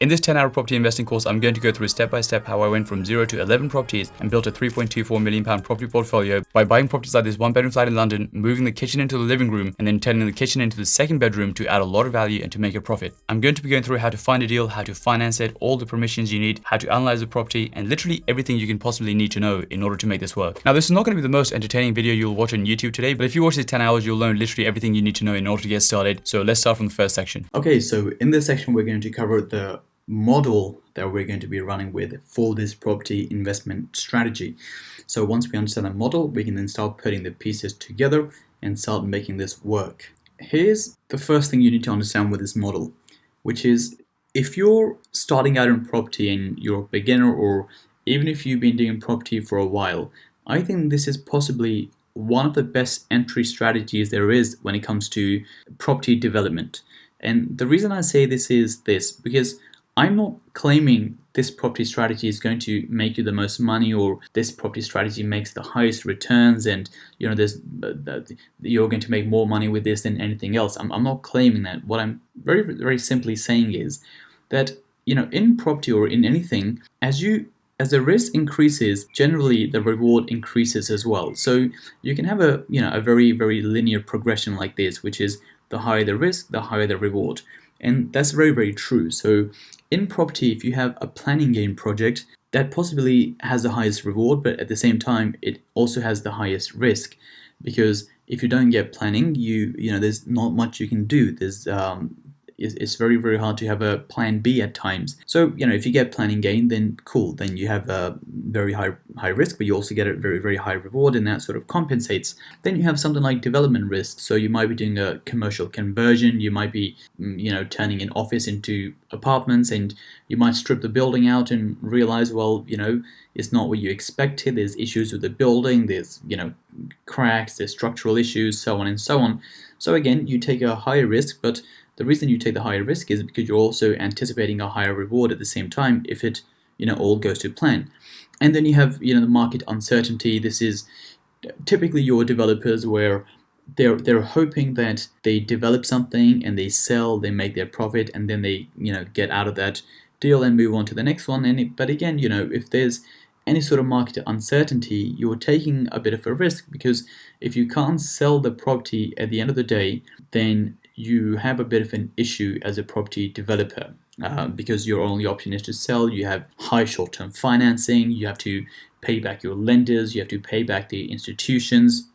In this 10-hour property investing course, I'm going to go through step by step how I went from 0 to 11 properties and built a £3.24 million property portfolio by buying properties like this one-bedroom flat in London, moving the kitchen into the living room, and then turning the kitchen into the second bedroom to add a lot of value and to make a profit. I'm going to be going through how to find a deal, how to finance it, all the permissions you need, how to analyze the property, and literally everything you can possibly need to know in order to make this work. Now, this is not going to be the most entertaining video you'll watch on YouTube today, but if you watch these 10 hours, you'll learn literally everything you need to know in order to get started. So let's start from the first section. Okay, so in this section, we're going to cover the model that we're going to be running with for this property investment strategy. So once we understand the model, we can then start putting the pieces together and start making this work. Here's the first thing you need to understand with this model, which is if you're starting out in property and you're a beginner, or even if you've been doing property for a while, I think this is possibly one of the best entry strategies there is when it comes to property development. And the reason I say this is this, because I'm not claiming this property strategy is going to make you the most money, or this property strategy makes the highest returns, and you're going to make more money with this than anything else. I'm not claiming that. What I'm very, very simply saying is that in property or in anything, as the risk increases, generally the reward increases as well. So you can have a very, very linear progression like this, which is the higher the risk, the higher the reward. And that's very, very true. So in property, if you have a planning gain project, that possibly has the highest reward, but at the same time, it also has the highest risk, because if you don't get planning, there's not much you can do. It's very, very hard to have a plan B at times. So, if you get planning gain, then cool. Then you have a very high risk, but you also get a very, very high reward, and that sort of compensates. Then you have something like development risk. So you might be doing a commercial conversion. You might be, turning an office into apartments, and you might strip the building out and realize, well, it's not what you expected. There's issues with the building. There's, cracks, there's structural issues, so on and so on. So again, you take a higher risk, but the reason you take the higher risk is because you're also anticipating a higher reward at the same time if it, all goes to plan. And then you have, the market uncertainty. This is typically your developers where they're hoping that they develop something and they sell, they make their profit, and then they, get out of that deal and move on to the next one. But again, if there's any sort of market uncertainty, you're taking a bit of a risk, because if you can't sell the property at the end of the day, then you have a bit of an issue as a property developer, because your only option is to sell. You have high short-term financing, you have to pay back your lenders, you have to pay back the institutions.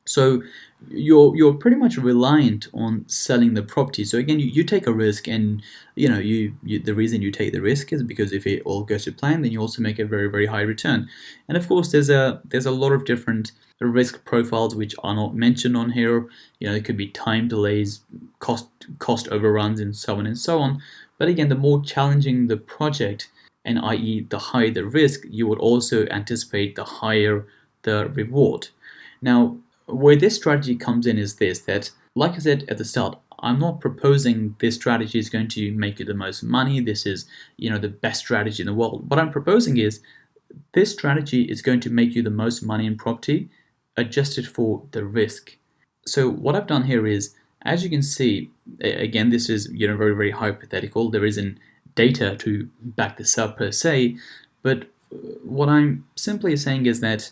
So you're pretty much reliant on selling the property. So again, you take a risk, and the reason you take the risk is because if it all goes to plan, then you also make a very, very high return. And of course, there's a lot of different risk profiles which are not mentioned on here. It could be time delays, cost overruns, and so on and so on. But again, the more challenging the project, and i.e. the higher the risk, you would also anticipate the higher the reward. Now, where this strategy comes in is this, that, like I said at the start, I'm not proposing this strategy is going to make you the most money. This is, the best strategy in the world. What I'm proposing is this strategy is going to make you the most money in property, adjusted for the risk. So what I've done here is, as you can see, again, this is, very, very hypothetical. There isn't data to back this up per se, but what I'm simply saying is that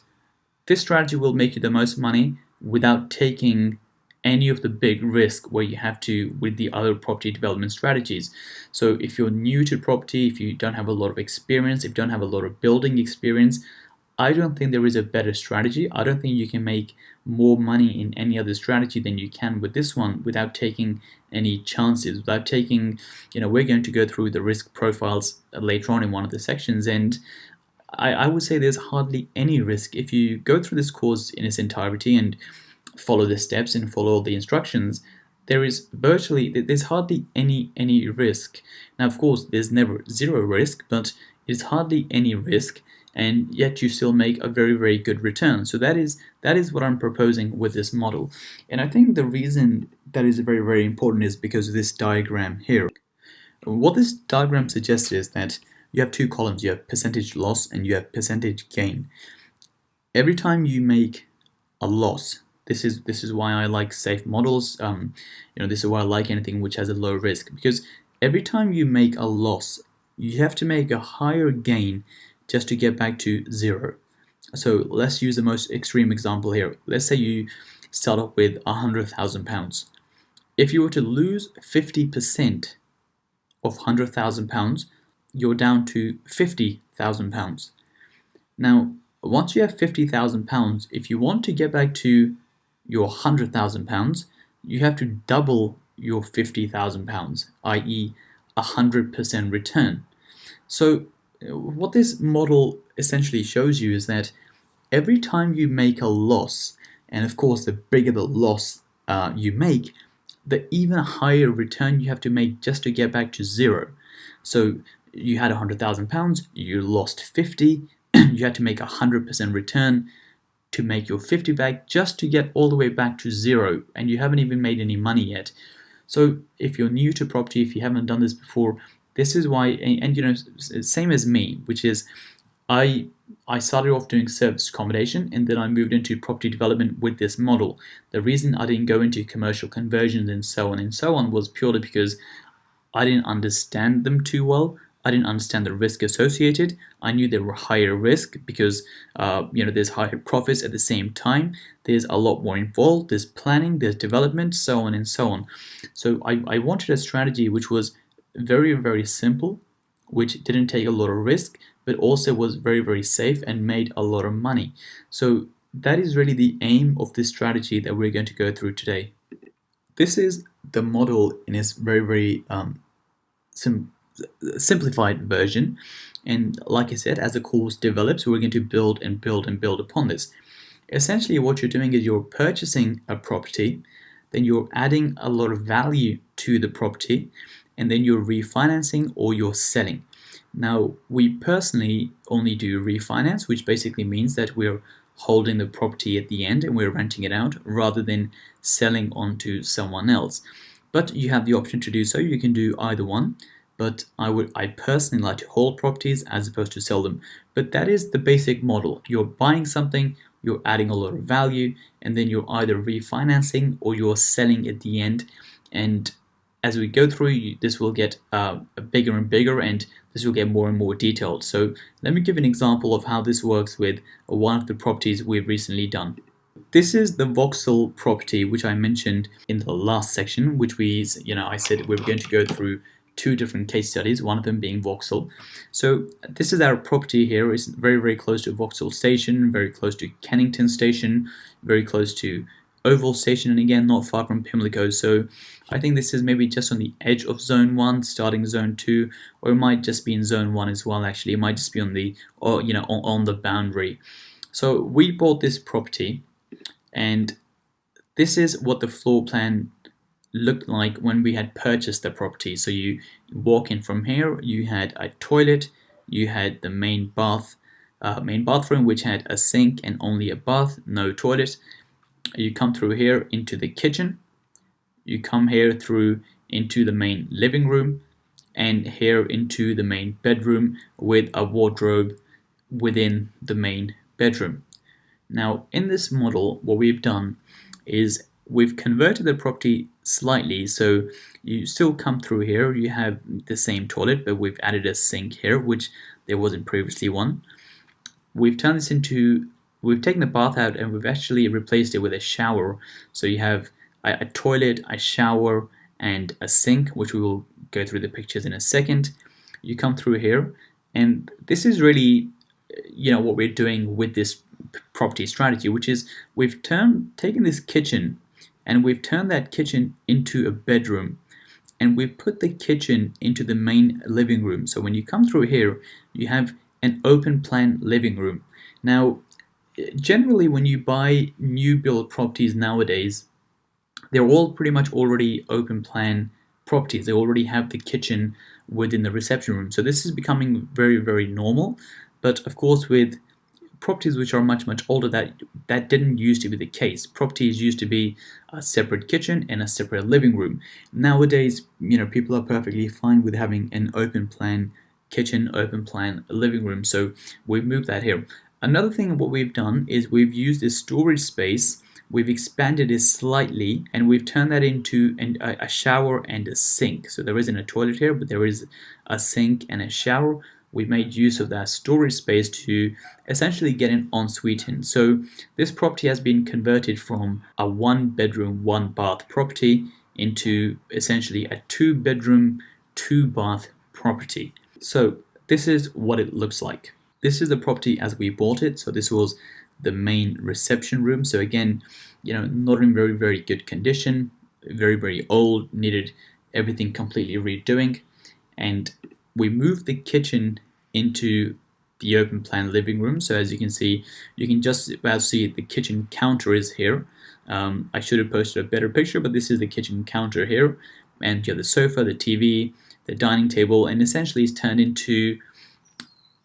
this strategy will make you the most money without taking any of the big risk where you have to with the other property development strategies. So if you're new to property, if you don't have a lot of experience, if you don't have a lot of building experience, I don't think there is a better strategy. I don't think you can make more money in any other strategy than you can with this one without taking any chances, without taking, we're going to go through the risk profiles later on in one of the sections, and I would say there's hardly any risk. If you go through this course in its entirety and follow the steps and follow all the instructions, there's hardly any risk. Now, of course, there's never zero risk, but it's hardly any risk, and yet you still make a very, very good return. So that is what I'm proposing with this model. And I think the reason that is very, very important is because of this diagram here. What this diagram suggests is that you have two columns. You have percentage loss and you have percentage gain. Every time you make a loss, this is why I like safe models. This is why I like anything which has a low risk, because every time you make a loss, you have to make a higher gain just to get back to zero. So let's use the most extreme example here. Let's say you start off with £100,000. If you were to lose 50% of £100,000, you're down to £50,000. Now, once you have £50,000, if you want to get back to your £100,000, you have to double your £50,000, i.e., 100% return. So, what this model essentially shows you is that every time you make a loss, and of course, the bigger the loss you make, the even higher return you have to make just to get back to zero. So you had £100,000, you lost 50, you had to make 100% return to make your 50 back just to get all the way back to zero, and you haven't even made any money yet. So if you're new to property, if you haven't done this before, this is why, and you know, same as me, which is I started off doing service accommodation, and then I moved into property development with this model. The reason I didn't go into commercial conversions and so on was purely because I didn't understand them too well. I didn't understand the risk associated. I knew there were higher risk because there's higher profits at the same time. There's a lot more involved. There's planning, there's development, so on and so on. So I wanted a strategy which was very, very simple, which didn't take a lot of risk, but also was very, very safe and made a lot of money. So that is really the aim of this strategy that we're going to go through today. This is the model in its very, very simplified version. And like I said, as the course develops, we're going to build and build and build upon this. Essentially, what you're doing is you're purchasing a property, then you're adding a lot of value to the property, and then you're refinancing or you're selling. Now, we personally only do refinance, which basically means that we're holding the property at the end and we're renting it out rather than selling on to someone else. But you have the option to do so. You can do either one. But I personally like to hold properties as opposed to sell them. But that is the basic model. You're buying something, you're adding a lot of value, and then you're either refinancing or you're selling at the end. And as we go through, this will get bigger and bigger, and this will get more and more detailed. So let me give an example of how this works with one of the properties we've recently done. This is the Vauxhall property, which I mentioned in the last section, which I said we were going to go through two different case studies, one of them being Vauxhall. So this is our property here. It's very, very close to Vauxhall Station, very close to Kennington Station, very close to Oval Station, and again, not far from Pimlico. So I think this is maybe just on the edge of Zone 1, starting Zone 2, or it might just be in Zone 1 as well, actually. It might just be on the boundary. So we bought this property, and this is what the floor plan looked like when we had purchased the property. So you walk in from here, you had a toilet, you had the main bathroom, which had a sink and only a bath, no toilet. You come through here into the kitchen, you come here through into the main living room, and here into the main bedroom with a wardrobe within the main bedroom. Now, in this model, what we've done is we've converted the property slightly. So you still come through here, you have the same toilet, but we've added a sink here, which there wasn't previously one. We've taken the bath out and we've actually replaced it with a shower. So you have a toilet, a shower, and a sink, which we will go through the pictures in a second. You come through here, and this is really what we're doing with this property strategy, which is we've taken this kitchen and we've turned that kitchen into a bedroom, and we've put the kitchen into the main living room. So when you come through here, you have an open plan living room. Now, generally when you buy new build properties nowadays, they're all pretty much already open plan properties. They already have the kitchen within the reception room. So this is becoming very, very normal. But of course, with properties which are much, much older, that didn't used to be the case. Properties used to be a separate kitchen and a separate living room. Nowadays, people are perfectly fine with having an open plan kitchen, open plan living room. So we've moved that here. Another thing what we've done is we've used this storage space we've expanded it slightly and we've turned that into a shower and a sink. So there isn't a toilet here, but there is a sink and a shower. We made use of that storage space to essentially get an ensuite in. So this property has been converted from a 1-bedroom, 1-bath property into essentially a 2-bedroom, 2-bath property. So this is what it looks like. This is the property as we bought it. So this was the main reception room. So again, not in very, very good condition, very, very old, needed everything completely redoing. And we moved the kitchen into the open plan living room. So as you can see, you can just about see the kitchen counter is here. I should have posted a better picture, but this is the kitchen counter here. And you have the sofa, the TV, the dining table, and essentially it's turned into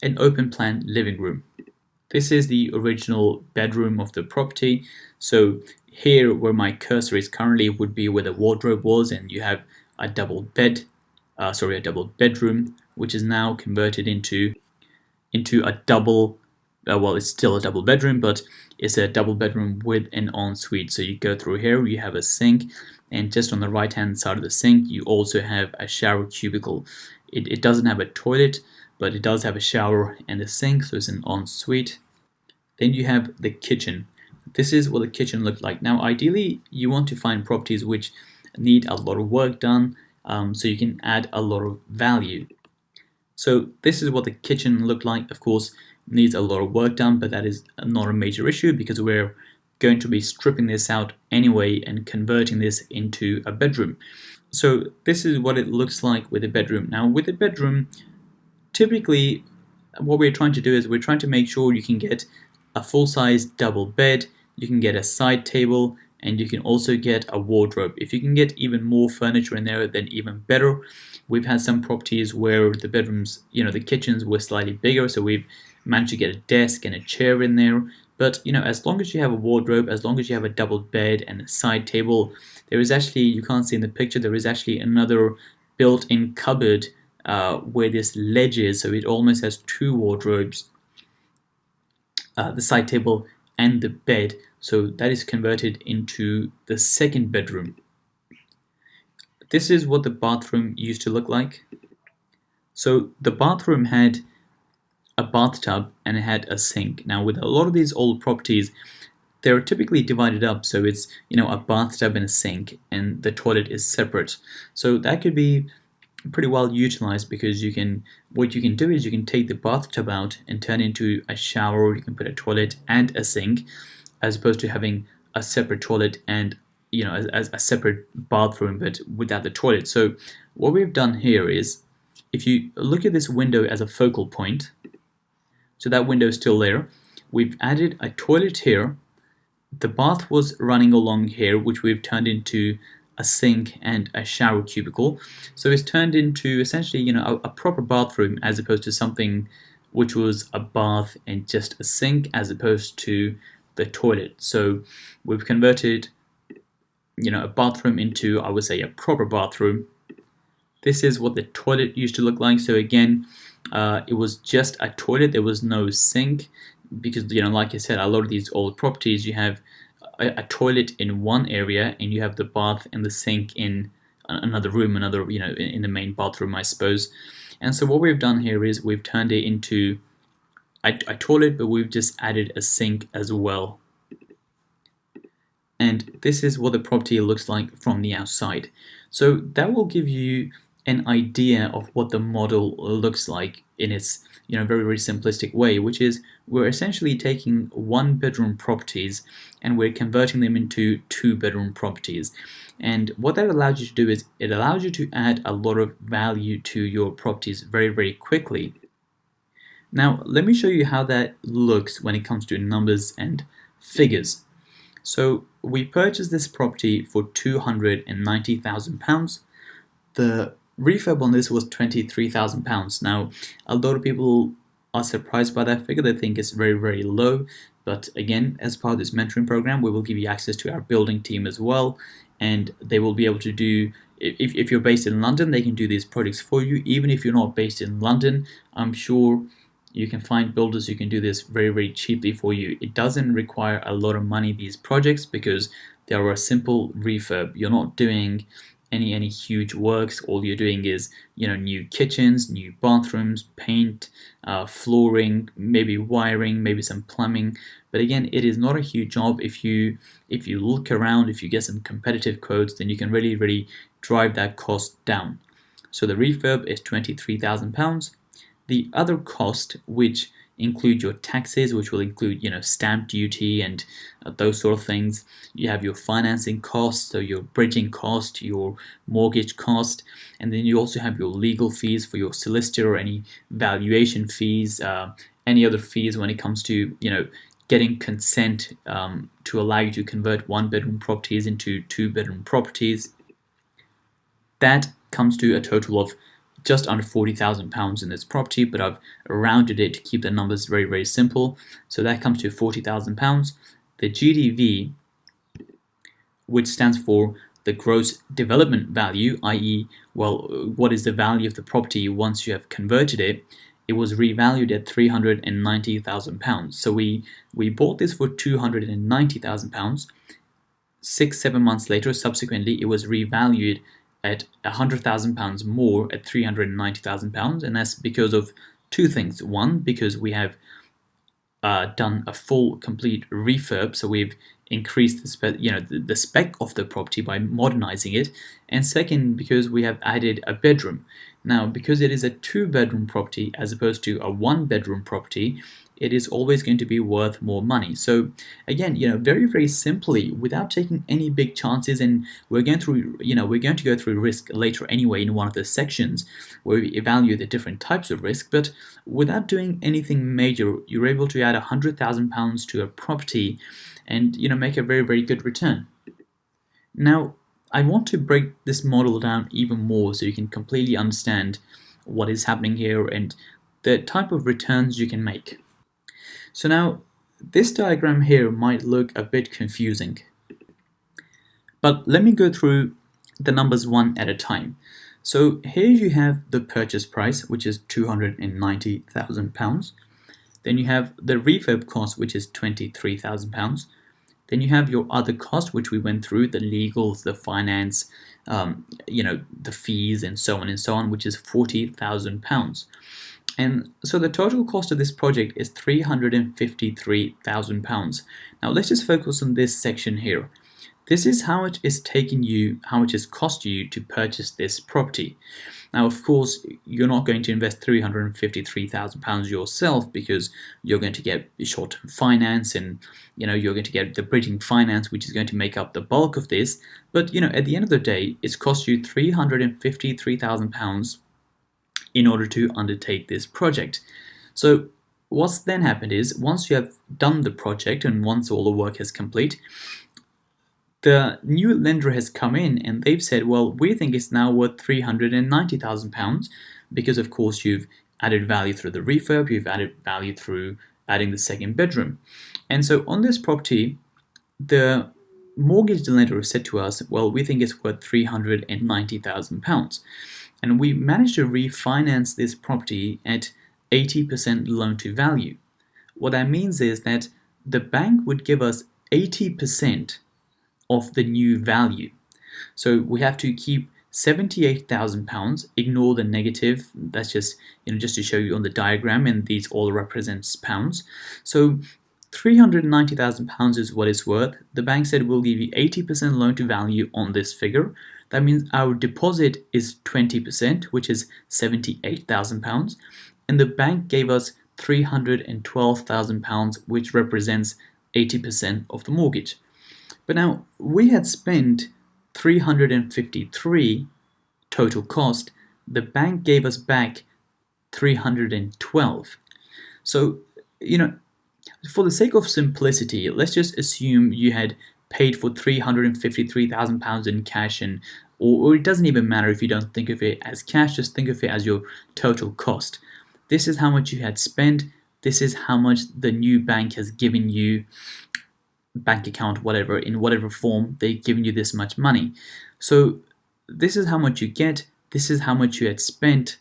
an open plan living room. This is the original bedroom of the property. So here where my cursor is currently would be where the wardrobe was, and you have a double bedroom, which is now converted into a double, well, it's still a double bedroom, but it's a double bedroom with an ensuite. So you go through here, you have a sink, and just on the right hand side of the sink, you also have a shower cubicle. It doesn't have a toilet, but it does have a shower and a sink, so it's an ensuite. Then you have the kitchen. This is what the kitchen looked like. Now, ideally, you want to find properties which need a lot of work done, so you can add a lot of value. So this is what the kitchen looked like. Of course, needs a lot of work done, but that is not a major issue because we're going to be stripping this out anyway and converting this into a bedroom. So this is what it looks like with a bedroom. Now, with a bedroom, typically what we're trying to do is we're trying to make sure you can get a full-size double bed, you can get a side table, and you can also get a wardrobe. If you can get even more furniture in there, then even better. We've had some properties where the bedrooms, the kitchens were slightly bigger, so we've managed to get a desk and a chair in there. But as long as you have a wardrobe, as long as you have a double bed and a side table, there is actually, you can't see in the picture, there is actually another built-in cupboard where this ledge is, so it almost has 2 wardrobes, the side table and the bed. So that is converted into the 2nd bedroom. This is what the bathroom used to look like. So the bathroom had a bathtub and it had a sink. Now with a lot of these old properties, they're typically divided up, so it's a bathtub and a sink, and the toilet is separate. So that could be pretty well utilized because what you can do is you can take the bathtub out and turn it into a shower. You can put a toilet and a sink, as opposed to having a separate toilet and as a separate bathroom but without the toilet. So what we've done here is, if you look at this window as a focal point, so that window is still there, we've added a toilet here, the bath was running along here, which we've turned into a sink and a shower cubicle. So it's turned into essentially a proper bathroom, as opposed to something which was a bath and just a sink, as opposed to the toilet. So we've converted a bathroom into, I would say, a proper bathroom. This is what the toilet used to look like. So again, it was just a toilet, there was no sink, because like I said, a lot of these old properties, you have a toilet in one area and you have the bath and the sink in another room, in the main bathroom, I suppose. And so what we've done here is we've turned it into a toilet, but we've just added a sink as well. And this is what the property looks like from the outside. So that will give you an idea of what the model looks like in its very, very simplistic way, which is we're essentially taking 1-bedroom properties and we're converting them into 2-bedroom properties. And what that allows you to do is it allows you to add a lot of value to your properties very, very quickly. Now let me show you how that looks when it comes to numbers and figures. So we purchased this property for £290,000. The refurb on this was £23,000. Now, a lot of people are surprised by that figure. They think it's very, very low. But again, as part of this mentoring program, we will give you access to our building team as well. And they will be able to do, if you're based in London, they can do these projects for you. Even if you're not based in London, I'm sure You can find builders who can do this very, very cheaply for you. It doesn't require a lot of money, these projects, because they are a simple refurb. You're not doing any huge works. All you're doing is, new kitchens, new bathrooms, paint, flooring, maybe wiring, maybe some plumbing. But again, it is not a huge job. If you look around, if you get some competitive quotes, then you can really drive that cost down. So the refurb is £23,000. The other cost, which include your taxes, which will include stamp duty and those sort of things. You have your financing costs, so your bridging cost, your mortgage cost, and then you also have your legal fees for your solicitor, or any valuation fees, any other fees when it comes to getting consent to allow you to convert one-bedroom properties into two-bedroom properties. That comes to a total of just under £40,000 in this property, but I've rounded it to keep the numbers very, very simple. So that comes to £40,000. The GDV, which stands for the gross development value, i.e., what is the value of the property once you have converted it, it was revalued at £390,000. So we bought this for £290,000. 6-7 months later, subsequently, it was revalued at £100,000 more at £390,000, and that's because of two things. One, because we have done a full, complete refurb, so we've increased the spec of the property by modernizing it, and second, because we have added a bedroom. Now, because it is a two-bedroom property as opposed to a one-bedroom property, it is always going to be worth more money. So again, very, very simply, without taking any big chances, and we're going to go through risk later anyway in one of the sections where we evaluate the different types of risk, but without doing anything major, you're able to add £100,000 to a property and make a very, very good return. Now, I want to break this model down even more so you can completely understand what is happening here and the type of returns you can make. So now, this diagram here might look a bit confusing, but let me go through the numbers one at a time. So here you have the purchase price, which is £290,000. Then you have the refurb cost, which is £23,000. Then you have your other cost, which we went through, the legals, the finance, the fees, and so on, which is £40,000. And so the total cost of this project is £353,000. Now let's just focus on this section here. This is how much it's cost you to purchase this property. Now, of course, you're not going to invest £353,000 yourself, because you're going to get short-term finance, and you're going to get the bridging finance, which is going to make up the bulk of this. But at the end of the day, it's cost you £353,000 in order to undertake this project. So what's then happened is, once you have done the project and once all the work is complete, the new lender has come in and they've said, well, we think it's now worth £390,000 because, of course, you've added value through the refurb, you've added value through adding the second bedroom. And so on this property, the mortgage lender said to us, well, we think it's worth £390,000. And we managed to refinance this property at 80% loan to value. What that means is that the bank would give us 80% of the new value. So we have to keep £78,000, ignore the negative. That's just to show you on the diagram, and these all represents pounds. So £390,000 is what it's worth. The bank said we'll give you 80% loan to value on this figure. That means our deposit is 20%, which is £78,000, and the bank gave us £312,000, which represents 80% of the mortgage. But now we had spent $353 total cost. The bank gave us back $312. So, for the sake of simplicity, let's just assume you had paid for £353,000 in cash, or it doesn't even matter if you don't think of it as cash, just think of it as your total cost. This is how much you had spent. This is how much the new bank has given you, bank account, whatever, in whatever form, they've given you this much money. So this is how much you get. This is how much you had spent.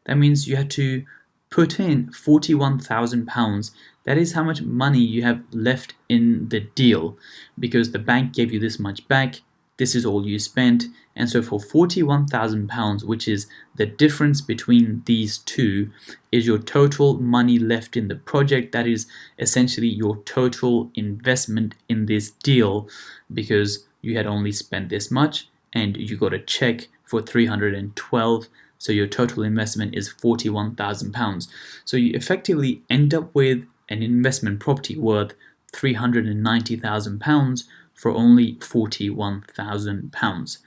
That means you had to put in £41,000. That is how much money you have left in the deal, because the bank gave you this much back. This is all you spent. And so for £41,000, which is the difference between these two, is your total money left in the project. That is essentially your total investment in this deal, because you had only spent this much and you got a check for 312. So your total investment is £41,000. So you effectively end up with an investment property worth £390,000 for only £41,000.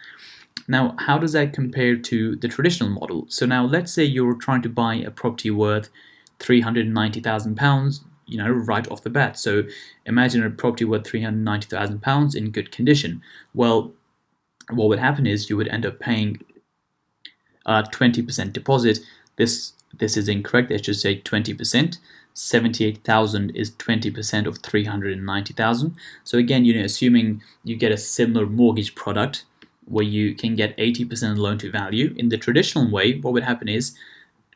Now, how does that compare to the traditional model? So now let's say you're trying to buy a property worth £390,000, right off the bat. So imagine a property worth £390,000 in good condition. Well, what would happen is you would end up paying 20% deposit. This is incorrect. I should say 20%. 78,000 is 20% of 390,000. So again, assuming you get a similar mortgage product where you can get 80% loan to value, in the traditional way, what would happen is,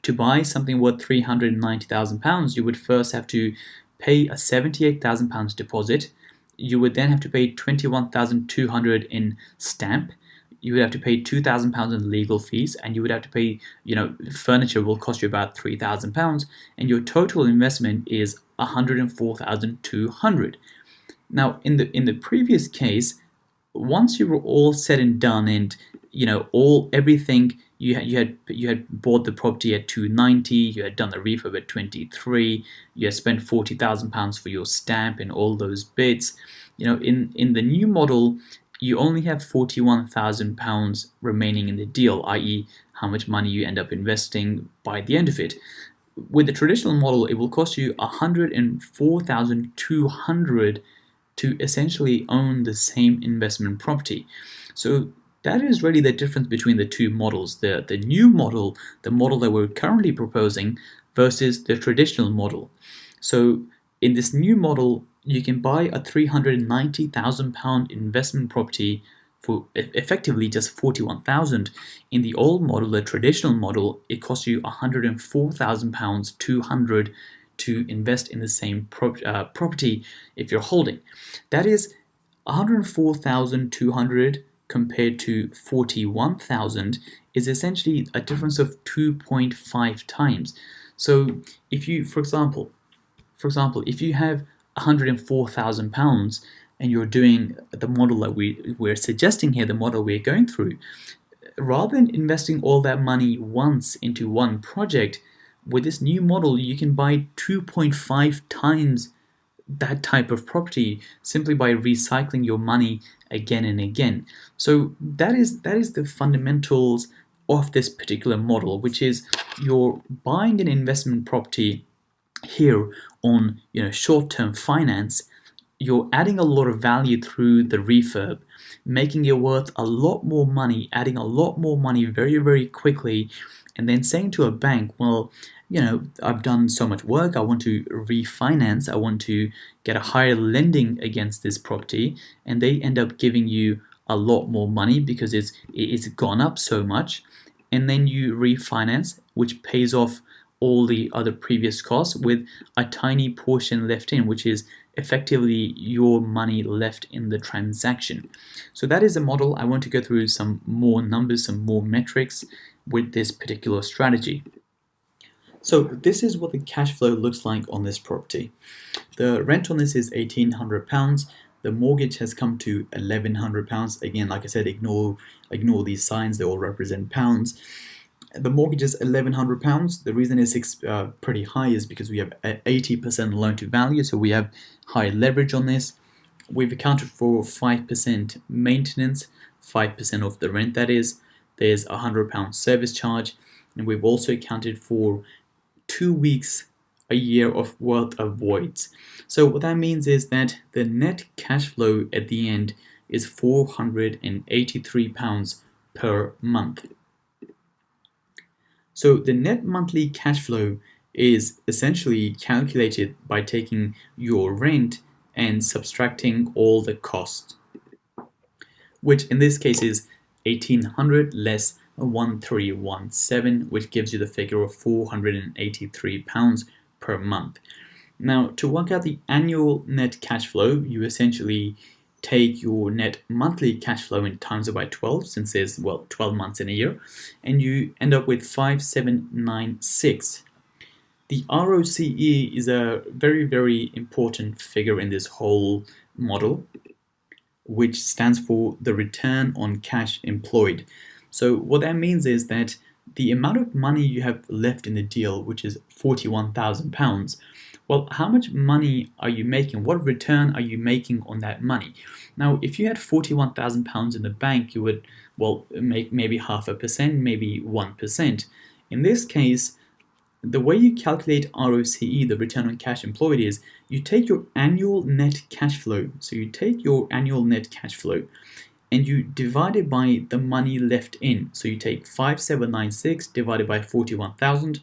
to buy something worth £390,000, you would first have to pay a £78,000 deposit. You would then have to pay £21,200 in stamp. You would have to pay £2,000 in legal fees, and you would have to pay, furniture will cost you about £3,000, and your total investment is £104,200. Now, in the previous case, once you were all said and done, and everything, you had bought the property at 290, you had done the refurb at 23, you had spent £40,000 for your stamp and all those bits. In the new model, you only have £41,000 remaining in the deal, i.e. how much money you end up investing by the end of it. With the traditional model, it will cost you £104,200 to essentially own the same investment property. So that is really the difference between the two models. The new model, the model that we're currently proposing, versus the traditional model. So in this new model, you can buy a £390,000 investment property for effectively just £41,000. In the old model, the traditional model, it costs you £104,200 to invest in the same property if you're holding. That is £104,200 compared to £41,000 is essentially a difference of 2.5 times. So if you, for example, if you have £104,000 and you're doing the model that we're suggesting here, the model we're going through, rather than investing all that money once into one project, with this new model, you can buy 2.5 times that type of property simply by recycling your money again and again. So that is the fundamentals of this particular model, which is you're buying an investment property here on short-term finance. You're adding a lot of value through the refurb, making it worth a lot more money, adding a lot more money very, very quickly, and then saying to a bank, well, I've done so much work, I want to refinance, I want to get a higher lending against this property, and they end up giving you a lot more money because it's gone up so much, and then you refinance, which pays off all the other previous costs with a tiny portion left in, which is effectively your money left in the transaction. So that is a model. I want to go through some more numbers, some more metrics with this particular strategy. So this is what the cash flow looks like on this property. The rent on this is £1,800. The mortgage has come to £1,100. Again, like I said, ignore these signs, they all represent pounds. The mortgage is £1,100. The reason it's pretty high is because we have 80% loan to value, so we have high leverage on this. We've accounted for 5% maintenance, 5% of the rent that is. There's a £100 service charge, and we've also accounted for 2 weeks a year of worth of voids. So what that means is that the net cash flow at the end is £483 per month. So the net monthly cash flow is essentially calculated by taking your rent and subtracting all the costs, which in this case is 1,800 less 1317, which gives you the figure of £483 per month. Now, to work out the annual net cash flow, you essentially take your net monthly cash flow and times it by 12, since there's, well, 12 months in a year, and you end up with 5796. The ROCE is a very, very important figure in this whole model, which stands for the return on cash employed. So what that means is that the amount of money you have left in the deal, which is £41,000, well, how much money are you making? What return are you making on that money? Now, if you had £41,000 in the bank, you would, well, make maybe 0.5%, maybe 1%. In this case, the way you calculate ROCE, the return on cash employed, is you take your annual net cash flow. So you take your annual net cash flow and you divide it by the money left in. So you take 5796 divided by 41,000,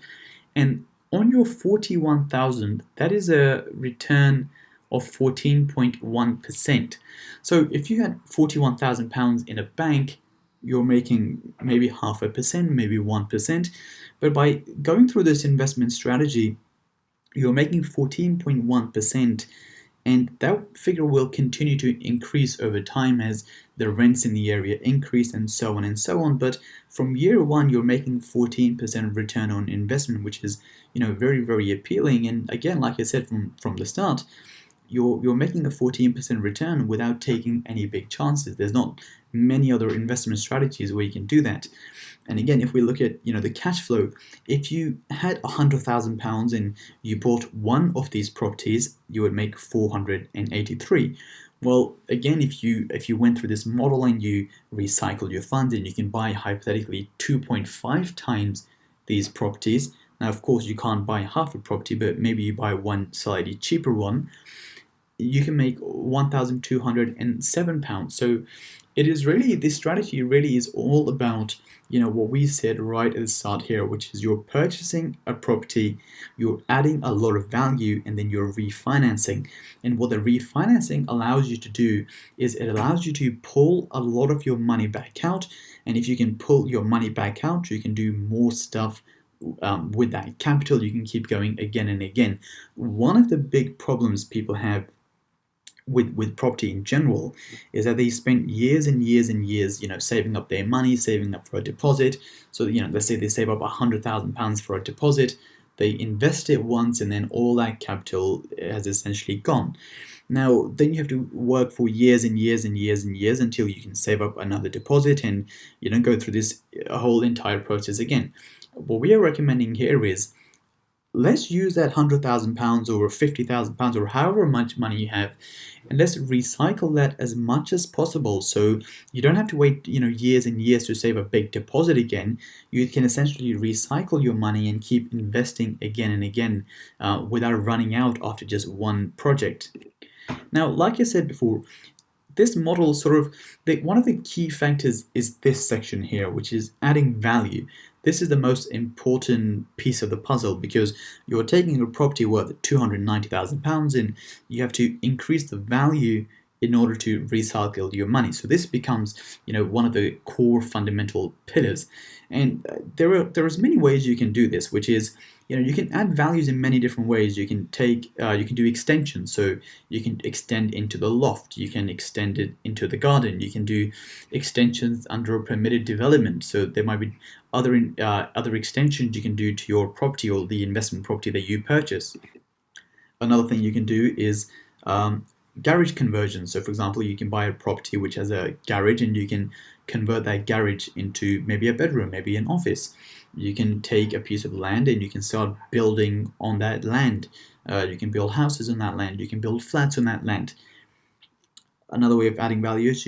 and on your 41,000, that is a return of 14.1%. So if you had £41,000 in a bank, you're making maybe 0.5%, maybe 1%. But by going through this investment strategy, you're making 14.1%, and that figure will continue to increase over time as the rents in the area increase and so on and so on. But from year one, you're making 14% return on investment, which is, very, very appealing. And again, like I said from the start, you're making a 14% return without taking any big chances. There's not many other investment strategies where you can do that. And again, if we look at the cash flow, if you had £100,000 and you bought one of these properties, you would make 483. Well, again, if you went through this model and you recycled your funds, and you can buy hypothetically 2.5 times these properties. Now, of course, you can't buy half a property, but maybe you buy one slightly cheaper one. You can make £1,207. So it is really, this strategy really is all about, what we said right at the start here, which is you're purchasing a property, you're adding a lot of value, and then you're refinancing. And what the refinancing allows you to do is it allows you to pull a lot of your money back out. And if you can pull your money back out, you can do more stuff with that capital. You can keep going again and again. One of the big problems people have with property in general is that they spend years and years and years, saving up their money, saving up for a deposit. So, let's say they save up £100,000 for a deposit, they invest it once, and then all that capital has essentially gone. Now, then you have to work for years and years and years and years until you can save up another deposit, and go through this whole entire process again. What we are recommending here is, let's use that £100,000 or £50,000 or however much money you have, and let's recycle that as much as possible. So you don't have to wait, years and years to save a big deposit again. You can essentially recycle your money and keep investing again and again without running out after just one project. Now, like I said before, this model one of the key factors is this section here, which is adding value. This is the most important piece of the puzzle, because you're taking a property worth £290,000 and you have to increase the value in order to recycle your money. So this becomes, one of the core fundamental pillars. And there is many ways you can do this, which is, you can add values in many different ways. You can do extensions, so you can extend into the loft, you can extend it into the garden, you can do extensions under a permitted development. So there might be other extensions you can do to your property or the investment property that you purchase. Another thing you can do is garage conversion. So for example, you can buy a property which has a garage, and you can convert that garage into maybe a bedroom, maybe an office. You can take a piece of land and you can start building on that land. You can build houses on that land. You can build flats on that land. Another way of adding value is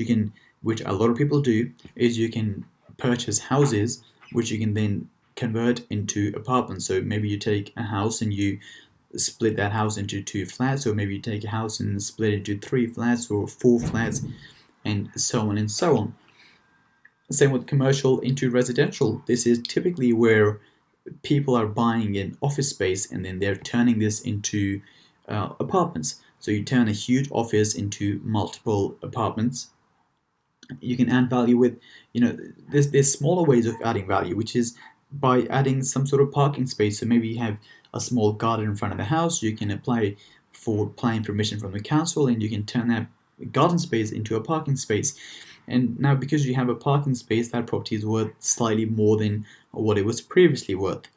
which a lot of people do, is you can purchase houses which you can then convert into apartments. So maybe you take a house and you split that house into 2 flats, or maybe you take a house and split it into 3 flats or 4 flats, and so on and so on. Same with commercial into residential. This is typically where people are buying an office space and then they're turning this into apartments. So you turn a huge office into multiple apartments. You can add value with, there's smaller ways of adding value, which is by adding some sort of parking space. So maybe you have a small garden in front of the house. You can apply for planning permission from the council, and you can turn that garden space into a parking space. And now, because you have a parking space, that property is worth slightly more than what it was previously worth.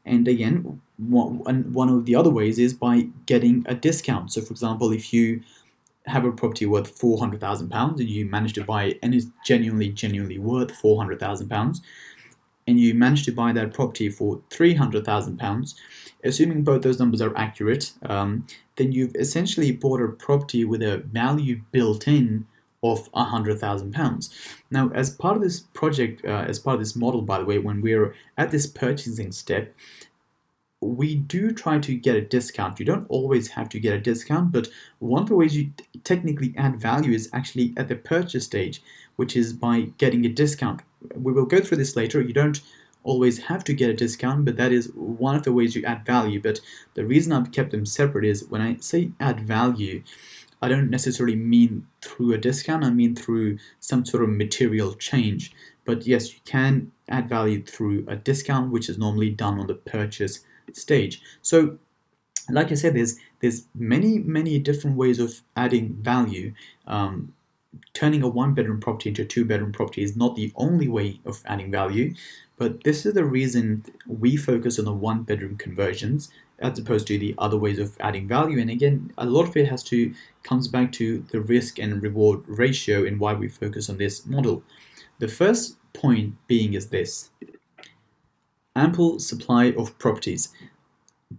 And again, one of the other ways is by getting a discount. So, for example, if you have a property worth £400,000 and you manage to buy it, and it's genuinely worth £400,000, and you manage to buy that property for £300,000, assuming both those numbers are accurate, then you've essentially bought a property with a value built in of £100,000. Now, as part of this project, as part of this model, by the way, when we're at this purchasing step, we do try to get a discount. You don't always have to get a discount, but one of the ways you technically add value is actually at the purchase stage, which is by getting a discount. We will go through this later. You don't always have to get a discount, but that is one of the ways you add value. But the reason I've kept them separate is when I say add value, I don't necessarily mean through a discount, I mean through some sort of material change. But yes, you can add value through a discount, which is normally done on the purchase stage. So like I said, there's many different ways of adding value. Turning a one-bedroom property into a two-bedroom property is not the only way of adding value, but this is the reason we focus on the one-bedroom conversions as opposed to the other ways of adding value. And again, a lot of it comes back to the risk and reward ratio and why we focus on this model. The first point being is this: ample supply of properties.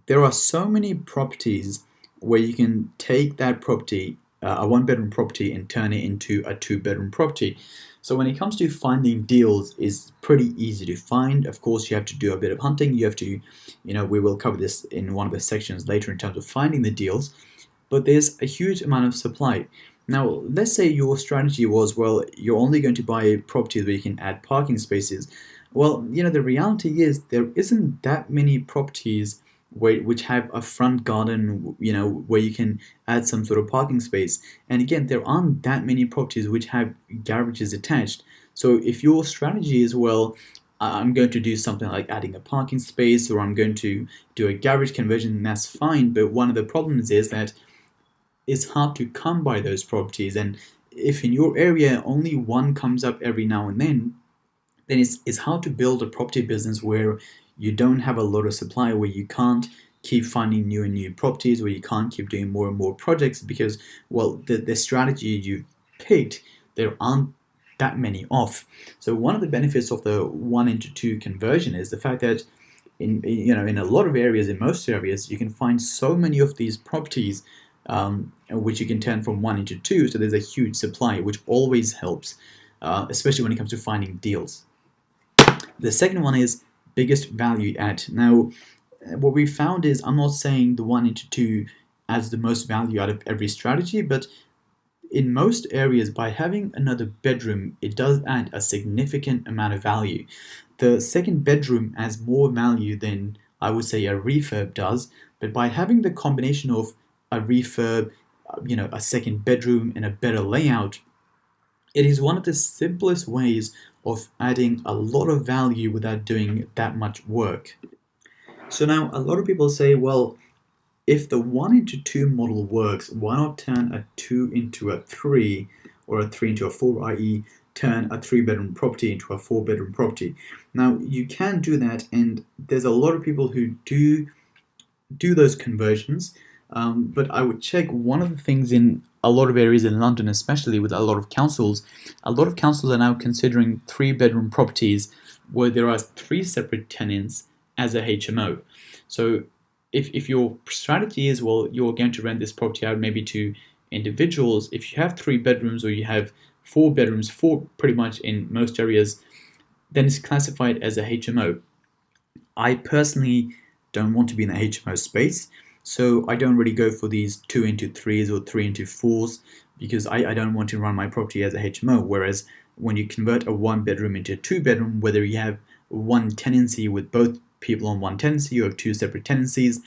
There are so many properties where you can take that property, a one-bedroom property, and turn it into a two-bedroom property. So when it comes to finding deals, it's pretty easy to find. Of course, you have to do a bit of hunting. You have to, we will cover this in one of the sections later in terms of finding the deals, but there's a huge amount of supply. Now, let's say your strategy was, well, you're only going to buy properties where you can add parking spaces. Well, the reality is there isn't that many properties which have a front garden, where you can add some sort of parking space. And again, there aren't that many properties which have garages attached. So if your strategy is, well, I'm going to do something like adding a parking space, or I'm going to do a garage conversion, that's fine. But one of the problems is that it's hard to come by those properties. And if in your area only one comes up every now and then it's hard to build a property business where you don't have a lot of supply, where you can't keep finding new and new properties, where you can't keep doing more and more projects because, well, the strategy you've picked, there aren't that many of. So one of the benefits of the 1 into 2 conversion is the fact that in a lot of areas, in most areas, you can find so many of these properties which you can turn from 1 into 2. So there's a huge supply, which always helps, especially when it comes to finding deals. The second one is biggest value add. Now, what we found is, I'm not saying the 1 into 2 adds the most value out of every strategy, but in most areas, by having another bedroom, it does add a significant amount of value. The second bedroom adds more value than, I would say, a refurb does, but by having the combination of a refurb, a second bedroom, and a better layout, it is one of the simplest ways of adding a lot of value without doing that much work. So now a lot of people say, well, if the 1 into 2 model works, why not turn a 2 into a 3 or a 3 into a 4, i.e. turn a 3-bedroom property into a 4-bedroom property? Now, you can do that, and there's a lot of people who do those conversions, but I would check one of the things in a lot of areas in London, especially with a lot of councils are now considering 3-bedroom properties where there are 3 separate tenants as a HMO. So if your strategy is, well, you're going to rent this property out maybe to individuals, if you have 3 bedrooms or you have 4 bedrooms, 4 pretty much in most areas, then it's classified as a HMO. I personally don't want to be in the HMO space, so I don't really go for these 2 into 3s or 3 into 4s because I don't want to run my property as a HMO. Whereas when you convert a 1-bedroom into a 2-bedroom, whether you have one tenancy with both people on one tenancy or 2 separate tenancies,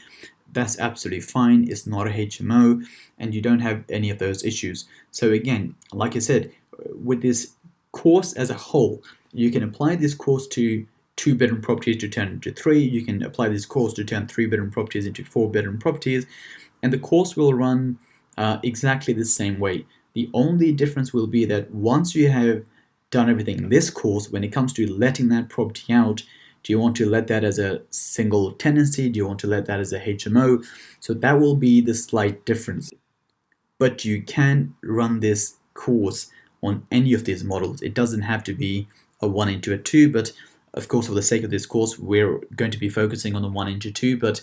that's absolutely fine. It's not a HMO and you don't have any of those issues. So again, like I said, with this course as a whole. You can apply this course to 2-bedroom properties to turn into 3. You can apply this course to turn 3-bedroom properties into 4-bedroom properties, and the course will run exactly the same way. The only difference will be that once you have done everything in this course, when it comes to letting that property out, do you want to let that as a single tenancy? Do you want to let that as a HMO? So that will be the slight difference. But you can run this course on any of these models. It doesn't have to be a 1 into a 2, but of course, for the sake of this course, we're going to be focusing on the 1 into 2, but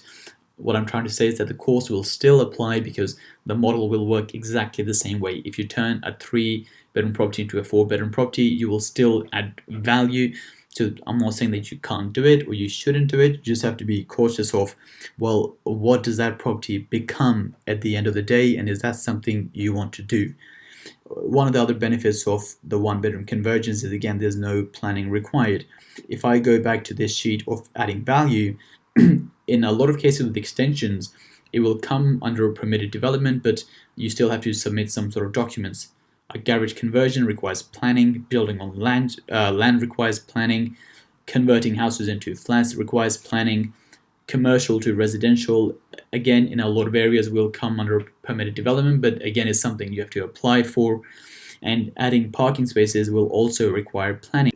what I'm trying to say is that the course will still apply because the model will work exactly the same way. If you turn a 3-bedroom property into a 4-bedroom property, you will still add value. So I'm not saying that you can't do it or you shouldn't do it. You just have to be cautious of, well, what does that property become at the end of the day, and is that something you want to do? One of the other benefits of the 1-bedroom conversions is, again, there's no planning required. If I go back to this sheet of adding value, in a lot of cases with extensions, it will come under a permitted development, but you still have to submit some sort of documents. A garage conversion requires planning, building on land requires planning, converting houses into flats requires planning, commercial to residential, again, in a lot of areas will come under permitted development, but again, it's something you have to apply for, and adding parking spaces will also require planning.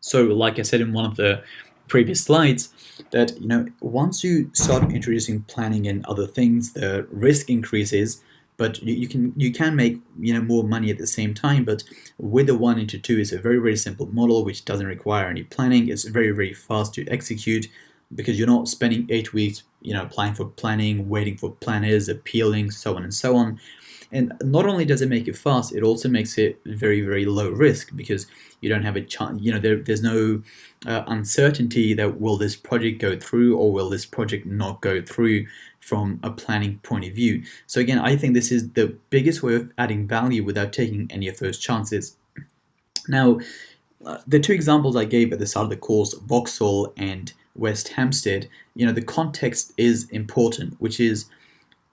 So like I said in one of the previous slides, that once you start introducing planning and other things, the risk increases, but you can make more money at the same time. But with the 1 into 2, it's a very, very simple model which doesn't require any planning. It's very, very fast to execute because you're not spending 8 weeks applying for planning, waiting for planners, appealing, so on and so on. And not only does it make it fast, it also makes it very, very low risk because you don't have a chance, there's no uncertainty that will this project go through or will this project not go through from a planning point of view. So again, I think this is the biggest way of adding value without taking any of those chances. Now, the 2 examples I gave at the start of the course, Vauxhall and West Hampstead, the context is important, which is,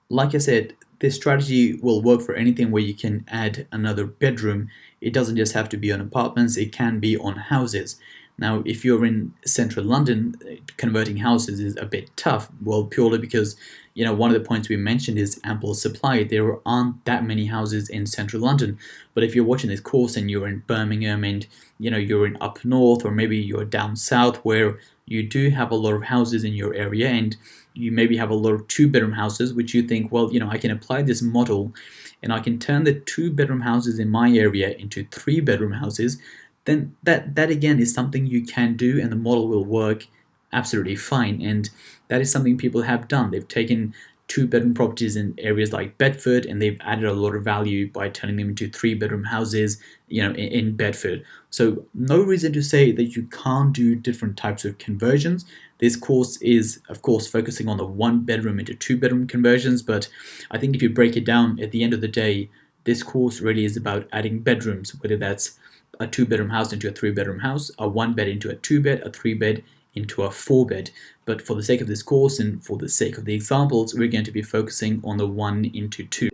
like I said, this strategy will work for anything where you can add another bedroom. It doesn't just have to be on apartments, it can be on houses. Now, if you're in central London, converting houses is a bit tough. Well, purely because, one of the points we mentioned is ample supply. There aren't that many houses in central London. But if you're watching this course and you're in Birmingham and, you're in up north, or maybe you're down south where you do have a lot of houses in your area and you maybe have a lot of 2-bedroom houses, which you think, well, I can apply this model and I can turn the 2-bedroom houses in my area into 3-bedroom houses, then that again is something you can do and the model will work absolutely fine. And that is something people have done. They've taken 2-bedroom properties in areas like Bedford and they've added a lot of value by turning them into 3-bedroom houses, in Bedford. So no reason to say that you can't do different types of conversions. This course is, of course, focusing on the 1-bedroom into 2-bedroom conversions, but I think if you break it down, at the end of the day, this course really is about adding bedrooms, whether that's a 2-bedroom house into a 3-bedroom house, a 1-bed into a 2-bed, a 3-bed into a 4-bed. But for the sake of this course and for the sake of the examples, we're going to be focusing on the 1 into 2.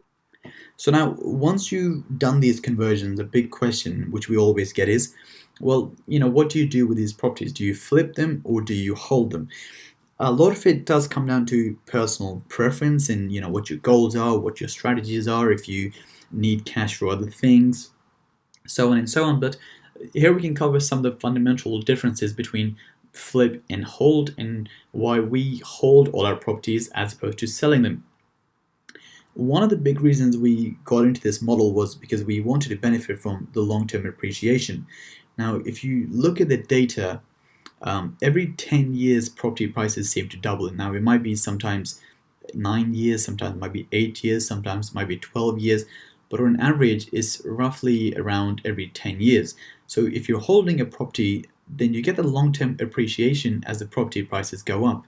So now, once you've done these conversions, a big question which we always get is, well, what do you do with these properties? Do you flip them or do you hold them? A lot of it does come down to personal preference and, what your goals are, what your strategies are, if you need cash for other things, so on and so on. But here we can cover some of the fundamental differences between flip and hold and why we hold all our properties as opposed to selling them. One of the big reasons we got into this model was because we wanted to benefit from the long-term appreciation. Now, if you look at the data, every 10 years property prices seem to double. Now, it might be sometimes 9 years, sometimes it might be 8 years, sometimes it might be 12 years, but on average, it's roughly around every 10 years. So if you're holding a property, then you get the long-term appreciation as the property prices go up.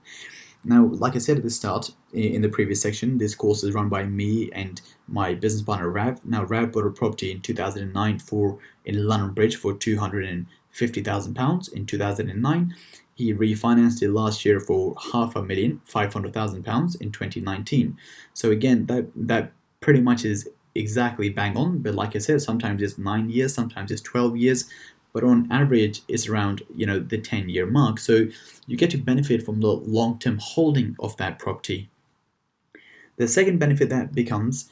Now, like I said at the start, in the previous section, this course is run by me and my business partner, Rav. Now, Rav bought a property in 2009 in London Bridge for £250,000 in 2009. He refinanced it last year for £500,000 in 2019. So again, that pretty much is exactly bang on, but like I said, sometimes it's 9 years, sometimes it's 12 years, but on average it's around the 10-year mark. So you get to benefit from the long-term holding of that property. The second benefit that becomes,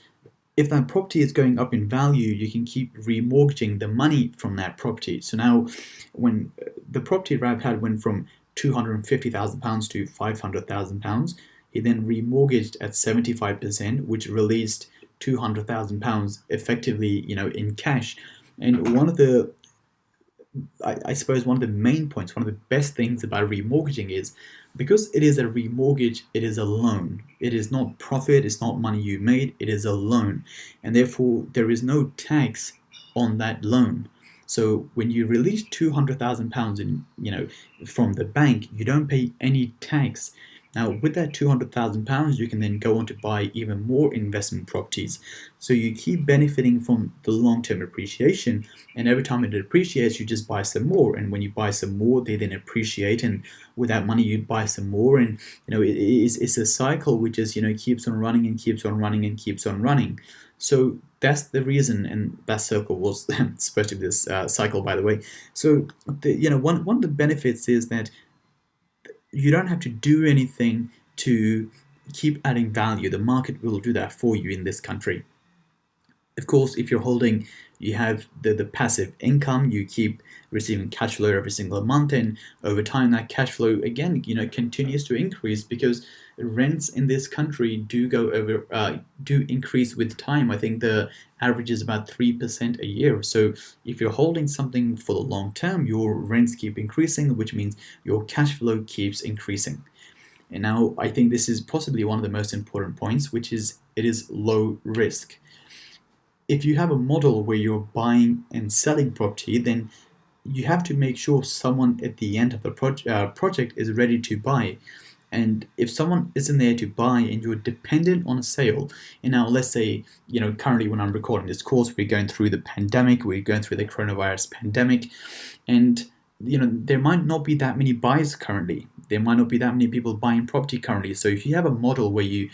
if that property is going up in value, you can keep remortgaging the money from that property. So now, when the property Rav had went from £250,000 to £500,000, he then remortgaged at 75%, which released £200,000 effectively, in cash. And I suppose one of the main points, one of the best things about remortgaging is, because it is a remortgage, it is a loan. It is not profit, it's not money you made, it is a loan. And therefore, there is no tax on that loan. So when you release £200,000 from the bank, you don't pay any tax. Now, with that £200,000, you can then go on to buy even more investment properties. So you keep benefiting from the long-term appreciation, and every time it appreciates, you just buy some more. And when you buy some more, they then appreciate, and with that money, you buy some more. And it's a cycle which just keeps on running and keeps on running and keeps on running. So that's the reason, and that circle was supposed to be this cycle, by the way. So one of the benefits is that you don't have to do anything to keep adding value. The market will do that for you in this country. Of course, if you're holding, you have the passive income, you keep receiving cash flow every single month, and over time that cash flow again continues to increase, because rents in this country do increase with time. I think the average is about 3% a year. So if you're holding something for the long term, your rents keep increasing, which means your cash flow keeps increasing. And now I think this is possibly one of the most important points, which is it is low risk. If you have a model where you're buying and selling property, then you have to make sure someone at the end of the project is ready to buy. And if someone isn't there to buy and you're dependent on a sale, and now let's say, currently when I'm recording this course, we're going through the pandemic, we're going through the coronavirus pandemic, and there might not be that many buyers currently. There might not be that many people buying property currently. So if you have a model where you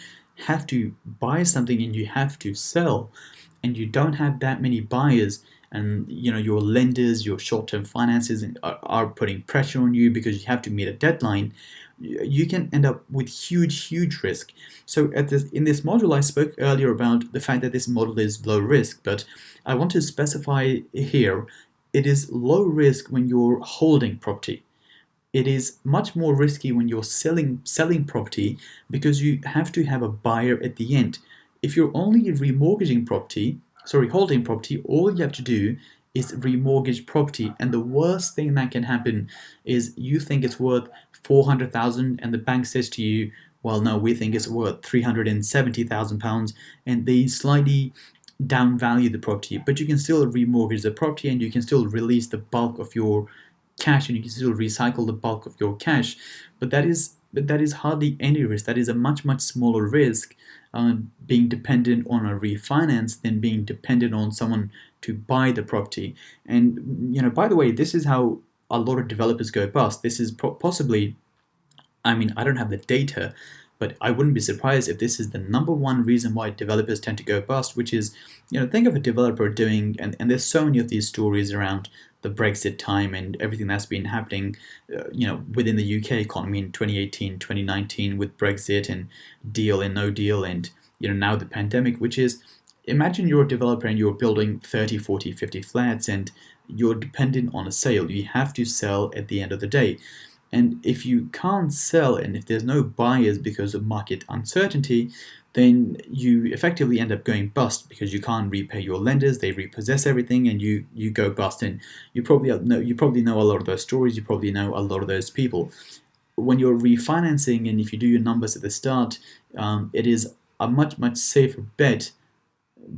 have to buy something and you have to sell, and you don't have that many buyers, and your lenders, your short-term finances are putting pressure on you because you have to meet a deadline, you can end up with huge risk. So in this module, I spoke earlier about the fact that this model is low risk, but I want to specify here, it is low risk when you're holding property. It is much more risky when you're selling property, because you have to have a buyer at the end. If you're only holding property, all you have to do is remortgage property, and the worst thing that can happen is you think it's worth 400,000 and the bank says to you, well, no, we think it's worth 370,000 pounds, and they slightly downvalue the property, but you can still remortgage the property and you can still release the bulk of your cash, and you can still recycle the bulk of your cash. But that is hardly any risk. That is a much smaller risk, being dependent on a refinance than being dependent on someone to buy the property. And by the way, this is how a lot of developers go bust. This is possibly, I don't have the data, but I wouldn't be surprised if this is the number one reason why developers tend to go bust, which is, think of a developer doing, and there's so many of these stories around the Brexit time and everything that's been happening, within the UK economy in 2018, 2019 with Brexit and deal and no deal, and, now the pandemic, which is, imagine you're a developer and you're building 30, 40, 50 flats and you're dependent on a sale. You have to sell at the end of the day. And if you can't sell, and if there's no buyers because of market uncertainty, then you effectively end up going bust, because you can't repay your lenders, they repossess everything, and you go bust. And you probably know a lot of those stories, you probably know a lot of those people. When you're refinancing, and if you do your numbers at the start, it is a much safer bet,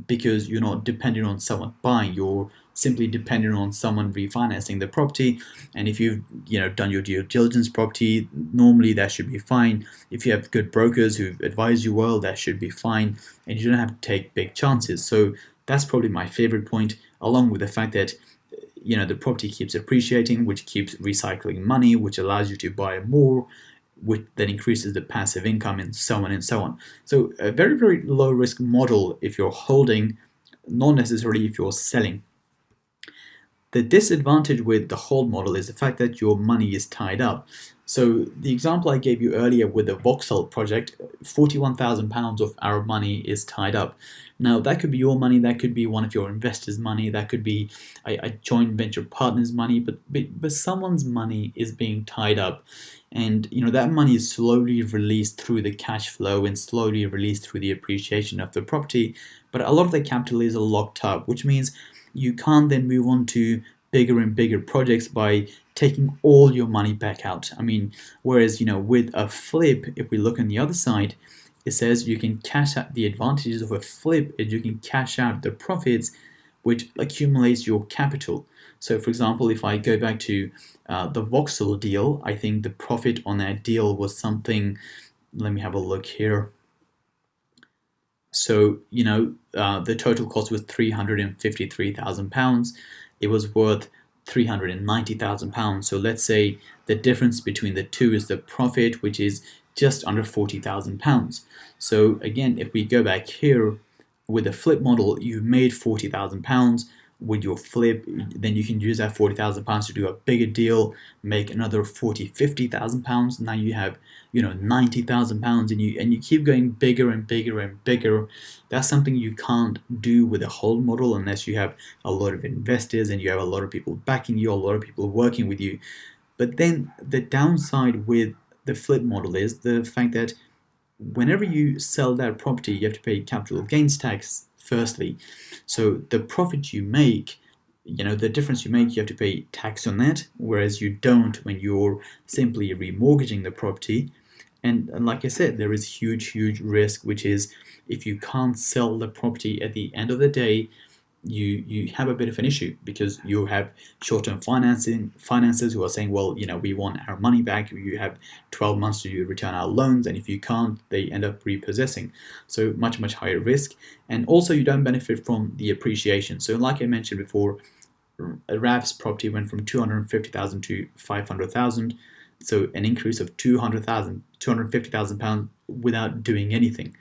because you're not dependent on someone buying, you're simply dependent on someone refinancing the property. And if you've done your due diligence property, normally that should be fine. If you have good brokers who advise you well, that should be fine, and you don't have to take big chances. So that's probably my favorite point, along with the fact that the property keeps appreciating, which keeps recycling money, which allows you to buy more, which then increases the passive income, and so on and so on. So a very low risk model if you're holding not necessarily if you're selling. The disadvantage with the hold model is the fact that your money is tied up. So the example I gave you earlier with the Vauxhall project, £41,000 of our money is tied up. Now that could be your money, that could be one of your investors' money, that could be a joint venture partner's money, but someone's money is being tied up. And that money is slowly released through the cash flow and slowly released through the appreciation of the property. But a lot of the capital is locked up, which means you can't then move on to bigger and bigger projects by taking all your money back out. I mean, whereas, with a flip, if we look on the other side, it says you can cash out. The advantages of a flip is you can cash out the profits, which accumulates your capital. So, for example, if I go back to the Vauxhall deal, I think the profit on that deal was something, let me have a look here. So, the total cost was £353,000. It was worth £390,000. So let's say the difference between the two is the profit, which is just under £40,000. So again, if we go back here with the flip model, you made £40,000 with your flip. Then you can use that £40,000 to do a bigger deal, make another £50,000. Now you have £90,000, and you keep going bigger and bigger and bigger. That's something you can't do with a hold model unless you have a lot of investors and you have a lot of people backing you, a lot of people working with you. But then the downside with the flip model is the fact that whenever you sell that property, you have to pay capital gains tax firstly. So the profit you make, the difference you make, you have to pay tax on that, whereas you don't when you're simply remortgaging the property. And like I said, there is huge risk, which is if you can't sell the property at the end of the day, you have a bit of an issue, because you have short-term financiers who are saying, well, we want our money back. You have 12 months to return our loans, and if you can't, they end up repossessing. So much higher risk. And also you don't benefit from the appreciation. So like I mentioned before, Rav's property went from 250,000 to 500,000. So an increase of 250,000 pounds without doing anything.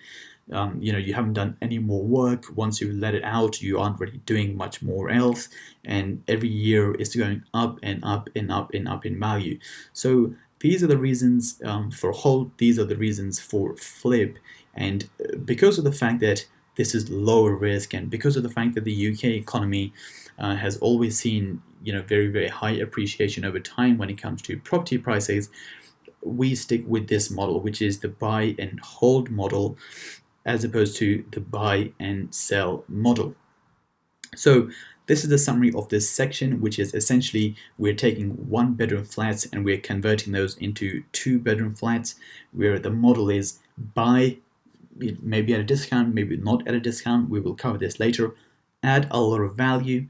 You haven't done any more work. Once you let it out, you aren't really doing much more else, and every year it's going up and up and up and up in value. So these are the reasons for hold. These are the reasons for flip. And because of the fact that this is lower risk, and because of the fact that the UK economy has always seen very high appreciation over time when it comes to property prices, we stick with this model, which is the buy and hold model, as opposed to the buy and sell model. So this is the summary of this section, which is essentially we're taking 1-bedroom flats and we're converting those into 2-bedroom flats, where the model is buy, maybe at a discount, maybe not at a discount. We will cover this later. Add a lot of value,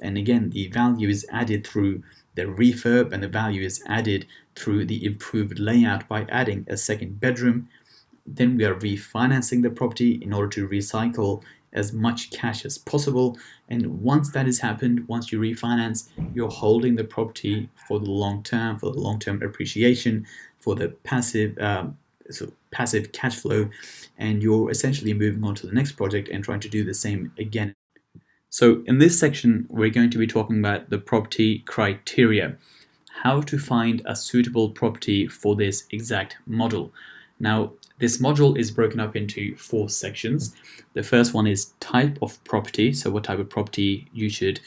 and again, the value is added through the refurb, and the value is added through the improved layout by adding a second bedroom. Then we are refinancing the property in order to recycle as much cash as possible. And once that has happened, once you refinance, you're holding the property for the long term, for the long-term appreciation, for the passive cash flow, and you're essentially moving on to the next project and trying to do the same again. So in this section, we're going to be talking about the property criteria, how to find a suitable property for this exact model. Now, this module is broken up into 4 sections. The first one is type of property. So what type of property you should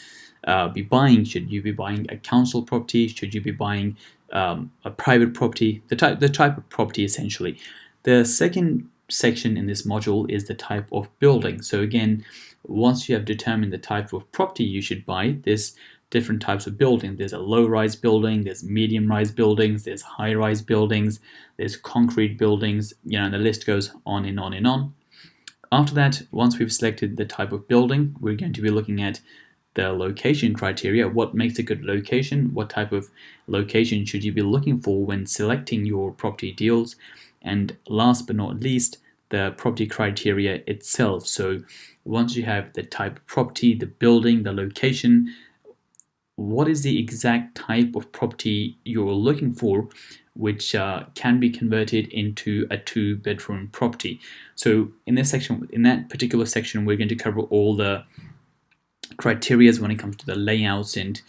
be buying. Should you be buying a council property? Should you be buying a private property? The type of property, essentially. The second section in this module is the type of building. So again, once you have determined the type of property you should buy, there's different types of building. There's a low-rise building, there's medium-rise buildings, there's high-rise buildings, there's concrete buildings, and the list goes on and on and on. After that, once we've selected the type of building, we're going to be looking at the location criteria. What makes a good location? What type of location should you be looking for when selecting your property deals? And last but not least, the property criteria itself. So once you have the type of property, the building, the location, what is the exact type of property you're looking for, which can be converted into a 2-bedroom property. So in this section, in that particular section, we're going to cover all the criteria when it comes to the layouts and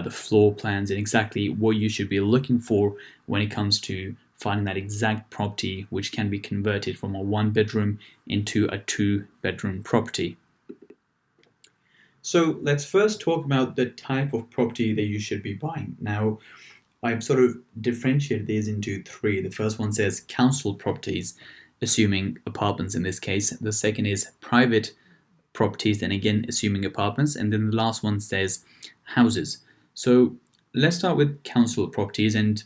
the floor plans, and exactly what you should be looking for when it comes to finding that exact property which can be converted from a 1-bedroom into a 2-bedroom property. So let's first talk about the type of property that you should be buying. Now, I've sort of differentiated these into three. The first one says council properties, assuming apartments in this case. The second is private properties, and again assuming apartments, and then the last one says houses. So let's start with council properties, and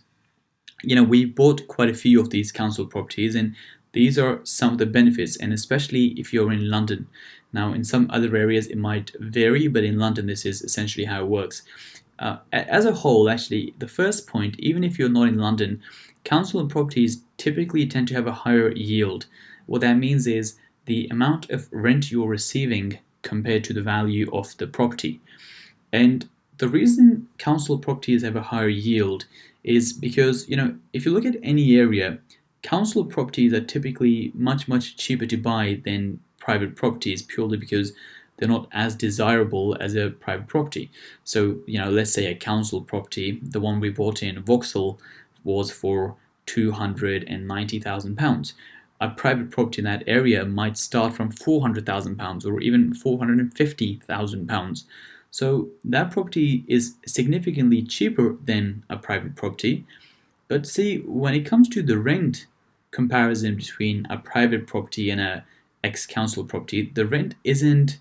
we bought quite a few of these council properties, and these are some of the benefits, and especially if you're in London. Now in some other areas it might vary, but in London this is essentially how it works. As a whole, actually, the first point, even if you're not in London, council properties typically tend to have a higher yield. What that means is the amount of rent you're receiving compared to the value of the property. And the reason council properties have a higher yield is because, if you look at any area, council properties are typically much cheaper to buy than private properties, purely because they're not as desirable as a private property. So, let's say a council property, the one we bought in Vauxhall, was for £290,000. A private property in that area might start from £400,000 or even £450,000. So that property is significantly cheaper than a private property. But see, when it comes to the rent comparison between a private property and a ex-council property, the rent isn't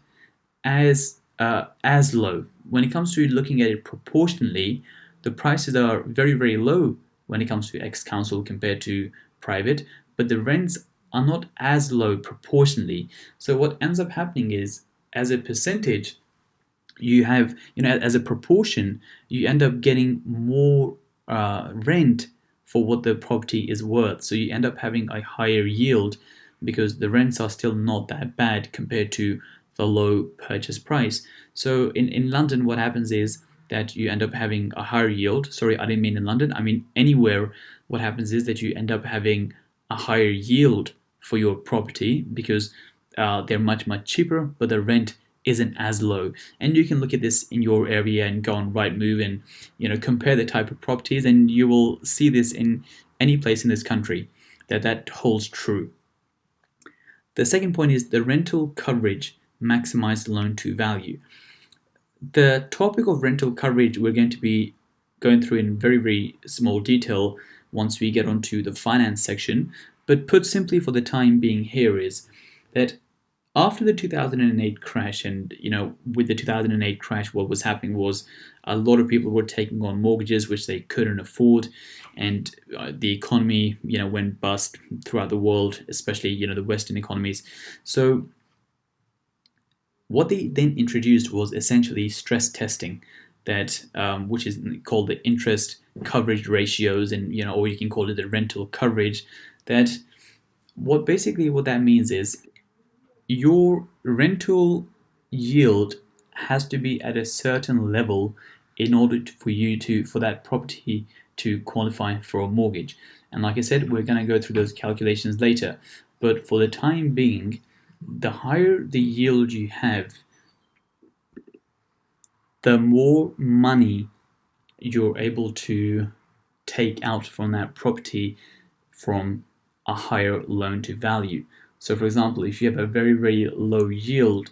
as low. When it comes to looking at it proportionally, the prices are very low when it comes to ex-council compared to private, but the rents are not as low proportionally. So what ends up happening is, as a percentage, you have, as a proportion, you end up getting more rent for what the property is worth. So you end up having a higher yield because the rents are still not that bad compared to the low purchase price. So in London, what happens is that you end up having a higher yield. Sorry, I didn't mean in London. I mean anywhere. What happens is that you end up having a higher yield for your property because they're much cheaper, but the rent isn't as low. And you can look at this in your area and go on Rightmove and compare the type of properties, and you will see this in any place in this country that holds true. The second point is the rental coverage maximize loan to value. The topic of rental coverage we're going to be going through in very small detail once we get onto the finance section, but put simply for the time being here is that after the 2008 crash, and with the 2008 crash, what was happening was a lot of people were taking on mortgages which they couldn't afford, and the economy went bust throughout the world, especially the Western economies. So what they then introduced was essentially stress testing, that which is called the interest coverage ratios, and or you can call it the rental coverage. That what that means is your rental yield has to be at a certain level in order for that property to qualify for a mortgage. And like I said, we're going to go through those calculations later. But for the time being, the higher the yield you have, the more money you're able to take out from that property from a higher loan to value. So for example, if you have a very low yield,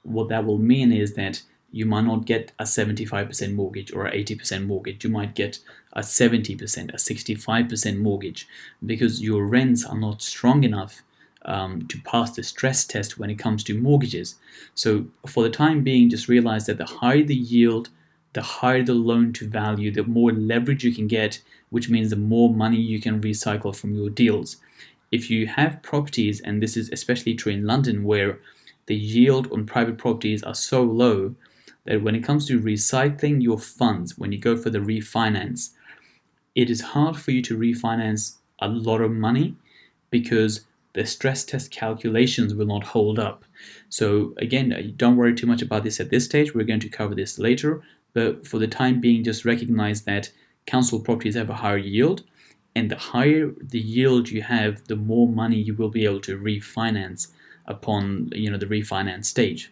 what that will mean is that you might not get a 75% mortgage or an 80% mortgage. You might get a 70%, a 65% mortgage, because your rents are not strong enough to pass the stress test when it comes to mortgages. So for the time being, just realize that the higher the yield, the higher the loan to value, the more leverage you can get, which means the more money you can recycle from your deals. If you have properties, and this is especially true in London, where the yield on private properties are so low that when it comes to recycling your funds, when you go for the refinance, it is hard for you to refinance a lot of money because the stress test calculations will not hold up. So again, don't worry too much about this at this stage. We're going to cover this later. But for the time being, just recognize that council properties have a higher yield, and the higher the yield you have, the more money you will be able to refinance upon the refinance stage.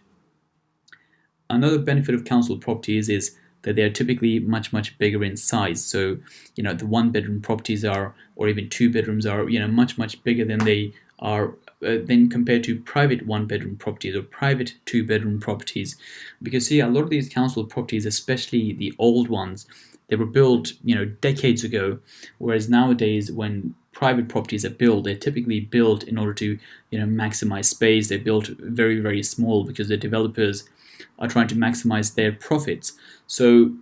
Another benefit of council properties is that they're typically much bigger in size. So, the one-bedroom properties are, or even two bedrooms are, much bigger than they are than compared to private one-bedroom properties or private two-bedroom properties. Because see, a lot of these council properties, especially the old ones, they were built, decades ago, whereas nowadays when private properties are built, they're typically built in order to, maximize space. They're built very small because the developers are trying to maximize their profits. So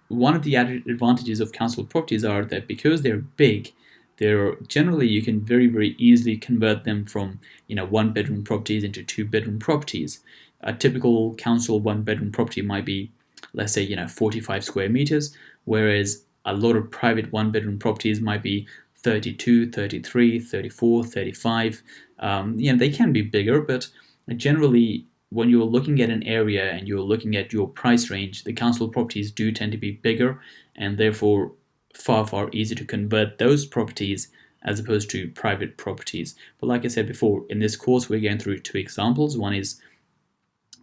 one of the added advantages of council properties are that because they're big, they're generally, you can very easily convert them from one bedroom properties into two bedroom properties. A typical council one bedroom property might be, let's say, 45 square meters, whereas a lot of private one bedroom properties might be 32, 33, 34, 35. They can be bigger, but generally when you're looking at an area and you're looking at your price range, the council properties do tend to be bigger and therefore far easier to convert those properties as opposed to private properties. But like I said before, in this course we're going through two examples. One is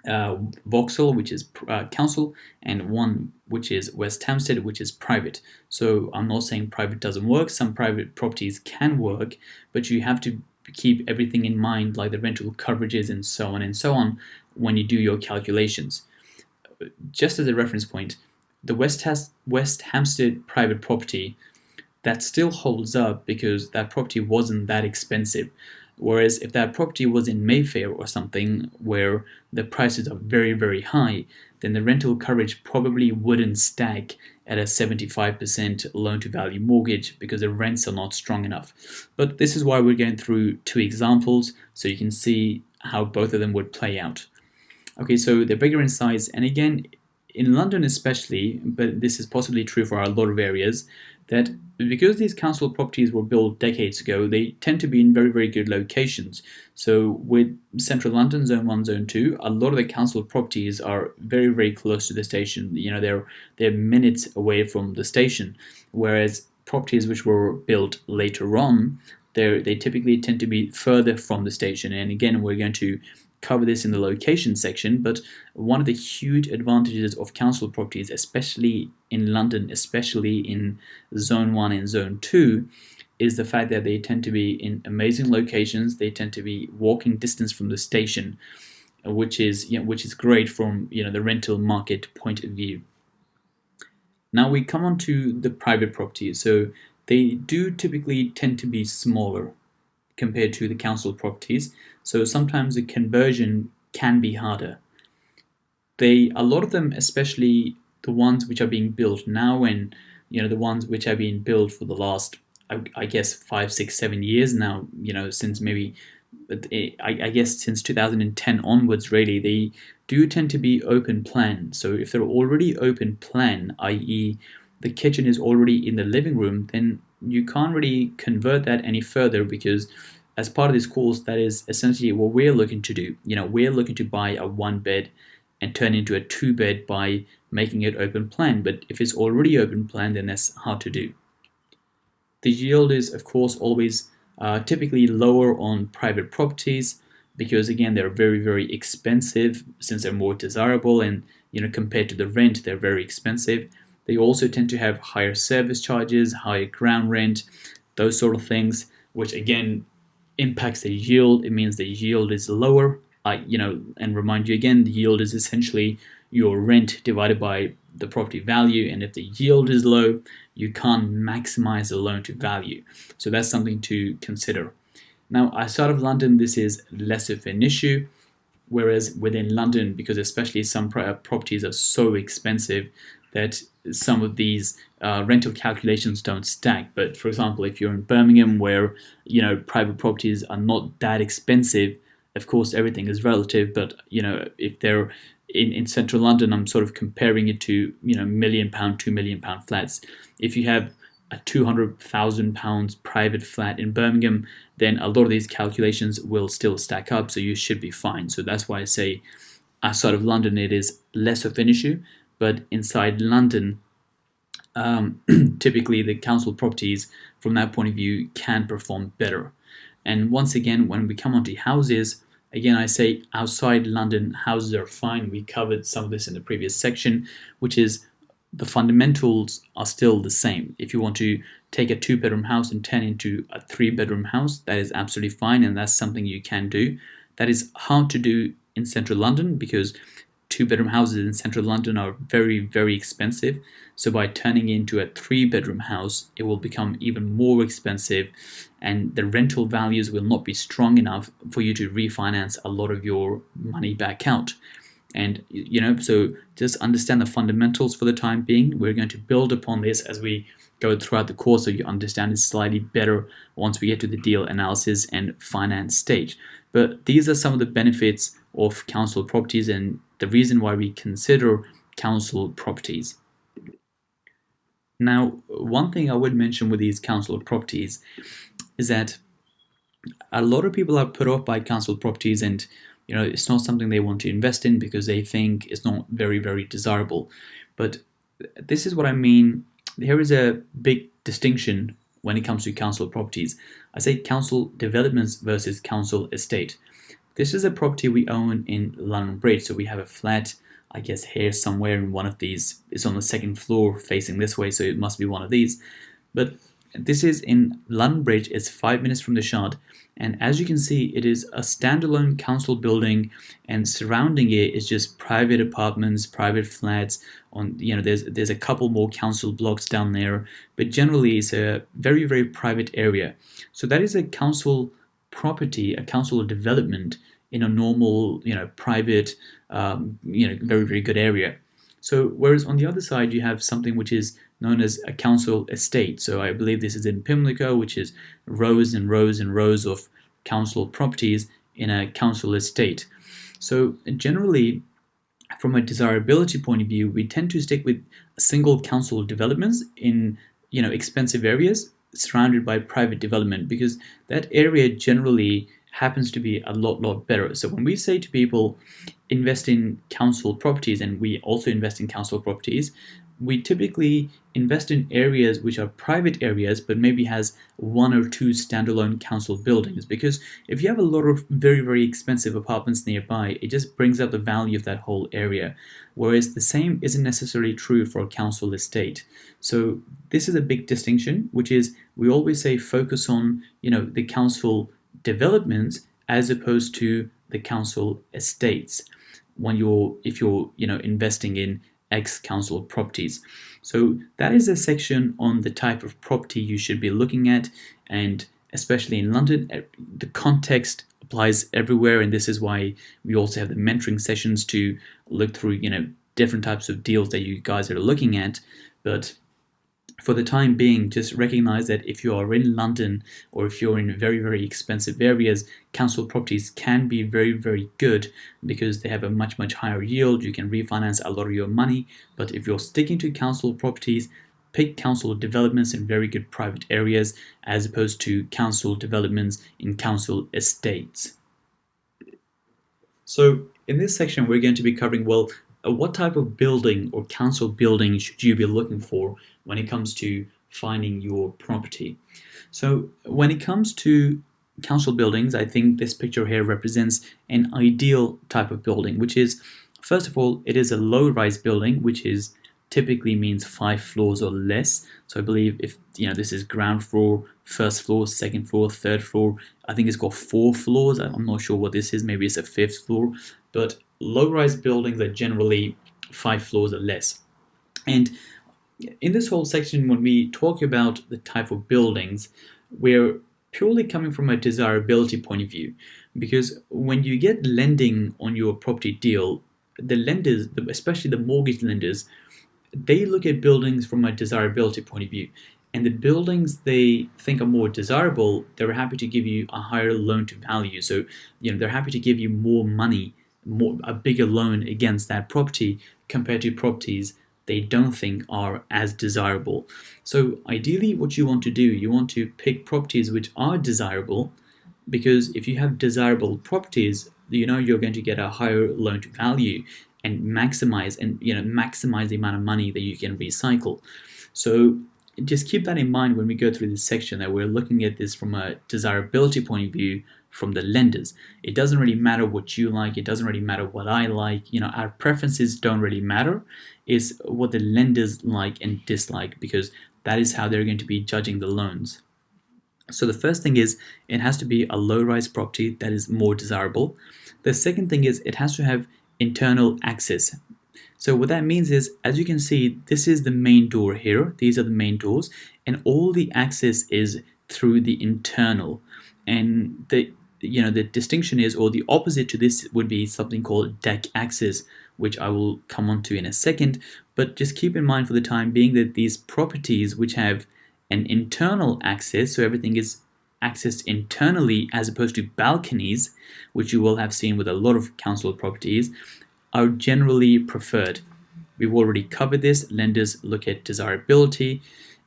Vauxhall, which is council, and one which is West Hampstead, which is private. So I'm not saying private doesn't work. Some private properties can work, but you have to keep everything in mind, like the rental coverages and so on, when you do your calculations. Just as a reference point, the West Hampstead private property, that still holds up because that property wasn't that expensive. Whereas if that property was in Mayfair or something where the prices are very high, then the rental coverage probably wouldn't stack at a 75% loan to value mortgage because the rents are not strong enough. But this is why we're going through two examples so you can see how both of them would play out. Okay, so they're bigger in size, and again, in London especially, but this is possibly true for a lot of areas, that because these council properties were built decades ago, they tend to be in very good locations. So with central London, Zone 1, Zone 2, a lot of the council properties are very close to the station. They're minutes away from the station, whereas properties which were built later on, they typically tend to be further from the station. And again, we're going to cover this in the location section, but one of the huge advantages of council properties, especially in London, especially in Zone 1 and Zone 2, is the fact that they tend to be in amazing locations. They tend to be walking distance from the station, which is great from the rental market point of view. Now we come on to the private properties. So they do typically tend to be smaller compared to the council properties. So sometimes the conversion can be harder. A lot of them, especially the ones which are being built now and the ones which have been built for the last, I guess, 5, 6, 7 years now, since maybe, I guess since 2010 onwards, really, they do tend to be open plan. So if they're already open plan, i.e. the kitchen is already in the living room, then you can't really convert that any further because as part of this course, that is essentially what we're looking to do. We're looking to buy a one bed and turn into a two bed by making it open plan. But if it's already open plan, then that's hard to do. The yield is, of course, always typically lower on private properties because, again, they're very expensive since they're more desirable and, compared to the rent, they're very expensive. They also tend to have higher service charges, higher ground rent, those sort of things, which, again, impacts the yield. It means the yield is lower, and remind you again, the yield is essentially your rent divided by the property value, and if the yield is low, you can't maximize the loan to value. So that's something to consider. Now, outside of London, this is less of an issue, whereas within London, because especially some properties are so expensive that some of these rental calculations don't stack. But for example, if you're in Birmingham where private properties are not that expensive, of course everything is relative, but if they're in central London, I'm sort of comparing it to £1 million, £2 million flats. If you have a £200,000 private flat in Birmingham, then a lot of these calculations will still stack up, so you should be fine. So that's why I say outside of London it is less of an issue, but inside London, typically the council properties from that point of view can perform better. And once again, when we come onto houses, Again, I say outside London, houses are fine. We covered some of this in the previous section, which is the fundamentals are still the same. If you want to take a 2-bedroom house and turn into a 3-bedroom house, that is absolutely fine, and that's something you can do. That is hard to do in central London because 2-bedroom houses in central London are very, very expensive. So by turning it into a 3-bedroom house, it will become even more expensive, and the rental values will not be strong enough for you to refinance a lot of your money back out. And so just understand the fundamentals for the time being. We're going to build upon this as we go throughout the course, so you understand it slightly better once we get to the deal analysis and finance stage. But these are some of the benefits of council properties and the reason why we consider council properties. Now, one thing I would mention with these council properties is that a lot of people are put off by council properties, and it's not something they want to invest in because they think it's not very, very desirable. But this is what I mean. Here is a big distinction when it comes to council properties. I say council developments versus council estate. This is a property we own in London Bridge, so we have a flat, I guess here somewhere in one of these. It's on the second floor facing this way, so it must be one of these. But this is in London Bridge. It's 5 minutes from the Shard, and as you can see, it is a standalone council building, and surrounding it is just private apartments, private flats. There's a couple more council blocks down there, but generally it's a very, very private area. So that is a council property, a council development in a normal, private, very, very good area. So whereas on the other side, you have something which is known as a council estate. So I believe this is in Pimlico, which is rows and rows and rows of council properties in a council estate. So generally, from a desirability point of view, we tend to stick with single council developments in expensive areas surrounded by private development, because that area generally happens to be a lot better. So when we say to people invest in council properties, and we also invest in council properties, we typically invest in areas which are private areas but maybe has 1 or 2 standalone council buildings, because if you have a lot of very, very expensive apartments nearby, it just brings up the value of that whole area, whereas the same isn't necessarily true for a council estate. So this is a big distinction, which is we always say focus on the council developments as opposed to the council estates if you're investing in ex-council properties. So that is a section on the type of property you should be looking at, and especially in London, the context applies everywhere, and this is why we also have the mentoring sessions to look through different types of deals that you guys are looking at. But for the time being, just recognize that if you are in London or if you're in very, very expensive areas, council properties can be very, very good because they have a much, much higher yield. You can refinance a lot of your money. But if you're sticking to council properties, pick council developments in very good private areas as opposed to council developments in council estates. So in this section, we're going to be covering, what type of building or council building should you be looking for when it comes to finding your property? So when it comes to council buildings, I think this picture here represents an ideal type of building, which is, first of all, it is a low-rise building, which is typically means 5 floors or less. So I believe if this is ground floor, first floor, second floor, third floor, I think it's got 4 floors. I'm not sure what this is. Maybe it's a 5th floor, but low-rise buildings are generally 5 floors or less. And in this whole section, when we talk about the type of buildings, we're purely coming from a desirability point of view, because when you get lending on your property deal, the lenders, especially the mortgage lenders, they look at buildings from a desirability point of view, and the buildings they think are more desirable, they're happy to give you a higher loan to value. So they're happy to give you more money, a bigger loan against that property compared to properties they don't think are as desirable. So ideally what you want to do, you want to pick properties which are desirable, because if you have desirable properties, you're going to get a higher loan to value and maximize the amount of money that you can recycle. So just keep that in mind when we go through this section, that we're looking at this from a desirability point of view, from the lenders. It doesn't really matter what you like, it doesn't really matter what I like, our preferences don't really matter. It's what the lenders like and dislike, because that is how they're going to be judging the loans. So the first thing is it has to be a low-rise property that is more desirable. The second thing is it has to have internal access. So what that means is, as you can see, this is the main door here. These are the main doors, and all the access is through the internal. And the distinction is, or the opposite to this would be something called deck access, which I will come on to in a second. But just keep in mind for the time being that these properties which have an internal access, so everything is accessed internally as opposed to balconies, which you will have seen with a lot of council properties, are generally preferred. We've already covered this. Lenders look at desirability,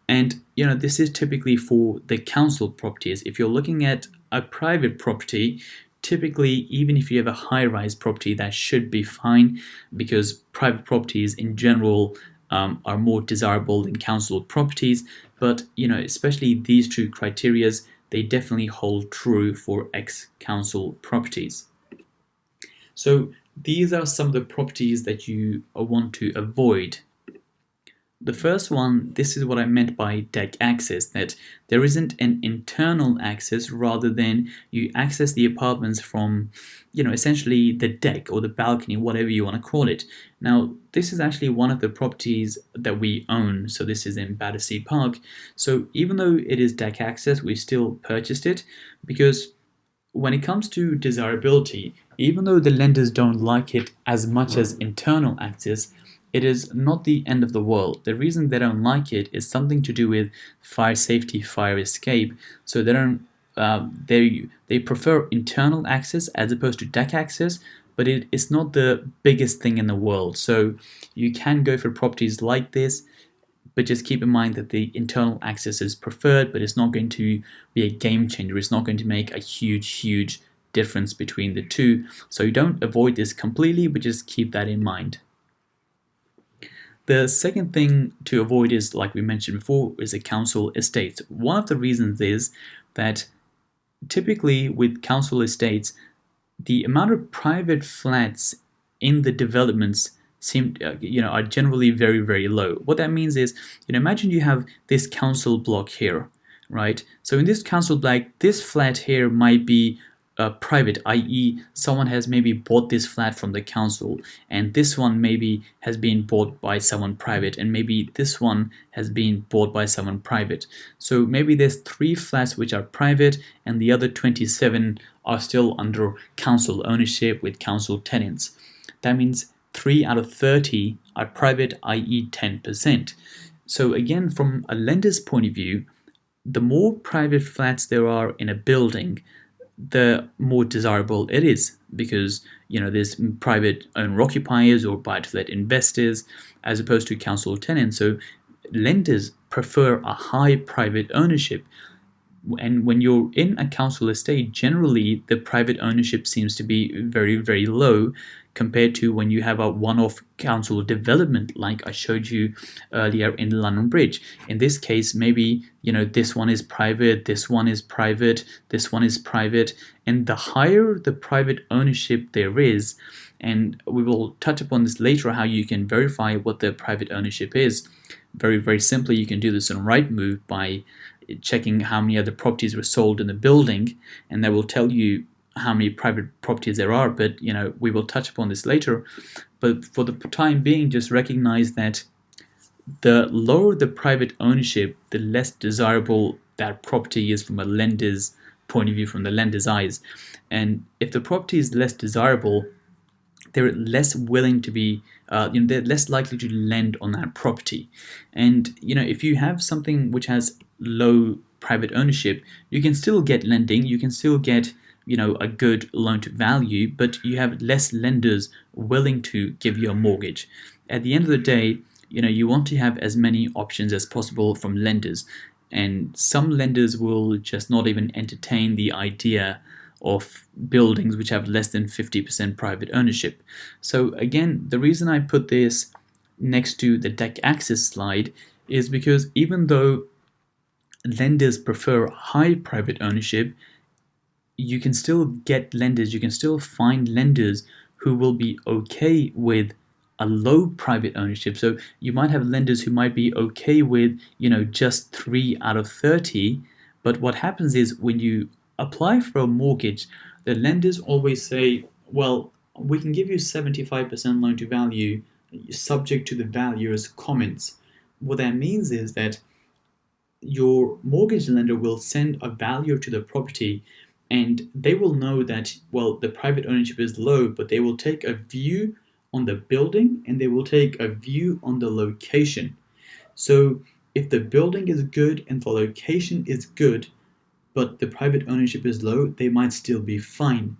and this is typically for the council properties. If you're looking at a private property, typically, even if you have a high-rise property, that should be fine, because private properties in general are more desirable than council properties. But especially these two criterias, they definitely hold true for ex-council properties. So these are some of the properties that you want to avoid. The first one, this is what I meant by deck access, that there isn't an internal access, rather than you access the apartments from, essentially the deck or the balcony, whatever you want to call it. Now, this is actually one of the properties that we own. So this is in Battersea Park. So even though it is deck access, we still purchased it, because when it comes to desirability, even though the lenders don't like it as much as internal access, it is not the end of the world. The reason they don't like it is something to do with fire safety, fire escape. So they don't. They prefer internal access as opposed to deck access, but it's not the biggest thing in the world. So you can go for properties like this, but just keep in mind that the internal access is preferred, but it's not going to be a game changer. It's not going to make a huge difference between the two. So you don't avoid this completely, but just keep that in mind. The second thing to avoid is, like we mentioned before, is a council estate. One of the reasons is that typically with council estates, the amount of private flats in the developments are generally very low. What that means is, imagine you have this council block here, right? So in this council block, this flat here might be private, i.e. someone has maybe bought this flat from the council, and this one maybe has been bought by someone private, and maybe this one has been bought by someone private. So maybe there's 3 flats which are private, and the other 27 are still under council ownership with council tenants. That means 3 out of 30 are private, i.e. 10%. So again, from a lender's point of view, the more private flats there are in a building, the more desirable it is, because there's private owner occupiers or buy-to-let investors as opposed to council tenants. So lenders prefer a high private ownership. And when you're in a council estate, generally the private ownership seems to be very low compared to when you have a one-off council development like I showed you earlier in London Bridge. In this case, maybe this one is private, this one is private, this one is private, and the higher the private ownership there is, and we will touch upon this later, how you can verify what the private ownership is. Very simply, you can do this on Rightmove by checking how many other properties were sold in the building, and that will tell you how many private properties there are. But we will touch upon this later. But for the time being, just recognize that the lower the private ownership, the less desirable that property is from a lender's point of view, from the lender's eyes. And if the property is less desirable, they're less willing to be, they're less likely to lend on that property. And if you have something which has low private ownership, you can still get lending, you can still get a good loan to value, but you have less lenders willing to give you a mortgage. At the end of the day, you want to have as many options as possible from lenders, and some lenders will just not even entertain the idea of buildings which have less than 50% private ownership. So again, the reason I put this next to the deck access slide is because even though lenders prefer high private ownership, you can still get lenders, you can still find lenders who will be okay with a low private ownership. So you might have lenders who might be okay with, just 3 out of 30. But what happens is when you apply for a mortgage, the lenders always say, well, we can give you 75% loan to value subject to the valuer's comments. What that means is that your mortgage lender will send a valuer to the property, and they will know that, well, the private ownership is low, but they will take a view on the building and they will take a view on the location. So if the building is good and the location is good, but the private ownership is low, they might still be fine.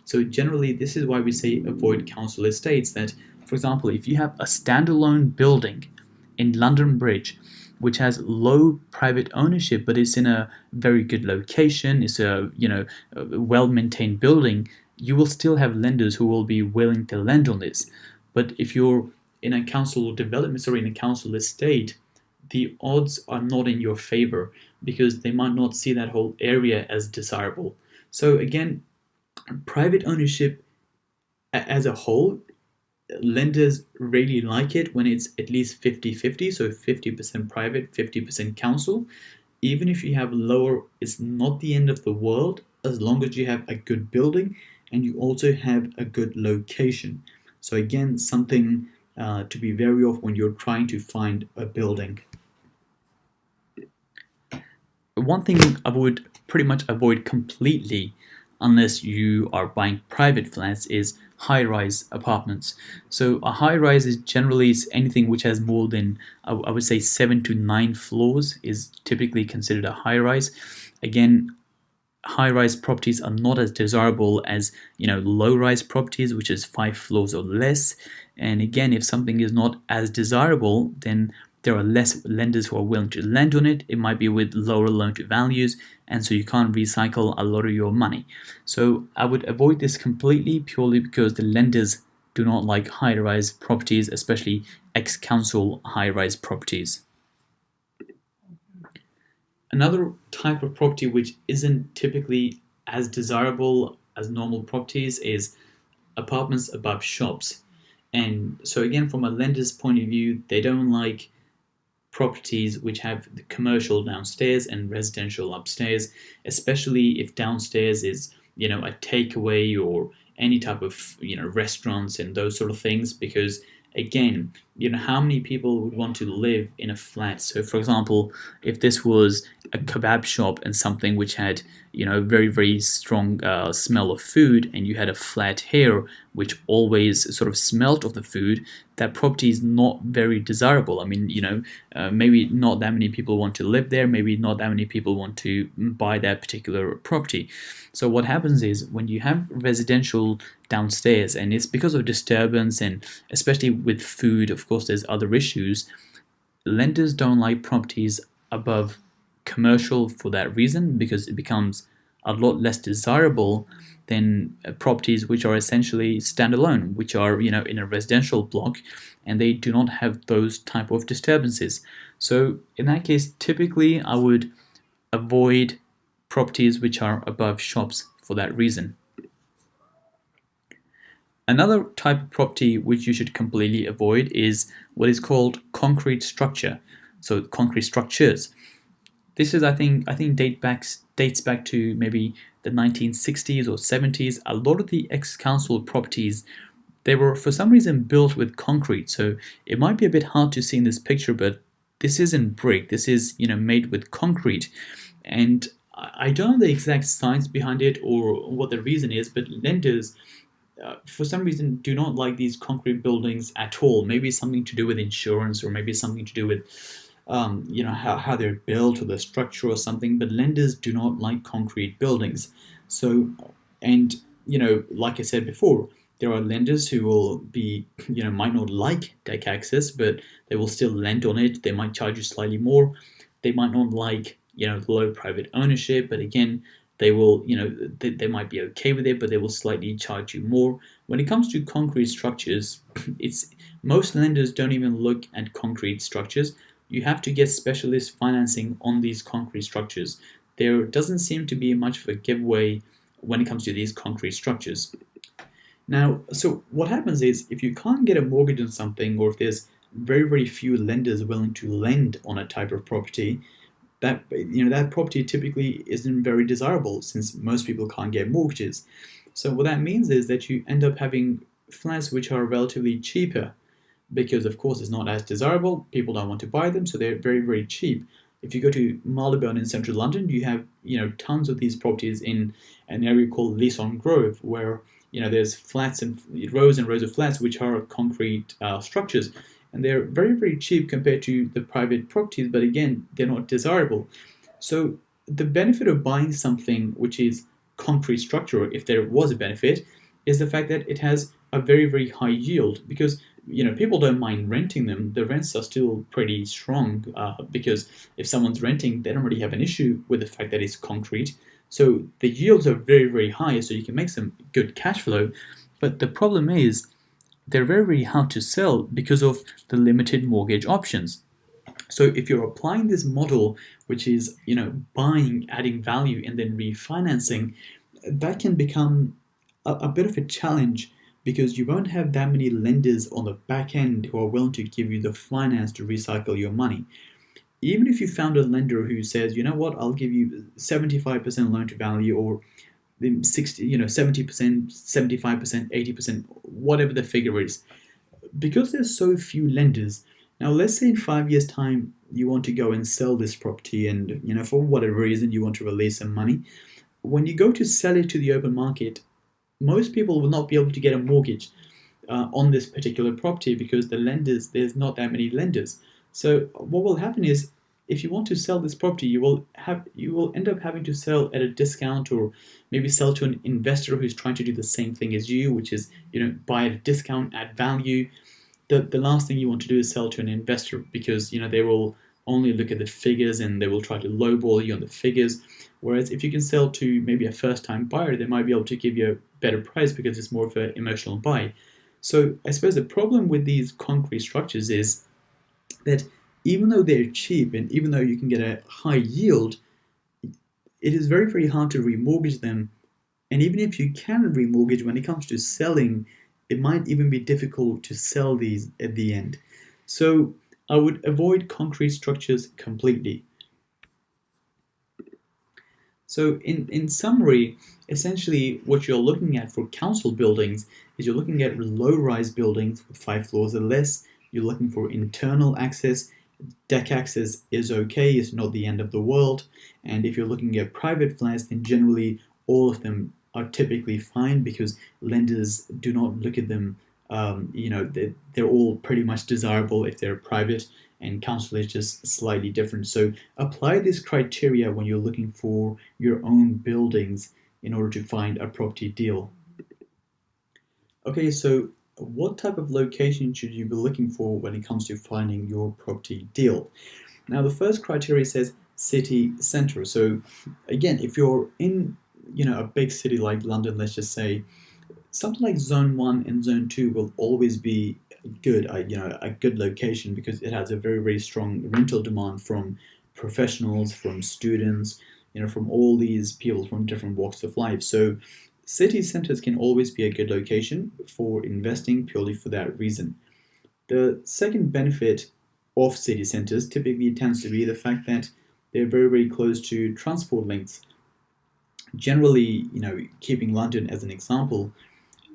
So generally, this is why we say avoid council estates. That, for example, if you have a standalone building in London Bridge, which has low private ownership, but it's in a very good location, it's a well-maintained building, you will still have lenders who will be willing to lend on this. But if you're in a council development or in a council estate, the odds are not in your favor because they might not see that whole area as desirable. So again, private ownership as a whole, lenders really like it when it's at least 50-50, so 50% private, 50% council. Even if you have lower, it's not the end of the world as long as you have a good building and you also have a good location. So again, something to be wary of when you're trying to find a building. One thing I would pretty much avoid completely, unless you are buying private flats, is high-rise apartments. So a high-rise is generally anything which has more than, I would say, 7 to 9 floors is typically considered a high-rise. Again, high-rise properties are not as desirable as low-rise properties, which is 5 floors or less. And again, if something is not as desirable, then there are less lenders who are willing to lend on it. It might be with lower loan to values, and so you can't recycle a lot of your money. So I would avoid this completely, purely because the lenders do not like high-rise properties, especially ex-council high-rise properties. Another type of property which isn't typically as desirable as normal properties is apartments above shops. And so again, from a lender's point of view, they don't like properties which have the commercial downstairs and residential upstairs, especially if downstairs is a takeaway or any type of restaurants and those sort of things, because again, how many people would want to live in a flat? So for example, if this was a kebab shop and something which had very, very strong smell of food, and you had a flat here which always sort of smelt of the food, that property is not very desirable. I mean, maybe not that many people want to live there, maybe not that many people want to buy that particular property. So what happens is when you have residential downstairs, and it's because of disturbance, and especially with food, of course, there's other issues, lenders don't like properties above commercial for that reason, because it becomes a lot less desirable than properties which are essentially standalone, which are in a residential block, and they do not have those type of disturbances. So in that case, typically I would avoid properties which are above shops for that reason. Another type of property which you should completely avoid is what is called concrete structure. So concrete structures. This is, I think dates back to maybe the 1960s or 70s. A lot of the ex-council properties, they were for some reason built with concrete. So it might be a bit hard to see in this picture, but this isn't brick. This is made with concrete, and I don't know the exact science behind it or what the reason is, but lenders, for some reason, do not like these concrete buildings at all. Maybe something to do with insurance, or maybe something to do with how they're built or the structure or something, but lenders do not like concrete buildings. So, and like I said before, there are lenders who will be, might not like deck access, but they will still lend on it. They might charge you slightly more. They might not like, low private ownership, but again, they will, they might be okay with it, but they will slightly charge you more. When it comes to concrete structures, most lenders don't even look at concrete structures. You have to get specialist financing on these concrete structures. There doesn't seem to be much of a giveaway when it comes to these concrete structures. Now, so what happens is if you can't get a mortgage on something, or if there's very few lenders willing to lend on a type of property, that property typically isn't very desirable since most people can't get mortgages. So what that means is that you end up having flats which are relatively cheaper because, of course, it's not as desirable. People don't want to buy them, so they're very cheap. If you go to Marylebone in central London, you have tons of these properties in an area called Leeson Grove, where there's flats and rows of flats which are concrete structures, and they're very cheap compared to the private properties, but again, they're not desirable. So the benefit of buying something which is concrete structure, if there was a benefit, is the fact that it has a very high yield, because people don't mind renting them. The rents are still pretty strong because if someone's renting, they don't really have an issue with the fact that it's concrete. So the yields are very high, so you can make some good cash flow. But the problem is they're very hard to sell because of the limited mortgage options. So if you're applying this model, which is buying, adding value, and then refinancing, that can become a bit of a challenge because you won't have that many lenders on the back end who are willing to give you the finance to recycle your money. Even if you found a lender who says, you know what, I'll give you 75% loan to value, or 70%, 75%, 80%, whatever the figure is, because there's so few lenders. Now, let's say in 5 years' time you want to go and sell this property, and for whatever reason you want to release some money. When you go to sell it to the open market, most people will not be able to get a mortgage on this particular property because there's not that many lenders. So what will happen is, if you want to sell this property, you will end up having to sell at a discount, or maybe sell to an investor who's trying to do the same thing as you, which is buy at a discount, add value. The last thing you want to do is sell to an investor, because they will only look at the figures and they will try to lowball you on the figures. Whereas if you can sell to maybe a first-time buyer, they might be able to give you a better price because it's more of an emotional buy. So I suppose the problem with these concrete structures is that even though they're cheap and even though you can get a high yield, it is very hard to remortgage them. And even if you can remortgage, when it comes to selling, it might even be difficult to sell these at the end. So I would avoid concrete structures completely. So in summary, essentially what you're looking at for council buildings is you're looking at low-rise buildings with 5 floors or less. You're looking for internal access. Deck access is okay, it's not the end of the world. And if you're looking at private flats, then generally all of them are typically fine because lenders do not look at them. They're all pretty much desirable if they're private, and council is just slightly different. So apply this criteria when you're looking for your own buildings in order to find a property deal. Okay, so what type of location should you be looking for when it comes to finding your property deal? Now, the first criteria says city centre. So again, if you're in a big city like London, let's just say, something like Zone 1 and Zone 2 will always be good, a good location, because it has a very strong rental demand from professionals, from students, from all these people from different walks of life. So city centers can always be a good location for investing purely for that reason. The second benefit of city centers typically tends to be the fact that they're very close to transport links. Generally, keeping London as an example,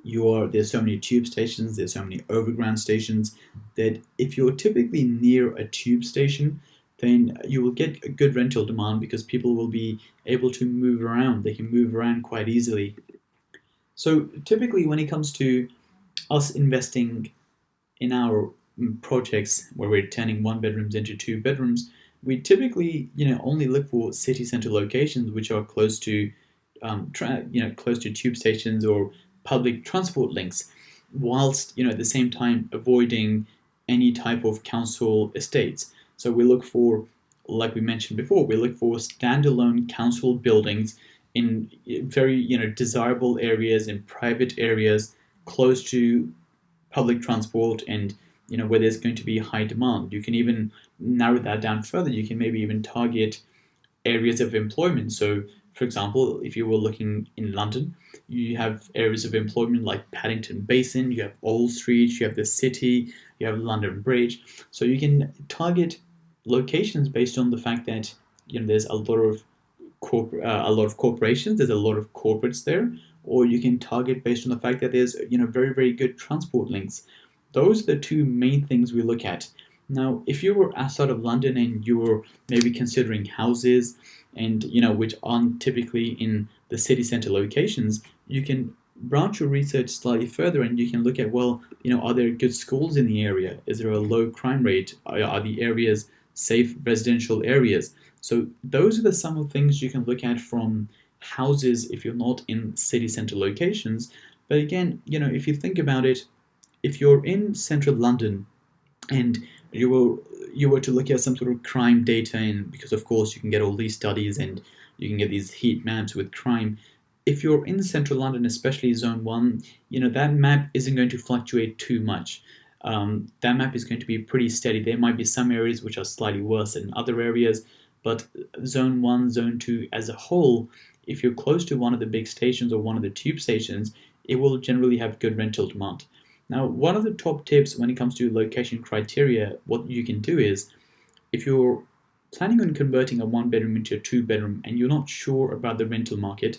there's so many tube stations, there's so many overground stations, that if you're typically near a tube station, then you will get a good rental demand because people will be able to move around. They can move around quite easily. So typically when it comes to us investing in our projects where we're turning 1 bedrooms into 2 bedrooms, we typically only look for city center locations which are close to close to tube stations or public transport links, whilst at the same time avoiding any type of council estates. So we look for, like we mentioned before, we look for standalone council buildings in very desirable areas, in private areas, close to public transport, and where there's going to be high demand. You can even narrow that down further. You can maybe even target areas of employment. So For example, if you were looking in London, you have areas of employment like Paddington Basin, you have Old Street, you have the City, you have London Bridge. So you can target locations based on the fact that there's a lot of corporations, there's a lot of corporates there, or you can target based on the fact that there's very very good transport links. Those are the two main things we look at. Now, if you were outside of London and you were maybe considering houses, and which aren't typically in the city center locations, you can branch your research slightly further and you can look at, well, are there good schools in the area? Is there a low crime rate? Are the areas safe residential areas? So those are some of the things you can look at from houses if you're not in city center locations. But again, if you think about it, if you're in central London and you were to look at some sort of crime data, and because of course you can get all these studies and you can get these heat maps with crime. If you're in central London, especially zone 1, that map isn't going to fluctuate too much. That map is going to be pretty steady. There might be some areas which are slightly worse than other areas, but zone 1, zone 2 as a whole, if you're close to one of the big stations or one of the tube stations, it will generally have good rental demand. Now, one of the top tips when it comes to location criteria, what you can do is, if you're planning on converting a 1-bedroom into a 2-bedroom and you're not sure about the rental market,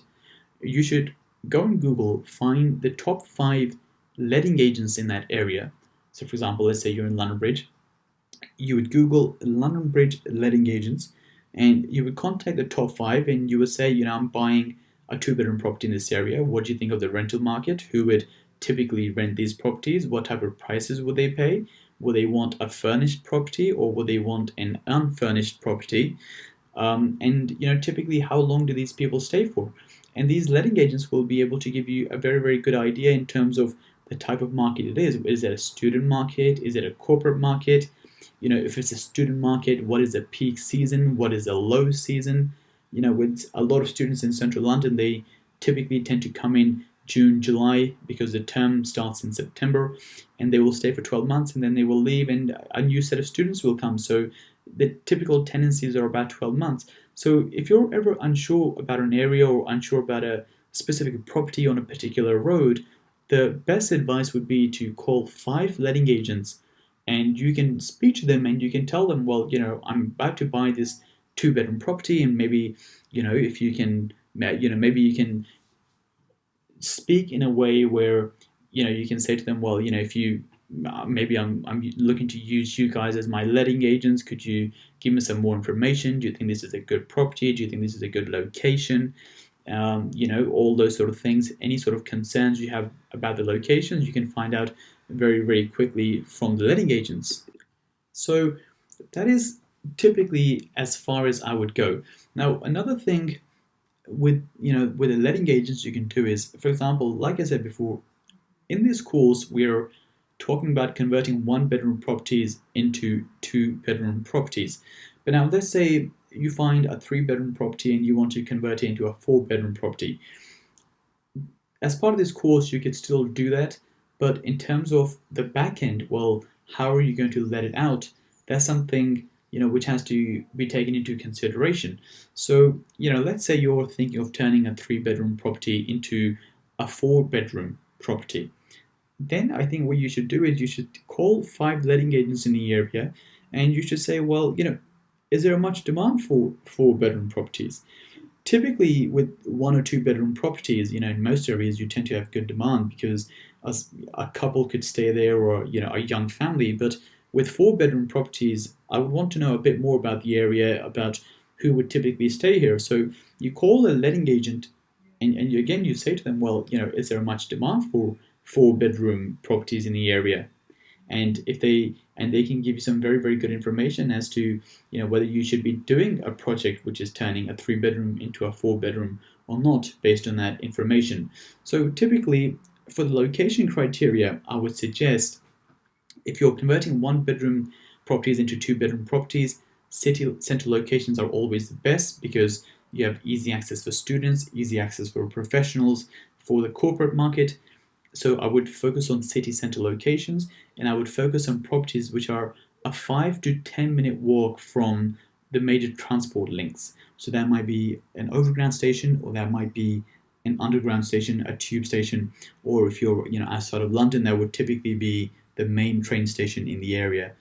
you should go on Google, find the top 5 letting agents in that area. So for example, let's say you're in London Bridge. You would Google London Bridge letting agents and you would contact the top 5 and you would say, I'm buying a 2-bedroom property in this area. What do you think of the rental market? Who would typically rent these properties? What type of prices would they pay? Will they want a furnished property or will they want an unfurnished property? And typically, how long do these people stay for? And these letting agents will be able to give you a very, very good idea in terms of the type of market it is. Is it a student market? Is it a corporate market? If it's a student market, what is a peak season? What is a low season? With a lot of students in central London, they typically tend to come in June, July, because the term starts in September, and they will stay for 12 months and then they will leave and a new set of students will come. So the typical tenancies are about 12 months. So if you're ever unsure about an area or unsure about a specific property on a particular road, the best advice would be to call 5 letting agents and you can speak to them and you can tell them, well, I'm about to buy this 2-bedroom property, and maybe, if you can, maybe you can speak in a way where you can say to them, well, if you maybe I'm looking to use you guys as my letting agents, could you give me some more information? Do you think this is a good property? Do you think this is a good location? All those sort of things. Any sort of concerns you have about the locations, you can find out very, very quickly from the letting agents. So that is typically as far as I would go. Now, another thing with the letting agents you can do is, for example, like I said before, in this course we're talking about converting 1-bedroom properties into 2-bedroom properties. But now let's say you find a 3-bedroom property and you want to convert it into a 4-bedroom property. As part of this course you could still do that, but in terms of the back end, well, how are you going to let it out? That's something which has to be taken into consideration. So, let's say you're thinking of turning a 3-bedroom property into a 4-bedroom property. Then I think what you should do is you should call 5 letting agents in the area and you should say, well, is there much demand for 4-bedroom properties? Typically with 1 or 2-bedroom properties, in most areas you tend to have good demand because a couple could stay there, or a young family. But with 4-bedroom properties, I would want to know a bit more about the area, about who would typically stay here. So you call a letting agent and again you say to them, well, is there much demand for 4-bedroom properties in the area? And if they can give you some very, very good information as to whether you should be doing a project which is turning a 3-bedroom into a 4-bedroom or not, based on that information. So typically for the location criteria, I would suggest, if you're converting 1-bedroom properties into 2-bedroom properties, city center locations are always the best because you have easy access for students, easy access for professionals, for the corporate market. So I would focus on city center locations, and I would focus on properties which are a 5 to 10 minute walk from the major transport links. So that might be an overground station, or that might be an underground station, a tube station, or if you're outside of London, that would typically be the main train station in the area.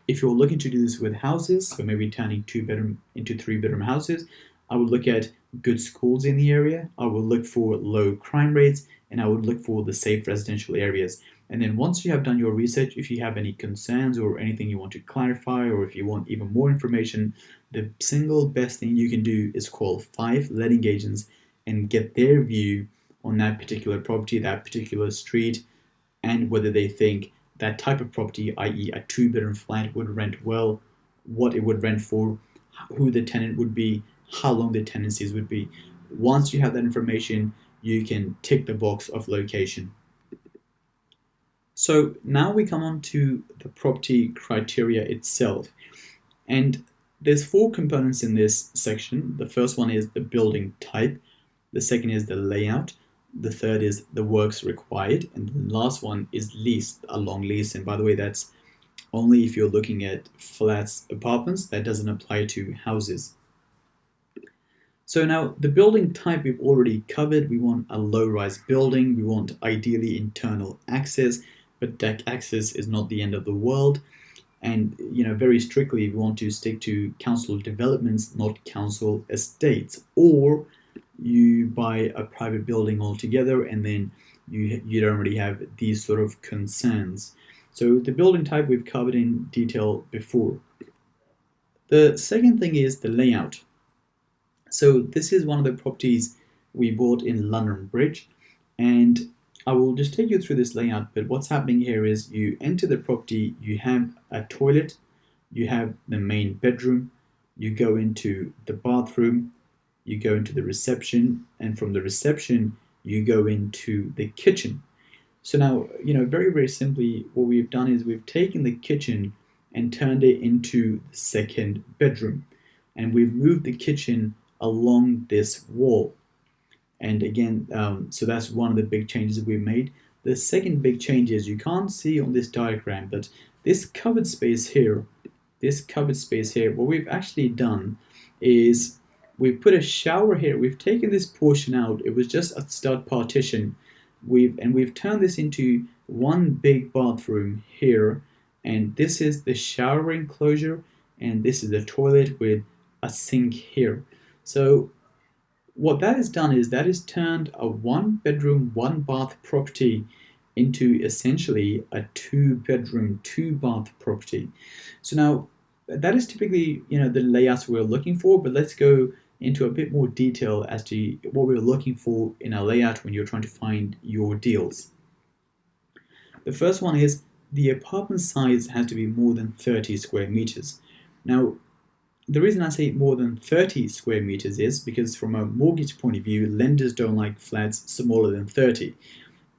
If you're looking to do this with houses, so maybe turning 2-bedroom into 3-bedroom houses, I would look at good schools in the area, I would look for low crime rates, and I would look for the safe residential areas. And then once you have done your research, if you have any concerns or anything you want to clarify, or if you want even more information, the single best thing you can do is call 5 letting agents and get their view on that particular property, that particular street, and whether they think that type of property, i.e. a 2-bedroom flat, would rent well, what it would rent for, who the tenant would be, how long the tenancies would be. Once you have that information, you can tick the box of location. So now we come on to the property criteria itself. And there's 4 components in this section. The first one is the building type. The second is the layout. The third is the works required. And the last one is lease, a long lease. And by the way, that's only if you're looking at flats, apartments. That doesn't apply to houses. So now the building type we've already covered. We want a low-rise building. We want ideally internal access, but deck access is not the end of the world. And very strictly, we want to stick to council developments, not council estates. Or you buy a private building altogether, and then you don't really have these sort of concerns. So the building type we've covered in detail before. The second thing is the layout. So this is one of the properties we bought in London Bridge, and I will just take you through this layout. But what's happening here is you enter the property, you have a toilet, you have the main bedroom, you go into the bathroom, you go into the reception, and from the reception you go into the kitchen. So now, very, very simply, what we've done is we've taken the kitchen and turned it into the second bedroom, and we've moved the kitchen along this wall. And again, so that's one of the big changes that we've made. The second big change is, you can't see on this diagram, but this covered space here, what we've actually done is we've put a shower here. We've taken this portion out. It was just a stud partition. We've turned this into one big bathroom here, and this is the shower enclosure, and this is the toilet with a sink here. So what that has done is that has turned a 1-bedroom, 1-bath property into essentially a 2-bedroom, 2-bath property. So now that is typically the layouts we're looking for, but let's go into a bit more detail as to what we're looking for in a layout when you're trying to find your deals. The first one is the apartment size has to be more than 30 square meters. Now, the reason I say more than 30 square meters is because from a mortgage point of view, lenders don't like flats smaller than 30.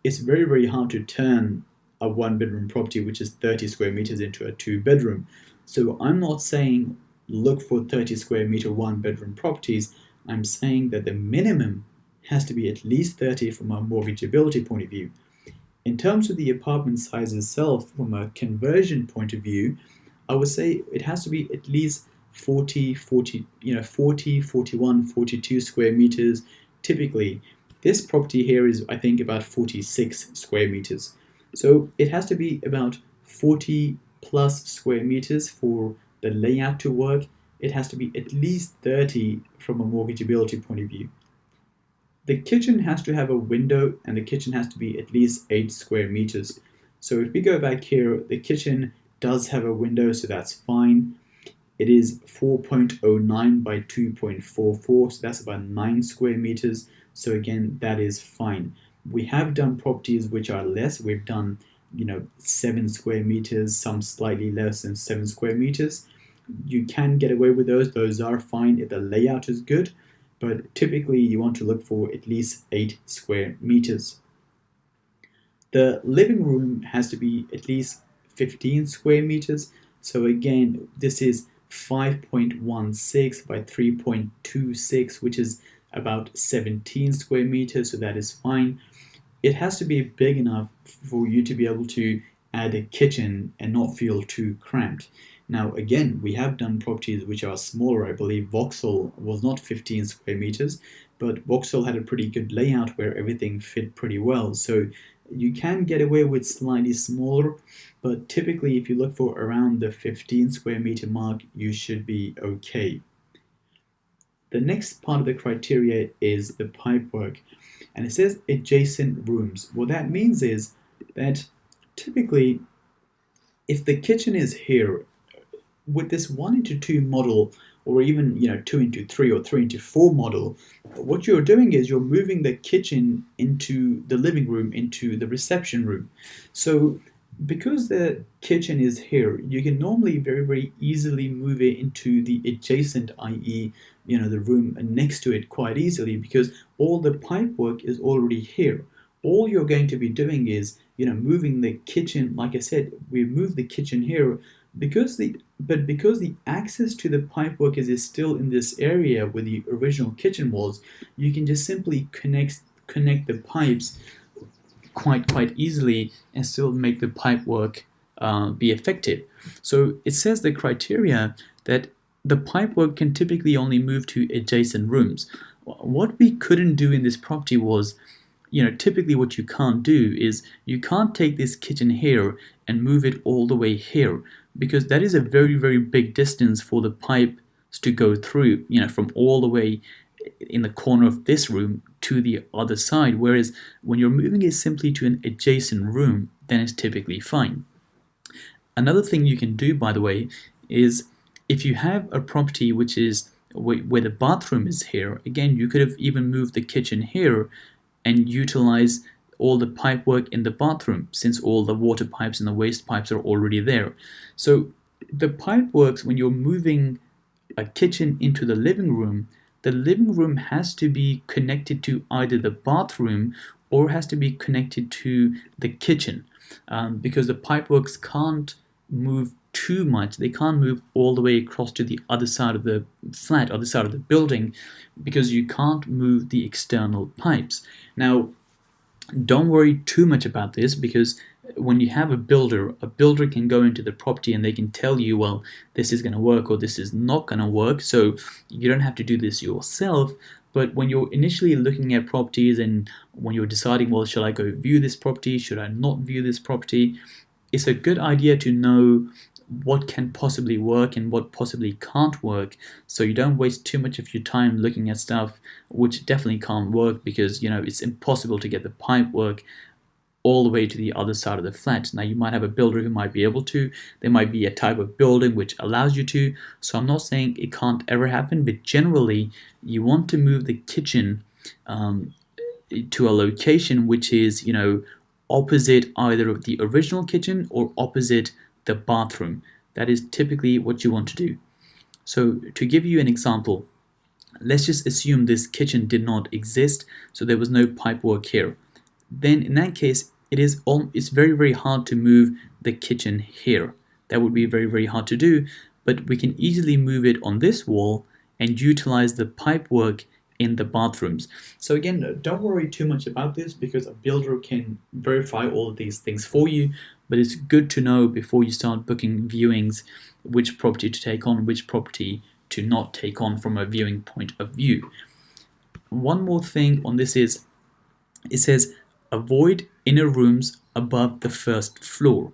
It's very, very hard to turn a 1-bedroom property which is 30 square meters into a 2-bedroom. So I'm not saying look for 30 square meter 1-bedroom properties. I'm saying that the minimum has to be at least 30 from a mortgageability point of view. In terms of the apartment size itself, from a conversion point of view, I would say it has to be at least 40, 41, 42 square meters. Typically, this property here is, I think, about 46 square meters. So it has to be about 40 plus square meters for the layout to work. It has to be at least 30 from a mortgageability point of view. The kitchen has to have a window, and the kitchen has to be at least 8 square meters. So if we go back here, the kitchen does have a window, so that's fine. It is 4.09 by 2.44, so that's about 9 square meters. So again, that is fine. We have done properties which are less. We've done 7 square meters, some slightly less than 7 square meters. You can get away with those are fine if the layout is good, but typically you want to look for at least 8 square meters. The living room has to be at least 15 square meters. So again, this is 5.16 by 3.26, which is about 17 square meters, so that is fine. It has to be big enough for you to be able to add a kitchen and not feel too cramped. Now, again, we have done properties which are smaller. I believe Vauxhall was not 15 square meters, but Vauxhall had a pretty good layout where everything fit pretty well. So you can get away with slightly smaller, but typically if you look for around the 15 square meter mark, you should be okay. The next part of the criteria is the pipework, and it says adjacent rooms. What that means is that typically if the kitchen is here, with this 1:2 model, or even 2:3 or 3:4 model, what you're doing is you're moving the kitchen into the living room, into the reception room. So because the kitchen is here, you can normally very, very easily move it into the adjacent, i.e., the room next to it quite easily, because all the pipe work is already here. All you're going to be doing is moving the kitchen. Like I said, we moved the kitchen here because the access to the pipework is still in this area where the original kitchen was. You can just simply connect the pipes quite easily and still make the pipework be effective. So it says the criteria that the pipework can typically only move to adjacent rooms. What we couldn't do in this property was, typically what you can't do is you can't take this kitchen here and move it all the way here, because that is a very, very big distance for the pipes to go through, from all the way in the corner of this room to the other side. Whereas when you're moving it simply to an adjacent room, then it's typically fine. Another thing you can do, by the way, is if you have a property which is where the bathroom is here, again, you could have even moved the kitchen here and utilize all the pipe work in the bathroom, since all the water pipes and the waste pipes are already there. So the pipe works when you're moving a kitchen into the living room. The living room has to be connected to either the bathroom or has to be connected to the kitchen, because the pipe works can't move too much. They can't move all the way across to the other side of the flat, other side of the building, because you can't move the external pipes. Now, don't worry too much about this, because when you have a builder can go into the property and they can tell you, well, this is going to work or this is not going to work. So you don't have to do this yourself. But when you're initially looking at properties and when you're deciding, well, should I go view this property? Should I not view this property? It's a good idea to know what can possibly work and what possibly can't work, so you don't waste too much of your time looking at stuff which definitely can't work, because it's impossible to get the pipe work all the way to the other side of the flat. Now, you might have a builder who might be able to. There might be a type of building which allows you to. So I'm not saying it can't ever happen, but generally you want to move the kitchen to a location which is opposite either the original kitchen or opposite the bathroom. That is typically what you want to do. So to give you an example, let's just assume this kitchen did not exist, so there was no pipe work here. Then in that case, it's very, very hard to move the kitchen here. That would be very, very hard to do, but we can easily move it on this wall and utilize the pipe work in the bathrooms. So again, don't worry too much about this, because a builder can verify all of these things for you, but it's good to know before you start booking viewings which property to take on, which property to not take on from a viewing point of view. One more thing on this is, it says avoid inner rooms above the first floor.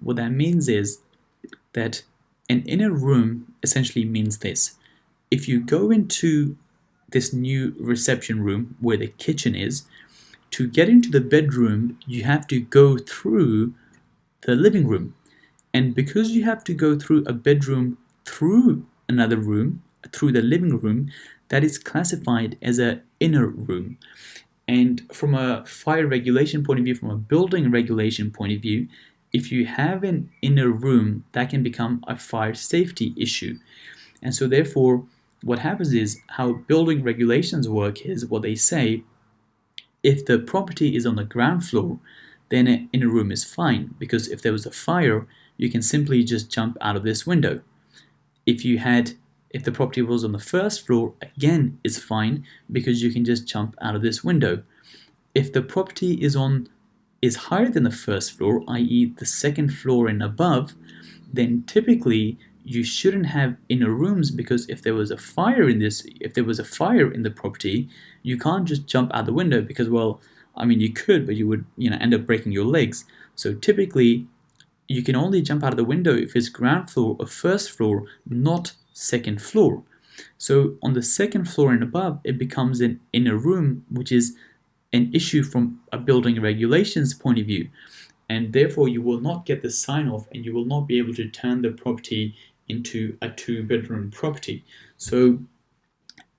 What that means is that an inner room essentially means this: if you go into this new reception room where the kitchen is, to get into the bedroom, you have to go through the living room. And because you have to go through a bedroom through another room, through the living room, that is classified as an inner room. And from a fire regulation point of view, from a building regulation point of view, if you have an inner room, that can become a fire safety issue. And so therefore, what happens is, how building regulations work is, what they say, if the property is on the ground floor, then an inner room is fine, because if there was a fire, you can simply just jump out of this window. If the property was on the first floor, again, it's fine, because you can just jump out of this window. If the property is higher than the first floor, i.e. the second floor and above, then typically you shouldn't have inner rooms, because if there was a fire in the property, you can't just jump out the window, because, well, I mean, you could, but you would, end up breaking your legs. So typically, you can only jump out of the window if it's ground floor or first floor, not second floor. So on the second floor and above, it becomes an inner room, which is an issue from a building regulations point of view. And therefore, you will not get the sign off, and you will not be able to turn the property into a 2-bedroom property. So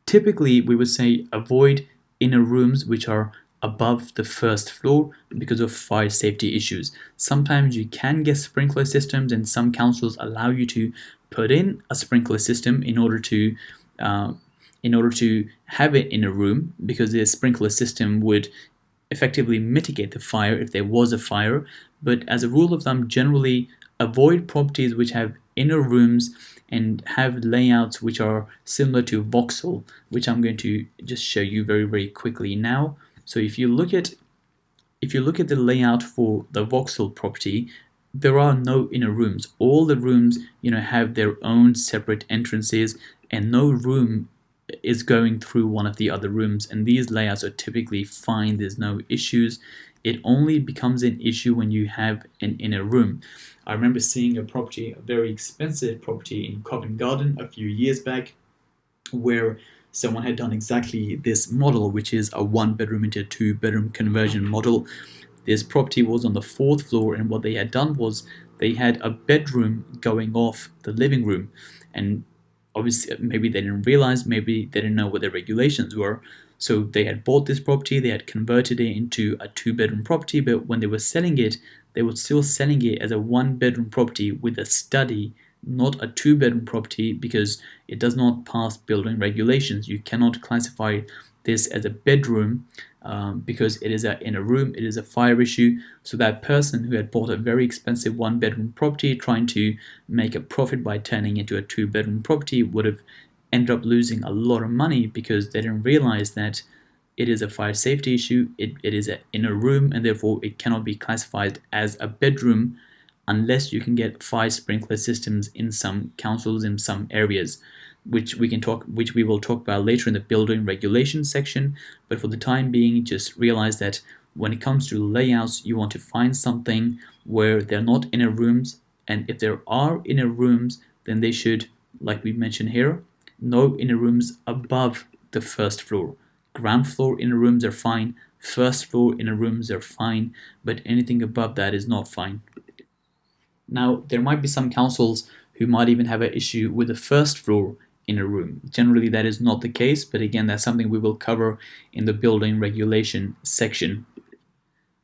typically, we would say avoid inner rooms which are above the first floor because of fire safety issues. Sometimes you can get sprinkler systems, and some councils allow you to put in a sprinkler system in order to have it in a room, because the sprinkler system would effectively mitigate the fire if there was a fire. But as a rule of thumb, generally avoid properties which have inner rooms and have layouts which are similar to Vauxhall, which I'm going to just show you very, very quickly now. So if you look at the layout for the Vauxhall property, there are no inner rooms. All the rooms, have their own separate entrances, and no room is going through one of the other rooms. And these layouts are typically fine. There's no issues. It only becomes an issue when you have an inner room. I remember seeing a very expensive property in Covent Garden a few years back, where someone had done exactly this model, which is a 1-bedroom into a 2-bedroom conversion model. This property was on the 4th floor, and what they had done was they had a bedroom going off the living room. And obviously, maybe they didn't realize, maybe they didn't know what the regulations were. So they had bought this property, they had converted it into a 2-bedroom property, but when they were selling it, they were still selling it as a 1-bedroom property with a study, not a 2-bedroom property, because it does not pass building regulations. You cannot classify this as a bedroom because it is in a room. It is a fire issue. So that person who had bought a very expensive 1-bedroom property trying to make a profit by turning into a 2-bedroom property would have ended up losing a lot of money, because they didn't realize that it is a fire safety issue. It is in a room, and therefore it cannot be classified as a bedroom unless you can get fire sprinkler systems in some councils, in some areas, which we will talk about later in the building regulations section. But for the time being, just realize that when it comes to layouts, you want to find something where they're not inner rooms, and if there are inner rooms, then they should, like we mentioned here, no inner rooms above the first floor. Ground floor inner rooms are fine, first floor inner rooms are fine, but anything above that is not fine. Now, there might be some councils who might even have an issue with the first floor inner room. Generally, that is not the case, but again, that's something we will cover in the building regulation section.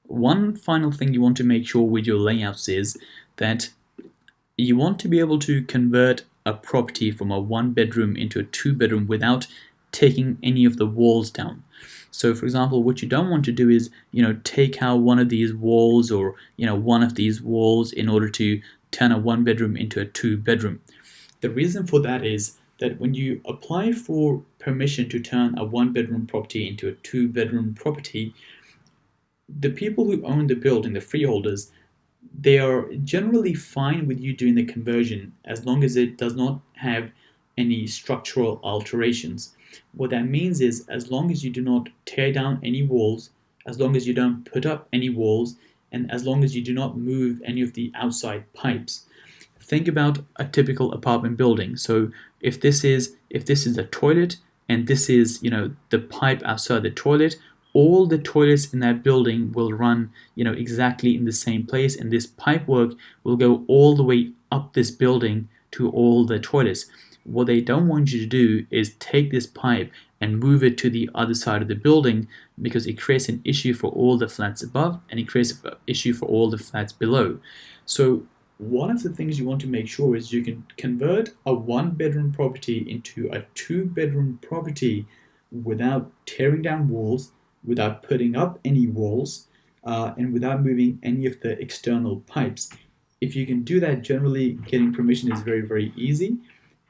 One final thing you want to make sure with your layouts is that you want to be able to convert a property from a 1-bedroom into a 2-bedroom without taking any of the walls down. So for example, what you don't want to do is, take out one of these walls, or, one of these walls in order to turn a 1-bedroom into a 2-bedroom. The reason for that is that when you apply for permission to turn a 1-bedroom property into a 2-bedroom property, the people who own the building, the freeholders, they are generally fine with you doing the conversion as long as it does not have any structural alterations. What that means is, as long as you do not tear down any walls, as long as you don't put up any walls, and as long as you do not move any of the outside pipes. Think about a typical apartment building. So if this is a toilet, and this is, the pipe outside the toilet, all the toilets in that building will run, exactly in the same place, and this pipe work will go all the way up this building to all the toilets. What they don't want you to do is take this pipe and move it to the other side of the building, because it creates an issue for all the flats above, and it creates an issue for all the flats below. So one of the things you want to make sure is you can convert a 1-bedroom property into a 2-bedroom property without tearing down walls, without putting up any walls, and without moving any of the external pipes. If you can do that, generally getting permission is very, very easy.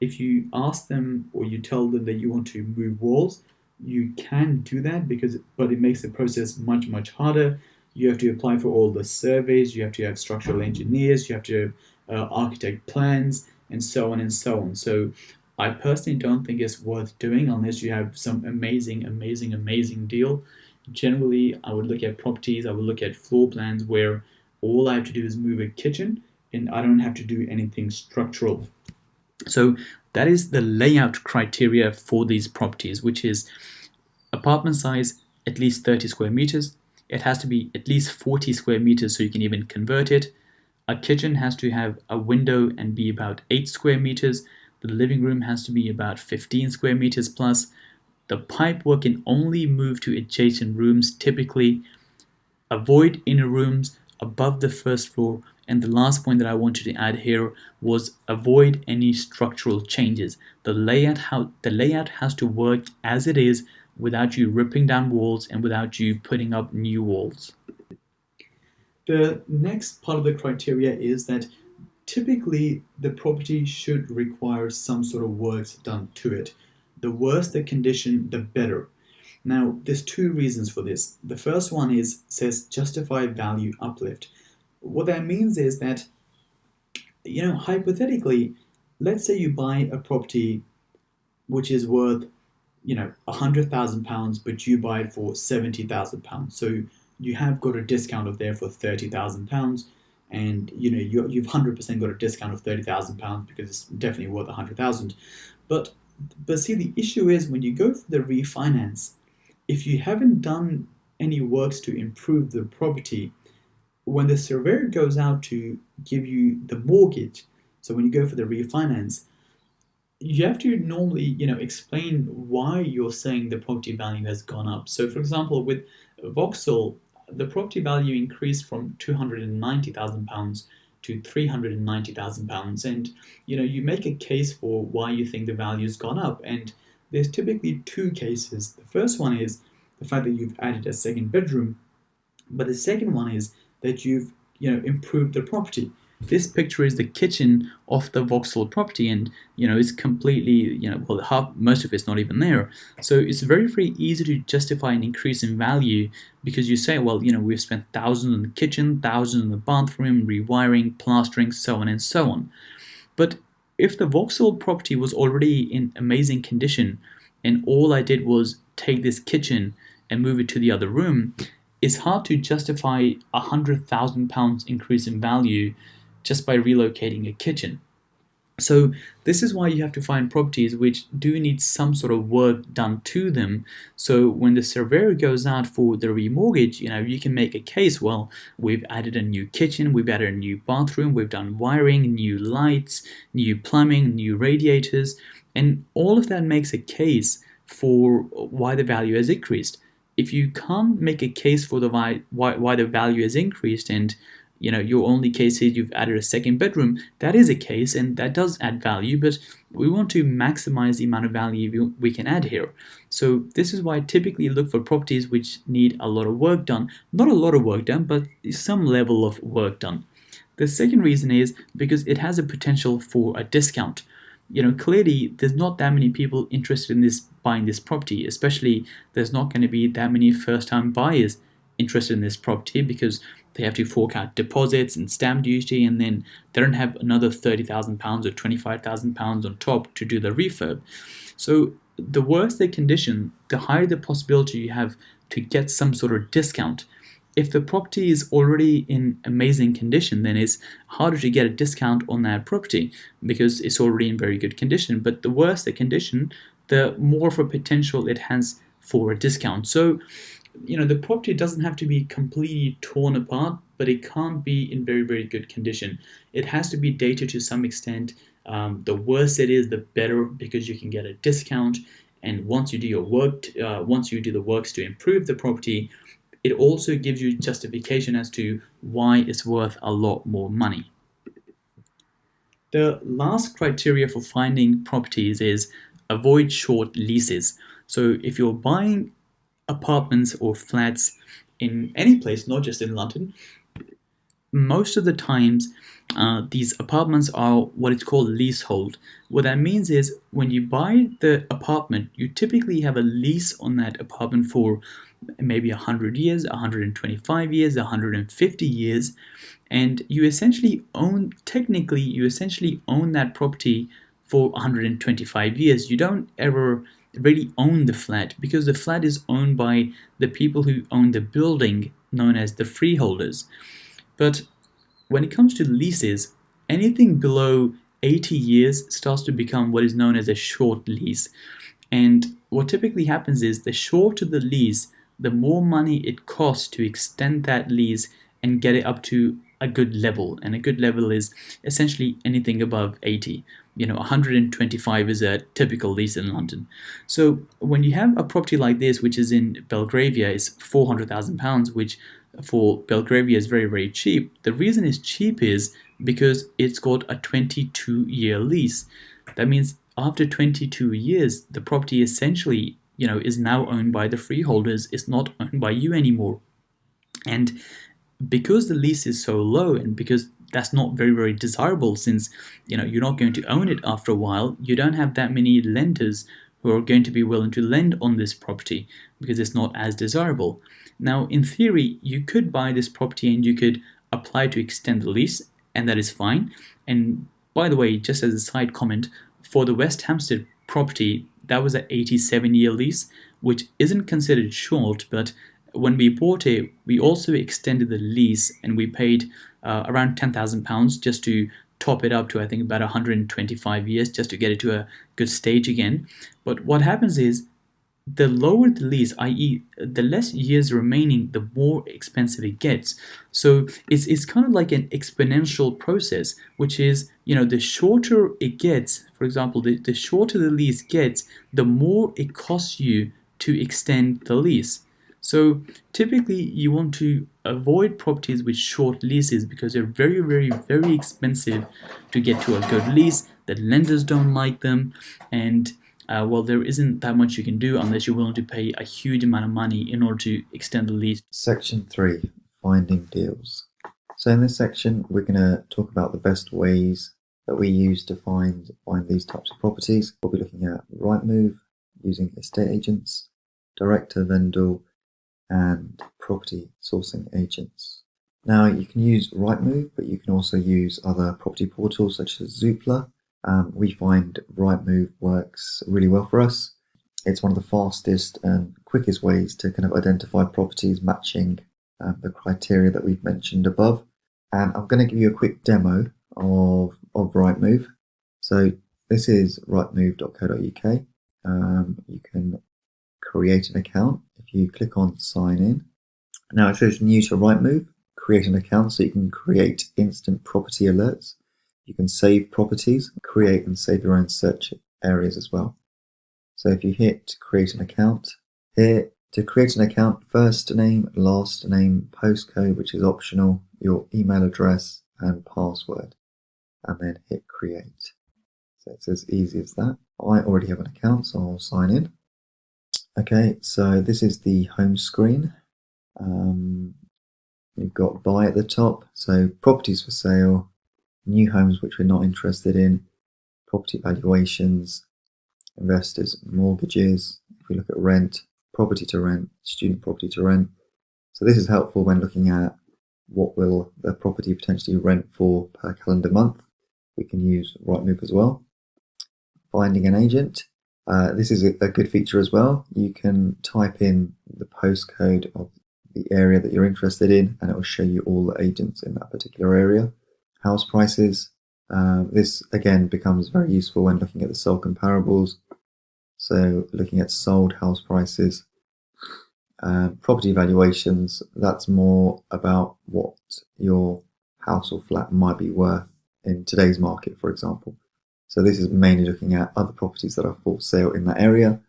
If you ask them or you tell them that you want to move walls, you can do that, but it makes the process much, much harder. You have to apply for all the surveys, you have to have structural engineers, you have to have architect plans, and so on and so on. So I personally don't think it's worth doing unless you have some amazing deal. Generally, I would look at properties, I would look at floor plans where all I have to do is move a kitchen and I don't have to do anything structural. So that is the layout criteria for these properties, which is apartment size at least 30 square meters. It has to be at least 40 square meters so you can even convert it. A kitchen has to have a window and be about 8 square meters. The living room has to be about 15 square meters plus. The pipework can only move to adjacent rooms typically. Avoid inner rooms above the first floor. And the last point that I wanted to add here was avoid any structural changes. The layout has to work as it is without you ripping down walls and without you putting up new walls. The next part of the criteria is that typically the property should require some sort of works done to it. The worse the condition, the better. Now, there's two reasons for this. The first one says justify value uplift. What that means is that, hypothetically, let's say you buy a property which is worth, £100,000, but you buy it for £70,000. So you have got a discount of there for £30,000, and you've 100% got a discount of £30,000 because it's definitely worth £100,000. But see, the issue is when you go for the refinance, if you haven't done any works to improve the property, when the surveyor goes out to give you the mortgage, so when you go for the refinance, you have to normally, explain why you're saying the property value has gone up. So, for example, with Vauxhall, the property value increased from £290,000 to £390,000, and you make a case for why you think the value's gone up. And there's typically two cases. The first one is the fact that you've added a second bedroom, but the second one is that you've improved the property. This picture is the kitchen of the Vauxhall property, and it's completely most of it's not even there. So it's very easy to justify an increase in value because you say, well, we've spent thousands on the kitchen, thousands on the bathroom, rewiring, plastering, so on and so on. But if the Vauxhall property was already in amazing condition and all I did was take this kitchen and move it to the other room, it's hard to justify £100,000 increase in value just by relocating a kitchen. So this is why you have to find properties which do need some sort of work done to them. So when the surveyor goes out for the remortgage, you can make a case, well, we've added a new kitchen, we've added a new bathroom, we've done wiring, new lights, new plumbing, new radiators, and all of that makes a case for why the value has increased. If you can't make a case for the why the value has increased, and your only case is you've added a second bedroom, that is a case and that does add value, but we want to maximize the amount of value we can add here. So this is why I typically look for properties which need a lot of work done. Not a lot of work done, but some level of work done. The second reason is because it has a potential for a discount. Clearly there's not that many people interested in buying this property, especially there's not going to be that many first-time buyers interested in this property because they have to fork out deposits and stamp duty, and then they don't have another £30,000 or £25,000 on top to do the refurb. So the worse the condition, the higher the possibility you have to get some sort of discount. If the property is already in amazing condition, then it's harder to get a discount on that property because it's already in very good condition. But the worse the condition, the more of a potential it has for a discount. So the property doesn't have to be completely torn apart, but it can't be in very good condition. It has to be dated to some extent. The worse it is, the better, because you can get a discount. And once you do your work, once you do the works to improve the property, it also gives you justification as to why it's worth a lot more money. The last criteria for finding properties is avoid short leases. So if you're buying apartments or flats in any place, not just in London, most of the times these apartments are what is called leasehold. What that means is when you buy the apartment, you typically have a lease on that apartment for maybe 100 years, 125 years, 150 years, and you essentially own that property for 125 years. You don't ever really own the flat, because the flat is owned by the people who own the building, known as the freeholders. But when it comes to leases, anything below 80 years starts to become what is known as a short lease. And what typically happens is, the shorter the lease, the more money it costs to extend that lease and get it up to a good level. And a good level is essentially anything above 80. 125 is a typical lease in London. So when you have a property like this, which is in Belgravia, is £400,000, which for Belgravia is very, very cheap. The reason it's cheap is because it's got a 22-year lease. That means after 22 years, the property essentially, is now owned by the freeholders. It's not owned by you anymore. And because the lease is so low, and because that's not very, very desirable, since you're not going to own it after a while, you don't have that many lenders who are going to be willing to lend on this property, because it's not as desirable. Now, in theory, you could buy this property and you could apply to extend the lease, and that is fine. And by the way, just as a side comment, for the West Hampstead property, that was an 87-year lease, which isn't considered short, but when we bought it, we also extended the lease, and we paid around £10,000 just to top it up to, I think, about 125 years, just to get it to a good stage again. But what happens is, the lower the lease, i.e. the less years remaining, the more expensive it gets. So it's kind of like an exponential process, which is, the shorter it gets, for example, the shorter the lease gets, the more it costs you to extend the lease. So typically you want to avoid properties with short leases, because they're very, very, very expensive to get to a good lease. The lenders don't like them, and there isn't that much you can do unless you're willing to pay a huge amount of money in order to extend the lease. Section 3, Finding Deals. So in this section, we're going to talk about the best ways that we use to find these types of properties. We'll be looking at Rightmove, using estate agents, direct-to-vendor, and property sourcing agents. Now, you can use Rightmove, but you can also use other property portals such as Zoopla. We find Rightmove works really well for us. It's one of the fastest and quickest ways to kind of identify properties matching the criteria that we've mentioned above. And I'm going to give you a quick demo of Rightmove. So this is rightmove.co.uk. You can create an account if you click on sign in. Now it says new to Rightmove, create an account, so you can create instant property alerts. You can save properties, create and save your own search areas as well. So if you hit create an account, here to create an account, first name, last name, postcode, which is optional, your email address and password, and then hit create. So it's as easy as that. I already have an account, so I'll sign in. Okay, so this is the home screen. You've got buy at the top, so properties for sale, new homes which we're not interested in, property valuations, investors, mortgages. If we look at rent, property to rent, student property to rent. So this is helpful when looking at what will the property potentially rent for per calendar month. We can use Rightmove as well. Finding an agent. This is a good feature as well. You can type in the postcode of the area that you're interested in, and it will show you all the agents in that particular area. House prices. This again becomes very useful when looking at the sold comparables. So looking at sold house prices. Property valuations, that's more about what your house or flat might be worth in today's market, for example. So this is mainly looking at other properties that are for sale in that area.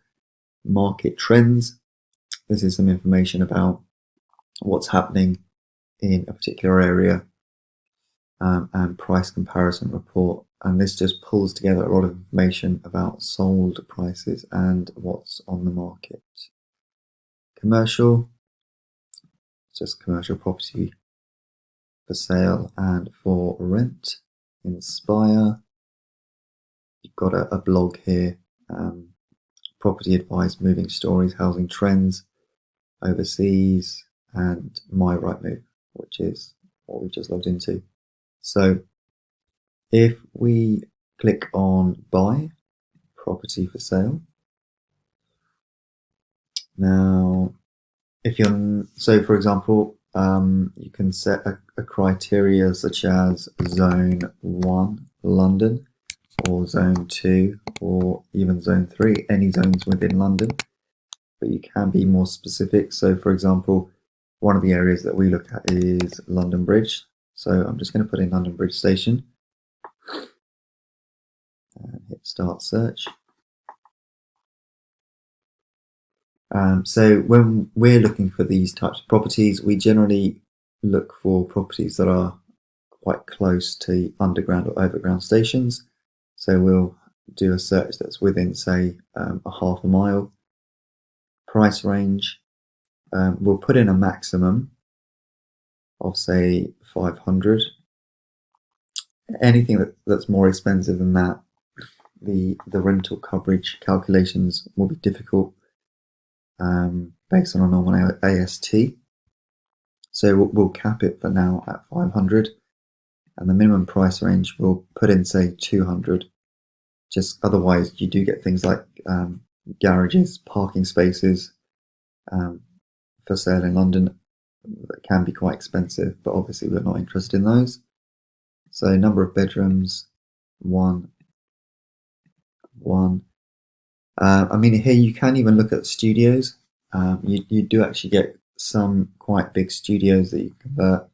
Market trends. This is some information about what's happening in a particular area, and price comparison report. And this just pulls together a lot of information about sold prices and what's on the market. Commercial, just commercial property for sale and for rent. Inspire, you've got a blog here, property advice, moving stories, housing trends. overseas, and my Rightmove, which is what we've just logged into. So if we click on buy property for sale, now if you're, so for example, you can set a criteria such as zone 1 London, or zone 2, or even zone 3, any zones within London, but you can be more specific. So for example, one of the areas that we look at is London Bridge, so I'm just going to put in London Bridge Station and hit start search. So when we're looking for these types of properties, we generally look for properties that are quite close to underground or overground stations. So we'll do a search that's within, say, a half a mile. Price range, we'll put in a maximum of, say, 500. Anything that's more expensive than that, the rental coverage calculations will be difficult based on a normal AST. So we'll cap it for now at 500, and the minimum price range we'll put in, say, 200. Just otherwise you do get things like garages, parking spaces for sale in London that can be quite expensive, but obviously we're not interested in those. So number of bedrooms, 1. I mean, here you can even look at studios. You do actually get some quite big studios that you convert,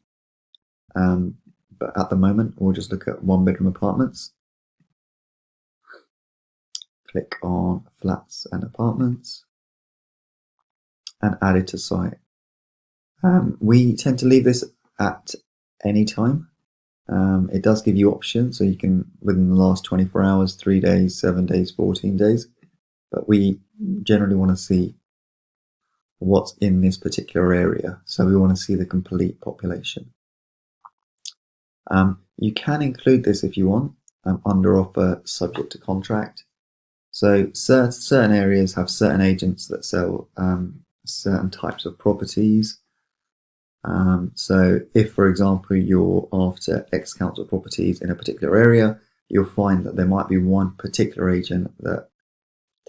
but at the moment we'll just look at 1-bedroom apartments. Click on flats and apartments and add it to site. We tend to leave this at any time. It does give you options, so you can, within the last 24 hours, 3 days, 7 days, 14 days, but we generally want to see what's in this particular area, so we want to see the complete population. You can include this if you want, under offer, subject to contract. So certain areas have certain agents that sell certain types of properties. So if, for example, you're after X council properties in a particular area, you'll find that there might be one particular agent that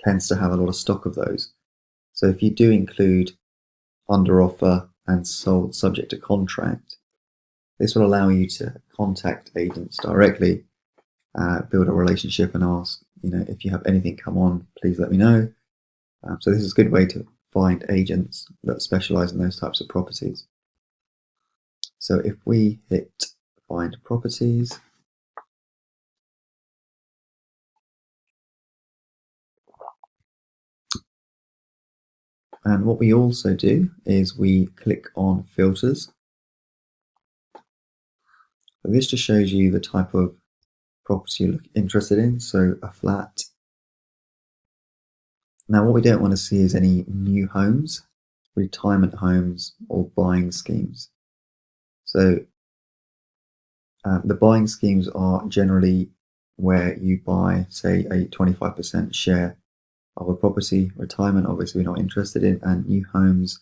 tends to have a lot of stock of those. So if you do include under offer and sold subject to contract, this will allow you to contact agents directly, build a relationship and ask, if you have anything come on, please let me know. So this is a good way to find agents that specialize in those types of properties. So if we hit find properties, and what we also do is we click on filters. So this just shows you the type of property you're interested in, so a flat. Now what we don't want to see is any new homes, retirement homes, or buying schemes. So the buying schemes are generally where you buy, say, a 25% share of a property. Retirement, obviously, we're not interested in, and new homes,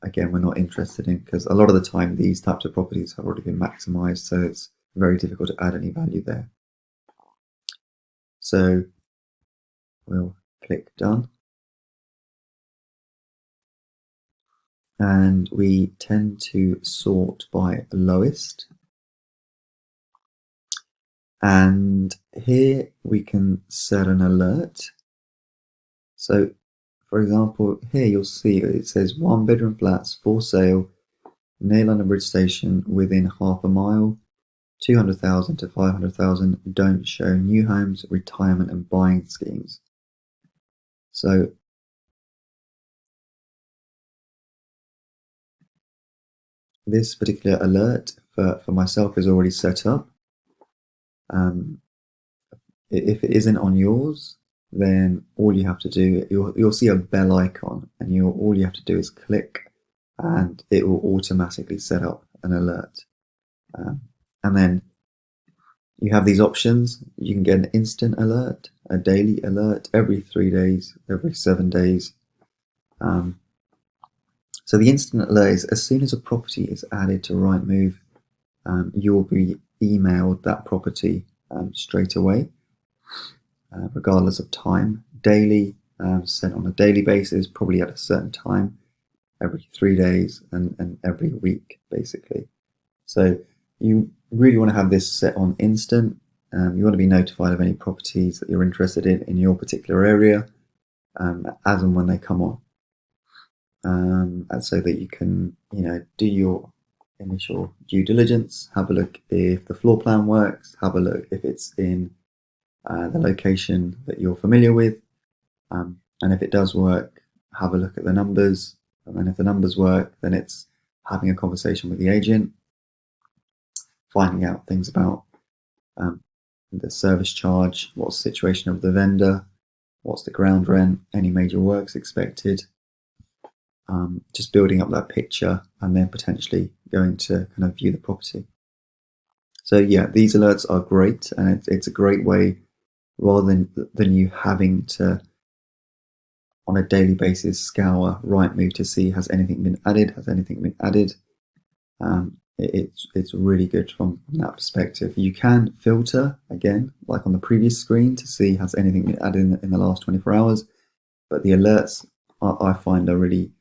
again, we're not interested in, because a lot of the time these types of properties have already been maximized, so it's very difficult to add any value there. So we'll click done, and we tend to sort by lowest. And here we can set an alert. So for example, here you'll see it says 1-bedroom flats for sale near London Bridge Station within half a mile, 200,000 to 500,000, don't show new homes, retirement and buying schemes. So this particular alert for myself is already set up. If it isn't on yours, then all you have to do, you'll see a bell icon, and all you have to do is click, and it will automatically set up an alert. And then you have these options. You can get an instant alert, a daily alert, every 3 days, every 7 days. So the instant alert is as soon as a property is added to Rightmove, you will be emailed that property straight away, regardless of time. Daily, sent on a daily basis, probably at a certain time, every 3 days and every week, basically. So you really want to have this set on instant. You want to be notified of any properties that you're interested in your particular area, as and when they come on. And so that you can, do your initial due diligence, have a look if the floor plan works, have a look if it's in the location that you're familiar with, and if it does work, have a look at the numbers, and then if the numbers work, then it's having a conversation with the agent, finding out things about the service charge, what's the situation of the vendor, what's the ground rent, any major works expected, just building up that picture and then potentially going to kind of view the property. So yeah, these alerts are great, and it's a great way, rather than you having to on a daily basis scour Rightmove to see has anything been added, it's really good from that perspective. You can filter again, like on the previous screen, to see has anything been added in the last 24 hours, but the alerts I find are really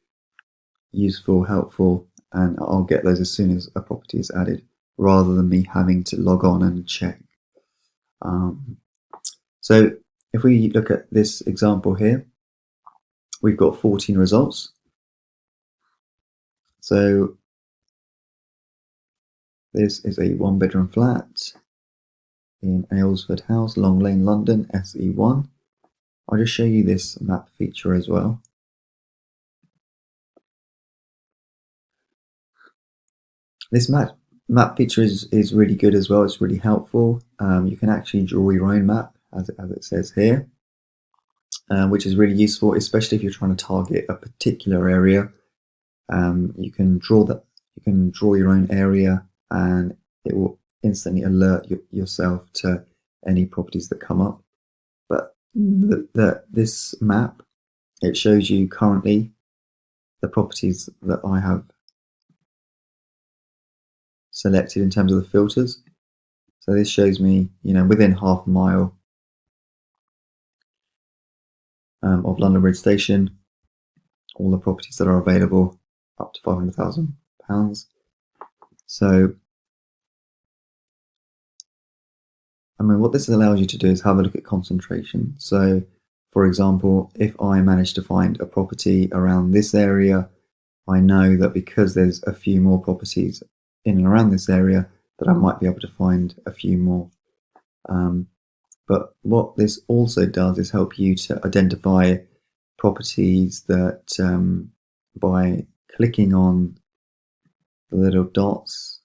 useful, helpful, and I'll get those as soon as a property is added, rather than me having to log on and check. So if we look at this example here, we've got 14 results. So this is a 1-bedroom flat in Aylesford House, Long Lane, London, SE1. I'll just show you this map feature as well. This map feature is really good as well. It's really helpful. You can actually draw your own map, as it says here, which is really useful, especially if you're trying to target a particular area. You can draw your own area, and it will instantly alert yourself to any properties that come up. But this map, it shows you currently the properties that I have selected in terms of the filters. So this shows me, within half a mile of London Bridge Station, all the properties that are available up to £500,000. So, what this allows you to do is have a look at concentration. So, for example, if I manage to find a property around this area, I know that because there's a few more properties in and around this area, that I might be able to find a few more. But what this also does is help you to identify properties that, by clicking on the little dots,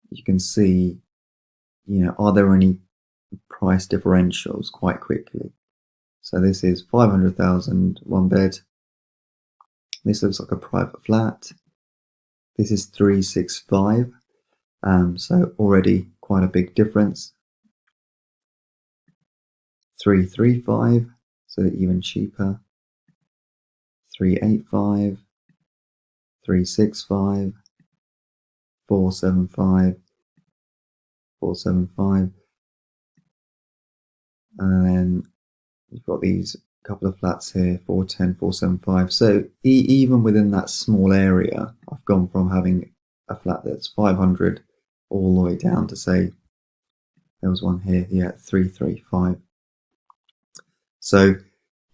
you can see, are there any price differentials quite quickly. So this is 500,000 one bed. This looks like a private flat. This is 365. So already quite a big difference. 335, so even cheaper. 385, 365, 475, 475, and then you've got these couple of flats here, 410, 475. So even within that small area, I've gone from having a flat that's 500 all the way down to, say, there was one here, 335. So,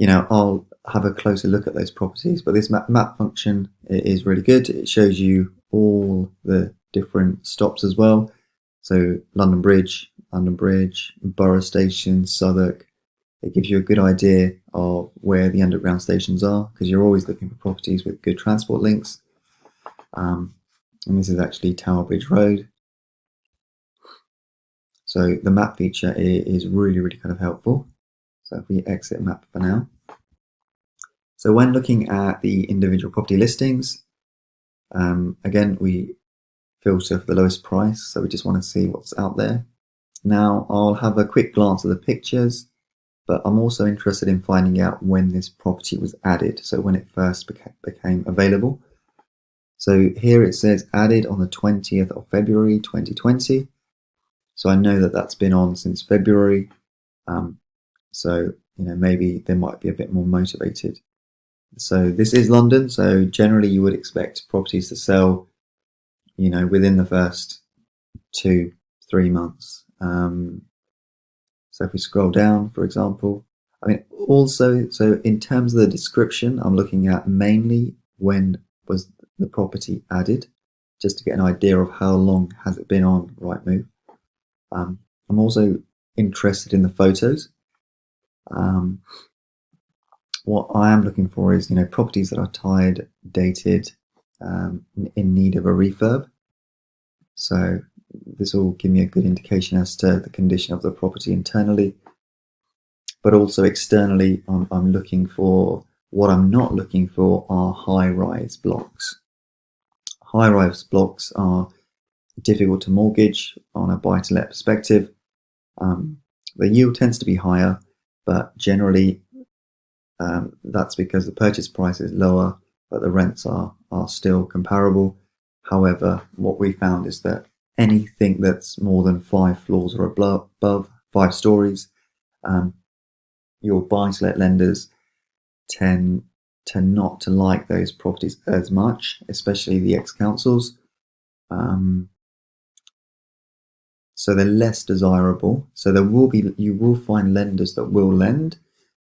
I'll have a closer look at those properties, but this map function is really good. It shows you all the different stops as well. So London Bridge, Borough Station, Southwark. It gives you a good idea of where the underground stations are, because you're always looking for properties with good transport links. And this is actually Tower Bridge Road. So the map feature is really, really kind of helpful. So if we exit map for now. So when looking at the individual property listings, again, we filter for the lowest price. So we just want to see what's out there. Now I'll have a quick glance at the pictures, but I'm also interested in finding out when this property was added. So when it first became available. So here it says added on the 20th of February 2020. So I know that that's been on since February. So maybe they might be a bit more motivated. So this is London. So generally you would expect properties to sell, within the first 2-3 months. So if we scroll down, for example, also, so in terms of the description, I'm looking at mainly when was the property added, just to get an idea of how long has it been on Rightmove. I'm also interested in the photos. What I am looking for is, properties that are tired, dated, in need of a refurb. So this will give me a good indication as to the condition of the property internally. But also externally, I'm looking for, what I'm not looking for are high-rise blocks. High-rise blocks are difficult to mortgage on a buy-to-let perspective. The yield tends to be higher, but generally that's because the purchase price is lower, but the rents are still comparable. However, what we found is that anything that's more than 5 floors or above 5 stories, your buy-to-let lenders tend not to like those properties as much, especially the ex-councils. So they're less desirable. So you will find lenders that will lend,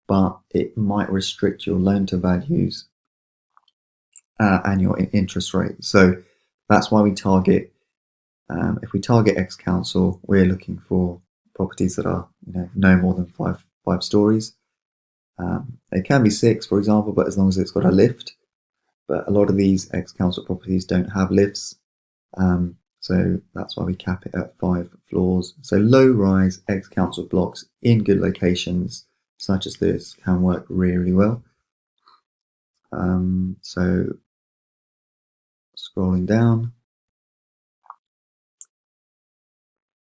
but it might restrict your loan to values and your interest rate. So that's why we target, if we target ex-council, we're looking for properties that are no more than five stories. It can be 6, for example, but as long as it's got a lift. But a lot of these ex-council properties don't have lifts, so that's why we cap it at 5 floors. So low-rise ex-council blocks in good locations such as this can work really well. So scrolling down.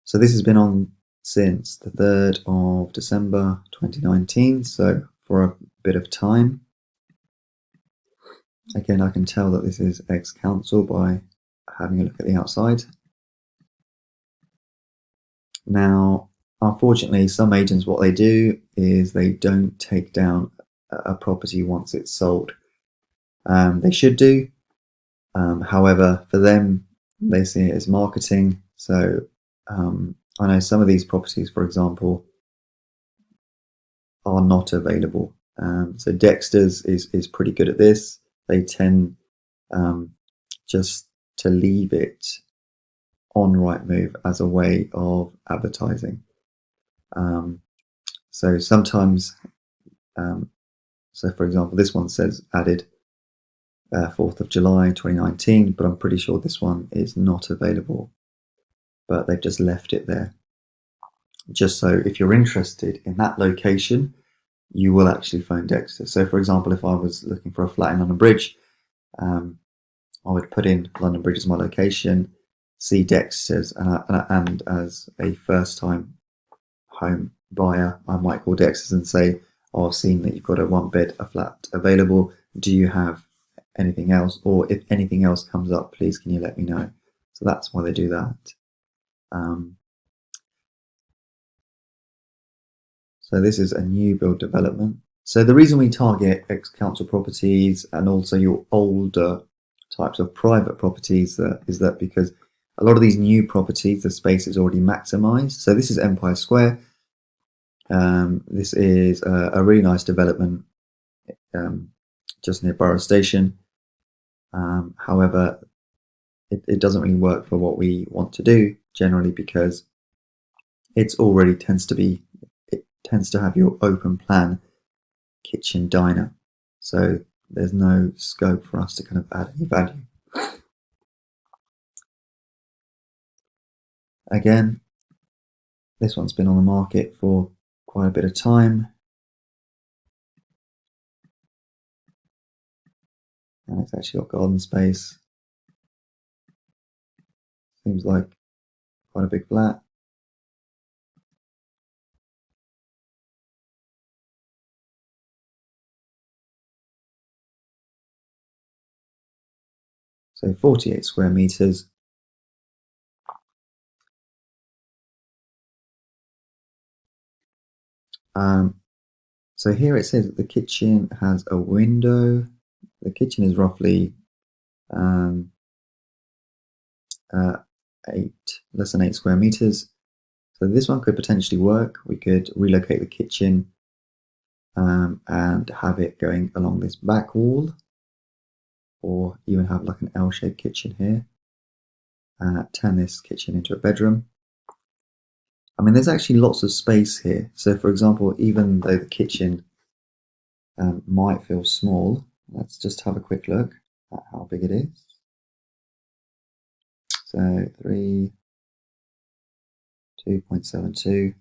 So this has been on since the 3rd of December 2019, so for a bit of time. Again, I can tell that this is ex-council by having a look at the outside. Now, unfortunately, some agents, what they do is they don't take down a property once it's sold. They should do. However, for them, they see it as marketing. So I know some of these properties, for example, are not available. So Dexter's is pretty good at this. They tend just to leave it on Rightmove as a way of advertising. So sometimes, so for example, this one says added 4th of July 2019, but I'm pretty sure this one is not available, but they've just left it there. Just so if you're interested in that location, you will actually phone Dexter. So for example, if I was looking for a flat in London Bridge, I would put in London Bridge as my location, see Dexter's, and as a first-time home buyer, I might call Dexter's and say, oh, I've seen that you've got a 1-bed, a flat available. Do you have anything else? Or if anything else comes up, please can you let me know? So that's why they do that. So this is a new build development. So the reason we target ex-council properties and also your older types of private properties is that because a lot of these new properties, the space is already maximized. So this is Empire Square. This is a really nice development just near Borough Station. However, it doesn't really work for what we want to do generally because it tends to have your open plan kitchen diner. So there's no scope for us to kind of add any value. Again, this one's been on the market for quite a bit of time. And it's actually got garden space. Seems like quite a big flat. So 48 square meters. So here it says that the kitchen has a window. The kitchen is roughly less than 8 square meters. So this one could potentially work. We could relocate the kitchen and have it going along this back wall, or even have like an L-shaped kitchen here. Turn this kitchen into a bedroom. I mean, there's actually lots of space here. So for example, even though the kitchen might feel small, let's just have a quick look at how big it is. So 2.72.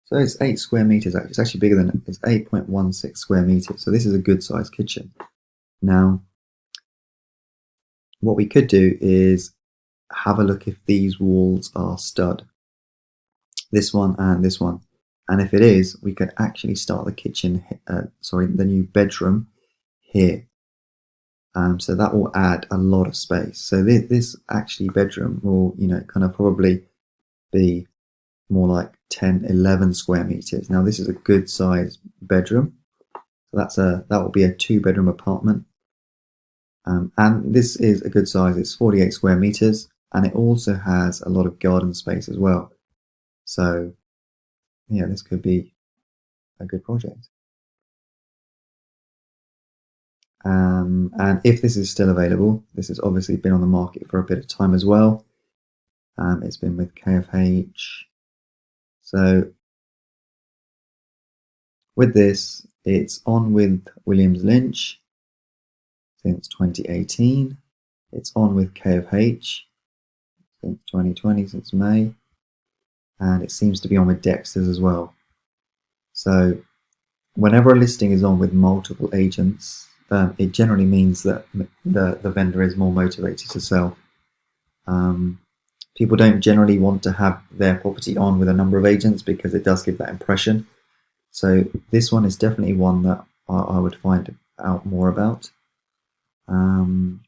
So it's 8 square meters. It's actually bigger than, it's 8.16 square meters. So this is a good sized kitchen. Now, what we could do is have a look if these walls are stud. This one and this one. And if it is, we could actually start the kitchen, the new bedroom here. So that will add a lot of space. So this actually bedroom will, kind of probably be more like 10, 11 square meters. Now this is a good size bedroom. So that will be a 2-bedroom apartment. And this is a good size. It's 48 square meters, and it also has a lot of garden space as well. So yeah, this could be a good project. And if this is still available, this has obviously been on the market for a bit of time as well. It's been with KFH. So with this, it's on with Williams Lynch since 2018. It's on with KFH since 2020, since May. And it seems to be on with Dexter's as well. So whenever a listing is on with multiple agents, it generally means that the vendor is more motivated to sell. People don't generally want to have their property on with a number of agents because it does give that impression. So this one is definitely one that I would find out more about. The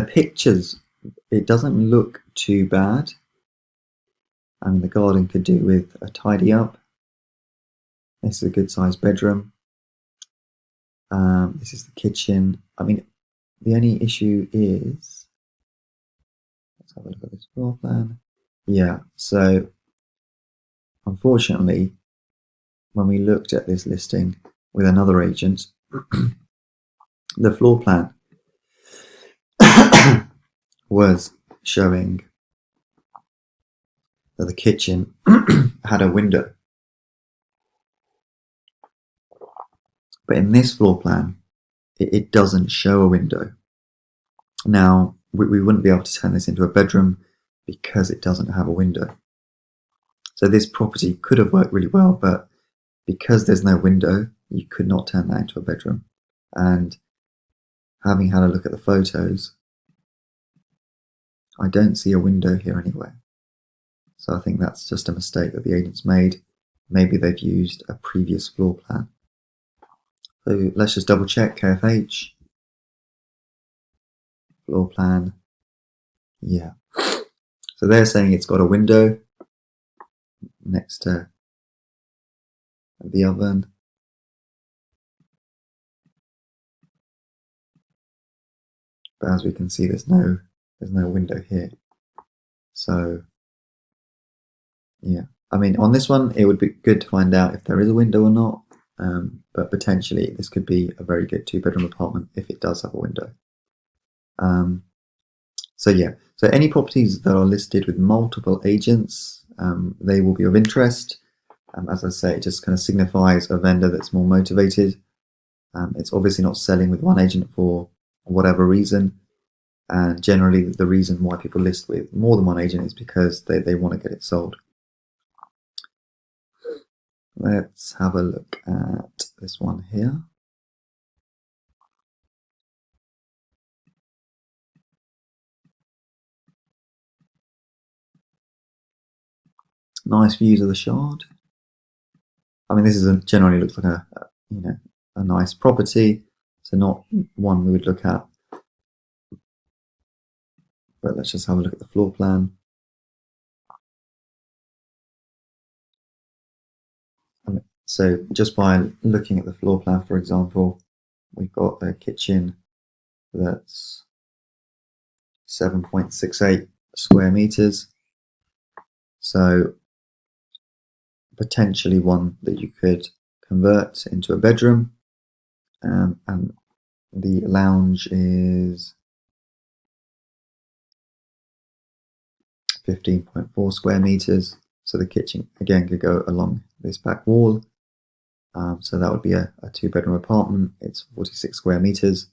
pictures, it doesn't look too bad. I mean, the garden could do with a tidy up. This is a good sized bedroom. This is the kitchen. I mean, the only issue is, let's have a look at this floor plan. Yeah, so unfortunately, when we looked at this listing with another agent, the floor plan was showing that the kitchen had a window. But in this floor plan, it doesn't show a window. Now, we wouldn't be able to turn this into a bedroom because it doesn't have a window. So this property could have worked really well, but because there's no window, you could not turn that into a bedroom. And having had a look at the photos, I don't see a window here anywhere. So I think that's just a mistake that the agent's made. Maybe they've used a previous floor plan. So let's just double check KFH. Floor plan. Yeah. So they're saying it's got a window next to the oven. But as we can see, there's no window here. So yeah, I mean, on this one, it would be good to find out if there is a window or not. But potentially this could be a very good 2-bedroom apartment if it does have a window. So yeah, so any properties that are listed with multiple agents, they will be of interest. As I say, it just kind of signifies a vendor that's more motivated. It's obviously not selling with one agent for whatever reason. And generally the reason why people list with more than one agent is because they want to get it sold. Let's have a look at this one here. Nice views of the Shard. I mean, this generally looks like a nice property, so not one we would look at But let's just have a look at the floor plan. So just by looking at the floor plan, for example, we've got a kitchen that's 7.68 square meters. So potentially one that you could convert into a bedroom, and the lounge is 15.4 square meters. So the kitchen again could go along this back wall. So that would be a 2-bedroom apartment. It's 46 square meters.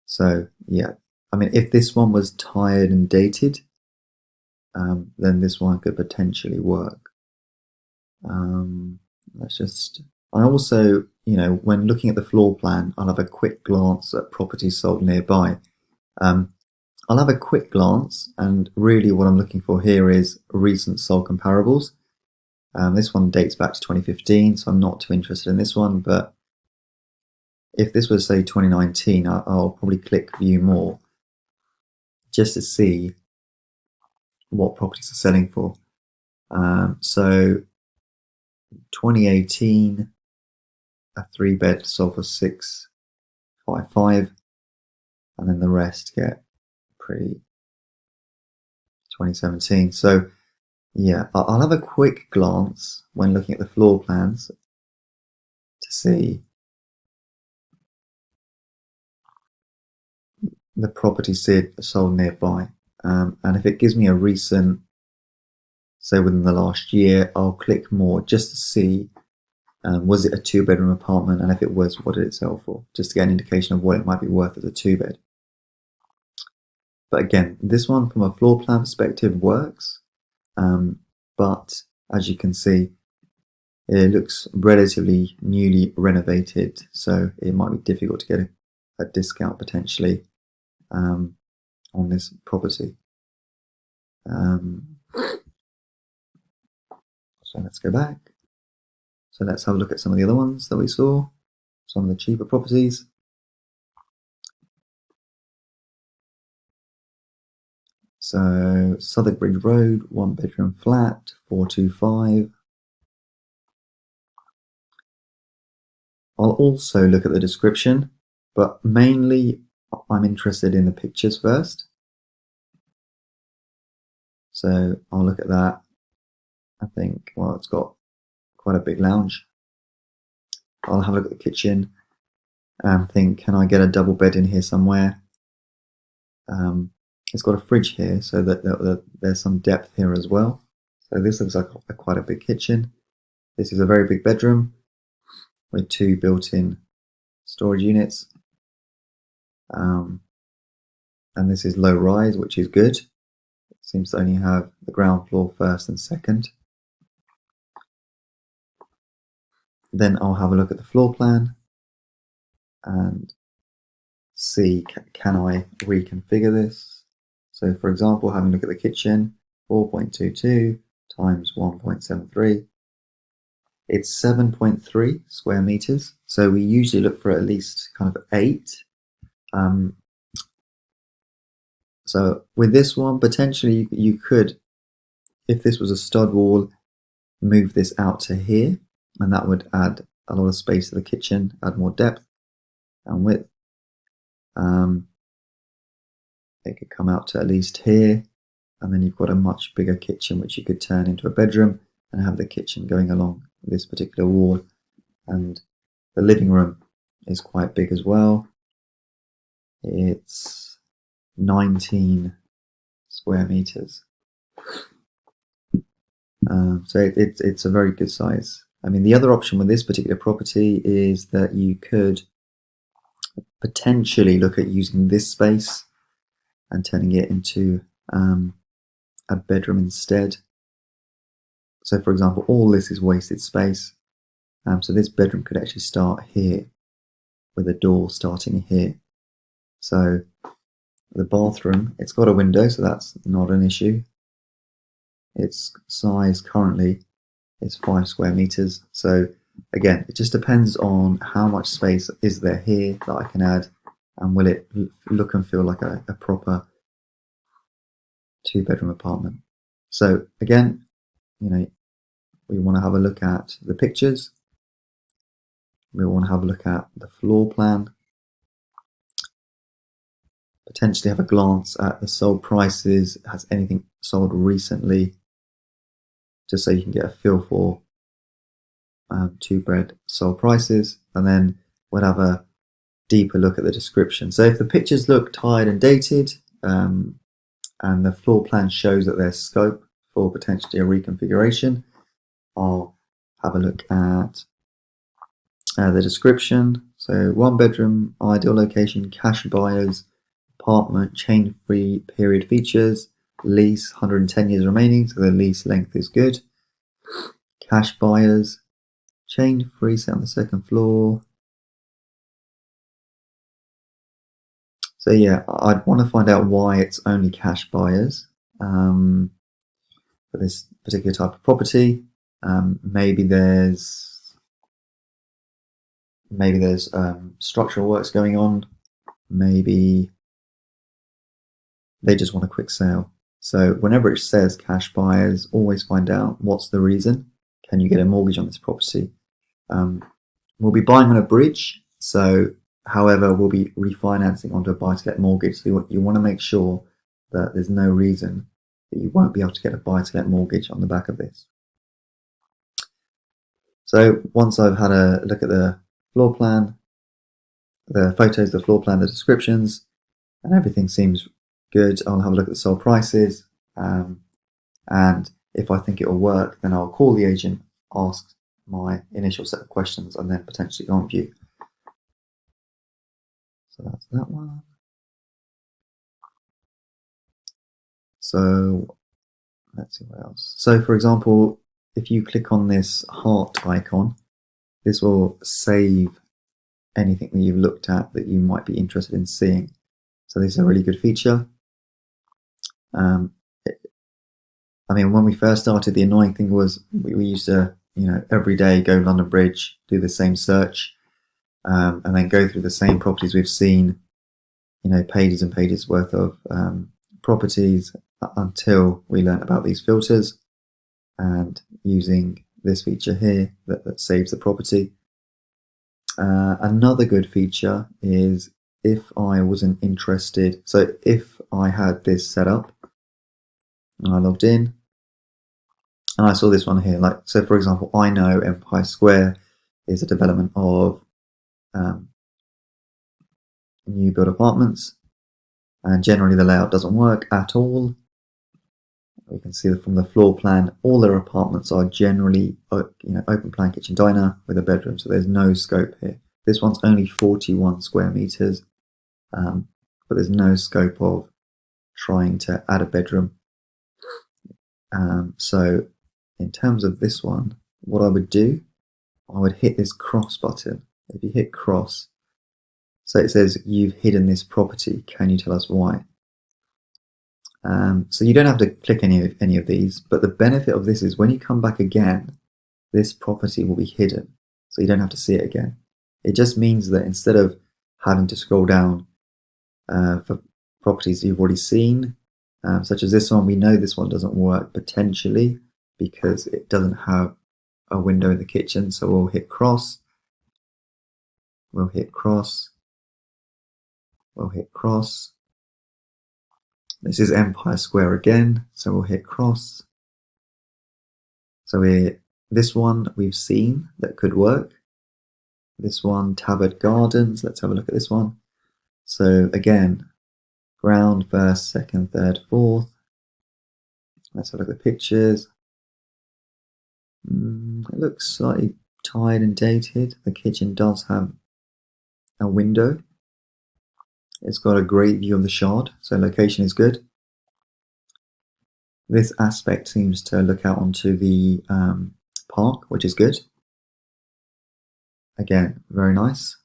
So yeah, I mean, if this one was tired and dated, then this one could potentially work. I also, when looking at the floor plan, I'll have a quick glance at properties sold nearby. I'll have a quick glance, and really what I'm looking for here is recent sold comparables. This one dates back to 2015, so I'm not too interested in this one, but if this was, say, 2019, I'll probably click view more just to see what properties are selling for. So 2018, a 3-bed sold for 655, and then the rest get pretty 2017. So yeah, I'll have a quick glance when looking at the floor plans to see the properties sold nearby, and if it gives me a recent, say within the last year, I'll click more just to see was it a 2-bedroom apartment, and if it was, what did it sell for, just to get an indication of what it might be worth as a 2-bed. But again, this one from a floor plan perspective works, but as you can see, it looks relatively newly renovated, so it might be difficult to get a discount potentially on this property. So let's go back. So let's have a look at some of the other ones that we saw, some of the cheaper properties. So Southwark Bridge Road, 1-bedroom flat, 425. I'll also look at the description, but mainly I'm interested in the pictures first. So I'll look at that. I think, well, it's got quite a big lounge. I'll have a look at the kitchen and think, can I get a double bed in here somewhere? It's got a fridge here, so that there's some depth here as well. So this looks like quite a big kitchen. This is a very big bedroom with 2 built-in storage units. And this is low rise, which is good. It seems to only have the ground floor first and second. Then I'll have a look at the floor plan and see, can I reconfigure this? So for example, having a look at the kitchen, 4.22 times 1.73. It's 7.3 square meters. So we usually look for at least kind of 8. So with this one, potentially you could, if this was a stud wall, move this out to here, and that would add a lot of space to the kitchen, add more depth and width. It could come out to at least here, and then you've got a much bigger kitchen which you could turn into a bedroom and have the kitchen going along this particular wall. And the living room is quite big as well. It's 19 square meters. So it's a very good size. I mean, the other option with this particular property is that you could potentially look at using this space and turning it into a bedroom instead. So for example, all this is wasted space. So this bedroom could actually start here with a door starting here. So the bathroom, it's got a window, so that's not an issue. Its size currently is 5 square meters. So again, it just depends on how much space is there here that I can add and will it look and feel like a proper 2-bedroom apartment. So again, we want to have a look at the pictures. We want to have a look at the floor plan. Potentially have a glance at the sold prices. Has anything sold recently? Just so you can get a feel for 2-bed sold prices. And then we'll have a deeper look at the description. So if the pictures look tired and dated, and the floor plan shows that there's scope for potentially a reconfiguration, I'll have a look at the description. So 1-bedroom, ideal location, cash buyers, apartment, chain-free period features, lease 110 years remaining, so the lease length is good. Cash buyers, chain-free, set on the 2nd floor. So yeah, I'd want to find out why it's only cash buyers for this particular type of property. Maybe there's structural works going on. Maybe they just want a quick sale. So whenever it says cash buyers, always find out what's the reason. Can you get a mortgage on this property? We'll be buying on a bridge, so however, we'll be refinancing onto a buy-to-let mortgage. So you want to make sure that there's no reason that you won't be able to get a buy-to-let mortgage on the back of this. So once I've had a look at the floor plan, the photos, the floor plan, the descriptions, and everything seems good, I'll have a look at the sold prices, and if I think it will work, then I'll call the agent, ask my initial set of questions, and then potentially go on view. So that's that one. So let's see what else. So for example, if you click on this heart icon, this will save anything that you've looked at that you might be interested in seeing. So this is a really good feature. I mean, when we first started, the annoying thing was we used to, every day go London Bridge, do the same search, and then go through the same properties we've seen, pages and pages worth of properties until we learned about these filters and using this feature here that saves the property. Another good feature is if I wasn't interested, so if I had this set up and I logged in and I saw this one here, so for example, I know Empire Square is a development of new build apartments, and generally the layout doesn't work at all. We can see that from the floor plan, all their apartments are generally open plan kitchen diner with a bedroom, so there's no scope here. This one's only 41 square meters, but there's no scope of trying to add a bedroom. So in terms of this one, what I would do, I would hit this cross button. If you hit cross, so it says you've hidden this property, can you tell us why? So you don't have to click any of these, but the benefit of this is when you come back again, this property will be hidden, so you don't have to see it again. It just means that instead of having to scroll down for properties you've already seen, such as this one, we know this one doesn't work potentially because it doesn't have a window in the kitchen, so we'll hit cross, we'll hit cross, we'll hit cross. This is Empire Square again, so we'll hit cross. So this one we've seen that could work. This one, Tabard Gardens, let's have a look at this one. So again, ground, first, second, third, fourth. Let's have a look at the pictures. It looks slightly tired and dated. The kitchen does have a window. It's got a great view of the Shard, so location is good. This aspect seems to look out onto the park, which is good. Again, very nice.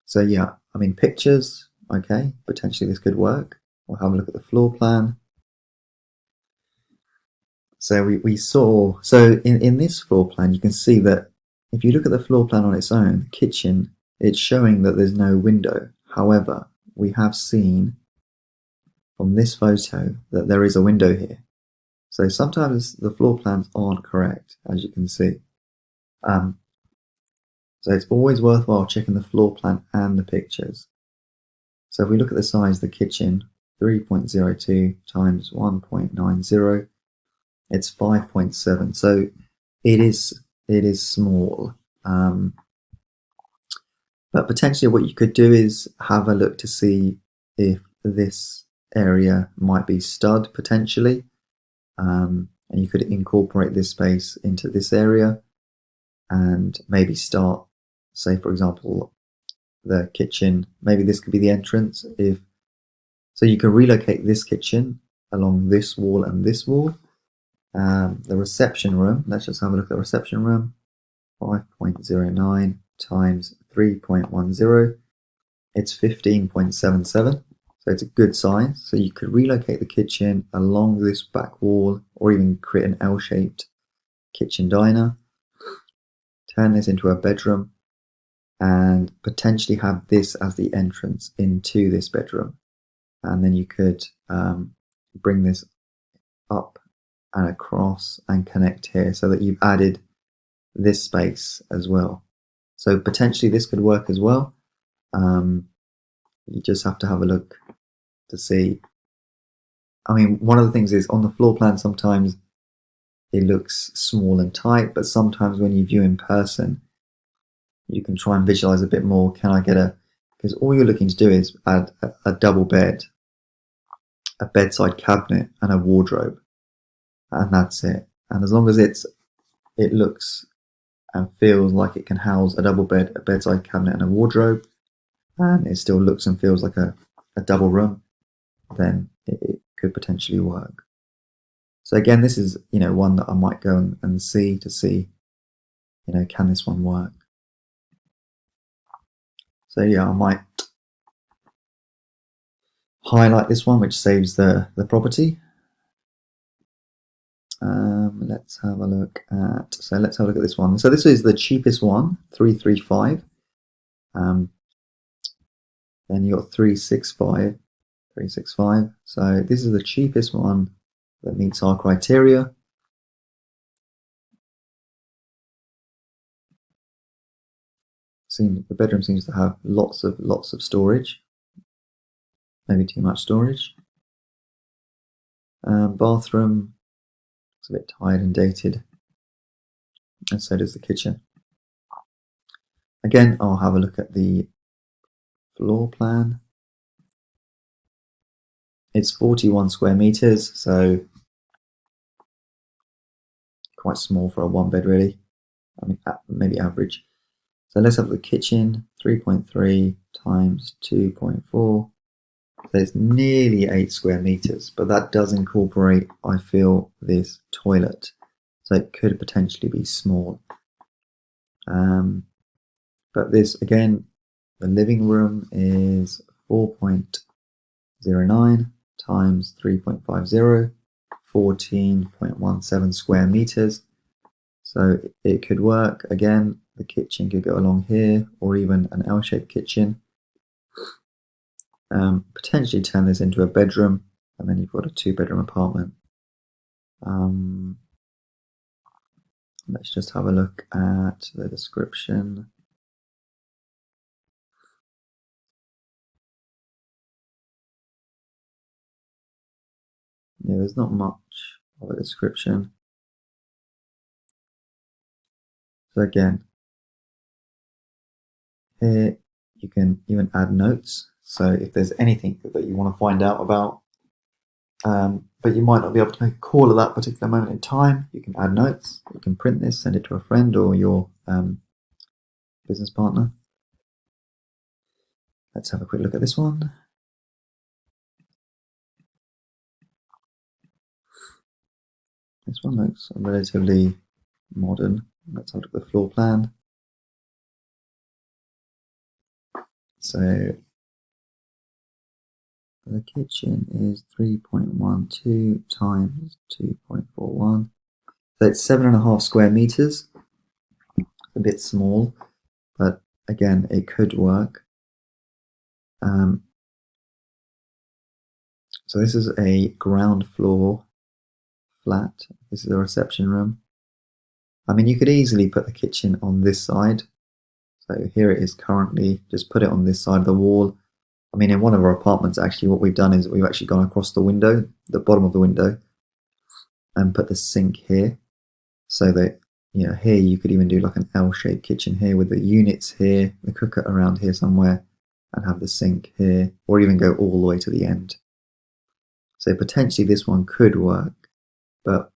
So yeah, I mean, pictures, okay, potentially this could work. We'll have a look at the floor plan. So we saw, so in this floor plan, you can see that if you look at the floor plan on its own, the kitchen, it's showing that there's no window. However, we have seen from this photo that there is a window here. So sometimes the floor plans aren't correct, as you can see. So it's always worthwhile checking the floor plan and the pictures. So if we look at the size of the kitchen, 3.02 times 1.90, it's 5.7. So it is small. But potentially what you could do is have a look to see if this area might be stud potentially. And you could incorporate this space into this area and maybe start, say for example, the kitchen, maybe this could be the entrance. So you can relocate this kitchen along this wall and this wall. The reception room, let's just have a look at the reception room. 5.09 times 3.10, it's 15.77, so it's a good size. So you could relocate the kitchen along this back wall or even create an L-shaped kitchen diner, turn this into a bedroom and potentially have this as the entrance into this bedroom, and then you could bring this up and across and connect here so that you've added this space as well. So potentially this could work as well. You just have to have a look to see. I mean, one of the things is on the floor plan sometimes it looks small and tight, but sometimes when you view in person you can try and visualize a bit more. Can I get because all you're looking to do is add a double bed, a bedside cabinet and a wardrobe, and that's it. And as long as it looks and feels like it can house a double bed, a bedside cabinet and a wardrobe, and it still looks and feels like a double room, then it could potentially work. So again, this is one that I might go and see to see, can this one work? So yeah, I might highlight this one, which saves the property. Let's have a look at this one. So this is the cheapest one, 335. Then you got 365. So this is the cheapest one that meets our criteria. The bedroom seems to have lots of storage, maybe too much storage. Bathroom, it's a bit tired and dated, and so does the kitchen. Again, I'll have a look at the floor plan. It's 41 square meters, so quite small for a one bed really. I mean, maybe average. So let's have the kitchen, 3.3 times 2.4. So it's nearly 8 square meters, but that does incorporate, I feel, this toilet. So it could potentially be small. But this, again, the living room is 4.09 times 3.50, 14.17 square meters. So it could work. Again, the kitchen could go along here, or even an L-shaped kitchen. Potentially turn this into a bedroom, and then you've got a 2-bedroom apartment. Let's just have a look at the description. Yeah, there's not much of a description. So again, here you can even add notes. So if there's anything that you want to find out about, but you might not be able to make a call at that particular moment in time, you can add notes. You can print this, send it to a friend or your business partner. Let's have a quick look at this one. This one looks relatively modern. Let's have a look at the floor plan. So the kitchen is 3.12 times 2.41. So it's 7.5 square meters. A bit small, but again, it could work. So this is a ground floor flat. This is a reception room. I mean, you could easily put the kitchen on this side. So here it is currently, just put it on this side of the wall. I mean, in one of our apartments, actually, what we've done is we've actually gone across the window, the bottom of the window, and put the sink here. So that, you know, here you could even do like an L-shaped kitchen here with the units here, the cooker around here somewhere, and have the sink here, or even go all the way to the end. So potentially this one could work, but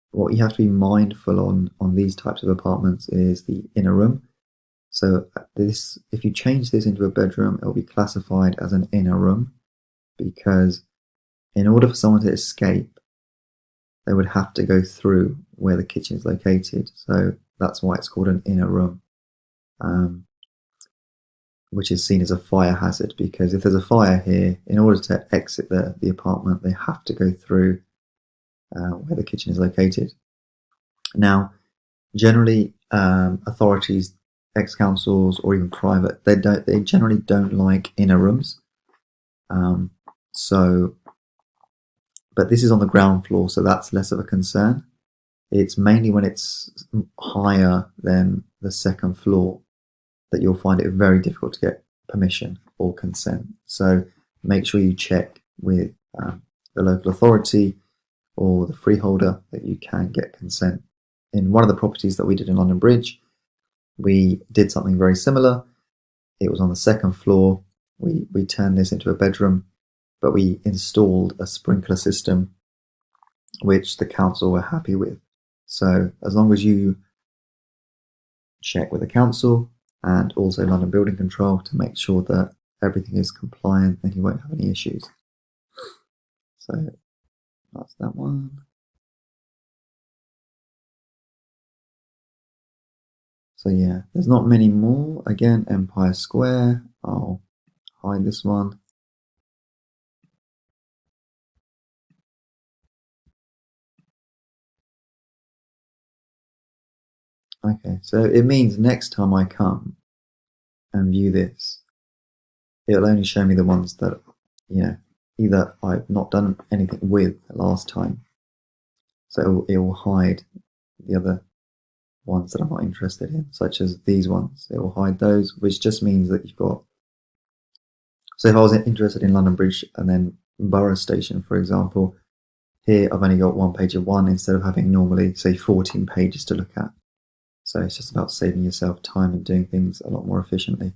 what you have to be mindful on these types of apartments is the inner room. So this, if you change this into a bedroom, it will be classified as an inner room, because in order for someone to escape, they would have to go through where the kitchen is located. So that's why it's called an inner room, which is seen as a fire hazard, because if there's a fire here, in order to exit the apartment, they have to go through where the kitchen is located. Now, generally, authorities, ex-councils, or even private, they generally don't like inner rooms. But this is on the ground floor, so that's less of a concern. It's mainly when it's higher than the second floor that you'll find it very difficult to get permission or consent. So make sure you check with the local authority or the freeholder that you can get consent. In one of the properties that we did in London Bridge, we did something very similar. It was on the second floor. We turned this into a bedroom, but we installed a sprinkler system which the council were happy with. So as long as you check with the council and also London Building Control to make sure that everything is compliant, then you won't have any issues. So that's that one. So yeah, there's not many more. Again, Empire Square. I'll hide this one. Okay, so it means next time I come and view this, it'll only show me the ones that, you know, either I've not done anything with last time, so it will hide the other ones that I'm not interested in, such as these ones. It will hide those, which just means that you've got, so if I was interested in London Bridge and then Borough Station, for example, here I've only got one page of one instead of having normally, say, 14 pages to look at. So it's just about saving yourself time and doing things a lot more efficiently.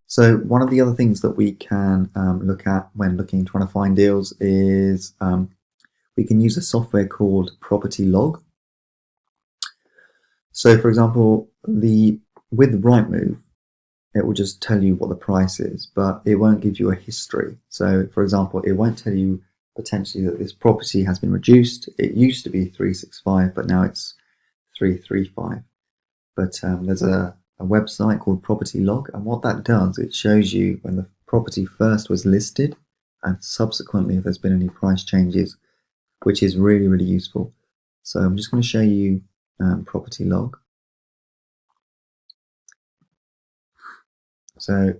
So one of the other things that we can look at when trying to find deals is we can use a software called Property Log. So for example, with Rightmove, it will just tell you what the price is, but it won't give you a history. So for example, it won't tell you potentially that this property has been reduced. It used to be 365, but now it's 335. But there's a website called Property Log, and what that does, it shows you when the property first was listed and subsequently if there's been any price changes, which is really, really useful. So I'm just going to show you Property Log. So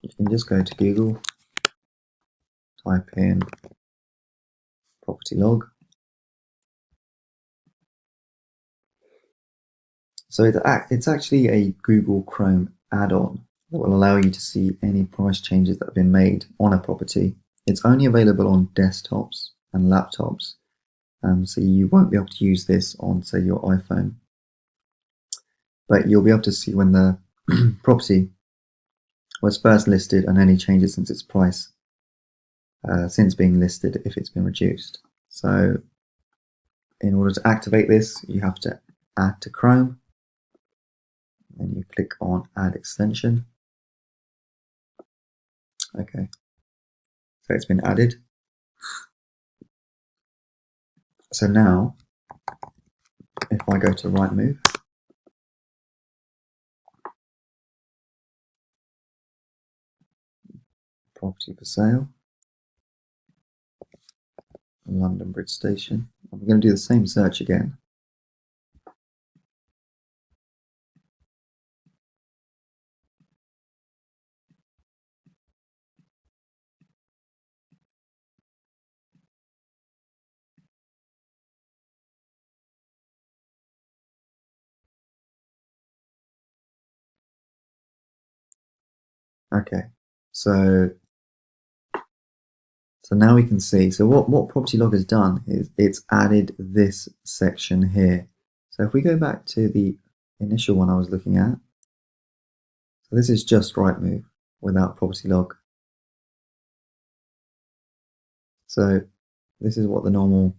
you can just go to Google, type in Property Log. So it's actually a Google Chrome add-on that will allow you to see any price changes that have been made on a property. It's only available on desktops and laptops, so you won't be able to use this on, say, your iPhone. But you'll be able to see when the property was first listed and any changes since its price, since being listed, if it's been reduced. So in order to activate this, you have to add to Chrome. Then you click on Add Extension. Okay, so it's been added. So now, if I go to Rightmove, property for sale, London Bridge Station, I'm going to do the same search again. Okay, so now we can see, so what property log has done is it's added this section here. So if we go back to the initial one I was looking at, so this is just Rightmove without property log. So this is what the normal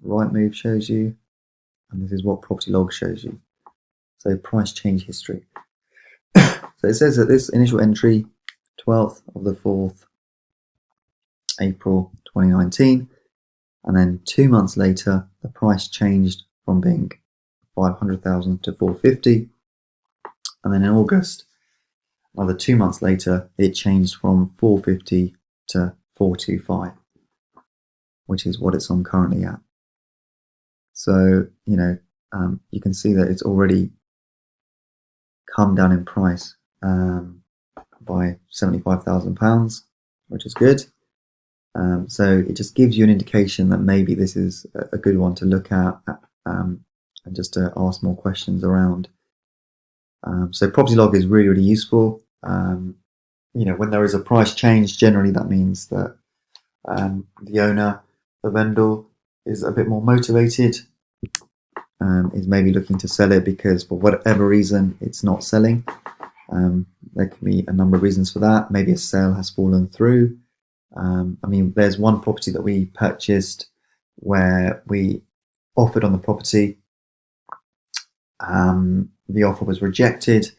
Rightmove shows you, and this is what property log shows you. So price change history. So it says that this initial entry, 12th of the 4th, April 2019, and then 2 months later, the price changed from being 500,000 to 450, and then in August, another 2 months later, it changed from 450 to 425, which is what it's on currently at. So, you can see that it's already come down in price by £75,000, which is good. So it just gives you an indication that maybe this is a good one to look at and just to ask more questions around. So property log is really, really useful. When there is a price change, generally that means that the owner, the vendor, is a bit more motivated, is maybe looking to sell it because for whatever reason it's not selling. There can be a number of reasons for that. Maybe a sale has fallen through. There's one property that we purchased where we offered on the property. The offer was rejected.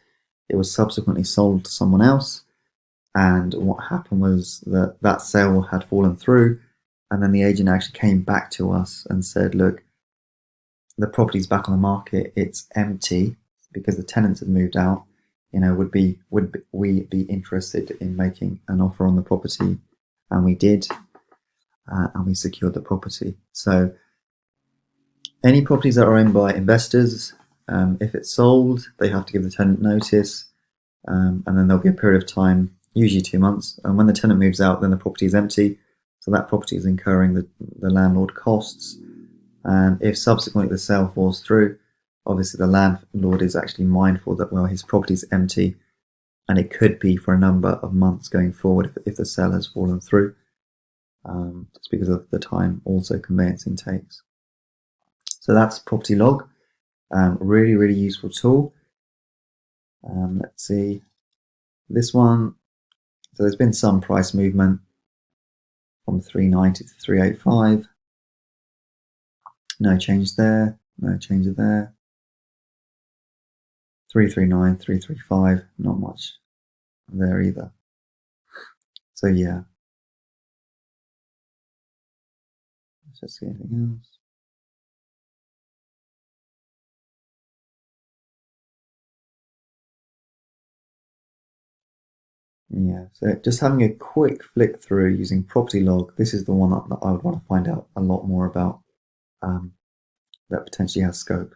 It was subsequently sold to someone else. And what happened was that sale had fallen through. And then the agent actually came back to us and said, look, the property's back on the market. It's empty because the tenants have moved out. Would we be interested in making an offer on the property? And we did, and we secured the property. So any properties that are owned by investors, if it's sold, they have to give the tenant notice, and then there'll be a period of time, usually 2 months. And when the tenant moves out, then the property is empty. So that property is incurring the landlord costs. And if subsequently the sale falls through, obviously the landlord is actually mindful that, well, his property is empty, and it could be for a number of months going forward if the sale has fallen through, just because of the time also conveyancing takes. So that's property log. Really, really useful tool. Let's see. This one, so there's been some price movement from 390 to 385. No change there. No change there. 339, 335. Not much there either. So yeah. Let's just see anything else. Yeah, so just having a quick flick through using property log, this is the one that I would want to find out a lot more about, that potentially has scope.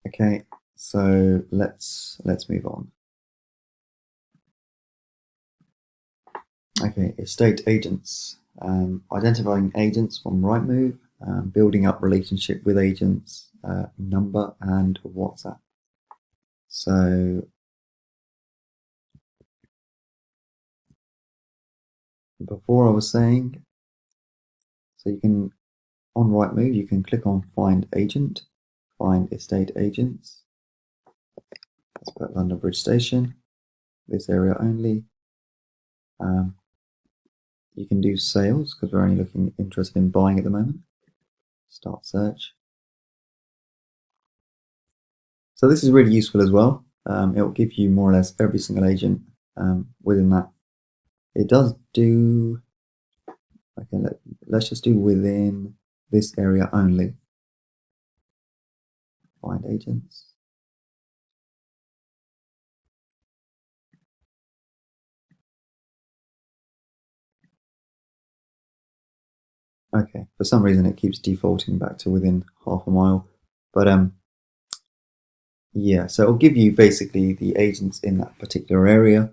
Okay, so let's move on. Okay, estate agents. Identifying agents from Rightmove, building up relationship with agents, number and WhatsApp. So before I was saying, so you can, on Rightmove, you can click on Find Agent, find estate agents. Let's put London Bridge Station, this area only. You can do sales because we're only interested in buying at the moment. Start search. So this is really useful as well. It will give you more or less every single agent within that. It does do, okay, let's just do within this area only. Find agents. Okay, for some reason it keeps defaulting back to within half a mile. But yeah, so it'll give you basically the agents in that particular area.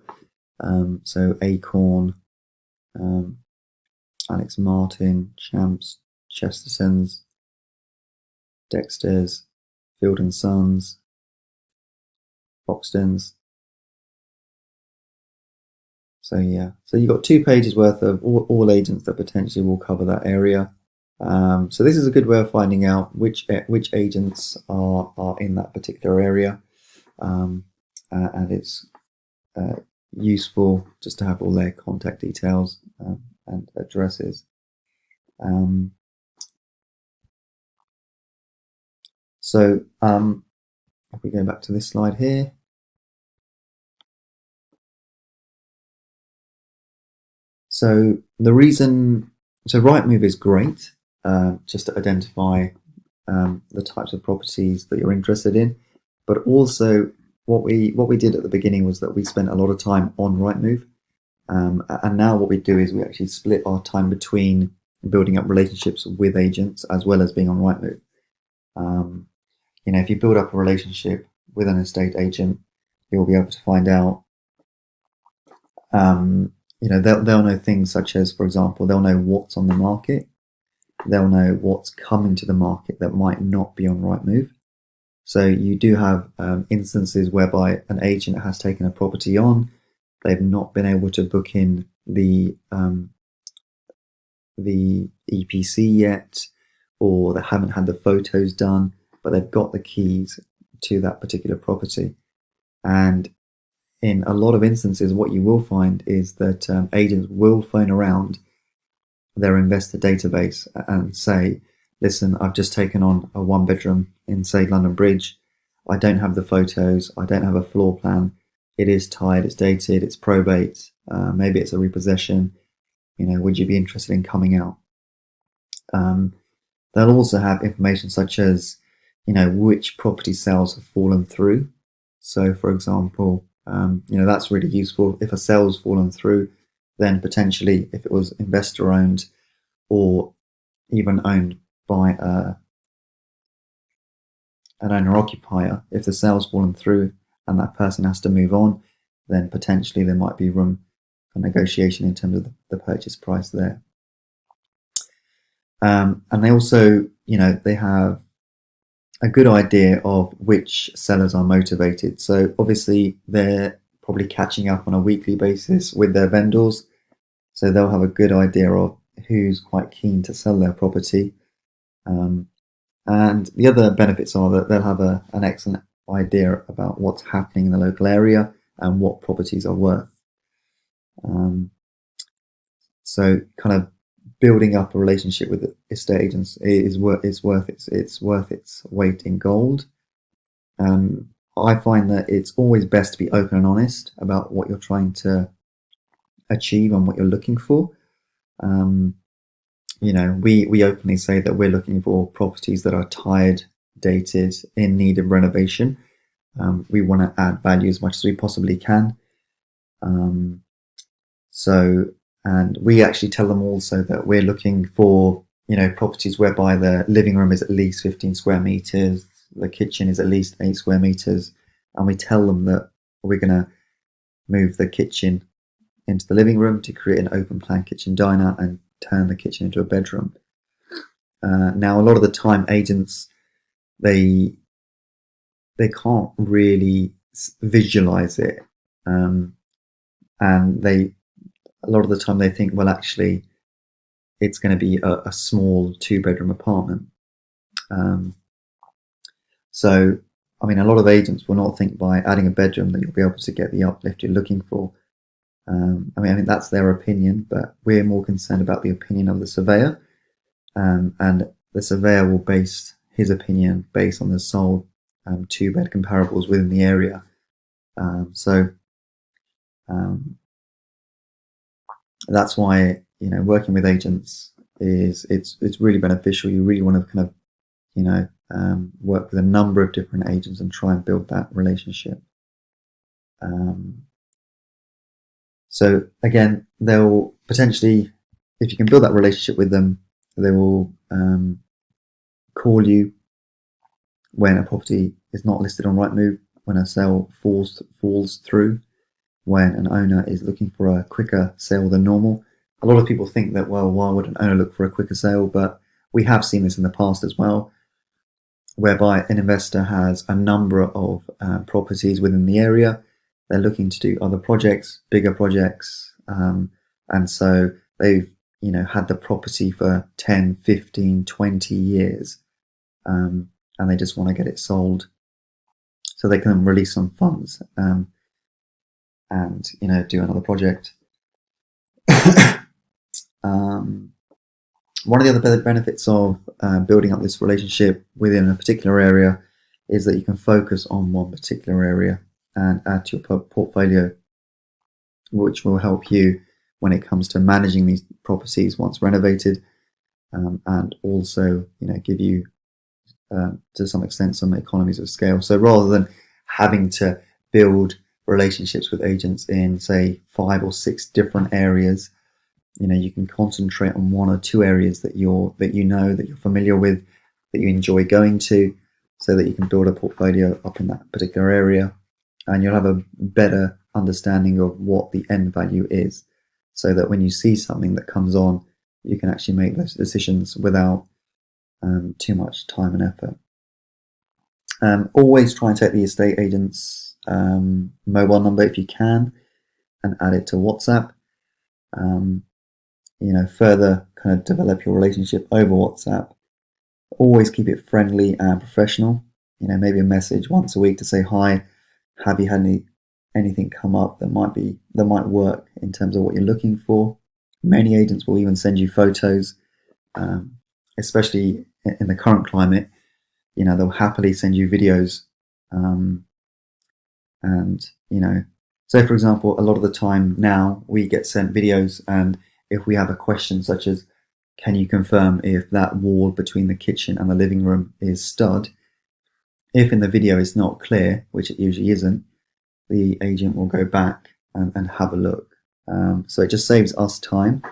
So Acorn, Alex Martin, Champs, Chestertons, Dexter's, Field and Sons, Foxtons. So yeah, so you've got 2 pages worth of all agents that potentially will cover that area. So this is a good way of finding out which agents are in that particular area, and it's useful just to have all their contact details and addresses. If we go back to this slide here, so Rightmove is great just to identify the types of properties that you're interested in, but also what we did at the beginning was that we spent a lot of time on Rightmove, and now what we do is we actually split our time between building up relationships with agents as well as being on Rightmove. If you build up a relationship with an estate agent, you'll be able to find out, they'll know things such as, for example, they'll know what's on the market, they'll know what's coming to the market that might not be on Rightmove. So you do have instances whereby an agent has taken a property on, they've not been able to book in the EPC yet, or they haven't had the photos done, but they've got the keys to that particular property. And in a lot of instances, what you will find is that agents will phone around their investor database and say, listen, I've just taken on a 1-bedroom in, say, London Bridge. I don't have the photos. I don't have a floor plan. It is tied, it's dated, it's probate. Maybe it's a repossession. Would you be interested in coming out? They'll also have information such as, which property sales have fallen through. So, for example, that's really useful. If a sale's fallen through, then potentially if it was investor owned or even owned by an owner occupier, if the sale's fallen through and that person has to move on, then potentially there might be room for negotiation in terms of the purchase price there. And they also, they have a good idea of which sellers are motivated. So obviously they're probably catching up on a weekly basis with their vendors. So they'll have a good idea of who's quite keen to sell their property. And the other benefits are that they'll have an excellent idea about what's happening in the local area and what properties are worth. So kind of building up a relationship with estate agents is worth its weight in gold. I find that it's always best to be open and honest about what you're trying to achieve and what you're looking for. We openly say that we're looking for properties that are tired, dated, in need of renovation. We want to add value as much as we possibly can. And we actually tell them also that we're looking for, properties whereby the living room is at least 15 square meters, the kitchen is at least 8 square meters, and we tell them that we're going to move the kitchen into the living room to create an open plan kitchen diner and turn the kitchen into a bedroom. Now, a lot of the time, agents they can't really visualize it, and a lot of the time they think, well, actually, it's going to be a small 2-bedroom apartment. So, a lot of agents will not think by adding a bedroom that you'll be able to get the uplift you're looking for. I mean, that's their opinion, but we're more concerned about the opinion of the surveyor. And the surveyor will base his opinion based on the sold 2-bed comparables within the area. That's why, working with agents it's really beneficial. You really want to kind of, work with a number of different agents and try and build that relationship. So again, they'll potentially, if you can build that relationship with them, they will call you when a property is not listed on Rightmove, when a sale falls through, when an owner is looking for a quicker sale than normal. A lot of people think that, well, why would an owner look for a quicker sale? But we have seen this in the past as well. whereby an investor has a number of properties within the area. They're looking to do other projects, bigger projects, and so they've had the property for 10, 15, 20 years, and they just want to get it sold so they can release some funds and do another project. One of the other benefits of building up this relationship within a particular area is that you can focus on one particular area and add to your portfolio, which will help you when it comes to managing these properties once renovated, and also give you to some extent some economies of scale. So rather than having to build relationships with agents in, say, 5 or 6 different areas, you can concentrate on 1 or 2 areas that you're familiar with, that you enjoy going to, so that you can build a portfolio up in that particular area, and you'll have a better understanding of what the end value is, so that when you see something that comes on, you can actually make those decisions without too much time and effort. Always try and take the estate agent's mobile number if you can, and add it to WhatsApp. Further kind of develop your relationship over WhatsApp. Always keep it friendly and professional. Maybe a message once a week to say, hi, have you had anything come up that might work in terms of what you're looking for. Many agents will even send you photos, especially in the current climate. They'll happily send you videos, so for example, a lot of the time now we get sent videos, and if we have a question such as, can you confirm if that wall between the kitchen and the living room is stud? If in the video it's not clear, which it usually isn't, the agent will go back and have a look. So it just saves us time,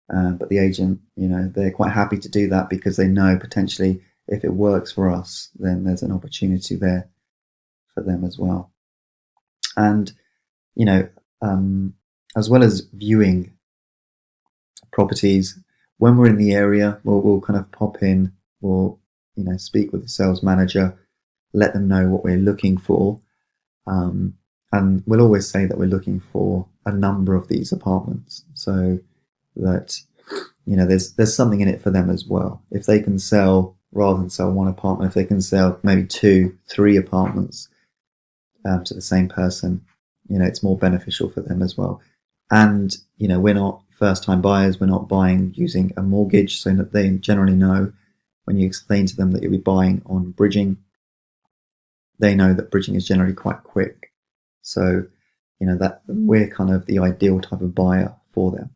but the agent, they're quite happy to do that because they know potentially if it works for us, then there's an opportunity there for them as well. And, as well as viewing properties, when we're in the area, we'll kind of pop in, we'll speak with the sales manager, let them know what we're looking for, and we'll always say that we're looking for a number of these apartments, so that there's something in it for them as well. If they can sell, rather than sell 1 apartment, if they can sell maybe 2, 3 apartments to the same person, it's more beneficial for them as well. And we're not first-time buyers, we're not buying using a mortgage, so that they generally know, when you explain to them that you'll be buying on bridging, they know that bridging is generally quite quick. So that we're kind of the ideal type of buyer for them.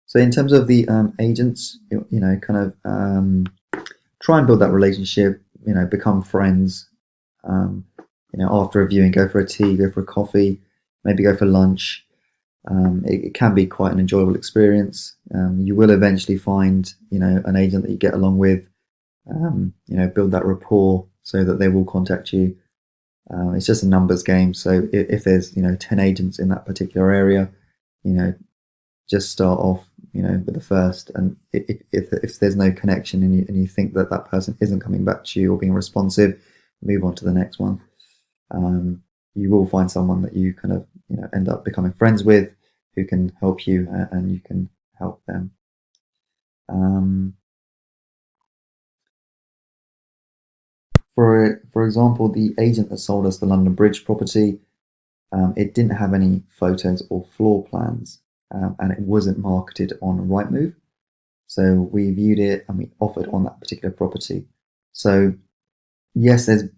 So in terms of the agents, kind of try and build that relationship, become friends. After a viewing, go for a tea, go for a coffee, maybe go for lunch. It can be quite an enjoyable experience. You will eventually find, an agent that you get along with, build that rapport so that they will contact you. It's just a numbers game. So if there's, 10 agents in that particular area, just start off, with the first. And if there's no connection and you think that person isn't coming back to you or being responsive, move on to the next one. You will find someone that you kind of, end up becoming friends with, who can help you and you can help them. For example, the agent that sold us the London Bridge property, it didn't have any photos or floor plans, and it wasn't marketed on Rightmove. So we viewed it and we offered on that particular property. So yes, it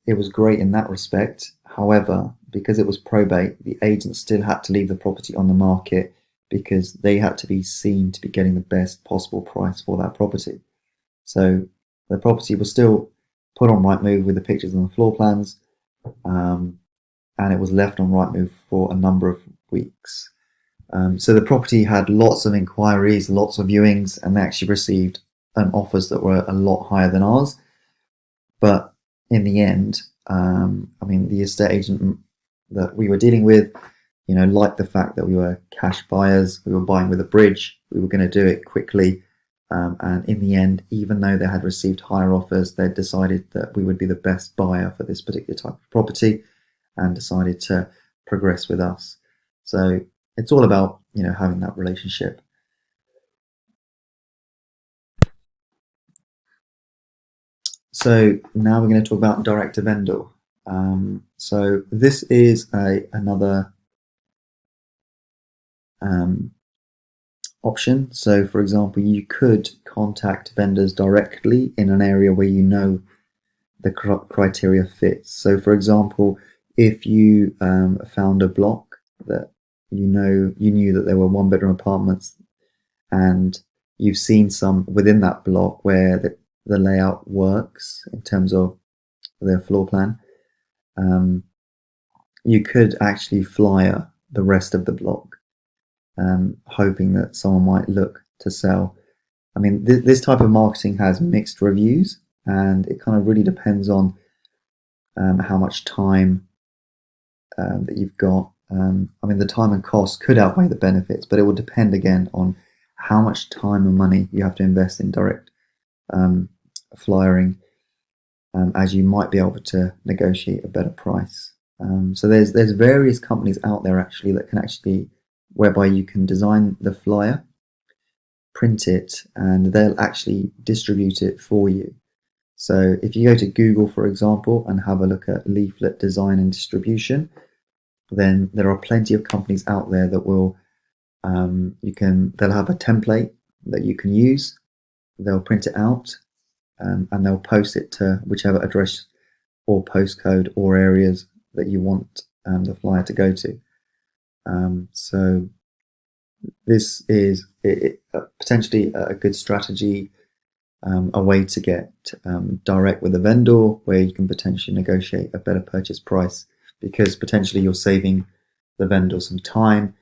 was great in that respect. However, because it was probate, the agent still had to leave the property on the market because they had to be seen to be getting the best possible price for that property. So the property was still put on Rightmove with the pictures and the floor plans, and it was left on Rightmove for a number of weeks. So the property had lots of inquiries, lots of viewings, and they actually received offers that were a lot higher than ours. But in the end, the estate agent that we were dealing with, liked the fact that we were cash buyers, we were buying with a bridge, we were going to do it quickly, and in the end, even though they had received higher offers, they decided that we would be the best buyer for this particular type of property and decided to progress with us. So it's all about, having that relationship. So now we're going to talk about direct to vendor. So this is another option. So for example, you could contact vendors directly in an area where you know the criteria fits. So for example, if you found a block that you knew that there were 1-bedroom apartments, and you've seen some within that block where the layout works in terms of their floor plan, you could actually flyer the rest of the block, hoping that someone might look to sell. I mean, this type of marketing has mixed reviews, and it kind of really depends on how much time that you've got. I mean, the time and cost could outweigh the benefits, but it will depend again on how much time and money you have to invest in direct flyering, as you might be able to negotiate a better price. So there's various companies out there actually that can whereby you can design the flyer, print it, and they'll actually distribute it for you. So if you go to Google, for example, and have a look at leaflet design and distribution, then there are plenty of companies out there that will they'll have a template that you can use. They'll print it out, and they'll post it to whichever address or postcode or areas that you want the flyer to go to. So this is potentially a good strategy, a way to get direct with a vendor where you can potentially negotiate a better purchase price, because potentially you're saving the vendor some time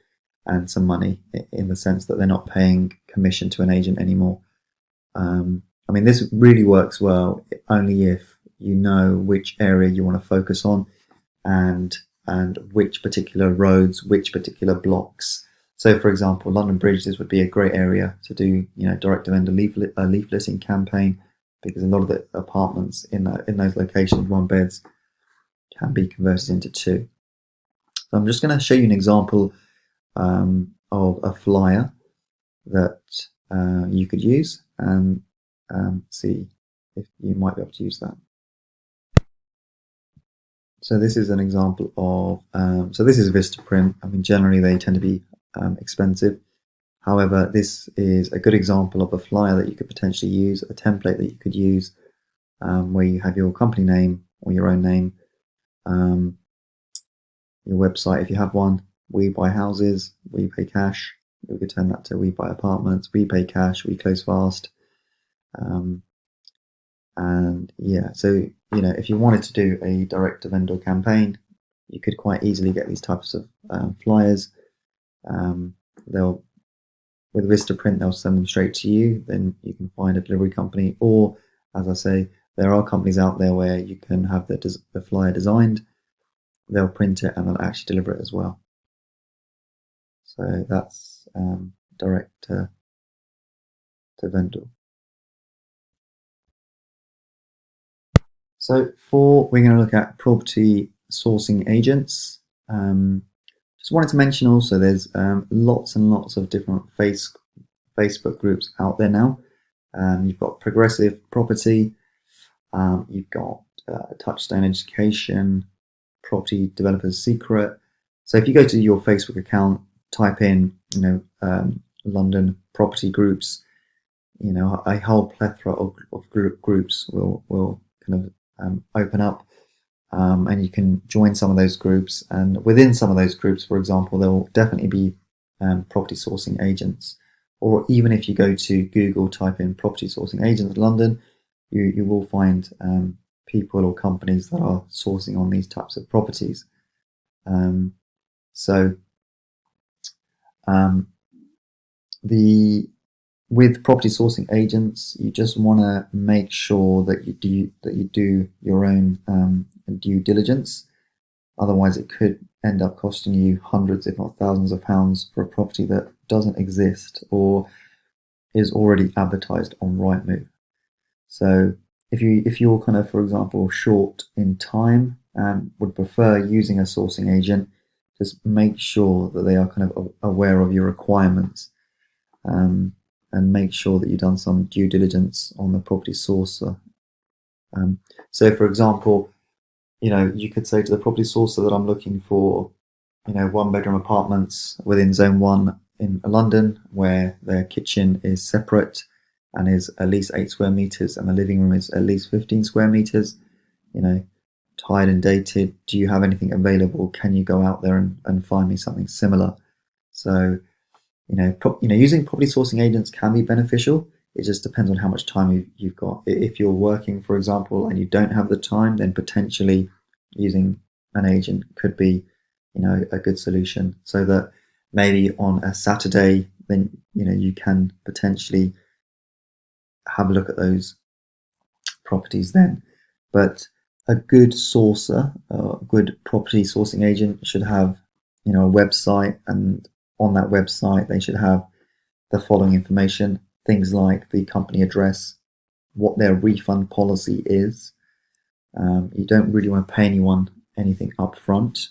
and some money, in the sense that they're not paying commission to an agent anymore. I mean, this really works well only if you know which area you want to focus on, and which particular roads, which particular blocks. So, for example, London Bridge, this would be a great area to do, direct to vendor leafleting campaign, because a lot of the apartments in those locations, 1 beds, can be converted into 2. So I'm just going to show you an example of a flyer that you could use, and see if you might be able to use that. So this is an example of, so this is Vistaprint. I mean, generally they tend to be expensive. However, this is a good example of a flyer that you could potentially use, a template that you could use, where you have your company name or your own name, your website if you have one, we buy houses, we pay cash. We could turn that to we buy apartments, we pay cash, we close fast. And yeah, so if you wanted to do a direct to vendor campaign, you could quite easily get these types of flyers. With Vistaprint, they'll send them straight to you. Then you can find a delivery company, or, as I say, there are companies out there where you can have the flyer designed, they'll print it, and they'll actually deliver it as well. So that's direct to vendor. So we're going to look at property sourcing agents. Just wanted to mention also there's lots and lots of different Facebook groups out there now. You've got Progressive Property, you've got Touchstone Education, Property Developers Secret. So if you go to your Facebook account, type in London property groups, a whole plethora of groups will kind of open up, and you can join some of those groups. And within some of those groups, for example, there will definitely be property sourcing agents. Or even if you go to Google, type in property sourcing agents London, you will find people or companies that are sourcing on these types of properties. With property sourcing agents, you just want to make sure that you do your own due diligence. Otherwise, it could end up costing you hundreds, if not thousands, of pounds for a property that doesn't exist, or is already advertised on Rightmove. So if you're kind of, for example, short in time and would prefer using a sourcing agent, just make sure that they are kind of aware of your requirements, and make sure that you've done some due diligence on the property sourcer. So for example, you could say to the property sourcer that I'm looking for, 1-bedroom apartments within Zone 1 in London, where their kitchen is separate and is at least 8 square meters and the living room is at least 15 square meters, tied and dated. Do you have anything available? Can you go out there and find me something similar? So, using property sourcing agents can be beneficial. It just depends on how much time you've got. If you're working, for example, and you don't have the time, then potentially using an agent could be, a good solution. So that maybe on a Saturday, then you can potentially have a look at those properties then. But a good sourcer, a good property sourcing agent should have, a website, and on that website they should have the following information: things like the company address, what their refund policy is. You don't really want to pay anyone anything up front.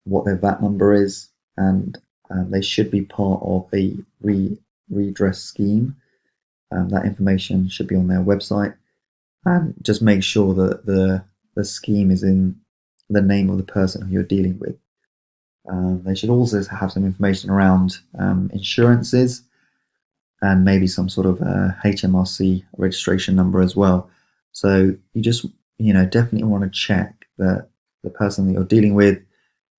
What their VAT number is, and they should be part of a redress scheme. That information should be on their website, and just make sure that the scheme is in the name of the person who you're dealing with. They should also have some information around insurances and maybe some sort of HMRC registration number as well. So you just definitely want to check that the person that you're dealing with,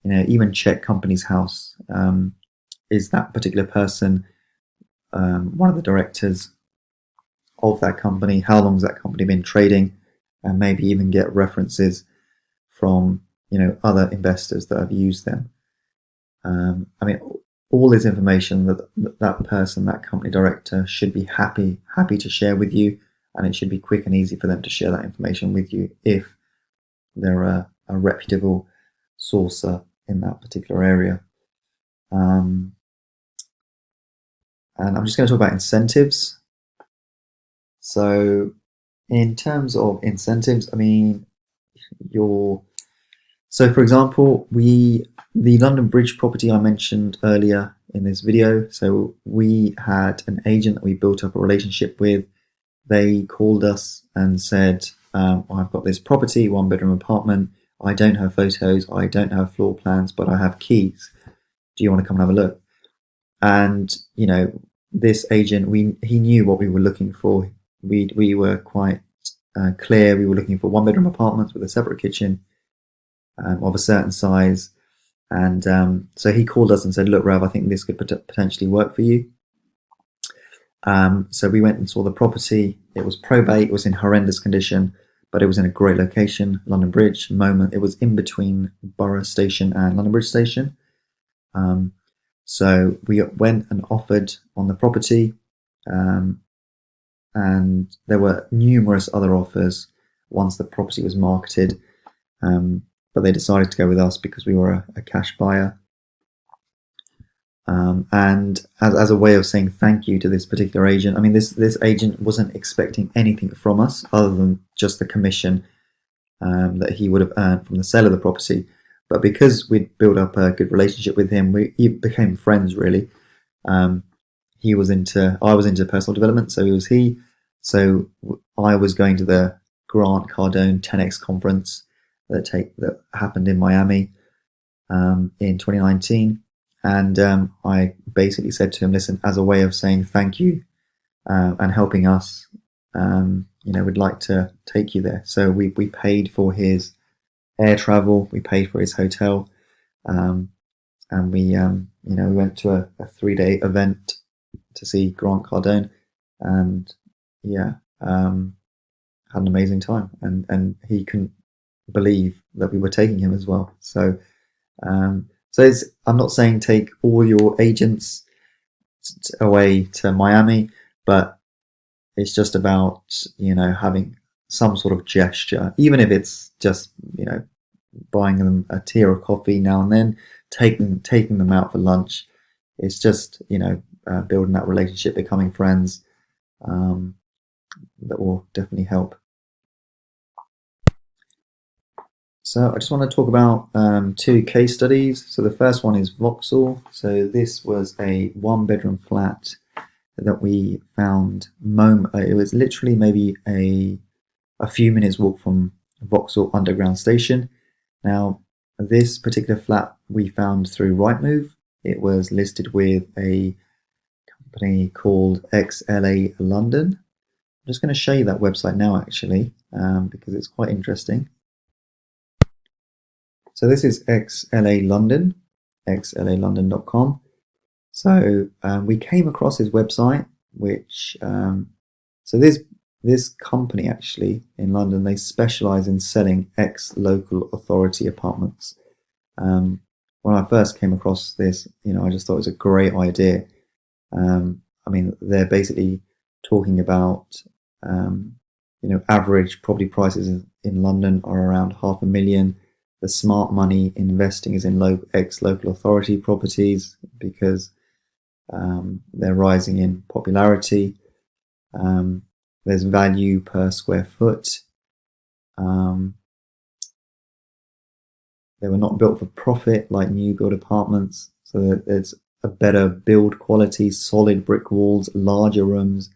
even check Companies House. Is that particular person one of the directors of that company? How long has that company been trading? And maybe even get references from other investors that have used them. All this information that person, that company director, should be happy to share with you, and it should be quick and easy for them to share that information with you if they're a reputable sourcer in that particular area. And I'm just going to talk about incentives. So in terms of incentives, so for example, the London Bridge property I mentioned earlier in this video, so we had an agent that we built up a relationship with. They called us and said, I've got this property, 1-bedroom apartment. I don't have photos, I don't have floor plans, but I have keys. Do you want to come and have a look? And, this agent, he knew what we were looking for. We were quite clear. We were looking for 1-bedroom apartments with a separate kitchen of a certain size. And so he called us and said, look, Rav, I think this could potentially work for you. So we went and saw the property. It was probate. It was in horrendous condition, but it was in a great location, London Bridge. It was in between BRR Station and London Bridge Station. So we went and offered on the property, and there were numerous other offers once the property was marketed, but they decided to go with us because we were a cash buyer. And as a way of saying thank you to this particular agent, this agent wasn't expecting anything from us other than just the commission that he would have earned from the sale of the property. But because we'd built up a good relationship with him, we became friends, really. I was into personal development, so was he. So I was going to the Grant Cardone 10X conference that happened in Miami in 2019. And I basically said to him, listen, as a way of saying thank you and helping us, we'd like to take you there. So we paid for his air travel, we paid for his hotel, and we went to a 3-day event to see Grant Cardone, and had an amazing time, and he couldn't believe that we were taking him as well. So I'm not saying take all your agents away to Miami, but it's just about having some sort of gesture, even if it's just buying them a tea or a coffee now and then, taking them out for lunch. It's just building that relationship, becoming friends. That will definitely help. So I just want to talk about 2 case studies. So the first one is Vauxhall. So this was a 1-bedroom flat that we found. It was literally maybe a few minutes walk from Vauxhall Underground Station. Now, this particular flat we found through Rightmove. It was listed with a company called XLA London. I'm just going to show you that website now, actually, because it's quite interesting. So this is XLA London, xlalondon.com. So we came across his website, which so this company actually in London, they specialize in selling ex-local authority apartments. When I first came across this, I just thought it was a great idea. I mean, they're basically talking about, average property prices in London are around $500,000. The smart money investing is in ex-local authority properties because they're rising in popularity. There's value per square foot. They were not built for profit like new build apartments. So there's a better build quality, solid brick walls, larger rooms,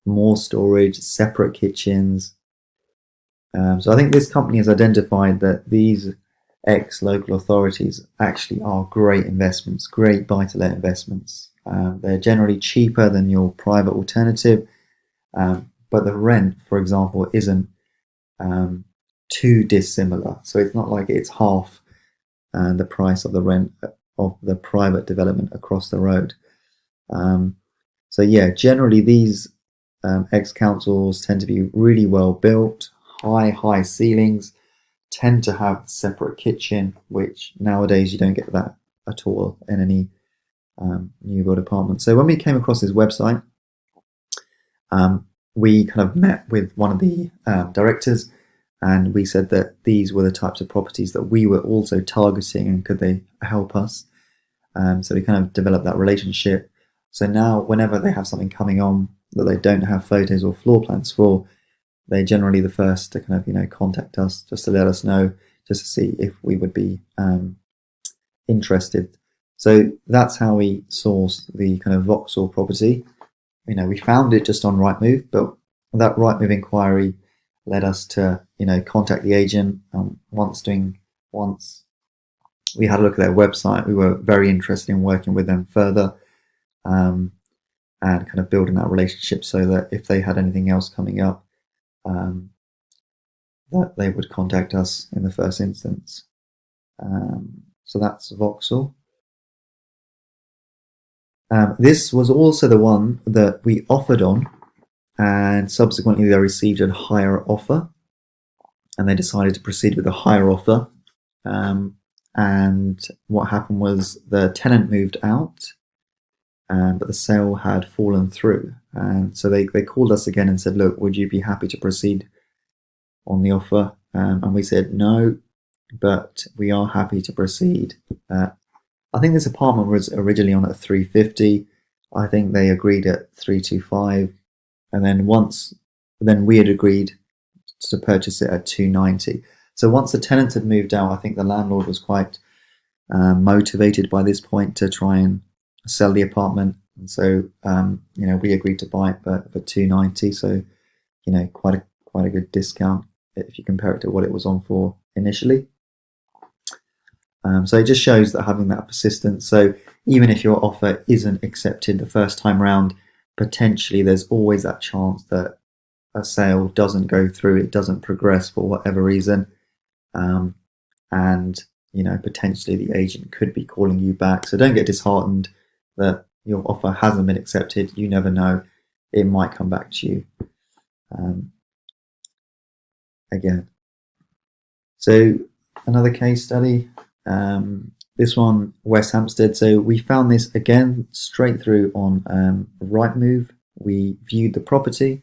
more storage, separate kitchens. So I think this company has identified that these ex-local authorities actually are great investments, great buy-to-let investments. They're generally cheaper than your private alternative, but the rent, for example, isn't too dissimilar. So it's not like it's half the price of the rent of the private development across the road. So yeah, generally these ex-councils tend to be really well built, high ceilings, tend to have separate kitchen, which nowadays you don't get that at all in any new build apartment. So when we came across this website, we kind of met with one of the directors, and we said that these were the types of properties that we were also targeting, and could they help us? So we kind of developed that relationship. So now whenever they have something coming on that they don't have photos or floor plans for, they're generally the first to kind of contact us, just to let us know, just to see if we would be interested. So that's how we sourced the kind of Vauxhall property. We found it just on Rightmove, but that Rightmove inquiry led us to contact the agent. Once we had a look at their website, we were very interested in working with them further, and kind of building that relationship, so that if they had anything else coming up, that they would contact us in the first instance. So that's Vauxhall. This was also the one that we offered on, and subsequently they received a higher offer, and they decided to proceed with a higher offer. And what happened was the tenant moved out, but the sale had fallen through. And so they called us again and said, look, would you be happy to proceed on the offer? And we said no, but we are happy to proceed. I think this apartment was originally on at 350. I think they agreed at 325, and then we had agreed to purchase it at 290. So once the tenants had moved out, I think the landlord was quite motivated by this point to try and sell the apartment, and so we agreed to buy it for 290. So quite a good discount if you compare it to what it was on for initially. So it just shows that having that persistence. So even if your offer isn't accepted the first time round, potentially there's always that chance that a sale doesn't go through, it doesn't progress for whatever reason, and potentially the agent could be calling you back. So don't get disheartened that your offer hasn't been accepted. You never know, it might come back to you again. So another case study. This one, West Hampstead. So we found this again straight through on Rightmove. We viewed the property.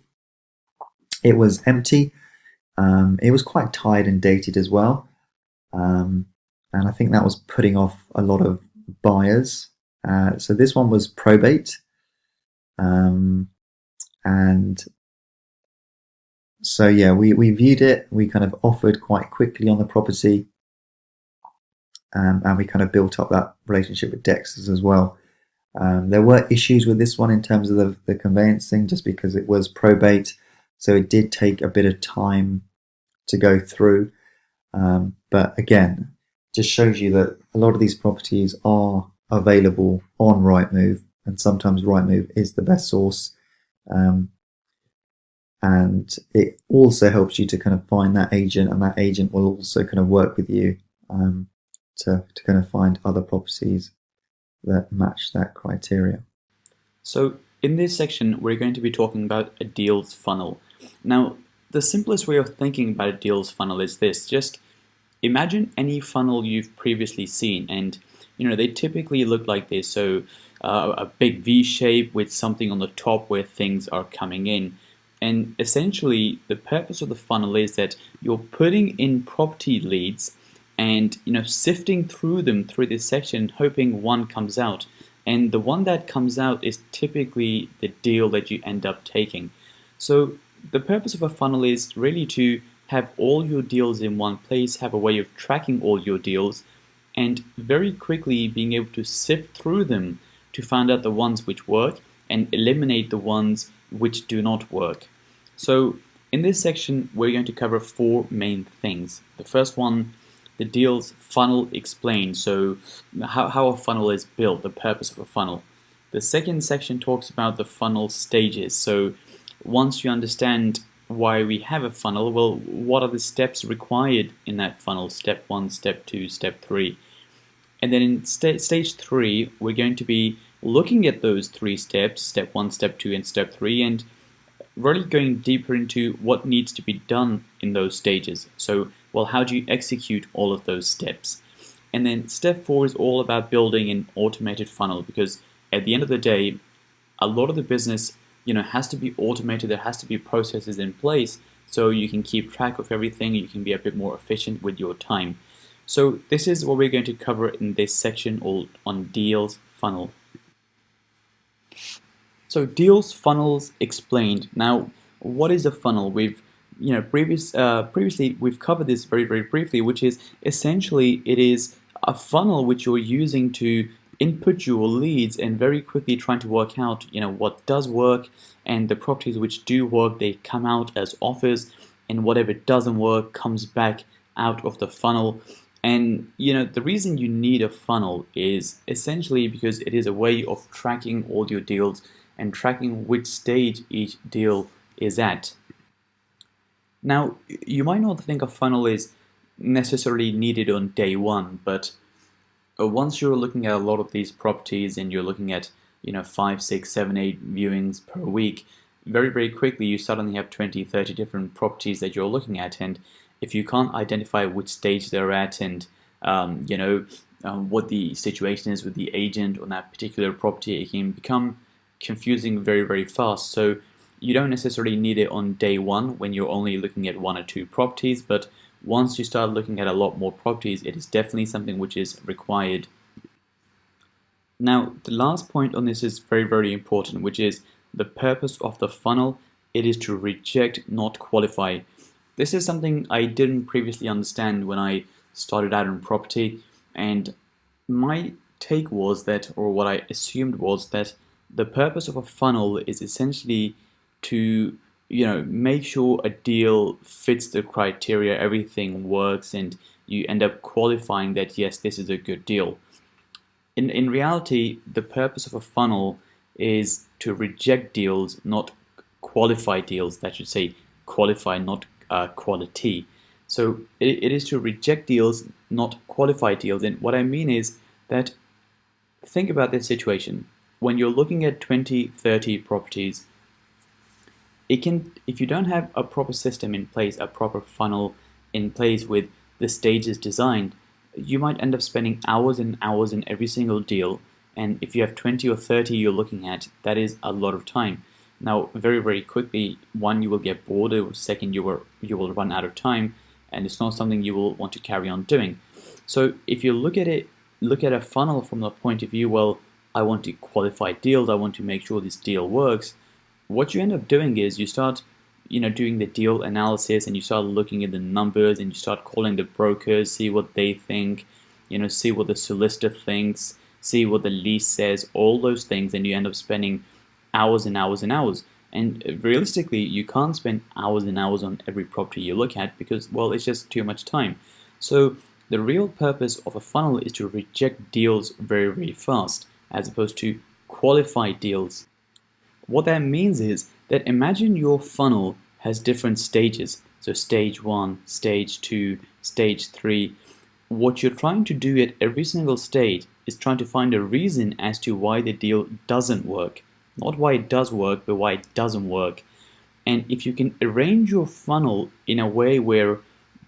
It was empty. It was quite tired and dated as well. And I think that was putting off a lot of buyers. So this one was probate. And so yeah, we viewed it, we kind of offered quite quickly on the property, and we kind of built up that relationship with Dexter's as well. There were issues with this one in terms of the conveyancing, just because it was probate, so it did take a bit of time to go through. But again, just shows you that a lot of these properties are available on Rightmove, and sometimes Rightmove is the best source. And it also helps you to kind of find that agent, and that agent will also kind of work with you to kind of find other properties that match that criteria. So in this section, we're going to be talking about a deals funnel. Now, the simplest way of thinking about a deals funnel is this: just imagine any funnel you've previously seen, and they typically look like this. So a big V shape with something on the top where things are coming in. And essentially, the purpose of the funnel is that you're putting in property leads and sifting through them through this section, hoping one comes out. And the one that comes out is typically the deal that you end up taking. So the purpose of a funnel is really to have all your deals in one place, have a way of tracking all your deals, and very quickly being able to sift through them to find out the ones which work and eliminate the ones which do not work. So in this section, we're going to cover 4 main things. The first one, the deals funnel explained, so how a funnel is built, the purpose of a funnel. The second section talks about the funnel stages. So once you understand why we have a funnel, well, what are the steps required in that funnel? Step 1, step 2, step 3. And then in stage 3, we're going to be looking at those 3 steps, step 1, step 2, and step 3, and really going deeper into what needs to be done in those stages. So, well, how do you execute all of those steps? And then step 4 is all about building an automated funnel, because at the end of the day, a lot of the business, has to be automated. There has to be processes in place so you can keep track of everything. You can be a bit more efficient with your time. So this is what we're going to cover in this section on deals funnel. So deals funnels explained. Now, what is a funnel? We've previously we've covered this very, very briefly, which is essentially it is a funnel which you're using to input your leads and very quickly trying to work out what does work, and the properties which do work, they come out as offers, and whatever doesn't work comes back out of the funnel. And the reason you need a funnel is essentially because it is a way of tracking all your deals and tracking which stage each deal is at. Now, you might not think a funnel is necessarily needed on day one, but once you're looking at a lot of these properties and you're looking at 5, 6, 7, 8 viewings per week, very, very quickly you suddenly have 20, 30 different properties that you're looking at, and if you can't identify which stage they're at and what the situation is with the agent on that particular property, it can become confusing very, very fast. So you don't necessarily need it on day one when you're only looking at 1 or 2 properties, but once you start looking at a lot more properties, it is definitely something which is required. Now, the last point on this is very, very important, which is the purpose of the funnel. It is to reject, not qualify. This is something I didn't previously understand when I started out in property, and my take was that, or what I assumed was that, the purpose of a funnel is essentially to make sure a deal fits the criteria, everything works, and you end up qualifying that yes, this is a good deal. In reality, the purpose of a funnel is to reject deals, not qualify deals. That should say qualify, not quality. So it is to reject deals, not qualify deals. And what I mean is that, think about this situation. When you're looking at 20, 30 properties, if you don't have a proper system in place, a proper funnel in place with the stages designed, you might end up spending hours and hours in every single deal. And if you have 20 or 30 you're looking at, that is a lot of time. Now, very, very quickly, one, you will get bored, or second, you will run out of time, and it's not something you will want to carry on doing. So if you look at a funnel from the point of view, well, I want to qualify deals, I want to make sure this deal works, what you end up doing is you start doing the deal analysis, and you start looking at the numbers, and you start calling the brokers, see what they think, see what the solicitor thinks, see what the lease says, all those things, and you end up spending hours and hours and hours. And realistically, you can't spend hours and hours on every property you look at because, well, it's just too much time. So the real purpose of a funnel is to reject deals very, very fast, as opposed to qualify deals. What that means is that imagine your funnel has different stages. So stage 1, stage 2, stage 3. What you're trying to do at every single stage is trying to find a reason as to why the deal doesn't work. Not why it does work, but why it doesn't work. And if you can arrange your funnel in a way where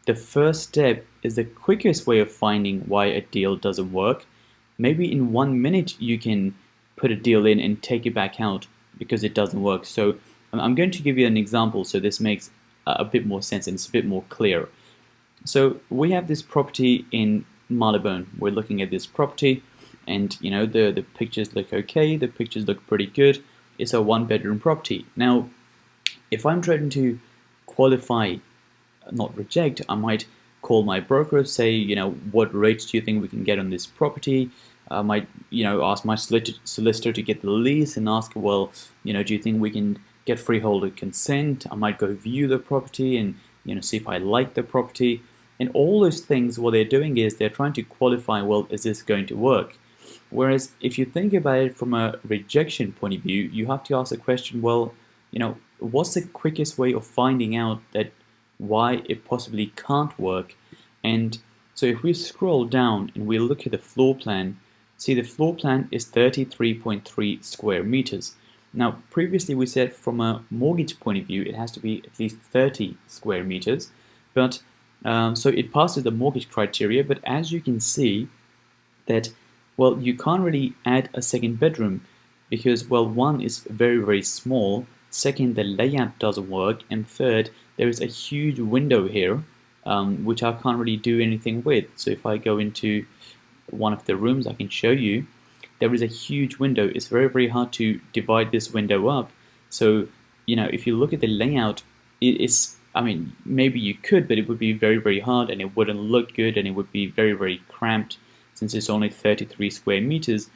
the first step is the quickest way of finding why a deal doesn't work, maybe in 1 minute you can put a deal in and take it back out because it doesn't work. So I'm going to give you an example so this makes a bit more sense and it's a bit more clear. So we have this property in Marylebone. We're looking at this property, and the pictures look okay, the pictures look pretty good. It's a 1-bedroom property. Now, if I'm trying to qualify, not reject, I might call my broker, say, what rates do you think we can get on this property? I might, ask my solicitor to get the lease and ask, well, do you think we can get freeholder consent? I might go view the property and, see if I like the property. And all those things, what they're doing is they're trying to qualify, well, is this going to work? Whereas if you think about it from a rejection point of view, you have to ask the question, well, what's the quickest way of finding out that why it possibly can't work? And so if we scroll down and we look at the floor plan, see the floor plan is 33.3 square meters. Now, previously we said from a mortgage point of view, it has to be at least 30 square meters, but so it passes the mortgage criteria. But as you can see that, well, you can't really add a second bedroom because, well, one is very, very small. Second, the layout doesn't work. And third, there is a huge window here, which I can't really do anything with. So if I go into one of the rooms, I can show you, there is a huge window. It's very, very hard to divide this window up. So, if you look at the layout, maybe you could, but it would be very, very hard, and it wouldn't look good, and it would be very, very cramped since it's only 33 square meters.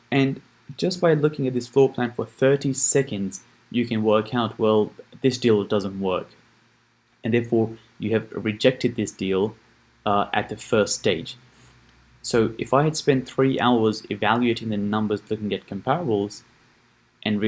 And just by looking at this floor plan for 30 seconds, you can work out, well, this deal doesn't work. And therefore, you have rejected this deal at the first stage. So if I had spent 3 hours evaluating the numbers, looking at comparables, and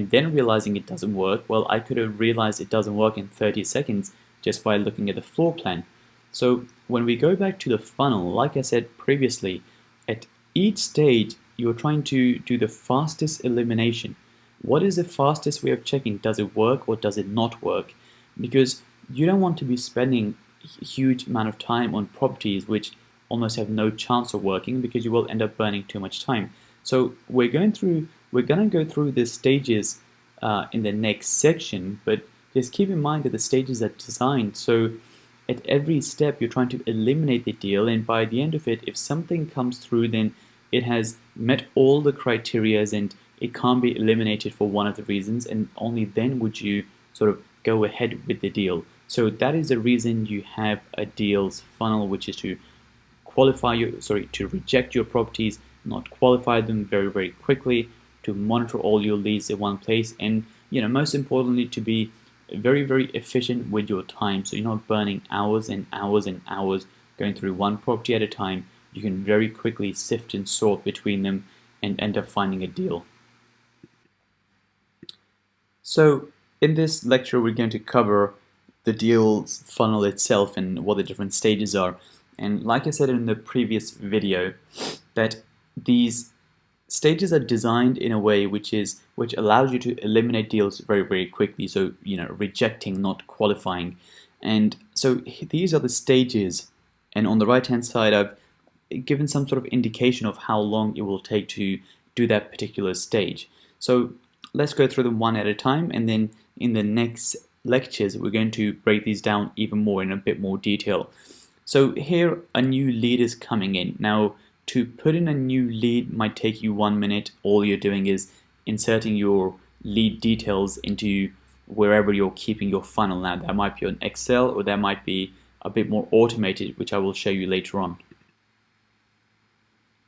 then realizing it doesn't work, well, I could have realized it doesn't work in 30 seconds just by looking at the floor plan. So when we go back to the funnel, like I said previously, at each stage, you're trying to do the fastest elimination. What is the fastest way of checking? Does it work or does it not work? Because you don't want to be spending a huge amount of time on properties which almost have no chance of working, because you will end up burning too much time. So we're going to go through the stages in the next section, but just keep in mind that the stages are designed so at every step you're trying to eliminate the deal, and by the end of it, if something comes through, then it has met all the criteria and it can't be eliminated for one of the reasons, and only then would you sort of go ahead with the deal. So that is the reason you have a deals funnel, which is to to reject your properties, not qualify them very, very quickly, to monitor all your leads in one place, and most importantly, to be very, very efficient with your time, so you're not burning hours and hours and hours going through one property at a time. You can very quickly sift and sort between them and end up finding a deal. So in this lecture, we're going to cover the deals funnel itself and what the different stages are. And like I said in the previous video, that these stages are designed in a way which allows you to eliminate deals very, very quickly. So, rejecting, not qualifying. And so these are the stages. And on the right-hand side, I've given some sort of indication of how long it will take to do that particular stage. So let's go through them one at a time. And then in the next lectures, we're going to break these down even more in a bit more detail. So here a new lead is coming in. Now To put in a new lead might take you 1 minute. All you're doing is inserting your lead details into wherever you're keeping your funnel. Now that might be on Excel, or that might be a bit more automated, which I will show you later on.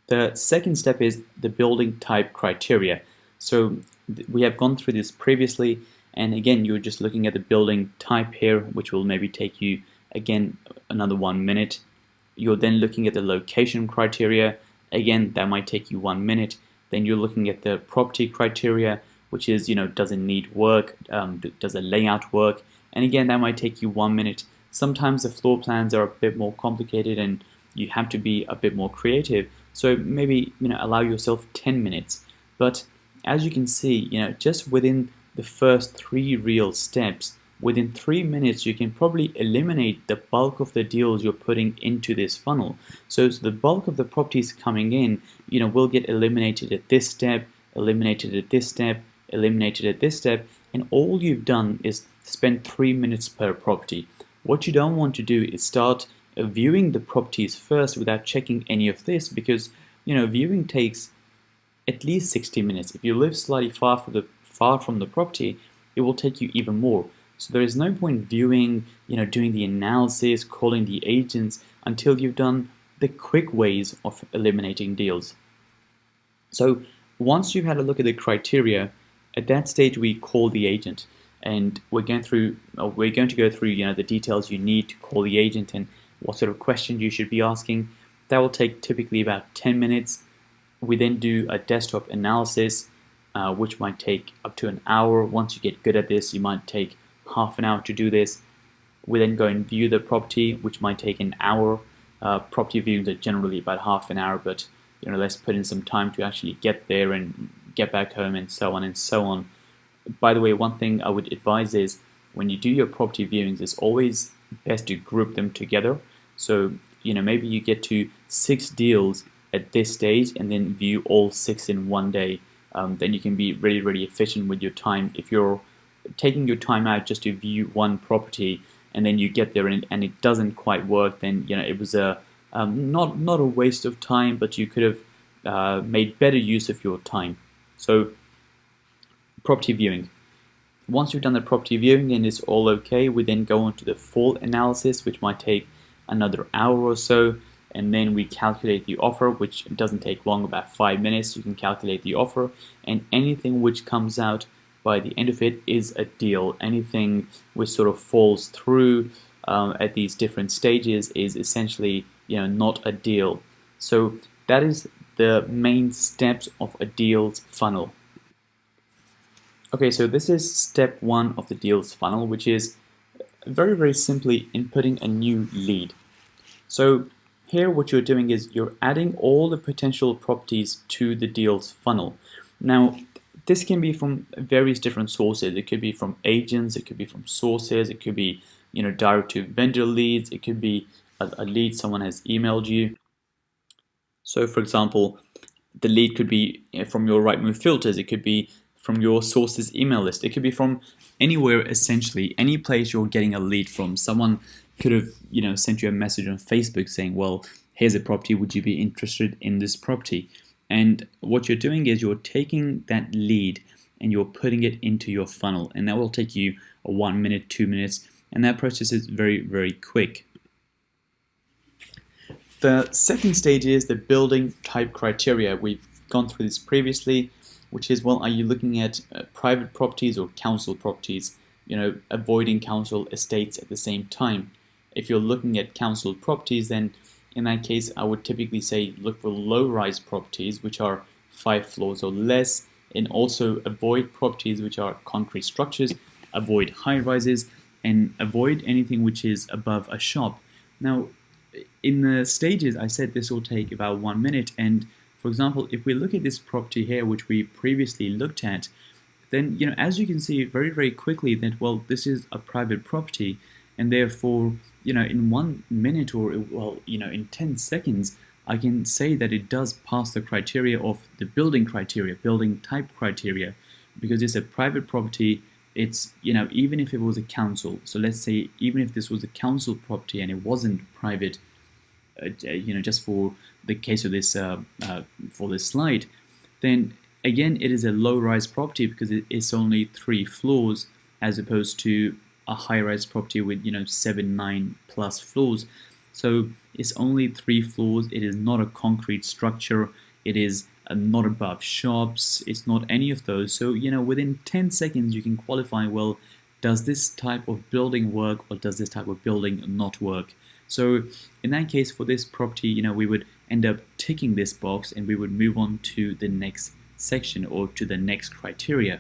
The second step is the building type criteria. So we have gone through this previously, and again you're just looking at the building type here, which will maybe take you again another 1 minute. You're then looking at the location criteria. Again, that might take you 1 minute. Then you're looking at the property criteria, which is, does it need work? Does the layout work? And again, that might take you 1 minute. Sometimes the floor plans are a bit more complicated and you have to be a bit more creative. So maybe, allow yourself 10 minutes. But as you can see, just within the first 3 real steps, within 3 minutes, you can probably eliminate the bulk of the deals you're putting into this funnel. So the bulk of the properties coming in, will get eliminated at this step, eliminated at this step, eliminated at this step, and all you've done is spend 3 minutes per property. What you don't want to do is start viewing the properties first without checking any of this, because viewing takes at least 60 minutes. If you live slightly far from the property, it will take you even more. So there is no point viewing, doing the analysis, calling the agents until you've done the quick ways of eliminating deals. So once you've had a look at the criteria, at that stage we call the agent, and we're going to go through the details you need to call the agent and what sort of questions you should be asking. That will take typically about 10 minutes. We then do a desktop analysis, which might take up to an hour. Once you get good at this, you might take half an hour to do this. We then go and view the property, which might take an hour. Property viewings are generally about half an hour, but let's put in some time to actually get there and get back home, and so on and so on. By the way, one thing I would advise is when you do your property viewings, it's always best to group them together. So maybe you get to 6 deals at this stage and then view all 6 in one day. Then you can be really, really efficient with your time. If you're taking your time out just to view one property and then you get there and it doesn't quite work, then it was a not a waste of time, but you could have made better use of your time. So property viewing. Once you've done the property viewing and it's all okay, we then go on to the full analysis, which might take another hour or so, and then we calculate the offer, which doesn't take long, about 5 minutes. You can calculate the offer, and anything which comes out by the end of it is a deal. Anything which sort of falls through at these different stages is essentially not a deal. So that is the main steps of a deals funnel. Okay, so this is step 1 of the deals funnel, which is very, very simply inputting a new lead. So here what you're doing is you're adding all the potential properties to the deals funnel. Now, this can be from various different sources. It could be from agents, it could be from sources, it could be direct to vendor leads, it could be a lead someone has emailed you. So for example, the lead could be from your Rightmove filters, it could be from your source's email list, it could be from anywhere, essentially, any place you're getting a lead from. Someone could have sent you a message on Facebook saying, well, here's a property, would you be interested in this property? And what you're doing is you're taking that lead and you're putting it into your funnel, and that will take you 1 minute, 2 minutes, and that process is very, very quick. The second stage is the building type criteria. We've gone through this previously, which is, well, are you looking at private properties or council properties? Avoiding council estates at the same time. If you're looking at council properties, then in that case, I would typically say look for low-rise properties, which are 5 floors or less, and also avoid properties which are concrete structures, avoid high-rises, and avoid anything which is above a shop. Now, in the stages, I said this will take about 1 minute, and for example, if we look at this property here, which we previously looked at, then as you can see very, very quickly that, well, this is a private property, and therefore in 1 minute or in 10 seconds I can say that it does pass the criteria of the building criteria, building type criteria, because it's a private property. It's even if it was a council, so let's say even if this was a council property and it wasn't private, just for the case of this for this slide, then again it is a low-rise property because it's only 3 floors as opposed to a high-rise property with 7, 9 plus floors. So it's only 3 floors. It is not a concrete structure. It is not above shops. It's not any of those. So within 10 seconds you can qualify, well, does this type of building work or does this type of building not work? So in that case, for this property, we would end up ticking this box and we would move on to the next section or to the next criteria.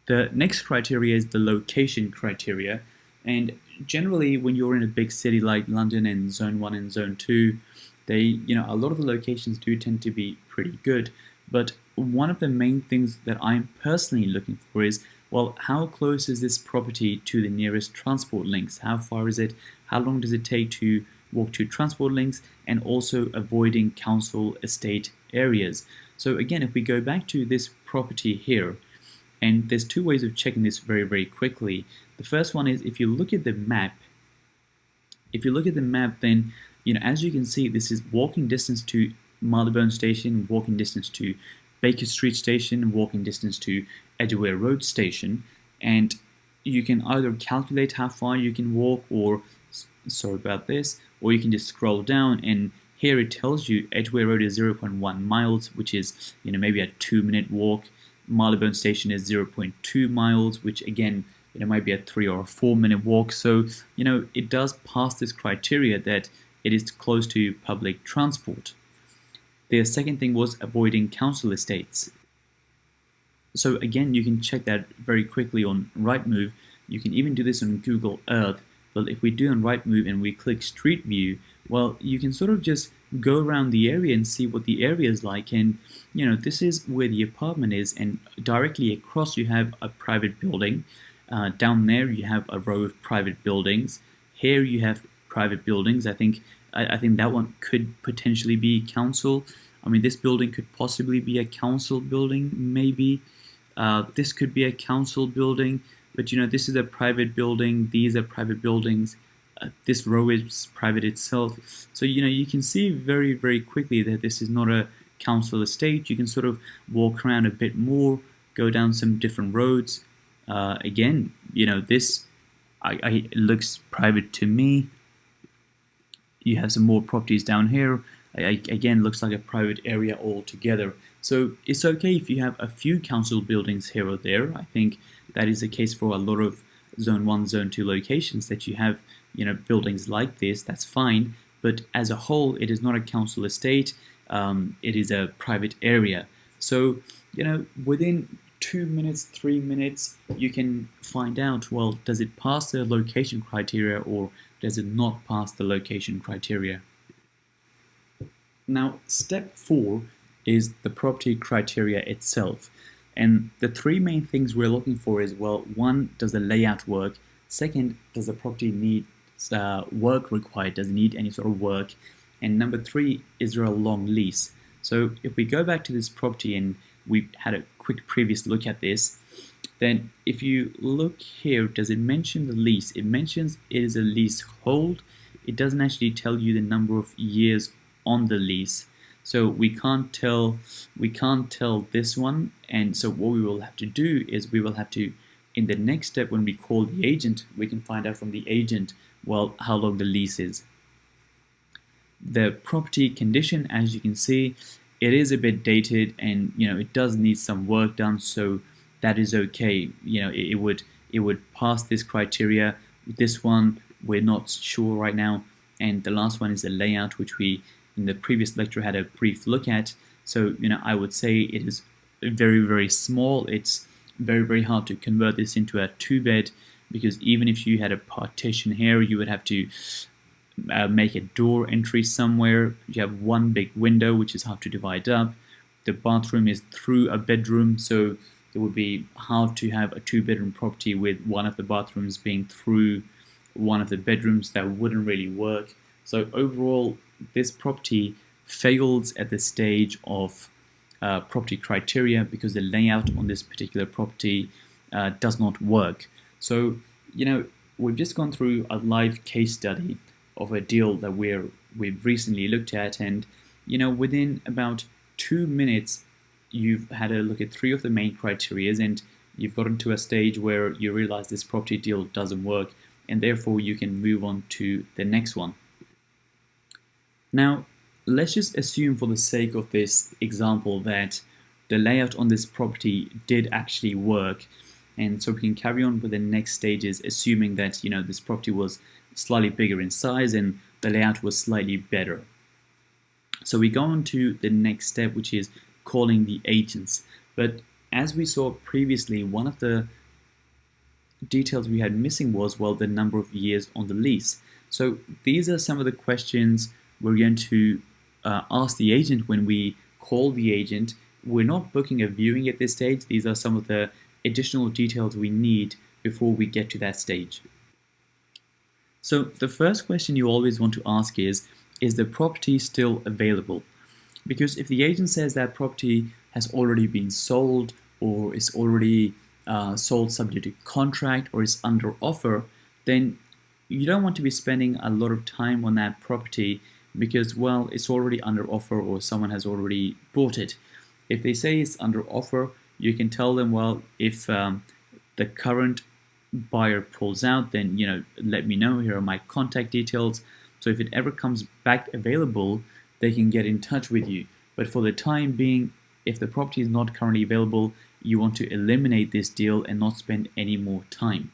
The next criteria is the location criteria, and generally when you're in a big city like London and Zone 1 and Zone 2, they, a lot of the locations do tend to be pretty good, but one of the main things that I'm personally looking for is, well, how close is this property to the nearest transport links? How far is it? How long does it take to walk to transport links? And also avoiding council estate areas. So again, if we go back to this property here, and there's 2 ways of checking this very, very quickly. The first one is if you look at the map. If you look at the map, then as you can see, this is walking distance to Marylebone Station, walking distance to Baker Street Station, walking distance to Edgware Road Station, and you can either calculate how far you can walk, or sorry about this, or you can just scroll down, and here it tells you Edgware Road is 0.1 miles, which is maybe a 2-minute walk. Marylebone Station is 0.2 miles, which again might be a 3 or a 4-minute walk. So it does pass this criteria that it is close to public transport. The second thing was avoiding council estates. So again, you can check that very quickly on Rightmove. You can even do this on Google Earth. But if we do on Rightmove and we click Street View, well, you can sort of just go around the area and see what the area is like. And this is where the apartment is, and directly across you have a private building. Down there you have a row of private buildings. Here you have private buildings. I think that one could potentially be council. I mean, this building could possibly be a council building, maybe. This could be a council building, but this is a private building. These are private buildings. This row is private itself. So you can see very, very quickly that this is not a council estate. You can sort of walk around a bit more, go down some different roads. Again, this it looks private to me. You have some more properties down here. Again, looks like a private area altogether. So it's okay if you have a few council buildings here or there. I think that is the case for a lot of Zone 1, Zone 2 locations, that you have buildings like this. That's fine. But as a whole, it is not a council estate. It is a private area. So within 2 minutes, 3 minutes, you can find out, well, does it pass the location criteria or does it not pass the location criteria? Now, step 4 is the property criteria itself. And the 3 main things we're looking for is, well, 1, does the layout work? 2nd, does the property need work required? Does it need any sort of work? And number 3, is there a long lease? So if we go back to this property and we had a quick previous look at this, then if you look here, does it mention the lease? It mentions it is a leasehold. It doesn't actually tell you the number of years on the lease. So we can't tell this one. And so what we will have to do is we will have to, in the next step when we call the agent, we can find out from the agent, well, how long the lease is. The property condition, as you can see, it is a bit dated, and it does need some work done, so that is okay. It would pass this criteria. This one we're not sure right now, and the last one is the layout, which we in the previous lecture had a brief look at. So I would say it is very, very small. It's very, very hard to convert this into a 2-bed, because even if you had a partition here, you would have to make a door entry somewhere. You have one big window, which is hard to divide up. The bathroom is through a bedroom, so it would be hard to have a 2-bedroom property with one of the bathrooms being through one of the bedrooms. That wouldn't really work. So overall, this property fails at the stage of property criteria because the layout on this particular property does not work. So we've just gone through a live case study of a deal that we've recently looked at, and within about 2 minutes you've had a look at 3 of the main criteria, and you've gotten to a stage where you realize this property deal doesn't work, and therefore you can move on to the next one. Now, let's just assume for the sake of this example that the layout on this property did actually work, and so we can carry on with the next stages, assuming that this property was slightly bigger in size and the layout was slightly better. So we go on to the next step, which is calling the agents. But as we saw previously, one of the details we had missing was, well, the number of years on the lease. So these are some of the questions we're going to ask the agent when we call the agent. We're not booking a viewing at this stage. These are some of the additional details we need before we get to that stage. So the first question you always want to ask is the property still available? Because if the agent says that property has already been sold, or is already sold subject to contract, or is under offer, then you don't want to be spending a lot of time on that property because, well, it's already under offer or someone has already bought it. If they say it's under offer, you can tell them, well, if the current buyer pulls out, then let me know. Here are my contact details. So if it ever comes back available, they can get in touch with you. But for the time being, if the property is not currently available, you want to eliminate this deal and not spend any more time.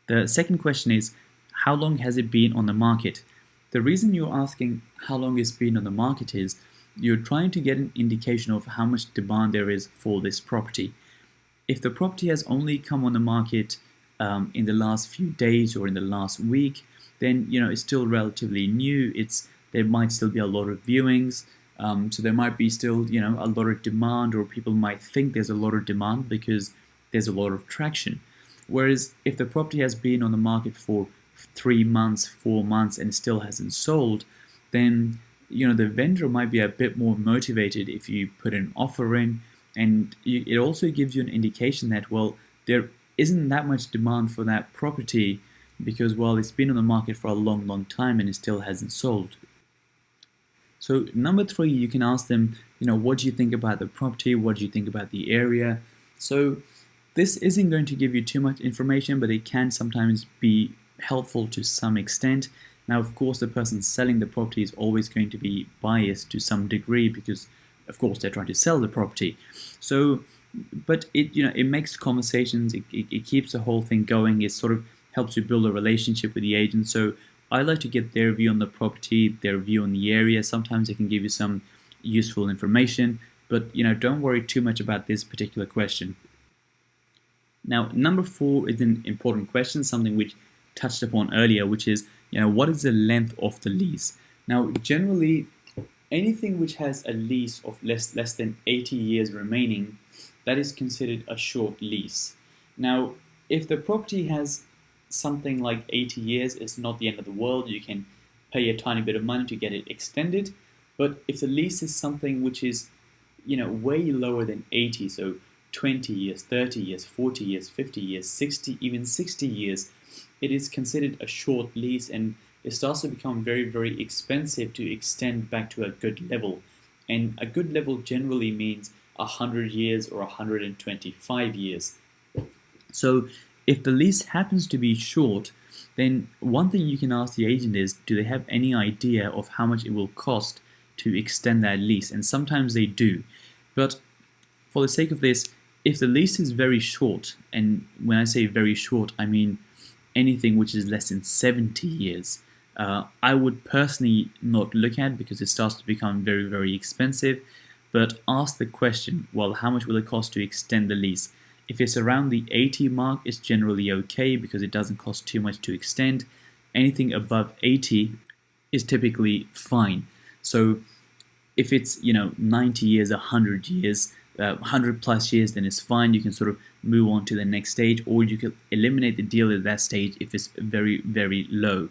The second question is, how long has it been on the market? The reason you're asking how long it's been on the market is you're trying to get an indication of how much demand there is for this property. If the property has only come on the market in the last few days or in the last week, then it's still relatively new. There might still be a lot of viewings, so there might be still a lot of demand, or people might think there's a lot of demand because there's a lot of traction. Whereas if the property has been on the market for 3 months, 4 months, and still hasn't sold, then the vendor might be a bit more motivated if you put an offer in, and it also gives you an indication that, well, there isn't that much demand for that property because, well, it's been on the market for a long time and it still hasn't sold. So number 3, you can ask them, what do you think about the property? What do you think about the area? So this isn't going to give you too much information, but it can sometimes be helpful to some extent. Now, of course, the person selling the property is always going to be biased to some degree because, of course, they're trying to sell the property. So, but it makes conversations, it keeps the whole thing going. It sort of helps you build a relationship with the agent. So I like to get their view on the property, their view on the area. Sometimes they can give you some useful information, but don't worry too much about this particular question. Now, number 4 is an important question, something which touched upon earlier, which is, what is the length of the lease? Now, generally, anything which has a lease of less than 80 years remaining, that is considered a short lease. Now, if the property has something like 80 years, it's not the end of the world. You can pay a tiny bit of money to get it extended. But if the lease is something which is, way lower than 80, so 20 years, 30 years, 40 years, 50 years, 60, even 60 years, it is considered a short lease, and it starts to become very, very expensive to extend back to a good level. And a good level generally means 100 years or 125 years. So if the lease happens to be short, then one thing you can ask the agent is, do they have any idea of how much it will cost to extend that lease? And sometimes they do. But for the sake of this, if the lease is very short, and when I say very short, I mean anything which is less than 70 years, I would personally not look at because it starts to become very, very expensive. But ask the question, well, how much will it cost to extend the lease? If it's around the 80 mark, it's generally okay because it doesn't cost too much to extend. Anything above 80 is typically fine. So if it's 90 years, 100 years, 100 plus years, then it's fine. You can sort of move on to the next stage, or you can eliminate the deal at that stage if it's very, very low.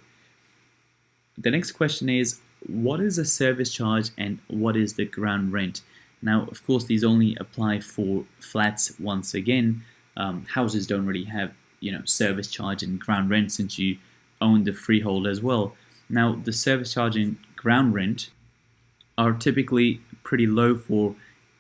The next question is, what is the service charge and what is the ground rent? Now, of course, these only apply for flats once again. Houses don't really have service charge and ground rent, since you own the freehold as well. Now, the service charge and ground rent are typically pretty low for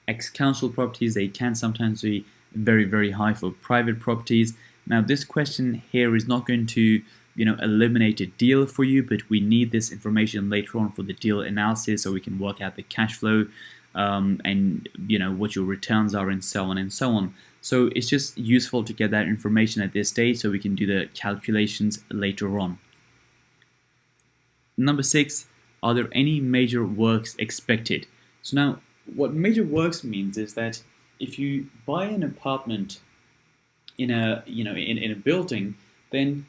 ex-council properties. They can sometimes be very, very high for private properties. Now, this question here is not going to eliminate a deal for you, but we need this information later on for the deal analysis so we can work out the cash flow and what your returns are and so on and so on. So it's just useful to get that information at this stage so we can do the calculations later on. Number 6, are there any major works expected? So now, what major works means is that if you buy an apartment in a building, then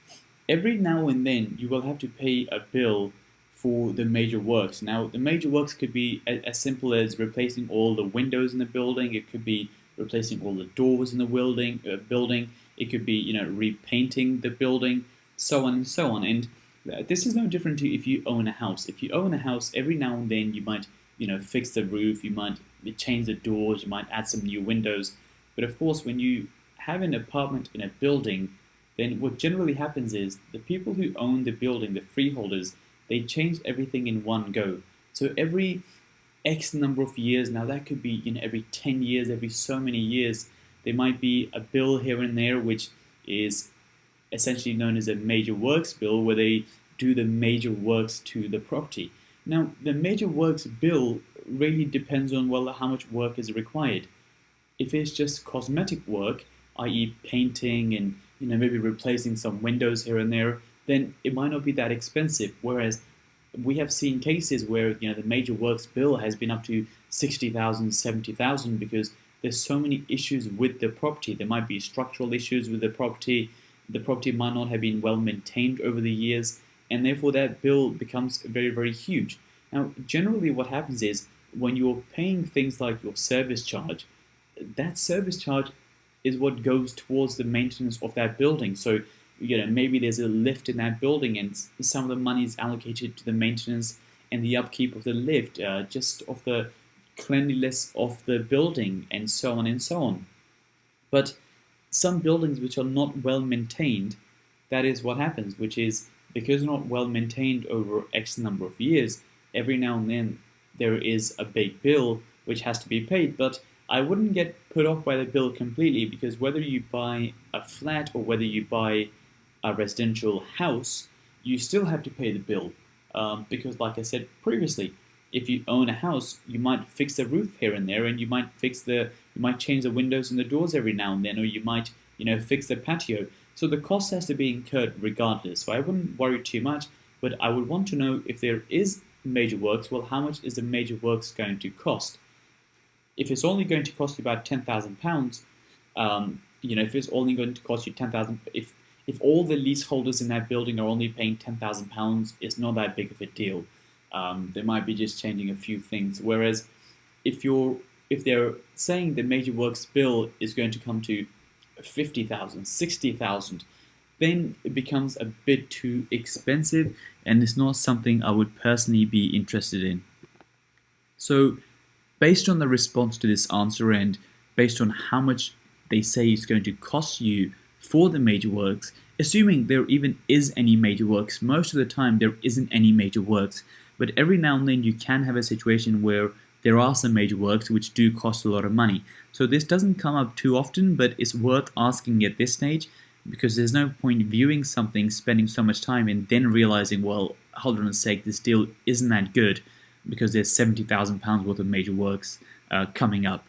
every now and then you will have to pay a bill for the major works. Now, the major works could be as simple as replacing all the windows in the building. It could be replacing all the doors in the building. It could be repainting the building, so on and so on. And this is no different to if you own a house. If you own a house, every now and then you might fix the roof, you might change the doors, you might add some new windows. But of course, when you have an apartment in a building, then what generally happens is the people who own the building, the freeholders, they change everything in one go. So every X number of years, now that could be every 10 years, every so many years, there might be a bill here and there which is essentially known as a major works bill, where they do the major works to the property. Now, the major works bill really depends on how much work is required. If it's just cosmetic work, i.e. painting and maybe replacing some windows here and there, then it might not be that expensive. Whereas we have seen cases where the major works bill has been up to 60,000, 70,000 because there's so many issues with the property. There might be structural issues with the property. The property might not have been well maintained over the years, and therefore that bill becomes very, very huge. Now, generally what happens is when you're paying things like your service charge, that service charge is what goes towards the maintenance of that building. So, maybe there's a lift in that building and some of the money is allocated to the maintenance and the upkeep of the lift, just of the cleanliness of the building, and so on and so on. But some buildings which are not well maintained, that is what happens, which is because they're not well maintained over X number of years, every now and then there is a big bill which has to be paid. But I wouldn't get put off by the bill completely, because whether you buy a flat or whether you buy a residential house, you still have to pay the bill. Because like I said previously, if you own a house, you might fix the roof here and there, and you might change the windows and the doors every now and then, or you might fix the patio. So the cost has to be incurred regardless. So I wouldn't worry too much, but I would want to know if there is major works. Well, how much is the major works going to cost? If it's only going to cost you about £10,000, if it's only going to cost you £10,000, if all the leaseholders in that building are only paying £10,000, it's not that big of a deal. They might be just changing a few things. Whereas if they're saying the major works bill is going to come to 50,000, 60,000, then it becomes a bit too expensive, and it's not something I would personally be interested in. So, based on the response to this answer and based on how much they say it's going to cost you for the major works, assuming there even is any major works, most of the time there isn't any major works, but every now and then you can have a situation where there are some major works which do cost a lot of money. So this doesn't come up too often, but it's worth asking at this stage, because there's no point viewing something, spending so much time, and then realizing, well, hold on a sec, this deal isn't that good because there's £70,000 worth of major works coming up.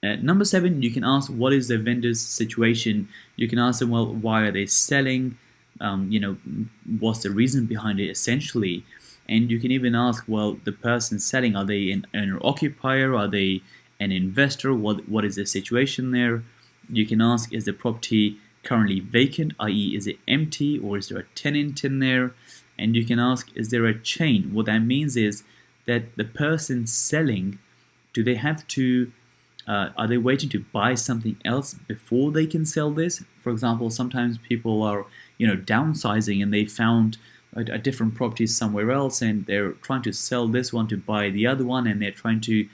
Number 7, you can ask what is the vendor's situation. You can ask them, well, why are they selling? What's the reason behind it essentially? And you can even ask, well, the person selling, are they an owner-occupier? Are they an investor? What is the situation there? You can ask, is the property currently vacant, i.e. is it empty, or is there a tenant in there? And you can ask, is there a chain? What that means is that the person selling, do they have to, are they waiting to buy something else before they can sell this? For example, sometimes people are, downsizing and they found a different property somewhere else, and they're trying to sell this one to buy the other one, and they're trying to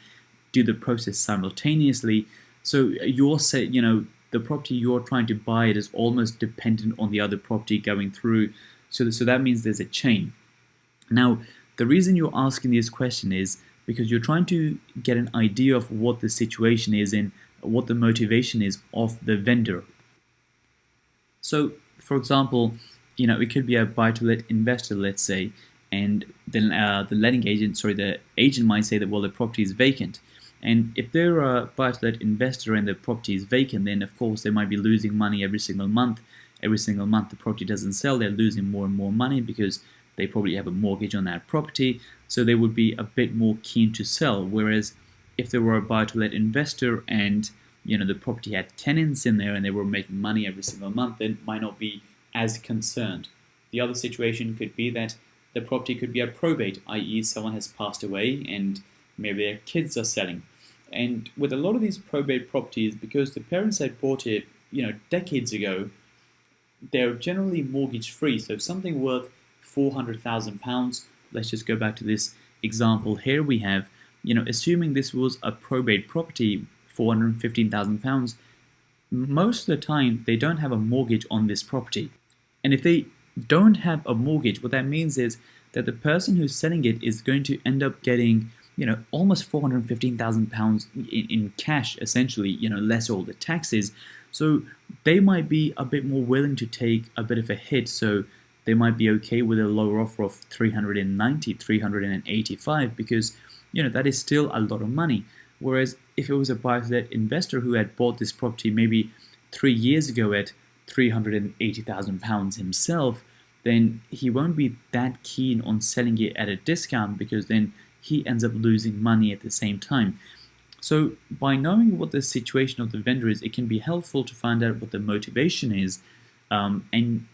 do the process simultaneously. So the the property you're trying to buy it is almost dependent on the other property going through. So that means there's a chain. Now, the reason you're asking this question is because you're trying to get an idea of what the situation is and what the motivation is of the vendor. So, for example, it could be a buy-to-let investor, let's say, and then the agent might say that, well, the property is vacant. And if they're a buy-to-let investor and the property is vacant, then of course they might be losing money every single month. Every single month the property doesn't sell, they're losing more and more money because they probably have a mortgage on that property, so they would be a bit more keen to sell. Whereas if they were a buy-to-let investor and the property had tenants in there and they were making money every single month, then might not be as concerned. The other situation could be that the property could be a probate, i.e. someone has passed away and maybe their kids are selling. And with a lot of these probate properties, because the parents had bought it, decades ago, they're generally mortgage free. So something worth £400,000, let's just go back to this example here we have, assuming this was a probate property, £415,000, most of the time they don't have a mortgage on this property. And if they don't have a mortgage, what that means is that the person who's selling it is going to end up getting almost £415,000 in cash, essentially, less all the taxes. So they might be a bit more willing to take a bit of a hit. So they might be okay with a lower offer of 390, 385, because that is still a lot of money. Whereas if it was a buy-to-let investor who had bought this property maybe 3 years ago at £380,000 himself, then he won't be that keen on selling it at a discount, because then he ends up losing money at the same time. So by knowing what the situation of the vendor is, it can be helpful to find out what the motivation is, and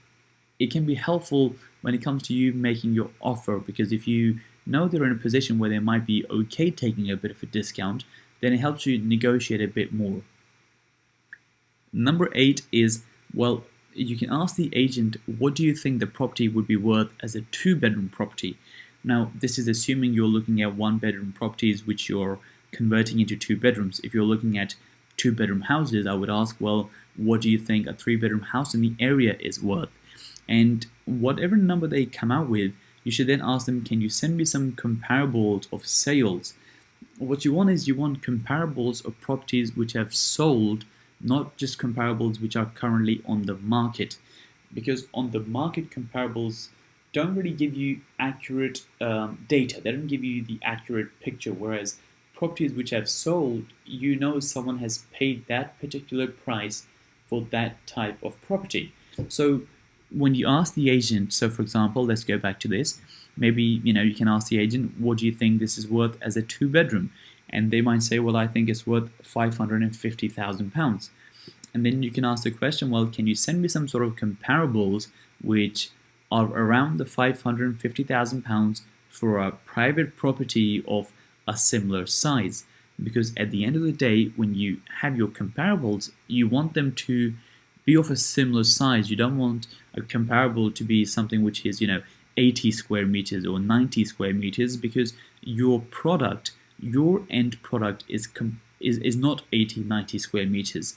it can be helpful when it comes to you making your offer, because if you know they're in a position where they might be okay taking a bit of a discount, then it helps you negotiate a bit more. Number 8 is, well, you can ask the agent, what do you think the property would be worth as a 2-bedroom property? Now, this is assuming you're looking at 1-bedroom properties which you're converting into 2 bedrooms. If you're looking at 2-bedroom houses, I would ask, well, what do you think a 3-bedroom house in the area is worth? And whatever number they come out with, you should then ask them, can you send me some comparables of sales? What you want is comparables of properties which have sold, not just comparables which are currently on the market. Because on the market, comparables don't really give you accurate data. They don't give you the accurate picture, whereas properties which have sold, someone has paid that particular price for that type of property. So when you ask the agent, so for example, let's go back to this, maybe you can ask the agent, what do you think this is worth as a 2-bedroom? And they might say, well, I think it's worth £550,000. And then you can ask the question, well, can you send me some sort of comparables which are around the £550,000 for a private property of a similar size? Because at the end of the day, when you have your comparables, you want them to be of a similar size. You don't want a comparable to be something which is 80 square meters or 90 square meters, because your end product is not 80, 90 square meters.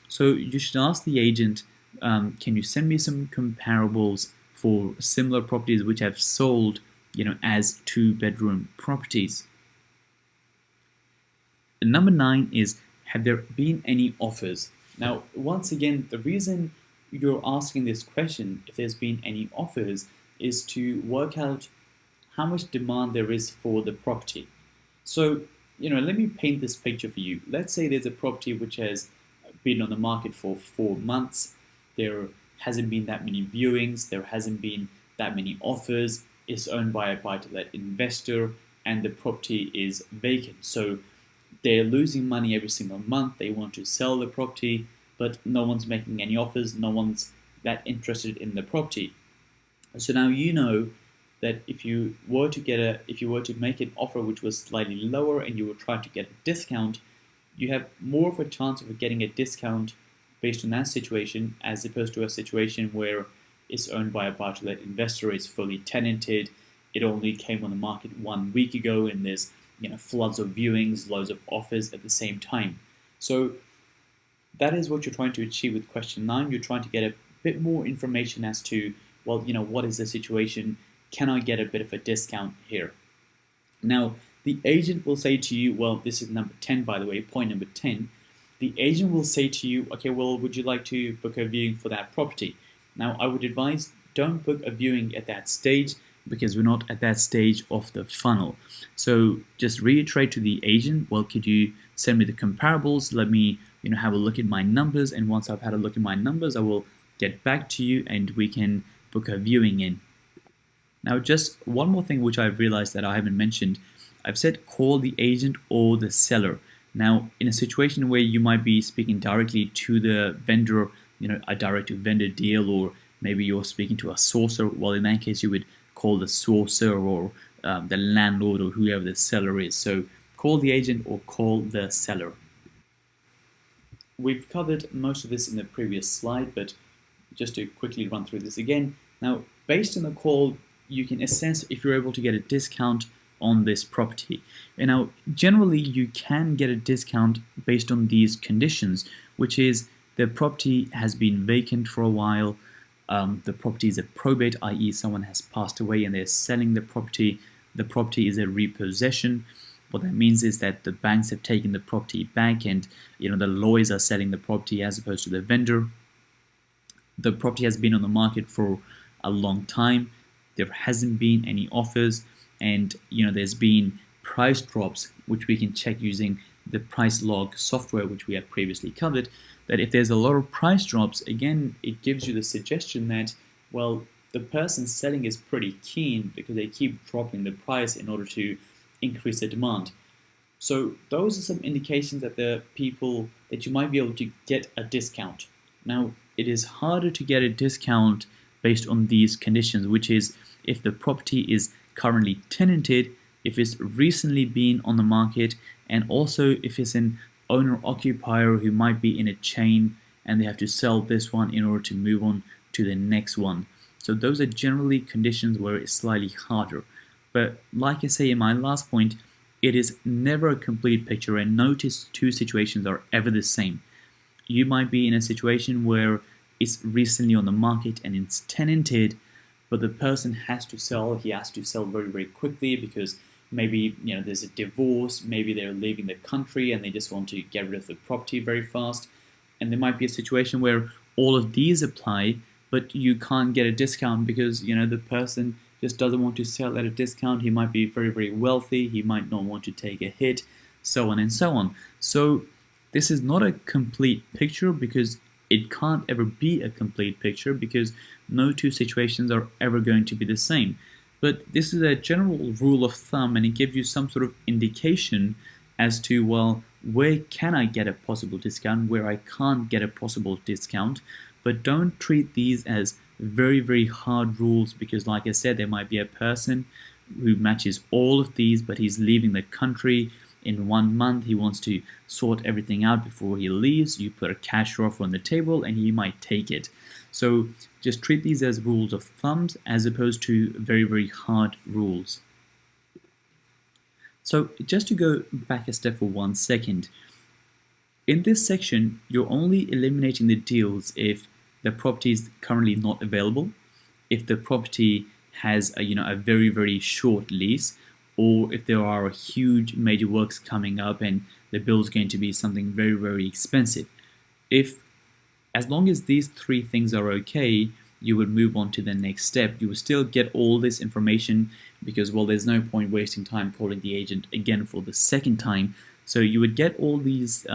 So you should ask the agent, can you send me some comparables for similar properties which have sold as 2-bedroom properties? And number 9 is, have there been any offers? Now, once again, the reason you're asking this question, if there's been any offers, is to work out how much demand there is for the property. So, let me paint this picture for you. Let's say there's a property which has been on the market for 4 months. There hasn't been that many viewings. There hasn't been that many offers. It's owned by a buy-to-let investor, and the property is vacant. So they're losing money every single month. They want to sell the property, but no one's making any offers. No one's that interested in the property. So now that if you were to make an offer which was slightly lower and you were trying to get a discount, you have more of a chance of getting a discount based on that situation, as opposed to a situation where it's owned by a buy-to-let investor, it's fully tenanted, it only came on the market 1 week ago, and there's floods of viewings, loads of offers at the same time. So that is what you're trying to achieve with question 9. You're trying to get a bit more information as to, well, what is the situation? Can I get a bit of a discount here? Now, the agent will say to you, well, this is number 10, by the way, point number 10. The agent will say to you, okay, well, would you like to book a viewing for that property? Now, I would advise don't book a viewing at that stage because we're not at that stage of the funnel. So just reiterate to the agent, well, could you send me the comparables? Let me have a look at my numbers, and once I've had a look at my numbers, I will get back to you and we can book a viewing in. Now, just one more thing which I've realized that I haven't mentioned. I've said call the agent or the seller. Now, in a situation where you might be speaking directly to the vendor, a direct-to-vendor deal, or maybe you're speaking to a sourcer, well, in that case, you would call the sourcer or the landlord or whoever the seller is. So call the agent or call the seller. We've covered most of this in the previous slide, but just to quickly run through this again. Now, based on the call, you can assess if you're able to get a discount on this property. And now, generally, you can get a discount based on these conditions, which is the property has been vacant for a while, the property is a probate, i.e. someone has passed away and they're selling the property is a repossession. What that means is that the banks have taken the property back and the lawyers are selling the property as opposed to the vendor. The property has been on the market for a long time. There hasn't been any offers, and there's been price drops, which we can check using the price log software, which we have previously covered. That if there's a lot of price drops, again, it gives you the suggestion that, well, the person selling is pretty keen because they keep dropping the price in order to increase the demand. So those are some indications that you might be able to get a discount. Now, it is harder to get a discount based on these conditions, which is if the property is currently tenanted, if it's recently been on the market, and also if it's an owner-occupier who might be in a chain and they have to sell this one in order to move on to the next one. So those are generally conditions where it's slightly harder. But like I say in my last point, it is never a complete picture, and no two situations are ever the same. You might be in a situation where it's recently on the market and it's tenanted, but the person has to sell. He has to sell very, very quickly because maybe there's a divorce, maybe they're leaving the country and they just want to get rid of the property very fast. And there might be a situation where all of these apply, but you can't get a discount because the person just doesn't want to sell at a discount. He might be very, very wealthy. He might not want to take a hit, so on and so on. So this is not a complete picture because it can't ever be a complete picture because no two situations are ever going to be the same. But this is a general rule of thumb, and it gives you some sort of indication as to, well, where can I get a possible discount, where I can't get a possible discount. But don't treat these as very, very hard rules because, like I said, there might be a person who matches all of these, but he's leaving the country in 1 month. He wants to sort everything out before he leaves. You put a cash offer on the table and he might take it. So just treat these as rules of thumbs as opposed to very, very hard rules. So just to go back a step for 1 second, in this section, you're only eliminating the deals if the property is currently not available, if the property has a very, very short lease, or if there are huge major works coming up and the bill is going to be something very, very expensive. As long as these 3 things are okay, you would move on to the next step. You will still get all this information because, well, there's no point wasting time calling the agent again for the second time. So you would get all these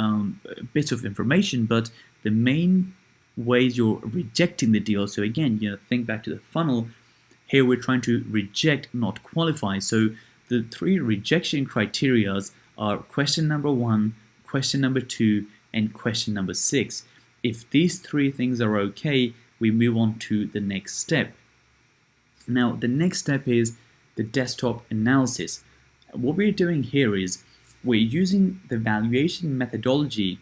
bits of information, but the main ways you're rejecting the deal. So again, think back to the funnel. Here we're trying to reject, not qualify. So the 3 rejection criteria are question number 1, question number 2, and question number 6. If these 3 things are okay, we move on to the next step. Now, the next step is the desktop analysis. What we're doing here is we're using the valuation methodology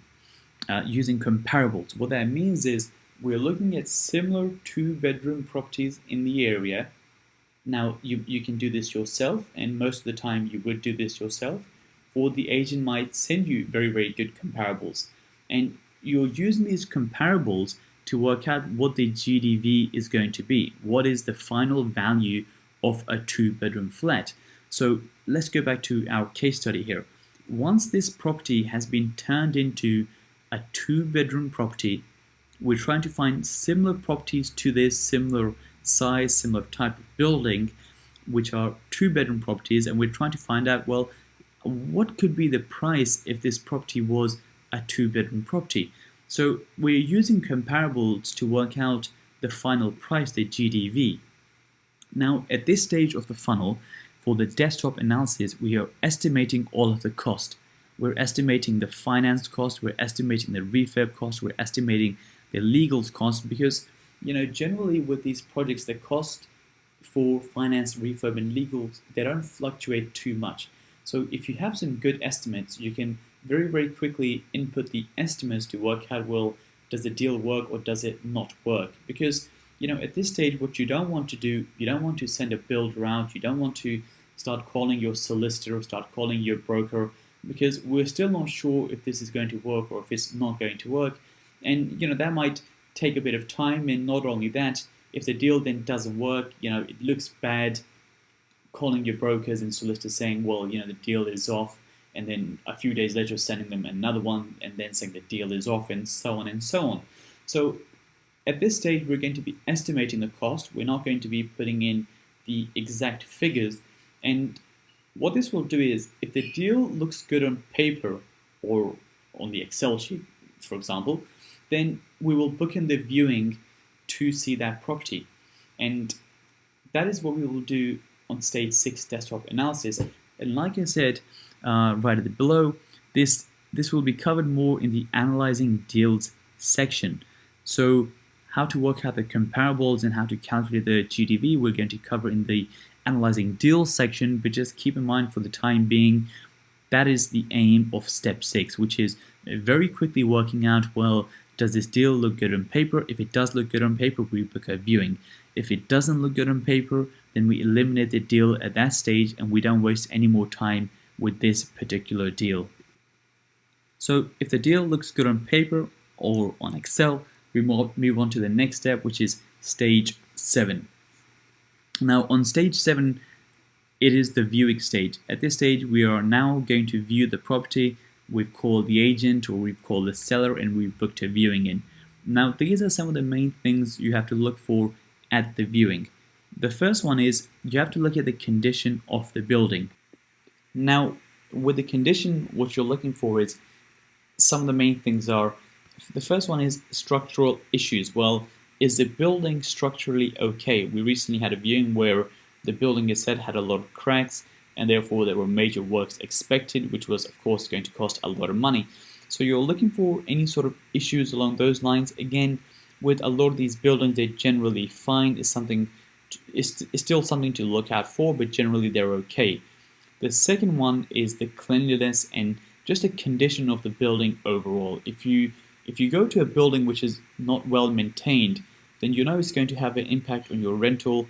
using comparables. What that means is we're looking at similar 2-bedroom properties in the area. Now, you can do this yourself, and most of the time you would do this yourself, or the agent might send you very, very good comparables. And you're using these comparables to work out what the GDV is going to be. What is the final value of a 2-bedroom flat? So let's go back to our case study here. Once this property has been turned into a 2-bedroom property, we're trying to find similar properties to this, similar size, similar type of building, which are 2-bedroom properties, and we're trying to find out, well, what could be the price if this property was a 2-bedroom property? So we're using comparables to work out the final price, the GDV. Now, at this stage of the funnel, for the desktop analysis, we are estimating all of the cost. We're estimating the finance cost, we're estimating the refurb cost, we're estimating the legals cost, because generally with these projects, the cost for finance, refurb, and legals, they don't fluctuate too much. So if you have some good estimates, you can very, very quickly input the estimates to work out, well, does the deal work or does it not work? Because at this stage, what you don't want to do, you don't want to send a builder out, you don't want to start calling your solicitor, start calling your broker, because we're still not sure if this is going to work or if it's not going to work. And that might take a bit of time. And not only that, if the deal then doesn't work, it looks bad calling your brokers and solicitors saying, well, the deal is off, and then a few days later sending them another one and then saying the deal is off, and so on and so on. So at this stage, we're going to be estimating the cost. We're not going to be putting in the exact figures. And what this will do is, if the deal looks good on paper or on the Excel sheet, for example, then we will book in the viewing to see that property. And that is what we will do on stage 6 desktop analysis. And like I said right at the below, this will be covered more in the analyzing deals section. So how to work out the comparables and how to calculate the GDV, we're going to cover in the analyzing deals section, but just keep in mind for the time being, that is the aim of step 6, which is very quickly working out, well, does this deal look good on paper? If it does look good on paper, we book a viewing. If it doesn't look good on paper, then we eliminate the deal at that stage and we don't waste any more time with this particular deal. So if the deal looks good on paper or on Excel, we move on to the next step, which is stage 7. Now on stage 7, it is the viewing stage. At this stage, we are now going to view the property. We've called the agent or we've called the seller and we've booked a viewing in. Now these are some of the main things you have to look for at the viewing. The first one is you have to look at the condition of the building. Now with the condition, what you're looking for is some of the main things are, the first one is structural issues. Well, is the building structurally okay? We recently had a viewing where the building itself had a lot of cracks and therefore there were major works expected, which was of course going to cost a lot of money. So you're looking for any sort of issues along those lines. Again, with a lot of these buildings, they generally fine, is still something to look out for, but generally they're okay. The second one is the cleanliness and just the condition of the building overall. If you go to a building which is not well maintained, then it's going to have an impact on your rental,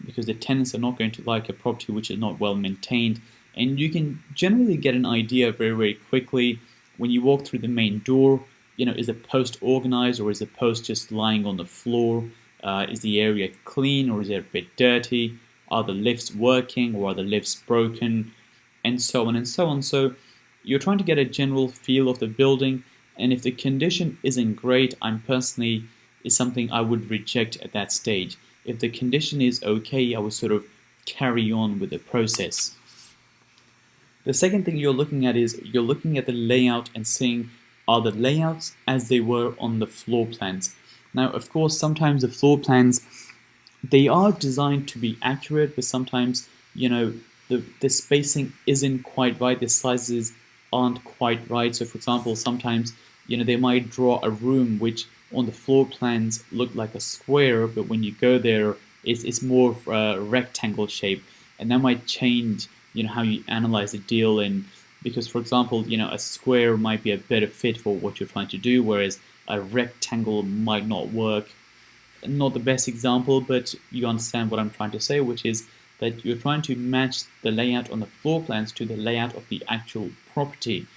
because the tenants are not going to like a property which is not well maintained. And you can generally get an idea very, very quickly when you walk through the main door. Is the post organized or is the post just lying on the floor? Is the area clean or is it a bit dirty? Are the lifts working or are the lifts broken? And so on and so on. So you're trying to get a general feel of the building, and if the condition isn't great, is something I would reject at that stage. If the condition is okay, I would sort of carry on with the process. The second thing you're looking at is you're looking at the layout and seeing, are the layouts as they were on the floor plans. Now, of course, sometimes the floor plans, they are designed to be accurate, but sometimes, the spacing isn't quite right, the sizes aren't quite right. So for example, sometimes, they might draw a room which on the floor plans look like a square, but when you go there, it's more of a rectangle shape, and that might change, how you analyze the deal. And because, for example, a square might be a better fit for what you're trying to do, whereas a rectangle might not work. Not the best example, but you understand what I'm trying to say, which is that you're trying to match the layout on the floor plans to the layout of the actual property.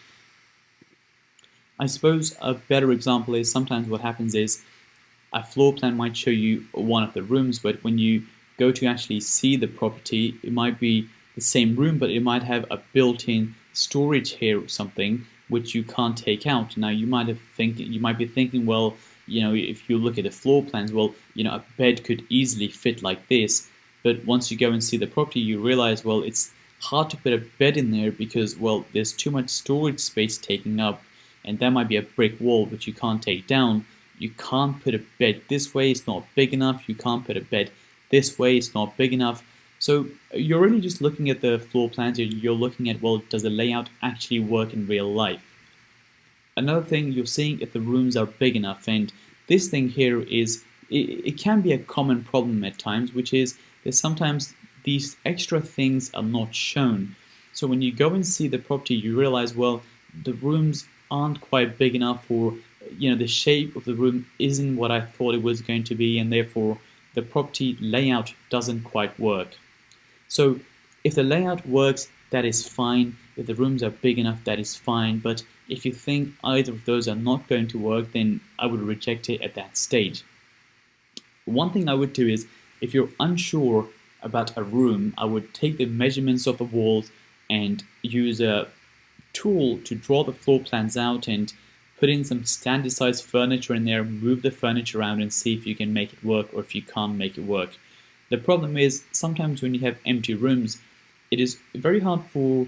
I suppose a better example is sometimes what happens is a floor plan might show you one of the rooms, but when you go to actually see the property, it might be the same room, but it might have a built-in storage here or something which you can't take out. Now you might be thinking, well, if you look at the floor plans, well, a bed could easily fit like this. But once you go and see the property, you realize, well, it's hard to put a bed in there because, well, there's too much storage space taking up, and there might be a brick wall which you can't take down. You can't put a bed this way, it's not big enough. You can't put a bed this way, it's not big enough. So you're really just looking at the floor plans, you're looking at, well, does the layout actually work in real life? Another thing, you're seeing if the rooms are big enough, and this thing here is, it can be a common problem at times, which is that sometimes these extra things are not shown. So when you go and see the property, you realize, well, the rooms aren't quite big enough, or the shape of the room isn't what I thought it was going to be, and therefore the property layout doesn't quite work. So if the layout works, that is fine. If the rooms are big enough, that is fine. But if you think either of those are not going to work, then I would reject it at that stage. One thing I would do is, if you're unsure about a room, I would take the measurements of the walls and use a tool to draw the floor plans out and put in some standard size furniture in there, move the furniture around and see if you can make it work or if you can't make it work. The problem is sometimes when you have empty rooms, it is very hard for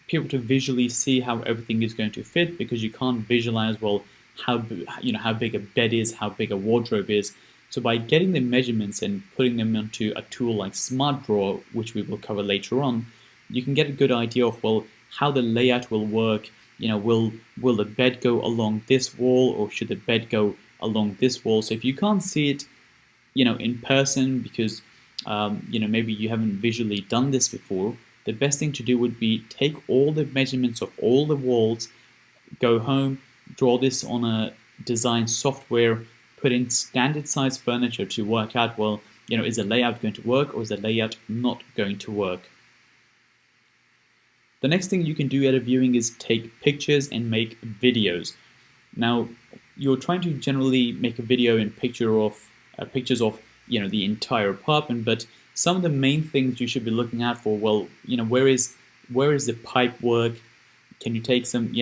people to visually see how everything is going to fit, because you can't visualize, well, how big a bed is, how big a wardrobe is. So by getting the measurements and putting them onto a tool like Smart Draw, which we will cover later on, you can get a good idea of, well, how the layout will work. Will the bed go along this wall, or should the bed go along this wall? So if you can't see it, in person, because maybe you haven't visually done this before, the best thing to do would be take all the measurements of all the walls, go home, draw this on a design software, put in standard size furniture to work out, well, is the layout going to work or is the layout not going to work? The next thing you can do at a viewing is take pictures and make videos. Now, you're trying to generally make a video and pictures of the entire apartment, but some of the main things you should be looking out for, well, where is the pipe work? Can you take some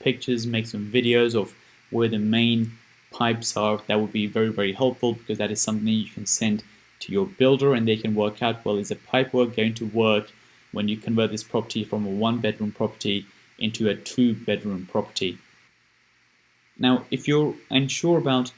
pictures, make some videos of where the main pipes are? That would be very, very helpful, because that is something you can send to your builder and they can work out, well, is the pipe work going to work when you convert this property from a 1-bedroom property into a 2-bedroom property. Now, if you're unsure about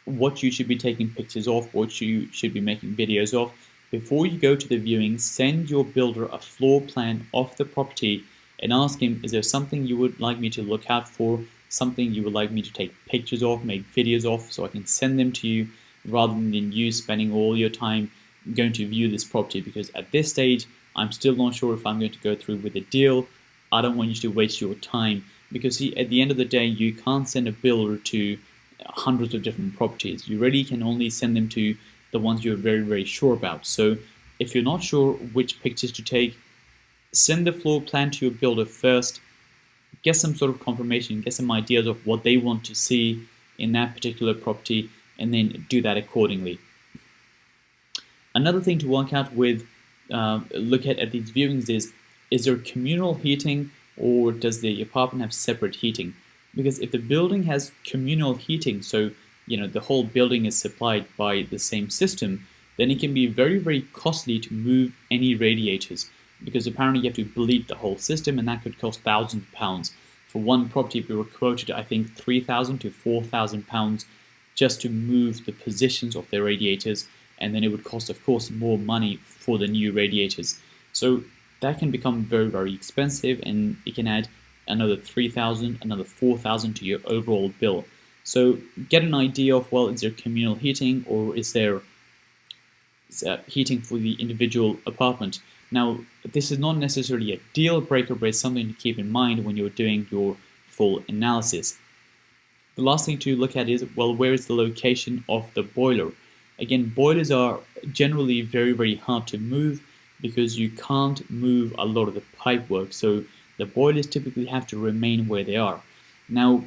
what you should be taking pictures of, what you should be making videos of, before you go to the viewing, send your builder a floor plan of the property and ask him, is there something you would like me to look out for, something you would like me to take pictures of, make videos of, so I can send them to you, rather than you spending all your time going to view this property, because at this stage, I'm still not sure if I'm going to go through with the deal. I don't want you to waste your time, because at the end of the day, you can't send a builder to hundreds of different properties. You really can only send them to the ones you're very, very sure about. So if you're not sure which pictures to take, send the floor plan to your builder first, get some sort of confirmation, get some ideas of what they want to see in that particular property, and then do that accordingly. Another thing to work out with, look at these viewings is there communal heating, or does the apartment have separate heating? Because if the building has communal heating, so the whole building is supplied by the same system, then it can be very, very costly to move any radiators, because apparently you have to bleed the whole system, and that could cost thousands of pounds. For one property, we were quoted, I think, £3,000 to £4,000 just to move the positions of their radiators, and then it would cost, of course, more money for the new radiators. So that can become very, very expensive, and it can add another $3,000, another $4,000 to your overall bill. So get an idea of, well, is there communal heating, or is there heating for the individual apartment? Now, this is not necessarily a deal breaker, but it's something to keep in mind when you're doing your full analysis. The last thing to look at is, well, where is the location of the boiler? Again, boilers are generally very, very hard to move because you can't move a lot of the pipe work. So the boilers typically have to remain where they are. Now,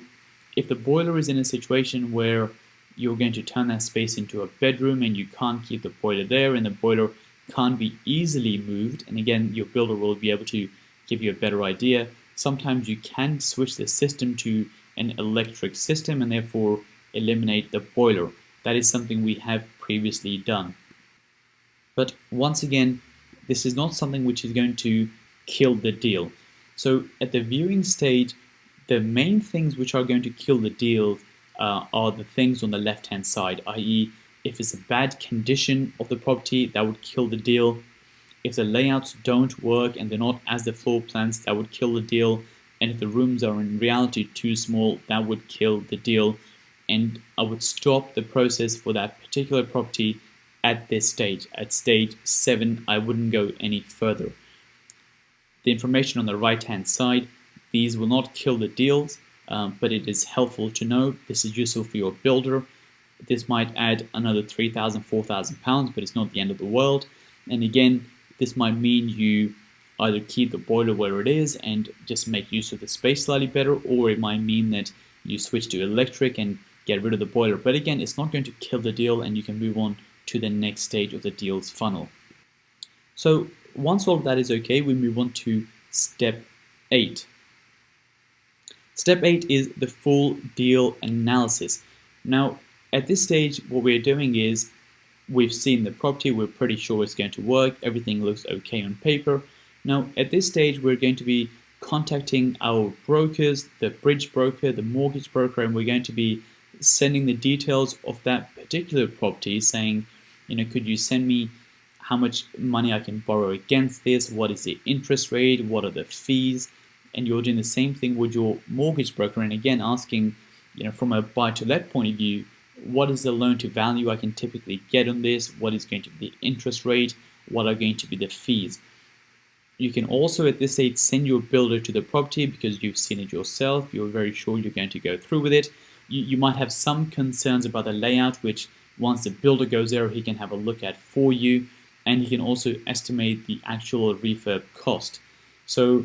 if the boiler is in a situation where you're going to turn that space into a bedroom and you can't keep the boiler there and the boiler can't be easily moved, and again, your builder will be able to give you a better idea, sometimes you can switch the system to an electric system and therefore eliminate the boiler. That is something we have previously done. But once again, this is not something which is going to kill the deal. So at the viewing stage, the main things which are going to kill the deal are the things on the left-hand side, i.e. if it's a bad condition of the property, that would kill the deal. If the layouts don't work and they're not as the floor plans, that would kill the deal. And if the rooms are in reality too small, that would kill the deal. And I would stop the process for that particular property at this stage. At stage 7, I wouldn't go any further. The information on the right-hand side, these will not kill the deals, but it is helpful to know. This is useful for your builder. This might add another £3,000, £4,000, but it's not the end of the world. And again, this might mean you either keep the boiler where it is and just make use of the space slightly better, or it might mean that you switch to electric and get rid of the boiler. But again, it's not going to kill the deal and you can move on to the next stage of the deal's funnel. So once all of that is okay, we move on to step 8. Step 8 is the full deal analysis. Now, at this stage, what we're doing is we've seen the property, we're pretty sure it's going to work, everything looks okay on paper. Now, at this stage, we're going to be contacting our brokers, the bridge broker, the mortgage broker, and we're going to be sending the details of that particular property, saying, could you send me how much money I can borrow against this, what is the interest rate, what are the fees, and you're doing the same thing with your mortgage broker, and again asking, from a buy-to-let point of view, what is the loan to value I can typically get on this, what is going to be the interest rate, what are going to be the fees. You can also at this stage send your builder to the property because you've seen it yourself, you're very sure you're going to go through with it. You might have some concerns about the layout, which once the builder goes there, he can have a look at for you, and he can also estimate the actual refurb cost. So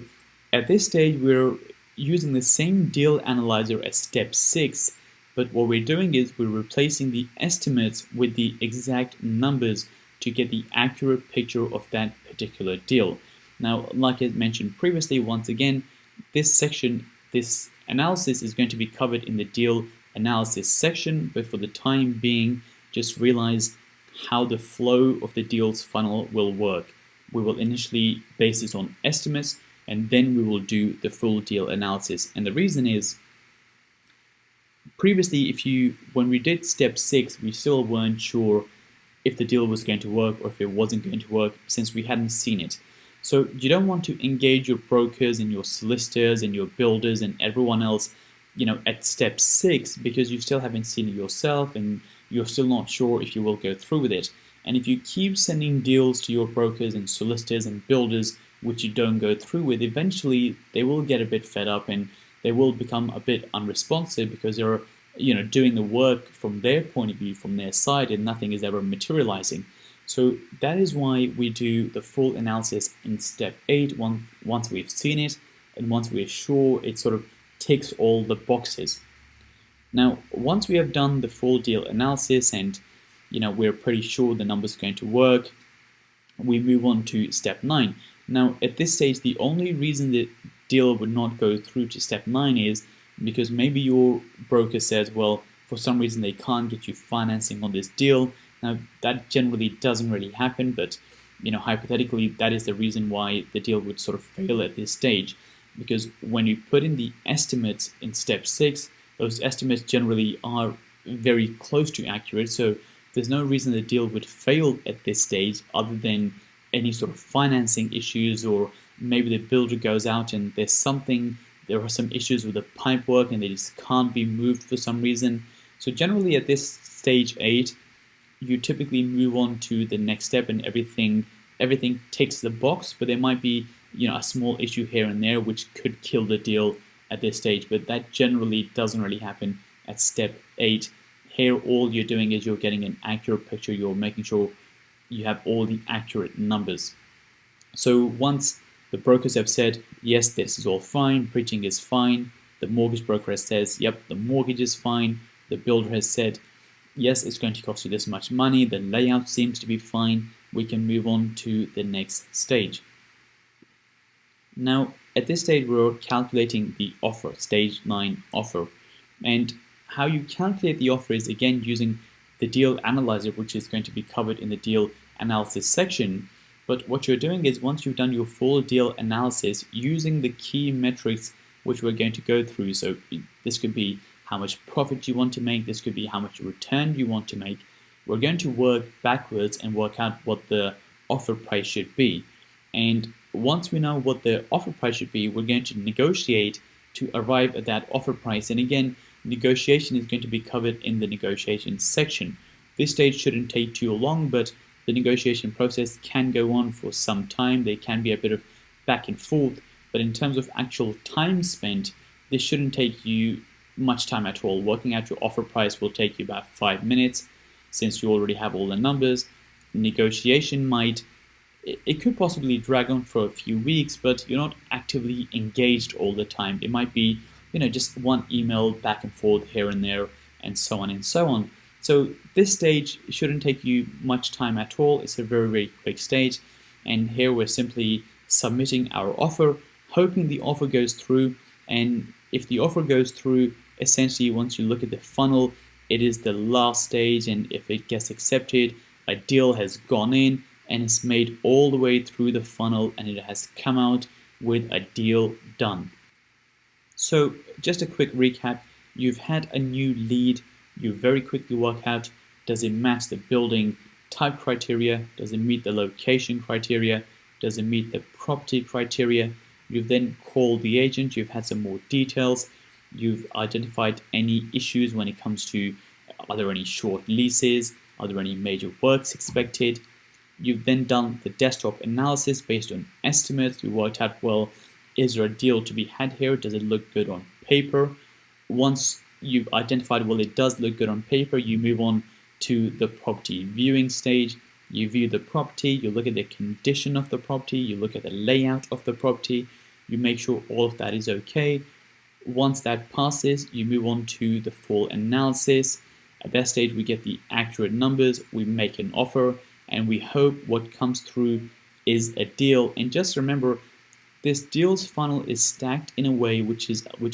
at this stage, we're using the same deal analyzer as step 6, but what we're doing is we're replacing the estimates with the exact numbers to get the accurate picture of that particular deal. Now, like I mentioned previously, once again, this section, this analysis is going to be covered in the deal analysis section, but for the time being, just realize how the flow of the deal's funnel will work. We will initially base this on estimates, and then we will do the full deal analysis. And the reason is, previously, when we did step 6, we still weren't sure if the deal was going to work or if it wasn't going to work since we hadn't seen it. So you don't want to engage your brokers and your solicitors and your builders and everyone else, at step 6 because you still haven't seen it yourself and you're still not sure if you will go through with it. And if you keep sending deals to your brokers and solicitors and builders which you don't go through with, eventually they will get a bit fed up and they will become a bit unresponsive because they're doing the work from their point of view, from their side, and nothing is ever materializing. So that is why we do the full analysis in step 8 once we've seen it and once we're sure it sort of ticks all the boxes. Now, once we have done the full deal analysis and we're pretty sure the numbers are going to work, we move on to step 9. Now, at this stage, the only reason the deal would not go through to step 9 is because maybe your broker says, well, for some reason they can't get you financing on this deal. Now, that generally doesn't really happen, but hypothetically, that is the reason why the deal would sort of fail at this stage. Because when you put in the estimates in step 6, those estimates generally are very close to accurate. So there's no reason the deal would fail at this stage other than any sort of financing issues, or maybe the builder goes out and there are some issues with the pipe work and they just can't be moved for some reason. So generally at this stage 8, you typically move on to the next step and everything ticks the box, but there might be a small issue here and there which could kill the deal at this stage, but that generally doesn't really happen at step 8. Here all you're doing is you're getting an accurate picture, you're making sure you have all the accurate numbers. So once the brokers have said, yes, this is all fine, bridging is fine, The mortgage broker has says, yep, the mortgage is fine. The builder has said, yes, it's going to cost you this much money. The layout seems to be fine. We can move on to the next stage. Now, at this stage, we're calculating the offer, stage 9 offer. And how you calculate the offer is again using the deal analyzer, which is going to be covered in the deal analysis section. But what you're doing is once you've done your full deal analysis using the key metrics which we're going to go through. So this could be how much profit you want to make, this could be how much return you want to make. We're going to work backwards and work out what the offer price should be. And once we know what the offer price should be, we're going to negotiate to arrive at that offer price. And again, negotiation is going to be covered in the negotiation section. This stage shouldn't take too long, but the negotiation process can go on for some time. There can be a bit of back and forth, but in terms of actual time spent, this shouldn't take you much time at all. Working out your offer price will take you about 5 minutes since you already have all the numbers. Negotiation it could possibly drag on for a few weeks, but you're not actively engaged all the time. It might be, just one email back and forth here and there, and so on and so on. So this stage shouldn't take you much time at all. It's a very, very quick stage. And here we're simply submitting our offer, hoping the offer goes through. And if the offer goes through, essentially once you look at the funnel, it is the last stage. And if it gets accepted, a deal has gone in and it's made all the way through the funnel and it has come out with a deal done. So just a quick recap, you've had a new lead, you very quickly work out, does it match the building type criteria, does it meet the location criteria, does it meet the property criteria. You've then called the agent, you've had some more details, you've identified any issues when it comes to, are there any short leases, are there any major works expected. You've then done the desktop analysis based on estimates. You worked out, well, is there a deal to be had here? Does it look good on paper? Once you've identified, well, it does look good on paper, you move on to the property viewing stage. You view the property, you look at the condition of the property, you look at the layout of the property, you make sure all of that is okay. Once that passes, you move on to the full analysis. At that stage, we get the accurate numbers, we make an offer, and we hope what comes through is a deal. And just remember, this deals funnel is stacked in a way which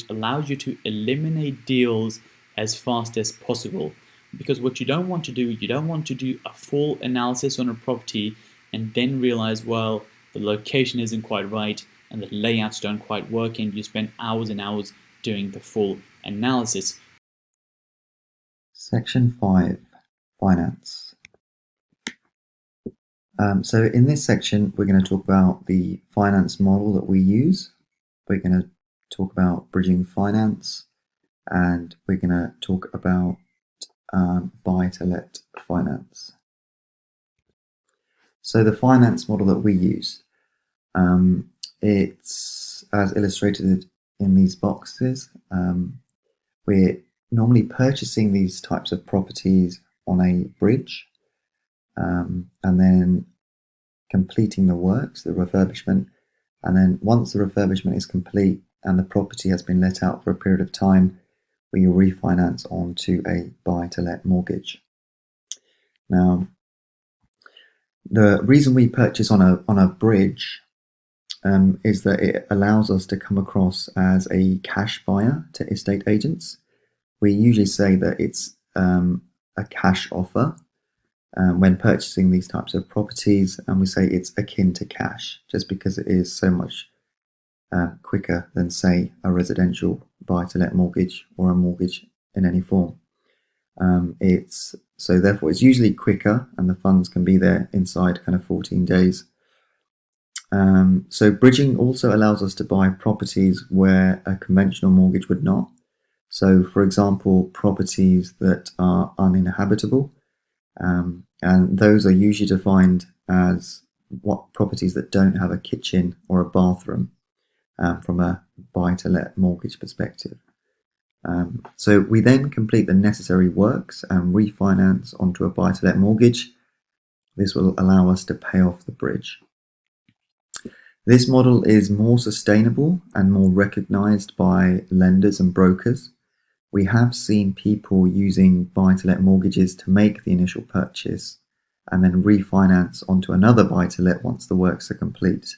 allows you to eliminate deals as fast as possible. Because what you don't want to do, you don't want to do a full analysis on a property and then realize, well, the location isn't quite right and the layouts don't quite work, and you spend hours and hours doing the full analysis. Section 5, Finance. So in this section, we're going to talk about the finance model that we use. We're going to talk about bridging finance, and we're going to talk about buy-to-let finance. So the finance model that we use, it's as illustrated in these boxes. We're normally purchasing these types of properties on a bridge, and then completing the works, the refurbishment, and then once the refurbishment is complete and the property has been let out for a period of time, we refinance onto a buy-to-let mortgage. Now, the reason we purchase on a bridge is that it allows us to come across as a cash buyer to estate agents. We usually say that it's a cash offer when purchasing these types of properties, and we say it's akin to cash just because it is so much quicker than, say, a residential buy-to-let mortgage or a mortgage in any form. So therefore it's usually quicker and the funds can be there inside kind of 14 days. So bridging also allows us to buy properties where a conventional mortgage would not. So for example, properties that are uninhabitable, and those are usually defined as properties that don't have a kitchen or a bathroom from a buy-to-let mortgage perspective. So we then complete the necessary works and refinance onto a buy-to-let mortgage. This will allow us to pay off the bridge. This model is more sustainable and more recognized by lenders and brokers. We have seen people using buy-to-let mortgages to make the initial purchase and then refinance onto another buy-to-let once the works are complete.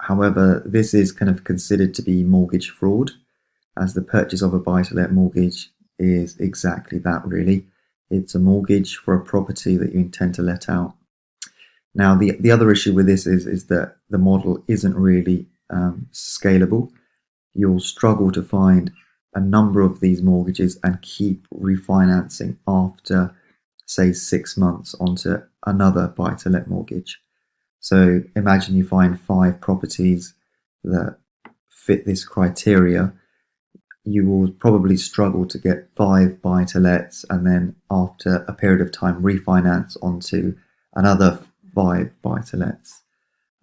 However, this is kind of considered to be mortgage fraud, as the purchase of a buy-to-let mortgage is exactly that, really. It's a mortgage for a property that you intend to let out. Now, the other issue with this is that the model isn't really scalable. You'll struggle to find a number of these mortgages and keep refinancing after, say, 6 months onto another buy-to-let mortgage. So imagine you find 5 properties that fit this criteria. You will probably struggle to get 5 buy-to-lets and then after a period of time refinance onto another 5 buy-to-lets.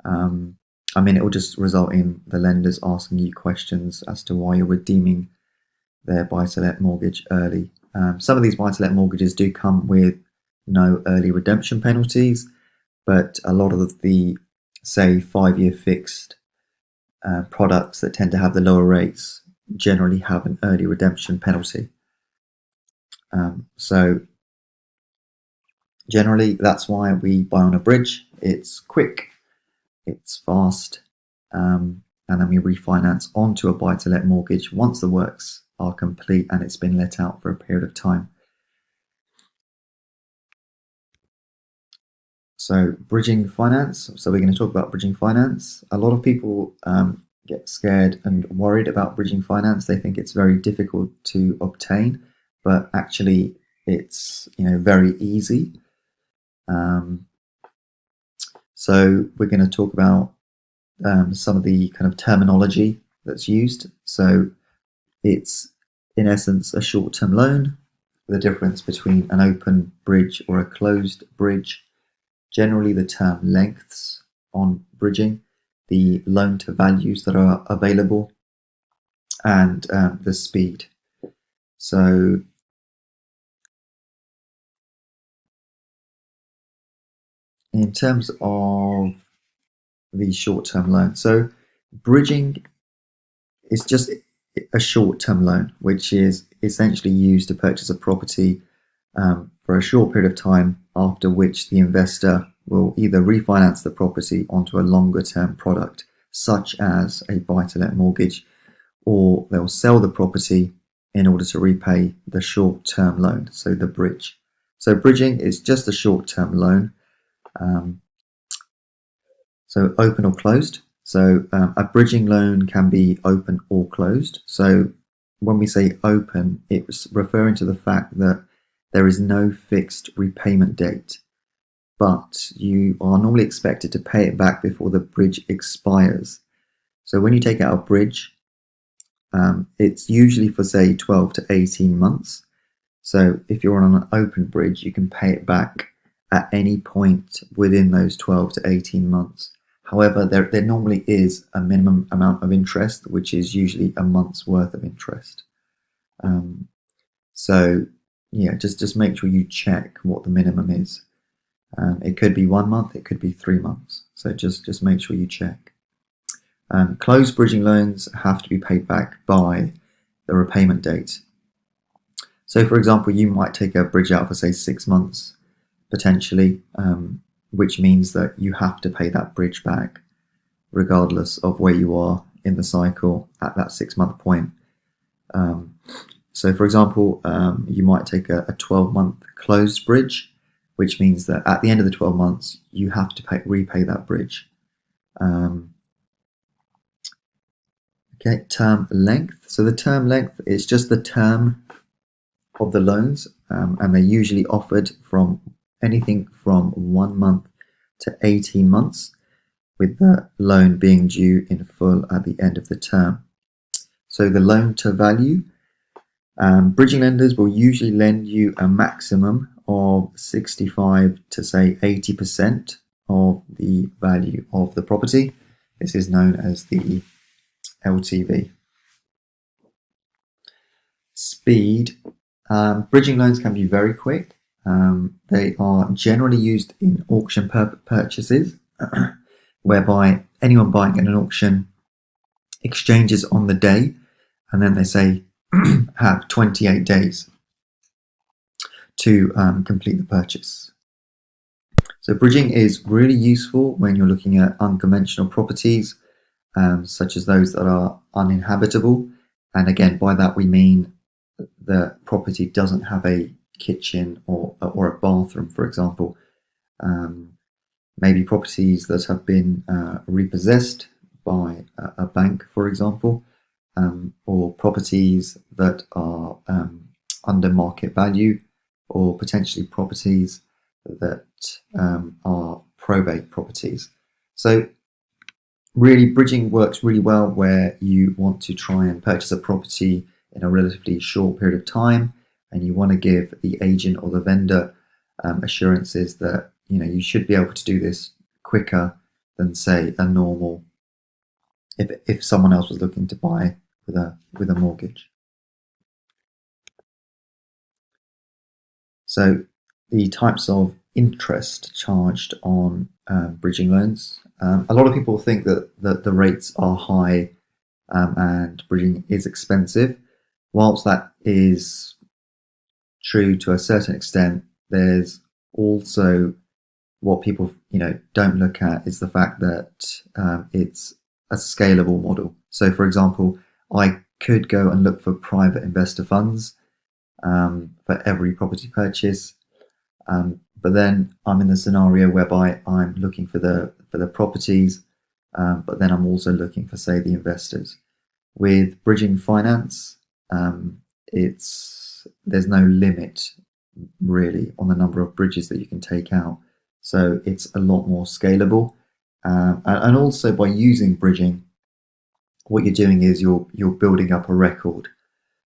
I mean, it will just result in the lenders asking you questions as to why you're redeeming their buy-to-let mortgage early. Some of these buy-to-let mortgages do come with no early redemption penalties, but a lot of the, say, 5-year fixed products that tend to have the lower rates generally have an early redemption penalty. So generally, that's why we buy on a bridge. It's quick, it's fast, and then we refinance onto a buy-to-let mortgage once the works are complete and it's been let out for a period of time. So bridging finance. So we're going to talk about bridging finance. A lot of people get scared and worried about bridging finance. They think it's very difficult to obtain, but actually it's very easy. So we're going to talk about some of the kind of terminology that's used. So it's in essence a short-term loan, the difference between an open bridge or a closed bridge, generally the term lengths on bridging, the loan to values that are available, and the speed. So in terms of the short-term loan, so bridging is just a short-term loan, which is essentially used to purchase a property for a short period of time, after which the investor will either refinance the property onto a longer-term product, such as a buy-to-let mortgage, or they'll sell the property in order to repay the short-term loan, so the bridge. So bridging is just a short-term loan, so open or closed. So a bridging loan can be open or closed. So when we say open, it's referring to the fact that there is no fixed repayment date, but you are normally expected to pay it back before the bridge expires. So when you take out a bridge, it's usually for, say, 12 to 18 months. So if you're on an open bridge, you can pay it back at any point within those 12 to 18 months. However, there normally is a minimum amount of interest, which is usually a month's worth of interest. So yeah, just make sure you check what the minimum is. It could be 1 month, it could be 3 months. So just make sure you check. Closed bridging loans have to be paid back by the repayment date. So for example, you might take a bridge out for, say, 6 months, potentially, which means that you have to pay that bridge back regardless of where you are in the cycle at that 6-month point. So for example, you might take a 12-month closed bridge, which means that at the end of the 12 months, you have to repay that bridge. Okay, term length. So the term length is just the term of the loans, and they're usually offered from anything from 1 month to 18 months, with the loan being due in full at the end of the term. So the loan to value, bridging lenders will usually lend you a maximum of 65 to, say, 80% of the value of the property. This is known as the LTV. Speed. Bridging loans can be very quick. They are generally used in auction purchases. whereby anyone buying at an auction exchanges on the day, and then they say have 28 days to complete the purchase. So bridging is really useful when you're looking at unconventional properties, such as those that are uninhabitable. And again, by that we mean the property doesn't have a kitchen or a bathroom, for example. Maybe properties that have been repossessed by a bank, for example, or properties that are under market value, or potentially properties that are probate properties. So really, bridging works really well where you want to try and purchase a property in a relatively short period of time, and you want to give the agent or the vendor assurances that you should be able to do this quicker than, say, a normal if someone else was looking to buy with a mortgage. So the types of interest charged on bridging loans. A lot of people think that the rates are high and bridging is expensive. Whilst that is true to a certain extent, there's also what people don't look at is the fact that it's a scalable model. So for example, I could go and look for private investor funds for every property purchase, but then I'm in the scenario whereby I'm looking for the properties, but then I'm also looking for, say, the investors. With bridging finance, there's no limit really on the number of bridges that you can take out, so it's a lot more scalable. And also by using bridging, what you're doing is you're building up a record.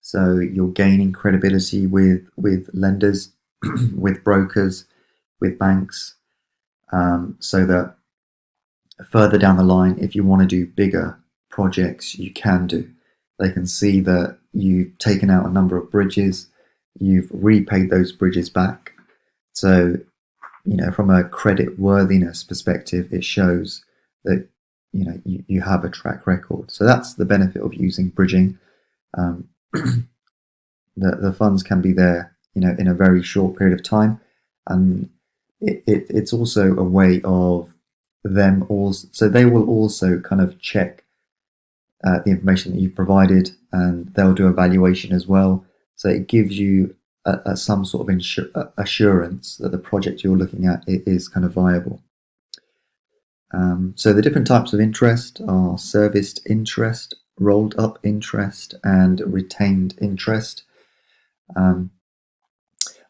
So you're gaining credibility with lenders, with brokers, with banks, so that further down the line, if you want to do bigger projects, you can do. They can see that you've taken out a number of bridges, you've repaid those bridges back. So, from a credit worthiness perspective, it shows that you have a track record. So that's the benefit of using bridging. The funds can be there, in a very short period of time, and it's also a way of them also. So they will also kind of check the information that you've provided, and they'll do a valuation as well. So it gives you some sort of assurance that the project you're looking at is kind of viable. So the different types of interest are serviced interest, rolled up interest, and retained interest.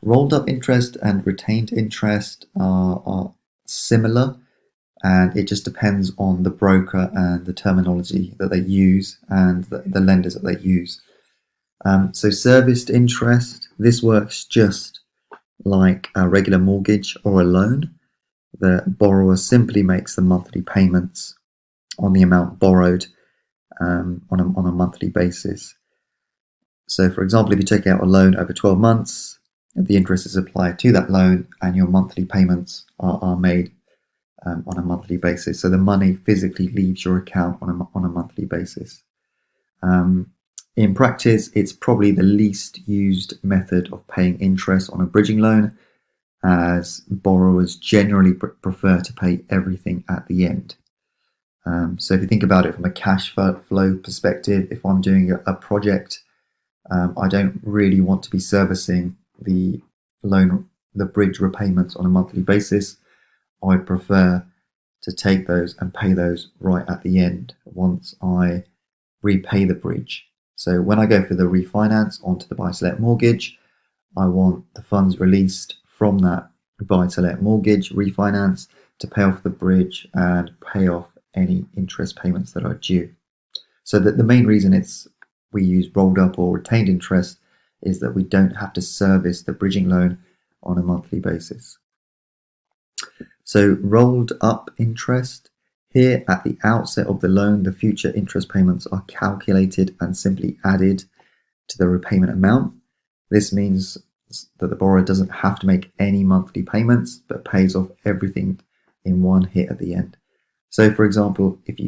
Rolled up interest and retained interest are similar, and it just depends on the broker and the terminology that they use and the lenders that they use. So serviced interest, this works just like a regular mortgage or a loan. The borrower simply makes the monthly payments on the amount borrowed on a monthly basis. So for example, if you take out a loan over 12 months, the interest is applied to that loan and your monthly payments are made on a monthly basis. So the money physically leaves your account on a monthly basis. In practice, it's probably the least used method of paying interest on a bridging loan, as borrowers generally prefer to pay everything at the end. So if you think about it from a cash flow perspective, if I'm doing a project, I don't really want to be servicing the bridge repayments on a monthly basis. I prefer to take those and pay those right at the end once I repay the bridge. So when I go for the refinance onto the buy-to-let mortgage, I want the funds released from that buy-to-let mortgage refinance to pay off the bridge and pay off any interest payments that are due. So that the main reason we use rolled up or retained interest is that we don't have to service the bridging loan on a monthly basis. So rolled up interest, here at the outset of the loan, the future interest payments are calculated and simply added to the repayment amount. This means that the borrower doesn't have to make any monthly payments, but pays off everything in one hit at the end. So, for example, if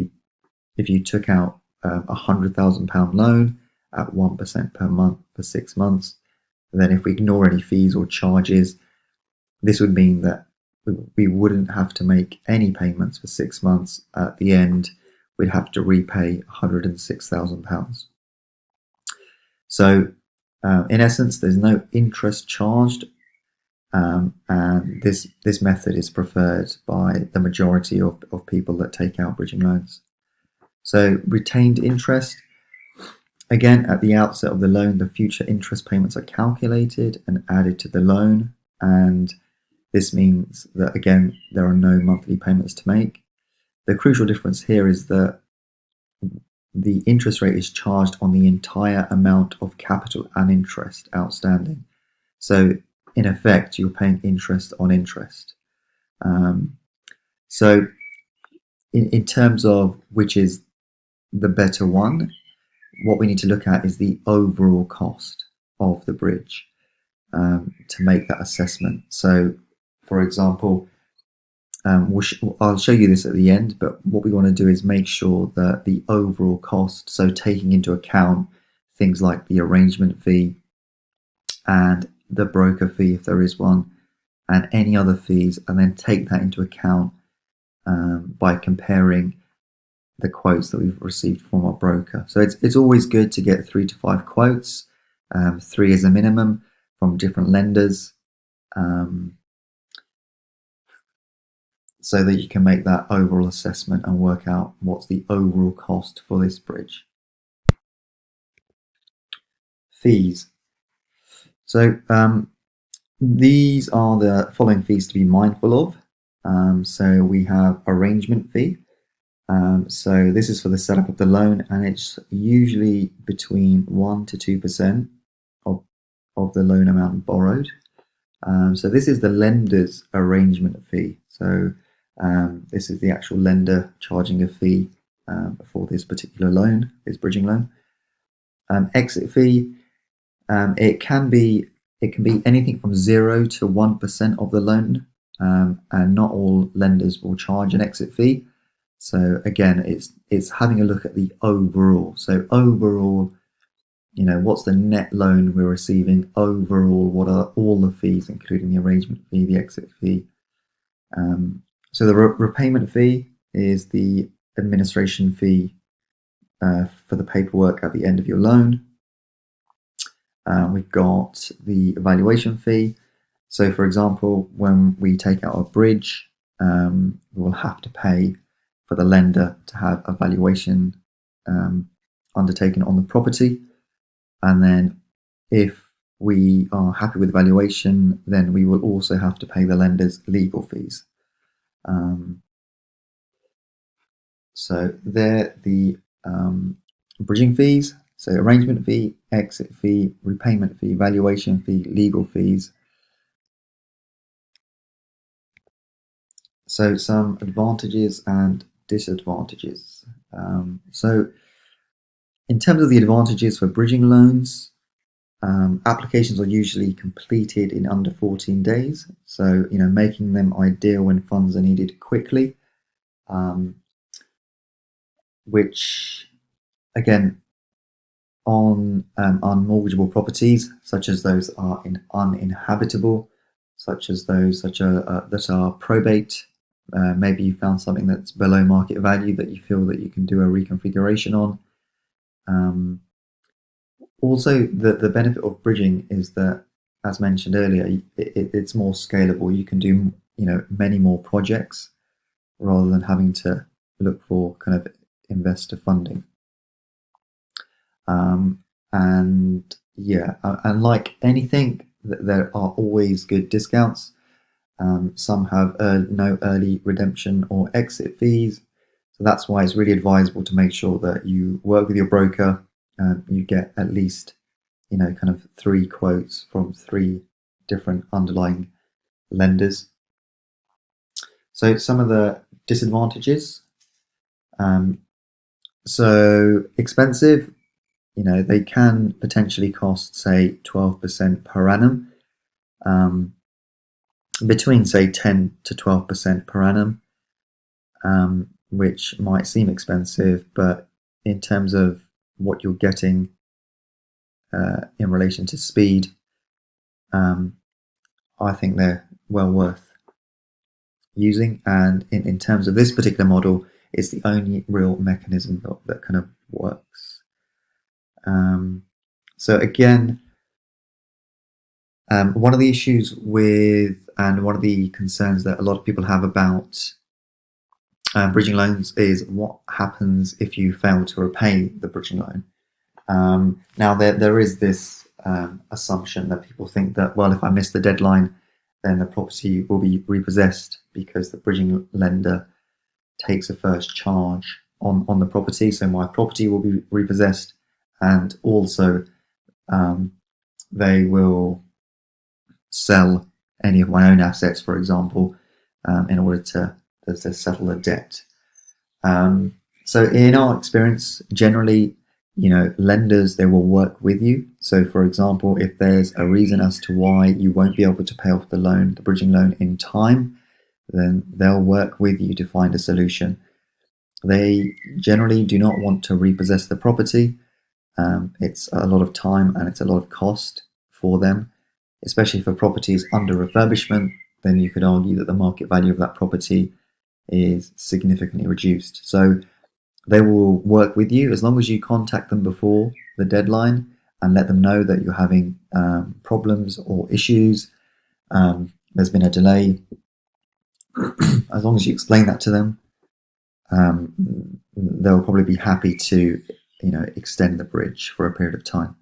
you took out £100,000 loan at 1% per month for 6 months, then if we ignore any fees or charges, this would mean that we wouldn't have to make any payments for 6 months. At the end, we'd have to repay £106,000. So, in essence, there's no interest charged, and this method is preferred by the majority of people that take out bridging loans. So, retained interest. Again, at the outset of the loan, the future interest payments are calculated and added to the loan, and this means that, again, there are no monthly payments to make. The crucial difference here is that the interest rate is charged on the entire amount of capital and interest outstanding. So, in effect, you're paying interest on interest. So, in terms of which is the better one, what we need to look at is the overall cost of the bridge to make that assessment. So, for example, I'll show you this at the end, but what we want to do is make sure that the overall cost, so taking into account things like the arrangement fee and the broker fee if there is one, and any other fees, and then take that into account by comparing the quotes that we've received from our broker. So it's always good to get 3 to 5 quotes, 3 as a minimum, from different lenders, so that you can make that overall assessment and work out what's the overall cost for this bridge. Fees. So these are the following fees to be mindful of. So we have arrangement fee. So this is for the setup of the loan, and it's usually between 1 to 2% of the loan amount borrowed. So this is the lender's arrangement fee. So this is the actual lender charging a fee for this particular loan, this bridging loan. Exit fee, it can be anything from 0 to 1% of the loan, and not all lenders will charge an exit fee. So again, it's having a look at the overall. So overall, what's the net loan we're receiving? Overall, what are all the fees, including the arrangement fee, the exit fee? So the repayment fee is the administration fee for the paperwork at the end of your loan. We've got the evaluation fee. So, for example, when we take out a bridge, we will have to pay for the lender to have a valuation undertaken on the property. And then if we are happy with the valuation, then we will also have to pay the lender's legal fees. So they're the bridging fees. So arrangement fee, exit fee, repayment fee, valuation fee, legal fees. So some advantages and disadvantages. So in terms of the advantages for bridging loans, applications are usually completed in under 14 days. So, making them ideal when funds are needed quickly, which, again, on unmortgageable properties, such as those are uninhabitable, such as those that are probate. Maybe you found something that's below market value that you feel that you can do a reconfiguration on. Also, the benefit of bridging is that, as mentioned earlier, it's more scalable. You can do many more projects rather than having to look for kind of investor funding. And like anything, there are always good discounts. Some have no early redemption or exit fees. So that's why it's really advisable to make sure that you work with your broker. You get at least, kind of 3 quotes from 3 different underlying lenders. So some of the disadvantages. So expensive. They can potentially cost, say, 12% per annum, between, say, 10 to 12% per annum. which might seem expensive, but in terms of what you're getting in relation to speed, I think they're well worth using. And in terms of this particular model, it's the only real mechanism that kind of works. So again, one of the issues with, and one of the concerns that a lot of people have about bridging loans is what happens if you fail to repay the bridging loan. Now there is this assumption that people think that, well, if I miss the deadline, then the property will be repossessed because the bridging lender takes a first charge on the property. So my property will be repossessed, and also they will sell any of my own assets, for example, in order to settle the debt. So in our experience, generally, lenders, they will work with you. So for example, if there's a reason as to why you won't be able to pay off the bridging loan in time, then they'll work with you to find a solution. They generally do not want to repossess the property. It's a lot of time and it's a lot of cost for them, especially for properties under refurbishment. Then you could argue that the market value of that property is significantly reduced. So they will work with you as long as you contact them before the deadline and let them know that you're having problems or issues. There's been a delay. As long as you explain that to them, they'll probably be happy to, extend the bridge for a period of time.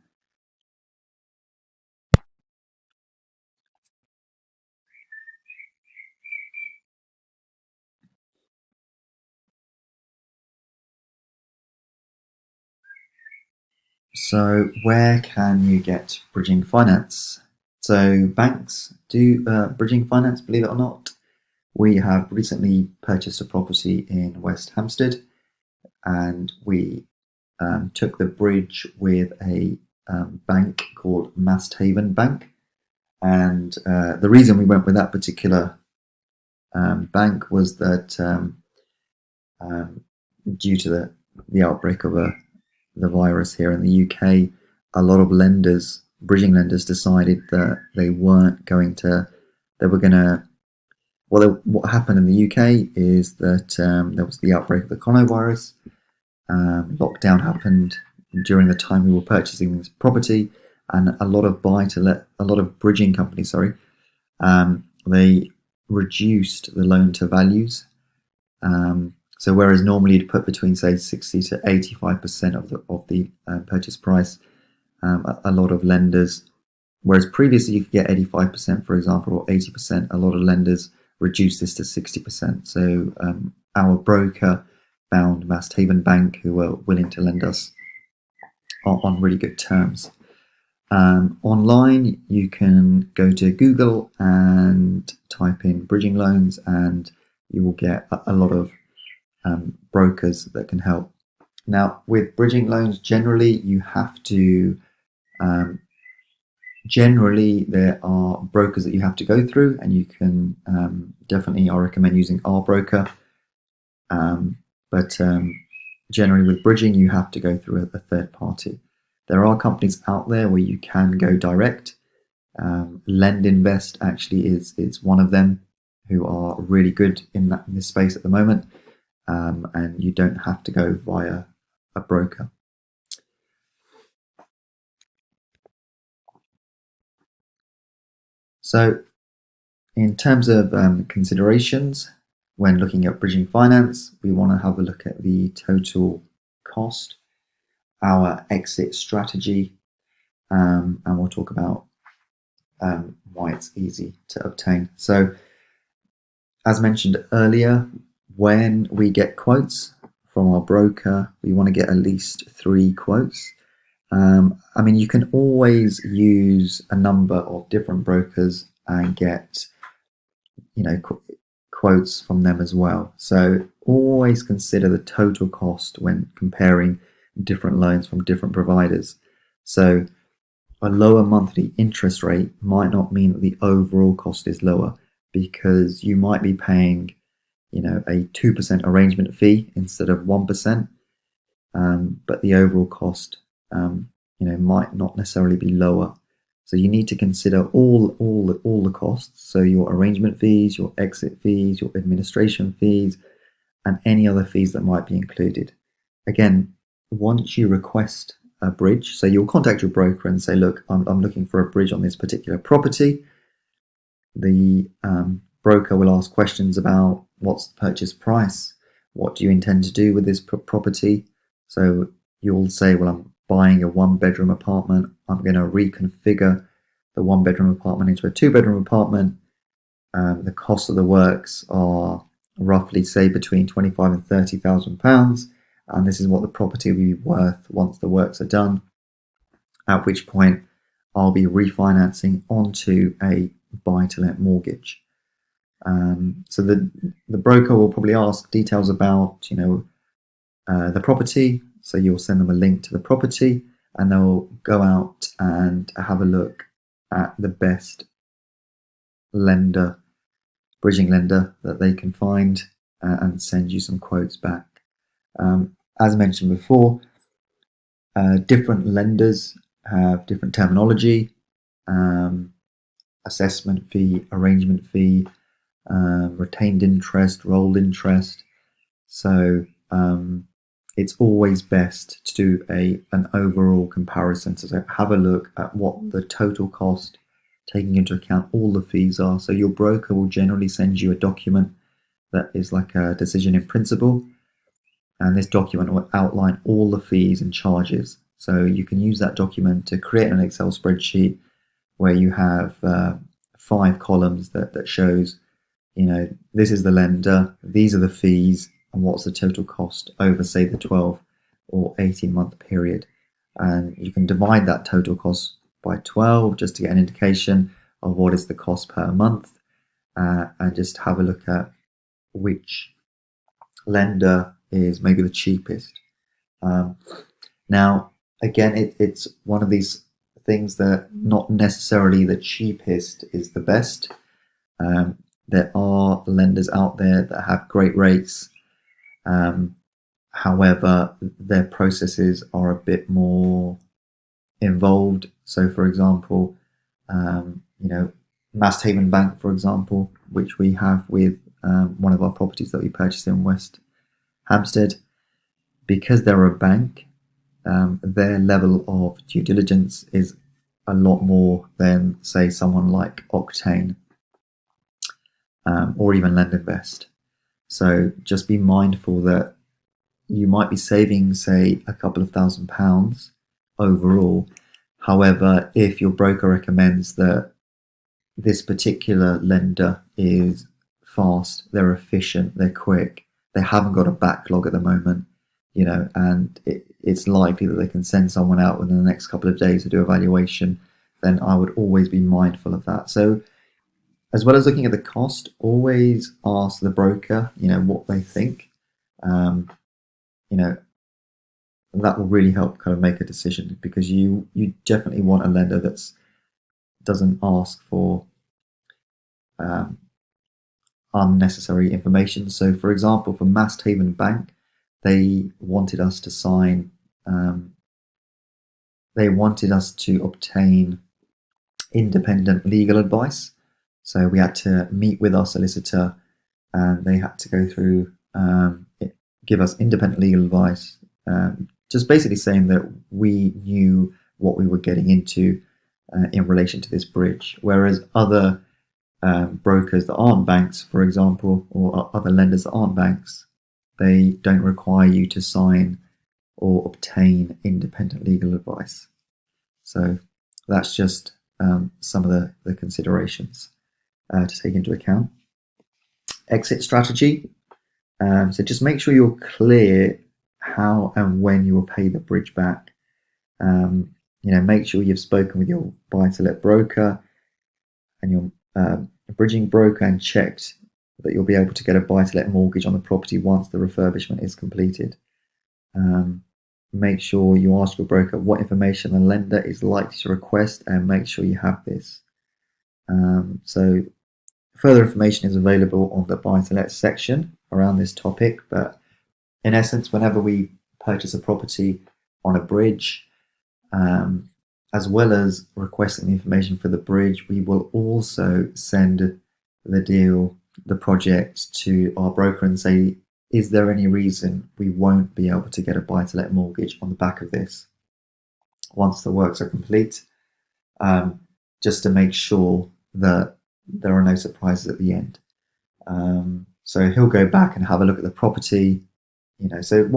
So where can you get bridging finance? So banks do bridging finance, believe it or not. We have recently purchased a property in West Hampstead, and we took the bridge with a bank called Mast Haven Bank. And the reason we went with that particular bank was that due to the outbreak of the virus here in the UK, a lot of lenders, bridging lenders, decided that they weren't going to, they were going to, well, what happened in the UK is that there was the outbreak of the coronavirus. Lockdown happened during the time we were purchasing this property, and a lot of bridging companies, they reduced the loan to values. So whereas normally you'd put between, say, 60 to 85% of the purchase price, a lot of lenders, whereas previously you could get 85%, for example, or 80%, a lot of lenders reduced this to 60%. So our broker found Mast Haven Bank, who were willing to lend us on really good terms. Online, you can go to Google and type in bridging loans, and you will get a lot of brokers that can help. Now, with bridging loans, generally you have to, generally there are brokers that you have to go through, and you can definitely, I recommend using our broker. But generally with bridging, you have to go through a third party. There are companies out there where you can go direct. Lend Invest actually is one of them, who are really good in this space at the moment. And you don't have to go via a broker. So in terms of considerations, when looking at bridging finance, we want to have a look at the total cost, our exit strategy, and we'll talk about why it's easy to obtain. So as mentioned earlier, when we get quotes from our broker, we want to get at least 3 quotes. I mean, you can always use a number of different brokers and get, quotes from them as well. So always consider the total cost when comparing different loans from different providers. So a lower monthly interest rate might not mean that the overall cost is lower, because you might be paying a 2% arrangement fee instead of 1%, but the overall cost might not necessarily be lower. So you need to consider all the costs. So your arrangement fees, your exit fees, your administration fees, and any other fees that might be included. Again, once you request a bridge, so you'll contact your broker and say, look, I'm looking for a bridge on this particular property. The broker will ask questions about what's the purchase price, what do you intend to do with this property. So you'll say, well, I'm buying a 1-bedroom apartment. I'm going to reconfigure the 1-bedroom apartment into a 2-bedroom apartment. The cost of the works are roughly, say, between £25,000 and £30,000, and this is what the property will be worth once the works are done, at which point I'll be refinancing onto a buy-to-let mortgage. So the broker will probably ask details about the property, so you'll send them a link to the property, and they'll go out and have a look at the best bridging lender that they can find, and send you some quotes back. As mentioned before, different lenders have different terminology: assessment fee, arrangement fee, retained interest, rolled interest. So it's always best to do an overall comparison. So have a look at what the total cost, taking into account all the fees, are. So your broker will generally send you a document that is like a decision in principle, and this document will outline all the fees and charges. So you can use that document to create an Excel spreadsheet where you have 5 columns that shows, this is the lender, these are the fees, and what's the total cost over, say, the 12 or 18-month period. And you can divide that total cost by 12 just to get an indication of what is the cost per month, and just have a look at which lender is maybe the cheapest. Now, again, it's one of these things that not necessarily the cheapest is the best. There are lenders out there that have great rates. However, their processes are a bit more involved. So, for example, Mast Haven Bank, for example, which we have with one of our properties that we purchased in West Hampstead, because they're a bank, their level of due diligence is a lot more than, say, someone like Octane, or even LendInvest. So just be mindful that you might be saving, say, a couple of £1,000s overall. However, if your broker recommends that this particular lender is fast, they're efficient, they're quick, they haven't got a backlog at the moment, and it's likely that they can send someone out within the next couple of days to do a valuation, then I would always be mindful of that. So as well as looking at the cost, always ask the broker, what they think. That will really help kind of make a decision, because you definitely want a lender that doesn't ask for unnecessary information. So, for example, for Mast Haven Bank, they wanted us to sign. They wanted us to obtain independent legal advice. So we had to meet with our solicitor, and they had to go through, give us independent legal advice, just basically saying that we knew what we were getting into in relation to this bridge. Whereas other brokers that aren't banks, for example, or other lenders that aren't banks, they don't require you to sign or obtain independent legal advice. So that's just some of the considerations to take into account. Exit strategy. So just make sure you're clear how and when you will pay the bridge back. Make sure you've spoken with your buy-to-let broker and your bridging broker and checked that you'll be able to get a buy-to-let mortgage on the property once the refurbishment is completed. Make sure you ask your broker what information the lender is likely to request, and make sure you have this. So Further information is available on the buy to let section around this topic, but in essence, whenever we purchase a property on a bridge, as well as requesting the information for the bridge, we will also send the project to our broker and say, is there any reason we won't be able to get a buy to let mortgage on the back of this once the works are complete, just to make sure that there are no surprises at the end. So he'll go back and have a look at the property, so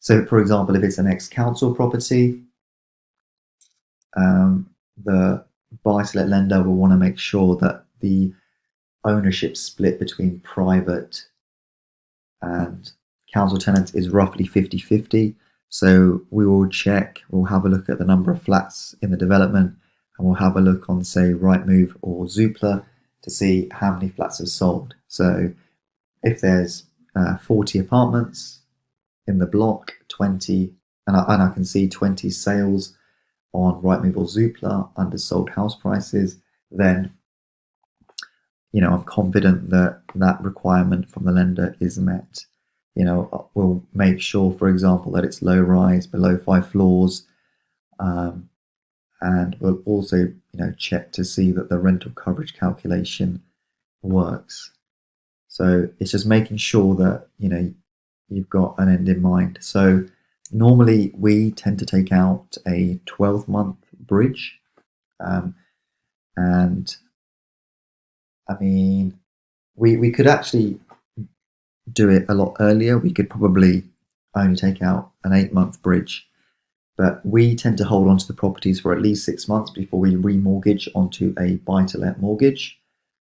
so for example, if it's an ex-council property, the buy-to-let lender will want to make sure that the ownership split between private and council tenants is roughly 50-50. So we'll have a look at the number of flats in the development, and we'll have a look on, say, Rightmove or Zoopla to see how many flats have sold. So if there's 40 apartments in the block, 20, and I can see 20 sales on Rightmove or Zoopla under sold house prices, then I'm confident that that requirement from the lender is met. We'll make sure, for example, that it's low rise, below 5 floors, and we'll also check to see that the rental coverage calculation works. So it's just making sure that you've got an end in mind. So normally we tend to take out a 12-month bridge, and I mean we could actually do it a lot earlier. We could probably only take out an 8-month bridge, but we tend to hold on to the properties for at least 6 months before we remortgage onto a buy-to-let mortgage.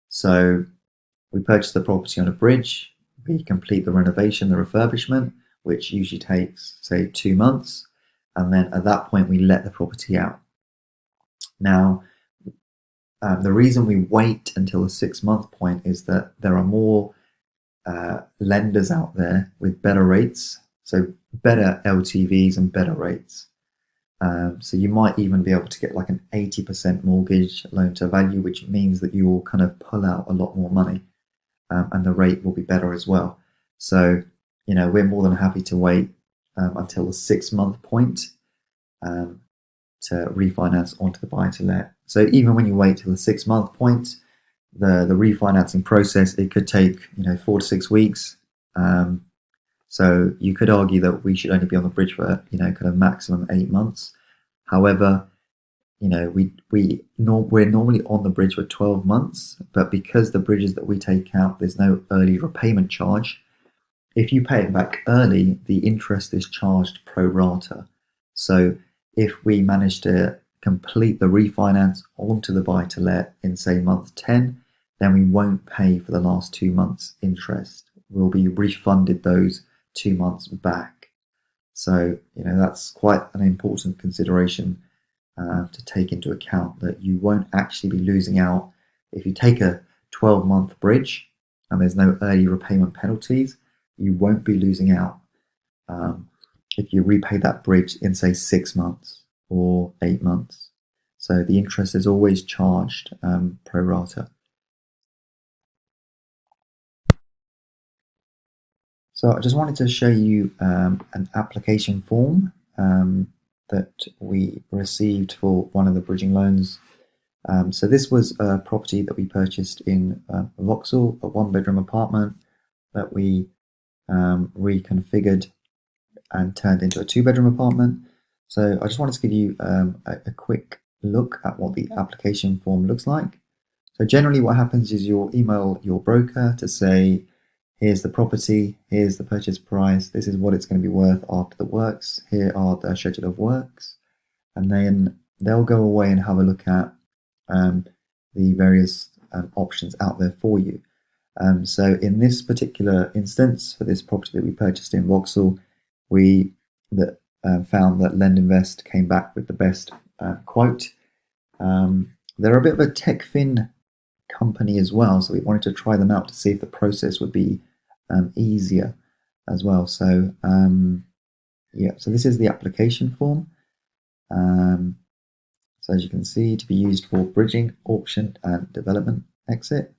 So we purchase the property on a bridge, we complete the renovation, the refurbishment, which usually takes, say, 2 months, and then at that point we let the property out. Now, the reason we wait until the 6-month point is that there are more lenders out there with better rates, so better LTVs and better rates. So you might even be able to get like an 80% mortgage loan to value, which means that you will kind of pull out a lot more money, and the rate will be better as well. So we're more than happy to wait until the 6-month point to refinance onto the buy-to-let. So even when you wait till the 6-month point, the refinancing process, it could take 4 to 6 weeks. So you could argue that we should only be on the bridge for kind of maximum 8 months. However, we're normally on the bridge for 12 months, but because the bridges that we take out, there's no early repayment charge. If you pay it back early, the interest is charged pro rata. So if we manage to complete the refinance onto the buy-to-let in, say, month 10, then we won't pay for the last 2 months interest. We'll be refunded those 2 months back. So, that's quite an important consideration to take into account, that you won't actually be losing out. If you take a 12-month bridge and there's no early repayment penalties, you won't be losing out if you repay that bridge in, say, 6 months or 8 months. So the interest is always charged pro rata. So I just wanted to show you an application form that we received for one of the bridging loans. So this was a property that we purchased in Vauxhall, a 1-bedroom apartment that we reconfigured and turned into a 2-bedroom apartment. So I just wanted to give you a quick look at what the application form looks like. So generally what happens is you'll email your broker to say, here's the property, here's the purchase price, this is what it's going to be worth after the works, here are the schedule of works, and then they'll go away and have a look at the various options out there for you. So in this particular instance, for this property that we purchased in Vauxhall, we found that LendInvest came back with the best quote. They're a bit of a TechFin company as well, so we wanted to try them out to see if the process would be easier as well. So so this is the application form. So as you can see, to be used for bridging, auction and development exit.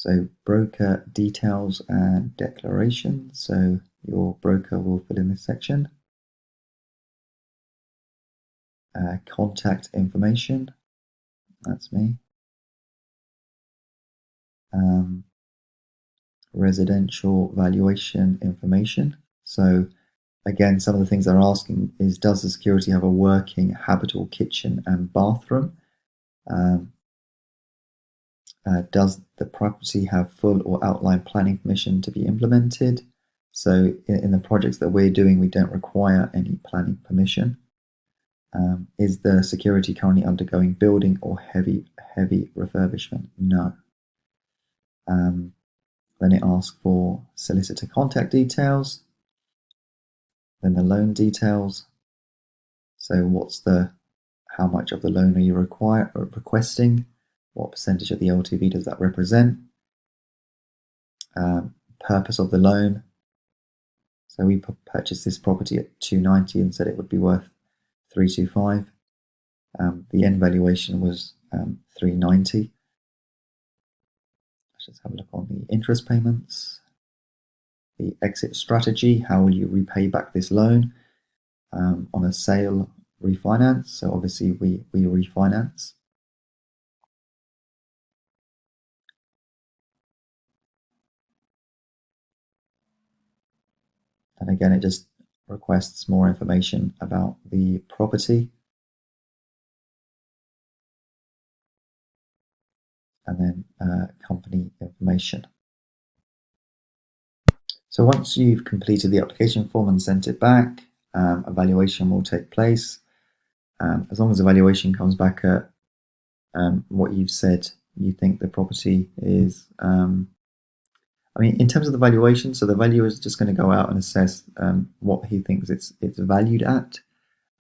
So broker details and declaration. So your broker will fill in this section. Contact information. That's me. Residential valuation information. So again, some of the things they're asking is, does the security have a working habitable kitchen and bathroom? Does the property have full or outline planning permission to be implemented? So in the projects that we're doing, we don't require any planning permission. Is the security currently undergoing building or heavy refurbishment? No. Then it asks for solicitor contact details, then the loan details. So how much of the loan are you requesting? What percentage of the LTV does that represent? Purpose of the loan. So we purchased this property at 290 and said it would be worth 325. The end valuation was 390. Let's just have a look on the interest payments. The exit strategy, how will you repay back this loan? On a sale refinance, so obviously we refinance. And again, it just requests more information about the property. And then company information. So once you've completed the application form and sent it back, a valuation will take place. As long as the valuation comes back at what you've said you think the property is, in terms of the valuation, so the valuer is just going to go out and assess what he thinks it's valued at,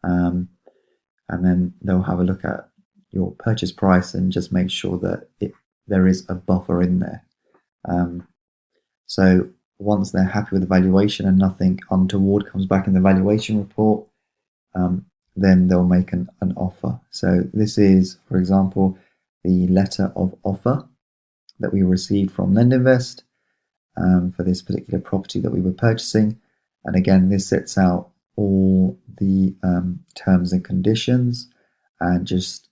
and then they'll have a look at your purchase price and just make sure that there is a buffer in there. So once they're happy with the valuation and nothing untoward comes back in the valuation report, then they'll make an offer. So this is, for example, the letter of offer that we received from LendInvest for this particular property that we were purchasing. And again, this sets out all the terms and conditions and just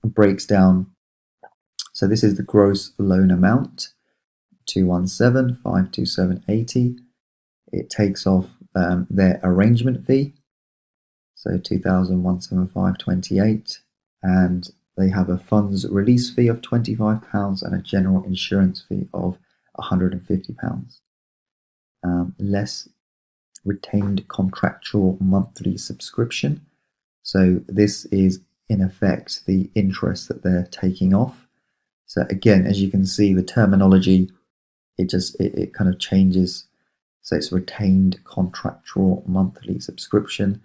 breaks down. So this is the gross loan amount, 217,527.80. It takes off their arrangement fee, so 2,175.28, and they have a funds release fee of £25 and a general insurance fee of £150, less retained contractual monthly subscription. So this is in effect the interest that they're taking off. So again, as you can see, the terminology, it kind of changes. So it's retained contractual monthly subscription.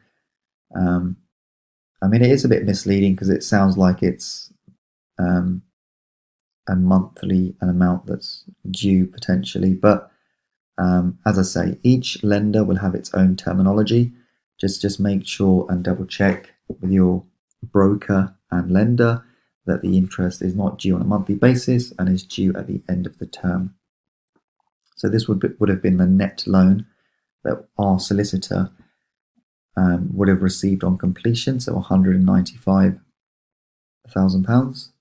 It is a bit misleading because it sounds like it's a monthly, an amount that's due potentially, but as I say, each lender will have its own terminology. Just make sure and double check with your broker and lender that the interest is not due on a monthly basis and is due at the end of the term. So this would have been the net loan that our solicitor would have received on completion, so £195,000.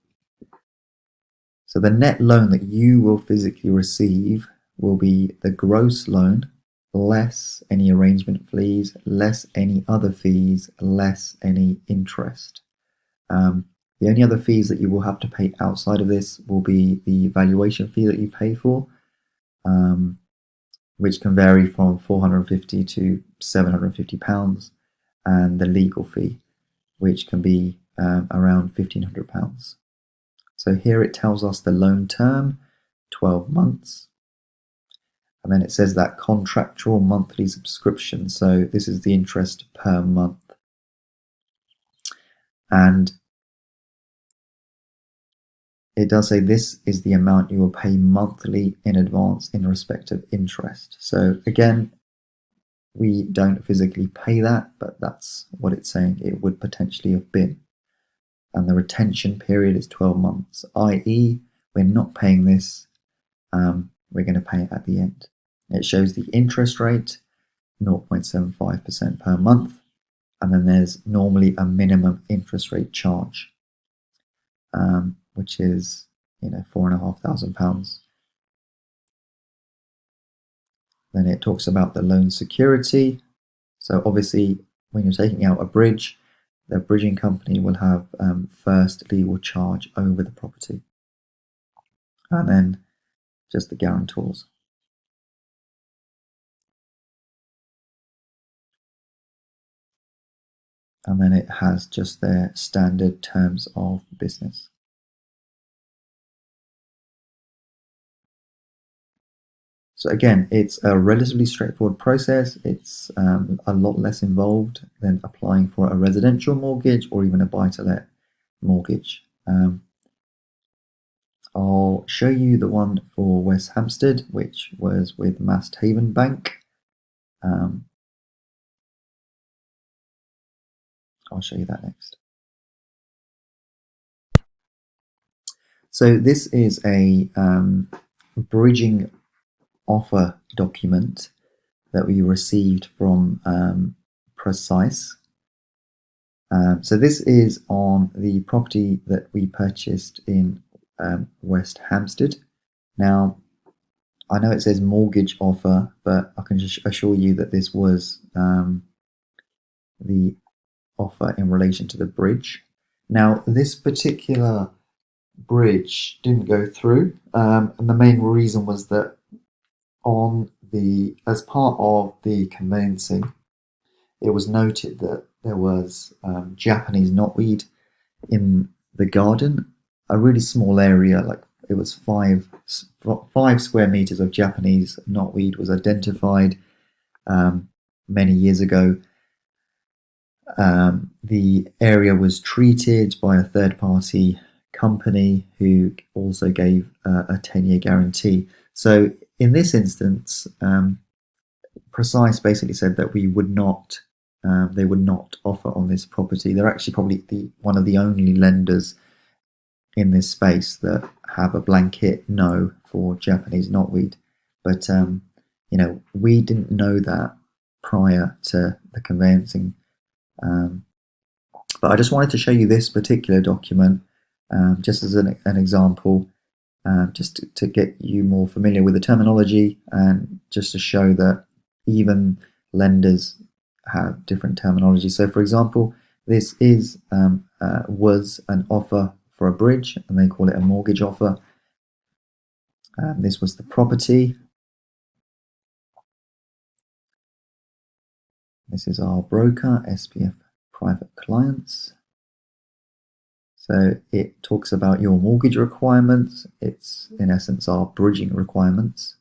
So the net loan that you will physically receive will be the gross loan, less any arrangement fees, less any other fees, less any interest. The only other fees that you will have to pay outside of this will be the valuation fee that you pay for, which can vary from £450 to £750, and the legal fee, which can be around £1,500. So here it tells us the loan term, 12 months. And then it says that contractual monthly subscription. So this is the interest per month. And it does say this is the amount you will pay monthly in advance in respect of interest. So again, we don't physically pay that, but that's what it's saying it would potentially have been. And the retention period is 12 months, i.e. we're not paying this we're going to pay it at the end. It shows the interest rate, 0.75% per month, and then there's normally a minimum interest rate charge, which is £4,500. Then it talks about the loan security. So obviously, when you're taking out a bridge, the bridging company will have first legal charge over the property, and then just the guarantors. And then it has just their standard terms of business. So again, it's a relatively straightforward process. It's a lot less involved than applying for a residential mortgage or even a buy-to-let mortgage. I'll show you the one for West Hampstead, which was with Mast Haven Bank. I'll show you that next. So this is a bridging offer document that we received from Precise. So this is on the property that we purchased in West Hampstead. Now, I know it says mortgage offer, but I can just assure you that this was the offer in relation to the bridge. Now, this particular bridge didn't go through, and the main reason was that as part of the conveyancing, it was noted that there was Japanese knotweed in the garden, a really small area, like it was 5 square meters of Japanese knotweed was identified many years ago. The area was treated by a third-party company who also gave a 10-year guarantee. So in this instance, Precise basically said that they would not offer on this property. They're actually probably one of the only lenders in this space that have a blanket no for Japanese knotweed. But we didn't know that prior to the conveyancing. But I just wanted to show you this particular document just as an example, just to get you more familiar with the terminology, and just to show that even lenders have different terminology. So for example, this was an offer for a bridge, and they call it a mortgage offer. This was the property. This is our broker, SPF Private Clients. So it talks about your mortgage requirements. It's in essence our bridging requirements.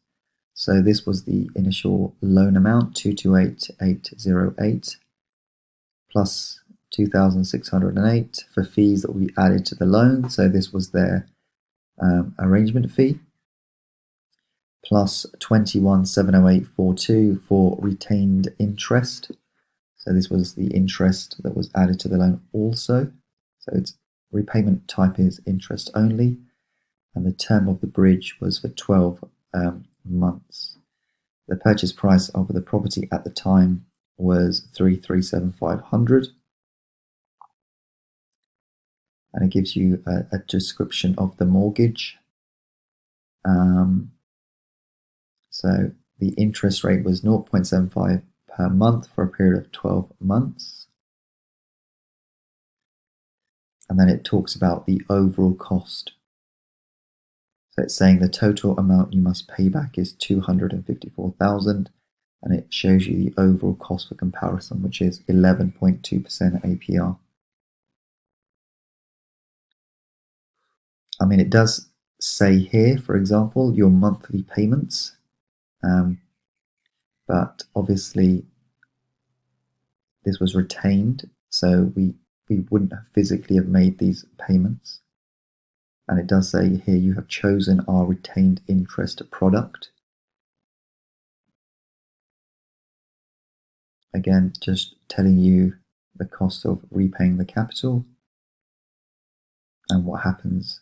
So this was the initial loan amount, 228,808, plus 2,608 for fees that we added to the loan. So this was their arrangement fee, plus 21,708.42 for retained interest. So this was the interest that was added to the loan also. So its repayment type is interest only, and the term of the bridge was for 12 months. The purchase price of the property at the time was 337,500, and it gives you a description of the mortgage. So the interest rate was 0.75 per month for a period of 12 months. And then it talks about the overall cost. So it's saying the total amount you must pay back is 254,000, and it shows you the overall cost for comparison, which is 11.2% APR. I mean, it does say here, for example, your monthly payments, but obviously this was retained, so we wouldn't have physically have made these payments. And it does say here you have chosen our retained interest product. Again, just telling you the cost of repaying the capital and what happens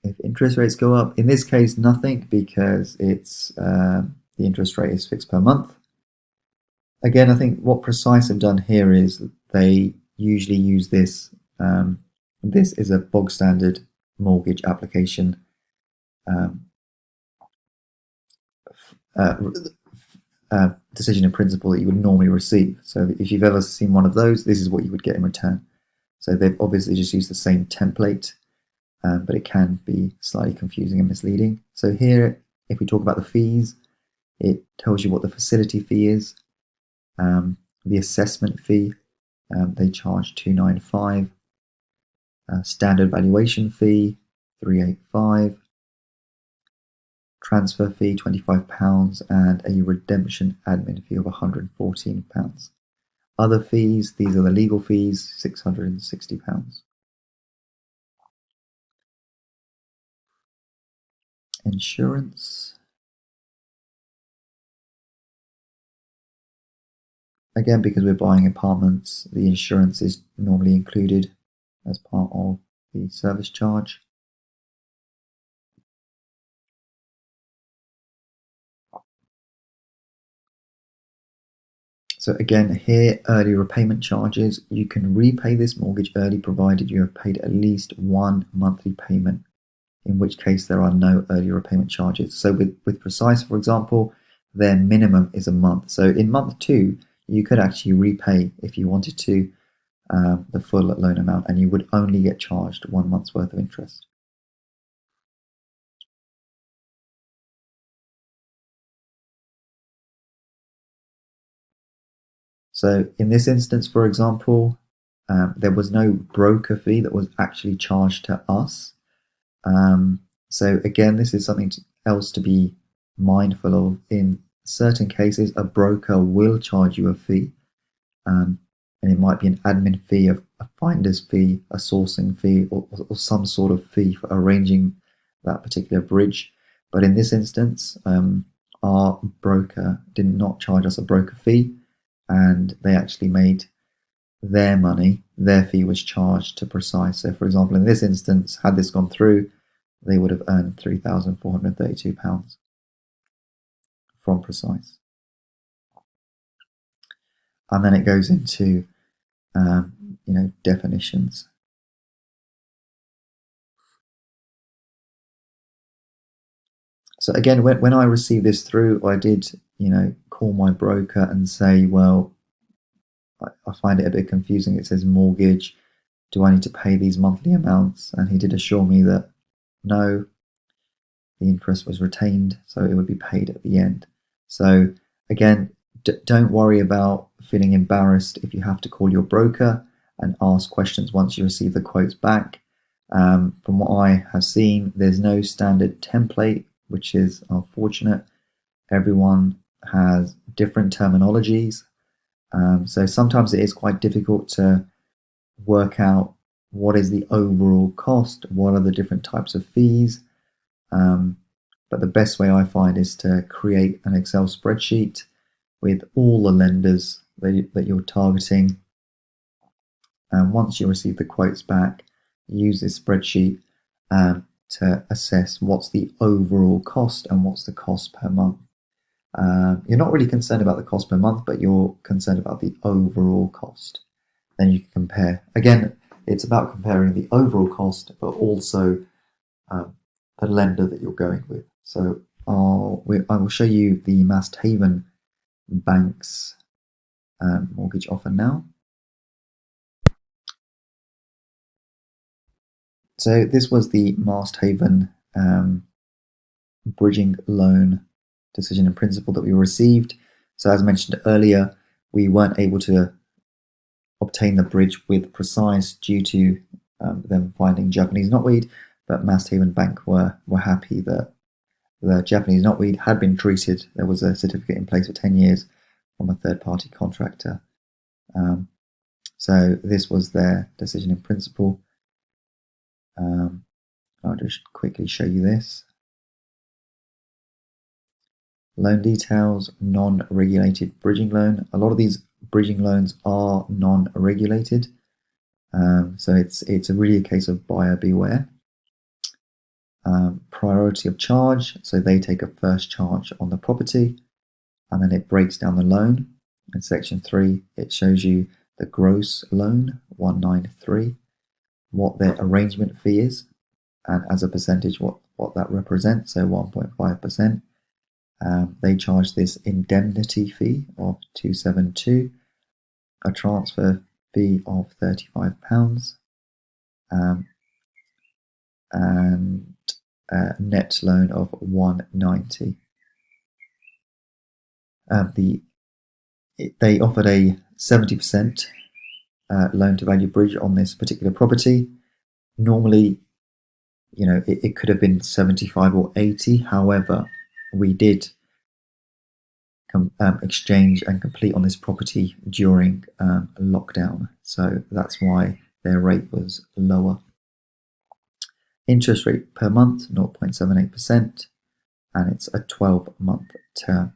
If interest rates go up, in this case, nothing, because it's the interest rate is fixed per month. Again, I think what Precise have done here is they usually use this. This is a bog standard mortgage application decision in principle that you would normally receive. So if you've ever seen one of those, this is what you would get in return. So they've obviously just used the same template, but it can be slightly confusing and misleading. So here, if we talk about the fees, it tells you what the facility fee is, the assessment fee, they charge $295, standard valuation fee $385, transfer fee £25, and a redemption admin fee of £114. Other fees, these are the legal fees, £660. Insurance. Again, because we're buying apartments, the insurance is normally included as part of the service charge. So again, here, early repayment charges. You can repay this mortgage early provided you have paid at least one monthly payment, in which case there are no early repayment charges. So with Precise, for example, their minimum is a month. So in month 2, you could actually repay, if you wanted to, the full loan amount, and you would only get charged 1 month's worth of interest. So in this instance, for example, there was no broker fee that was actually charged to us. So again, this is something else to be mindful of. In certain cases, a broker will charge you a fee, and it might be an admin fee, a finder's fee, a sourcing fee, or some sort of fee for arranging that particular bridge. But in this instance, our broker did not charge us a broker fee, and they actually made their money. Their fee was charged to Precise. So for example, in this instance, had this gone through, they would have earned £3,432 from Precise. And then it goes into definitions. So again, when I received this through, I did call my broker and say, well, I find it a bit confusing. It says mortgage. Do I need to pay these monthly amounts? And he did assure me that no, the interest was retained, so it would be paid at the end. So again, don't worry about feeling embarrassed if you have to call your broker and ask questions once you receive the quotes back. From what I have seen, there's no standard template, which is unfortunate. Everyone has different terminologies. So sometimes it is quite difficult to work out what is the overall cost, what are the different types of fees. But the best way I find is to create an Excel spreadsheet with all the lenders that you're targeting. And once you receive the quotes back, use this spreadsheet to assess what's the overall cost and what's the cost per month. You're not really concerned about the cost per month, but you're concerned about the overall cost. Then you can compare. Again, it's about comparing the overall cost, but also the lender that you're going with. So I will show you the Mast Haven Bank's mortgage offer now. So this was the Mast Haven bridging loan decision in principle that we received. So as mentioned earlier, we weren't able to obtain the bridge with Precise due to them finding Japanese knotweed, but Mast Haven Bank were happy that the Japanese knotweed had been treated. There was a certificate in place for 10 years from a third-party contractor. So this was their decision in principle. I'll just quickly show you this. Loan details, non-regulated bridging loan. A lot of these bridging loans are non-regulated, so it's really a case of buyer beware. priority of charge, so they take a first charge on the property, and then it breaks down the loan. In section 3, it shows you the gross loan, 193, what their arrangement fee is, and as a percentage what that represents, so 1.5%. They charge this indemnity fee of 272, a transfer fee of £35, and a net loan of 190. They offered a 70% loan to value bridge on this particular property. Normally, it could have been 75 or 80. However, we did exchange and complete on this property during lockdown, so that's why their rate was lower. Interest rate per month, 0.78%, and it's a 12-month term.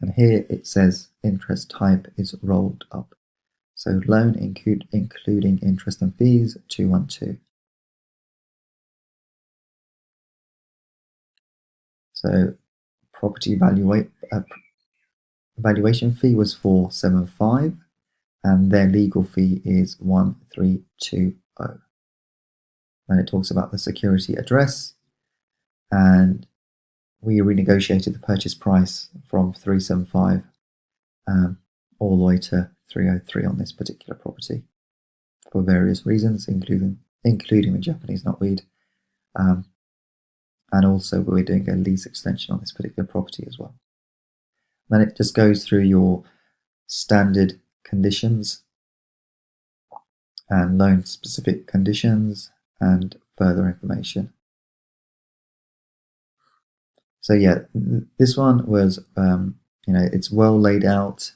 And here it says interest type is rolled up. So loan including interest and fees, 212. So property valuation fee was 475, and their legal fee is 1320. Then it talks about the security address, and we renegotiated the purchase price from 375 all the way to 303 on this particular property for various reasons, including the Japanese knotweed, and also we're doing a lease extension on this particular property as well. Then it just goes through your standard conditions and loan specific conditions and further information. So yeah, this one was, it's well laid out.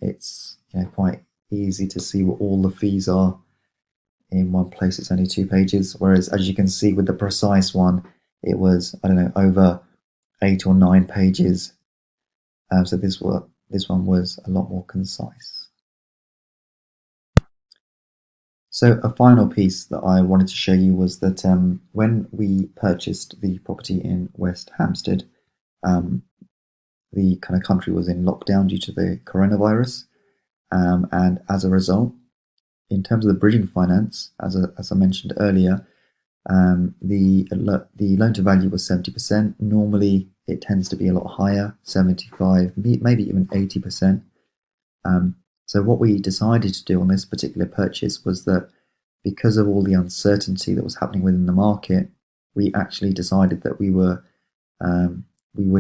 It's quite easy to see what all the fees are in one place. It's only 2 pages, whereas as you can see with the precise one, it was, over 8 or 9 pages. So this one was a lot more concise. So a final piece that I wanted to show you was that when we purchased the property in West Hampstead, the kind of country was in lockdown due to the coronavirus, and as a result, in terms of the bridging finance, as I mentioned earlier, the loan to value was 70%. Normally, it tends to be a lot higher, 75, maybe even 80%. So what we decided to do on this particular purchase was that because of all the uncertainty that was happening within the market, we actually decided that we would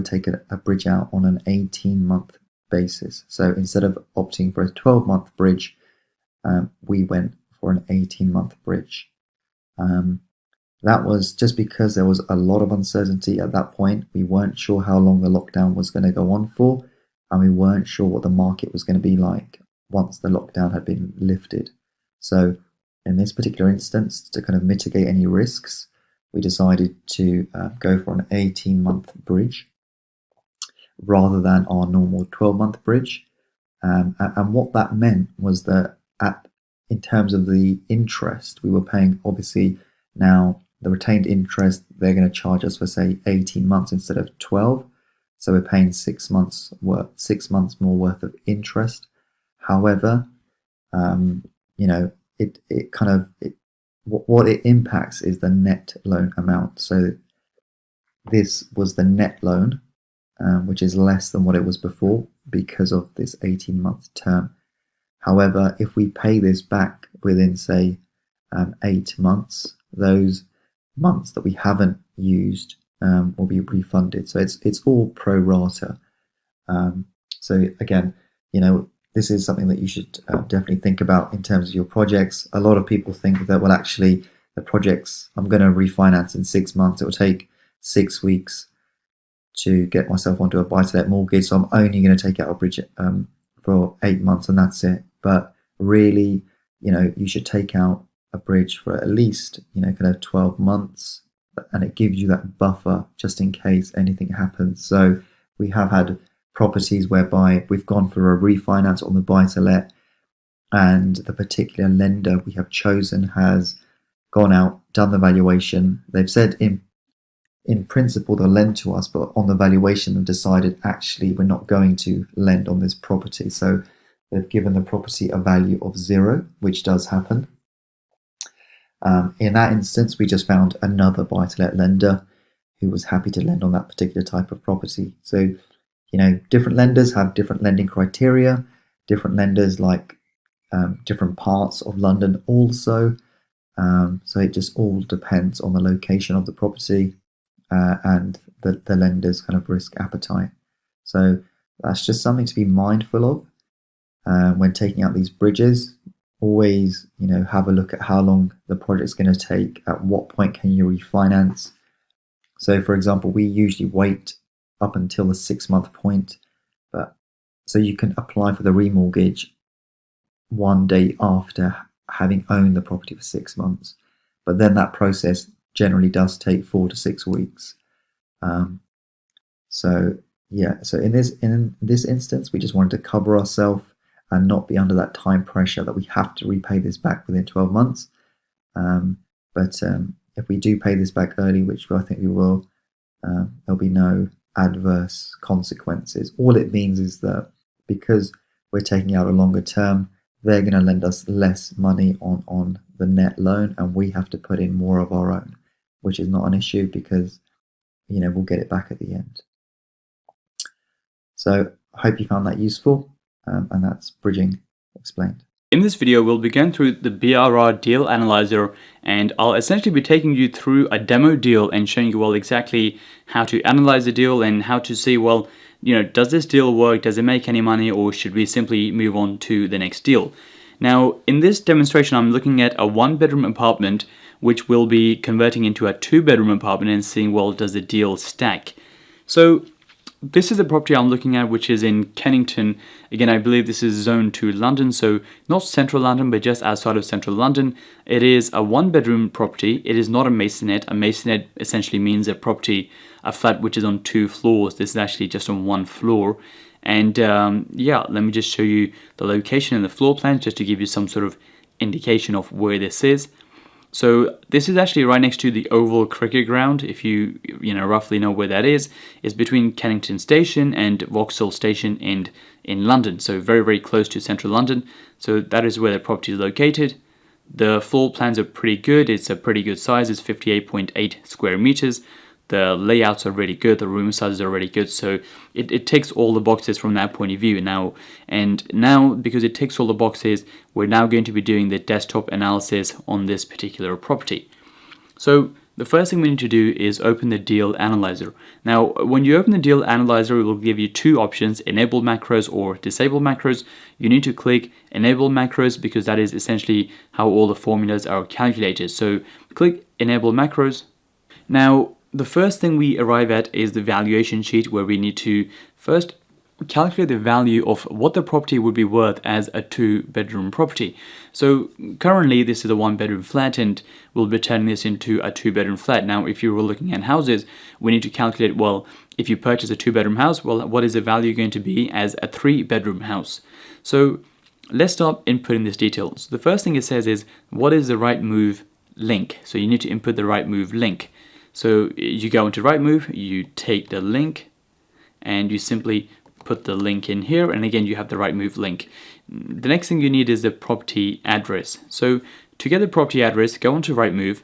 take a bridge out on an 18-month basis. So instead of opting for a 12-month bridge, we went for an 18-month bridge. That was just because there was a lot of uncertainty at that point. We weren't sure how long the lockdown was going to go on for, and we weren't sure what the market was going to be like once the lockdown had been lifted. So in this particular instance, to kind of mitigate any risks, we decided to go for an 18-month bridge rather than our normal 12-month bridge. And what that meant was that in terms of the interest, we were paying, obviously, now the retained interest, they're going to charge us for, say, 18 months instead of 12. So we're paying 6 months more worth of interest. However, what it impacts is the net loan amount. So this was the net loan, which is less than what it was before because of this 18-month term. However, if we pay this back within, say, 8 months, those months that we haven't used will be refunded. So it's all pro rata. So again, this is something that you should definitely think about in terms of your projects. A lot of people think that, well, actually, the projects I'm going to refinance in 6 months. It will take 6 weeks to get myself onto a buy-to-let mortgage, so I'm only going to take out a bridge for 8 months and that's it. But really, you should take out a bridge for at least, kind of 12 months, and it gives you that buffer just in case anything happens. So we have had properties whereby we've gone for a refinance on the buy-to-let, and the particular lender we have chosen has gone out, done the valuation. They've said in principle they'll lend to us, but on the valuation they've decided actually we're not going to lend on this property. So they've given the property a value of 0, which does happen. In that instance, we just found another buy-to-let lender who was happy to lend on that particular type of property. So, different lenders have different lending criteria. Different lenders like different parts of London also. So it just all depends on the location of the property and the lender's kind of risk appetite. So that's just something to be mindful of when taking out these bridges. Always, have a look at how long the project's going to take. At what point can you refinance? So, for example, we usually wait up until the 6-month point, but so you can apply for the remortgage one day after having owned the property for 6 months. But then that process generally does take 4 to 6 weeks. So in this instance, we just wanted to cover ourselves and not be under that time pressure that we have to repay this back within 12 months. But if we do pay this back early, which I think we will, there'll be no adverse consequences. All it means is that because we're taking out a longer term, they're going to lend us less money on the net loan, and we have to put in more of our own, which is not an issue because we'll get it back at the end. So I hope you found that useful, and that's bridging explained. In this video, we'll be going through the BRR deal analyzer, and I'll essentially be taking you through a demo deal and showing you exactly how to analyze the deal and how to see, does this deal work? Does it make any money, or should we simply move on to the next deal? Now, in this demonstration, I'm looking at a 1-bedroom apartment, which will be converting into a 2-bedroom apartment and seeing, does the deal stack? So this is the property I'm looking at, which is in Kennington. Again, I believe this is zone 2 London, so not central London, but just outside of central London. It is a 1-bedroom property. It is not a maisonette. A maisonette essentially means a flat which is on 2 floors. This is actually just on 1 floor. And let me just show you the location and the floor plan just to give you some sort of indication of where this is. So this is actually right next to the Oval Cricket Ground. If you roughly know where that is, it's between Kennington Station and Vauxhall Station in London. So very, very close to central London. So that is where the property is located. The floor plans are pretty good. It's a pretty good size. It's 58.8 square meters. The layouts are really good. The room sizes are really good. So it ticks all the boxes from that point of view now. And now, because it ticks all the boxes, we're now going to be doing the desktop analysis on this particular property. So the first thing we need to do is open the deal analyzer. Now, when you open the deal analyzer, it will give you 2 options, enable macros or disable macros. You need to click enable macros because that is essentially how all the formulas are calculated. So click enable macros. Now, the first thing we arrive at is the valuation sheet, where we need to first calculate the value of what the property would be worth as a 2-bedroom property. So currently this is a 1-bedroom flat, and we'll be turning this into a 2-bedroom flat. Now, if you were looking at houses, we need to calculate, if you purchase a 2-bedroom house, what is the value going to be as a 3-bedroom house? So let's start inputting this detail. So the first thing it says is, what is the Rightmove link? So you need to input the Rightmove link. So you go into Rightmove, you take the link, and you simply put the link in here, and again you have the Rightmove link. The next thing you need is the property address. So to get the property address, go onto Rightmove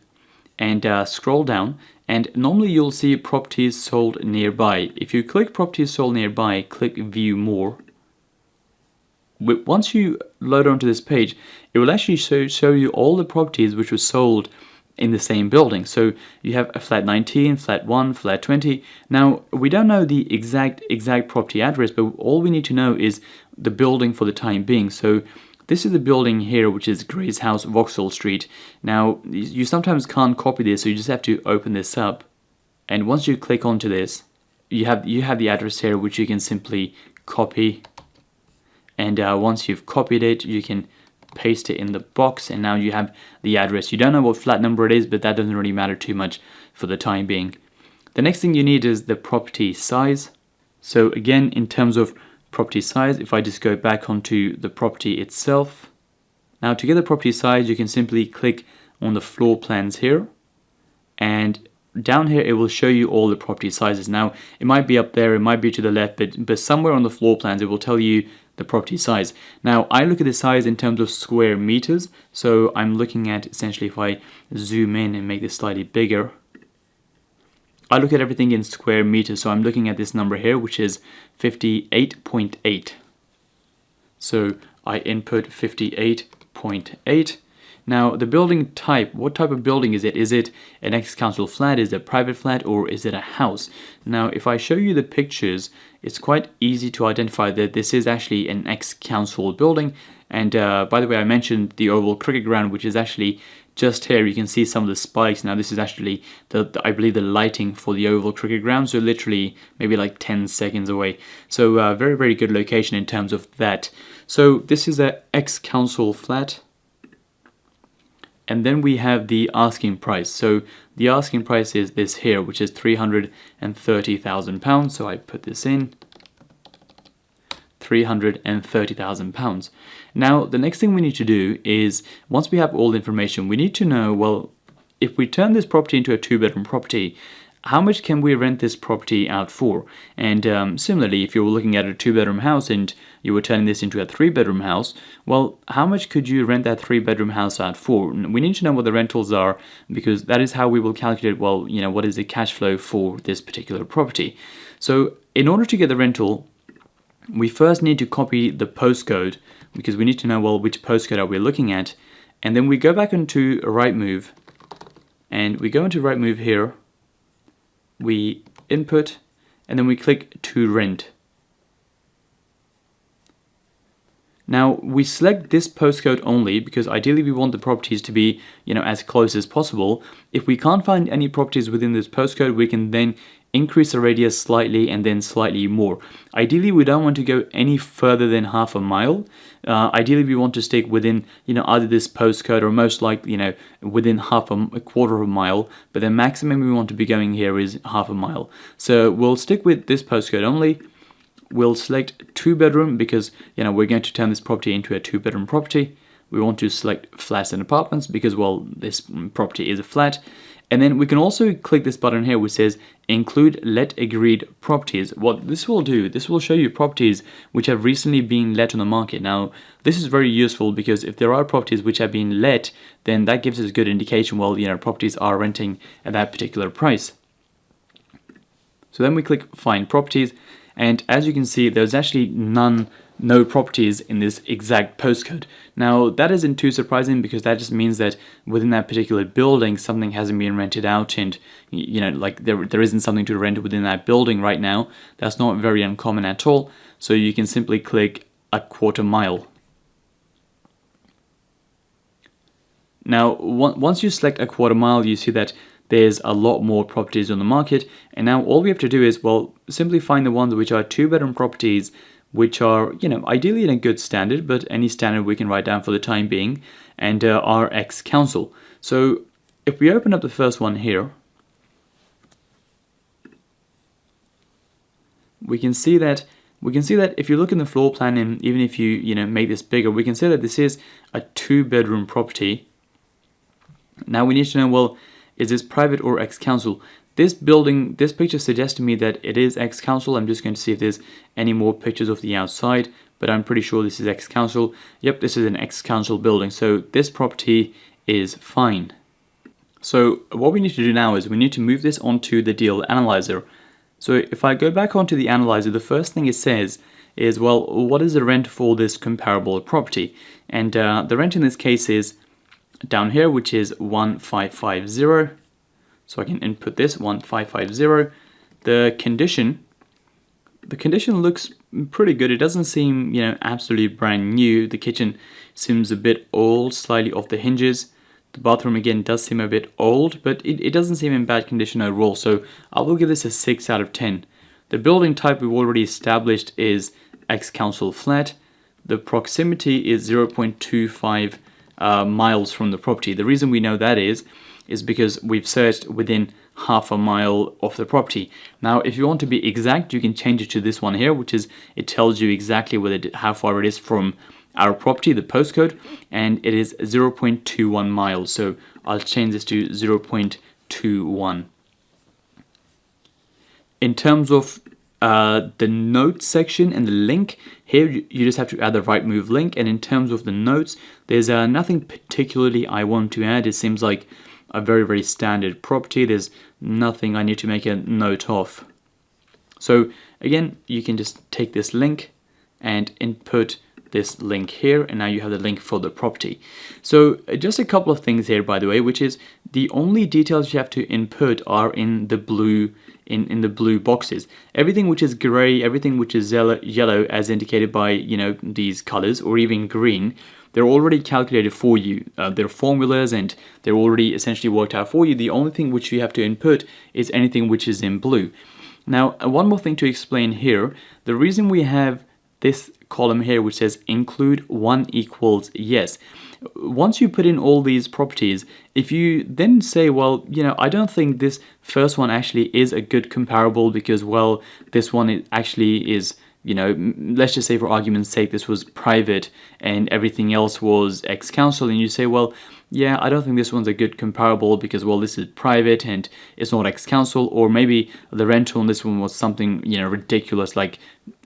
and scroll down, and normally you'll see properties sold nearby. If you click properties sold nearby, click view more. Once you load onto this page, it will actually show you all the properties which were sold in the same building. So you have a flat 19, flat 1, flat 20. Now, we don't know the exact property address, but all we need to know is the building for the time being. So this is the building here, which is Gray's House, Vauxhall Street. Now, you sometimes can't copy this, so you just have to open this up. And once you click onto this, you have the address here, which you can simply copy. And once you've copied it, you can paste it in the box, and now you have the address. You don't know what flat number it is, but that doesn't really matter too much for the time being. The next thing you need is the property size. So again, in terms of property size, if I just go back onto the property itself, now to get the property size, you can simply click on the floor plans here, and down here it will show you all the property sizes. Now it might be up there, it might be to the left, but somewhere on the floor plans it will tell you the property size. Now I look at the size in terms of square meters, so I'm looking at essentially, if I zoom in and make this slightly bigger, I look at everything in square meters. So I'm looking at this number here, which is 58.8. So I input 58.8. Now the building type, what type of building is it? Is it an ex-council flat, is it a private flat, or is it a house? Now if I show you the pictures, it's quite easy to identify that this is actually an ex-council building. And by the way, I mentioned the oval cricket ground, which is actually just here. You can see some of the spikes. Now this is actually I believe the lighting for the oval cricket ground, so literally maybe like 10 seconds away. So very, very good location in terms of that. So this is an ex-council flat. And then we have the asking price. So the asking price is this here, which is £330,000. So I put this in, £330,000. Now the next thing we need to do is, once we have all the information, we need to know, well, if we turn this property into a 2-bedroom property, how much can we rent this property out for? And similarly, if you were looking at a 2-bedroom house and you were turning this into a 3-bedroom house, well, how much could you rent that 3-bedroom house out for? We need to know what the rentals are, because that is how we will calculate, well, you know, what is the cash flow for this particular property. So in order to get the rental, we first need to copy the postcode, because we need to know, well, which postcode are we looking at. And then we go back into Rightmove, and we go into Rightmove here, we input, and then we click to rent. Now we select this postcode only because ideally we want the properties to be, you know, as close as possible. If we can't find any properties within this postcode, we can then increase the radius slightly and then slightly more. Ideally we don't want to go any further than half a mile. Ideally we want to stick within, you know, either this postcode or most likely, you know, within a quarter of a mile, but the maximum we want to be going here is half a mile. So we'll stick with this postcode only. We'll select 2-bedroom because, you know, we're going to turn this property into a 2-bedroom property. We want to select flats and apartments because, well, this property is a flat. And then we can also click this button here which says include let agreed properties. What this will do, this will show you properties which have recently been let on the market. Now this is very useful because if there are properties which have been let, then that gives us a good indication, well, you know, properties are renting at that particular price. So then we click find properties, and as you can see, there's actually no properties in this exact postcode. Now that isn't too surprising because that just means that within that particular building something hasn't been rented out, and, you know, like there isn't something to rent within that building right now. That's not very uncommon at all. So you can simply click a quarter mile. Now once you select a quarter mile, you see that there's a lot more properties on the market, and now all we have to do is, well, simply find the ones which are 2-bedroom properties which are, you know, ideally in a good standard, but any standard we can write down for the time being, and are ex-council. So if we open up the first one here, we can see that if you look in the floor plan, and even if you make this bigger, we can see that this is a 2-bedroom property. Now we need to know, well, is this private or ex-council? This building, this picture suggests to me that it is ex-council. I'm just going to see if there's any more pictures of the outside, but I'm pretty sure this is ex-council. Yep, this is an ex-council building, so this property is fine. So what we need to do now is we need to move this onto the deal analyzer. So if I go back onto the analyzer, the first thing it says is, well, what is the rent for this comparable property? And the rent in this case is down here, which is 1550. So I can input this 1550. The condition looks pretty good. It doesn't seem, absolutely brand new. The kitchen seems a bit old, slightly off the hinges. The bathroom again does seem a bit old, but it doesn't seem in bad condition overall. So I will give this a 6 out of 10. The building type we've already established is ex-council flat. The proximity is 0.25 miles from the property. The reason we know that is because we've searched within half a mile of the property. Now if you want to be exact, you can change it to this one here, which is, it tells you exactly how far it is from our property, the postcode, and it is 0.21 miles. So I'll change this to 0.21. In terms of the notes section and the link, here you just have to add the Rightmove link. And in terms of the notes, there's nothing particularly I want to add. It seems like a very standard property. There's nothing I need to make a note of. So again, you can just take this link and input this link here, and now you have the link for the property. So just a couple of things here, by the way, which is the only details you have to input are in the blue in the blue boxes. Everything which is gray, everything which is yellow as indicated by, you know, these colors, or even green, they're already calculated for you. They're formulas and they're already essentially worked out for you. The only thing which you have to input is anything which is in blue. Now, one more thing to explain here. The reason we have this column here which says include 1 equals yes. Once you put in all these properties, if you then say, well, you know, I don't think this first one actually is a good comparable because, well, this one actually is, you know, let's just say for argument's sake, this was private and everything else was ex-council, and you say, well, yeah, I don't think this one's a good comparable because, well, this is private and it's not ex-council, or maybe the rental on this one was something, you know, ridiculous, like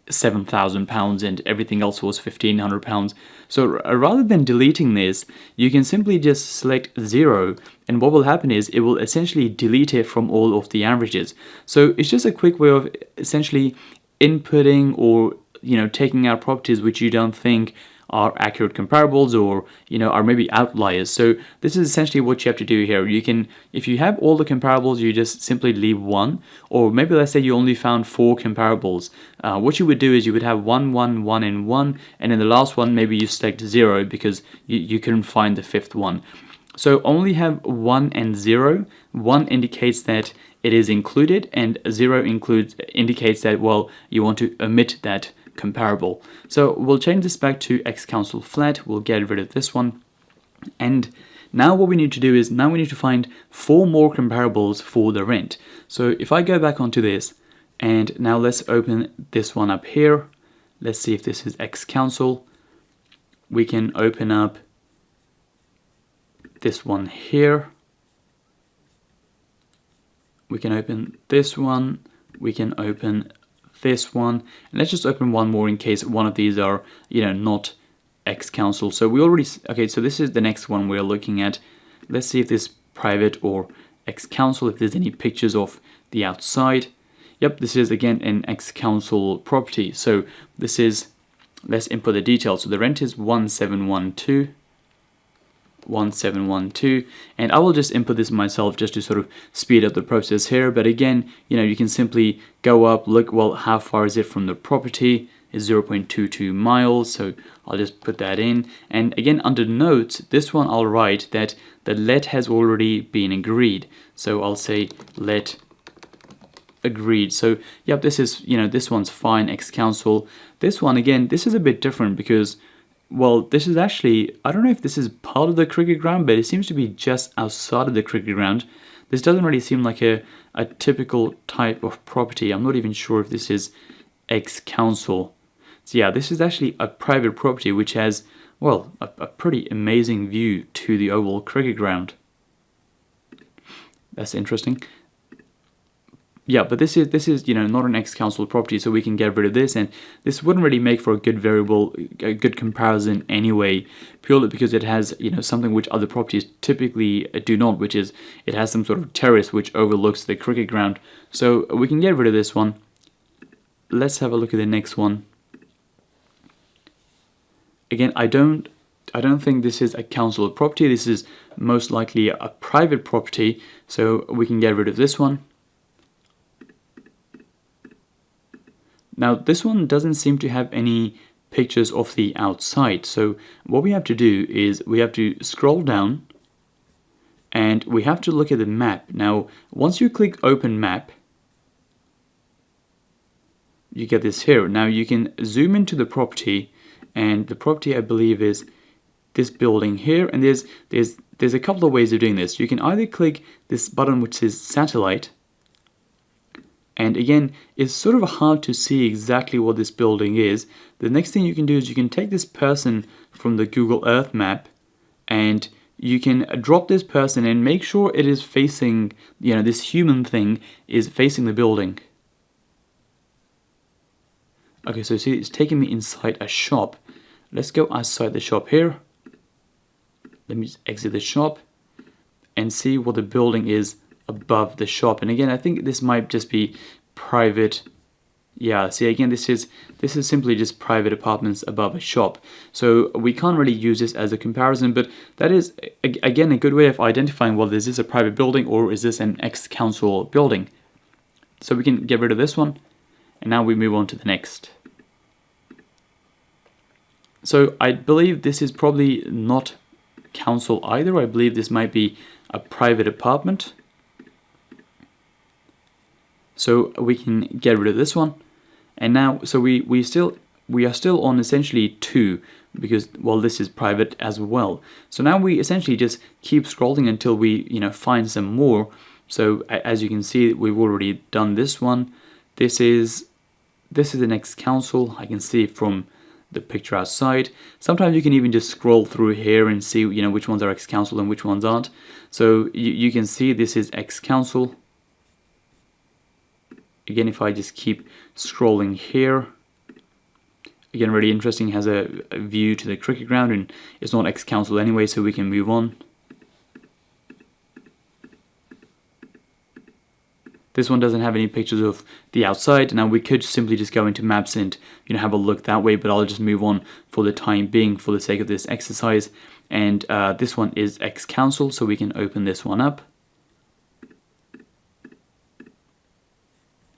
£7,000 and everything else was £1,500. So rather than deleting this, you can simply just select 0, and what will happen is it will essentially delete it from all of the averages. So it's just a quick way of essentially inputting or, you know, taking out properties which you don't think are accurate comparables or, you know, are maybe outliers. So this is essentially what you have to do here. You can, if you have all the comparables, you just simply leave 1, or maybe let's say you only found 4 comparables. What you would do is you would have 1, 1, 1, and 1, and in the last one maybe you select 0 because you couldn't find the 5th one. So only have 1 and 0. 1 indicates that it is included, and 0 indicates that, well, you want to omit that comparable. So we'll change this back to ex-council flat. We'll get rid of this one. And now what we need to do is now we need to find 4 more comparables for the rent. So if I go back onto this, and now let's open this one up here. Let's see if this is ex-council. We can open up this one here. We can open this one. We can open this one, and let's just open one more in case one of these are, you know, not ex-council. So we already, okay, so this is the next one we're looking at. Let's see if this is private or ex-council, if there's any pictures of the outside. Yep, this is again an ex-council property. So this is, let's input the details. So the rent is 1712. 1712, and I will just input this myself just to sort of speed up the process here. But again, you know, you can simply go up, look, well, how far is it from the property? Is 0.22 miles, so I'll just put that in. And again, under notes, this one I'll write that the let has already been agreed. So I'll say let agreed. So yep, this is, you know, this one's fine, ex-council. This one, again, this is a bit different because, well, this is actually, I don't know if this is part of the cricket ground, but it seems to be just outside of the cricket ground. This doesn't really seem like a typical type of property. I'm not even sure if this is ex-council. So yeah, this is actually a private property which has, well, a pretty amazing view to the oval cricket ground. That's interesting. Yeah, but this is you know, not an ex-council property, so we can get rid of this, and this wouldn't really make for a good variable, a good comparison anyway, purely because it has, you know, something which other properties typically do not, which is it has some sort of terrace which overlooks the cricket ground. So we can get rid of this one. Let's have a look at the next one. Again, I don't think this is a council property. This is most likely a private property, so we can get rid of this one. Now, this one doesn't seem to have any pictures of the outside. So what we have to do is we have to scroll down and we have to look at the map. Now, once you click open map, you get this here. Now you can zoom into the property, and the property, I believe, is this building here. And there's a couple of ways of doing this. You can either click this button which says satellite, And again, it's sort of hard to see exactly what this building is. The next thing you can do is you can take this person from the Google Earth map and you can drop this person and make sure it is facing, this human thing is facing the building. Okay, so see, it's taking me inside a shop. Let's go outside the shop here. Let me just exit the shop and see what the building is above the shop. And again, I think this might just be private. Yeah, see, again, this is simply just private apartments above a shop. So we can't really use this as a comparison, but that is again a good way of identifying, well, is this a private building or is this an ex-council building? So we can get rid of this one, and now we move on to the next. So I believe this is probably not council either. I believe this might be a private apartment. So we can get rid of this one. And now, so we are still on essentially 2 because, well, this is private as well. So now we essentially just keep scrolling until we, find some more. So as you can see, we've already done this one. This is the next council. I can see from the picture outside. Sometimes you can even just scroll through here and see, which ones are ex-council and which ones aren't. So you can see this is ex-council. Again, if I just keep scrolling here, again, really interesting, has a view to the cricket ground, and it's not ex-council anyway, so we can move on. This one doesn't have any pictures of the outside. Now we could simply just go into maps and have a look that way, but I'll just move on for the time being for the sake of this exercise. And this one is ex-council, so we can open this one up.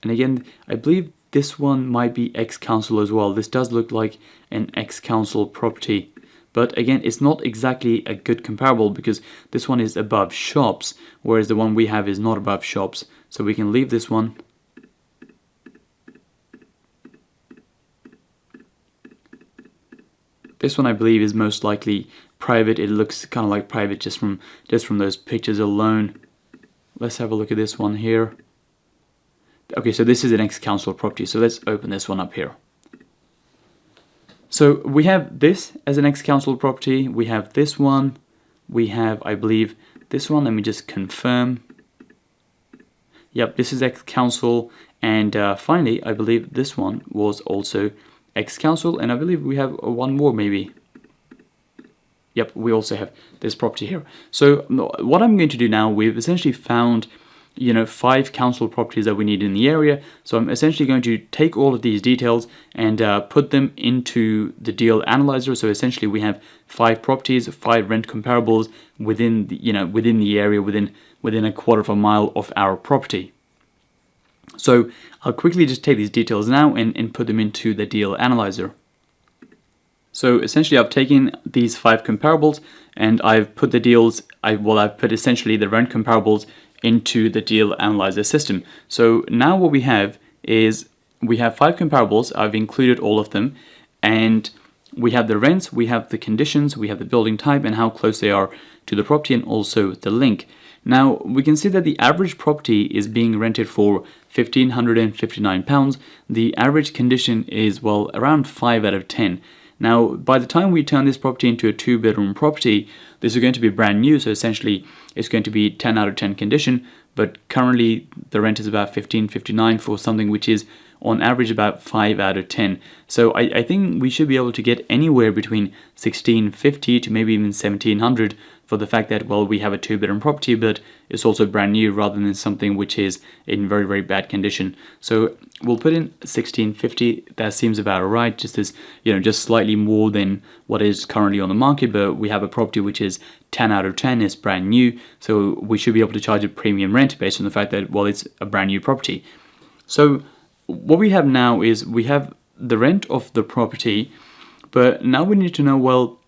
And again, I believe this one might be ex-council as well. This does look like an ex-council property. But again, it's not exactly a good comparable because this one is above shops, whereas the one we have is not above shops. So we can leave this one. This one I believe is most likely private. It looks kind of like private just from those pictures alone. Let's have a look at this one here. Okay, so this is an ex-council property, so let's open this one up here. So we have this as an ex-council property, we have this one, we have, I believe, this one. Let me just confirm. Yep, this is ex-council, and finally, I believe this one was also ex-council, and I believe we have one more maybe. Yep, we also have this property here. So what I'm going to do now, we've essentially found 5 council properties that we need in the area. So I'm essentially going to take all of these details and put them into the deal analyzer. So essentially we have 5 properties, 5 rent comparables within the, within the area, within a quarter of a mile of our property. So I'll quickly just take these details now and put them into the deal analyzer. So essentially I've taken these 5 comparables and I've put the deals, I've put essentially the rent comparables into the deal analyzer system. So now what we have is we have 5 comparables. I've included all of them, and we have the rents, we have the conditions, we have the building type and how close they are to the property, and also the link. Now we can see that the average property is being rented for £1,559. The average condition is, well, around 5 out of 10. Now, by the time we turn this property into a 2-bedroom property, this is going to be brand new, so essentially it's going to be 10 out of 10 condition, but currently the rent is about $1,559 for something which is on average about 5 out of 10. So I think we should be able to get anywhere between $1,650 to maybe even $1,700 for the fact that, well, we have a 2-bedroom property, but it's also brand new rather than something which is in very, very bad condition. So we'll put in $1,650. That seems about right, just as, just slightly more than what is currently on the market, but we have a property which is 10 out of 10, is brand new, so we should be able to charge a premium rent based on the fact that, well, it's a brand new property. So what we have now is we have the rent of the property, but now we need to know, well,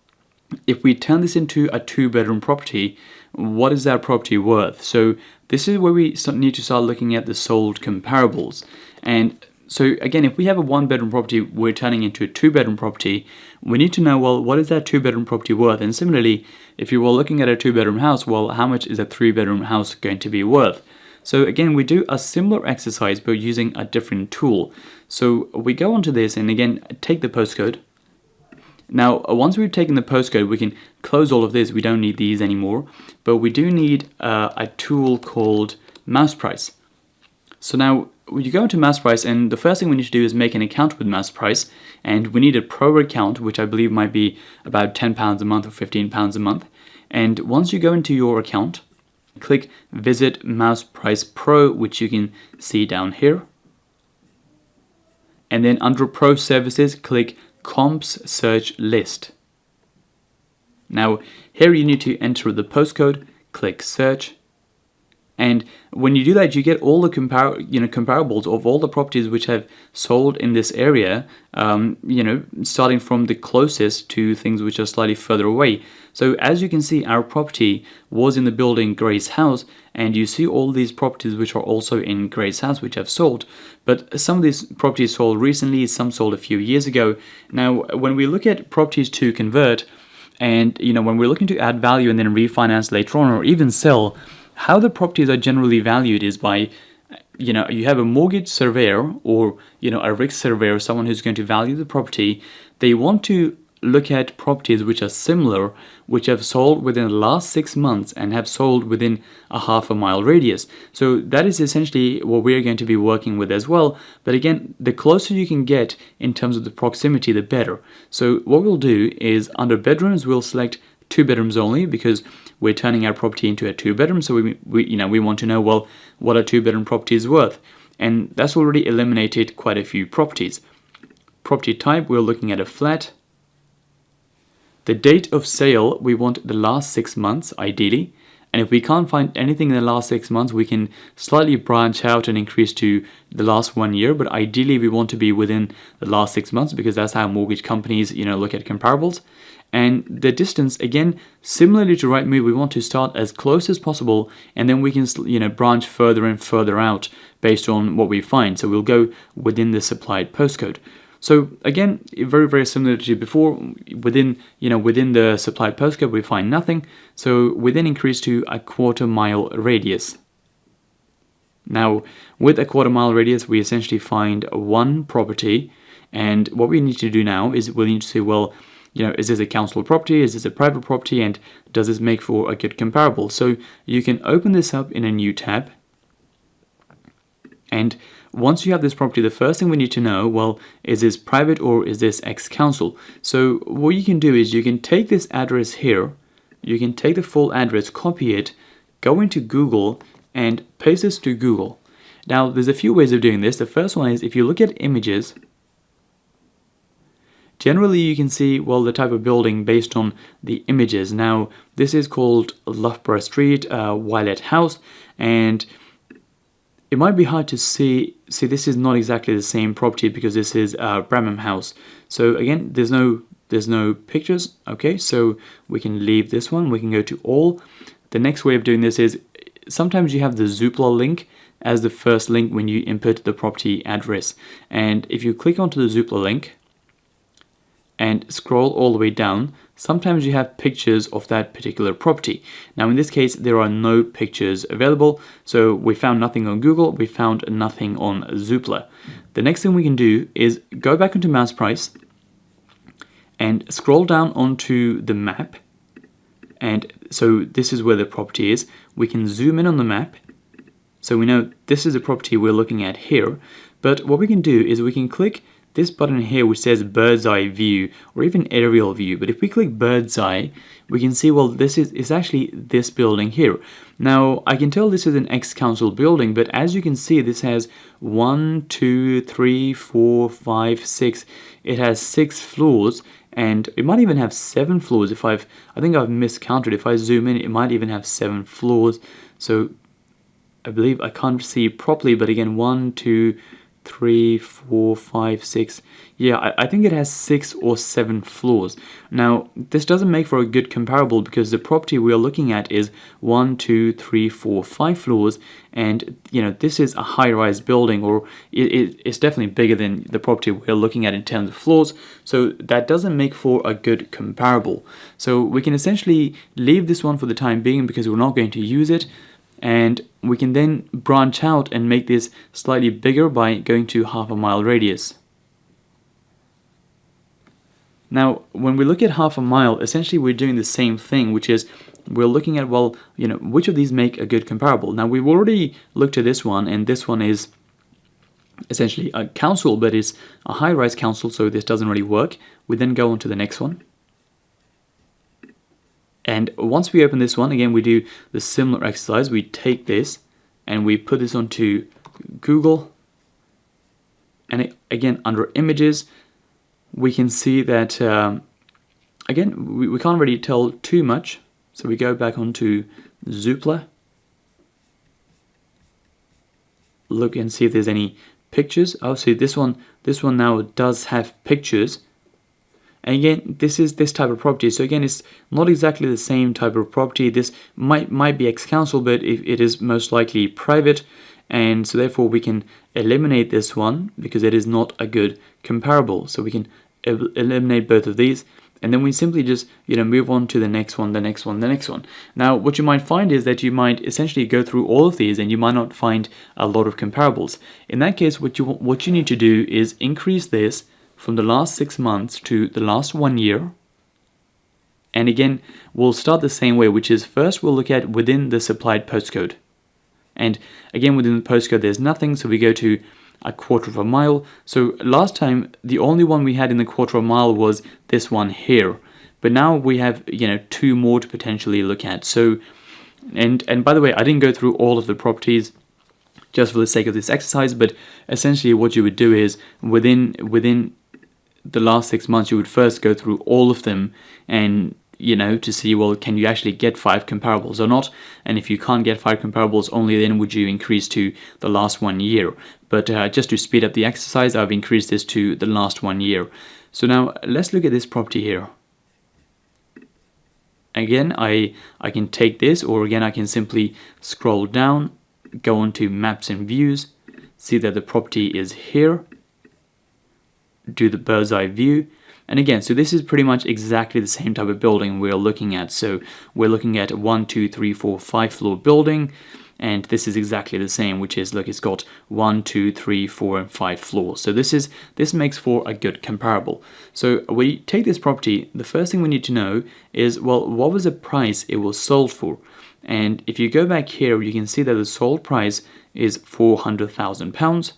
if we turn this into a 2-bedroom property, what is that property worth? So this is where we need to start looking at the sold comparables. And so again, if we have a 1-bedroom property, we're turning into a 2-bedroom property, we need to know, well, what is that 2-bedroom property worth? And similarly, if you were looking at a 2-bedroom house, well, how much is a 3-bedroom house going to be worth? So again, we do a similar exercise but using a different tool. So we go onto this and again take the postcode. Now once we've taken the postcode, we can close all of this. We don't need these anymore, but we do need a tool called mouse price. So now you go into mouse price, and the first thing we need to do is make an account with mouse price, and we need a pro account, which I believe might be about £10 a month or £15 a month. And once you go into your account, click visit mouse price pro, which you can see down here, and then under pro services click comps search list. Now here you need to enter the postcode, click search, and when you do that, you get all the comparables of all the properties which have sold in this area, starting from the closest to things which are slightly further away. So as you can see, our property was in the building Grace House, and you see all these properties which are also in Grace House which have sold. But some of these properties sold recently, some sold a few years ago. Now, when we look at properties to convert, and when we're looking to add value and then refinance later on or even sell, how the properties are generally valued is by, you have a mortgage surveyor or, a risk surveyor, someone who's going to value the property. They want to look at properties which are similar, which have sold within the last 6 months and have sold within a half-a-mile radius. So that is essentially what we're going to be working with as well. But again, the closer you can get in terms of the proximity, the better. So what we'll do is under bedrooms, we'll select 2 bedrooms only because we're turning our property into a 2-bedroom. So we want to know, well, what are 2-bedroom properties worth? And that's already eliminated quite a few properties. Property type, we're looking at a flat. The date of sale, we want the last 6 months ideally. And if we can't find anything in the last 6 months, we can slightly branch out and increase to the last 1 year. But ideally, we want to be within the last 6 months because that's how mortgage companies, look at comparables. And the distance, again, similarly to Rightmove, we want to start as close as possible, and then we can, branch further and further out based on what we find. So we'll go within the supplied postcode. So again, very, very similar to before. Within the supplied postcode, we find nothing. So we then increase to a 1/4 mile radius. Now, with a 1/4 mile radius, we essentially find one property. And what we need to do now is we need to say, well, is this a council property? Is this a private property? And does this make for a good comparable? So you can open this up in a new tab. And once you have this property, the first thing we need to know, well, is this private or is this ex-council? So what you can do is you can take this address here, you can take the full address, copy it, go into Google and paste this to Google. Now, there's a few ways of doing this. The first one is if you look at images, generally you can see, well, the type of building based on the images. Now, this is called Loughborough Street, Violet House, and it might be hard to see. This is not exactly the same property because this is Bramham House. So again, there's no pictures. Okay, so we can leave this one. We can go to all. The next way of doing this is sometimes you have the Zoopla link as the first link when you input the property address. And if you click onto the Zoopla link and scroll all the way down, sometimes you have pictures of that particular property. Now in this case, there are no pictures available, so we found nothing on Google, we found nothing on Zoopla. The next thing we can do is go back into mouse price and scroll down onto the map. And so this is where the property is. We can zoom in on the map, so we know this is the property we're looking at here. But what we can do is we can click this button here which says bird's eye view or even aerial view. But if we click bird's eye, we can see, well, this is actually this building here. Now I can tell this is an ex-council building, but as you can see, this has 1, 2, 3, 4, 5, 6. It has 6 floors, and it might even have 7 floors. I think I've miscounted. If I zoom in, it might even have 7 floors. So I believe I can't see properly, but again, 1, 2, 3, 4, 5, 6. Yeah, I think it has 6 or 7 floors. Now, this doesn't make for a good comparable because the property we are looking at is 1, 2, 3, 4, 5 floors, and this is a high-rise building, or it's definitely bigger than the property we're looking at in terms of floors. So that doesn't make for a good comparable. So we can essentially leave this one for the time being because we're not going to use it. And we can then branch out and make this slightly bigger by going to half a mile radius. Now, when we look at half a mile, essentially we're doing the same thing, which is we're looking at, well, which of these make a good comparable. Now, we've already looked at this one, and this one is essentially a council, but it's a high-rise council, so this doesn't really work. We then go on to the next one. And once we open this one, again, we do the similar exercise. We take this and we put this onto Google. And again, under images, we can see that, again, we can't really tell too much. So we go back onto Zoopla. Look and see if there's any pictures. Oh, see, this one now does have pictures. And again, this is this type of property. So again, it's not exactly the same type of property. This might be ex-council, but it is most likely private. And so therefore we can eliminate this one because it is not a good comparable. So we can eliminate both of these. And then we simply just, move on to the next one, the next one, the next one. Now, what you might find is that you might essentially go through all of these and you might not find a lot of comparables. In that case, what you need to do is increase this from the last 6 months to the last 1 year. And again, we'll start the same way, which is first we'll look at within the supplied postcode. And again, within the postcode, there's nothing, so we go to a quarter of a mile. So last time, the only one we had in the quarter of a mile was this one here. But now we have, 2 more to potentially look at. So, and by the way, I didn't go through all of the properties just for the sake of this exercise, but essentially what you would do is within the last 6 months, you would first go through all of them and, to see, well, can you actually get 5 comparables or not? And if you can't get 5 comparables, only then would you increase to the last 1 year. But just to speed up the exercise, I've increased this to the last 1 year. So now let's look at this property here. Again, I can take this, or again, I can simply scroll down, go on to maps and views, see that the property is here, do the bird's eye view. And again, so this is pretty much exactly the same type of building we're looking at. So we're looking at 1, 2, 3, 4, 5 floor building. And this is exactly the same, which is, look, it's got 1, 2, 3, 4, and 5 floors. So this makes for a good comparable. So we take this property, the first thing we need to know is, well, what was the price it was sold for? And if you go back here, you can see that the sold price is £400,000.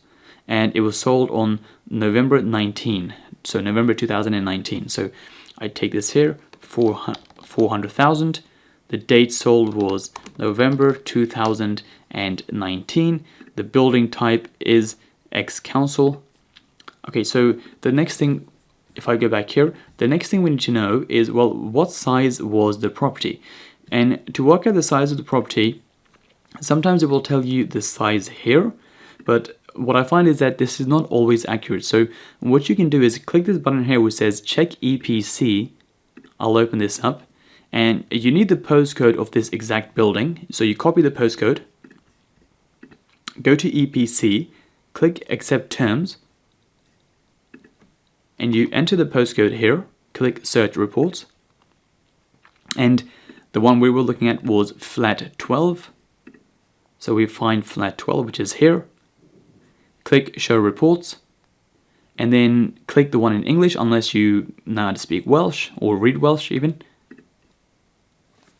And it was sold on November 19, so November 2019. So I take this here, 400,000. The date sold was November 2019. The building type is ex-council. Okay, so the next thing, if I go back here, the next thing we need to know is, well, what size was the property? And to work out the size of the property, sometimes it will tell you the size here, but what I find is that this is not always accurate. So what you can do is click this button here which says check EPC. I'll open this up, and you need the postcode of this exact building. So you copy the postcode, go to EPC, click accept terms, and you enter the postcode here, click search reports, and the one we were looking at was flat 12. So we find flat 12, which is here. Click show reports, and then click the one in English unless you know how to speak Welsh or read Welsh even.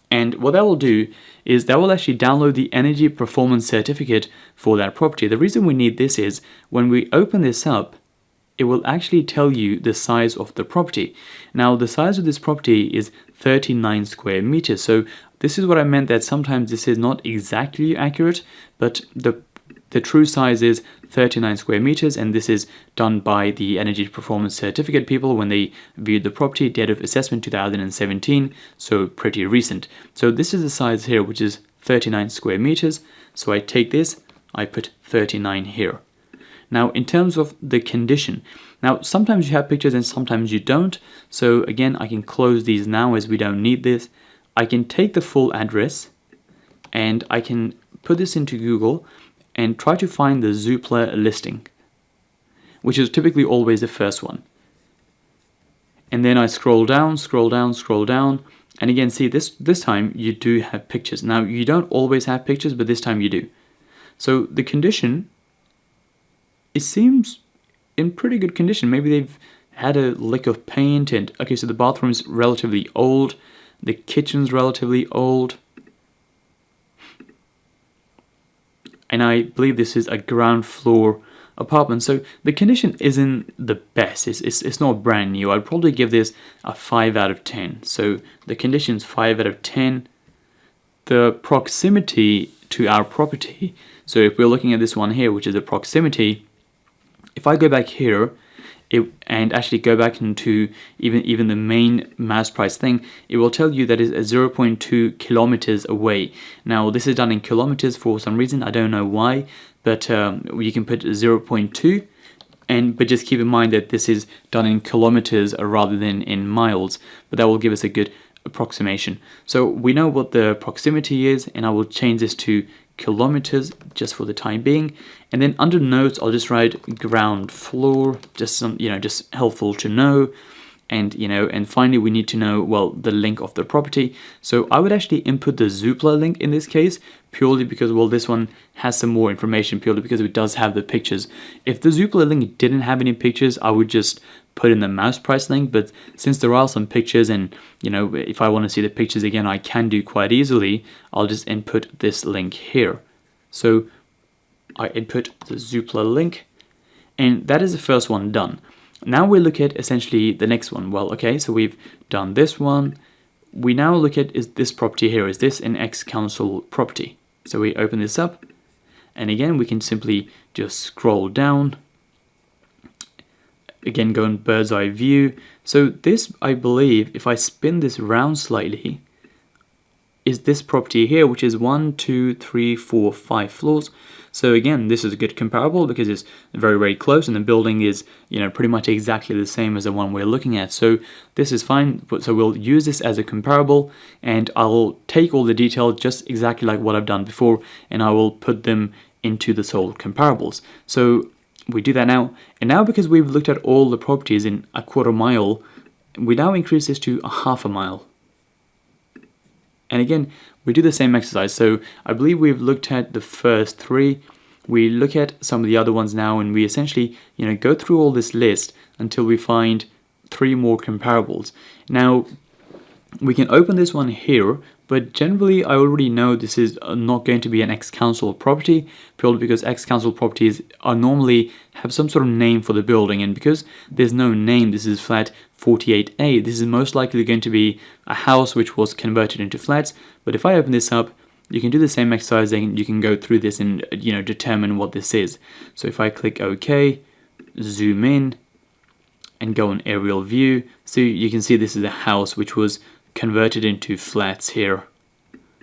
And what that will do is that will actually download the energy performance certificate for that property. The reason we need this is when we open this up, it will actually tell you the size of the property. Now the size of this property is 39 square meters. So this is what I meant, that sometimes this is not exactly accurate, but the true size is 39 square meters, and this is done by the Energy Performance Certificate people when they viewed the property, date of assessment 2017, so pretty recent. So this is the size here, which is 39 square meters. So I take this, I put 39 here. Now in terms of the condition, now sometimes you have pictures and sometimes you don't. So again, I can close these now as we don't need this. I can take the full address and I can put this into Google and try to find the Zoopla listing, which is typically always the first one. And then I scroll down, scroll down, scroll down, And again, see, this time you do have pictures. Now, you don't always have pictures, but this time you do. So the condition, it seems in pretty good condition. Maybe they've had a lick of paint, and okay, so the bathroom's relatively old, the kitchen's relatively old, and I believe this is a ground floor apartment. So the condition isn't the best. It's not brand new. I'd probably give this a 5 out of 10. So the condition's 5 out of 10. The proximity to our property, so if we're looking at this one here, which is the proximity, if I go back here and actually go back into even the main mouse price thing, it will tell you that it's 0.2 kilometers away. Now this is done in kilometers for some reason, I don't know why, but you can put 0.2, but just keep in mind that this is done in kilometers rather than in miles, but that will give us a good approximation. So we know what the proximity is, and I will change this to kilometers just for the time being, and then under notes I'll just write ground floor, just some, just helpful to know. And finally we need to know, well, the link of the property. So I would actually input the Zoopla link in this case, purely because, well, this one has some more information, purely because it does have the pictures. If the Zoopla link didn't have any pictures, I would just put in the mouse price link, but since there are some pictures, and if I want to see the pictures again, I can do quite easily, I'll just input this link here. So I input the Zoopla link, and that is the first one done. Now we look at essentially the next one. Well, okay, so we've done this one. We now look at, is this property here, is this an ex-council property? So we open this up, and again we can simply just scroll down. Again, go in bird's eye view. So this, I believe, if I spin this round slightly, is this property here, which is 1, 2, 3, 4, 5 floors. So again, this is a good comparable because it's very, very close, and the building is, pretty much exactly the same as the one we're looking at. So this is fine. So we'll use this as a comparable, and I'll take all the details just exactly like what I've done before, and I will put them into the sold comparables. So we do that now, and now because we've looked at all the properties in a quarter mile, we now increase this to a half a mile. And again, we do the same exercise. So I believe we've looked at the first 3. We look at some of the other ones now, and we essentially, go through all this list until we find 3 more comparables. Now, we can open this one here, but generally I already know this is not going to be an ex-council property, purely because ex-council properties are normally have some sort of name for the building, and because there's no name, this is flat 48A, this is most likely going to be a house which was converted into flats. But if I open this up, you can do the same exercise, and you can go through this and determine what this is. So if I click OK, zoom in, and go on aerial view, so you can see this is a house which was converted into flats here.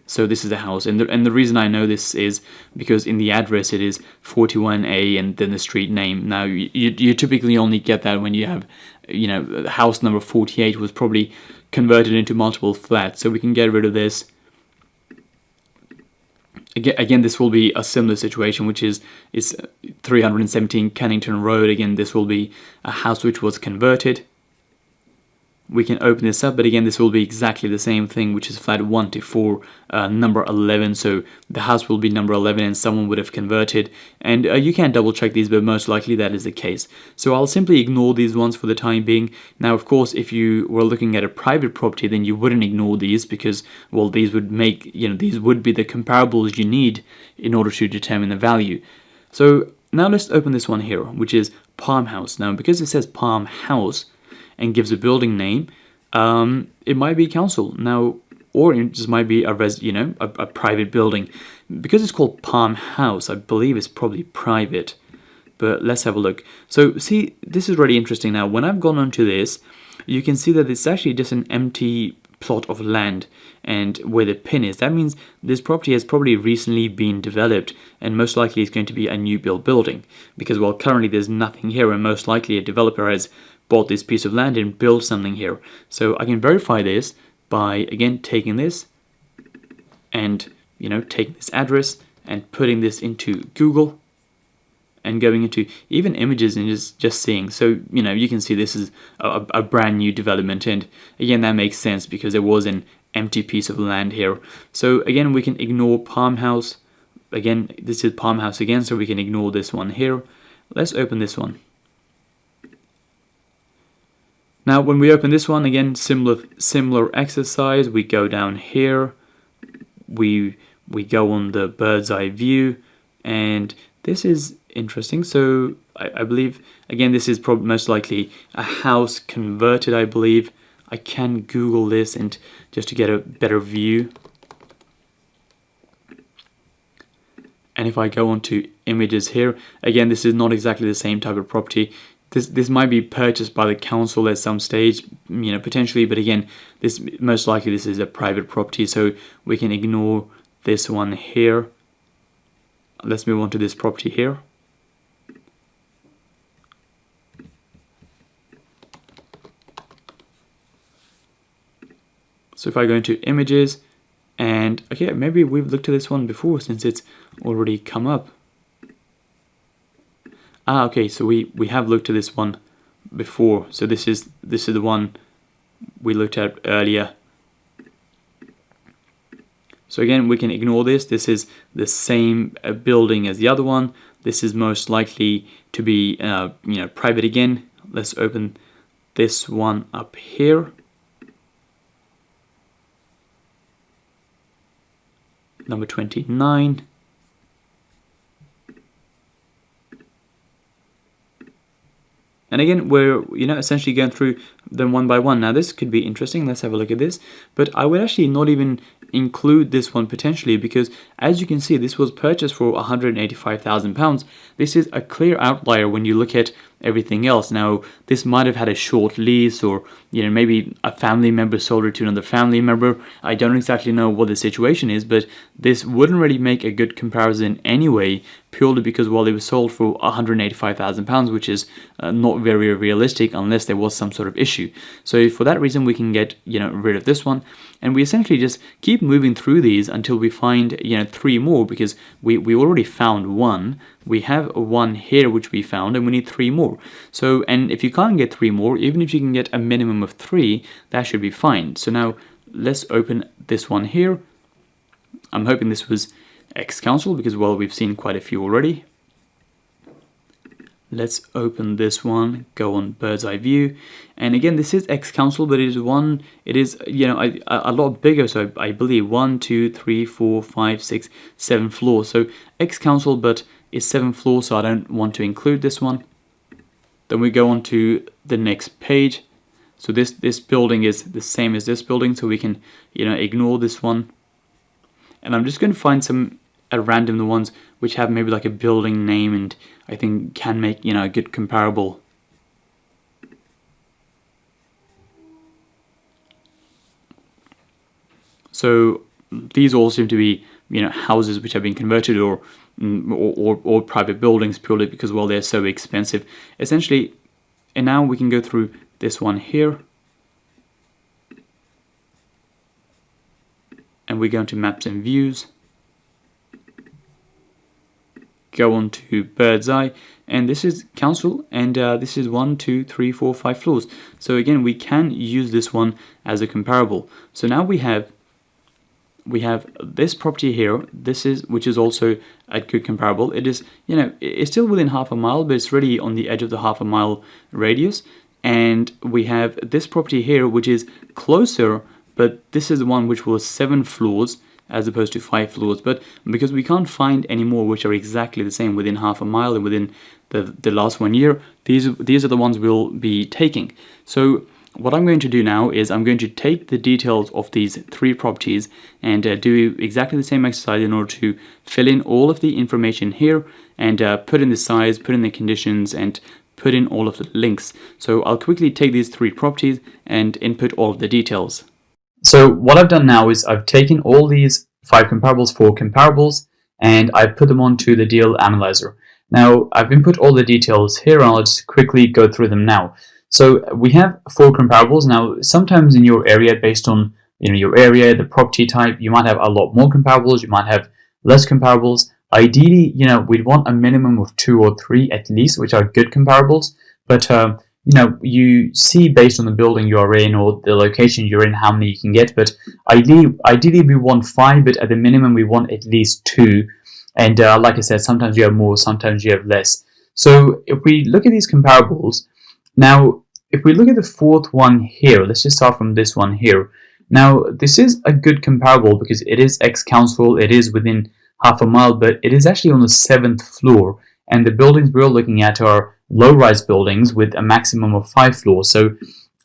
So this is the house, and the reason I know this is because in the address it is 41A and then the street name. Now you typically only get that when you have, house number 48 was probably converted into multiple flats. So we can get rid of this. Again, this will be a similar situation, which is 317 Kennington Road. Again, this will be a house which was converted. We can open this up, but again, this will be exactly the same thing, which is flat 1 to 4, number 11. So the house will be number 11, and someone would have converted. And you can double check these, but most likely that is the case. So I'll simply ignore these ones for the time being. Now, of course, if you were looking at a private property, then you wouldn't ignore these because, well, these would make, these would be the comparables you need in order to determine the value. So now let's open this one here, which is Palm House. Now, because it says Palm House and gives a building name, it might be council now, or it just might be a private building. Because it's called Palm House, I believe it's probably private, but let's have a look. So see, this is really interesting. Now when I've gone onto this, you can see that it's actually just an empty plot of land, and where the pin is, that means this property has probably recently been developed, and most likely it's going to be a new build building, because, well, currently there's nothing here, and most likely a developer has bought this piece of land and built something here. So I can verify this by, again, taking this and, taking this address and putting this into Google and going into even images and just seeing. So, you can see this is a brand new development, and again, that makes sense because there was an empty piece of land here. So again, we can ignore Palm House. Again, this is Palm House again, so we can ignore this one here. Let's open this one. Now, when we open this one, again, similar exercise. We go down here. We go on the bird's eye view, and this is interesting. So I believe, again, this is probably most likely a house converted, I believe. I can Google this and just to get a better view. And if I go on to images here, again, this is not exactly the same type of property. This might be purchased by the council at some stage, potentially, but again, this most likely this is a private property, so we can ignore this one here. Let's move on to this property here. So if I go into images, and okay, maybe we've looked at this one before since it's already come up. Okay, so we have looked at this one before. So this is the one we looked at earlier. So again, we can ignore this. This is the same building as the other one. This is most likely to be private again. Let's open this one up here. Number 29. And again, we're essentially going through them one by one. Now this could be interesting. Let's have a look at this. But I would actually not even include this one potentially, because as you can see, this was purchased for £185,000. This is a clear outlier when you look at everything else. Now this might have had a short lease, or maybe a family member sold it to another family member. I don't exactly know what the situation is, but this wouldn't really make a good comparison anyway, purely because, well, it was sold for £185,000, which is not very realistic unless there was some sort of issue. So for that reason, we can get rid of this one, and we essentially just keep moving through these until we find 3 more, because we already found one. We have one here which we found, and we need 3 more. So, and if you can't get 3 more, even if you can get a minimum of 3, that should be fine. So now let's open this one here. I'm hoping this was ex-council, because, well, we've seen quite a few already. Let's open this one, go on bird's eye view, and again, this is ex-council, but it is a lot bigger. So I believe 1, 2, 3, 4, 5, 6, 7 floors. So ex-council, but it's 7 floors, so I don't want to include this one. Then we go on to the next page. So this building is the same as this building, so we can ignore this one. And I'm just going to find some random ones which have maybe like a building name, and I think can make a good comparable. So these all seem to be houses which have been converted, or private buildings, purely because, well, they're so expensive essentially. And now we can go through this one here, and we go into maps and views, go on to bird's eye, and this is council, and this is 1, 2, 3, 4, 5 floors. So again, we can use this one as a comparable. So now we have this property here, which is also a good comparable. It is, it's still within half a mile, but it's really on the edge of the half a mile radius. And we have this property here, which is closer, but this is the one which was 7 floors as opposed to 5 floors. But because we can't find any more which are exactly the same within half a mile and within the last 1 year, these are the ones we'll be taking. So what I'm going to do now is I'm going to take the details of these 3 properties and do exactly the same exercise in order to fill in all of the information here, and put in the size, put in the conditions, and put in all of the links. So I'll quickly take these 3 properties and input all of the details. So what I've done now is I've taken all these 5 comparables, 4 comparables, and I've put them onto the deal analyzer. Now I've input all the details here, and I'll just quickly go through them now. So we have 4 comparables. Now sometimes in your area, based on your area, the property type, you might have a lot more comparables, you might have less comparables. Ideally, we'd want a minimum of 2 or 3 at least, which are good comparables. But you see based on the building you're in or the location you're in how many you can get, but ideally we want 5, but at the minimum we want at least 2. And like I said, sometimes you have more, sometimes you have less. So if we look at these comparables, now if we look at the fourth one here, let's just start from this one here. Now this is a good comparable because it is ex-council, it is within half a mile, but it is actually on the 7th floor, and the buildings we're looking at are low-rise buildings with a maximum of 5 floors. So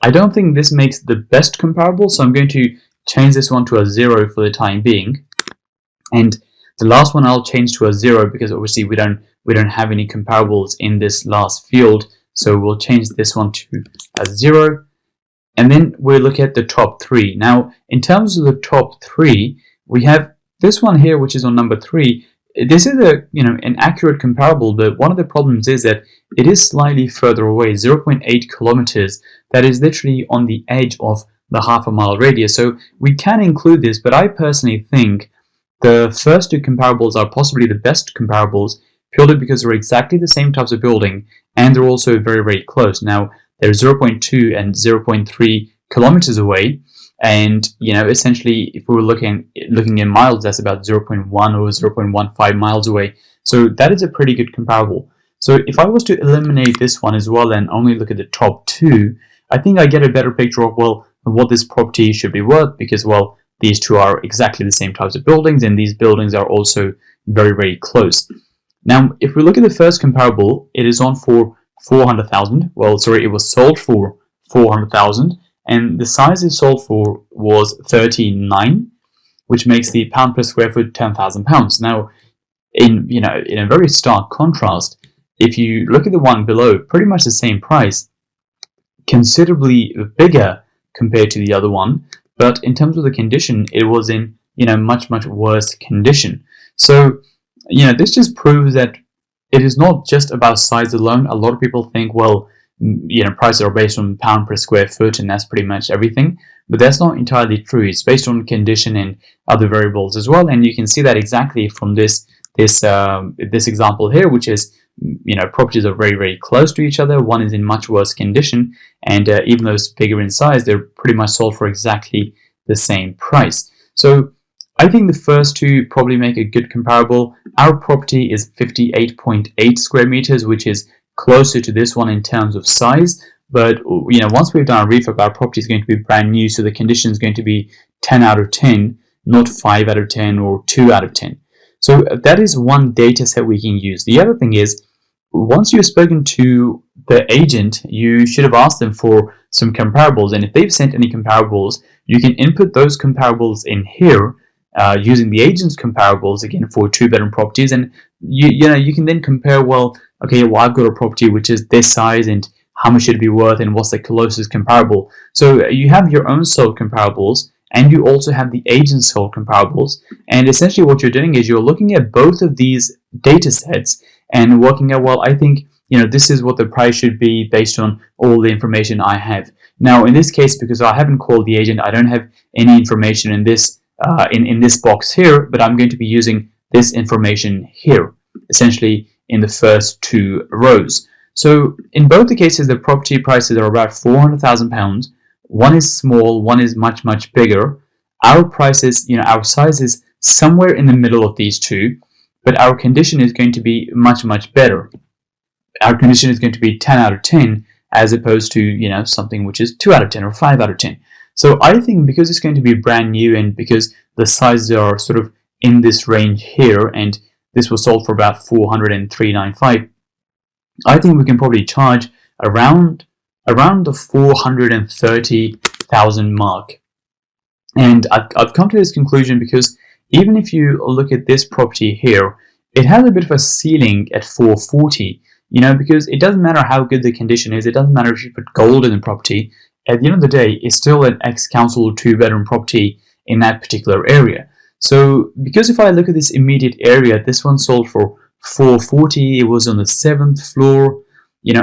I don't think this makes the best comparable, so I'm going to change this one to a 0 for the time being. And the last one I'll change to a 0 because obviously we don't have any comparables in this last field, so we'll change this one to a 0. And then we'll look at the top 3. Now, in terms of the top 3, we have this one here, which is on number 3. This is an accurate comparable, but one of the problems is that it is slightly further away, 0.8 kilometers. That is literally on the edge of the half a mile radius. So we can include this, but I personally think the first 2 comparables are possibly the best comparables, purely because they're exactly the same types of building and they're also very, very close. Now, they're 0.2 and 0.3 kilometers away. And essentially, if we were looking in miles, that's about 0.1 or 0.15 miles away. So that is a pretty good comparable. So if I was to eliminate this one as well and only look at the top 2, I think I get a better picture of what this property should be worth, because these 2 are exactly the same types of buildings, and these buildings are also very, very close. Now, if we look at the first comparable, it is on for 400,000. Well, sorry, it was sold for 400,000. And the size it sold for was 39, which makes the pound per square foot 10,000 pounds. Now, in a very stark contrast, if you look at the one below, pretty much the same price, considerably bigger compared to the other one, but in terms of the condition, it was in much, much worse condition. So this just proves that it is not just about size alone. A lot of people think, well, prices are based on pound per square foot, and that's pretty much everything. But that's not entirely true. It's based on condition and other variables as well. And you can see that exactly from this example here, which is properties are very, very close to each other. One is in much worse condition, and even though it's bigger in size, they're pretty much sold for exactly the same price. So I think the first 2 probably make a good comparable. Our property is 58.8 square meters, which is closer to this one in terms of size, but once we've done a refurb, our property is going to be brand new, so the condition is going to be 10 out of 10, not 5 out of 10 or 2 out of 10. So that is one data set we can use. The other thing is, once you've spoken to the agent, you should have asked them for some comparables, and if they've sent any comparables, you can input those comparables in here using the agent's comparables again for 2-bedroom properties, and you can then compare, I've got a property which is this size, and how much should it be worth, and what's the closest comparable. So you have your own sold comparables, and you also have the agent's sold comparables, and essentially what you're doing is you're looking at both of these data sets and working out, I think this is what the price should be based on all the information I have. Now in this case, because I haven't called the agent, I don't have any information in this in this box here, but I'm going to be using this information here, essentially in the first 2 rows. So in both the cases, the property prices are about £400,000. One is small, one is much, much bigger. Our prices, our size is somewhere in the middle of these 2, but our condition is going to be much, much better. Our condition is going to be 10 out of 10 as opposed to, something which is 2 out of 10 or 5 out of 10. So I think because it's going to be brand new and because the sizes are sort of in this range here, and this was sold for about 403.95, I think we can probably charge around the 430,000 mark. And I've come to this conclusion because even if you look at this property here, it has a bit of a ceiling at 440, because it doesn't matter how good the condition is, it doesn't matter if you put gold in the property, at the end of the day, it's still an ex-council 2-bedroom property in that particular area. So because if I look at this immediate area, this one sold for 440, it was on the 7th floor,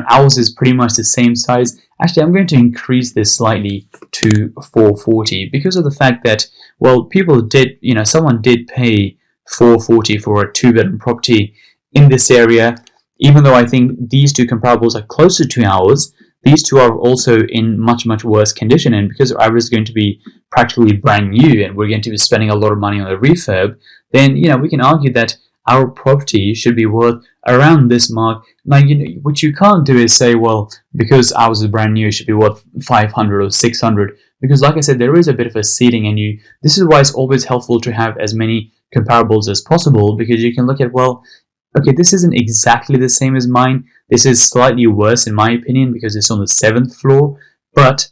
ours is pretty much the same size. Actually, I'm going to increase this slightly to 440 because of the fact that, people did, someone did pay 440 for a 2-bedroom property in this area. Even though I think these 2 comparables are closer to ours, these two are also in much, much worse condition. And because ours is going to be practically brand new and we're going to be spending a lot of money on a refurb, then, we can argue that our property should be worth around this mark. Now, what you can't do is say, well, because ours is brand new, it should be worth 500 or 600. Because like I said, there is a bit of a ceiling, and this is why it's always helpful to have as many comparables as possible, because you can look at, well, okay, this isn't exactly the same as mine. This is slightly worse in my opinion because it's on the 7th floor, but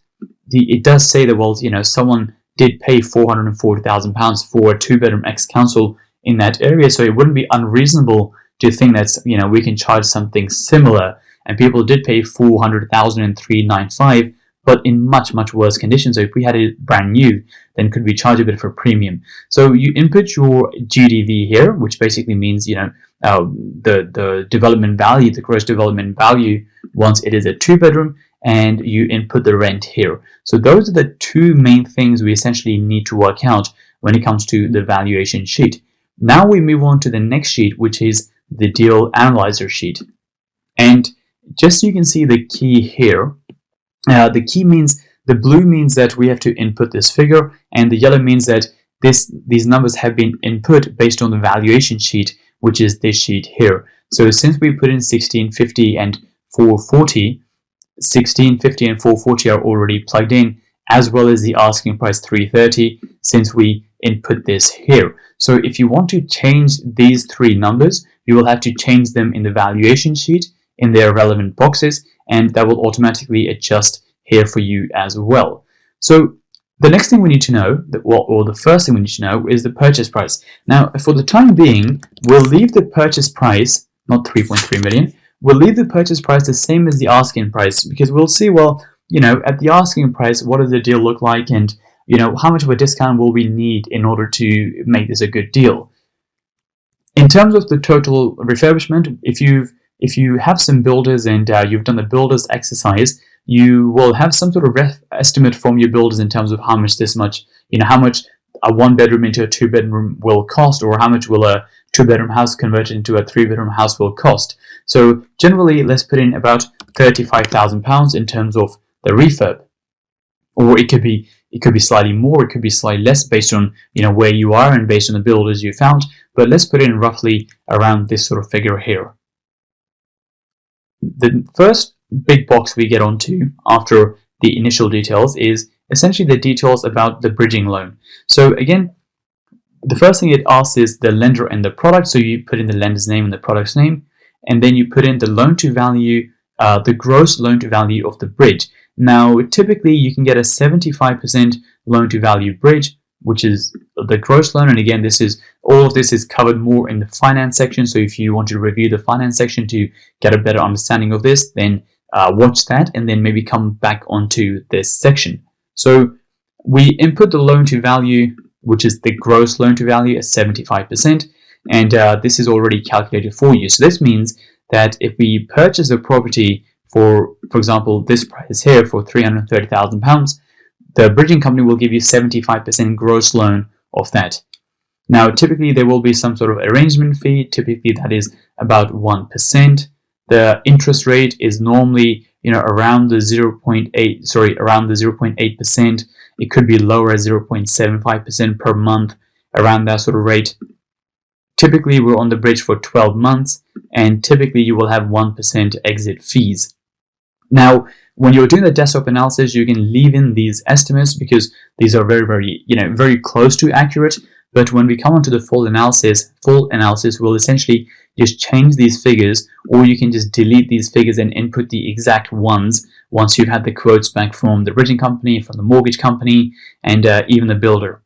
it does say that, well, someone did pay £440,000 for a 2-bedroom ex-council in that area, so it wouldn't be unreasonable to think that, we can charge something similar. And people did pay £400,000 and £395, but in much, much worse condition. So if we had it brand new, then could we charge a bit of a premium? So you input your GDV here, which basically means, the development value, the gross development value once it is a 2-bedroom, and you input the rent here. So those are the two main things we essentially need to work out when it comes to the valuation sheet. Now we move on to the next sheet, which is the deal analyzer sheet. And just so you can see the key here, the key means, the blue means that we have to input this figure, and the yellow means that these numbers have been input based on the valuation sheet, which is this sheet here. So since we put in 1650 and 440, 1650 and 440 are already plugged in, as well as the asking price 330, since we input this here. So if you want to change these three numbers, you will have to change them in the valuation sheet in their relevant boxes, and that will automatically adjust here for you as well. So the next thing we need to know, or the first thing we need to know, is the purchase price. Now, for the time being, we'll leave the purchase price, not 3.3 million, we'll leave the purchase price the same as the asking price, because we'll see, well, at the asking price, what does the deal look like, and how much of a discount will we need in order to make this a good deal. In terms of the total refurbishment, if you have some builders and you've done the builders exercise, you will have some sort of estimate from your builders in terms of how much how much a 1-bedroom into a 2-bedroom will cost, or how much will a 2-bedroom house converted into a 3-bedroom house will cost. So generally, let's put in about £35,000 in terms of the refurb, or it could be slightly more, it could be slightly less based on where you are and based on the builders you found. But let's put in roughly around this sort of figure here. The first big box we get onto after the initial details is essentially the details about the bridging loan. So again, the first thing it asks is the lender and the product. So you put in the lender's name and the product's name, and then you put in the loan to value, the gross loan to value of the bridge. Now, typically you can get a 75% loan to value bridge, which is the gross loan. And again, all of this is covered more in the finance section. So if you want to review the finance section to get a better understanding of this, then watch that and then maybe come back onto this section. So we input the loan to value, which is the gross loan to value, at 75%. And this is already calculated for you. So this means that if we purchase a property for example, this price here for £330,000, the bridging company will give you 75% gross loan of that. Now, typically there will be some sort of arrangement fee. Typically that is about 1%. The interest rate is normally, around the 0.8%. It could be lower at 0.75% per month, around that sort of rate. Typically we're on the bridge for 12 months, and typically you will have 1% exit fees. Now, when you're doing the desktop analysis, you can leave in these estimates because these are very, very, very close to accurate. But when we come onto the full analysis will essentially just change these figures, or you can just delete these figures and input the exact ones once you've had the quotes back from the bridging company, from the mortgage company, and even the builder.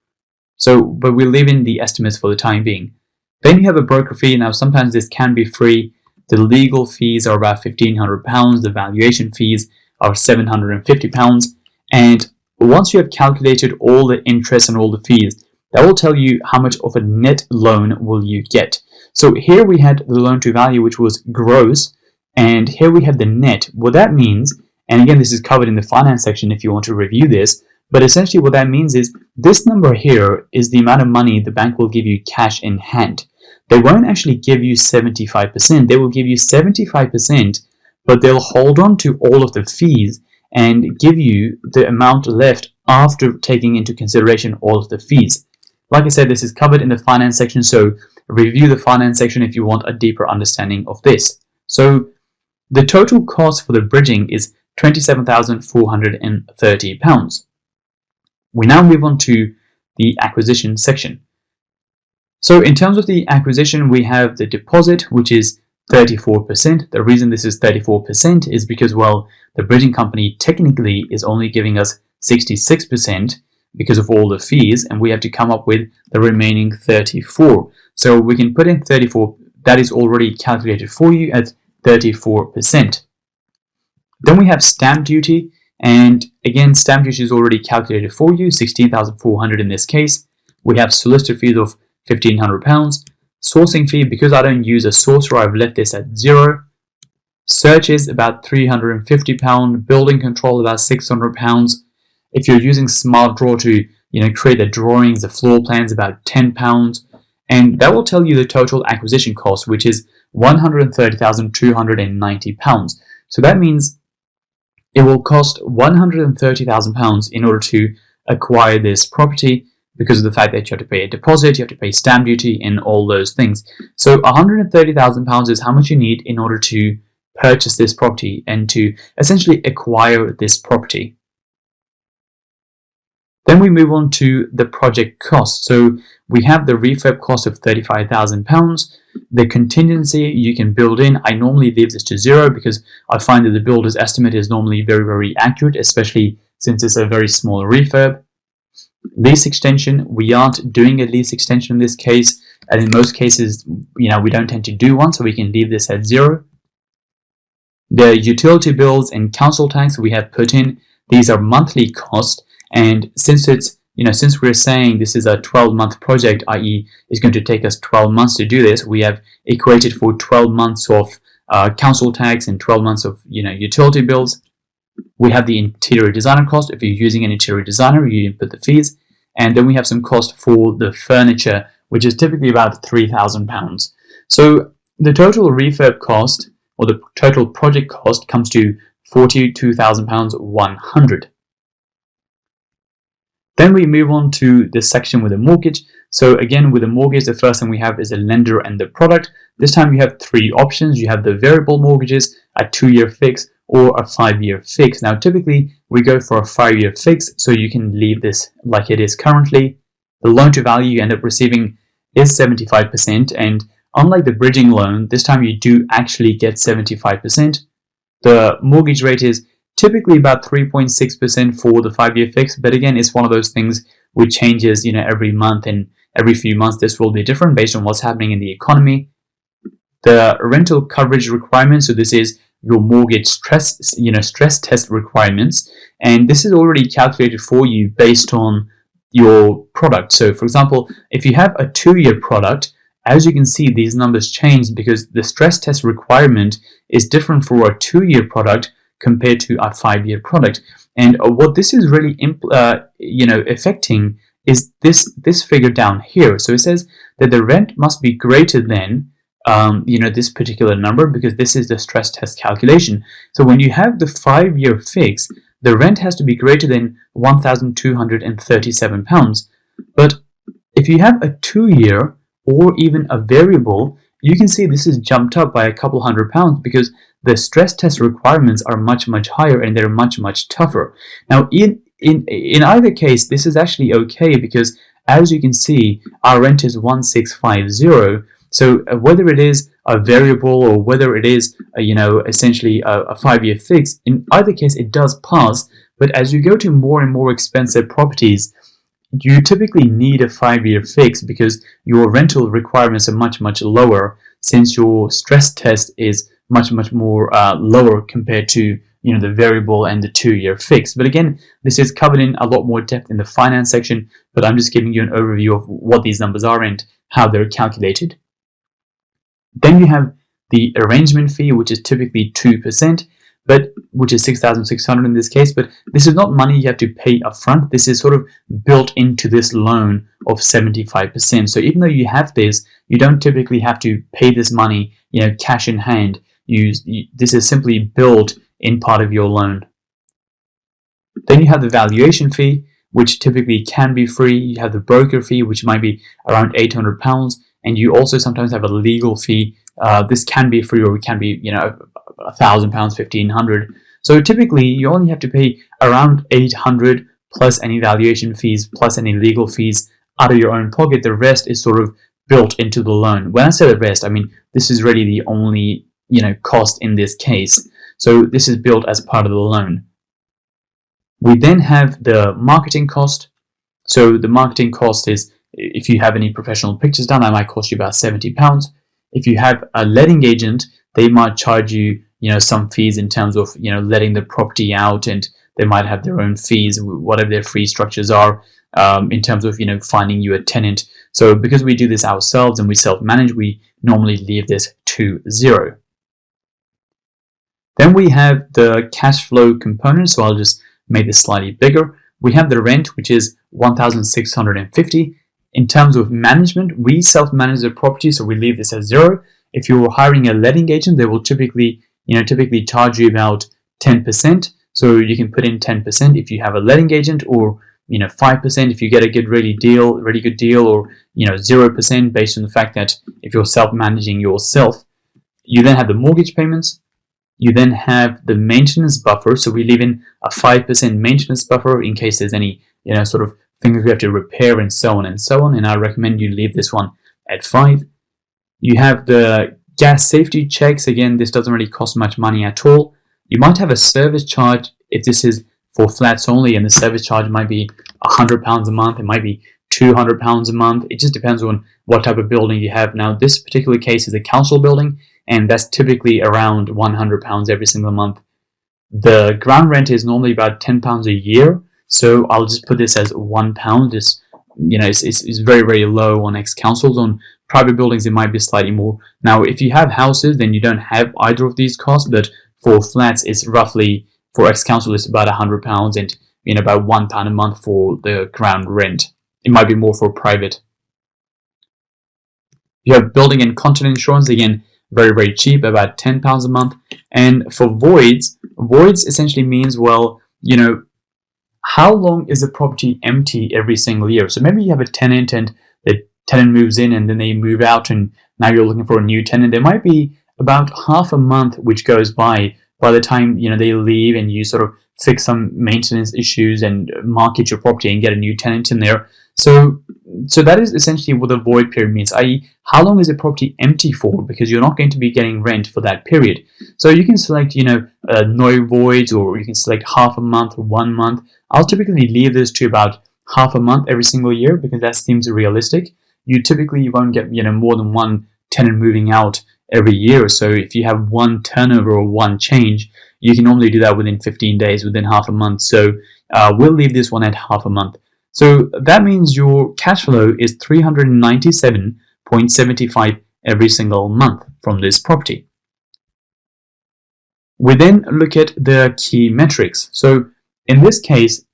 So, but we'll leave in the estimates for the time being. Then you have a broker fee. Now, sometimes this can be free. The legal fees are about £1,500. The valuation fees are £750. And once you have calculated all the interest and all the fees, that will tell you how much of a net loan will you get. So here we had the loan to value, which was gross, and here we have the net. What that means, and again, this is covered in the finance section if you want to review this, but essentially what that means is this number here is the amount of money the bank will give you cash in hand. They won't actually give you 75%. They will give you 75%, but they'll hold on to all of the fees and give you the amount left after taking into consideration all of the fees. Like I said, this is covered in the finance section, so review the finance section if you want a deeper understanding of this. So the total cost for the bridging is £27,430. We now move on to the acquisition section. So in terms of the acquisition, we have the deposit, which is 34%. The reason this is 34% is because, well, the bridging company technically is only giving us 66% because of all the fees, and we have to come up with the remaining 34. So we can put in 34, that is already calculated for you at 34%. Then we have stamp duty, and again, stamp duty is already calculated for you, 16,400 in this case. We have solicitor fees of £1,500. Sourcing fee, because I don't use a sourcer, I've left this at 0. Searches about £350. Building control about £600. If you're using Smart Draw to create the drawings, the floor plans, about £10. And that will tell you the total acquisition cost, which is £130,290. So that means it will cost £130,000 in order to acquire this property, because of the fact that you have to pay a deposit, you have to pay stamp duty, and all those things. So £130,000 is how much you need in order to purchase this property and to essentially acquire this property. Then we move on to the project cost. So we have the refurb cost of £35,000. The contingency you can build in. I normally leave this to 0 because I find that the builder's estimate is normally very, very accurate, especially since it's a very small refurb. Lease extension, we aren't doing a lease extension in this case, and in most cases, we don't tend to do one, so we can leave this at 0. The utility bills and council tax we have put in. These are monthly costs, and since it's since we're saying this is a 12-month project, i.e. it's going to take us 12 months to do this, we have equated for 12 months of council tax and 12 months of utility bills. We have the interior designer cost. If you're using an interior designer, you input the fees. And then we have some cost for the furniture, which is typically about £3,000. So the total refurb cost, or the total project cost, comes to £42,100. Then we move on to the section with a mortgage. So again, with a mortgage, the first thing we have is the lender and the product. This time you have 3 options. You have the variable mortgages, a 2-year fix, or a 5-year fix. Now typically we go for a 5-year fix, so you can leave this like it is currently. The loan to value you end up receiving is 75%, and unlike the bridging loan, this time you do actually get 75%. The mortgage rate is typically about 3.6% for the 5-year fix, but again, it's one of those things which changes every month, and every few months this will be different based on what's happening in the economy. The rental coverage requirement, so this is your mortgage stress test requirements, and this is already calculated for you based on your product. So for example, if you have a 2-year product, as you can see, these numbers change because the stress test requirement is different for a 2-year product compared to a 5-year product. And what this is really affecting is this figure down here. So it says that the rent must be greater than this particular number, because this is the stress test calculation. So when you have the 5-year fix, the rent has to be greater than £1,237. But if you have a 2-year or even a variable, you can see this is jumped up by a couple £100 because the stress test requirements are much, much higher and they're much, much tougher. Now, in either case, this is actually okay because, as you can see, our rent is 1650. So whether it is a variable or whether it is, essentially a 5-year fix, in either case, it does pass. But as you go to more and more expensive properties, you typically need a 5-year fix because your rental requirements are much, much lower, since your stress test is much, much more lower compared to the variable and the 2-year fix. But again, this is covered in a lot more depth in the finance section, but I'm just giving you an overview of what these numbers are and how they're calculated. Then you have the arrangement fee, which is typically 2%, but which is 6,600 in this case. But this is not money you have to pay upfront. This is sort of built into this loan of 75%. So even though you have this, you don't typically have to pay this money, cash in hand. this is simply built in part of your loan. Then you have the valuation fee, which typically can be free. You have the broker fee, which might be around £800, and you also sometimes have a legal fee. This can be free, or it can be, £1,000, £1,500. So typically, you only have to pay around £800 plus any valuation fees, plus any legal fees out of your own pocket. The rest is sort of built into the loan. When I say the rest, I mean this is really the only cost in this case. So this is built as part of the loan. We then have the marketing cost. So the marketing cost is, if you have any professional pictures done, that might cost you about £70. If you have a letting agent, they might charge you, some fees in terms of, letting the property out, and they might have their own fees, whatever their fee structures are, in terms of, finding you a tenant. So because we do this ourselves and we self-manage, we normally leave this to 0. Then we have the cash flow component. So I'll just make this slightly bigger. We have the rent, which is $1,650. In terms of management, we self-manage the property, so we leave this at 0. If you're hiring a letting agent, they will typically charge you about 10%. So you can put in 10% if you have a letting agent, or 5% if you get a really good deal, or 0% based on the fact that if you're self-managing yourself. You then have the mortgage payments. You then have the maintenance buffer. So we leave in a 5% maintenance buffer in case there's any sort of things we have to repair, and so on and so on. And I recommend you leave this one at 5. You have the gas safety checks. Again, this doesn't really cost much money at all. You might have a service charge if this is for flats only, and the service charge might be £100 a month. It might be £200 a month. It just depends on what type of building you have. Now, this particular case is a council building, and that's typically around £100 every single month. The ground rent is normally about £10 a year, so I'll just put this as £1. It's very, very low on ex-councils. On private buildings, it might be slightly more. Now, if you have houses, then you don't have either of these costs, but for flats, it's roughly, for ex-council, it's about £100, and about £1 a month for the ground rent. It might be more for private. You have building and content insurance, again, very, very cheap, about £10 a month. And for voids essentially means, well, how long is the property empty every single year? So maybe you have a tenant, and the tenant moves in, and then they move out, and now you're looking for a new tenant. There might be about half a month which goes by the time they leave, and you sort of fix some maintenance issues and market your property and get a new tenant in there. So that is essentially what the void period means, i.e. how long is the property empty for, because you're not going to be getting rent for that period. So you can select, no voids, or you can select half a month or 1 month. I'll typically leave this to about half a month every single year, because that seems realistic. You won't get, more than one tenant moving out every year. So if you have one turnover or one change, you can normally do that within 15 days, within half a month. So we'll leave this one at half a month. So that means your cash flow is $397.75 every single month from this property. We then look at the key metrics. So in this case,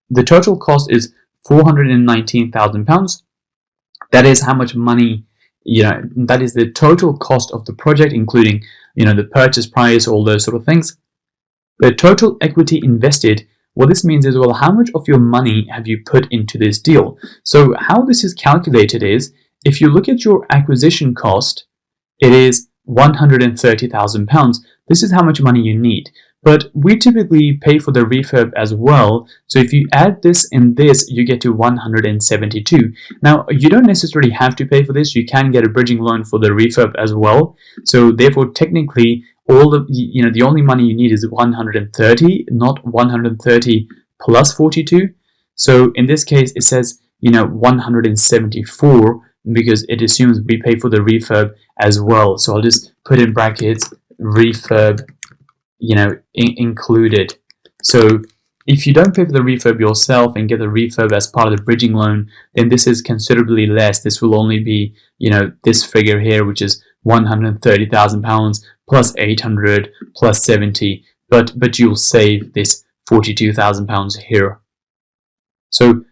the total cost is £419,000. That is how much money, that is the total cost of the project, including, the purchase price, all those sort of things. The total equity invested, what this means is, well, how much of your money have you put into this deal? So how this is calculated is, if you look at your acquisition cost, it is £130,000. This is how much money you need. But we typically pay for the refurb as well. So if you add this and this, you get to 172. Now, you don't necessarily have to pay for this. You can get a bridging loan for the refurb as well. So therefore, technically, the only money you need is 130, not 130 plus 42. So in this case, it says, 174, because it assumes we pay for the refurb as well. So I'll just put in brackets, refurb, included. So if you don't pay for the refurb yourself and get the refurb as part of the bridging loan, then this is considerably less. This will only be, this figure here, which is £130,000 plus 800 plus 70, but you'll save this £42,000 here. So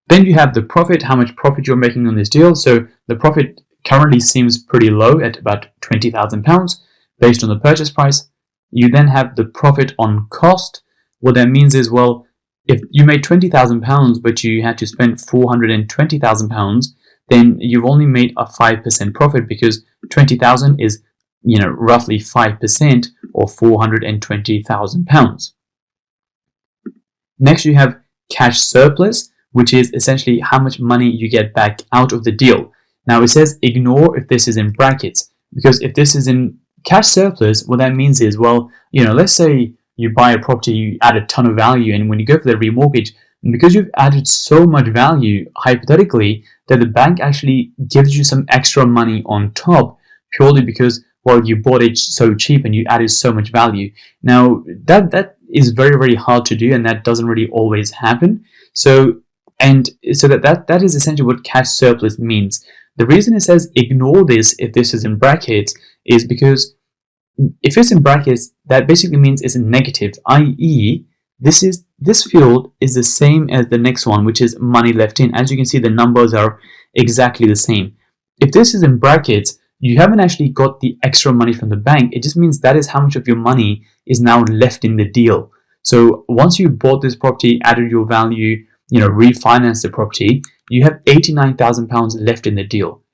then you have the profit, how much profit you're making on this deal. So the profit currently seems pretty low at about £20,000. based on the purchase price. You then have the profit on cost. What that means is, well, if you made £20,000 but you had to spend £420,000, then you've only made a 5% profit, because 20,000 is, roughly 5% or £420,000. Next, you have cash surplus, which is essentially how much money you get back out of the deal. Now it says ignore if this is in brackets, because if this is in cash surplus, what that means is, well, let's say you buy a property, you add a ton of value, and when you go for the remortgage, and because you've added so much value, hypothetically, that the bank actually gives you some extra money on top, purely because, well, you bought it so cheap and you added so much value. Now that is very, very hard to do, and that doesn't really always happen. So that is essentially what cash surplus means. The reason it says ignore this if this is in brackets is because if it's in brackets, that basically means it's negative, i.e. this field is the same as the next one, which is money left in. As you can see, the numbers are exactly the same. If this is in brackets, you haven't actually got the extra money from the bank. It just means that is how much of your money is now left in the deal. So once you bought this property, added your value, refinanced the property, you have £89,000 left in the deal.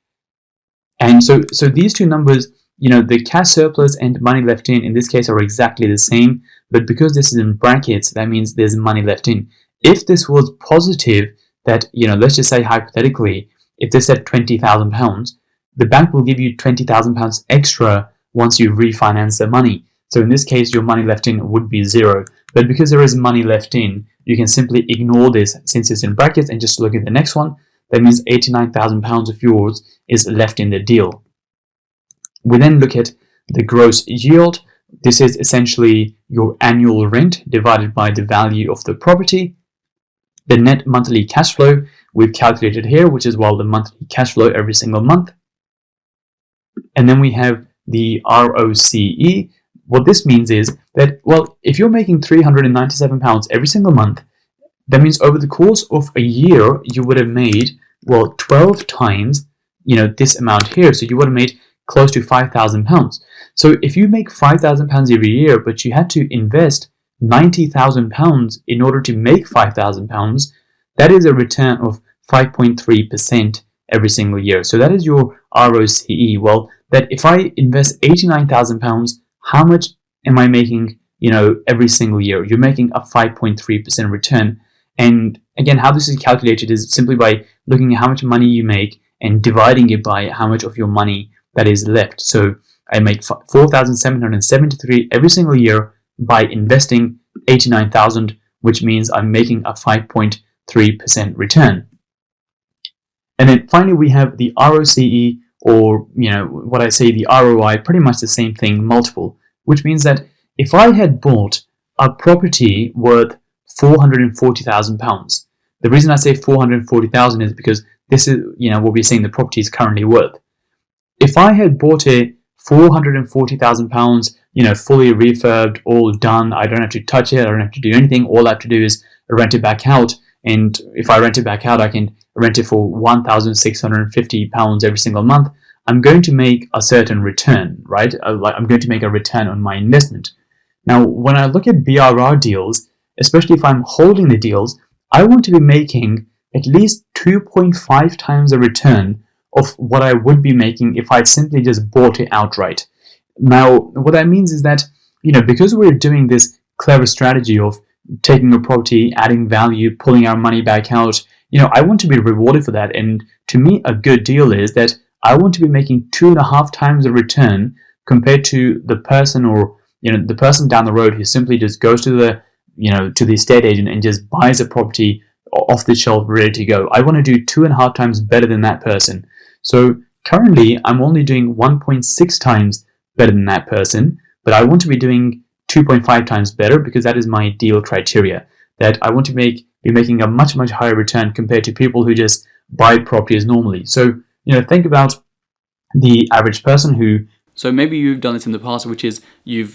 And so these two numbers, the cash surplus and money left in this case are exactly the same, but because this is in brackets, that means there's money left in. If this was positive, that, let's just say hypothetically, if this said £20,000, the bank will give you £20,000 extra once you refinance the money. So in this case, your money left in would be zero. But because there is money left in, you can simply ignore this since it's in brackets and just look at the next one. That means £89,000 of yours is left in the deal. We then look at the gross yield. This is essentially your annual rent divided by the value of the property. The net monthly cash flow we've calculated here, which is, well, the monthly cash flow every single month. And then we have the ROCE. What this means is that, well, if you're making £397 every single month, that means over the course of a year, you would have made, well, 12 times, this amount here. So you would have made close to £5,000. So if you make £5,000 every year, but you had to invest £90,000 in order to make £5,000, that is a return of 5.3% every single year. So that is your ROCE. Well, that if I invest £89,000, how much am I making, every single year? You're making a 5.3% return. And again, how this is calculated is simply by looking at how much money you make and dividing it by how much of your money that is left. So I make $4,773 every single year by investing $89,000, which means I'm making a 5.3% return. And then finally, we have the ROCE, or what I say, the ROI, pretty much the same thing, multiple, which means that if I had bought a property worth £440,000, the reason I say 440,000 is because this is what we're saying the property is currently worth. If I had bought it £440,000, fully refurbed, all done, I don't have to touch it, I don't have to do anything, all I have to do is rent it back out, and if I rent it back out, I can rent it for £1,650 every single month, I'm going to make a certain return, right? I'm going to make a return on my investment. Now, when I look at BRR deals, especially if I'm holding the deals, I want to be making at least 2.5 times the return of what I would be making if I simply just bought it outright. Now, what that means is that, because we're doing this clever strategy of taking a property, adding value, pulling our money back out, I want to be rewarded for that. And to me, a good deal is that I want to be making 2.5 times the return compared to the person, or the person down the road who simply just goes to the to the estate agent and just buys a property off the shelf ready to go. I want to do 2.5 times better than that person. So currently I'm only doing 1.6 times better than that person, but I want to be doing 2.5 times better, because that is my deal criteria, that I want to be making a much, much higher return compared to people who just buy properties normally. So think about the average person who So maybe you've done this in the past, which is you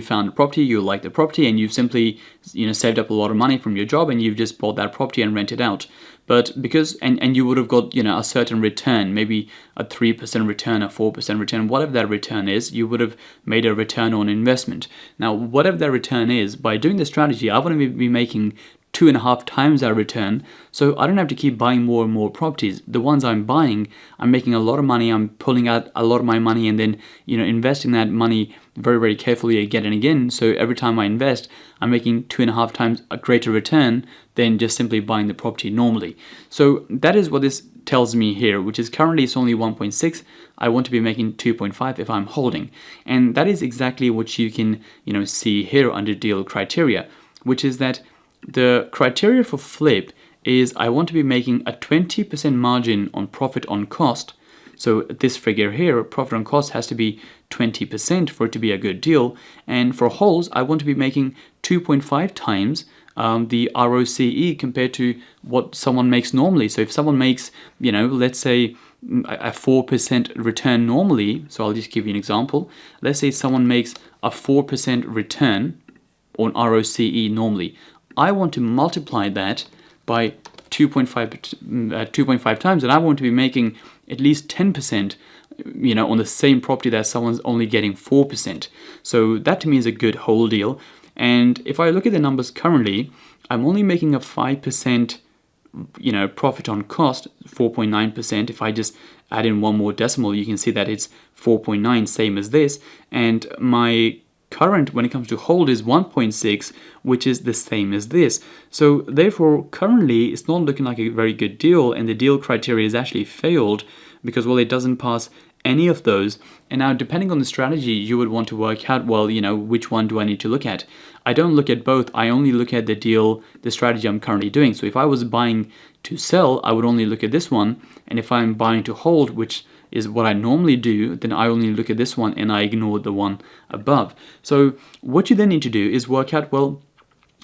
found a property, you like the property, and you've simply saved up a lot of money from your job, and you've just bought that property and rented out. But because and you would have got a certain return, maybe a 3% return, a 4% return, whatever that return is, you would have made a return on investment. Now, whatever that return is, by doing the strategy, I want to be making 2.5 times that return, so I don't have to keep buying more and more properties. The ones I'm buying, I'm making a lot of money, I'm pulling out a lot of my money and then investing that money very, very carefully again and again. So every time I invest, I'm making 2.5 times a greater return than just simply buying the property normally. So that is what this tells me here, which is currently it's only 1.6. I want to be making 2.5 if I'm holding, and that is exactly what you can see here under deal criteria, which is that the criteria for flip is I want to be making a 20% margin on profit on cost. So this figure here, profit on cost, has to be 20% for it to be a good deal. And for holds, I want to be making 2.5 times the ROCE compared to what someone makes normally. So if someone makes, let's say a 4% return normally, so I'll just give you an example. Let's say someone makes a 4% return on ROCE normally. I want to multiply that by 2.5 times, and I want to be making at least 10%, on the same property that someone's only getting 4%. So that to me is a good whole deal. And if I look at the numbers currently, I'm only making a 5%, profit on cost, 4.9%. If I just add in one more decimal, you can see that it's 4.9, same as this. And my current, when it comes to hold, is 1.6, which is the same as this. So therefore, currently, it's not looking like a very good deal, and the deal criteria is actually failed because, well, it doesn't pass any of those. And now, depending on the strategy, you would want to work out, well, which one do I need to look at? I don't look at both. I only look at the strategy I'm currently doing. So if I was buying to sell, I would only look at this one. And if I'm buying to hold, which is what I normally do, then I only look at this one and I ignore the one above. So what you then need to do is work out, well,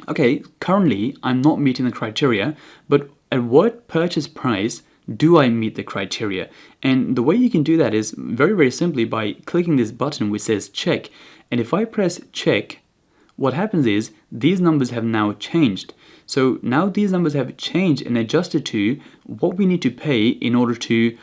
okay, currently I'm not meeting the criteria, but at what purchase price do I meet the criteria? And the way you can do that is very, very simply by clicking this button which says check. And if I press check, what happens is these numbers have now changed. So now these numbers have changed and adjusted to what we need to pay in order to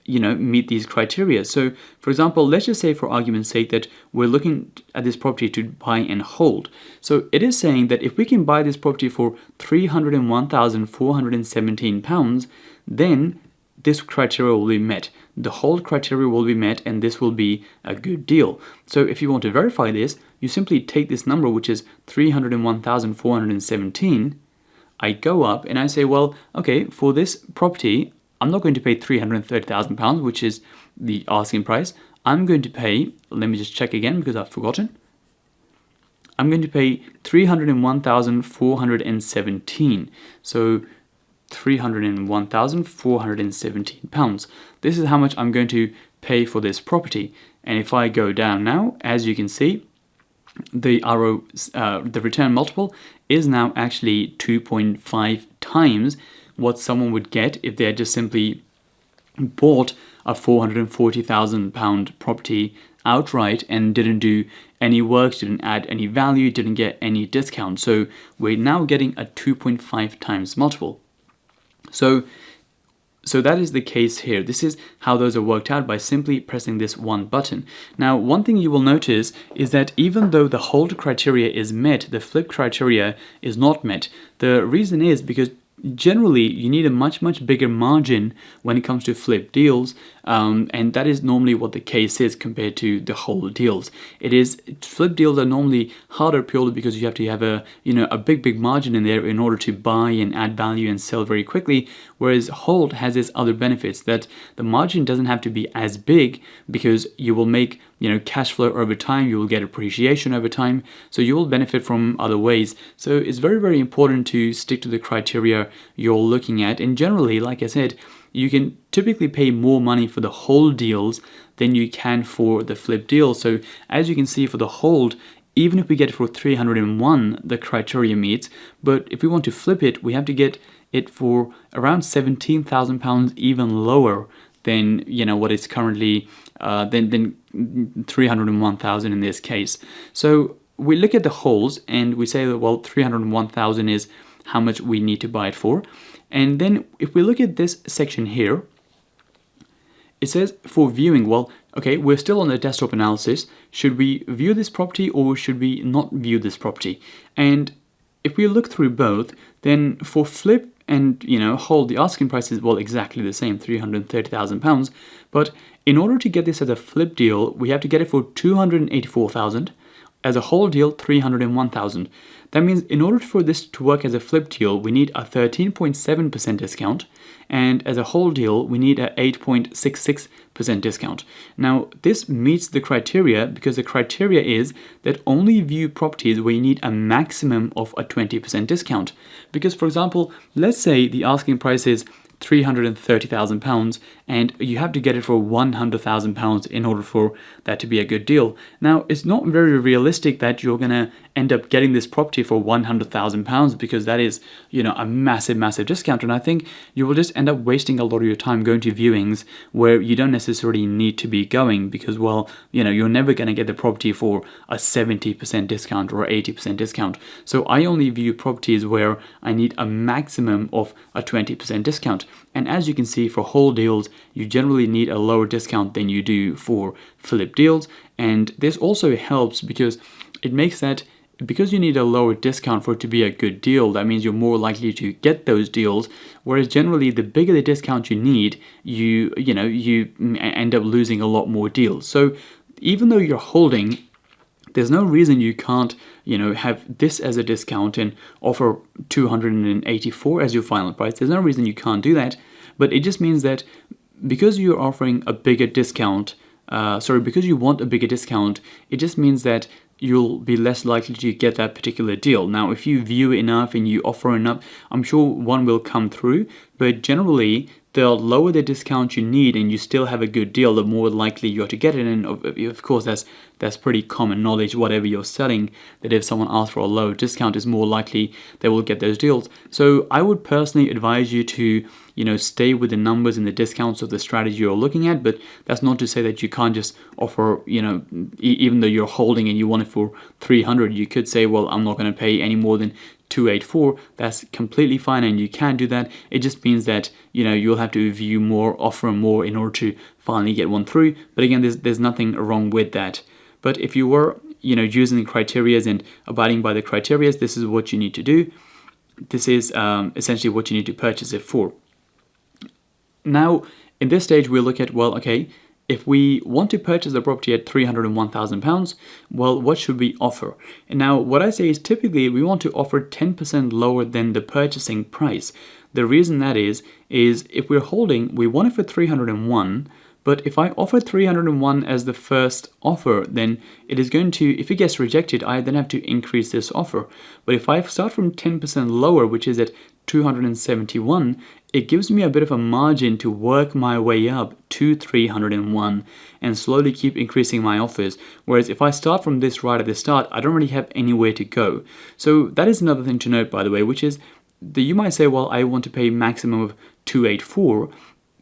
meet these criteria. So for example, let's just say for argument's sake that we're looking at this property to buy and hold. So it is saying that if we can buy this property for £301,417, then this criteria will be met. The hold criteria will be met, and this will be a good deal. So if you want to verify this, you simply take this number, which is 301,417. I go up and I say, well, okay, for this property, I'm not going to pay £330,000, which is the asking price. I'm going to pay, let me just check again because I've forgotten. I'm going to pay £301,417. So £301,417. This is how much I'm going to pay for this property. And if I go down now, as you can see, the return multiple is now actually 2.5 times what someone would get if they had just simply bought a £440,000 property outright and didn't do any work, didn't add any value, didn't get any discount. So we're now getting a 2.5 times multiple. So that is the case here. This is how those are worked out by simply pressing this one button. Now, one thing you will notice is that even though the hold criteria is met, the flip criteria is not met. The reason is because generally you need a much bigger margin when it comes to flip deals, and that is normally what the case is compared to the hold deals. Flip deals are normally harder purely because you have to have a big margin in there in order to buy and add value and sell very quickly, whereas hold has its other benefits that the margin doesn't have to be as big because you will make cash flow over time, you will get appreciation over time, so you will benefit from other ways. So it's very, very important to stick to the criteria you're looking at. And generally, like I said, you can typically pay more money for the hold deals than you can for the flip deals. So as you can see, for the hold, even if we get it for 301, the criteria meets, but if we want to flip it, we have to get it for around £17,000, even lower than what is currently than 301,000 in this case. So we look at the holes and we say that, well, 301,000 is how much we need to buy it for. And then if we look at this section here, it says for viewing, well, okay, we're still on the desktop analysis. Should we view this property or should we not view this property? And if we look through both, then for flip and hold, the asking price is, well, exactly the same, £330,000. But in order to get this as a flip deal, we have to get it for 284,000. As a whole deal, 301,000. That means in order for this to work as a flip deal, we need a 13.7% discount, and as a whole deal, we need a 8.66% discount. Now, this meets the criteria because the criteria is that only view properties where you need a maximum of a 20% discount. Because, for example, let's say the asking price is £330,000 and you have to get it for £100,000 in order for that to be a good deal. Now, it's not very realistic that you're going to end up getting this property for £100,000 because that is, a massive discount. And I think you will just end up wasting a lot of your time going to viewings where you don't necessarily need to be going because, well, you're never going to get the property for a 70% discount or 80% discount. So I only view properties where I need a maximum of a 20% discount. And as you can see, for whole deals, you generally need a lower discount than you do for flip deals. And this also helps because it makes that, because you need a lower discount for it to be a good deal, that means you're more likely to get those deals. Whereas generally, the bigger the discount you need, you end up losing a lot more deals. So even though you're holding, there's no reason you can't, have this as a discount and offer 284 as your final price. There's no reason you can't do that. But it just means that because you're offering a bigger discount, because you want a bigger discount, it just means that you'll be less likely to get that particular deal. Now, if you view enough and you offer enough, I'm sure one will come through. But generally, the lower the discount you need and you still have a good deal, the more likely you are to get it. And of course, that's pretty common knowledge, whatever you're selling, that if someone asks for a low discount, it's more likely they will get those deals. So I would personally advise you to, stay with the numbers and the discounts of the strategy you're looking at. But that's not to say that you can't just offer, even though you're holding and you want it for 300, you could say, well, I'm not going to pay any more than 284. That's completely fine, and you can do that. It just means that you'll have to view more, offer more in order to finally get one through. But again, there's nothing wrong with that. But if you were using the criteria and abiding by the criteria, this is what you need to do. This is essentially what you need to purchase it for. Now, in this stage, we'll look at, well, okay, if we want to purchase the property at £301,000, well, what should we offer? And now, what I say is typically we want to offer 10% lower than the purchasing price. The reason that is if we're holding, we want it for 301, but if I offer 301 as the first offer, then it is going to, if it gets rejected, I then have to increase this offer. But if I start from 10% lower, which is at 271, it gives me a bit of a margin to work my way up to 301 and slowly keep increasing my offers. Whereas if I start from this right at the start, I don't really have anywhere to go. So that is another thing to note, by the way, which is that you might say, well, I want to pay maximum of 284,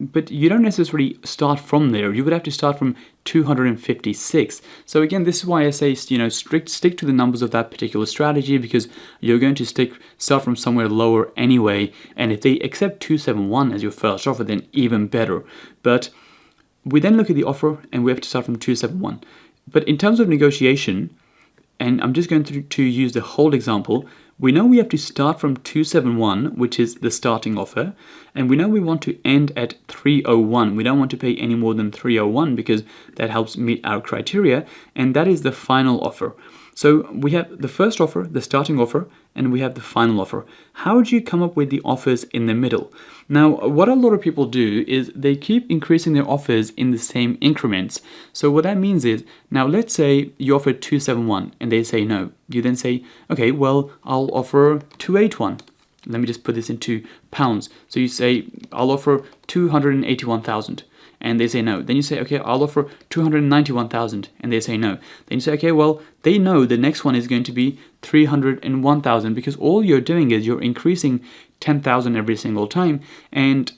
but you don't necessarily start from there. You would have to start from 256. So again, this is why I say, stick to the numbers of that particular strategy, because you're going to start from somewhere lower anyway. And if they accept 271 as your first offer, then even better. But we then look at the offer and we have to start from 271. But in terms of negotiation, and I'm just going to use the hold example, we know we have to start from 271, which is the starting offer, and we know we want to end at 301. We don't want to pay any more than 301 because that helps meet our criteria, and that is the final offer. So we have the first offer, the starting offer, and we have the final offer. How do you come up with the offers in the middle? Now, what a lot of people do is they keep increasing their offers in the same increments. So what that means is, now let's say you offer 271 and they say no. You then say, okay, well, I'll offer 281. Let me just put this into pounds. So you say, I'll offer 281,000. And they say no. Then you say, okay, I'll offer 291,000, and they say no. Then you say, okay, well, they know the next one is going to be 301,000 because all you're doing is you're increasing 10,000 every single time. And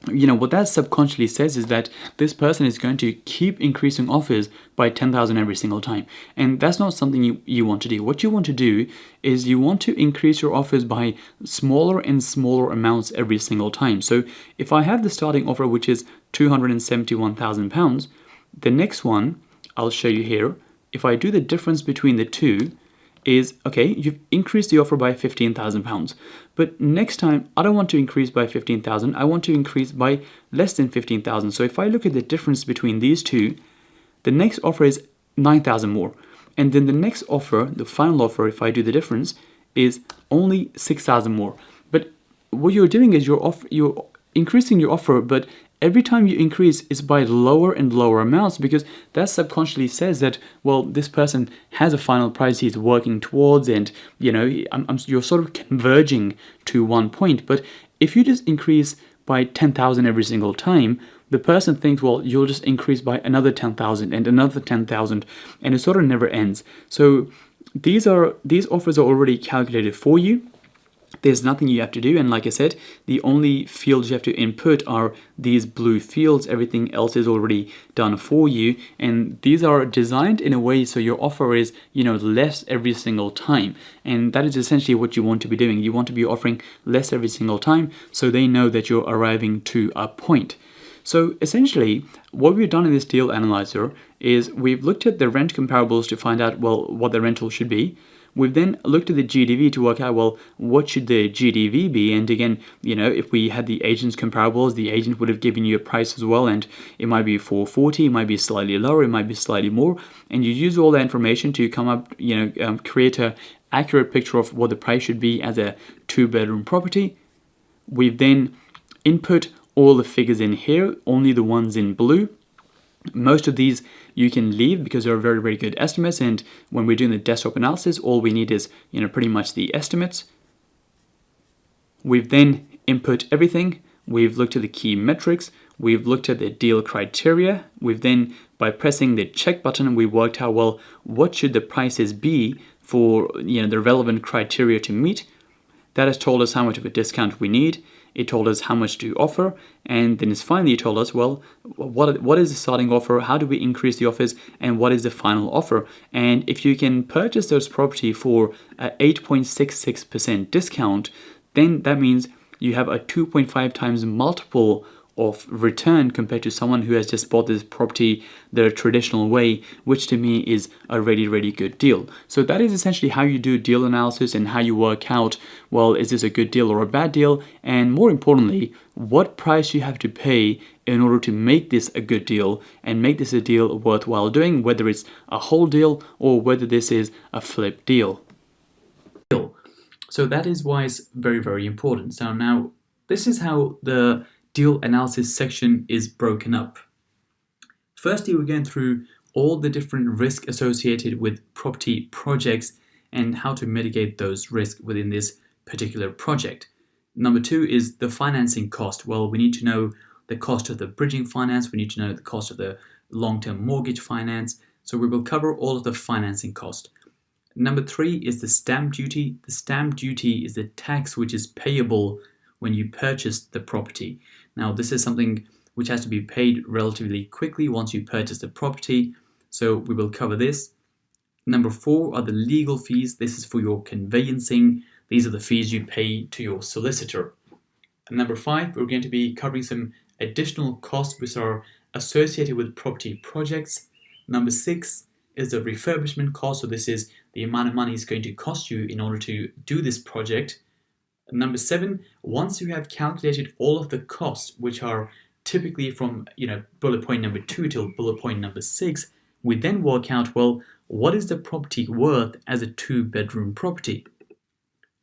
what that subconsciously says is that this person is going to keep increasing offers by 10,000 every single time. And that's not something you want to do. What you want to do is you want to increase your offers by smaller and smaller amounts every single time. So if I have the starting offer, which is £271,000, the next one I'll show you here, if I do the difference between the two, is, okay, you've increased the offer by £15,000, but next time I don't want to increase by 15,000, I want to increase by less than 15,000. So if I look at the difference between these two, the next offer is 9,000 more, and then the next offer, the final offer, if I do the difference, is only 6,000 more. But what you're doing is you're increasing your offer, but every time you increase is by lower and lower amounts, because that subconsciously says that, well, this person has a final price he's working towards, and you're sort of converging to one point. But if you just increase by 10,000 every single time, the person thinks, well, you'll just increase by another 10,000 and another 10,000, and it sort of never ends. So these offers are already calculated for you. There's nothing you have to do, and like I said, the only fields you have to input are these blue fields. Everything else is already done for you, and these are designed in a way so your offer is less every single time, and that is essentially what you want to be doing. You want to be offering less every single time so they know that you're arriving to a point. So essentially, what we've done in this deal analyzer is we've looked at the rent comparables to find out, well, what the rental should be. We've then looked at the GDV to work out, well, what should the GDV be? And again, if we had the agent's comparables, the agent would have given you a price as well, and it might be 440, it might be slightly lower, it might be slightly more, and you use all that information to come up, create a accurate picture of what the price should be as a 2-bedroom property. We've then input all the figures in here, only the ones in blue. Most of these you can leave because they're very, very good estimates, and when we're doing the desktop analysis, all we need is pretty much the estimates. We've then input everything. We've looked at the key metrics. We've looked at the deal criteria. We've then, by pressing the check button, we worked out, well, what should the prices be for the relevant criteria to meet. That has told us how much of a discount we need. It told us how much to offer, and then it's finally told us, well, what is the starting offer, how do we increase the offers, and what is the final offer. And if you can purchase those property for an 8.66% discount, then that means you have a 2.5 times multiple of return compared to someone who has just bought this property the traditional way, which to me is a really, really good deal. So that is essentially how you do deal analysis and how you work out, well, is this a good deal or a bad deal? And more importantly, what price you have to pay in order to make this a good deal and make this a deal worthwhile doing, whether it's a whole deal or whether this is a flip deal. So that is why it's very, very important. So now this is how the deal analysis section is broken up. Firstly, we're going through all the different risks associated with property projects and how to mitigate those risks within this particular project. Number 2 is the financing cost. Well, we need to know the cost of the bridging finance. We need to know the cost of the long-term mortgage finance. So we will cover all of the financing cost. Number 3 is the stamp duty. The stamp duty is the tax which is payable when you purchase the property. Now, this is something which has to be paid relatively quickly once you purchase the property, so we will cover this. Number 4 are the legal fees. This is for your conveyancing. These are the fees you pay to your solicitor. And number 5, we're going to be covering some additional costs which are associated with property projects. Number 6 is the refurbishment cost, so this is the amount of money it's going to cost you in order to do this project. Number 7, once you have calculated all of the costs, which are typically from bullet point number 2 till bullet point number 6, we then work out, well, what is the property worth as a 2-bedroom property?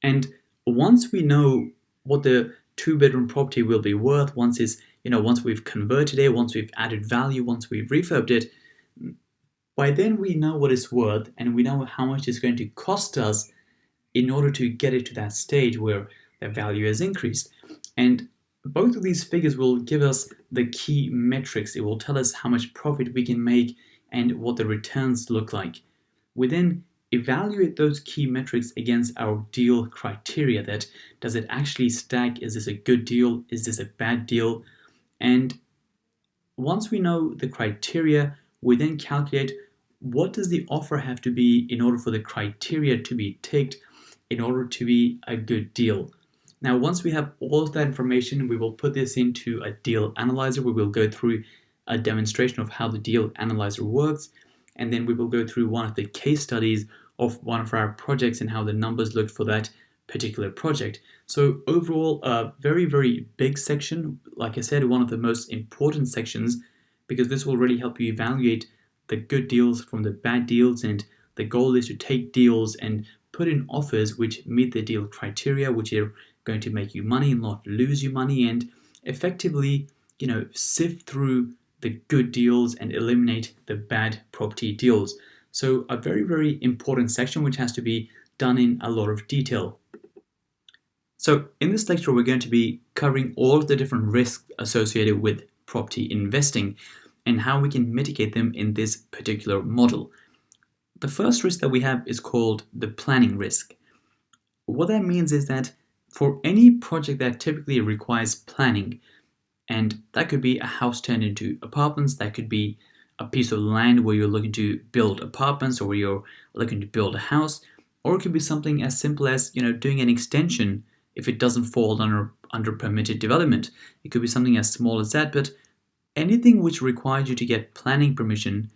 And once we know what the 2-bedroom property will be worth, once we've converted it, once we've added value, once we've refurbed it, by then we know what it's worth and we know how much it's going to cost us in order to get it to that stage where the value has increased. And both of these figures will give us the key metrics. It will tell us how much profit we can make and what the returns look like. We then evaluate those key metrics against our deal criteria. That does it actually stack? Is this a good deal? Is this a bad deal? And once we know the criteria, we then calculate what does the offer have to be in order for the criteria to be ticked in order to be a good deal. Now, once we have all of that information, we will put this into a deal analyzer. We will go through a demonstration of how the deal analyzer works, and then we will go through one of the case studies of one of our projects and how the numbers looked for that particular project. So overall, a very, very big section. Like I said, one of the most important sections, because this will really help you evaluate the good deals from the bad deals, and the goal is to take deals and put in offers which meet the deal criteria, which are going to make you money and not lose you money, and effectively, sift through the good deals and eliminate the bad property deals. So a very, very important section which has to be done in a lot of detail. So in this lecture, we're going to be covering all of the different risks associated with property investing and how we can mitigate them in this particular model. The first risk that we have is called the planning risk. What that means is that for any project that typically requires planning, and that could be a house turned into apartments, that could be a piece of land where you're looking to build apartments or where you're looking to build a house, or it could be something as simple as doing an extension if it doesn't fall under permitted development. It could be something as small as that, but anything which requires you to get planning permission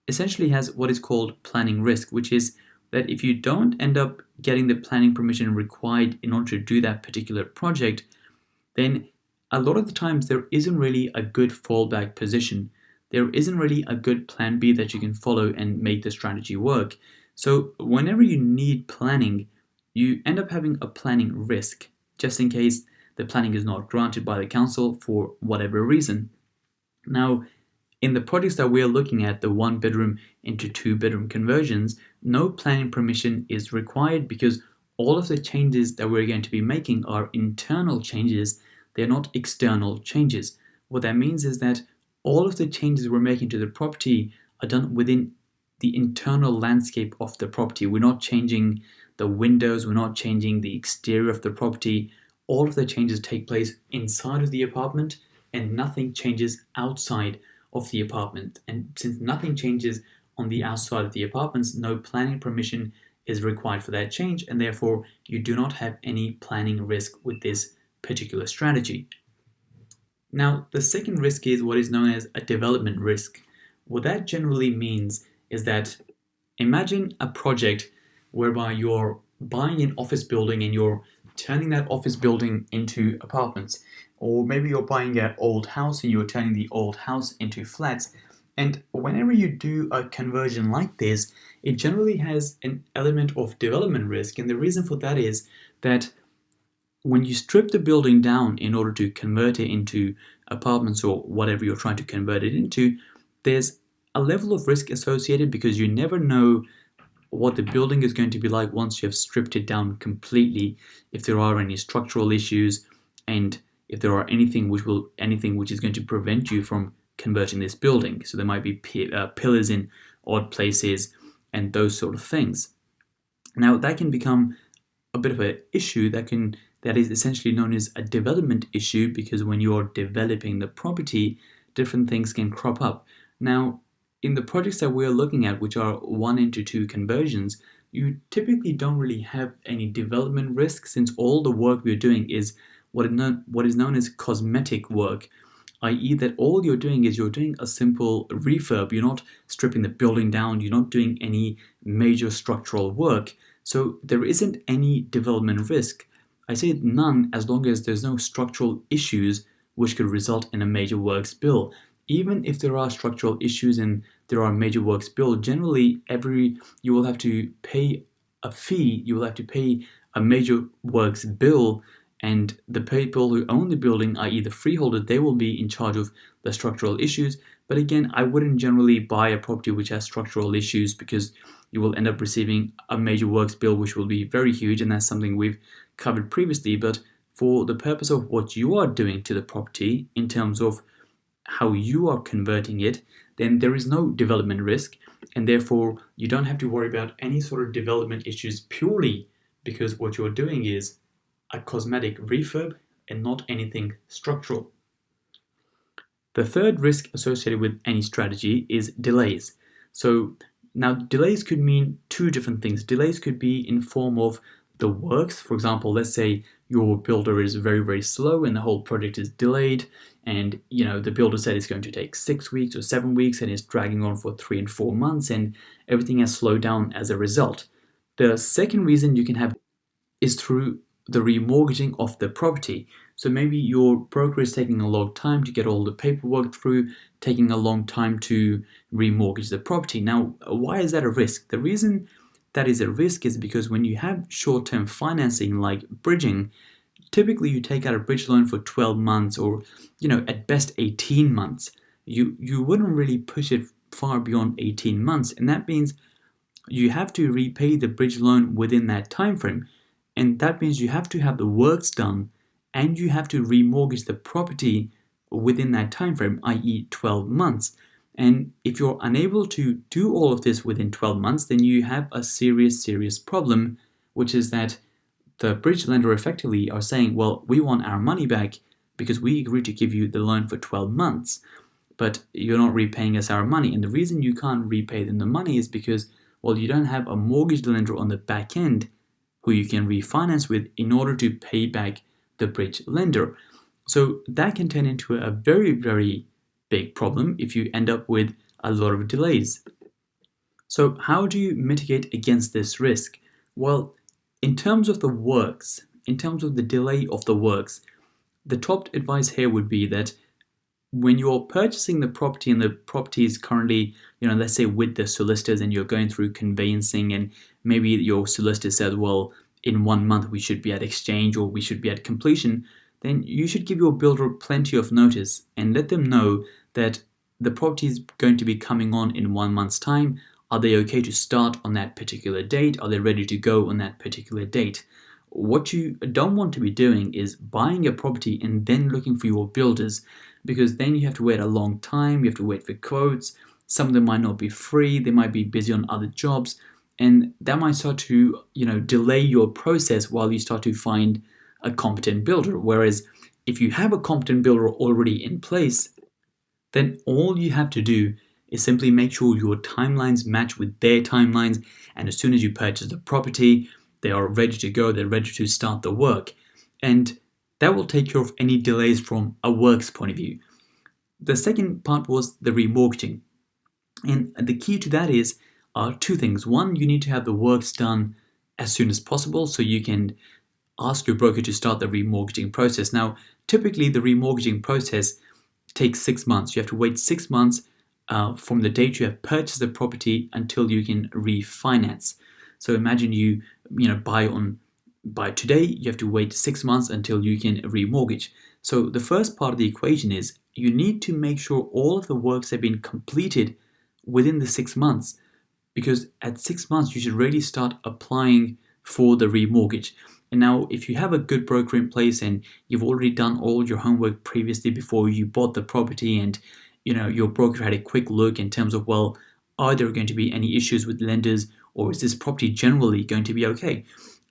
essentially has what is called planning risk, which is that if you don't end up getting the planning permission required in order to do that particular project, then a lot of the times there isn't really a good fallback position. There isn't really a good plan B that you can follow and make the strategy work. So whenever you need planning, you end up having a planning risk, just in case the planning is not granted by the council for whatever reason. Now, in the projects that we're looking at, the 1-bedroom into 2-bedroom conversions, no planning permission is required because all of the changes that we're going to be making are internal changes. They're not external changes. What that means is that all of the changes we're making to the property are done within the internal landscape of the property. We're not changing the windows, we're not changing the exterior of the property. All of the changes take place inside of the apartment and nothing changes outside of the apartment. And since nothing changes on the outside of the apartments, no planning permission is required for that change, and therefore you do not have any planning risk with this particular strategy. Now, the second risk is what is known as a development risk. What that generally means is that imagine a project whereby you're buying an office building and you're turning that office building into apartments. Or maybe you're buying an old house and you're turning the old house into flats. And whenever you do a conversion like this, it generally has an element of development risk. And the reason for that is that when you strip the building down in order to convert it into apartments or whatever you're trying to convert it into, there's a level of risk associated because you never know what the building is going to be like once you have stripped it down completely, if there are any structural issues, and if there are anything which is going to prevent you from converting this building. So there might be pillars in odd places and those sort of things. Now that can become a bit of an issue that is essentially known as a development issue, because when you're developing the property, different things can crop up. Now, in the projects that we're looking at, which are 1 into 2 conversions, you typically don't really have any development risk, since all the work we're doing is what is known as cosmetic work, i.e. that all you're doing is you're doing a simple refurb. You're not stripping the building down, you're not doing any major structural work, so there isn't any development risk. I say none as long as there's no structural issues which could result in a major works bill. Even if there are structural issues and there are major works bill, generally you will have to pay a fee, you will have to pay a major works bill, and the people who own the building, i.e. the freeholder, they will be in charge of the structural issues. But again, I wouldn't generally buy a property which has structural issues, because you will end up receiving a major works bill which will be very huge, and that's something we've covered previously. But for the purpose of what you are doing to the property in terms of how you are converting it, then there is no development risk, and therefore you don't have to worry about any sort of development issues, purely because what you're doing is a cosmetic refurb and not anything structural. The third risk associated with any strategy is delays. So now delays could mean two different things. Delays could be in form of the works. For example, let's say your builder is very, very slow and the whole project is delayed, and the builder said it's going to take 6 weeks or 7 weeks and it's dragging on for 3 and 4 months and everything has slowed down as a result. The second reason you can have is through the remortgaging of the property. So maybe your broker is taking a long time to get all the paperwork through, taking a long time to remortgage the property. Now, why is that a risk? The reason that is a risk is because when you have short-term financing like bridging, typically you take out a bridge loan for 12 months or, at best 18 months. You wouldn't really push it far beyond 18 months, and that means you have to repay the bridge loan within that time frame. And that means you have to have the works done and you have to remortgage the property within that time frame, i.e. 12 months. And if you're unable to do all of this within 12 months, then you have a serious problem, which is that the bridge lender effectively are saying, well, we want our money back because we agreed to give you the loan for 12 months, but you're not repaying us our money. And the reason you can't repay them the money is because, well, you don't have a mortgage lender on the back end who you can refinance with in order to pay back the bridge lender. So that can turn into a very, very big problem if you end up with a lot of delays. So how do you mitigate against this risk? Well, in terms of the works, in terms of the delay of the works, the top advice here would be that when you're purchasing the property and the property is currently, let's say with the solicitors and you're going through conveyancing and maybe your solicitor said, well, in 1 month we should be at exchange or we should be at completion, then you should give your builder plenty of notice and let them know that the property is going to be coming on in 1 month's time. Are they okay to start on that particular date? Are they ready to go on that particular date? What you don't want to be doing is buying a property and then looking for your builders, because then you have to wait a long time, you have to wait for quotes, some of them might not be free, they might be busy on other jobs, and that might start to delay your process while you start to find a competent builder. Whereas if you have a competent builder already in place, then all you have to do is simply make sure your timelines match with their timelines, and as soon as you purchase the property, they are ready to go, they're ready to start the work. And that will take care of any delays from a works point of view. The second part was the remortgaging. And the key to that is two things. One, you need to have the works done as soon as possible so you can ask your broker to start the remortgaging process. Now, typically the remortgaging process takes 6 months. You have to wait 6 months from the date you have purchased the property until you can refinance. So imagine you buy today, you have to wait 6 months until you can remortgage. So the first part of the equation is you need to make sure all of the works have been completed within the 6 months, because at 6 months you should really start applying for the remortgage. And now if you have a good broker in place and you've already done all your homework previously before you bought the property, and your broker had a quick look in terms of, well, are there going to be any issues with lenders, or is this property generally going to be okay?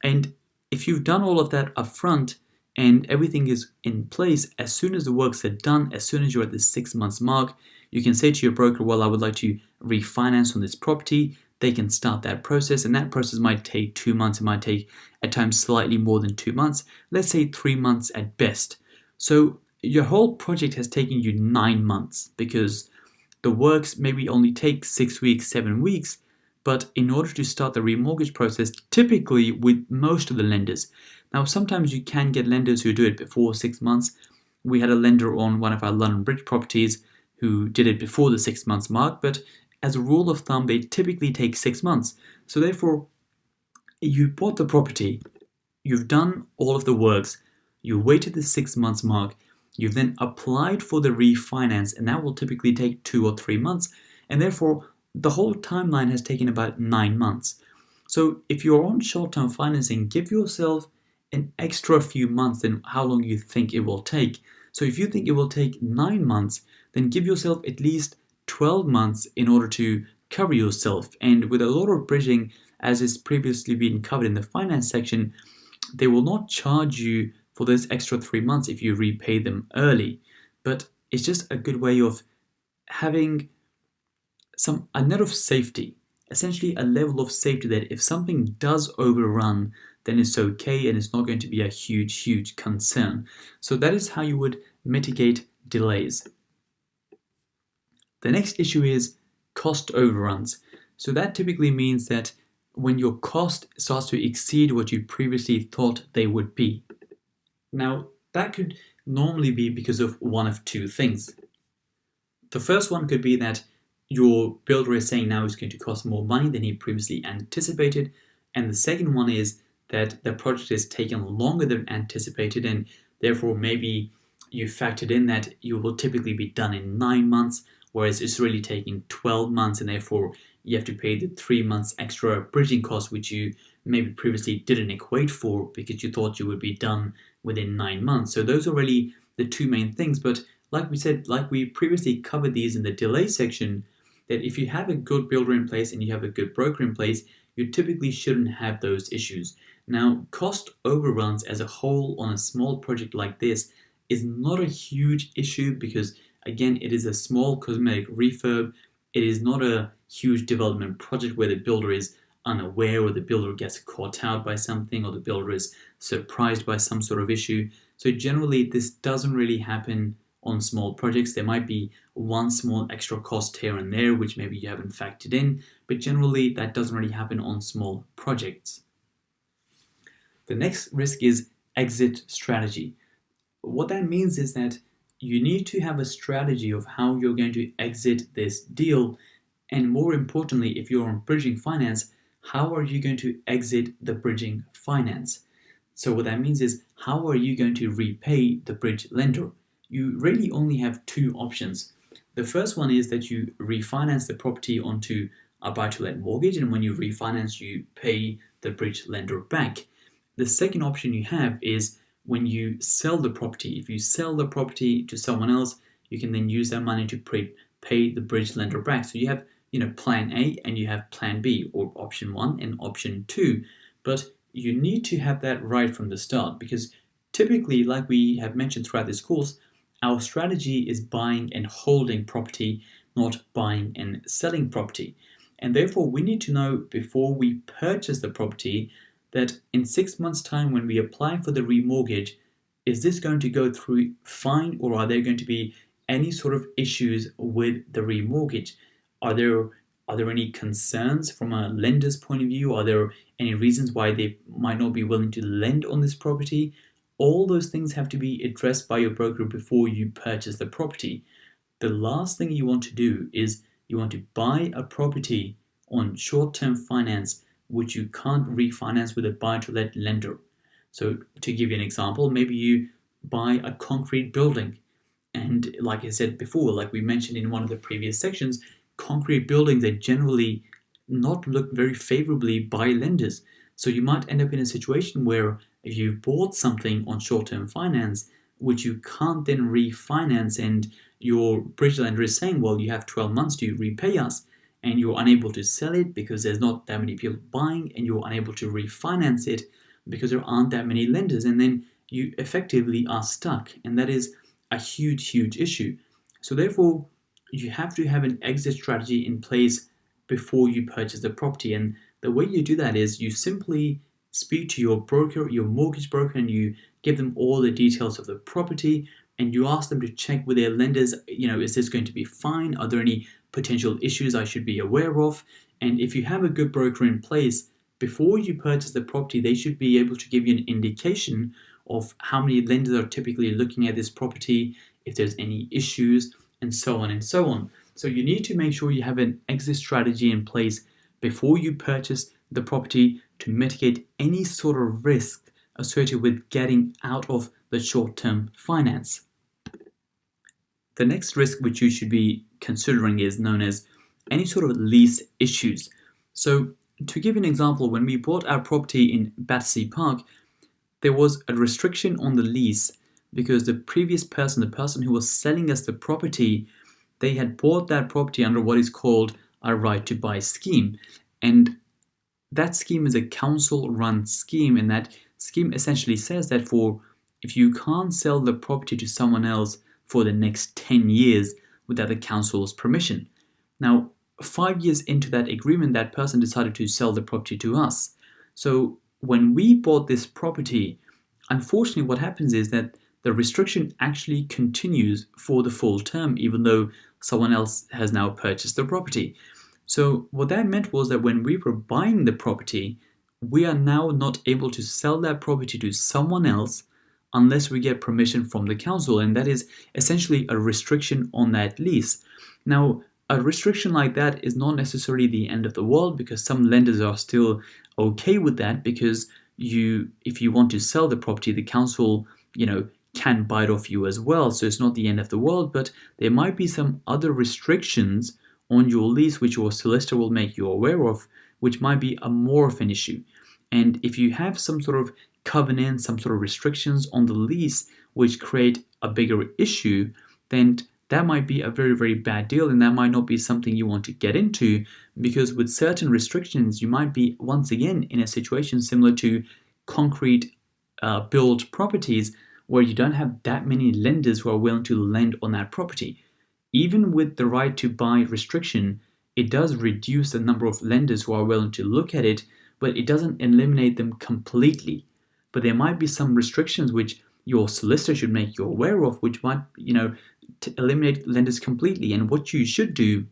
And if you've done all of that up front and everything is in place, as soon as the works are done, as soon as you're at the 6 months mark, you can say to your broker, well, I would like to refinance on this property. They can start that process, and that process might take 2 months. It might take at times slightly more than 2 months. Let's say 3 months at best. So your whole project has taken you 9 months because the works maybe only take 6 weeks, 7 weeks. But in order to start the remortgage process, typically with most of the lenders, now sometimes you can get lenders who do it before 6 months. We had a lender on one of our London Bridge properties who did it before the 6 months mark, but as a rule of thumb, they typically take 6 months. So therefore, you bought the property, you've done all of the works, you waited the 6 months mark, you've then applied for the refinance, and that will typically take 2 or 3 months, and therefore the whole timeline has taken about 9 months. So if you're on short-term financing, give yourself an extra few months than how long you think it will take. So if you think it will take 9 months, then give yourself at least 12 months in order to cover yourself. And with a lot of bridging, as is previously been covered in the finance section, they will not charge you for those extra 3 months if you repay them early. But it's just a good way of having a net of safety, essentially a level of safety that if something does overrun, then it's okay and it's not going to be a huge concern. So that is how you would mitigate delays. The next issue is cost overruns. So that typically means that when your cost starts to exceed what you previously thought they would be. Now, that could normally be because of one of two things. The first one could be that your builder is saying now it's going to cost more money than he previously anticipated. And the second one is that the project is taking longer than anticipated, and therefore maybe you factored in that you will typically be done in 9 months, whereas it's really taking 12 months, and therefore you have to pay the 3 months extra bridging cost, which you maybe previously didn't equate for because you thought you would be done within 9 months. So those are really the two main things. But like we said, like we previously covered these in the delay section, that if you have a good builder in place and you have a good broker in place, you typically shouldn't have those issues. Now, cost overruns as a whole on a small project like this is not a huge issue because, again, it is a small cosmetic refurb. It is not a huge development project where the builder is unaware or the builder gets caught out by something or the builder is surprised by some sort of issue. So generally, this doesn't really happen on small projects. There might be one small extra cost here and there, which maybe you haven't factored in, but generally that doesn't really happen on small projects. The next risk is exit strategy. What that means is that you need to have a strategy of how you're going to exit this deal, and more importantly, if you're on bridging finance, how are you going to exit the bridging finance? So what that means is, how are you going to repay the bridge lender? You really only have two options. The first one is that you refinance the property onto a buy-to-let mortgage, and when you refinance, you pay the bridge lender back. The second option you have is when you sell the property. If you sell the property to someone else, you can then use that money to pay the bridge lender back. So you have, plan A and you have plan B, or option 1 and option 2. But you need to have that right from the start, because typically, like we have mentioned throughout this course, our strategy is buying and holding property, not buying and selling property. And therefore, we need to know before we purchase the property that in 6 months' time, when we apply for the remortgage, is this going to go through fine, or are there going to be any sort of issues with the remortgage? Are there any concerns from a lender's point of view? Are there any reasons why they might not be willing to lend on this property? All those things have to be addressed by your broker before you purchase the property. The last thing you want to do is you want to buy a property on short-term finance which you can't refinance with a buy-to-let lender. So to give you an example, maybe you buy a concrete building, and like I said before, like we mentioned in one of the previous sections, concrete buildings are generally not looked very favorably by lenders. So you might end up in a situation where if you've bought something on short-term finance, which you can't then refinance, and your bridge lender is saying, well, you have 12 months to repay us, and you're unable to sell it because there's not that many people buying, and you're unable to refinance it because there aren't that many lenders, and then you effectively are stuck, and that is a huge issue. So therefore, you have to have an exit strategy in place before you purchase the property, and the way you do that is you simply speak to your broker, your mortgage broker, and you give them all the details of the property, and you ask them to check with their lenders, is this going to be fine? Are there any potential issues I should be aware of? And if you have a good broker in place, before you purchase the property, they should be able to give you an indication of how many lenders are typically looking at this property, if there's any issues, and so on and so on. So you need to make sure you have an exit strategy in place before you purchase the property to mitigate any sort of risk associated with getting out of the short-term finance. The next risk which you should be considering is known as any sort of lease issues. So to give an example, when we bought our property in Battersea Park, there was a restriction on the lease because the previous person, the person who was selling us the property, they had bought that property under what is called a right to buy scheme. And that scheme is a council-run scheme, and that scheme essentially says that if you can't sell the property to someone else for the next 10 years without the council's permission. Now, 5 years into that agreement, that person decided to sell the property to us. So when we bought this property, unfortunately what happens is that the restriction actually continues for the full term, even though someone else has now purchased the property. So what that meant was that when we were buying the property, we are now not able to sell that property to someone else unless we get permission from the council, and that is essentially a restriction on that lease. Now, a restriction like that is not necessarily the end of the world, because some lenders are still okay with that, because if you want to sell the property, the council, can buy it off you as well. So it's not the end of the world, but there might be some other restrictions on your lease which your solicitor will make you aware of, which might be more of an issue. And if you have some sort of covenant, some sort of restrictions on the lease which create a bigger issue, then that might be a very, very bad deal, and that might not be something you want to get into, because with certain restrictions, you might be once again in a situation similar to concrete built properties where you don't have that many lenders who are willing to lend on that property. Even with the right to buy restriction, it does reduce the number of lenders who are willing to look at it, but it doesn't eliminate them completely. But there might be some restrictions which your solicitor should make you aware of, which might, to eliminate lenders completely. And what you should do,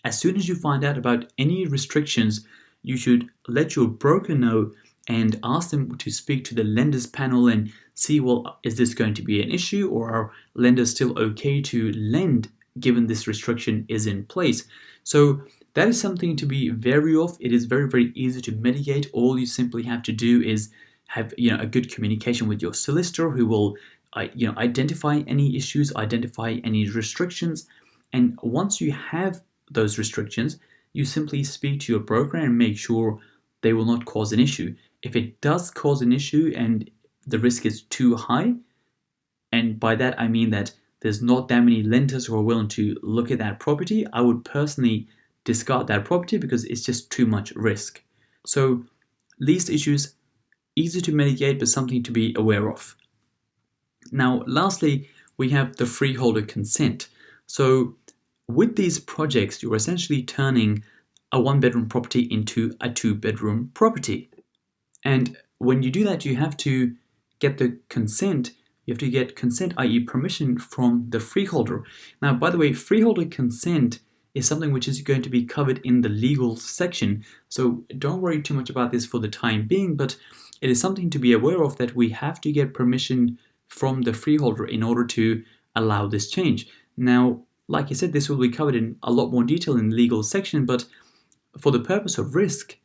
as soon as you find out about any restrictions, you should let your broker know and ask them to speak to the lenders panel and see, well, is this going to be an issue, or are lenders still okay to lend given this restriction is in place? So that is something to be wary of. It is very, very easy to mitigate. All you simply have to do is have a good communication with your solicitor, who will identify any issues, identify any restrictions, and once you have those restrictions, you simply speak to your broker and make sure they will not cause an issue. If it does cause an issue and the risk is too high, and by that I mean that there's not that many lenders who are willing to look at that property, I would personally discard that property because it's just too much risk. So lease issues, easy to mitigate, but something to be aware of. Now, lastly, we have the freeholder consent. So with these projects, you're essentially turning a one-bedroom property into a two-bedroom property. And when you do that, you have to get the consent. You have to get consent, i.e. permission from the freeholder. Now, by the way, freeholder consent is something which is going to be covered in the legal section. So don't worry too much about this for the time being, but it is something to be aware of, that we have to get permission from the freeholder in order to allow this change. Now, like I said, this will be covered in a lot more detail in the legal section, but for the purpose of risk,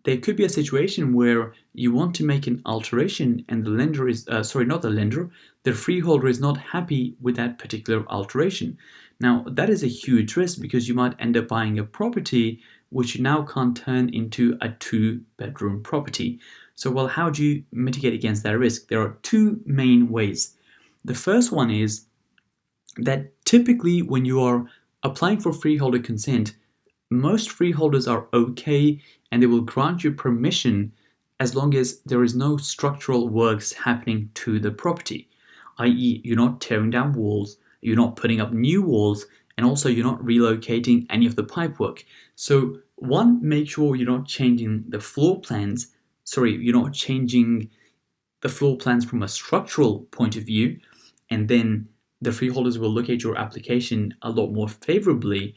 there could be a situation where you want to make an alteration and the lender is, the freeholder is not happy with that particular alteration. Now, that is a huge risk, because you might end up buying a property which you now can't turn into a two-bedroom property. So, well, how do you mitigate against that risk? There are two main ways. The first one is that typically when you are applying for freeholder consent, most freeholders are okay and they will grant you permission as long as there is no structural works happening to the property, i.e. you're not tearing down walls, you're not putting up new walls, and also you're not relocating any of the pipework. So one, make sure you're not changing the floor plans. You're not changing the floor plans from a structural point of view, and then the freeholders will look at your application a lot more favorably.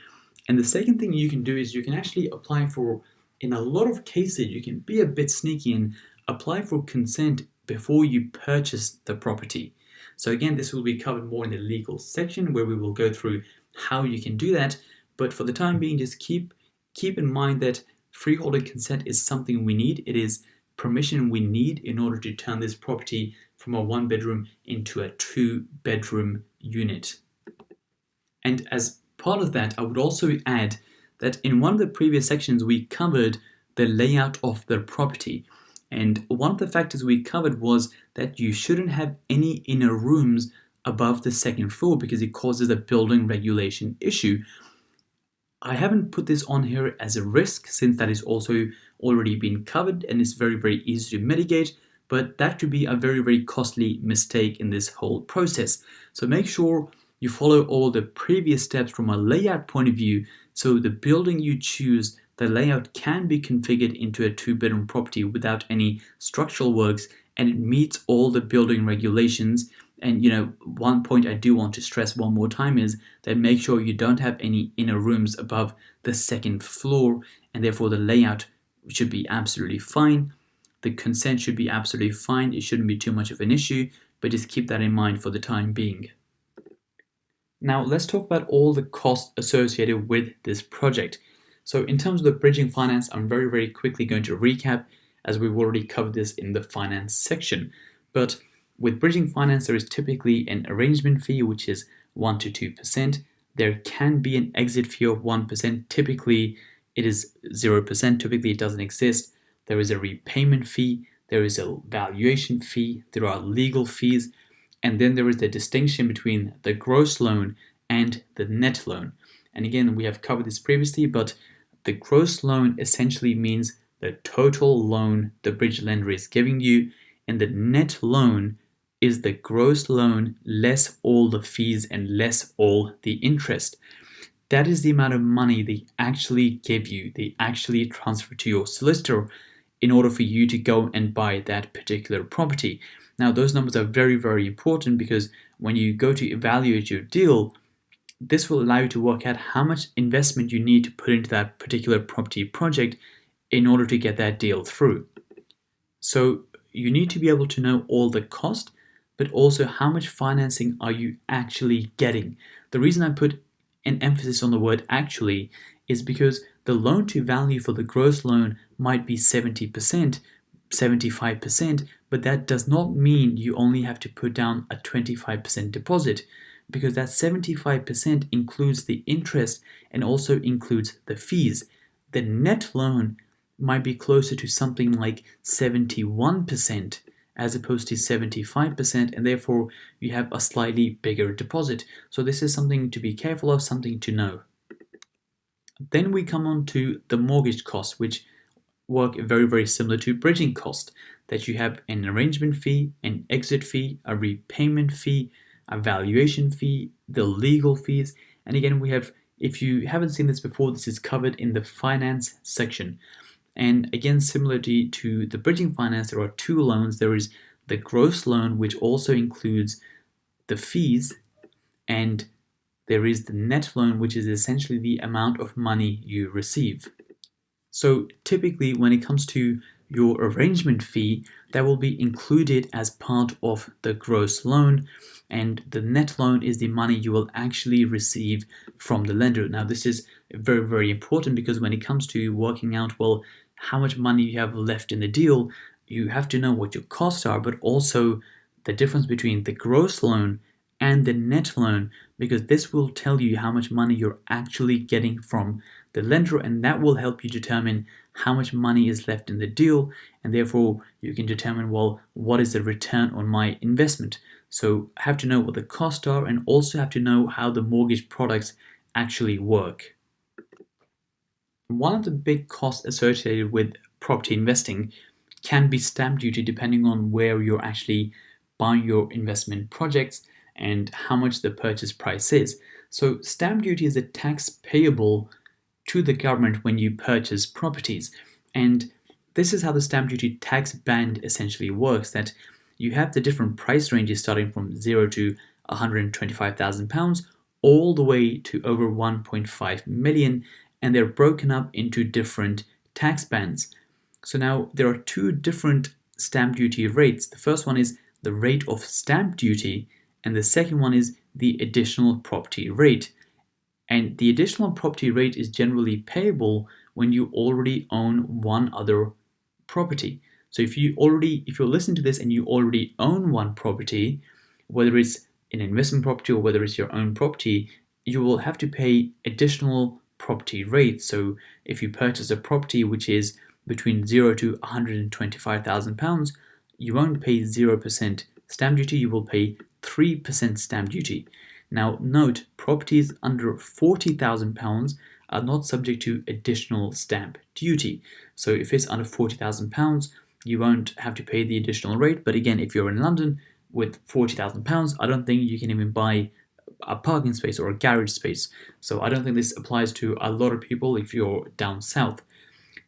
And the second thing you can do is you can actually apply for, in a lot of cases, you can be a bit sneaky and apply for consent before you purchase the property. So again, this will be covered more in the legal section where we will go through how you can do that. But for the time being, just keep in mind that freeholder consent is something we need. It is permission we need in order to turn this property from a one-bedroom into a two-bedroom unit. And as part of that, I would also add that in one of the previous sections, we covered the layout of the property. And one of the factors we covered was that you shouldn't have any inner rooms above the second floor because it causes a building regulation issue. I haven't put this on here as a risk, since that is also already been covered and it's very, very easy to mitigate. but that could be a very, very costly mistake in this whole process. So make sure you follow all the previous steps from a layout point of view, so the building you choose, the layout can be configured into a 2-bedroom property without any structural works, and it meets all the building regulations. And one point I do want to stress one more time is that make sure you don't have any inner rooms above the 2nd floor, and therefore the layout should be absolutely fine. The consent should be absolutely fine. It shouldn't be too much of an issue, but just keep that in mind for the time being. Now let's talk about all the costs associated with this project. So in terms of the bridging finance, I'm very, very quickly going to recap, as we've already covered this in the finance section. But with bridging finance, there is typically an arrangement fee, which is 1 to 2%. There can be an exit fee of 1%. Typically, it is 0%. Typically, it doesn't exist. There is a repayment fee. There is a valuation fee. There are legal fees. And then there is the distinction between the gross loan and the net loan. And again, we have covered this previously, but the gross loan essentially means the total loan the bridge lender is giving you, and the net loan is the gross loan less all the fees and less all the interest. That is the amount of money they actually give you, they actually transfer to your solicitor in order for you to go and buy that particular property. Now, those numbers are very, very important, because when you go to evaluate your deal, this will allow you to work out how much investment you need to put into that particular property project in order to get that deal through. So you need to be able to know all the cost, but also how much financing are you actually getting. The reason I put an emphasis on the word actually is because the loan to value for the gross loan might be 70%, 75%, but that does not mean you only have to put down a 25% deposit, because that 75% includes the interest and also includes the fees. The net loan might be closer to something like 71% as opposed to 75%, and therefore you have a slightly bigger deposit. So this is something to be careful of, something to know. Then we come on to the mortgage costs, which work very, very similar to bridging cost, that you have an arrangement fee, an exit fee, a repayment fee, a valuation fee, the legal fees. And again, we have, if you haven't seen this before, this is covered in the finance section. And again, similarly to the bridging finance, there are two loans. There is the gross loan, which also includes the fees, and there is the net loan, which is essentially the amount of money you receive. So typically, when it comes to your arrangement fee, that will be included as part of the gross loan, and the net loan is the money you will actually receive from the lender. Now, this is very, very important, because when it comes to working out, well, how much money you have left in the deal, you have to know what your costs are, but also the difference between the gross loan and the net loan, because this will tell you how much money you're actually getting from the lender, and that will help you determine how much money is left in the deal, and therefore you can determine, well, what is the return on my investment. So have to know what the costs are, and also have to know how the mortgage products actually work. One of the big costs associated with property investing can be stamp duty, depending on where you're actually buying your investment projects and how much the purchase price is. So stamp duty is a tax payable to the government when you purchase properties. And this is how the stamp duty tax band essentially works, that you have the different price ranges starting from 0 to £125,000 all the way to over 1.5 million, and they're broken up into different tax bands. So now there are two different stamp duty rates. The first one is the rate of stamp duty, and the second one is the additional property rate. And the additional property rate is generally payable when you already own one other property. So if you're listening to this and you already own one property, whether it's an investment property or whether it's your own property, you will have to pay additional property rate. So if you purchase a property which is between 0 to £125,000, you won't pay 0% stamp duty, you will pay 3% stamp duty. Now note, properties under £40,000 are not subject to additional stamp duty. So if it's under £40,000, you won't have to pay the additional rate. But again, if you're in London with £40,000, I don't think you can even buy a parking space or a garage space. So I don't think this applies to a lot of people if you're down south.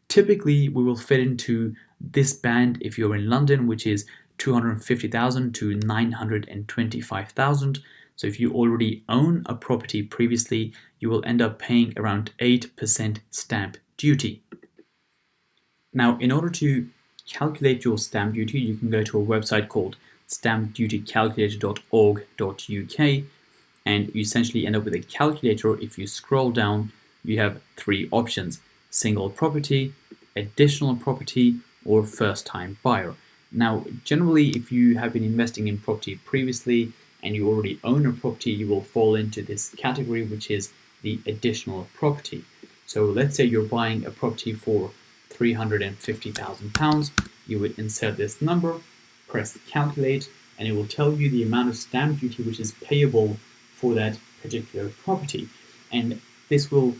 Typically, we will fit into this band if you're in London, which is 250,000 to 925,000. So if you already own a property previously, you will end up paying around 8% stamp duty. Now, in order to calculate your stamp duty, you can go to a website called stampdutycalculator.org.uk, and you essentially end up with a calculator. If you scroll down, you have three options: single property, additional property, or first-time buyer. Now, generally, if you have been investing in property previously and you already own a property, you will fall into this category, which is the additional property. So let's say you're buying a property for £350,000. You would insert this number, press calculate, and it will tell you the amount of stamp duty which is payable for that particular property. And this will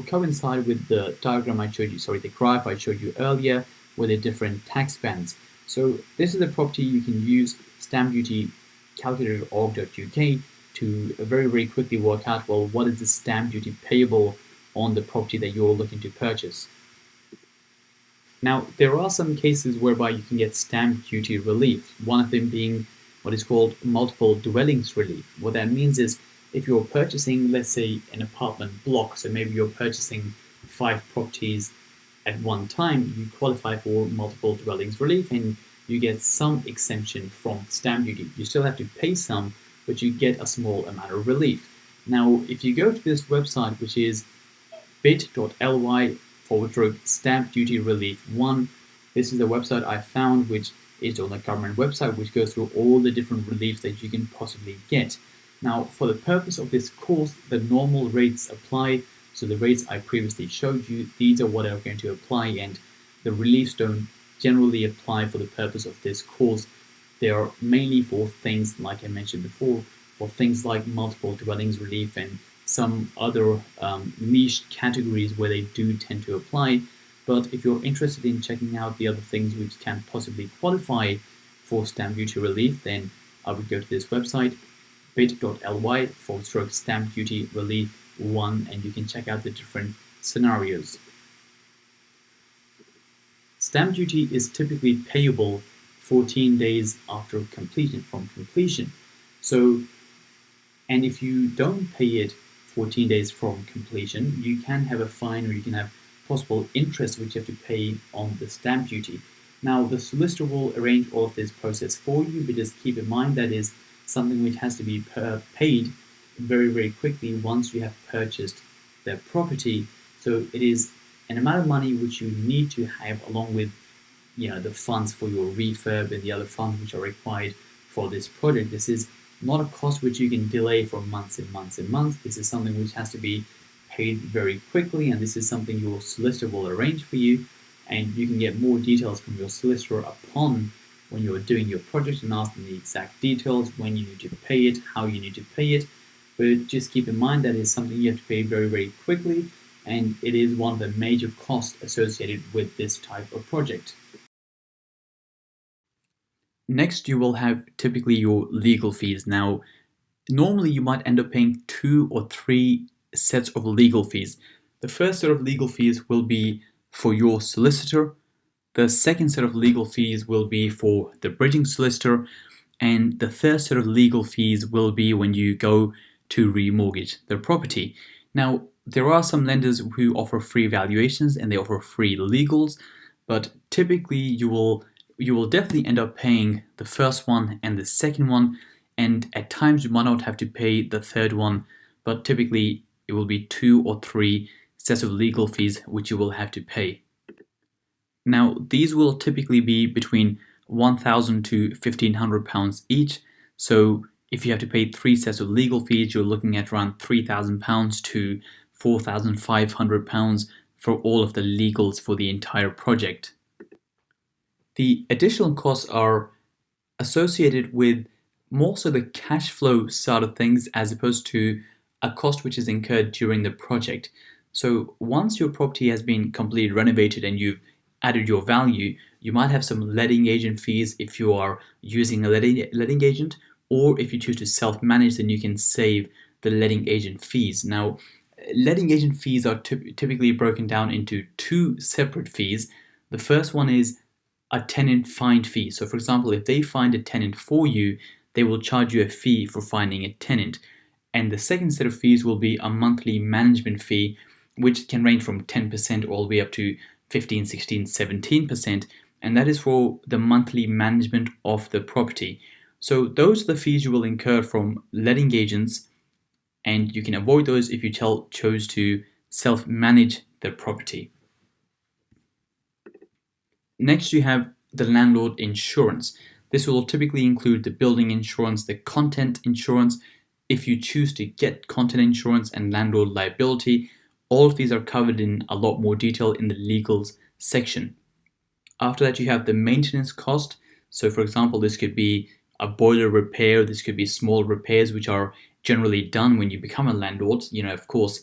coincide with the diagram I showed you, the graph I showed you earlier with the different tax bands. So this is a property you can use stampdutycalculator.org.uk to very, very quickly work out, well, what is the stamp duty payable on the property that you're looking to purchase. Now, there are some cases whereby you can get stamp duty relief, one of them being what is called multiple dwellings relief. What that means is if you're purchasing, let's say, an apartment block, so maybe you're purchasing 5 properties at one time, you qualify for multiple dwellings relief and you get some exemption from stamp duty. You still have to pay some, but you get a small amount of relief. Now, if you go to this website, which is bit.ly/stamp duty relief 1, this is a website I found which is on the government website, which goes through all the different reliefs that you can possibly get. Now, for the purpose of this course, the normal rates apply. So the rates I previously showed you, these are what are going to apply, and the reliefs don't generally apply for the purpose of this course. They are mainly for things, like I mentioned before, for things like multiple dwellings relief and some other niche categories where they do tend to apply. But if you're interested in checking out the other things which can possibly qualify for stamp duty relief, then I would go to this website, bit.ly/stamp duty relief 1, and you can check out the different scenarios. Stamp duty is typically payable 14 days after from completion. So, and if you don't pay it 14 days from completion, you can have a fine, or you can have possible interest which you have to pay on the stamp duty. Now, the solicitor will arrange all of this process for you, but just keep in mind that is something which has to be paid very, very quickly once you have purchased the property. So it is an amount of money which you need to have, along with the funds for your refurb and the other funds which are required for this project. This is not a cost which you can delay for months and months and months. This is something which has to be paid very quickly, and this is something your solicitor will arrange for you, and you can get more details from your solicitor upon when you're doing your project and ask them the exact details, when you need to pay it, how you need to pay it. But just keep in mind that it's something you have to pay very, very quickly, and it is one of the major costs associated with this type of project. Next, you will have typically your legal fees. Now, normally you might end up paying 2 or 3 sets of legal fees. The first set of legal fees will be for your solicitor. The second set of legal fees will be for the bridging solicitor. And the third set of legal fees will be when you go to remortgage the property. Now, there are some lenders who offer free valuations and they offer free legals, but typically you will definitely end up paying the first one and the second one, and at times you might not have to pay the third one, but typically it will be 2 or 3 sets of legal fees which you will have to pay. Now, these will typically be between £1,000 to £1,500 each. So if you have to pay 3 sets of legal fees, you're looking at around £3,000 to £4,500 for all of the legals for the entire project. The additional costs are associated with more so the cash flow side of things, as opposed to a cost which is incurred during the project. So once your property has been completely renovated and you've added your value, you might have some letting agent fees if you are using a letting agent, or if you choose to self-manage, then you can save the letting agent fees. Now, letting agent fees are typically broken down into two separate fees. The first one is a tenant find fee. So for example, if they find a tenant for you, they will charge you a fee for finding a tenant. And the second set of fees will be a monthly management fee, which can range from 10% all the way up to 15, 16, 17%. And that is for the monthly management of the property. So those are the fees you will incur from letting agents, and you can avoid those if you chose to self-manage the property. Next, you have the landlord insurance. This will typically include the building insurance, the content insurance. If you choose to get content insurance and landlord liability, all of these are covered in a lot more detail in the legals section. After that, you have the maintenance cost. So for example, this could be a boiler repair, this could be small repairs which are generally done when you become a landlord. Of course,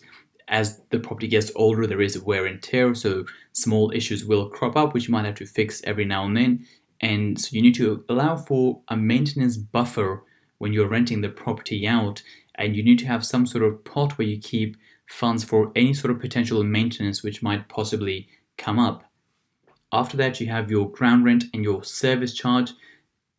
as the property gets older, there is wear and tear, so small issues will crop up which you might have to fix every now and then. And so you need to allow for a maintenance buffer when you're renting the property out, and you need to have some sort of pot where you keep funds for any sort of potential maintenance which might possibly come up. After that, you have your ground rent and your service charge.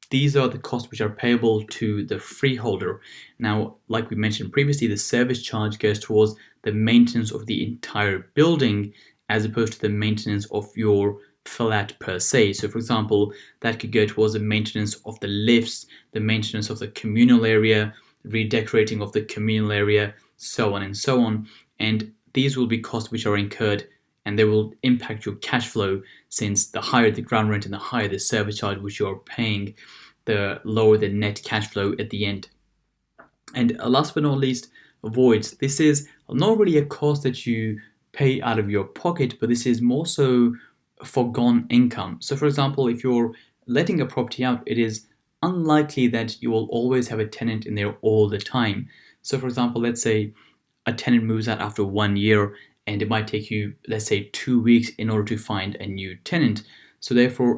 These are the costs which are payable to the freeholder. Now, like we mentioned previously, the service charge goes towards the maintenance of the entire building as opposed to the maintenance of your flat per se. So for example, that could go towards the maintenance of the lifts, the maintenance of the communal area, redecorating of the communal area, so on and so on. And these will be costs which are incurred, and they will impact your cash flow, since the higher the ground rent and the higher the service charge which you're paying, the lower the net cash flow at the end. And last but not least, voids. This is not really a cost that you pay out of your pocket, but this is more so foregone income. So for example, if you're letting a property out, it is unlikely that you will always have a tenant in there all the time. So for example, let's say a tenant moves out after 1 year, and it might take you, let's say, 2 weeks in order to find a new tenant. So therefore,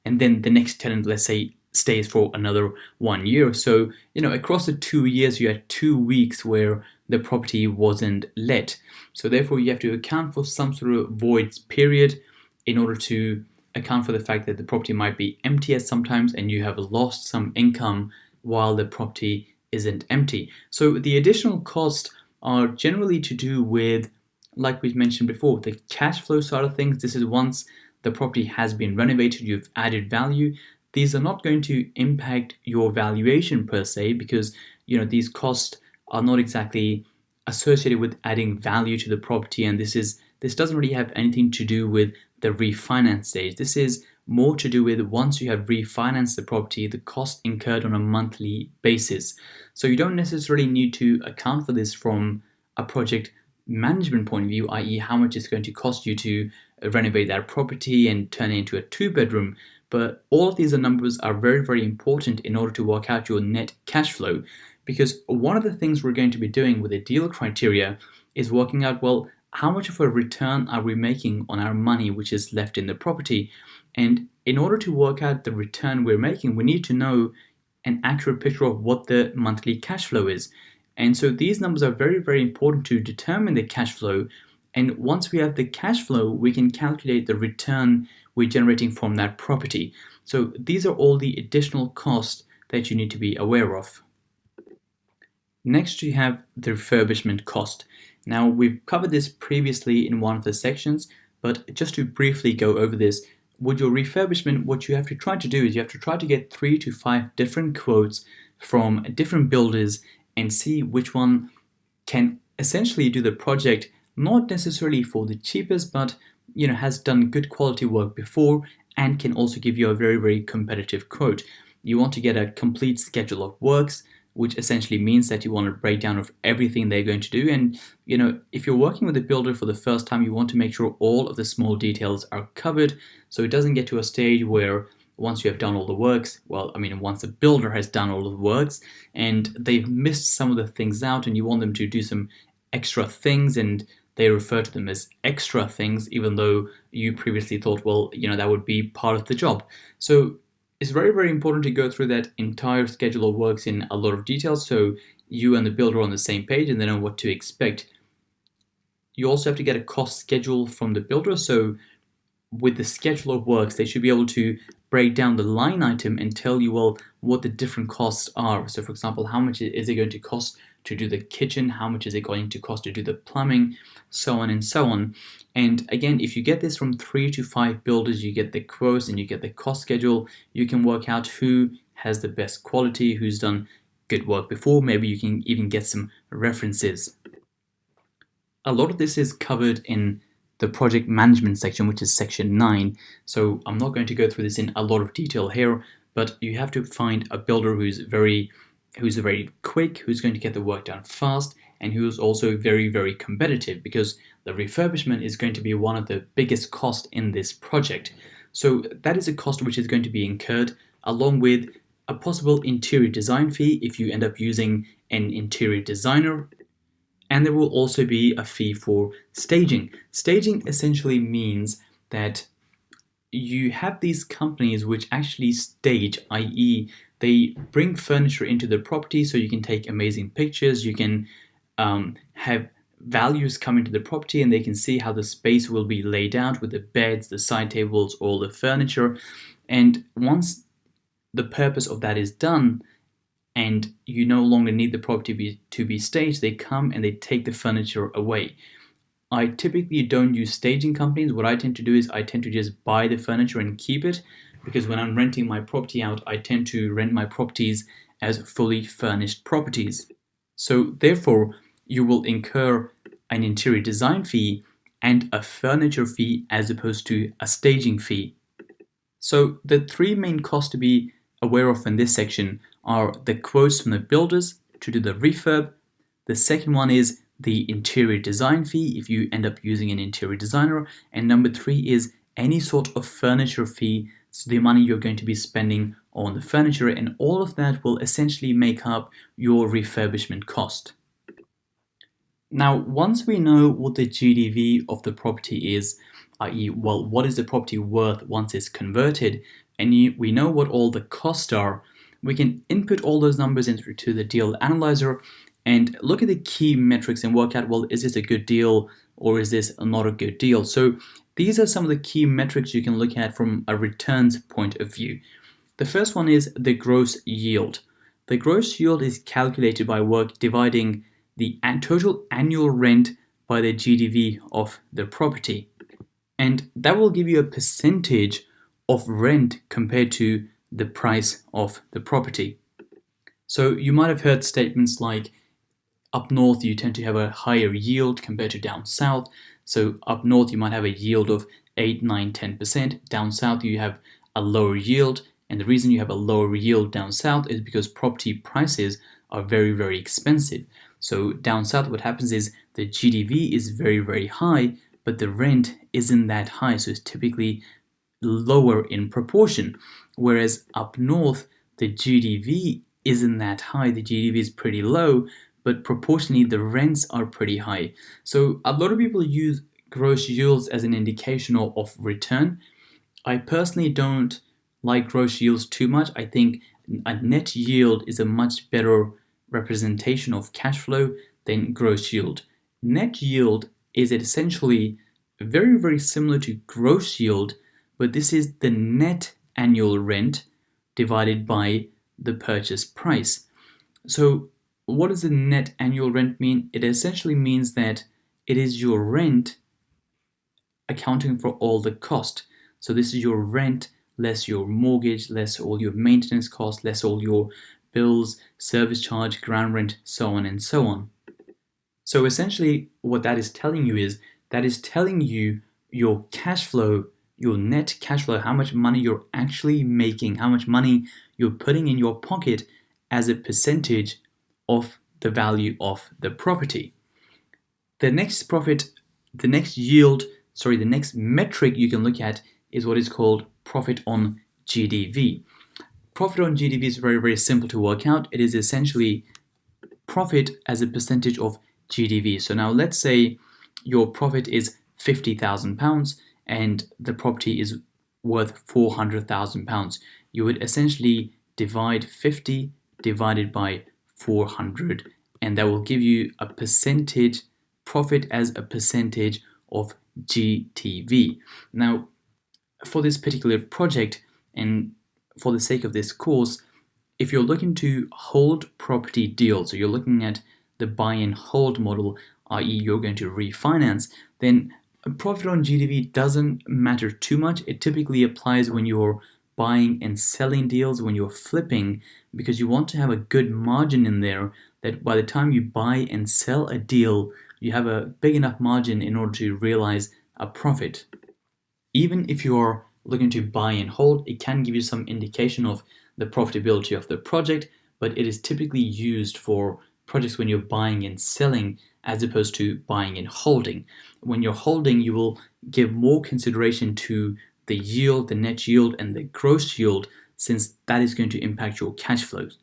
and then the next tenant, let's say, stays for another 1 year. So, across the 2 years, you had 2 weeks where the property wasn't let. So therefore, you have to account for some sort of void period in order to account for the fact that the property might be empty at sometimes, and you have lost some income while the property isn't empty. So the additional costs are generally to do with, like we mentioned before, the cash flow side of things. This is once the property has been renovated, you've added value. These are not going to impact your valuation per se, because these costs are not exactly associated with adding value to the property, and this doesn't really have anything to do with the refinance stage. This is more to do with once you have refinanced the property, the cost incurred on a monthly basis. So you don't necessarily need to account for this from a project management point of view, i.e. how much it's going to cost you to renovate that property and turn it into a 2-bedroom. But all of these numbers are very, very important in order to work out your net cash flow, because one of the things we're going to be doing with the deal criteria is working out, well, how much of a return are we making on our money which is left in the property? And in order to work out the return we're making, we need to know an accurate picture of what the monthly cash flow is. And so these numbers are very, very important to determine the cash flow. And once we have the cash flow, we can calculate the return we're generating from that property. So these are all the additional costs that you need to be aware of. Next, you have the refurbishment cost. Now, we've covered this previously in one of the sections, but just to briefly go over this, with your refurbishment, what you have to try to do is you have to try to get 3 to 5 different quotes from different builders and see which one can essentially do the project, not necessarily for the cheapest, but has done good quality work before and can also give you a very, very competitive quote. You want to get a complete schedule of works, which essentially means that you want a breakdown of everything they're going to do. And if you're working with a builder for the first time, you want to make sure all of the small details are covered, so it doesn't get to a stage where once you have done all the works, once the builder has done all of the works and they've missed some of the things out, and you want them to do some extra things, and they refer to them as extra things, even though you previously thought, well, that would be part of the job. So it's very, very important to go through that entire schedule of works in a lot of detail so you and the builder are on the same page and they know what to expect. You also have to get a cost schedule from the builder. So with the schedule of works, they should be able to break down the line item and tell you, well, what the different costs are. So for example, how much is it going to cost to do the kitchen? How much is it going to cost to do the plumbing? So on and so on. And again, if you get this from 3 to 5 builders, you get the quotes and you get the cost schedule, you can work out who has the best quality, who's done good work before. Maybe you can even get some references. A lot of this is covered in the project management section, which is section 9. So I'm not going to go through this in a lot of detail here, but you have to find a builder who's very quick, who's going to get the work done fast, and who's also very, very competitive, because the refurbishment is going to be one of the biggest costs in this project. So that is a cost which is going to be incurred, along with a possible interior design fee if you end up using an interior designer. And there will also be a fee for staging. Staging essentially means that you have these companies which actually stage, i.e. they bring furniture into the property so you can take amazing pictures, you can have values come into the property and they can see how the space will be laid out with the beds, the side tables, all the furniture. And once the purpose of that is done, and you no longer need the property to be staged, they come and they take the furniture away. I typically don't use staging companies. What I tend to do is I tend to just buy the furniture and keep it, because when I'm renting my property out, I tend to rent my properties as fully furnished properties. So therefore, you will incur an interior design fee and a furniture fee as opposed to a staging fee. So the 3 main costs to be aware of in this section are the quotes from the builders to do the refurb. The second one is the interior design fee if you end up using an interior designer. And number 3 is any sort of furniture fee, so the money you're going to be spending on the furniture, and all of that will essentially make up your refurbishment cost. Now, once we know what the GDV of the property is, i.e., well, what is the property worth once it's converted, and we know what all the costs are, we can input all those numbers into the deal analyzer and look at the key metrics and work out, well, is this a good deal or is this not a good deal? So these are some of the key metrics you can look at from a returns point of view. The first one is the gross yield. The gross yield is calculated by dividing the total annual rent by the GDV of the property. And that will give you a percentage of rent compared to the price of the property. So you might have heard statements like, up north you tend to have a higher yield compared to down south. So up north you might have a yield of 8, 9, 10%. Down south you have a lower yield. And the reason you have a lower yield down south is because property prices are very, very expensive. So down south what happens is the GDV is very, very high, but the rent isn't that high. So it's typically lower in proportion. Whereas up north, the GDV isn't that high. The GDV is pretty low, but proportionally the rents are pretty high. So a lot of people use gross yields as an indication of return. I personally don't like gross yields too much. I think a net yield is a much better representation of cash flow than gross yield. Net yield is essentially very, very similar to gross yield, but this is the net annual rent divided by the purchase price. So what does the net annual rent mean? It essentially means that it is your rent accounting for all the cost. So this is your rent less your mortgage, less all your maintenance costs, less all your bills, service charge, ground rent, so on and so on. So essentially what that is telling you is that is telling you your cash flow, your net cash flow, how much money you're actually making, how much money you're putting in your pocket as a percentage of the value of the property. The next metric you can look at is what is called profit on GDV. Profit on GDV is very, very simple to work out. It is essentially profit as a percentage of GDV. So now let's say your profit is £50,000 and the property is worth £400,000. You would essentially divide 50 divided by 400, and that will give you a percentage profit as a percentage of GTV. Now, for this particular project and for the sake of this course, if you're looking to hold property deals, so you're looking at the buy and hold model, i.e. you're going to refinance, then profit on GTV doesn't matter too much. It typically applies when you're buying and selling deals, when you're flipping, because you want to have a good margin in there that by the time you buy and sell a deal, you have a big enough margin in order to realize a profit. Even if you're looking to buy and hold, it can give you some indication of the profitability of the project, but it is typically used for projects when you're buying and selling as opposed to buying and holding. When you're holding, you will give more consideration to the yield, the net yield, and the gross yield, since that is going to impact your cash flows.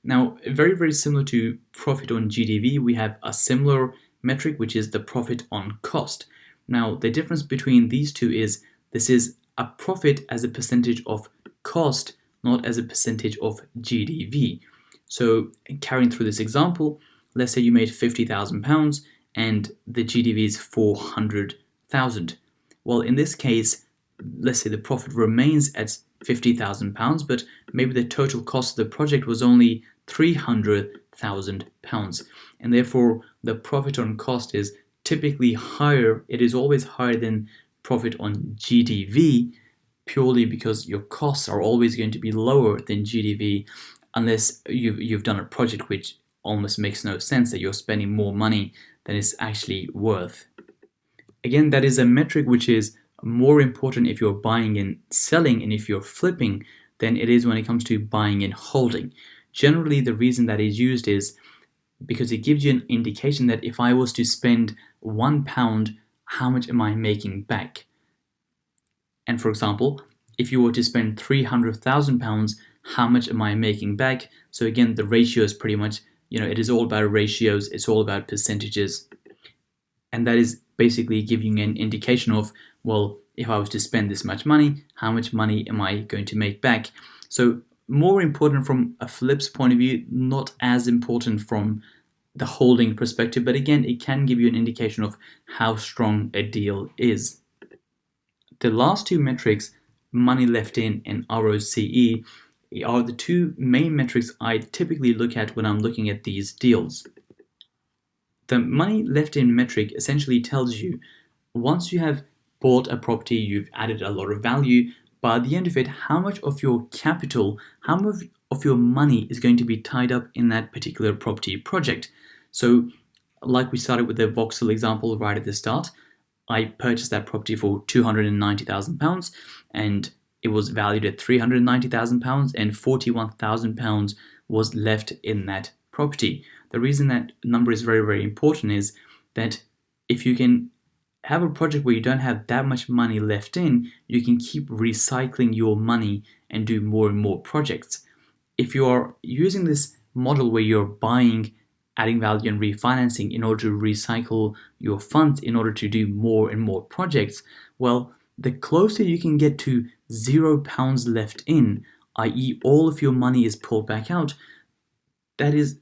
Now, very, very similar to profit on GTV, we have a similar metric, which is the profit on cost. Now, the difference between these two is this is a profit as a percentage of cost, not as a percentage of GTV. So carrying through this example, let's say you made £50,000 and the GTV is 400,000. Well, in this case, let's say the profit remains at £50,000, but maybe the total cost of the project was only £300,000, and therefore the profit on cost is typically higher. It is always higher than profit on GTV, purely because your costs are always going to be lower than GTV, unless you've done a project which almost makes no sense, that you're spending more money than it's actually worth. Again, that is a metric which is more important if you're buying and selling and if you're flipping than it is when it comes to buying and holding. Generally, the reason that is used is because it gives you an indication that if I was to spend £1, how much am I making back? And for example, if you were to spend £300,000, how much am I making back? So again, the ratio is pretty much, it is all about ratios, it's all about percentages. And that is basically giving an indication of, well, if I was to spend this much money, how much money am I going to make back? So more important from a flips point of view, not as important from the holding perspective, but again, it can give you an indication of how strong a deal is. The last two metrics, money left in and ROCE, are the two main metrics I typically look at when I'm looking at these deals. The money left in metric essentially tells you once you have bought a property, you've added a lot of value, but at the end of it, how much of your capital, how much of your money is going to be tied up in that particular property project. So like we started with the Vauxhall example right at the start, I purchased that property for £290,000 and it was valued at £390,000 and £41,000 was left in that property. The reason that number is very, very important is that if you can have a project where you don't have that much money left in, you can keep recycling your money and do more and more projects. If you are using this model where you're buying, adding value and refinancing in order to recycle your funds in order to do more and more projects, well, the closer you can get to £0 left in, i.e. all of your money is pulled back out, that is,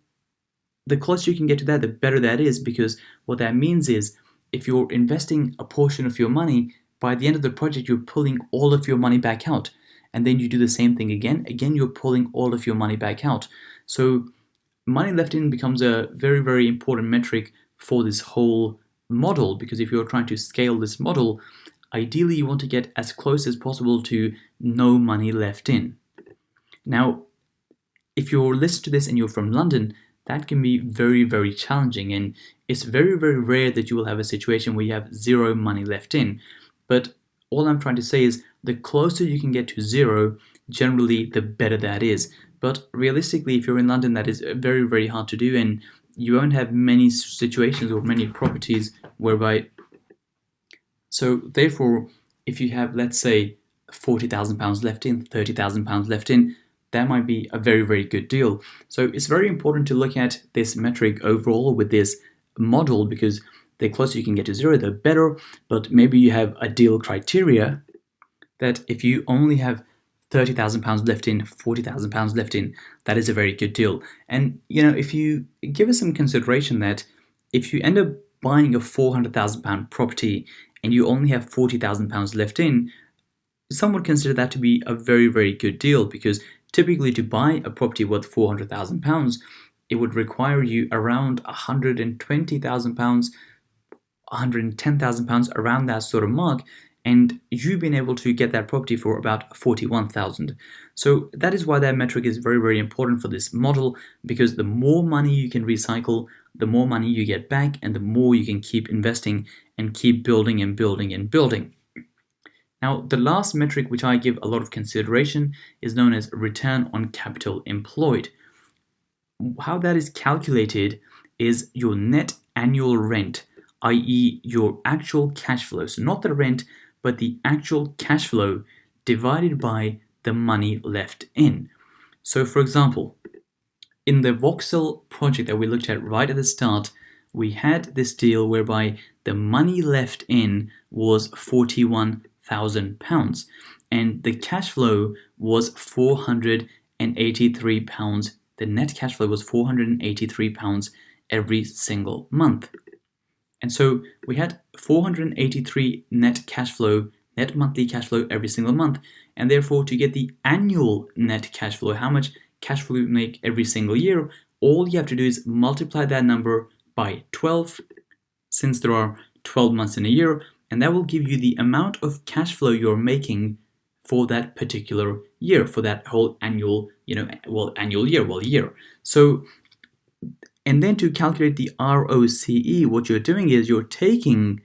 the closer you can get to that, the better that is, because what that means is if you're investing a portion of your money, by the end of the project, you're pulling all of your money back out. And then you do the same thing again. Again, you're pulling all of your money back out. So money left in becomes a very, very important metric for this whole model, because if you're trying to scale this model, ideally you want to get as close as possible to no money left in. Now, if you're listening to this and you're from London, that can be very, very challenging, and it's very, very rare that you will have a situation where you have zero money left in. But all I'm trying to say is the closer you can get to zero, generally the better that is. But realistically, if you're in London, that is very, very hard to do, and you won't have many situations or many properties whereby. So therefore, if you have, let's say, £40,000 left in, £30,000 left in, that might be a very, very good deal. So it's very important to look at this metric overall with this model, because The closer you can get to zero, the better. But maybe you have a deal criteria that if you only have £30,000 left in, £40,000 left in, that is a very good deal. And if you give us some consideration that if you end up buying a £400,000 property and you only have £40,000 left in, some would consider that to be a very, very good deal, because typically to buy a property worth £400,000, it would require you around £120,000, £110,000, around that sort of mark, and you've been able to get that property for about 41,000. So that is why that metric is very, very important for this model, because the more money you can recycle, the more money you get back, and the more you can keep investing and keep building and building and building. Now, the last metric which I give a lot of consideration is known as return on capital employed. How that is calculated is your net annual rent, i.e. your actual cash flow. So not the rent, but the actual cash flow divided by the money left in. So for example, in the Vauxhall project that we looked at right at the start, we had this deal whereby the money left in was £41,000 and the cash flow was £483. The net cash flow was £483 every single month. And so we had 483 net monthly cash flow every single month. And therefore, to get the annual net cash flow, how much cash flow you make every single year, all you have to do is multiply that number by 12, since there are 12 months in a year, and that will give you the amount of cash flow you're making for that particular year, for that whole year. So, and then to calculate the ROCE, what you're doing is you're taking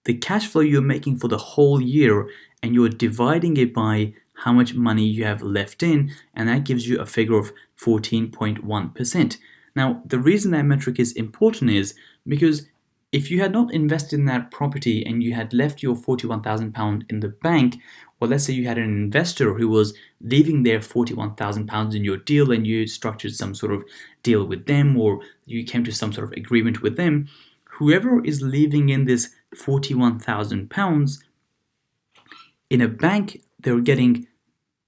the cash flow you're making for the whole year and you're dividing it by how much money you have left in, and that gives you a figure of 14.1%. Now, the reason that metric is important is because if you had not invested in that property and you had left your £41,000 in the bank, or let's say you had an investor who was leaving their £41,000 in your deal and you structured some sort of deal with them, or you came to some sort of agreement with them, whoever is leaving in this £41,000 in a bank, they're getting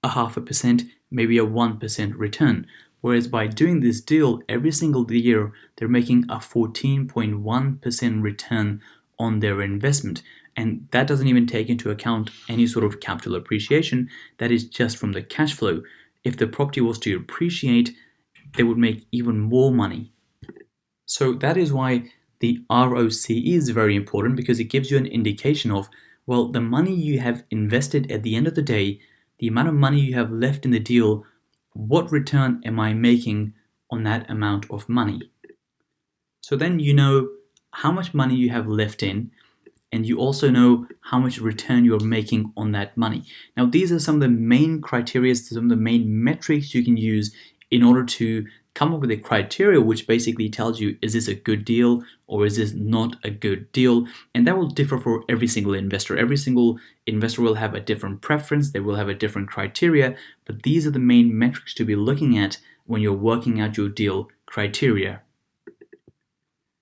a 0.5%, maybe a 1% return. Whereas by doing this deal every single year, they're making a 14.1% return on their investment. And that doesn't even take into account any sort of capital appreciation. That is just from the cash flow. If the property was to appreciate, they would make even more money. So that is why the ROCE is very important, because it gives you an indication of, well, the money you have invested at the end of the day, the amount of money you have left in the deal, what return am I making on that amount of money? So then you know how much money you have left in, and you also know how much return you're making on that money. Now, these are some of the main criteria, some of the main metrics you can use in order to come up with a criteria which basically tells you, is this a good deal or is this not a good deal? And that will differ for every single investor. Every single investor will have a different preference, they will have a different criteria, but these are the main metrics to be looking at when you're working out your deal criteria.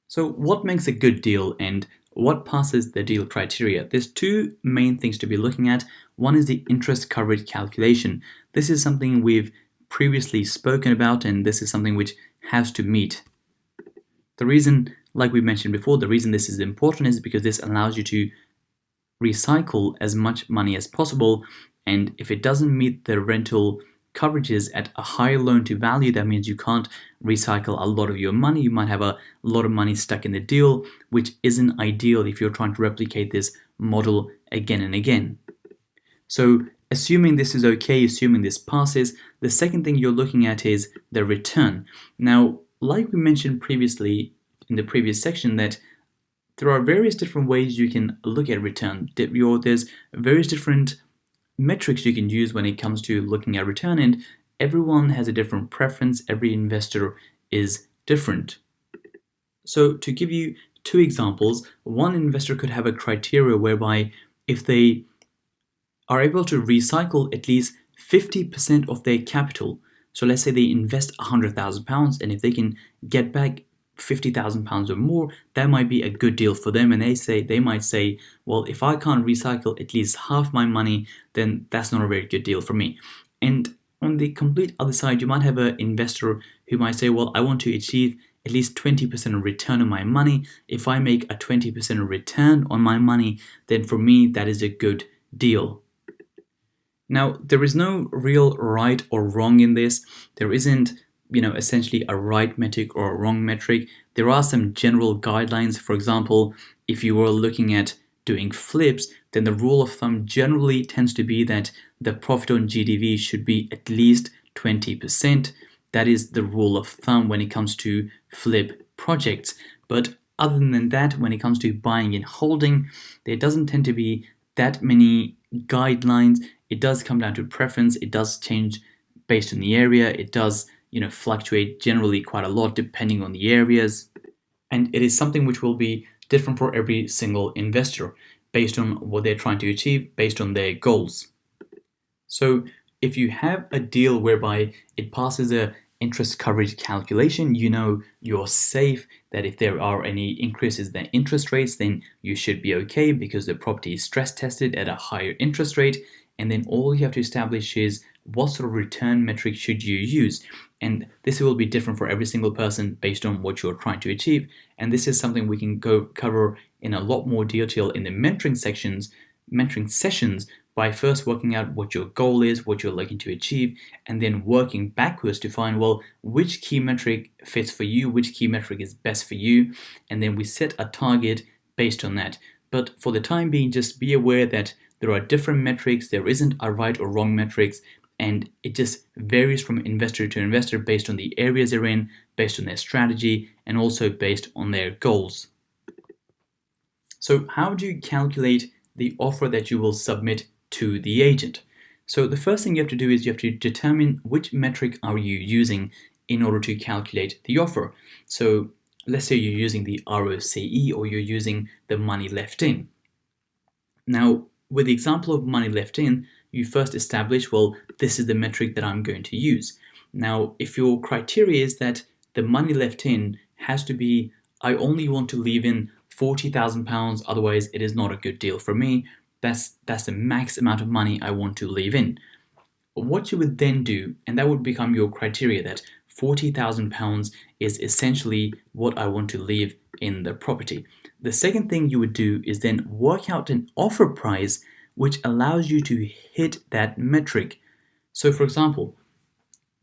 So what makes a good deal and what passes the deal criteria? There's two main things to be looking at. One is the interest coverage calculation. This is something we've previously spoken about, and this is something which has to meet. The reason, like we mentioned before, the reason this is important is because this allows you to recycle as much money as possible, and if it doesn't meet the rental coverages at a higher loan to value, that means you can't recycle a lot of your money. You might have a lot of money stuck in the deal, which isn't ideal if you're trying to replicate this model again and again. So assuming this is okay, assuming this passes, the second thing you're looking at is the return. Now, like we mentioned previously in the previous section, that there are various different ways you can look at return. There's various different metrics you can use when it comes to looking at return, and everyone has a different preference. Every investor is different. So to give you two examples, one investor could have a criteria whereby if they are able to recycle at least 50% of their capital, so let's say they invest £100,000, and if they can get back £50,000 or more, that might be a good deal for them. And they might say, well, if I can't recycle at least half my money, then that's not a very good deal for me. And on the complete other side, you might have an investor who might say, well, I want to achieve at least 20% return on my money. If I make a 20% return on my money, then for me, that is a good deal. Now, there is no real right or wrong in this. There isn't, essentially a right metric or a wrong metric. There are some general guidelines. For example, if you were looking at doing flips, then the rule of thumb generally tends to be that the profit on GDV should be at least 20%. That is the rule of thumb when it comes to flip projects. But other than that, when it comes to buying and holding, there doesn't tend to be that many guidelines. It does come down to preference. It does change based on the area. It does, fluctuate generally quite a lot depending on the areas. And it is something which will be different for every single investor based on what they're trying to achieve, based on their goals. So if you have a deal whereby it passes a interest coverage calculation, you're safe that if there are any increases in the interest rates, then you should be okay because the property is stress tested at a higher interest rate. And then all you have to establish is what sort of return metric should you use. And this will be different for every single person based on what you're trying to achieve. And this is something we can go cover in a lot more detail in the mentoring sessions by first working out what your goal is, what you're looking to achieve, and then working backwards to find, well, which key metric fits for you, which key metric is best for you, and then we set a target based on that. But for the time being, just be aware that there are different metrics, there isn't a right or wrong metrics, and it just varies from investor to investor based on the areas they're in, based on their strategy, and also based on their goals. So how do you calculate the offer that you will submit to the agent? So the first thing you have to do is you have to determine which metric are you using in order to calculate the offer. So let's say you're using the ROCE or you're using the money left in. Now, with the example of money left in, you first establish, well, this is the metric that I'm going to use. Now, if your criteria is that the money left in has to be, I only want to leave in £40,000, otherwise it is not a good deal for me. That's the max amount of money I want to leave in. What you would then do, and that would become your criteria, that £40,000 is essentially what I want to leave in the property. The second thing you would do is then work out an offer price which allows you to hit that metric. So for example,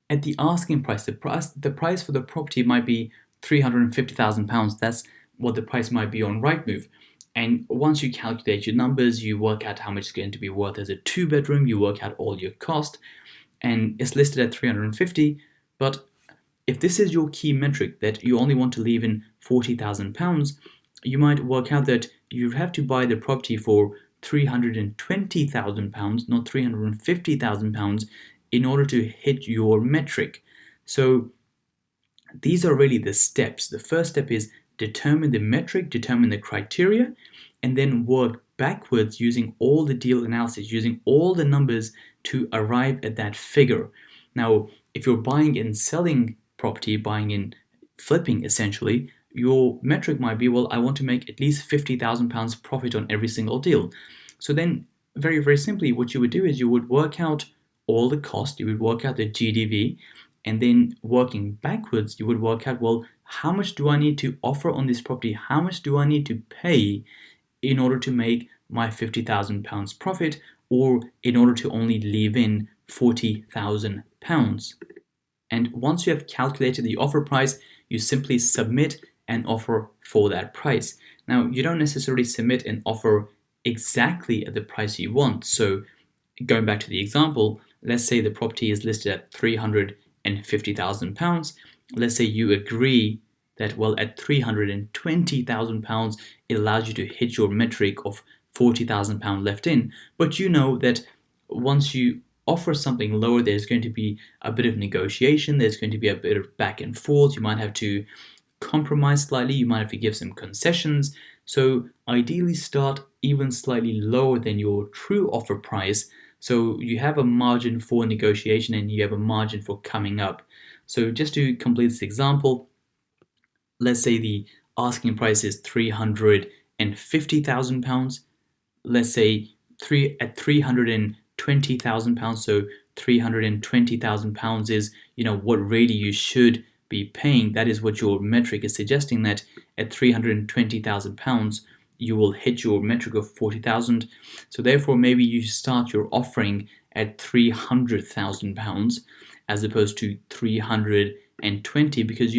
at the asking price, the price for the property might be £350,000. That's what the price might be on Rightmove. And once you calculate your numbers, you work out how much it's going to be worth as a 2-bedroom, you work out all your cost, and it's listed at 350. But if this is your key metric, that you only want to leave in £40,000, you might work out that you have to buy the property for £320,000, not £350,000, in order to hit your metric. So these are really the steps. The first step is determine the metric, determine the criteria, and then work backwards using all the deal analysis, using all the numbers to arrive at that figure. Now, if you're buying and selling property, buying and flipping essentially, your metric might be, well, I want to make at least £50,000 profit on every single deal. So then, very, very simply, what you would do is you would work out all the cost, you would work out the GDV, and then working backwards, you would work out, well, how much do I need to offer on this property? How much do I need to pay in order to make my £50,000 profit, or in order to only leave in £40,000? And once you have calculated the offer price, you simply submit an offer for that price. Now, you don't necessarily submit an offer exactly at the price you want. So going back to the example, let's say the property is listed at £350,000. Let's say you agree that, well, at £320,000, it allows you to hit your metric of £40,000 left in. But you know that once you offer something lower, there's going to be a bit of negotiation, there's going to be a bit of back and forth, you might have to compromise slightly, you might have to give some concessions. So ideally start even slightly lower than your true offer price, so you have a margin for negotiation and you have a margin for coming up. So just to complete this example, let's say the asking price is £350,000. Let's say at £320,000. So £320,000 is, what really you should be paying. That is what your metric is suggesting, that at £320,000 you will hit your metric of 40,000. So therefore, maybe you start your offering at £300,000 as opposed to 320, because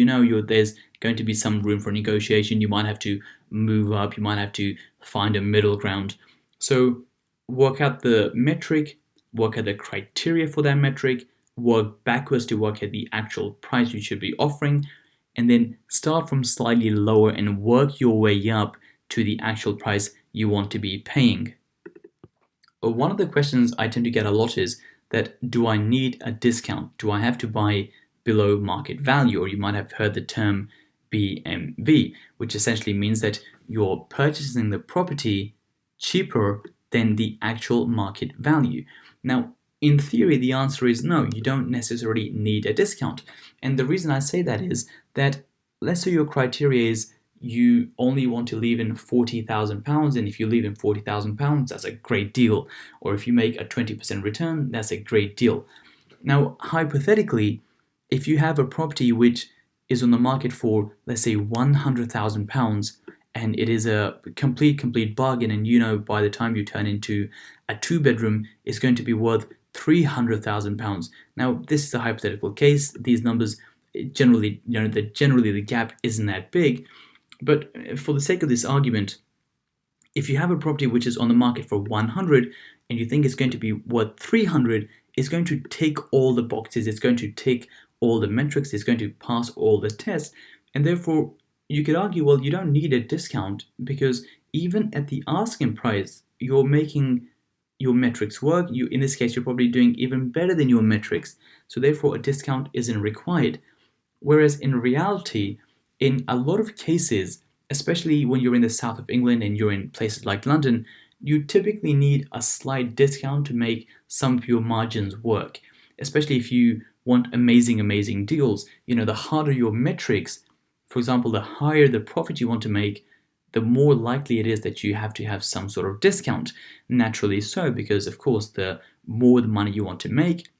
there's going to be some room for negotiation. You might have to move up, you might have to find a middle ground. So work out the metric, work out the criteria for that metric, work backwards to work at the actual price you should be offering, and then start from slightly lower and work your way up to the actual price you want to be paying. One of the questions I tend to get a lot is that, do I need a discount? Do I have to buy below market value? Or you might have heard the term BMV, which essentially means that you're purchasing the property cheaper than the actual market value. Now, in theory, the answer is no, you don't necessarily need a discount. And the reason I say that is that, let's say your criteria is you only want to leave in £40,000, and if you leave in £40,000, that's a great deal. Or if you make a 20% return, that's a great deal. Now, hypothetically, if you have a property which is on the market for, let's say, £100,000, and it is a complete bargain, and by the time you turn into a 2-bedroom, it's going to be worth £300,000. Now, this is a hypothetical case. These numbers generally the gap isn't that big. But for the sake of this argument, if you have a property which is on the market for 100 and you think it's going to be worth 300, it's going to tick all the boxes, it's going to tick all the metrics, it's going to pass all the tests, and therefore you could argue, well, you don't need a discount, because even at the asking price, you're making your metrics work. In this case, you're probably doing even better than your metrics, so therefore a discount isn't required. Whereas in reality, in a lot of cases, especially when you're in the south of England and you're in places like London, you typically need a slight discount to make some of your margins work. Especially if you want amazing deals. The harder your metrics, for example, the higher the profit you want to make, the more likely it is that you have to have some sort of discount. Naturally so, because of course, the more the money you want to make,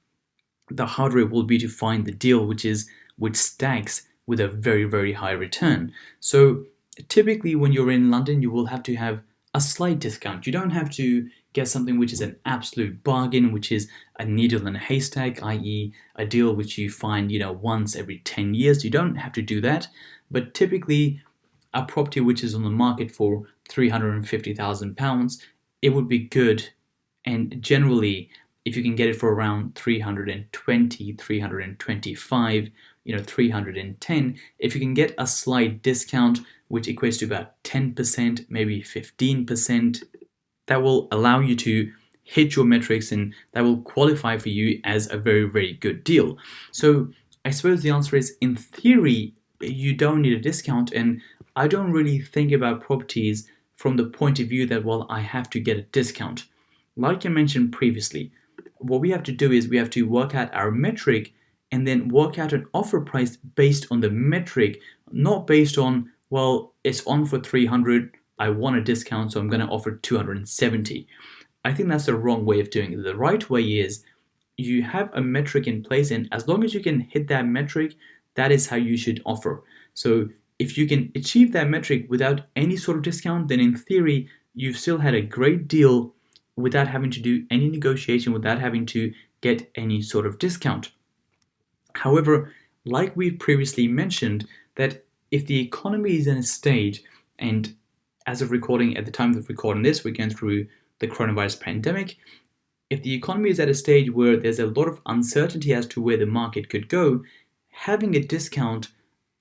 the harder it will be to find the deal which stacks with a very high return. So typically when you're in London, you will have to have a slight discount. You don't have to get something which is an absolute bargain, which is a needle in a haystack, i.e. a deal which you find once every 10 years. You don't have to do that. But typically a property which is on the market for £350,000, it would be good. And generally, if you can get it for around 320, 325, 310, if you can get a slight discount, which equates to about 10%, maybe 15%, that will allow you to hit your metrics, and that will qualify for you as a very good deal. So I suppose the answer is, in theory, you don't need a discount, and I don't really think about properties from the point of view that, well, I have to get a discount. Like I mentioned previously, what we have to do is we have to work out our metric and then work out an offer price based on the metric, not based on, well, it's on for 300, I want a discount, so I'm going to offer 270. I think that's the wrong way of doing it. The right way is you have a metric in place, and as long as you can hit that metric, that is how you should offer. So if you can achieve that metric without any sort of discount, then in theory, you've still had a great deal without having to do any negotiation, without having to get any sort of discount. However, like we previously mentioned, that if the economy is in a stage, and as of recording, at the time of recording this, we're going through the coronavirus pandemic, if the economy is at a stage where there's a lot of uncertainty as to where the market could go, having a discount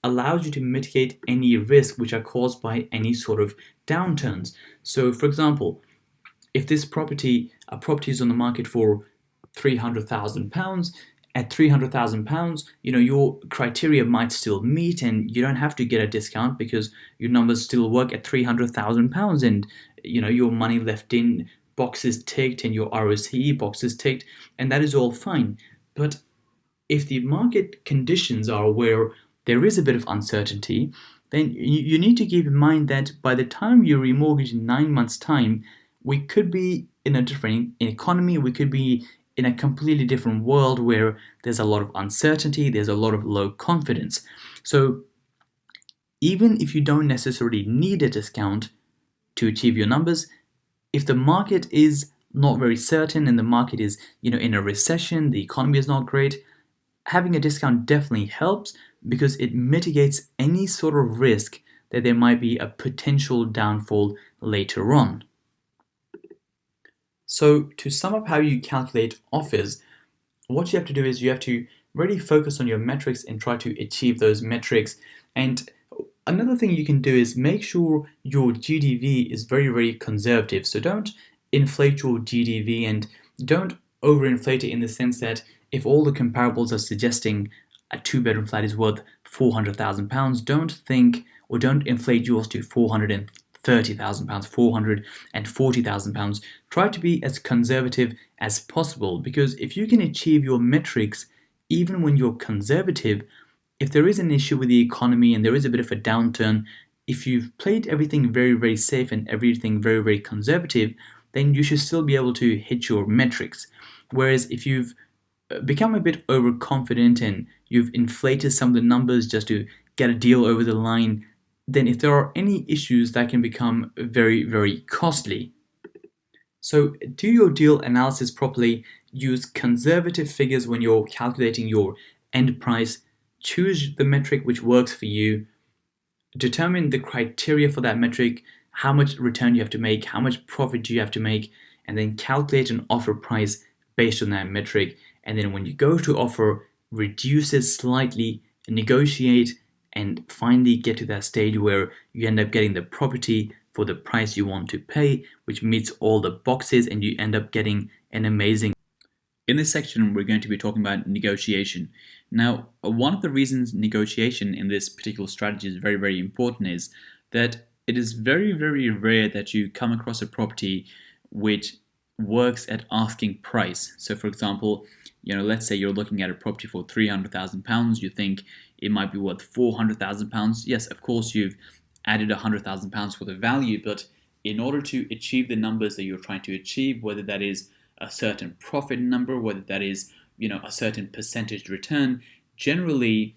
allows you to mitigate any risk which are caused by any sort of downturns. So, for example, if a property is on the market for £300,000, at £300,000, your criteria might still meet, and you don't have to get a discount because your numbers still work at £300,000, and your money left in, boxes ticked, and your ROCE boxes ticked, and that is all fine. But if the market conditions are where there is a bit of uncertainty, then you need to keep in mind that by the time you remortgage in 9 months' time, we could be in a different economy, we could be in a completely different world where there's a lot of uncertainty, there's a lot of low confidence. So even if you don't necessarily need a discount to achieve your numbers, if the market is not very certain and the market is, in a recession, the economy is not great, having a discount definitely helps because it mitigates any sort of risk that there might be a potential downfall later on. So to sum up how you calculate offers, what you have to do is you have to really focus on your metrics and try to achieve those metrics. And another thing you can do is make sure your GDV is very, very conservative. So don't inflate your GDV and don't overinflate it in the sense that if all the comparables are suggesting a 2-bedroom flat is worth £400,000, don't think or don't inflate yours to £430,000, £440,000. Try to be as conservative as possible, because if you can achieve your metrics even when you're conservative, if there is an issue with the economy and there is a bit of a downturn, if you've played everything very, very safe and everything very, very conservative, then you should still be able to hit your metrics. Whereas if you've become a bit overconfident and you've inflated some of the numbers just to get a deal over the line, then if there are any issues, that can become very, very costly. So do your deal analysis properly, use conservative figures when you're calculating your end price, choose the metric which works for you, determine the criteria for that metric, how much return you have to make, how much profit do you have to make, and then calculate an offer price based on that metric. And then when you go to offer, reduce it slightly, negotiate, and finally get to that stage where you end up getting the property for the price you want to pay, which meets all the boxes, and you end up getting an amazing. In this section, we're going to be talking about negotiation. Now, one of the reasons negotiation in this particular strategy is very, very important is that it is very, very rare that you come across a property which works at asking price. So for example, let's say you're looking at a property for £300,000, you think it might be worth £400,000. Yes, of course, you've added £100,000 for the value, but in order to achieve the numbers that you're trying to achieve, whether that is a certain profit number, whether that is, a certain percentage return, generally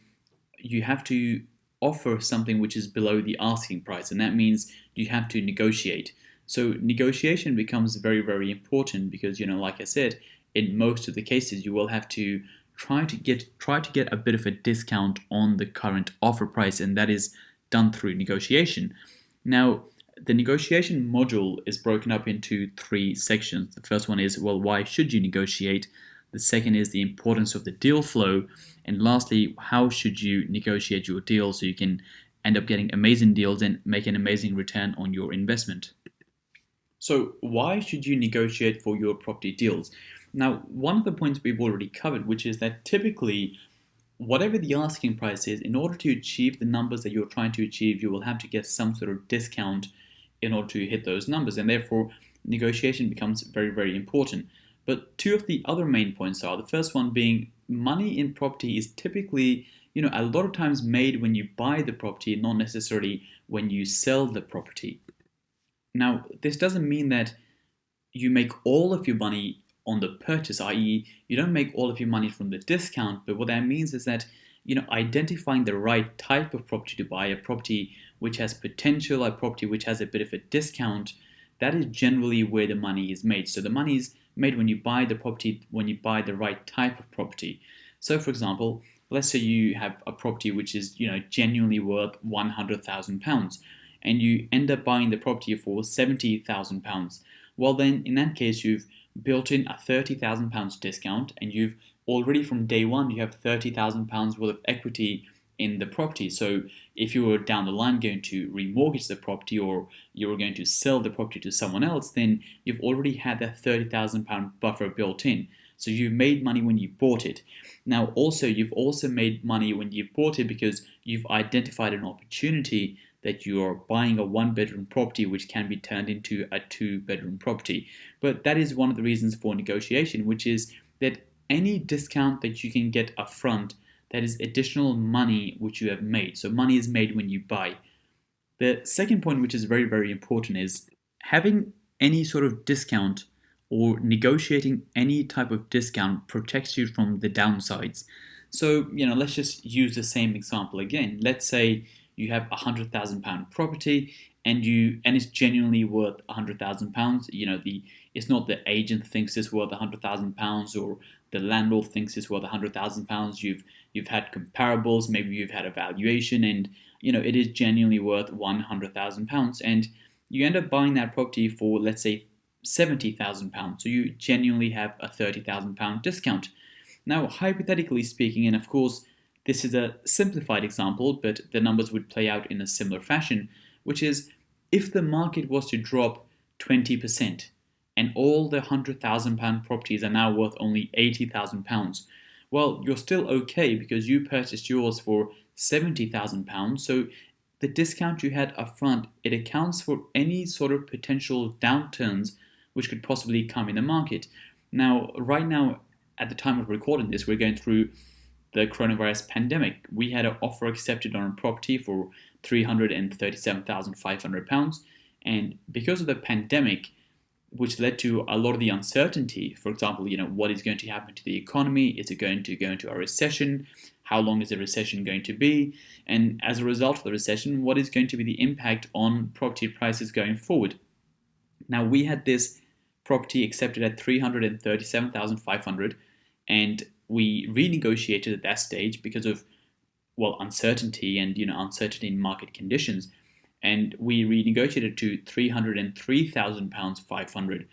you have to offer something which is below the asking price, and that means you have to negotiate. So negotiation becomes very, very important because, like I said, in most of the cases you will have to try to get a bit of a discount on the current offer price, and that is done through negotiation. Now, the negotiation module is broken up into 3 sections. The first one is, well, why should you negotiate? The second is the importance of the deal flow. And lastly, how should you negotiate your deal so you can end up getting amazing deals and make an amazing return on your investment. So why should you negotiate for your property deals? Now, one of the points we've already covered, which is that typically, whatever the asking price is, in order to achieve the numbers that you're trying to achieve, you will have to get some sort of discount in order to hit those numbers, and therefore negotiation becomes very, very important. But 2 of the other main points are, the first one being money in property is typically, a lot of times made when you buy the property, not necessarily when you sell the property. Now, this doesn't mean that you make all of your money on the purchase, i.e. you don't make all of your money from the discount, but what that means is that, identifying the right type of property to buy, a property which has potential, a property which has a bit of a discount, that is generally where the money is made. So the money is made when you buy the property, when you buy the right type of property. So for example, let's say you have a property which is, genuinely worth £100,000, and you end up buying the property for £70,000. Well, then in that case, you've built in a £30,000 discount, and you've already from day one, you have £30,000 worth of equity in the property. So if you were down the line going to remortgage the property, or you were going to sell the property to someone else, then you've already had that £30,000 buffer built in. So you made money when you bought it. Now also, you've also made money when you bought it because you've identified an opportunity that you're buying a 1-bedroom property which can be turned into a 2-bedroom property. But that is one of the reasons for negotiation, which is that any discount that you can get upfront, that is additional money which you have made. So money is made when you buy. The second point, which is very, very important, is having any sort of discount or negotiating any type of discount protects you from the downsides. So, let's just use the same example again. Let's say you have £100,000 property and it's genuinely worth £100,000. It's not the agent thinks it's worth £100,000 or the landlord thinks it's worth £100,000. You've had comparables, maybe you've had a valuation, and it is genuinely worth £100,000, and you end up buying that property for, let's say, £70,000. So you genuinely have a £30,000 discount. Now, hypothetically speaking, and of course, this is a simplified example, but the numbers would play out in a similar fashion, which is if the market was to drop 20% and all the £100,000 properties are now worth only £80,000, well, you're still okay because you purchased yours for £70,000. So the discount you had up front, it accounts for any sort of potential downturns which could possibly come in the market. Now, right now, at the time of recording this, we're going through the coronavirus pandemic. We had an offer accepted on a property for £337,500, and because of the pandemic, which led to a lot of the uncertainty, for example, what is going to happen to the economy? Is it going to go into a recession? How long is the recession going to be? And as a result of the recession, what is going to be the impact on property prices going forward? Now, we had this property accepted at $337,500, and we renegotiated at that stage because of, uncertainty and, uncertainty in market conditions. And we renegotiated to £303,500.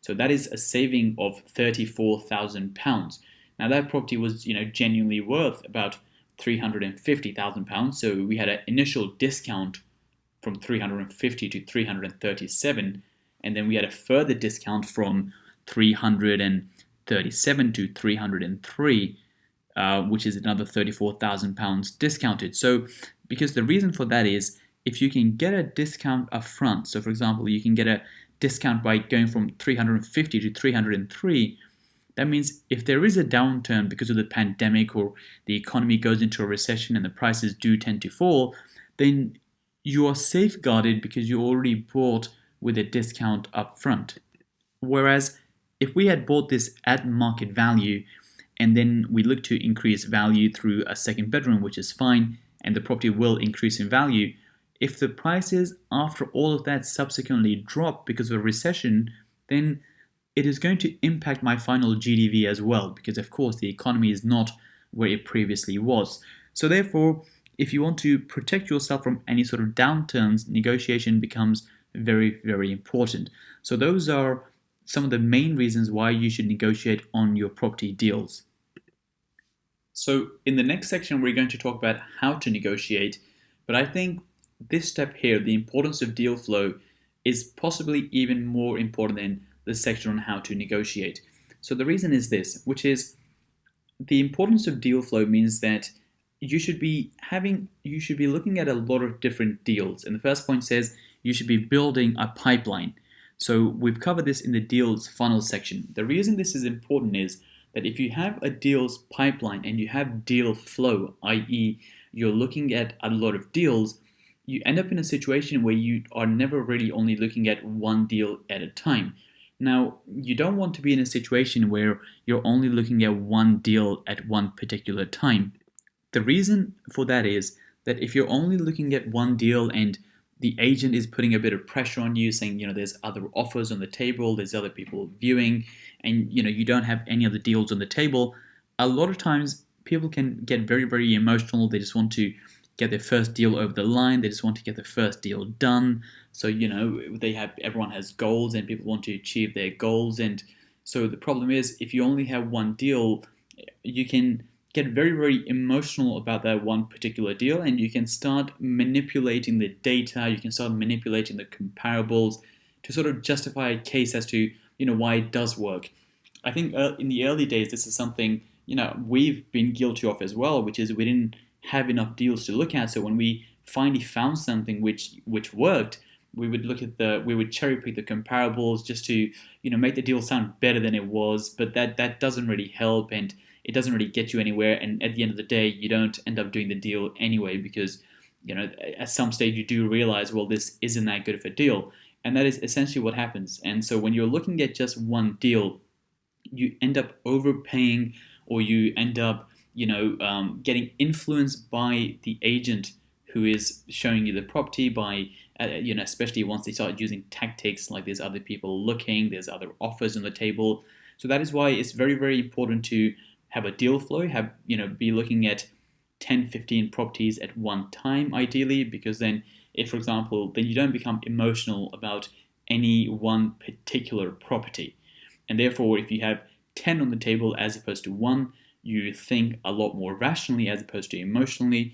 So that is a saving of £34,000. Now that property was, genuinely worth about £350,000. So we had an initial discount from 350 to 337, and then we had a further discount from 337 to 303, which is another £34,000 discounted. So because the reason for that is if you can get a discount up front, so for example, you can get a discount by going from 350 to 303, that means if there is a downturn because of the pandemic or the economy goes into a recession and the prices do tend to fall, then you are safeguarded because you already bought with a discount up front. Whereas if we had bought this at market value and then we look to increase value through a second bedroom, which is fine, and the property will increase in value, if the prices after all of that subsequently drop because of a recession, then it is going to impact my final GDV as well, because of course the economy is not where it previously was. So therefore, if you want to protect yourself from any sort of downturns, negotiation becomes very, very important. So those are some of the main reasons why you should negotiate on your property deals. So in the next section, we're going to talk about how to negotiate, but I think this step here, the importance of deal flow, is possibly even more important than the section on how to negotiate. So the reason is this, which is the importance of deal flow means that you should be looking at a lot of different deals. And the first point says you should be building a pipeline. So we've covered this in the deals funnel section. The reason this is important is that if you have a deals pipeline and you have deal flow, i.e. you're looking at a lot of deals, you end up in a situation where you are never really only looking at one deal at a time. Now, you don't want to be in a situation where you're only looking at one deal at one particular time. The reason for that is that if you're only looking at one deal and the agent is putting a bit of pressure on you, saying, there's other offers on the table, there's other people viewing, and, you don't have any other deals on the table, a lot of times people can get very, very emotional. They just want to get their first deal over the line. They just want to get the first deal done. So, everyone has goals and people want to achieve their goals. And so the problem is if you only have one deal, you can get very, very emotional about that one particular deal, and you can start manipulating the data. You can start manipulating the comparables to sort of justify a case as to, why it does work. I think in the early days, this is something, we've been guilty of as well, which is we didn't have enough deals to look at. So when we finally found something which worked, we would cherry pick the comparables just to, make the deal sound better than it was. But that doesn't really help, and it doesn't really get you anywhere. And at the end of the day, you don't end up doing the deal anyway, because at some stage you do realize, well, this isn't that good of a deal. And that is essentially what happens. And so when you're looking at just one deal, you end up overpaying, or you end up getting influenced by the agent who is showing you the property, by especially once they start using tactics like there's other people looking, there's other offers on the table. So that is why it's very, very important to have a deal flow, be looking at 10, 15 properties at one time, ideally, because then if, for example, then you don't become emotional about any one particular property. And therefore, if you have 10 on the table as opposed to one, you think a lot more rationally as opposed to emotionally.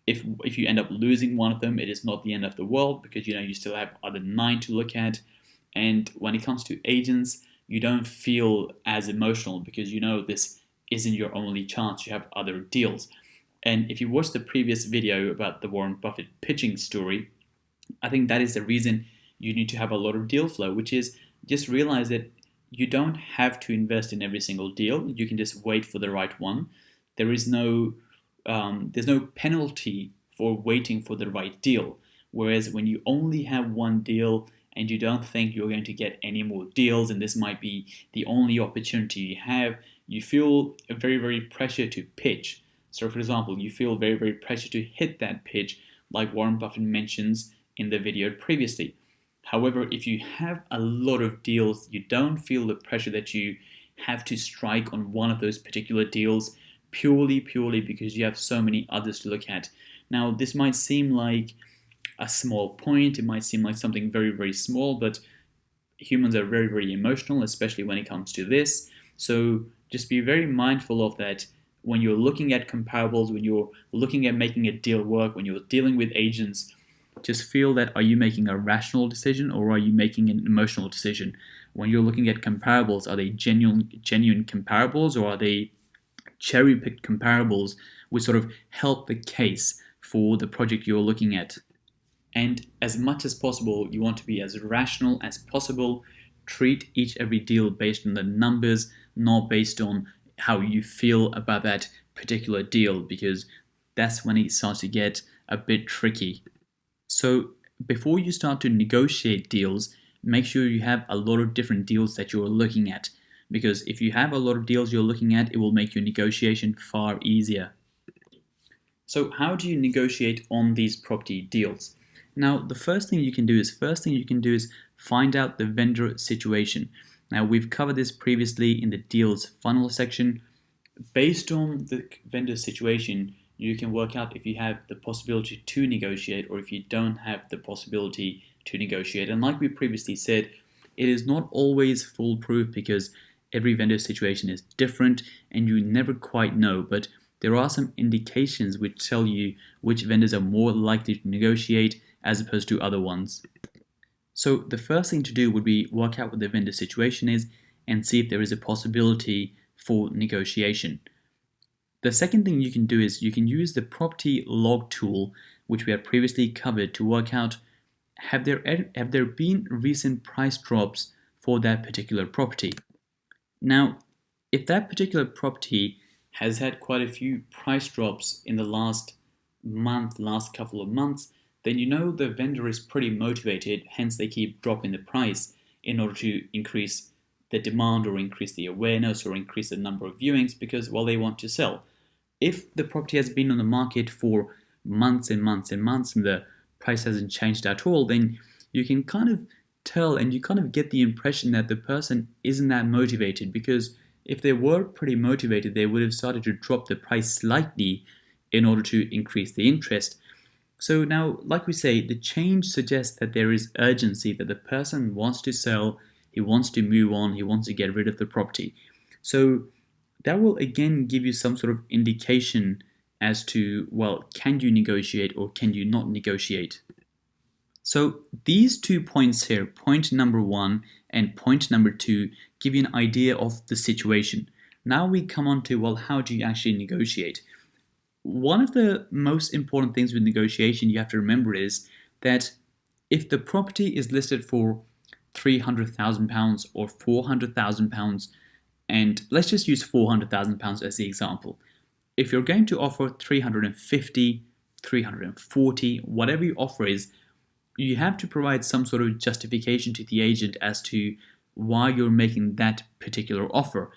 If you end up losing one of them, it is not the end of the world, because you still have other 9 to look at. And when it comes to agents, you don't feel as emotional, because this isn't your only chance. You have other deals. And if you watched the previous video about the Warren Buffett pitching story, I think that is the reason you need to have a lot of deal flow, which is just realize that you don't have to invest in every single deal. You can just wait for the right one. There's no penalty for waiting for the right deal. Whereas when you only have one deal and you don't think you're going to get any more deals, and this might be the only opportunity you have, you feel a very, very pressure to pitch. So for example, you feel very, very pressure to hit that pitch, like Warren Buffett mentions in the video previously. However, if you have a lot of deals, you don't feel the pressure that you have to strike on one of those particular deals purely because you have so many others to look at. Now, this might seem like a small point, it might seem like something very, very small, but humans are very, very emotional, especially when it comes to this. So just be very mindful of that when you're looking at comparables, when you're looking at making a deal work, when you're dealing with agents. Just feel that, are you making a rational decision or are you making an emotional decision? When you're looking at comparables, are they genuine comparables, or are they cherry-picked comparables which sort of help the case for the project you're looking at? And as much as possible, you want to be as rational as possible. Treat every deal based on the numbers, not based on how you feel about that particular deal, because that's when it starts to get a bit tricky. So before you start to negotiate deals, make sure you have a lot of different deals that you're looking at, because if you have a lot of deals you're looking at, it will make your negotiation far easier. So how do you negotiate on these property deals? Now, the first thing you can do is find out the vendor situation. Now, we've covered this previously in the deals funnel section. Based on the vendor situation, you can work out if you have the possibility to negotiate or if you don't have the possibility to negotiate. And like we previously said, it is not always foolproof, because every vendor situation is different and you never quite know, but there are some indications which tell you which vendors are more likely to negotiate as opposed to other ones. So the first thing to do would be work out what the vendor situation is and see if there is a possibility for negotiation. The second thing you can do is you can use the property log tool, which we have previously covered, to work out have there been recent price drops for that particular property. Now, if that particular property has had quite a few price drops in the last couple of months, then the vendor is pretty motivated, hence they keep dropping the price in order to increase the demand or increase the awareness or increase the number of viewings, because, well, they want to sell. If the property has been on the market for months and months and months and the price hasn't changed at all, then you can kind of tell and you kind of get the impression that the person isn't that motivated, because if they were pretty motivated, they would have started to drop the price slightly in order to increase the interest. So now, like we say, the change suggests that there is urgency, that the person wants to sell, he wants to move on, he wants to get rid of the property. So that will again give you some sort of indication as to, well, can you negotiate or can you not negotiate? So these 2 points here, point number 1 and point number 2, give you an idea of the situation. Now we come on to, well, how do you actually negotiate? One of the most important things with negotiation you have to remember is that if the property is listed for £300,000 or £400,000, And let's just use £400,000 as the example. If you're going to offer 350, 340, whatever your offer is, you have to provide some sort of justification to the agent as to why you're making that particular offer.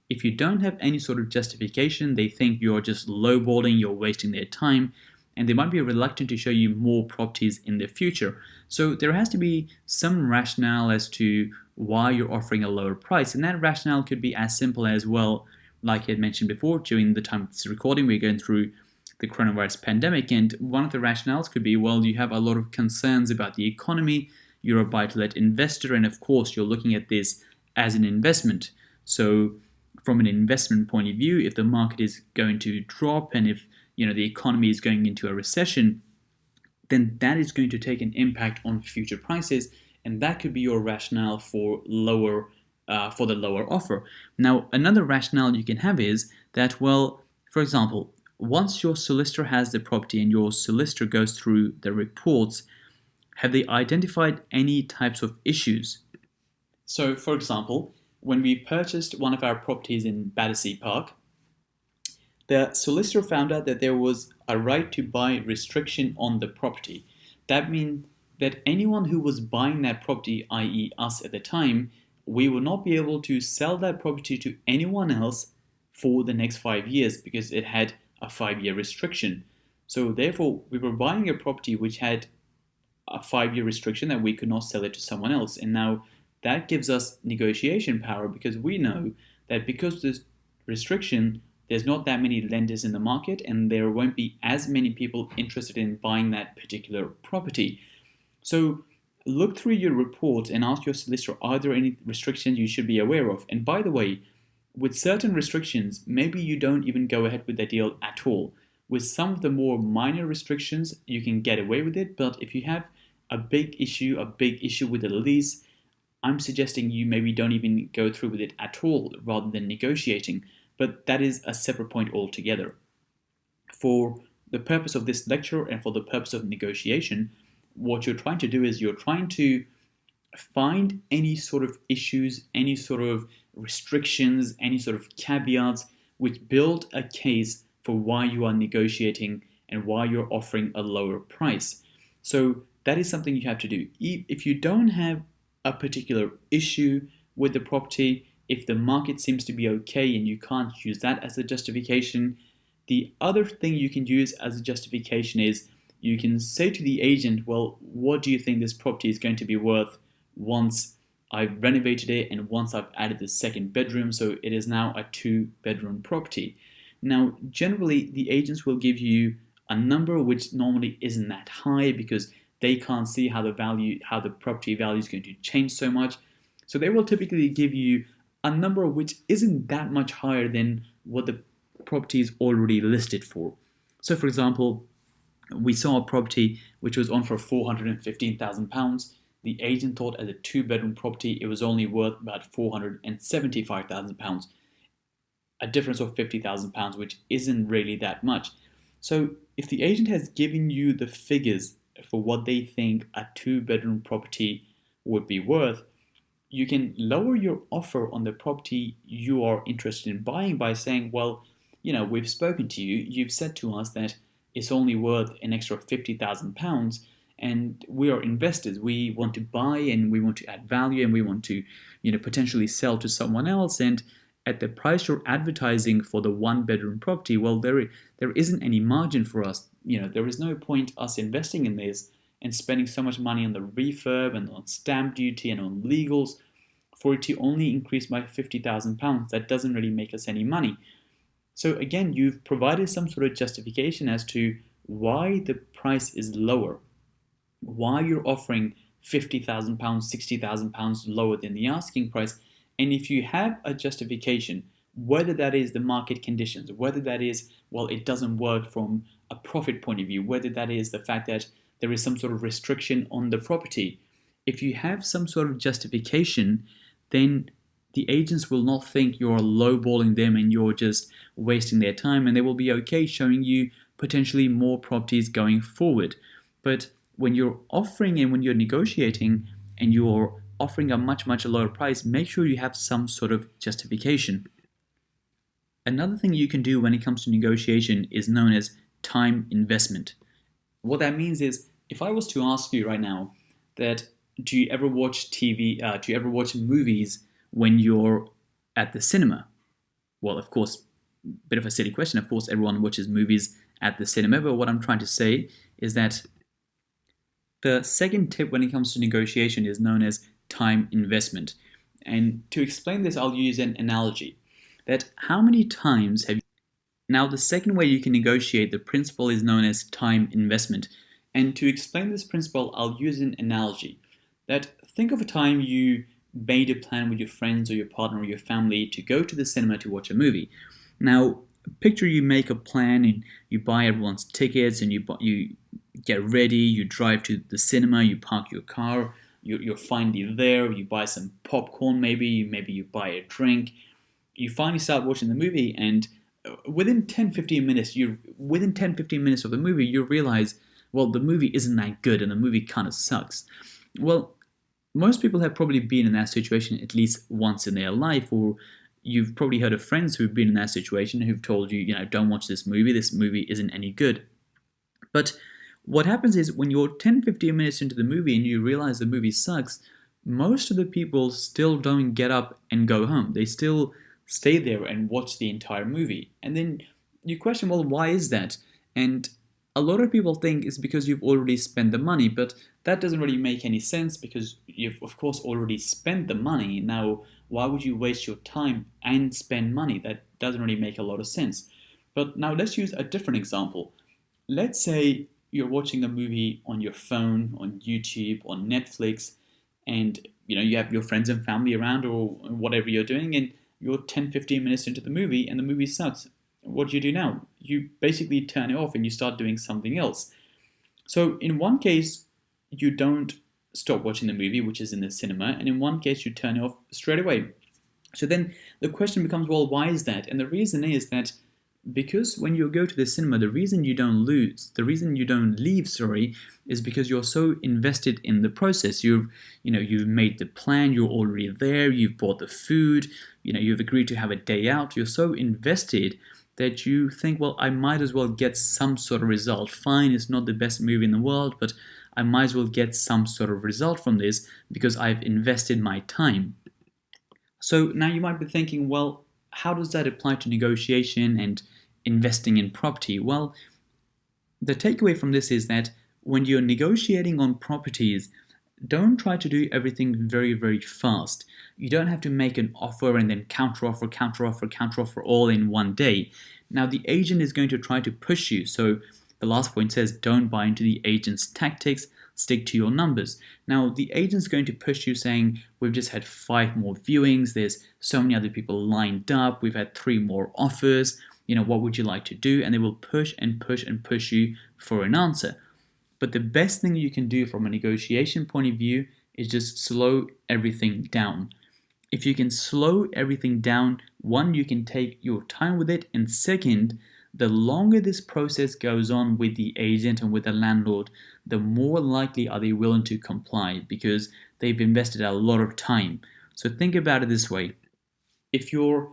If you don't have any sort of justification, they think you're just lowballing, you're wasting their time, and they might be reluctant to show you more properties in the future. So there has to be some rationale as to why you're offering a lower price, and that rationale could be as simple as, well, like I had mentioned before, during the time of this recording, we're going through the coronavirus pandemic, and one of the rationales could be, well, you have a lot of concerns about the economy, you're a buy-to-let investor, and of course you're looking at this as an investment. So from an investment point of view, if the market is going to drop and if the economy is going into a recession, then that is going to take an impact on future prices, and that could be your rationale for the lower offer. Now, another rationale you can have is that, well, for example, once your solicitor has the property and your solicitor goes through the reports, have they identified any types of issues? So, for example, when we purchased one of our properties in Battersea Park, the solicitor found out that there was a right to buy restriction on the property. That means that anyone who was buying that property, i.e. us at the time, we will not be able to sell that property to anyone else for the next 5 years because it had a 5-year restriction. So therefore, we were buying a property which had a 5-year restriction that we could not sell it to someone else. And now that gives us negotiation power because we know that because of this restriction, there's not that many lenders in the market and there won't be as many people interested in buying that particular property. So look through your report and ask your solicitor, are there any restrictions you should be aware of? And by the way, with certain restrictions, maybe you don't even go ahead with the deal at all. With some of the more minor restrictions, you can get away with it, but if you have a big issue with the lease, I'm suggesting you maybe don't even go through with it at all rather than negotiating. But that is a separate point altogether. For the purpose of this lecture and for the purpose of negotiation, what you're trying to do is you're trying to find any sort of issues, any sort of restrictions, any sort of caveats which build a case for why you are negotiating and why you're offering a lower price. So that is something you have to do. If you don't have a particular issue with the property, if the market seems to be okay and you can't use that as a justification, the other thing you can use as a justification is you can say to the agent, well, what do you think this property is going to be worth once I've renovated it and once I've added the second bedroom, so it is now a 2-bedroom property. Now, generally, the agents will give you a number which normally isn't that high because they can't see how the property value is going to change so much. So they will typically give you a number which isn't that much higher than what the property is already listed for. So for example, we saw a property which was on for £415,000. The agent thought as a 2-bedroom property it was only worth about £475,000. A difference of £50,000, which isn't really that much. So if the agent has given you the figures for what they think a 2-bedroom property would be worth, you can lower your offer on the property you are interested in buying by saying, well, we've spoken to you, you've said to us that it's only worth an extra £50,000, and we are investors. We want to buy and we want to add value and we want to, potentially sell to someone else. And at the price you're advertising for the 1-bedroom property, well, there isn't any margin for us. There is no point us investing in this and spending so much money on the refurb and on stamp duty and on legals for it to only increase by £50,000. That doesn't really make us any money. So again, you've provided some sort of justification as to why the price is lower, why you're offering £50,000, £60,000 lower than the asking price. And if you have a justification, whether that is the market conditions, whether that is, well, it doesn't work from a profit point of view, whether that is the fact that there is some sort of restriction on the property, if you have some sort of justification, then the agents will not think you're lowballing them and you're just wasting their time, and they will be okay showing you potentially more properties going forward. But when you're offering and when you're negotiating and you're offering a much lower price, make sure you have some sort of justification. Another thing you can do when it comes to negotiation is known as time investment. What that means is, if I was to ask you right now that, do you ever watch TV, do you ever watch movies when you're at the cinema? Well, of course, bit of a silly question. Of course, everyone watches movies at the cinema, but what I'm trying to say is that the second tip when it comes to negotiation is known as time investment. And to explain this, I'll use an analogy. That how many times have you... Now, the second way you can negotiate the principle is known as time investment. And to explain this principle, I'll use an analogy. That think of a time you made a plan with your friends or your partner or your family to go to the cinema to watch a movie. Now, picture you make a plan and you buy everyone's tickets and you get ready, you drive to the cinema, you park your car, you're finally there, you buy some popcorn maybe you buy a drink, you finally start watching the movie, and within 10-15 minutes of the movie, you realize, well, the movie isn't that good and the movie kind of sucks. Well, most people have probably been in that situation at least once in their life, or you've probably heard of friends who've been in that situation who've told you, don't watch this movie isn't any good. But what happens is when you're 10-15 minutes into the movie and you realize the movie sucks, most of the people still don't get up and go home. They still stay there and watch the entire movie. And then you question, well, why is that? And a lot of people think it's because you've already spent the money, but that doesn't really make any sense because you've, of course, already spent the money. Now, why would you waste your time and spend money? That doesn't really make a lot of sense. But now let's use a different example. Let's say you're watching a movie on your phone, on YouTube, on Netflix, and you have your friends and family around or whatever you're doing, and you're 10-15 minutes into the movie and the movie sucks. What do you do now? You basically turn it off and you start doing something else. So in one case, you don't stop watching the movie, which is in the cinema, and in one case, you turn it off straight away. So then the question becomes, well, why is that? And the reason is that because when you go to the cinema, the reason you don't leave, is because you're so invested in the process. You've made the plan, you're already there, you've bought the food, you've agreed to have a day out. You're so invested that you think, well, I might as well get some sort of result. Fine, it's not the best movie in the world, but I might as well get some sort of result from this because I've invested my time. So now you might be thinking, well, how does that apply to negotiation and investing in property? Well, the takeaway from this is that when you're negotiating on properties, don't try to do everything very, very fast. You don't have to make an offer and then counteroffer all in one day. Now, the agent is going to try to push you. So the last point says, don't buy into the agent's tactics, stick to your numbers. Now, the agent's going to push you saying, we've just had 5 more viewings, there's so many other people lined up, we've had 3 more offers, what would you like to do? And they will push and push you for an answer. But the best thing you can do from a negotiation point of view is just slow everything down. If you can slow everything down, one, you can take your time with it, and second, the longer this process goes on with the agent and with the landlord, the more likely are they willing to comply because they've invested a lot of time. So think about it this way. If you're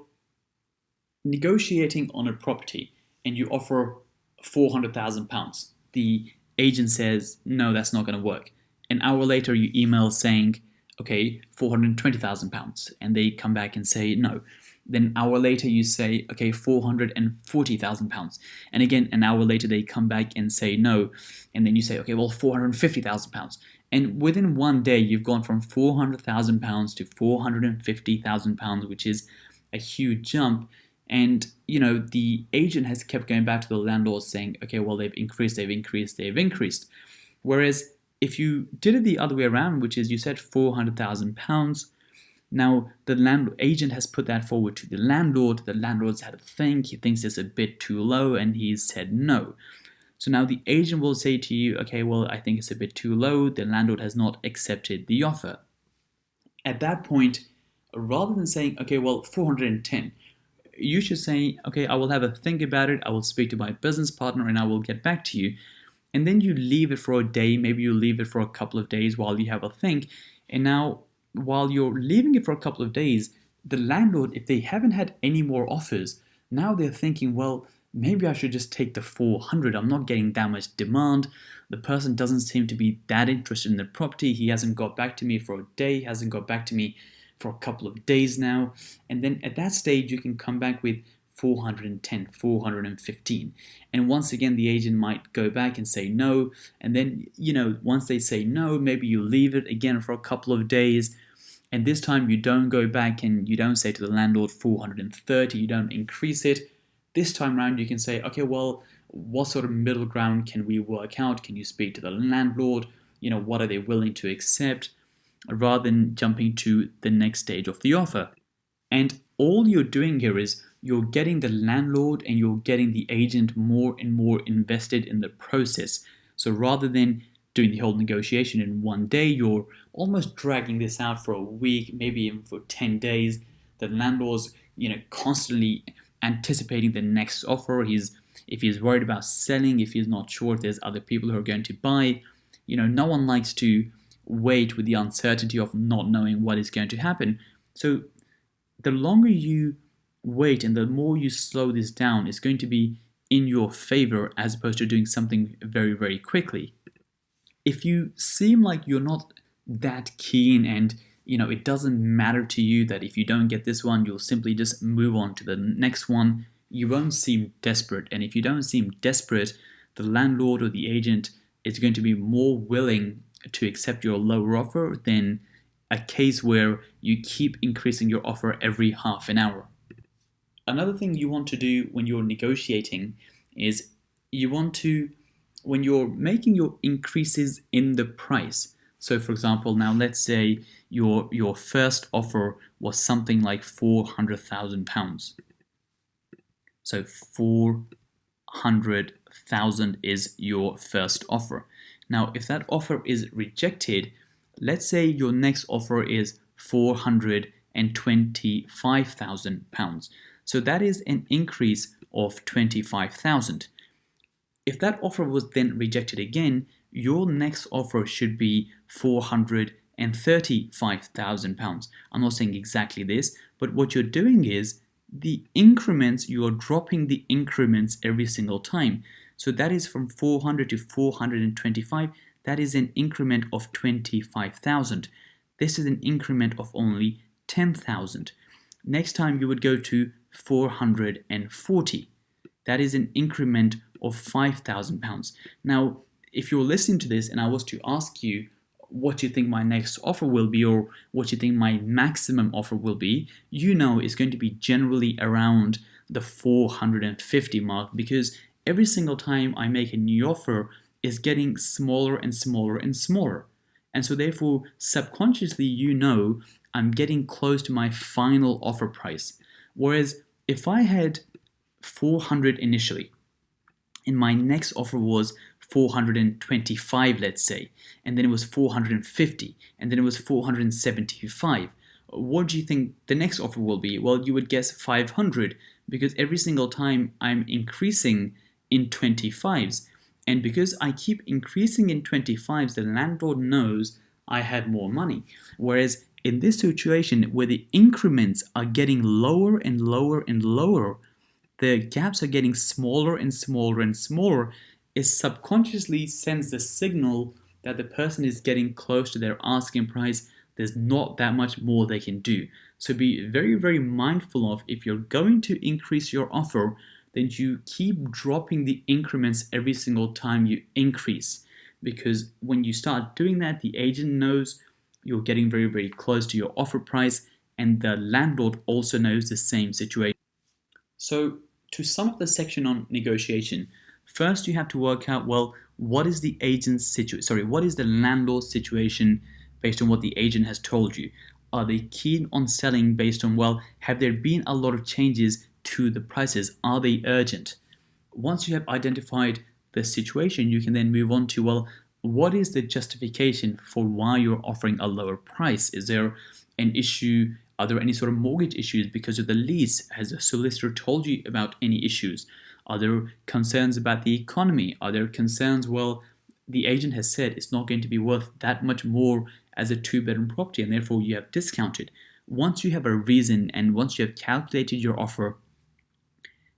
negotiating on a property and you offer £400,000, the agent says, no, that's not going to work. An hour later, you email saying, okay, £420,000, and they come back and say no. Then an hour later, you say, okay, £440,000. And again, an hour later, they come back and say no. And then you say, okay, well, £450,000. And within one day, you've gone from £400,000 to £450,000, which is a huge jump. And, the agent has kept going back to the landlord saying, okay, well, they've increased. Whereas if you did it the other way around, which is you said £400,000, now the agent has put that forward to the landlord has had a think, he thinks it's a bit too low, and he's said no. So now the agent will say to you, okay, well, I think it's a bit too low, the landlord has not accepted the offer. At that point, rather than saying, okay, well, 410, you should say, okay, I will have a think about it, I will speak to my business partner, and I will get back to you. And then you leave it for a day, maybe you leave it for a couple of days while you have a think, and now while you're leaving it for a couple of days, the landlord, if they haven't had any more offers, now they're thinking, well, maybe I should just take the 400. I'm not getting that much demand. The person doesn't seem to be that interested in the property. He hasn't got back to me for a day, he hasn't got back to me for a couple of days now. And then at that stage, you can come back with 410, 415. And once again, the agent might go back and say no. And then, once they say no, maybe you leave it again for a couple of days. And this time you don't go back and you don't say to the landlord 430, you don't increase it. This time around you can say, okay, well, what sort of middle ground can we work out? Can you speak to the landlord? What are they willing to accept? Rather than jumping to the next stage of the offer. And all you're doing here is you're getting the landlord and you're getting the agent more and more invested in the process. So rather than doing the whole negotiation in one day, you're almost dragging this out for a week, maybe even for 10 days. The landlord's, constantly anticipating the next offer. If he's worried about selling, if he's not sure if there's other people who are going to buy, no one likes to wait with the uncertainty of not knowing what is going to happen. So the longer you wait and the more you slow this down, it's going to be in your favor as opposed to doing something very, very quickly. If you seem like you're not that keen and it doesn't matter to you that if you don't get this one, you'll simply just move on to the next one, you won't seem desperate. And if you don't seem desperate, the landlord or the agent is going to be more willing to accept your lower offer than a case where you keep increasing your offer every half an hour. Another thing you want to do when you're negotiating is when you're making your increases in the price. So for example, now let's say your first offer was something like £400,000. So 400,000 is your first offer. Now, if that offer is rejected, let's say your next offer is £425,000. So that is an increase of 25,000. If that offer was then rejected again, your next offer should be £435,000. I'm not saying exactly this, but what you're doing is the increments, you're dropping the increments every single time. So that is from 400 to 425. That is an increment of 25,000. This is an increment of only 10,000. Next time you would go to 440. That is an increment of £5,000. Now, if you're listening to this and I was to ask you what you think my next offer will be or what you think my maximum offer will be, it's going to be generally around the 450 mark, because every single time I make a new offer is getting smaller and smaller and smaller. And so therefore, subconsciously, I'm getting close to my final offer price. Whereas if I had 400 initially, and my next offer was 425, let's say, and then it was 450, and then it was 475. What do you think the next offer will be? Well, you would guess 500, because every single time I'm increasing in 25s, and because I keep increasing in 25s, the landlord knows I had more money. Whereas in this situation, where the increments are getting lower and lower and lower, the gaps are getting smaller and smaller and smaller, it subconsciously sends the signal that the person is getting close to their asking price. There's not that much more they can do. So be very, very mindful of, if you're going to increase your offer, then you keep dropping the increments every single time you increase. Because when you start doing that, the agent knows you're getting very, very close to your offer price, and the landlord also knows the same situation. So to sum up the section on negotiation, first you have to work out, well, what is the landlord's situation based on what the agent has told you? Are they keen on selling based on, well, have there been a lot of changes to the prices? Are they urgent? Once you have identified the situation, you can then move on to, well, what is the justification for why you're offering a lower price? Is there an issue? Are there any sort of mortgage issues because of the lease? Has the solicitor told you about any issues? Are there concerns about the economy? Are there concerns, well, the agent has said it's not going to be worth that much more as a 2-bedroom property, and therefore you have discounted. Once you have a reason and once you have calculated your offer,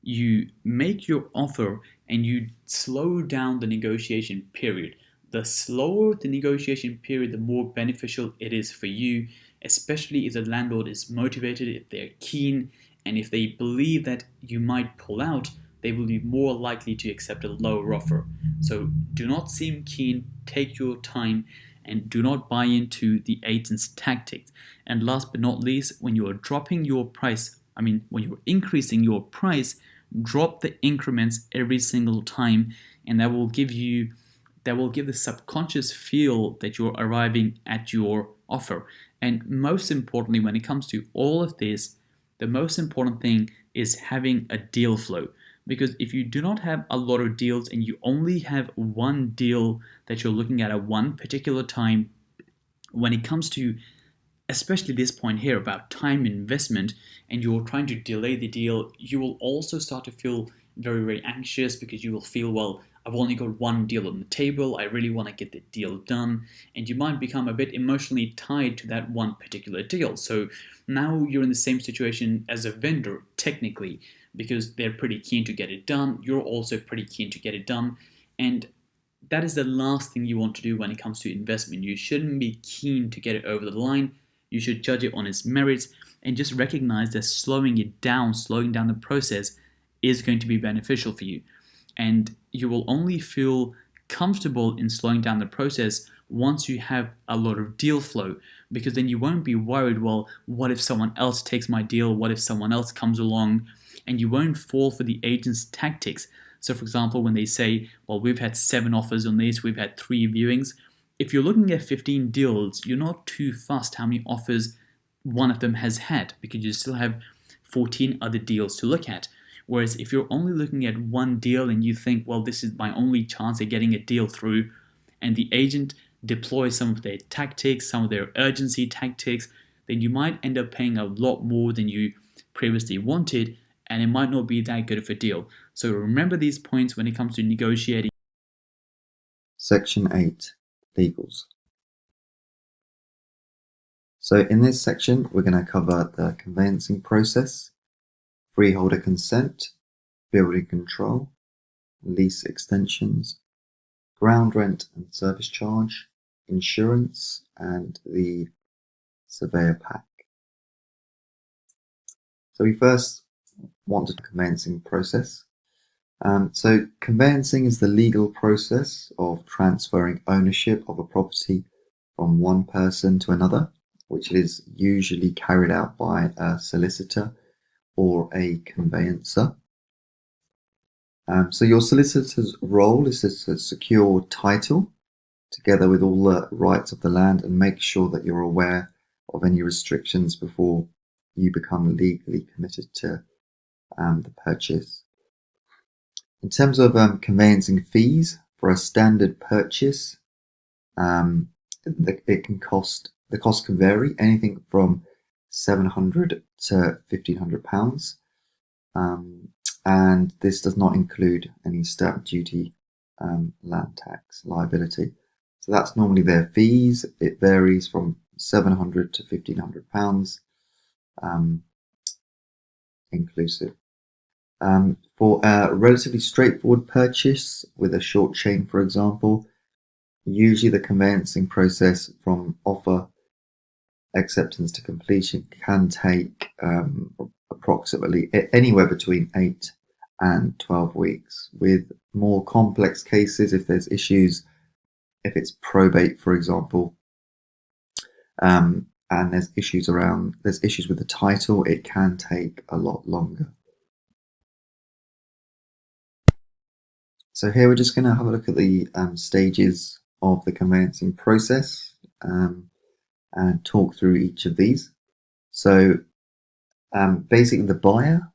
you make your offer and you slow down the negotiation period. The slower the negotiation period, the more beneficial it is for you, especially if the landlord is motivated, if they're keen, and if they believe that you might pull out, they will be more likely to accept a lower offer. So do not seem keen, take your time, and do not buy into the agent's tactics. And last but not least, when you're dropping your price, when you're increasing your price, drop the increments every single time, and that will give the subconscious feel that you're arriving at your offer. And most importantly, when it comes to all of this, the most important thing is having a deal flow. Because if you do not have a lot of deals and you only have one deal that you're looking at one particular time, when it comes to especially this point here about time investment, and you're trying to delay the deal, you will also start to feel very, very anxious, because you will feel, well, I've only got one deal on the table, I really want to get the deal done, and you might become a bit emotionally tied to that one particular deal. So now you're in the same situation as a vendor, technically, because they're pretty keen to get it done, you're also pretty keen to get it done, and that is the last thing you want to do when it comes to investment. You shouldn't be keen to get it over the line. You should judge it on its merits and just recognize that slowing down the process is going to be beneficial for you. And you will only feel comfortable in slowing down the process once you have a lot of deal flow, because then you won't be worried, well, what if someone else takes my deal? What if someone else comes along? And you won't fall for the agent's tactics. So for example, when they say, well, we've had 7 offers on this, we've had 3 viewings. If you're looking at 15 deals, you're not too fussed how many offers one of them has had, because you still have 14 other deals to look at. Whereas if you're only looking at one deal and you think, well, this is my only chance at getting a deal through, and the agent deploys some of their tactics, some of their urgency tactics, then you might end up paying a lot more than you previously wanted, and it might not be that good of a deal. So remember these points when it comes to negotiating. Section 8. Legals. So in this section, we're going to cover the conveyancing process, freeholder consent, building control, lease extensions, ground rent and service charge, insurance, and the surveyor pack. So we first want the conveyancing process. So conveyancing is the legal process of transferring ownership of a property from one person to another, which is usually carried out by a solicitor or a conveyancer. So your solicitor's role is to secure title together with all the rights of the land and make sure that you're aware of any restrictions before you become legally committed to the purchase. In terms of conveyancing fees for a standard purchase, the cost can vary, anything from £700 to £1,500, and this does not include any stamp duty, land tax liability. So that's normally their fees. It varies from £700 to £1,500, inclusive. For a relatively straightforward purchase with a short chain, for example, usually the conveyancing process from offer acceptance to completion can take approximately anywhere between 8 and 12 weeks. With more complex cases, if there's issues, if it's probate, for example, and there's issues with the title, it can take a lot longer. So here we're just going to have a look at the stages of the conveyancing process and talk through each of these. So basically the buyer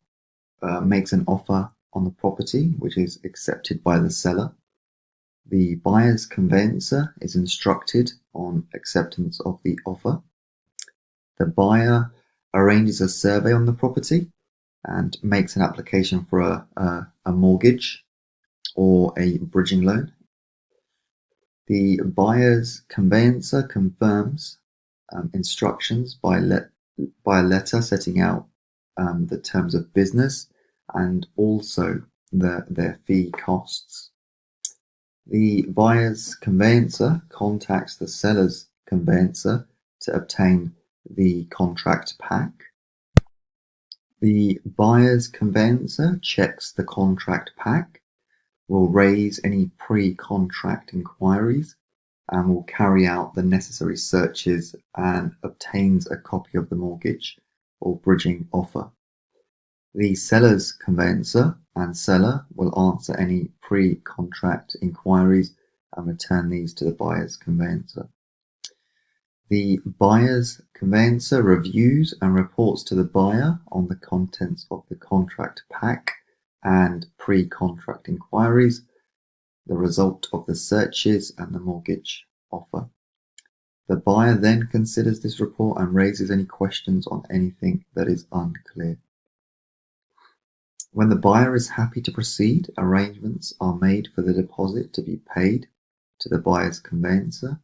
makes an offer on the property which is accepted by the seller. The buyer's conveyancer is instructed on acceptance of the offer. The buyer arranges a survey on the property and makes an application for a mortgage or a bridging loan. The buyer's conveyancer confirms instructions by a letter setting out the terms of business and also their fee costs. The buyer's conveyancer contacts the seller's conveyancer to obtain the contract pack. The buyer's conveyancer checks the contract pack, will raise any pre-contract inquiries, and will carry out the necessary searches and obtains a copy of the mortgage or bridging offer. The seller's conveyancer and seller will answer any pre-contract inquiries and return these to the buyer's conveyancer. The buyer's conveyancer reviews and reports to the buyer on the contents of the contract pack and pre-contract inquiries, the result of the searches and the mortgage offer. The buyer then considers this report and raises any questions on anything that is unclear. When the buyer is happy to proceed, arrangements are made for the deposit to be paid to the buyer's conveyancer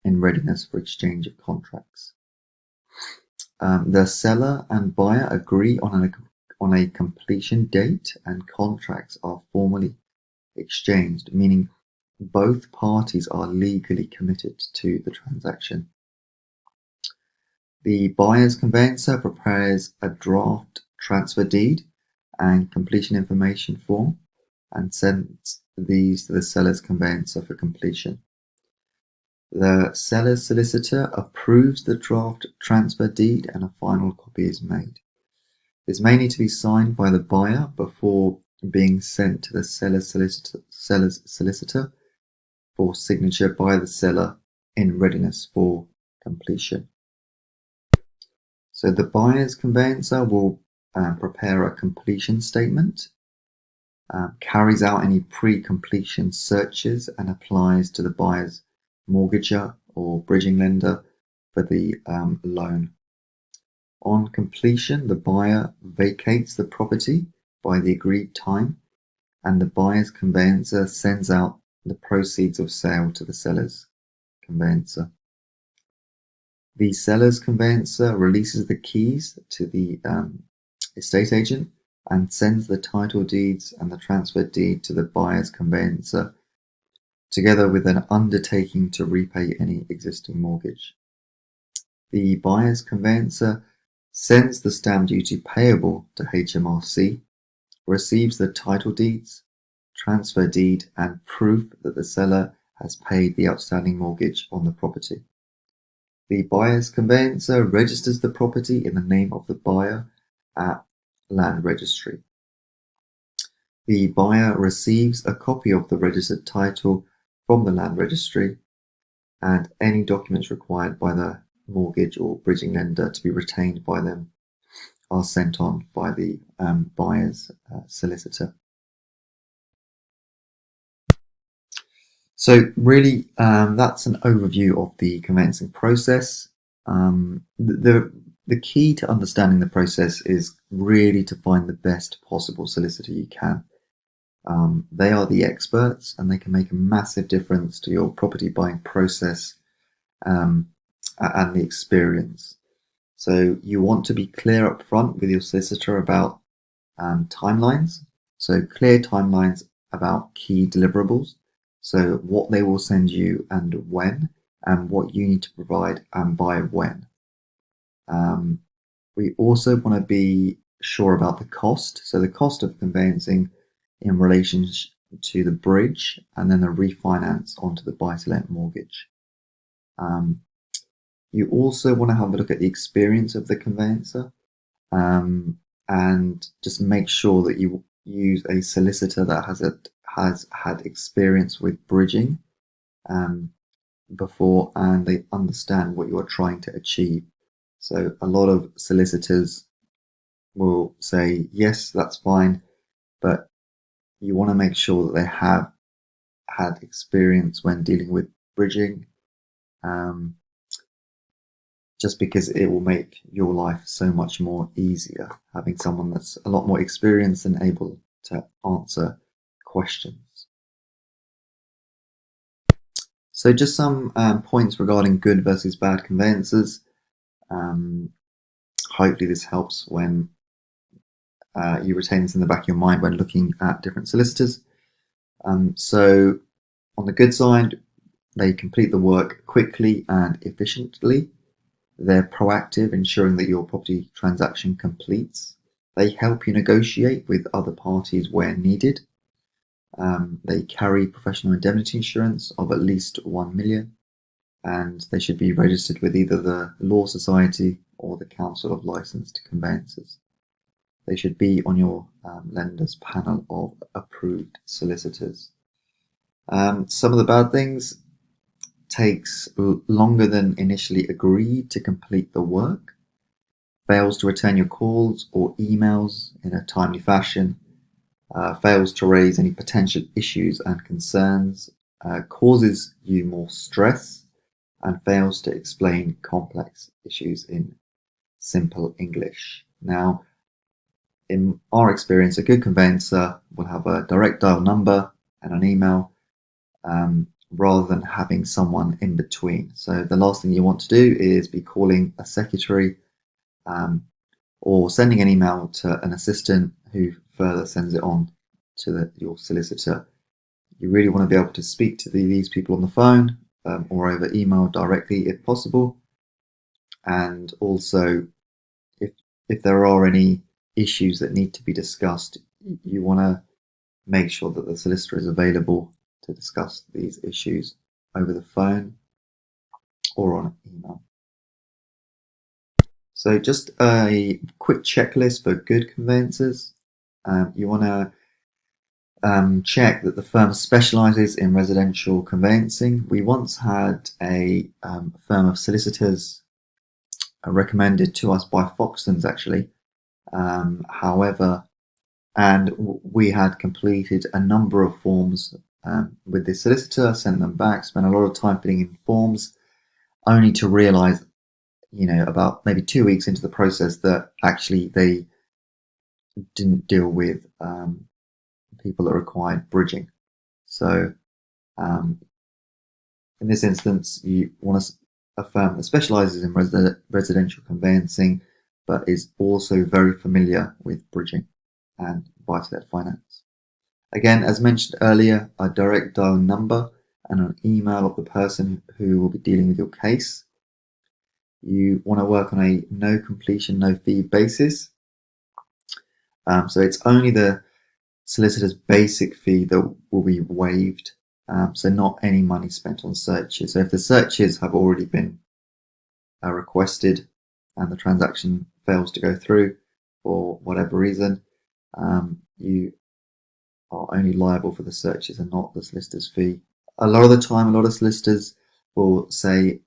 in readiness for exchange of contracts. The seller and buyer agree on a completion date and contracts are formally exchanged, meaning both parties are legally committed to the transaction. The buyer's conveyancer prepares a draft transfer deed and completion information form and sends these to the seller's conveyancer for completion. The seller's solicitor approves the draft transfer deed and a final copy is made. This may need to be signed by the buyer before being sent to the seller's solicitor for signature by the seller in readiness for completion. So the buyer's conveyancer will prepare a completion statement, carries out any pre-completion searches and applies to the buyer's mortgager or bridging lender for the loan. On completion, the buyer vacates the property by the agreed time and the buyer's conveyancer sends out the proceeds of sale to the seller's conveyancer. The seller's conveyancer releases the keys to the estate agent and sends the title deeds and the transfer deed to the buyer's conveyancer, together with an undertaking to repay any existing mortgage. The buyer's conveyancer sends the stamp duty payable to HMRC, receives the title deeds, transfer deed, and proof that the seller has paid the outstanding mortgage on the property. The buyer's conveyancer registers the property in the name of the buyer at Land Registry. The buyer receives a copy of the registered title from the Land Registry and any documents required by the mortgage or bridging lender to be retained by them are sent on by the buyer's solicitor. So really, that's an overview of the conveyancing process. The key to understanding the process is really to find the best possible solicitor you can. They are the experts and they can make a massive difference to your property buying process and the experience. So you want to be clear up front with your solicitor about timelines. So clear timelines about key deliverables. So what they will send you and when, and what you need to provide and by when. We also want to be sure about the cost. So the cost of conveyancing in relation to the bridge and then the refinance onto the buy-to-let mortgage. You also want to have a look at the experience of the conveyancer and just make sure that you use a solicitor that has had experience with bridging before and they understand what you are trying to achieve. So a lot of solicitors will say, yes, that's fine, but you want to make sure that they have had experience when dealing with bridging, just because it will make your life so much more easier, having someone that's a lot more experienced and able to answer questions. So just some points regarding good versus bad conveyancers. Hopefully this helps when you retain this in the back of your mind when looking at different solicitors. So on the good side, they complete the work quickly and efficiently. They're proactive, ensuring that your property transaction completes. They help you negotiate with other parties where needed. They carry professional indemnity insurance of at least 1 million, and they should be registered with either the Law Society or the Council of Licensed Conveyancers. They should be on your lender's panel of approved solicitors. Some of the bad things: takes longer than initially agreed to complete the work, fails to return your calls or emails in a timely fashion, fails to raise any potential issues and concerns, causes you more stress, and fails to explain complex issues in simple English. Now, in our experience, a good conveyancer will have a direct dial number and an email, rather than having someone in between. So the last thing you want to do is be calling a secretary or sending an email to an assistant who further sends it on to your solicitor. You really want to be able to speak to these people on the phone or over email directly if possible. And also, if there are any issues that need to be discussed, you want to make sure that the solicitor is available to discuss these issues over the phone or on email. So just a quick checklist for good conveyancers. You want to check that the firm specialises in residential conveyancing. We once had a firm of solicitors recommended to us by Foxtons, actually. However, and we had completed a number of forms with the solicitor, sent them back, spent a lot of time filling in forms, only to realise, about maybe 2 weeks into the process, that actually they didn't deal with people that required bridging. So in this instance, you want a firm that specialises in residential conveyancing, but is also very familiar with bridging and buy-to-let finance. Again, as mentioned earlier, a direct dial number and an email of the person who will be dealing with your case. You want to work on a no completion, no fee basis. So it's only the solicitor's basic fee that will be waived. So not any money spent on searches. So if the searches have already been requested and the transaction fails to go through for whatever reason, you are only liable for the searches and not the solicitor's fee. A lot of the time, a lot of solicitors will say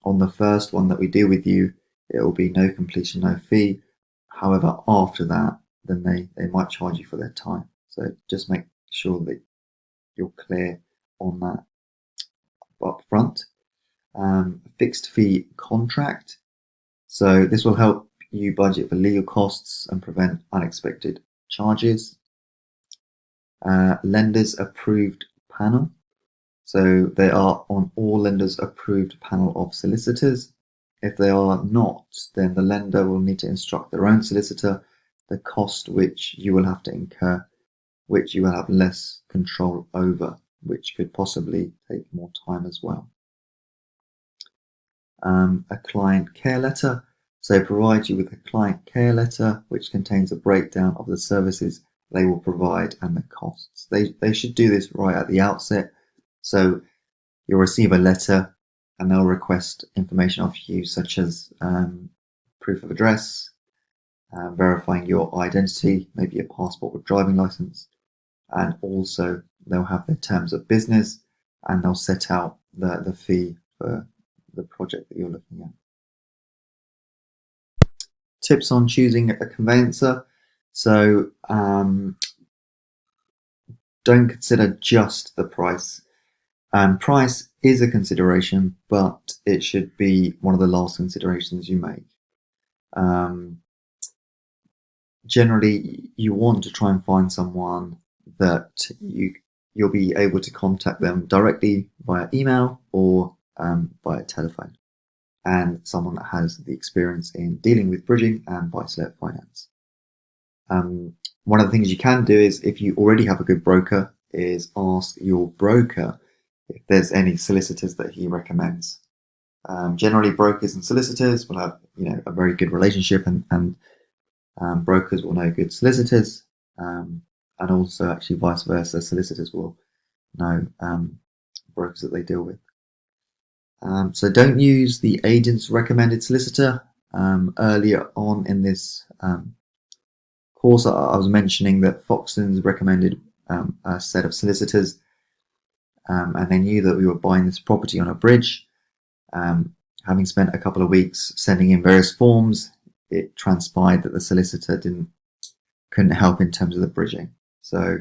on the first one that we deal with you, it will be no completion, no fee. However, after that, then they might charge you for their time. So just make sure that you're clear on that up front. Fixed fee contract. So this will help you budget for legal costs and prevent unexpected charges. Lenders approved panel. So they are on all lenders approved panel of solicitors. If they are not, then the lender will need to instruct their own solicitor, the cost which you will have to incur, which you will have less control over, which could possibly take more time as well. A client care letter. So provide you with a client care letter which contains a breakdown of the services they will provide and the costs. They should do this right at the outset. So you'll receive a letter and they'll request information of you, such as proof of address, verifying your identity, maybe a passport or driving license, and also they'll have their terms of business and they'll set out the fee for the project that you're looking at. Tips on choosing a conveyancer. So don't consider just the price. Price is a consideration, but it should be one of the last considerations you make. Generally, you want to try and find someone that you you'll be able to contact them directly via email or via telephone, and someone that has the experience in dealing with bridging and buy-to-let finance. One of the things you can do is, if you already have a good broker, is ask your broker if there's any solicitors that he recommends. Generally, brokers and solicitors will have a very good relationship, and brokers will know good solicitors, and also actually vice versa, solicitors will know brokers that they deal with. So don't use the agent's recommended solicitor. Earlier on in this course, I was mentioning that Foxtons recommended a set of solicitors, and they knew that we were buying this property on a bridge. Having spent a couple of weeks sending in various forms, it transpired that the solicitor couldn't help in terms of the bridging. So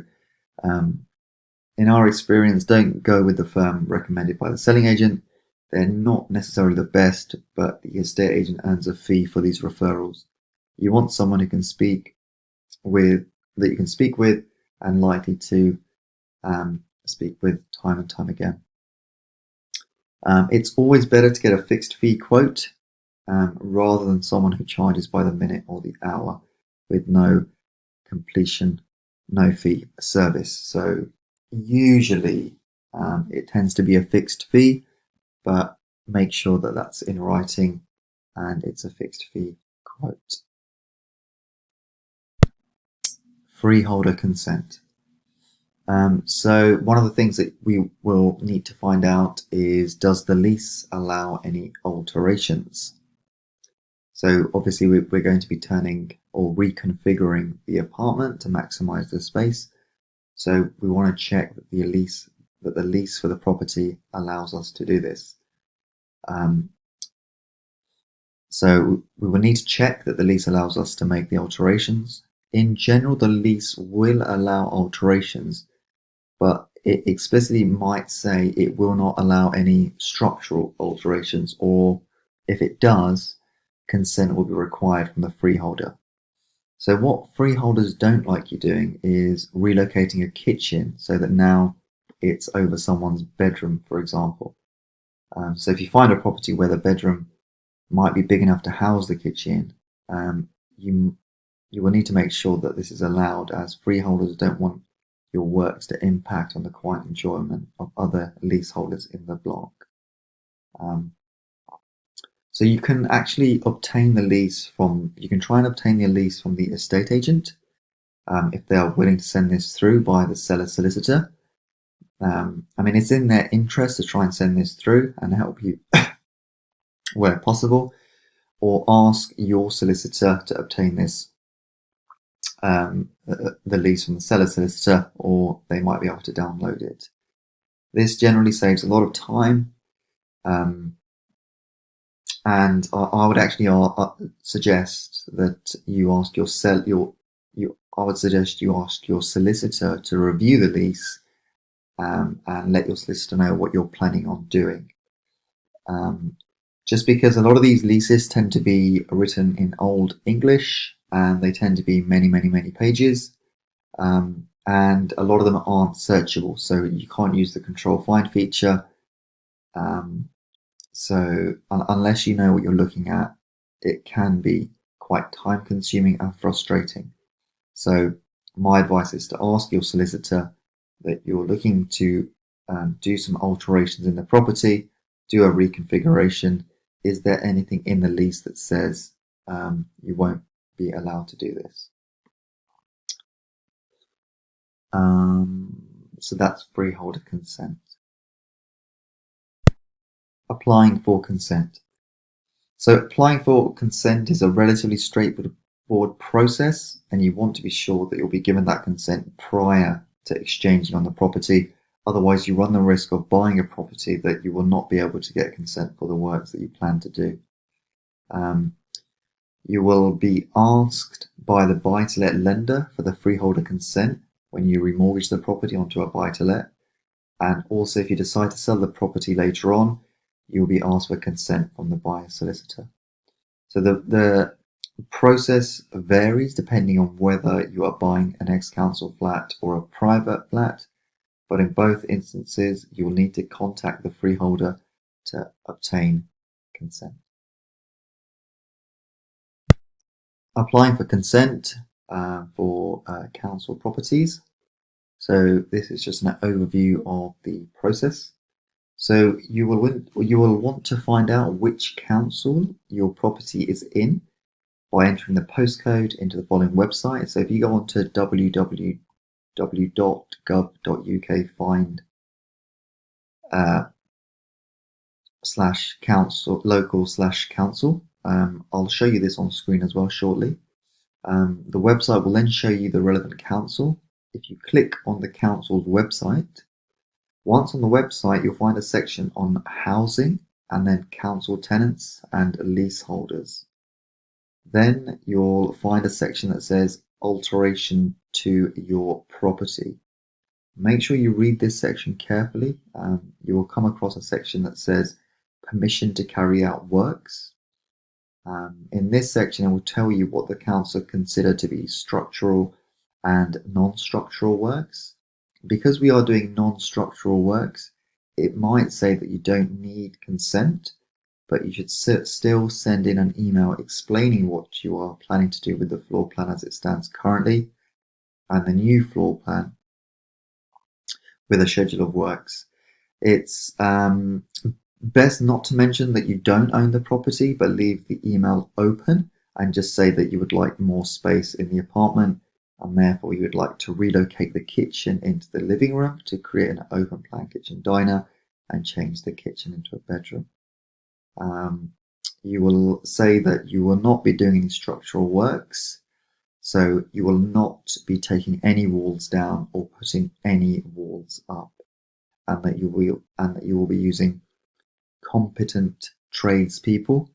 in our experience, don't go with the firm recommended by the selling agent. They're not necessarily the best, but the estate agent earns a fee for these referrals. You want someone who can speak with, that you can speak with, and likely to speak with time and time again. It's always better to get a fixed fee quote rather than someone who charges by the minute or the hour with no completion, no fee service. So usually it tends to be a fixed fee, but make sure that that's in writing and it's a fixed fee quote. Freeholder consent. So one of the things that we will need to find out is, does the lease allow any alterations? So obviously we're going to be turning or reconfiguring the apartment to maximize the space. So we want to check that the lease for the property allows us to do this. So we will need to check that the lease allows us to make the alterations. In general, the lease will allow alterations, but it explicitly might say it will not allow any structural alterations, or if it does, consent will be required from the freeholder. So what freeholders don't like you doing is relocating a kitchen so that now it's over someone's bedroom, for example. So if you find a property where the bedroom might be big enough to house the kitchen, you will need to make sure that this is allowed, as freeholders don't want your works to impact on the quiet enjoyment of other leaseholders in the block. So you can actually obtain the lease you can try and obtain the lease from the estate agent if they are willing to send this through by the seller solicitor. I mean, it's in their interest to try and send this through and help you where possible, or ask your solicitor to obtain this, the lease from the seller solicitor, or they might be able to download it. This generally saves a lot of time, and I would actually suggest that you ask I would suggest you ask your solicitor to review the lease and let your solicitor know what you're planning on doing. Just because a lot of these leases tend to be written in Old English, and they tend to be many, many, many pages, and a lot of them aren't searchable, so you can't use the control find feature. So unless you know what you're looking at, it can be quite time consuming and frustrating. So my advice is to ask your solicitor that you're looking to do some alterations in the property, do a reconfiguration. Is there anything in the lease that says you won't be allowed to do this? So that's freeholder consent. Applying for consent. So applying for consent is a relatively straightforward process, and you want to be sure that you'll be given that consent prior to exchanging on the property. Otherwise, you run the risk of buying a property that you will not be able to get consent for the works that you plan to do. You will be asked by the buy-to-let lender for the freeholder consent when you remortgage the property onto a buy-to-let. And also, if you decide to sell the property later on, you'll be asked for consent from the buyer solicitor. So the process varies depending on whether you are buying an ex-council flat or a private flat. but in both instances, you will need to contact the freeholder to obtain consent. Applying for consent for council properties. So this is just an overview of the process. So you will want to find out which council your property is in by entering the postcode into the following website. So if you go on to www.gov.uk find /council local/council. I'll show you this on screen as well shortly. The website will then show you the relevant council. If you click on the council's website, once on the website, you'll find a section on housing and then council tenants and leaseholders. Then you'll find a section that says alteration to your property. Make sure you read this section carefully. You will come across a section that says permission to carry out works. In this section, it will tell you what the council consider to be structural and non-structural works. Because we are doing non-structural works, it might say that you don't need consent, but you should still send in an email explaining what you are planning to do with the floor plan as it stands currently and the new floor plan with a schedule of works. It's best not to mention that you don't own the property, but leave the email open and just say that you would like more space in the apartment and therefore you would like to relocate the kitchen into the living room to create an open plan kitchen diner and change the kitchen into a bedroom. You will say that you will not be doing any structural works, so you will not be taking any walls down or putting any walls up, and that you will be using competent tradespeople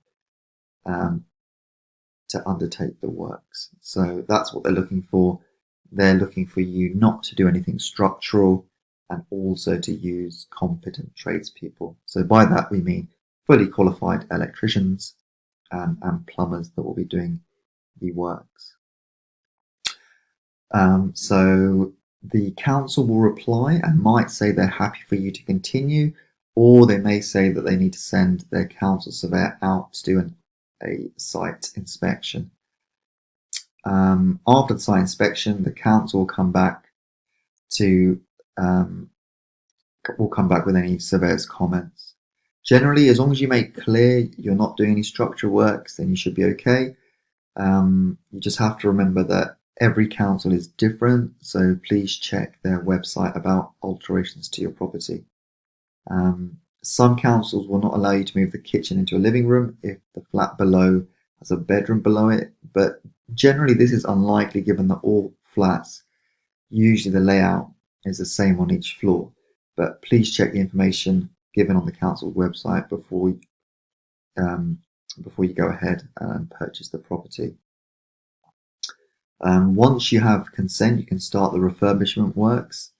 to undertake the works. So that's what they're looking for. They're looking for you not to do anything structural and also to use competent tradespeople. So by that we mean fully qualified electricians and plumbers that will be doing the works. So the council will reply and might say they're happy for you to continue, or they may say that they need to send their council surveyor out to do a site inspection. After the site inspection, the council will come back with any surveyor's comments. Generally, as long as you make clear you're not doing any structural works, then you should be okay. You just have to remember that every council is different, so please check their website about alterations to your property. Some councils will not allow you to move the kitchen into a living room if the flat below has a bedroom below it, but generally this is unlikely given that all flats, usually the layout is the same on each floor. But please check the information given on the council's website before you go ahead and purchase the property. Once you have consent, you can start the refurbishment works.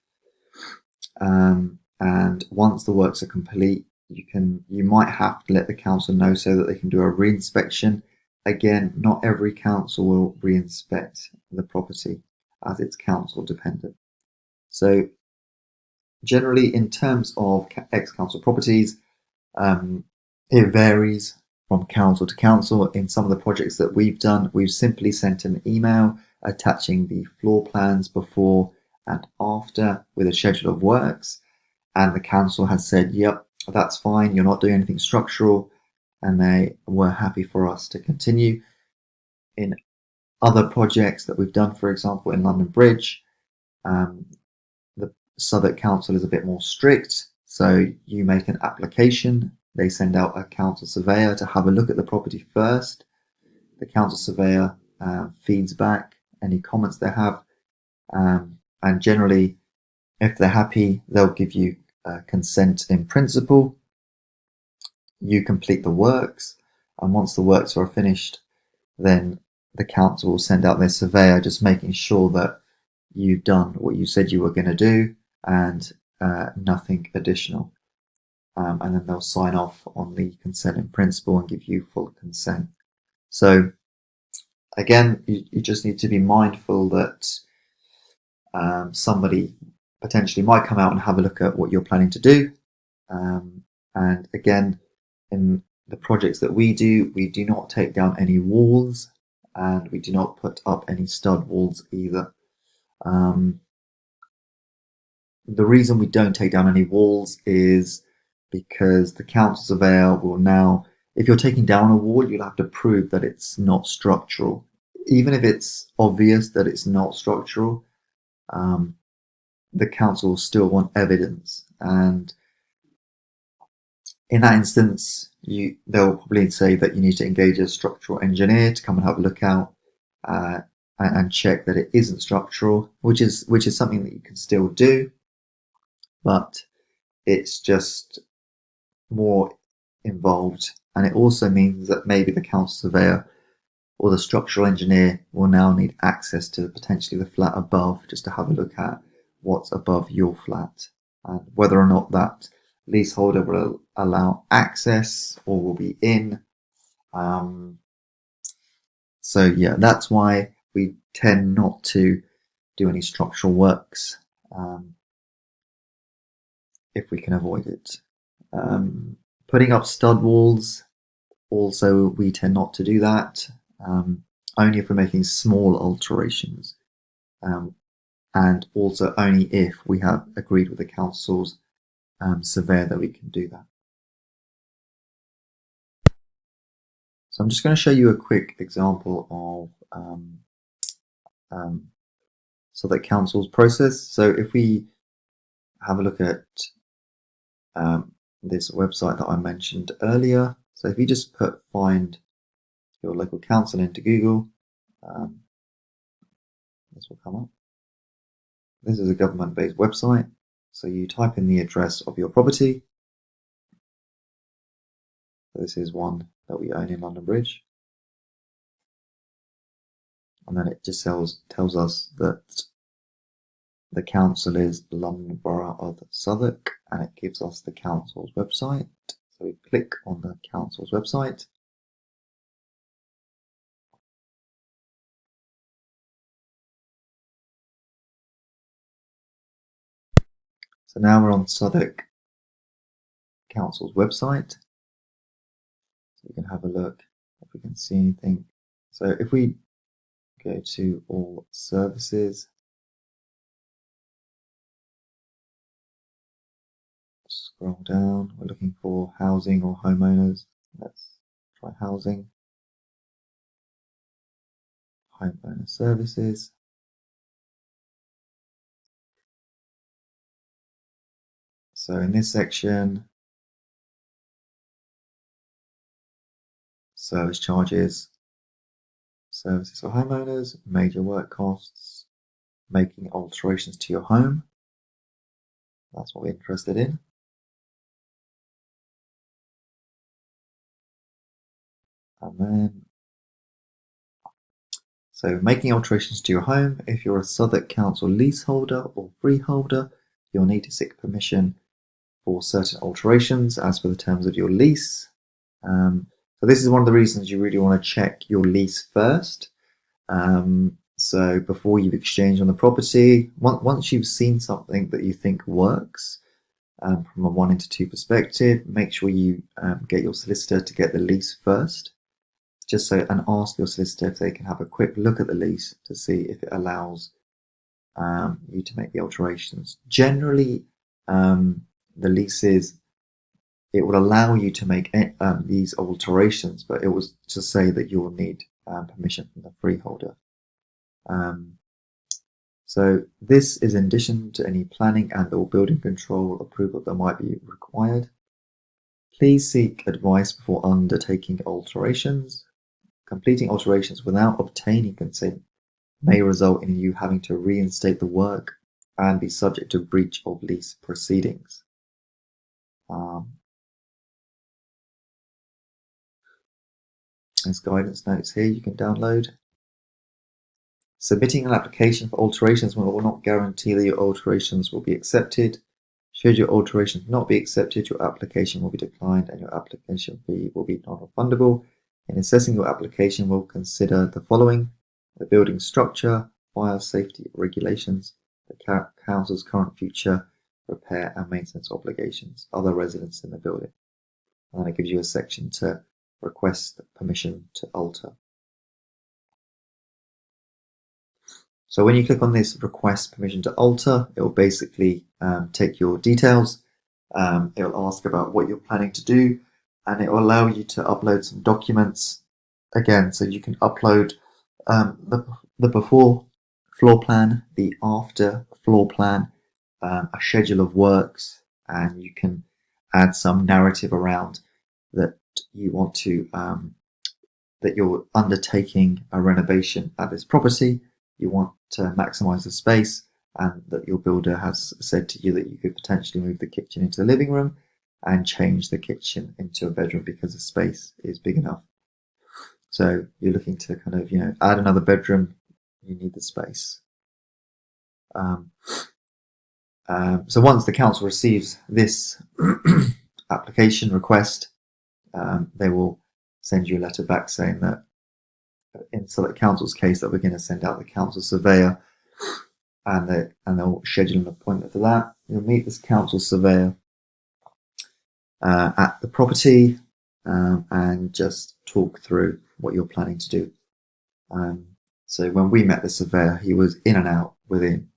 And once the works are complete, you might have to let the council know so that they can do a re-inspection. Again, not every council will re-inspect the property as it's council dependent. So generally, in terms of ex-council properties, it varies from council to council. In some of the projects that we've done, we've simply sent an email attaching the floor plans before and after with a schedule of works, and the council has said, yep, that's fine, you're not doing anything structural, and they were happy for us to continue. In other projects that we've done, for example, in London Bridge, the Southwark Council is a bit more strict, so you make an application, they send out a council surveyor to have a look at the property first. The council surveyor feeds back any comments they have, and generally, if they're happy, they'll give you consent in principle. You complete the works, and once the works are finished, then the council will send out their surveyor, just making sure that you've done what you said you were going to do and nothing additional. And then they'll sign off on the consent in principle and give you full consent. So again, you just need to be mindful that somebody potentially might come out and have a look at what you're planning to do. And again, in the projects that we do not take down any walls, and we do not put up any stud walls either. The reason we don't take down any walls is because the council surveyor will now, if you're taking down a wall, you'll have to prove that it's not structural. Even if it's obvious that it's not structural, the council will still want evidence. And in that instance, they'll probably say that you need to engage a structural engineer to come and have a look out and check that it isn't structural, which is something that you can still do, but it's just more involved. And it also means that maybe the council surveyor or the structural engineer will now need access to potentially the flat above, just to have a look at what's above your flat and whether or not that leaseholder will allow access or will be in. So yeah, that's why we tend not to do any structural works if we can avoid it. Putting up stud walls, also we tend not to do that, only if we're making small alterations, and also only if we have agreed with the council's surveyor that we can do that. So I'm just going to show you a quick example of Southwark Council's process. So if we have a look at this website that I mentioned earlier, so if you just find your local council into Google, this will come up. This is a government-based website. So you type in the address of your property. This is one that we own in London Bridge. And then it just tells us that the council is London Borough of Southwark, and it gives us the council's website. So we click on the council's website. So now we're on Southwark Council's website. So we can have a look if we can see anything. So if we go to all services, scroll down, we're looking for housing or homeowners. Let's try housing. Homeowner services. So in this section, service charges, services for homeowners, major work costs, making alterations to your home. That's what we're interested in. And then, so making alterations to your home. If you're a Southwark Council leaseholder or freeholder, you'll need to seek permission for certain alterations as per the terms of your lease. So this is one of the reasons you really want to check your lease first. So before you've exchanged on the property, once you've seen something that you think works from a 1 into 2 perspective, make sure you get your solicitor to get the lease first. And ask your solicitor if they can have a quick look at the lease to see if it allows you to make the alterations. Generally, the leases, it will allow you to make these alterations, but it was to say that you will need permission from the freeholder. So this is in addition to any planning and or building control approval that might be required. Please seek advice before undertaking alterations. Completing alterations without obtaining consent may result in you having to reinstate the work and be subject to breach of lease proceedings. There's guidance notes here you can download. Submitting an application for alterations will not guarantee that your alterations will be accepted. Should your alterations not be accepted, your application will be declined and your application fee will be non-refundable. In assessing your application, we'll consider the following: the building structure, fire safety regulations, the council's current, future repair and maintenance obligations, other residents in the building. And then it gives you a section to request permission to alter. So when you click on this request permission to alter, it will basically take your details. It will ask about what you're planning to do, and it will allow you to upload some documents. Again, so you can upload the before floor plan, the after floor plan, a schedule of works, and you can add some narrative around that you want to that you're undertaking a renovation at this property. You want to maximize the space, and that your builder has said to you that you could potentially move the kitchen into the living room and change the kitchen into a bedroom because the space is big enough. So you're looking to kind of, add another bedroom, you need the space. So once the council receives this application request, they will send you a letter back saying that in Southwark Council's case that we're going to send out the council surveyor, and they'll schedule an appointment for that. You'll meet this council surveyor at the property and just talk through what you're planning to do. So when we met the surveyor, he was in and out within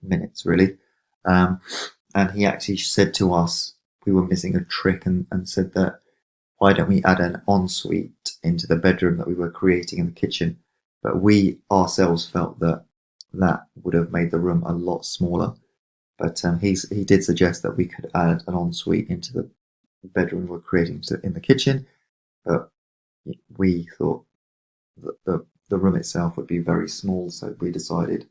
minutes, really. And he actually said to us we were missing a trick, and said that why don't we add an ensuite into the bedroom that we were creating in the kitchen? But we ourselves felt that would have made the room a lot smaller. But he did suggest that we could add an ensuite into the bedroom we're creating in the kitchen. But we thought that the room itself would be very small, so we decided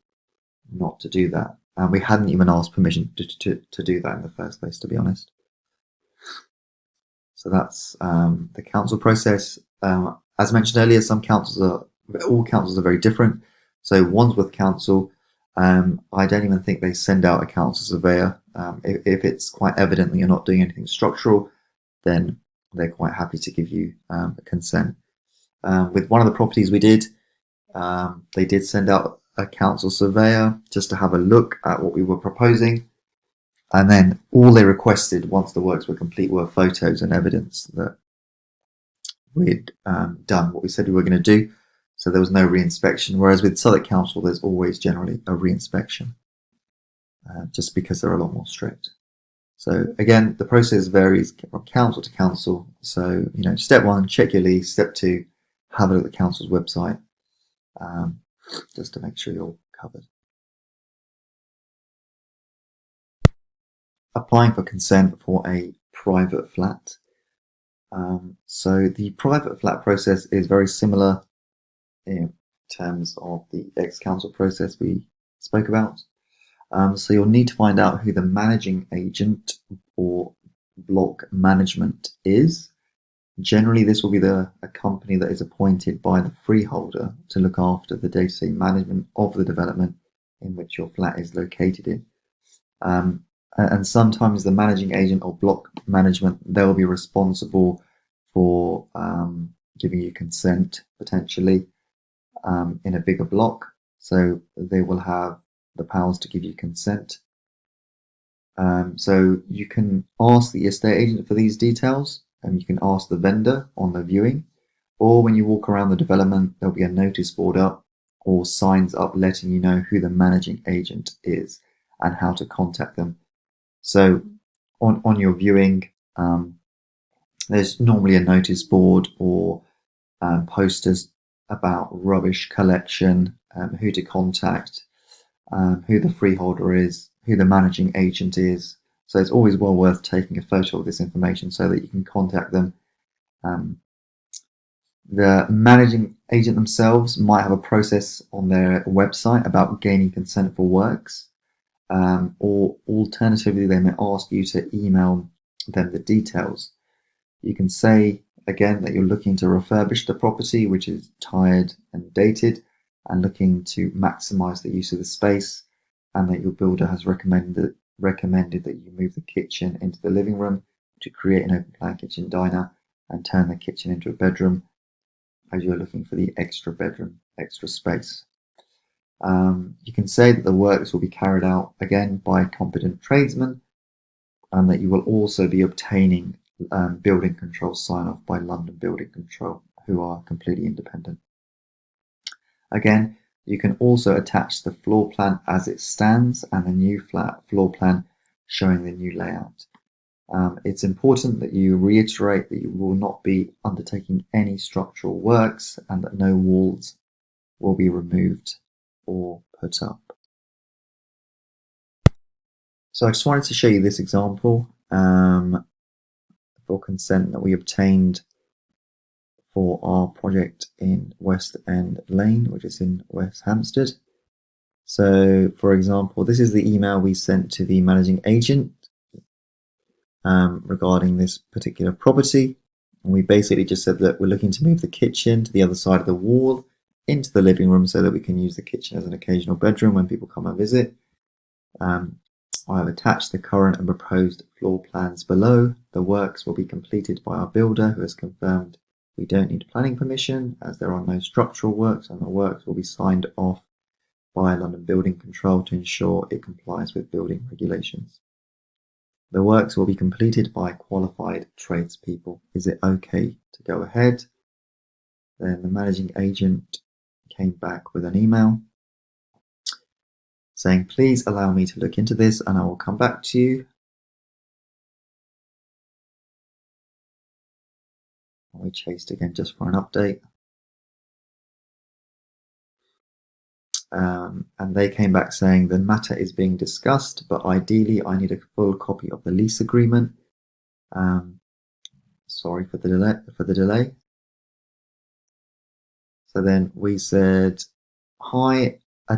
not to do that. And we hadn't even asked permission to do that in the first place, to be honest. So that's the council process. As mentioned earlier, all councils are very different. So Wandsworth Council, I don't even think they send out a council surveyor. If it's quite evident that you're not doing anything structural, then they're quite happy to give you a consent. With one of the properties we did, they did send out a council surveyor just to have a look at what we were proposing. And then all they requested once the works were complete were photos and evidence that we'd done what we said we were going to do. So there was no re-inspection. Whereas with Southwark Council, there's always generally a re-inspection, just because they're a lot more strict. So again, the process varies from council to council. So, step 1, check your lease. Step 2, have a look at the council's website, just to make sure you're covered. Applying for consent for a private flat. So the private flat process is very similar in terms of the ex-council process we spoke about. So you'll need to find out who the managing agent or block management is. Generally, this will be a company that is appointed by the freeholder to look after the day-to-day management of the development in which your flat is located in. And sometimes the managing agent or block management, they'll be responsible for giving you consent, potentially, in a bigger block. So they will have the powers to give you consent. So you can ask the estate agent for these details, and you can ask the vendor on the viewing, or when you walk around the development, there'll be a notice board up or signs up letting you know who the managing agent is and how to contact them. So on your viewing, there's normally a notice board or posters about rubbish collection, who to contact, who the freeholder is, who the managing agent is. So it's always well worth taking a photo of this information so that you can contact them. The managing agent themselves might have a process on their website about gaining consent for works, or alternatively they may ask you to email them the details. You can say again that you're looking to refurbish the property, which is tired and dated, and looking to maximize the use of the space, and that your builder has recommended that you move the kitchen into the living room to create an open plan kitchen diner and turn the kitchen into a bedroom, as you're looking for the extra bedroom, extra space. You can say that the works will be carried out again by competent tradesmen, and that you will also be obtaining building control sign-off by London Building Control, who are completely independent. Again, you can also attach the floor plan as it stands and the new floor plan showing the new layout. It's important that you reiterate that you will not be undertaking any structural works and that no walls will be removed or put up. So I just wanted to show you this example for consent that we obtained for our project in West End Lane, which is in West Hampstead. So, for example, this is the email we sent to the managing agent regarding this particular property. And we basically just said that we're looking to move the kitchen to the other side of the wall into the living room so that we can use the kitchen as an occasional bedroom when people come and visit. I have attached the current and proposed floor plans below. The works will be completed by our builder, who has confirmed we don't need planning permission as there are no structural works, and the works will be signed off by London Building Control to ensure it complies with building regulations. The works will be completed by qualified tradespeople. Is it okay to go ahead? Then the managing agent came back with an email saying, please allow me to look into this and I will come back to you. We chased again just for an update. And they came back saying the matter is being discussed, but ideally I need a full copy of the lease agreement. Sorry for the delay. So then we said, hi, I've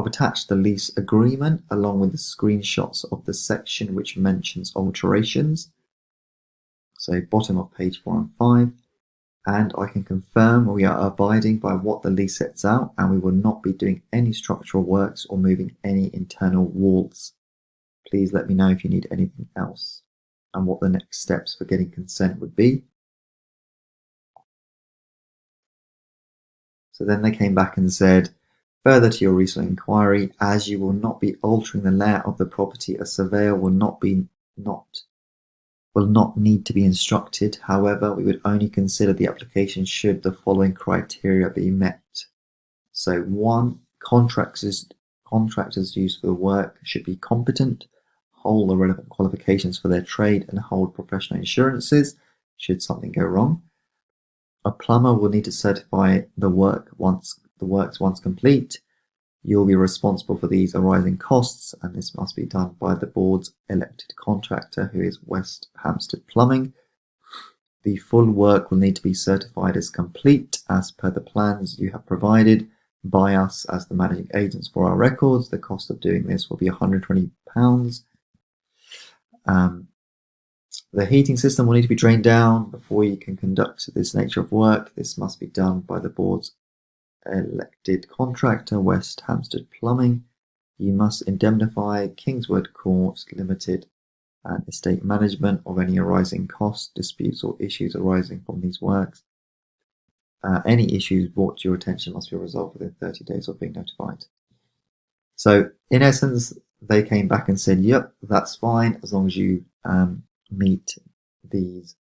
attached the lease agreement along with the screenshots of the section which mentions alterations. So bottom of page 4 and 5. And I can confirm we are abiding by what the lease sets out and we will not be doing any structural works or moving any internal walls. Please let me know if you need anything else and what the next steps for getting consent would be. So then they came back and said, further to your recent inquiry, as you will not be altering the layout of the property, a surveyor will not need to be instructed. However, we would only consider the application should the following criteria be met. So 1, contractors used for the work should be competent, hold the relevant qualifications for their trade and hold professional insurances should something go wrong. A plumber will need to certify the works once complete. You'll be responsible for these arising costs, and this must be done by the board's elected contractor, who is West Hampstead Plumbing. The full work will need to be certified as complete as per the plans you have provided by us as the managing agents for our records. The cost of doing this will be £120. The heating system will need to be drained down before you can conduct this nature of work. This must be done by the board's elected contractor, West Hampstead Plumbing. You must indemnify Kingswood Court Limited and estate management of any arising costs, disputes or issues arising from these works. Any issues brought to your attention must be resolved within 30 days of being notified. So in essence, they came back and said, yep, that's fine as long as you meet these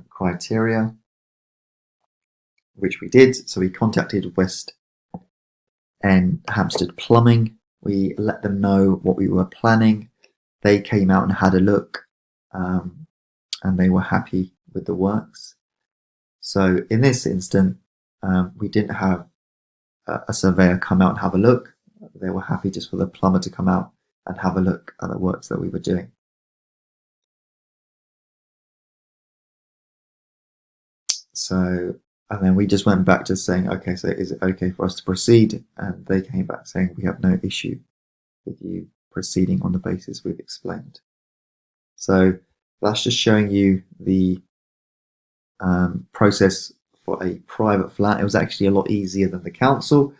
criteria, which we did. So we contacted West and Hampstead Plumbing. We let them know what we were planning. They came out and had a look, and they were happy with the works. So in this instant, we didn't have a surveyor come out and have a look. They were happy just for the plumber to come out and have a look at the works that we were doing. So, and then we just went back to saying, okay, so is it okay for us to proceed? And they came back saying we have no issue with you proceeding on the basis we've explained. So that's just showing you the process for a private flat. It was actually a lot easier than the council,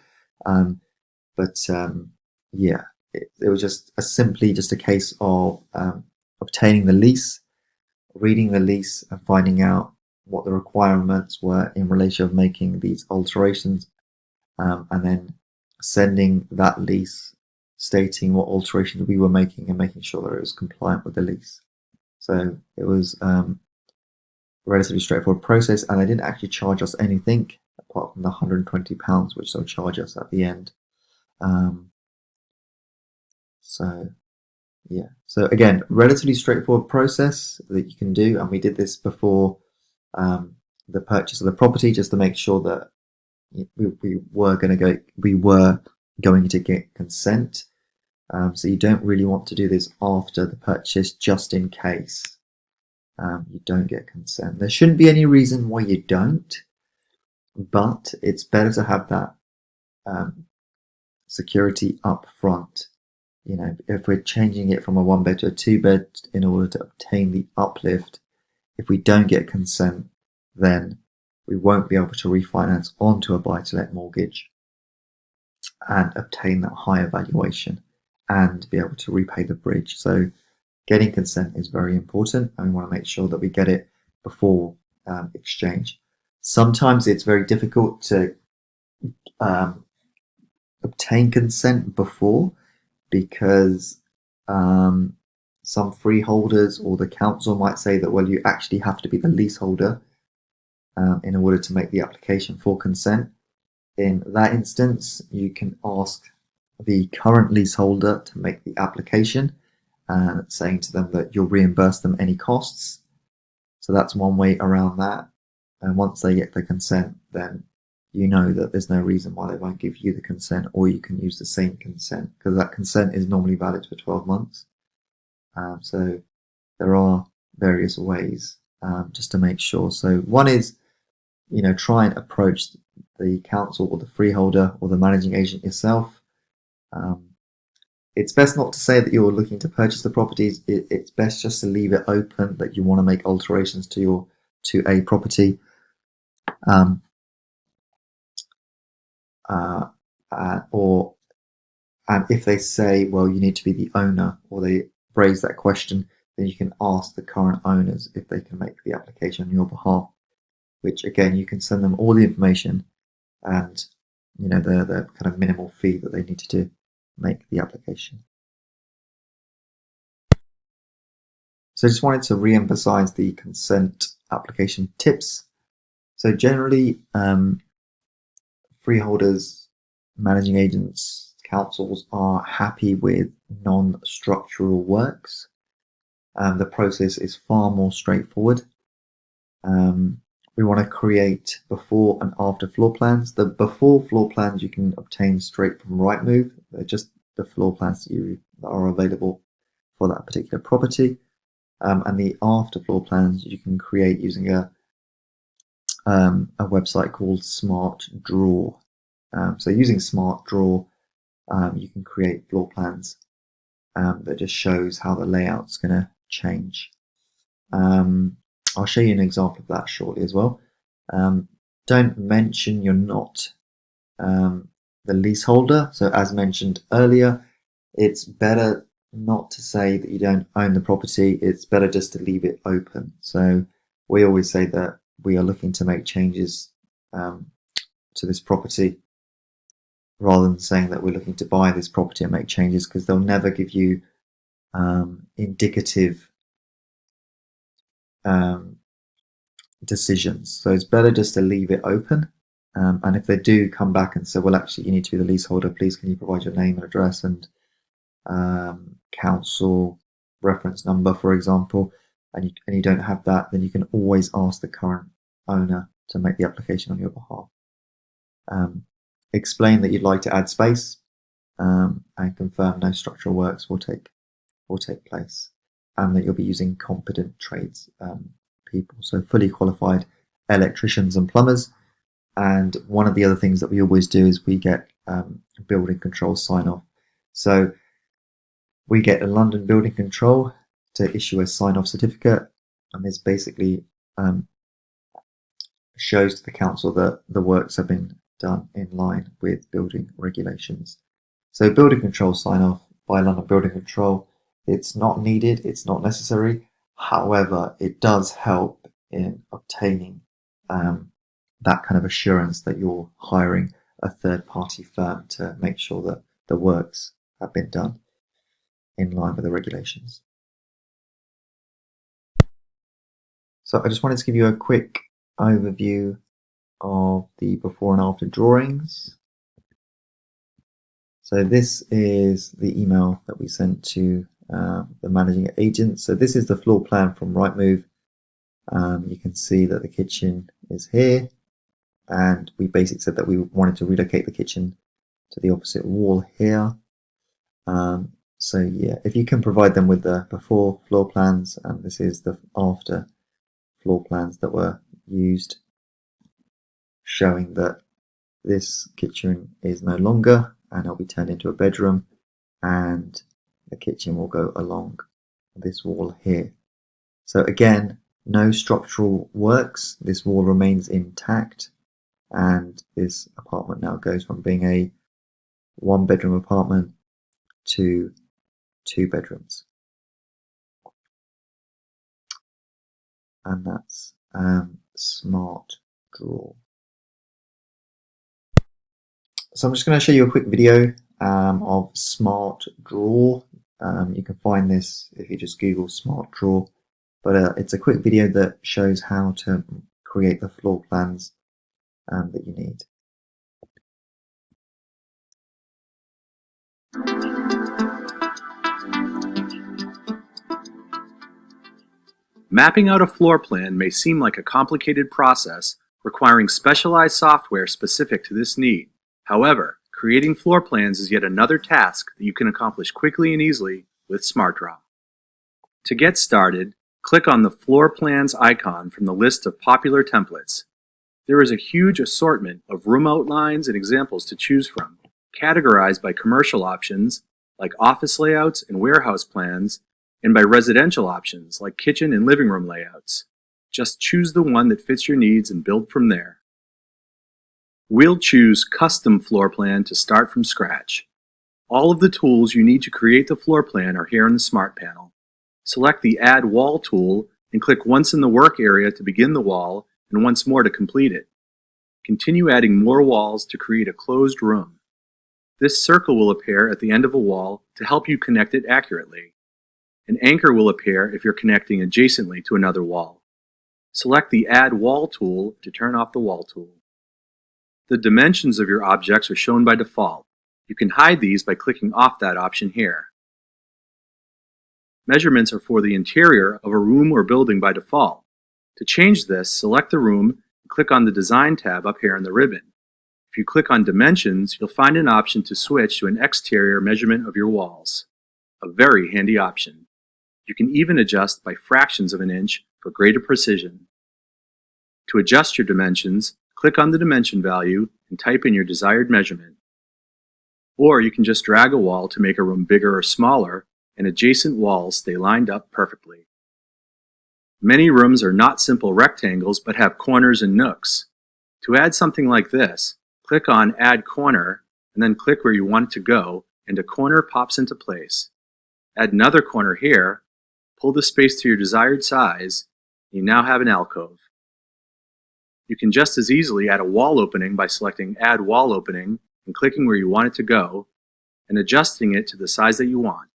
yeah, it was just simply just a case of obtaining the lease, reading the lease, and finding out what the requirements were in relation of making these alterations, and then sending that lease stating what alterations we were making and making sure that it was compliant with the lease. So it was relatively straightforward process, and they didn't actually charge us anything apart from the £120 which they'll charge us at the end. So again, relatively straightforward process that you can do, and we did this before the purchase of the property just to make sure that we were going to get consent. So you don't really want to do this after the purchase, just in case you don't get consent. There shouldn't be any reason why you don't, but it's better to have that security up front. You know, if we're changing it from a 1-bed to a 2-bed in order to obtain the uplift, if we don't get consent, then we won't be able to refinance onto a buy-to-let mortgage and obtain that higher valuation and be able to repay the bridge. So getting consent is very important, and we want to make sure that we get it before exchange. Sometimes it's very difficult to obtain consent before, because some freeholders or the council might say that, well, you actually have to be the leaseholder in order to make the application for consent. In that instance, you can ask the current leaseholder to make the application, saying to them that you'll reimburse them any costs. So that's one way around that. And once they get the consent, then you know that there's no reason why they won't give you the consent, or you can use the same consent, because that consent is normally valid for 12 months. So there are various ways just to make sure. So one is, you know, try and approach the council or the freeholder or the managing agent yourself. It's best not to say that you're looking to purchase the properties. It's best just to leave it open that you want to make alterations to a property. And if they say, well, you need to be the owner, or they raise that question, then you can ask the current owners if they can make the application on your behalf, which again, you can send them all the information and, you know, the kind of minimal fee that they need to make the application. So I just wanted to re-emphasize the consent application tips. So generally, freeholders, managing agents, councils are happy with non-structural works. The process is far more straightforward. We want to create before and after floor plans. The before floor plans you can obtain straight from Rightmove. They're just the floor plans that are available for that particular property. And the after floor plans you can create using a website called Smart Draw. So using Smart Draw, you can create floor plans that just shows how the layout's going to change. I'll show you an example of that shortly as well. Don't mention you're not the leaseholder. So as mentioned earlier, it's better not to say that you don't own the property. It's better just to leave it open. So we always say that we are looking to make changes to this property, rather than saying that we're looking to buy this property and make changes, because they'll never give you indicative decisions. So it's better just to leave it open. And if they do come back and say, well, actually, you need to be the leaseholder, please can you provide your name and address and council reference number, for example, and you don't have that, then you can always ask the current owner to make the application on your behalf. Explain that you'd like to add space, and confirm no structural works will take place, and that you'll be using competent trades people, so fully qualified electricians and plumbers. And one of the other things that we always do is we get building control sign-off. So we get a London Building Control to issue a sign-off certificate, and this basically shows to the council that the works have been done in line with building regulations. So building control sign-off by London Building Control, it's not needed, it's not necessary. However, it does help in obtaining that kind of assurance that you're hiring a third-party firm to make sure that the works have been done in line with the regulations. So I just wanted to give you a quick overview of the before and after drawings. So this is the email that we sent to the managing agent. So this is the floor plan from Rightmove. You can see that the kitchen is here, and we basically said that we wanted to relocate the kitchen to the opposite wall here. So yeah, if you can provide them with the before floor plans, and this is the after floor plans that were used, showing that this kitchen is no longer and it'll be turned into a bedroom, and the kitchen will go along this wall here. So again, no structural works, this wall remains intact, and this apartment now goes from being a 1-bedroom apartment to 2 bedrooms. And that's Smart Draw. So I'm just going to show you a quick video of Smart Draw. You can find this if you just Google Smart Draw, but it's a quick video that shows how to create the floor plans that you need. Mapping out a floor plan may seem like a complicated process requiring specialized software specific to this need. However, creating floor plans is yet another task that you can accomplish quickly and easily with SmartDraw. To get started, click on the Floor Plans icon from the list of popular templates. There is a huge assortment of room outlines and examples to choose from, categorized by commercial options like office layouts and warehouse plans, and by residential options like kitchen and living room layouts. Just choose the one that fits your needs and build from there. We'll choose Custom Floor Plan to start from scratch. All of the tools you need to create the floor plan are here in the Smart panel. Select the Add Wall tool and click once in the work area to begin the wall and once more to complete it. Continue adding more walls to create a closed room. This circle will appear at the end of a wall to help you connect it accurately. An anchor will appear if you're connecting adjacently to another wall. Select the Add Wall tool to turn off the Wall tool. The dimensions of your objects are shown by default. You can hide these by clicking off that option here. Measurements are for the interior of a room or building by default. To change this, select the room and click on the Design tab up here in the ribbon. If you click on Dimensions, you'll find an option to switch to an exterior measurement of your walls. A very handy option. You can even adjust by fractions of an inch for greater precision. To adjust your dimensions, click on the dimension value and type in your desired measurement. Or you can just drag a wall to make a room bigger or smaller, and adjacent walls stay lined up perfectly. Many rooms are not simple rectangles but have corners and nooks. To add something like this, click on Add Corner and then click where you want it to go, and a corner pops into place. Add another corner here, pull the space to your desired size, and you now have an alcove. You can just as easily add a wall opening by selecting Add Wall Opening and clicking where you want it to go, and adjusting it to the size that you want.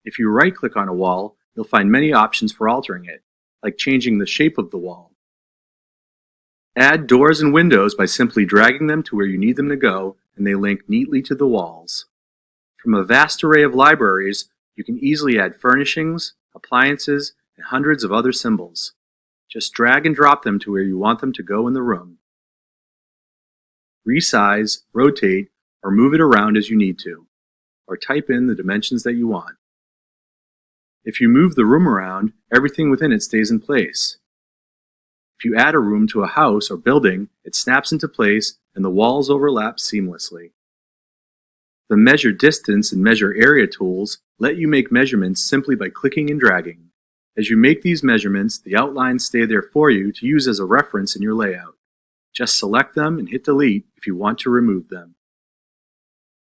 If you right-click on a wall, you'll find many options for altering it, like changing the shape of the wall. Add doors and windows by simply dragging them to where you need them to go, and they link neatly to the walls. From a vast array of libraries, you can easily add furnishings, appliances, and hundreds of other symbols. Just drag and drop them to where you want them to go in the room. Resize, rotate, or move it around as you need to, or type in the dimensions that you want. If you move the room around, everything within it stays in place. If you add a room to a house or building, it snaps into place and the walls overlap seamlessly. The Measure Distance and Measure Area tools let you make measurements simply by clicking and dragging. As you make these measurements, the outlines stay there for you to use as a reference in your layout. Just select them and hit Delete if you want to remove them.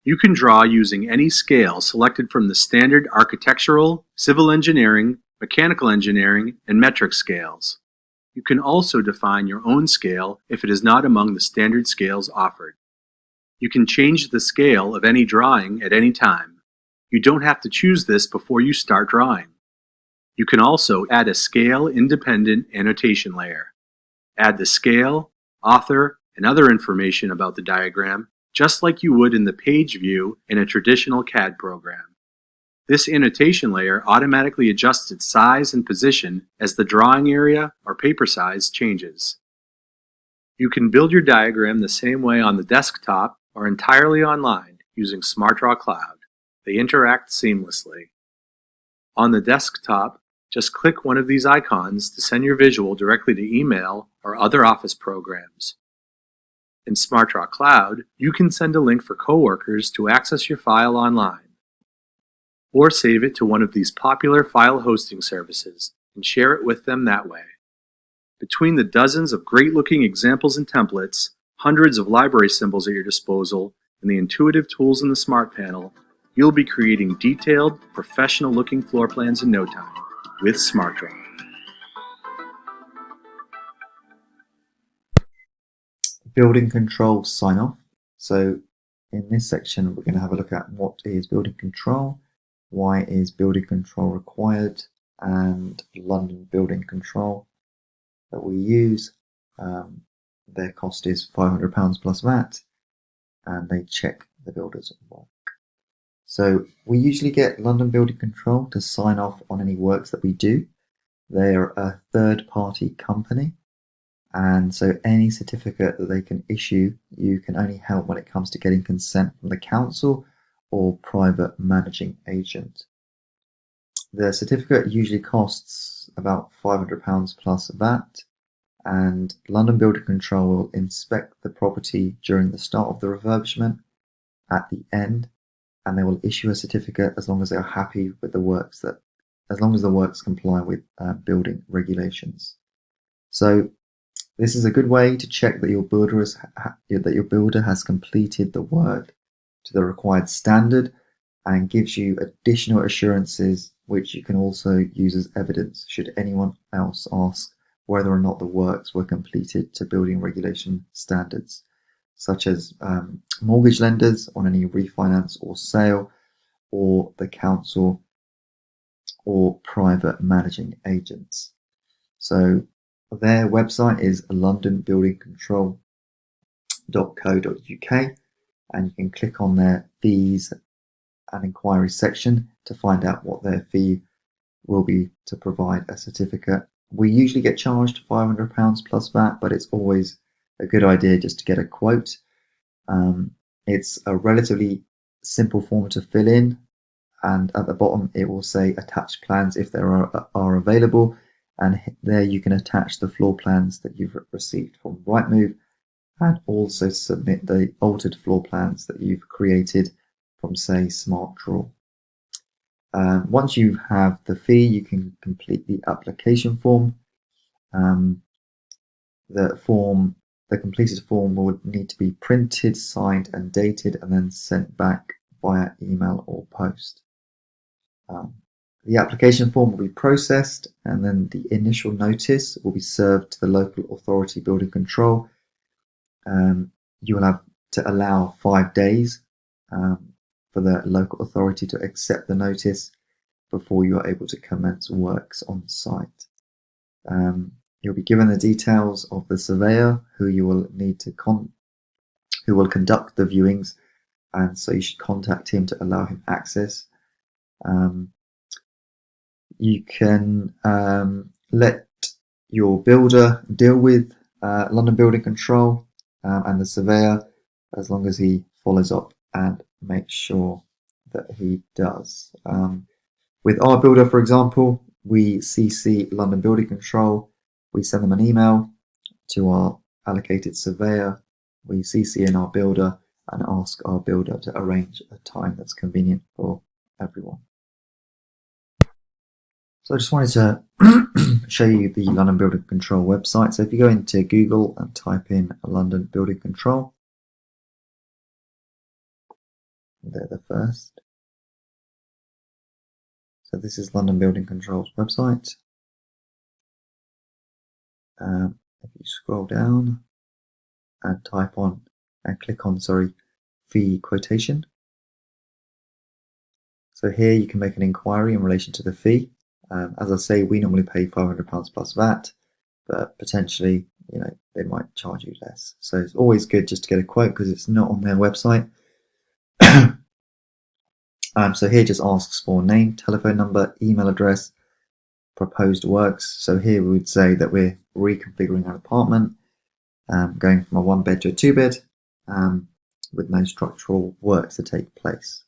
You can draw using any scale selected from the standard architectural, civil engineering, mechanical engineering, and metric scales. You can also define your own scale if it is not among the standard scales offered. You can change the scale of any drawing at any time. You don't have to choose this before you start drawing. You can also add a scale-independent annotation layer. Add the scale, author, and other information about the diagram, just like you would in the page view in a traditional CAD program. This annotation layer automatically adjusts its size and position as the drawing area or paper size changes. You can build your diagram the same way on the desktop or entirely online using SmartDraw Cloud. They interact seamlessly. On the desktop, just click one of these icons to send your visual directly to email or other Office programs. In SmartDraw Cloud, you can send a link for coworkers to access your file online, or save it to one of these popular file hosting services and share it with them that way. Between the dozens of great-looking examples and templates, hundreds of library symbols at your disposal, and the intuitive tools in the Smart Panel, you'll be creating detailed, professional-looking floor plans in no time with SmartDraw. Building control sign-off. So in this section, we're going to have a look at what is building control, why is building control required, and London building control that we use. Their cost is £500 plus VAT, and they check the builder's work. So we usually get London Building Control to sign off on any works that we do. They're a third-party company, and so any certificate that they can issue, you can only help when it comes to getting consent from the council or private managing agent. The certificate usually costs about £500 plus VAT, and London Building Control will inspect the property during the start of the refurbishment, at the end, and they will issue a certificate as long as they are happy with the works, as long as the works comply with building regulations. So this is a good way to check that your builder has completed the work to the required standard, and gives you additional assurances which you can also use as evidence should anyone else ask whether or not the works were completed to building regulation standards, such as mortgage lenders on any refinance or sale, or the council or private managing agents. So their website is londonbuildingcontrol.co.uk, and you can click on their fees and inquiries section to find out what their fee will be to provide a certificate. We usually get charged £500 plus VAT, but it's always a good idea just to get a quote. It's a relatively simple form to fill in, and at the bottom it will say attach plans if there are available, and there you can attach the floor plans that you've received from Rightmove, and also submit the altered floor plans that you've created from, say, SmartDraw. Once you have the fee, you can complete the application form. The completed form will need to be printed, signed and dated, and then sent back via email or post. The application form will be processed, and then the initial notice will be served to the local authority building control. You will have to allow 5 days for the local authority to accept the notice before you are able to commence works on site. You'll be given the details of the surveyor who you will need to who will conduct the viewings, and so you should contact him to allow him access. You can let your builder deal with London Building Control and the surveyor, as long as he follows up and makes sure that he does. With our builder, for example, we CC London Building Control. We send them an email to our allocated surveyor. We CC in our builder and ask our builder to arrange a time that's convenient for everyone. So I just wanted to show you the London Building Control website. So if you go into Google and type in London Building Control, they're the first. So this is London Building Control's website. If you scroll down and type on and click on, fee quotation. So here you can make an inquiry in relation to the fee. As I say, we normally pay £500 plus VAT, but potentially, they might charge you less. So it's always good just to get a quote because it's not on their website. So here just asks for name, telephone number, email address, proposed works. So here we would say that we're reconfiguring an apartment, going from a 1-bed to a 2-bed, with no structural works to take place.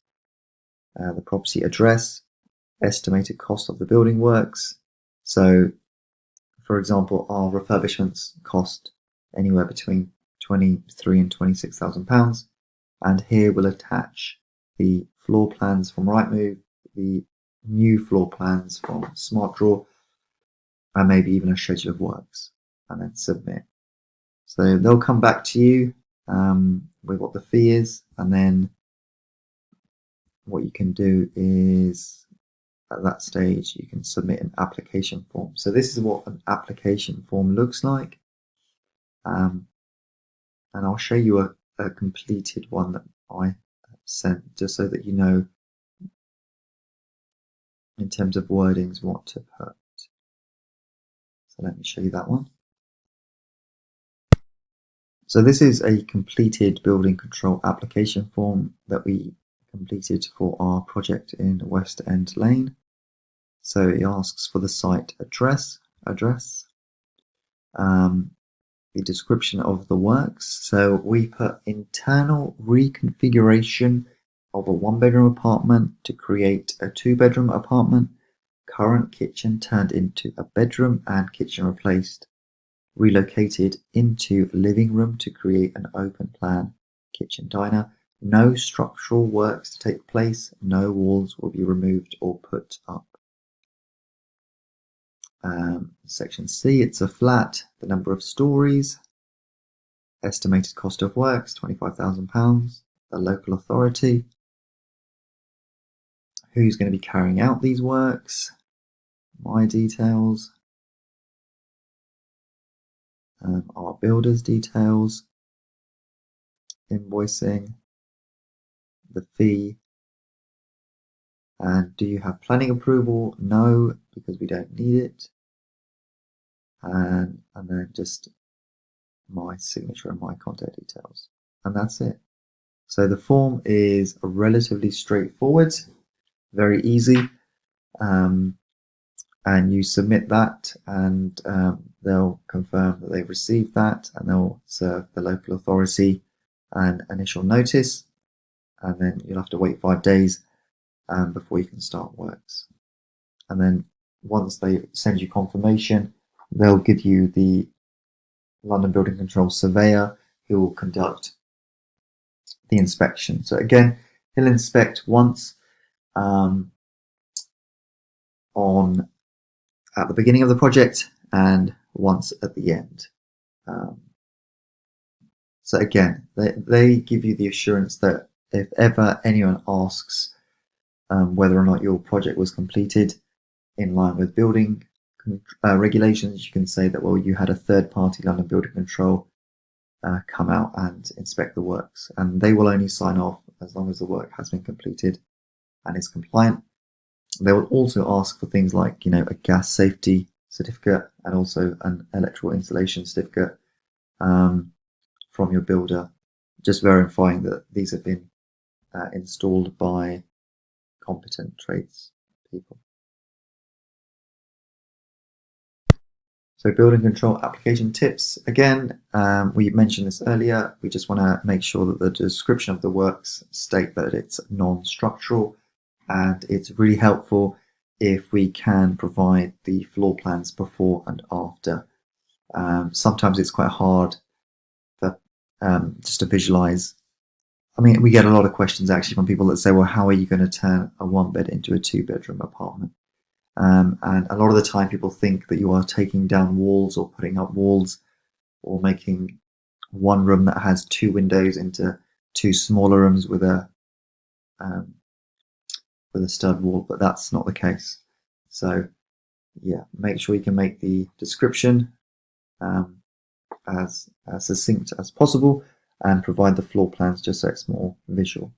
The property address, estimated cost of the building works. So, for example, our refurbishments cost anywhere between £23,000 and £26,000, and here we'll attach the floor plans from Rightmove, the new floor plans from SmartDraw, and maybe even a schedule of works, and then submit. So they'll come back to you with what the fee is, and then what you can do is, at that stage, you can submit an application form. So this is what an application form looks like, and I'll show you a completed one that I sent, just so that you know in terms of wordings what to put. So let me show you that one. So this is a completed building control application form that we completed for our project in West End Lane. So it asks for the site address, the description of the works. So we put internal reconfiguration of a 1-bedroom apartment to create a 2-bedroom apartment, current kitchen turned into a bedroom and kitchen replaced, relocated into living room to create an open plan kitchen diner. No structural works to take place, no walls will be removed or put up. Section C, it's a flat, the number of stories, estimated cost of works, £25,000, the local authority, who's going to be carrying out these works, my details, our builder's details, invoicing, the fee, and do you have planning approval? No, because we don't need it. And then just my signature and my contact details, and that's it. So the form is relatively straightforward, very easy, and you submit that, and they'll confirm that they've received that, and they'll serve the local authority an initial notice, and then you'll have to wait 5 days before you can start works. And then once they send you confirmation, they'll give you the London Building Control surveyor who will conduct the inspection. So again, he'll inspect once at the beginning of the project and once at the end. So again, they give you the assurance that if ever anyone asks whether or not your project was completed in line with building regulations, you can say that, well, you had a third-party London Building Control come out and inspect the works, and they will only sign off as long as the work has been completed and is compliant. They will also ask for things like, a gas safety certificate and also an electrical installation certificate from your builder, just verifying that these have been installed by competent tradespeople. So building control application tips. Again, we mentioned this earlier. We just want to make sure that the description of the works state that it's non-structural, and it's really helpful if we can provide the floor plans before and after. Sometimes it's quite hard just to visualize. I mean, we get a lot of questions actually from people that say, well, how are you going to turn a 1-bed into a 2-bedroom apartment? And a lot of the time people think that you are taking down walls or putting up walls or making one room that has 2 windows into 2 smaller rooms with a stud wall, but that's not the case. So yeah, make sure you can make the description as succinct as possible, and provide the floor plans just so it's more visual.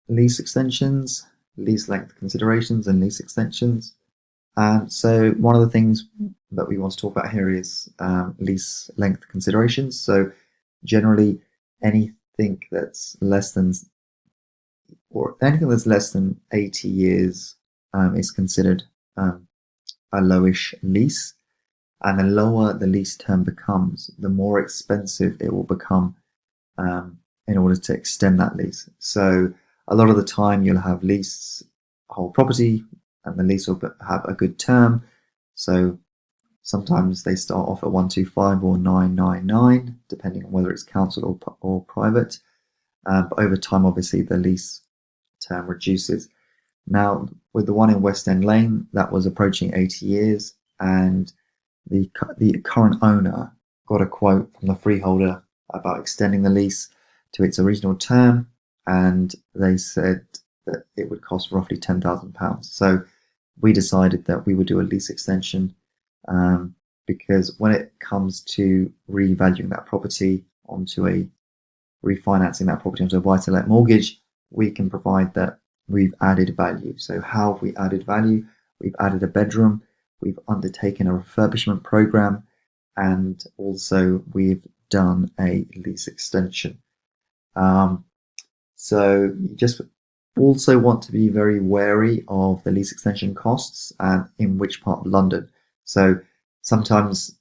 Lease extensions, lease length considerations and lease extensions. So one of the things that we want to talk about here is lease length considerations. So generally anything that's less than 80 years is considered a lowish lease, and the lower the lease term becomes, the more expensive it will become in order to extend that lease. So a lot of the time you'll have lease whole property and the lease will have a good term. So sometimes they start off at 125 or 999, depending on whether it's council or private. But over time, obviously, the lease term reduces. Now, with the one in West End Lane, that was approaching 80 years, and the current owner got a quote from the freeholder about extending the lease to its original term, and they said that it would cost roughly £10,000. So we decided that we would do a lease extension because when it comes to revaluing that property refinancing that property onto a buy-to-let mortgage, we can provide that we've added value. So how have we added value? We've added a bedroom, we've undertaken a refurbishment program, and also we've done a lease extension. So you just also want to be very wary of the lease extension costs and in which part of London. So sometimes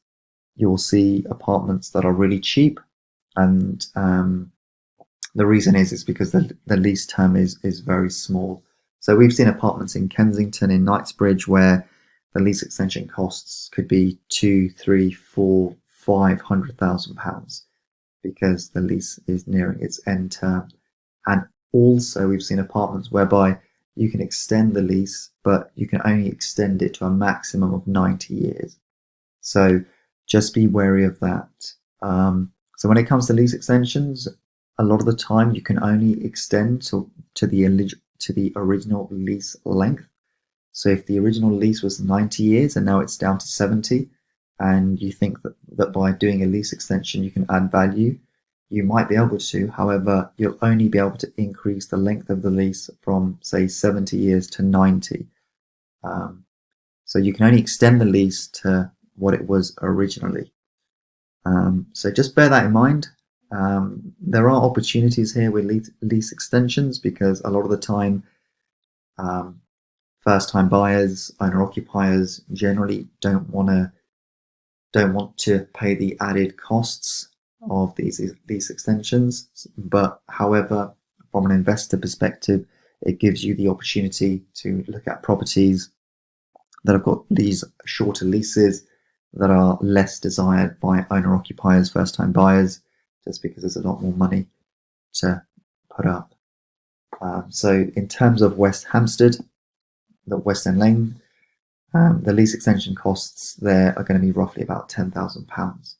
you'll see apartments that are really cheap, and the reason is because the lease term is very small. So we've seen apartments in Kensington, in Knightsbridge, where the lease extension costs could be £200,000, £300,000, £400,000, £500,000 because the lease is nearing its end term. And also we've seen apartments whereby you can extend the lease, but you can only extend it to a maximum of 90 years. So just be wary of that. So when it comes to lease extensions, a lot of the time you can only extend to the original lease length. So if the original lease was 90 years and now it's down to 70, and you think that by doing a lease extension you can add value, you might be able to. However, you'll only be able to increase the length of the lease from, say, 70 years to 90. So you can only extend the lease to what it was originally. So just bear that in mind. There are opportunities here with lease extensions because a lot of the time first-time buyers, owner-occupiers generally don't want to pay the added costs of these extensions. But however, from an investor perspective, it gives you the opportunity to look at properties that have got these shorter leases that are less desired by owner-occupiers, first-time buyers, just because there's a lot more money to put up. So in terms of West Hampstead, the West End Lane, the lease extension costs there are going to be roughly about £10,000.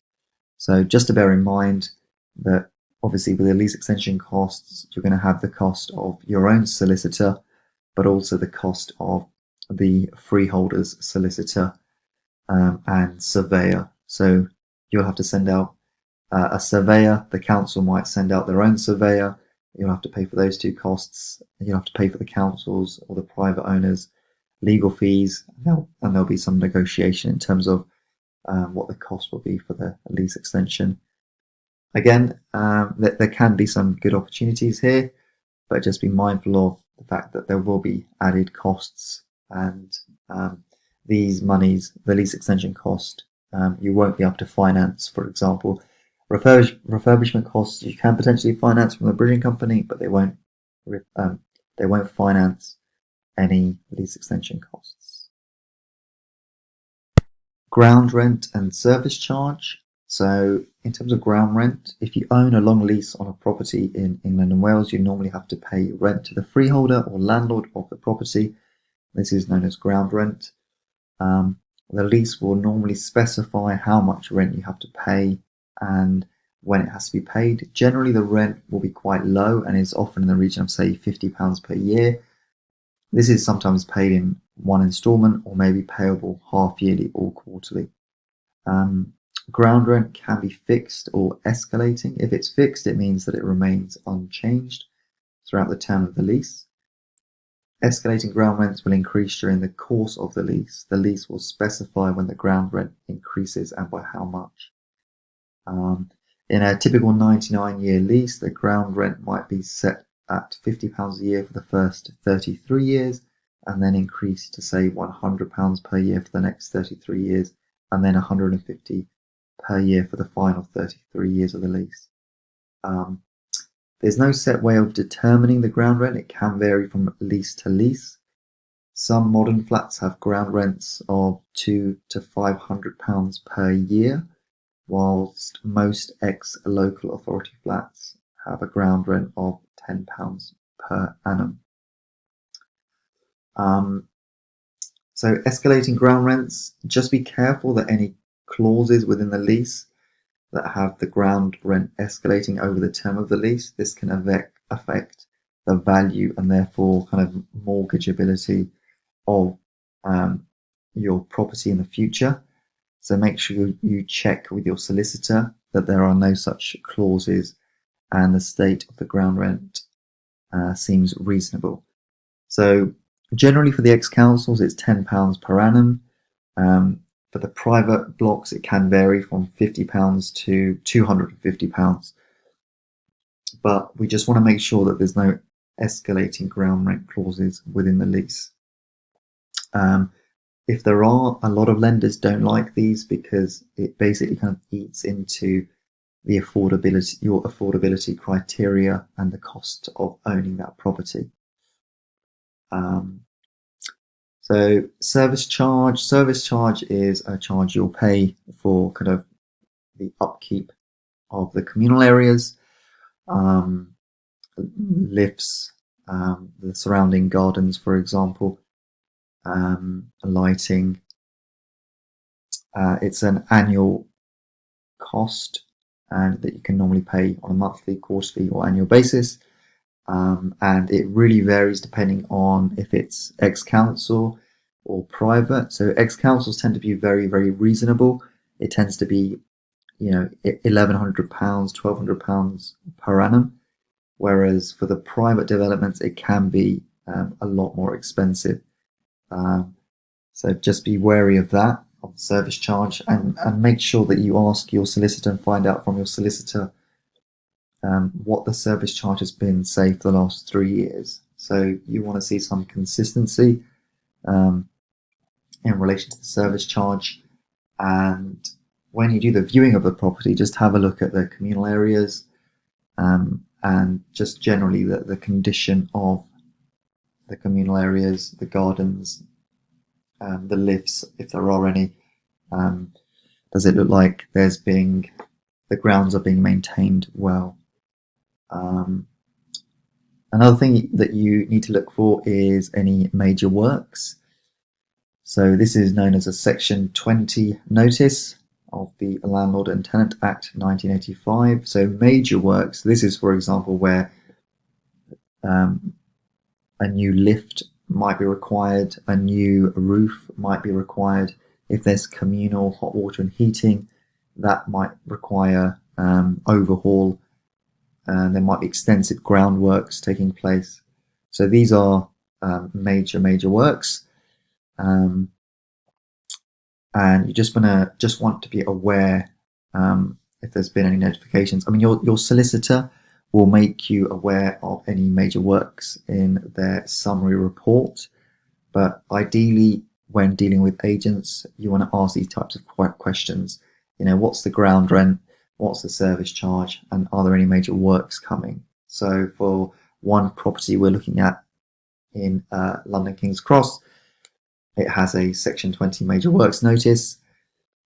So just to bear in mind that obviously with the lease extension costs, you're going to have the cost of your own solicitor, but also the cost of the freeholder's solicitor and surveyor. So you'll have to send out a surveyor. The council might send out their own surveyor. You'll have to pay for those two costs. You'll have to pay for the council's or the private owner's legal fees, and there'll be some negotiation in terms of what the cost will be for the lease extension. Again, there can be some good opportunities here, but just be mindful of the fact that there will be added costs, and these monies, the lease extension cost, you won't be able to finance. For example, refurbishment costs you can potentially finance from the bridging company, but they won't finance any lease extension costs. Ground rent and service charge. So in terms of ground rent, if you own a long lease on a property in England and Wales, you normally have to pay rent to the freeholder or landlord of the property. This is known as ground rent. The lease will normally specify how much rent you have to pay and when it has to be paid. Generally, the rent will be quite low and is often in the region of, say, £50 per year. This is sometimes paid in one instalment or maybe payable half yearly or quarterly. Ground rent can be fixed or escalating. If it's fixed, it means that it remains unchanged throughout the term of the lease. Escalating ground rents will increase during the course of the lease. The lease will specify when the ground rent increases and by how much. In a typical 99-year lease, the ground rent might be set at £50 a year for the first 33 years, and then increase to say £100 per year for the next 33 years, and then £150 per year for the final 33 years of the lease. There's no set way of determining the ground rent. It can vary from lease to lease. Some modern flats have ground rents of £200 to £500 per year, whilst most ex-local authority flats have a ground rent of £10 per annum. So escalating ground rents, just be careful that any clauses within the lease that have the ground rent escalating over the term of the lease, this can affect the value and therefore kind of mortgageability of your property in the future. So make sure you check with your solicitor that there are no such clauses and the state of the ground rent seems reasonable. So generally for the ex-councils, it's £10 per annum. For the private blocks, it can vary from £50 to £250. But we just want to make sure that there's no escalating ground rent clauses within the lease. If there are, a lot of lenders don't like these because it basically kind of eats into the your affordability criteria and the cost of owning that property. So service charge is a charge you'll pay for kind of the upkeep of the communal areas, lifts, the surrounding gardens, for example, lighting. It's an annual cost and that you can normally pay on a monthly, quarterly or annual basis. And it really varies depending on if it's ex-council or private. So ex-councils tend to be very, very reasonable. It tends to be, £1,100, £1,200 per annum. Whereas for the private developments, it can be a lot more expensive. So just be wary of that, of the service charge, and make sure that you ask your solicitor and find out from your solicitor what the service charge has been, say, for the last 3 years. So you want to see some consistency in relation to the service charge. And when you do the viewing of the property, just have a look at the communal areas and just generally the condition of the communal areas, the gardens, the lifts, if there are any. Does it look like the grounds are being maintained well? Another thing that you need to look for is any major works. So this is known as a Section 20 notice of the Landlord and Tenant Act 1985. So major works, this is, for example, where a new lift might be required, a new roof might be required. If there's communal hot water and heating, that might require overhaul. There might be extensive groundworks taking place. So these are major works. And you just want to be aware if there's been any notifications. I mean, your solicitor will make you aware of any major works in their summary report. But ideally, when dealing with agents, you want to ask these types of questions. What's the ground rent? What's the service charge? And are there any major works coming? So for one property we're looking at in London King's Cross, it has a Section 20 major works notice,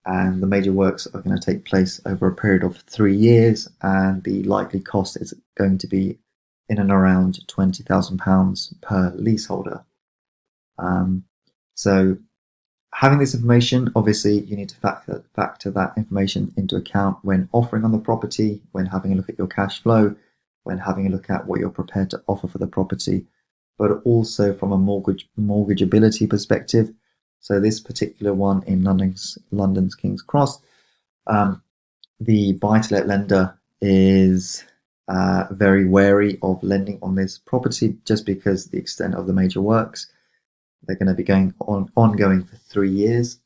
and the major works are going to take place over a period of 3 years, and the likely cost is going to be in and around £20,000 per leaseholder. So having this information, obviously you need to factor that information into account when offering on the property, when having a look at your cash flow, when having a look at what you're prepared to offer for the property, but also from a mortgageability perspective. So this particular one in London's King's Cross The buy-to-let lender is very wary of lending on this property just because the extent of the major works. They're going to be going ongoing for 3 years.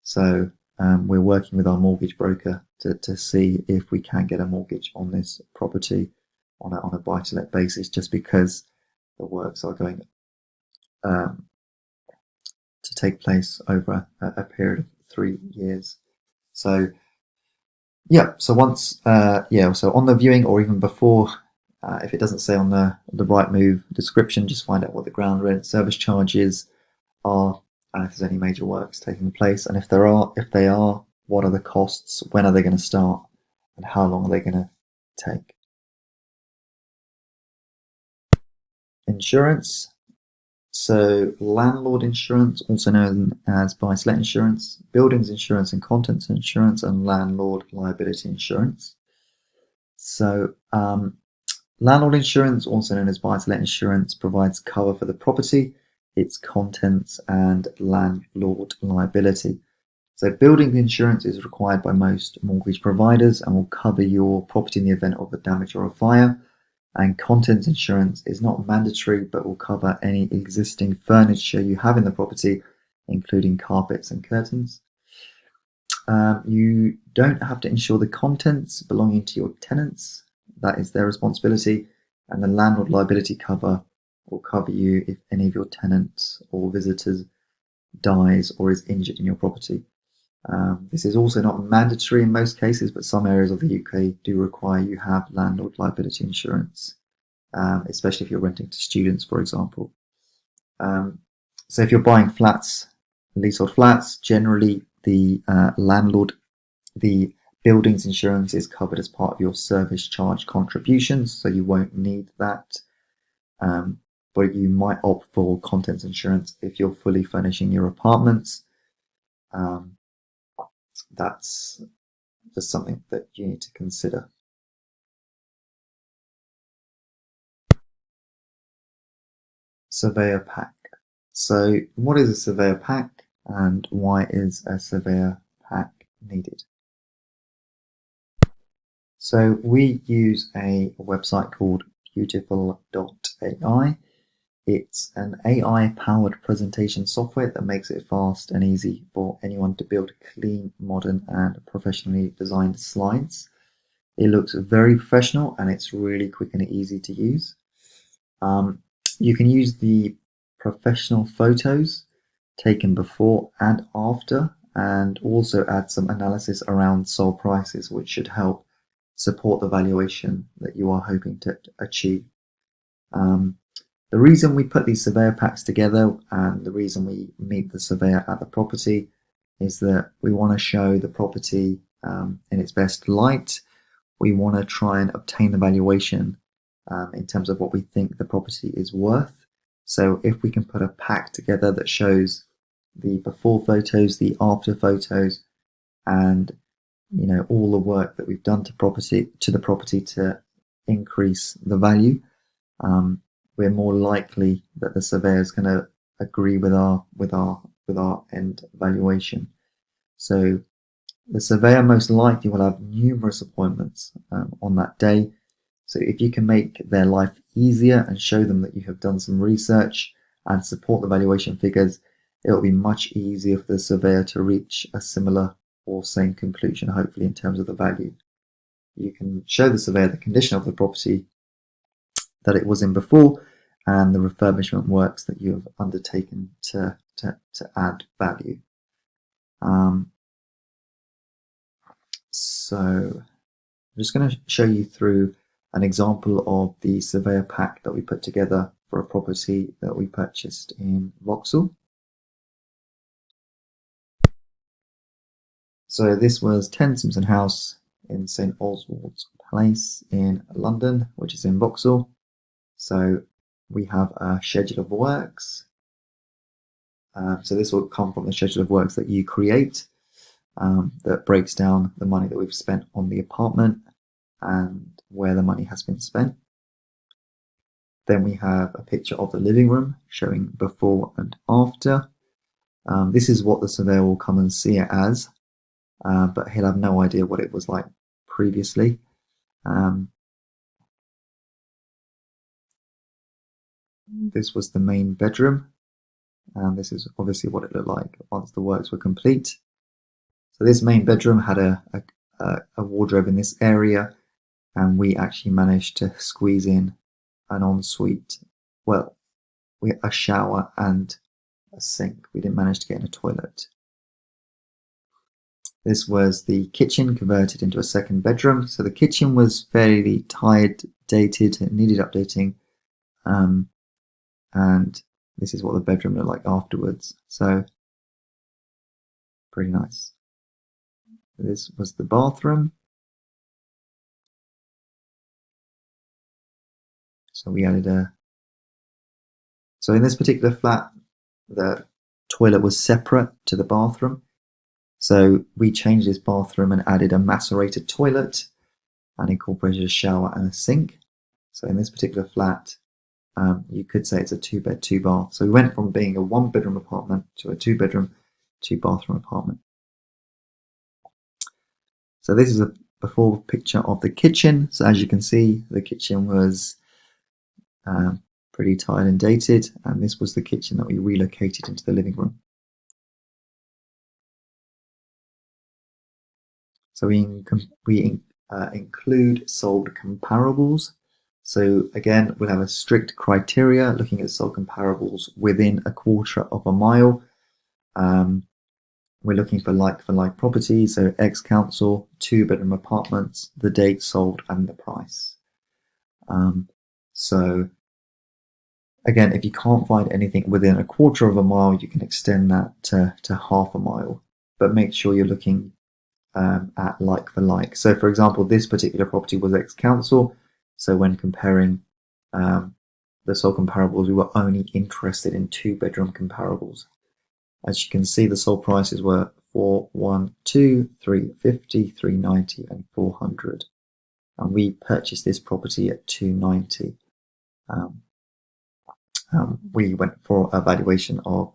So we're working with our mortgage broker to see if we can get a mortgage on this property on a buy-to-let basis, just because the works are going to take place over a period of 3 years. So yeah, so once so on the viewing or even before, if it doesn't say on the Rightmove description, just find out what the ground rent, service charges are, and if there's any major works taking place, and if they are, what are the costs, when are they going to start, and how long are they going to take. Insurance. So landlord insurance, also known as buy-to-let insurance, buildings insurance and contents insurance, and landlord liability insurance. So landlord insurance, also known as buy-to-let insurance, provides cover for the property, its contents, and landlord liability. So building insurance is required by most mortgage providers and will cover your property in the event of a damage or a fire. And contents insurance is not mandatory but will cover any existing furniture you have in the property, including carpets and curtains. You don't have to insure the contents belonging to your tenants. That is their responsibility. And the landlord liability cover will cover you if any of your tenants or visitors dies or is injured in your property. This is also not mandatory in most cases, but some areas of the UK do require you have landlord liability insurance, especially if you're renting to students, for example. So if you're buying flats, leasehold flats, generally the buildings insurance is covered as part of your service charge contributions, so you won't need that. But you might opt for contents insurance if you're fully furnishing your apartments. That's just something that you need to consider. Surveyor pack. So what is a surveyor pack and why is a surveyor pack needed? So we use a website called beautiful.ai. It's an AI-powered presentation software that makes it fast and easy for anyone to build clean, modern, and professionally designed slides. It looks very professional and it's really quick and easy to use. You can use the professional photos taken before and after, and also add some analysis around sold prices, which should help support the valuation that you are hoping to achieve. The reason we put these surveyor packs together and the reason we meet the surveyor at the property is that we want to show the property in its best light. We want to try and obtain the valuation in terms of what we think the property is worth. So if we can put a pack together that shows the before photos, the after photos, and all the work that we've done to the property to increase the value, we're more likely that the surveyor is going to agree with our end valuation. So the surveyor most likely will have numerous appointments on that day. So if you can make their life easier and show them that you have done some research and support the valuation figures, it will be much easier for the surveyor to reach a similar or same conclusion, hopefully, in terms of the value. You can show the surveyor the condition of the property that it was in before and the refurbishment works that you have undertaken to add value. So I'm just going to show you through an example of the surveyor pack that we put together for a property that we purchased in Vauxhall. So this was 10 Simpson House in St Oswald's Place in London, which is in Vauxhall. So we have a schedule of works. So this will come from the schedule of works that you create, that breaks down the money that we've spent on the apartment and where the money has been spent. Then we have a picture of the living room showing before and after. This is what the surveyor will come and see it as. but he'll have no idea what it was like previously. This was the main bedroom, and this is obviously what it looked like once the works were complete. So this main bedroom had a wardrobe in this area, and we actually managed to squeeze in an ensuite, well, a shower and a sink. We didn't manage to get in a toilet. This was the kitchen converted into a second bedroom. So the kitchen was fairly tired, dated, it needed updating. And this is what the bedroom looked like afterwards. So pretty nice. This was the bathroom. So we added so in this particular flat, the toilet was separate to the bathroom. So we changed this bathroom and added a macerated toilet and incorporated a shower and a sink. So in this particular flat, you could say it's a 2-bed, 2-bath. So we went from being a 1-bedroom apartment to a 2-bedroom, 2-bathroom apartment. So this is a before picture of the kitchen. So as you can see, the kitchen was pretty tired and dated, and this was the kitchen that we relocated into the living room. So we include sold comparables. So again, we'll have a strict criteria looking at sold comparables within a quarter of a mile. We're looking for like properties, so ex-council, 2-bedroom apartments, the date sold, and the price. So again, if you can't find anything within a quarter of a mile, you can extend that to half a mile, but make sure you're looking at like for like. So for example, this particular property was ex-council, so when comparing the sold comparables, we were only interested in 2-bedroom comparables. As you can see, the sold prices were 412, 350, 390, and 400, and we purchased this property at 290. We went for a valuation of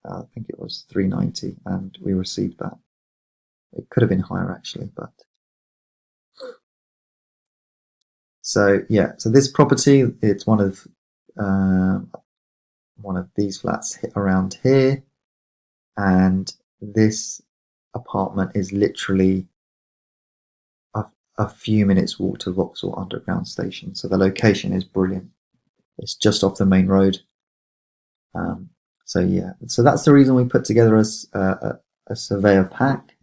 I think it was 390, and we received that. It could have been higher actually, but so yeah. So this property, it's one of these flats around here, and this apartment is literally a few minutes walk to Vauxhall Underground Station. So the location is brilliant. It's just off the main road. So yeah, so that's the reason we put together a surveyor pack,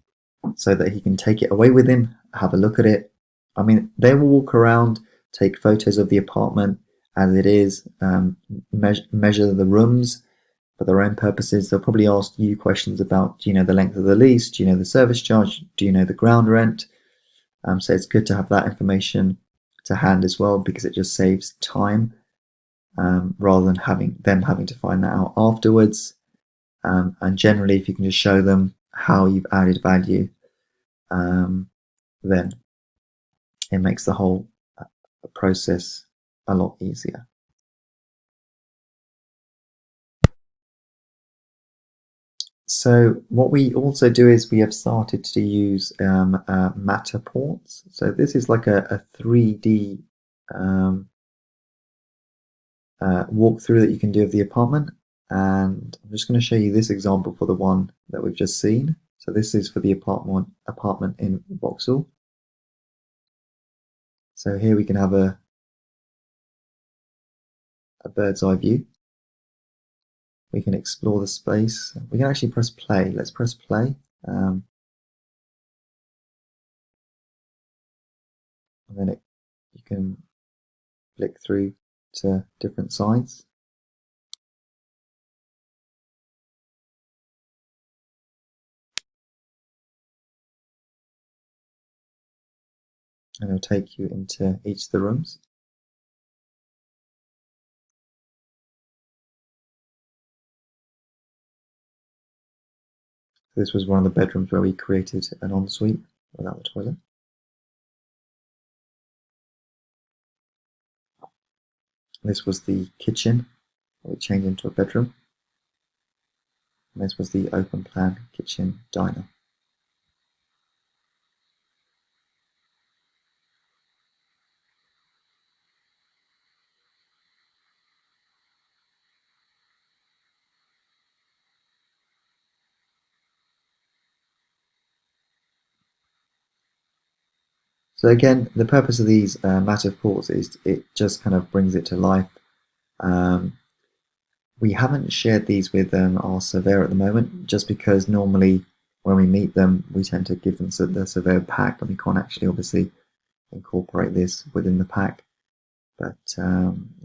so that he can take it away with him, have a look at it. I mean, they will walk around, take photos of the apartment as it is, measure the rooms for their own purposes. They'll probably ask you questions about, do you know the length of the lease? Do you know the service charge? Do you know the ground rent? So it's good to have that information to hand as well, because it just saves time, rather than having to find that out afterwards. And generally, if you can just show them how you've added value, then it makes the whole process a lot easier. So what we also do is we have started to use Matterports. So this is like a 3D walkthrough that you can do of the apartment. And I'm just going to show you this example for the one that we've just seen. So this is for the apartment in Vauxhall. So here we can have a bird's eye view. We can explore the space. We can actually press play. Let's press play. And then you can flick through to different sides. And it'll take you into each of the rooms. This was one of the bedrooms where we created an ensuite without the toilet. This was the kitchen, we changed into a bedroom. And this was the open plan kitchen diner. So again, the purpose of these matter reports is it just kind of brings it to life. We haven't shared these with our surveyor at the moment, just because normally when we meet them, we tend to give them the surveyor pack, and we can't actually obviously incorporate this within the pack. But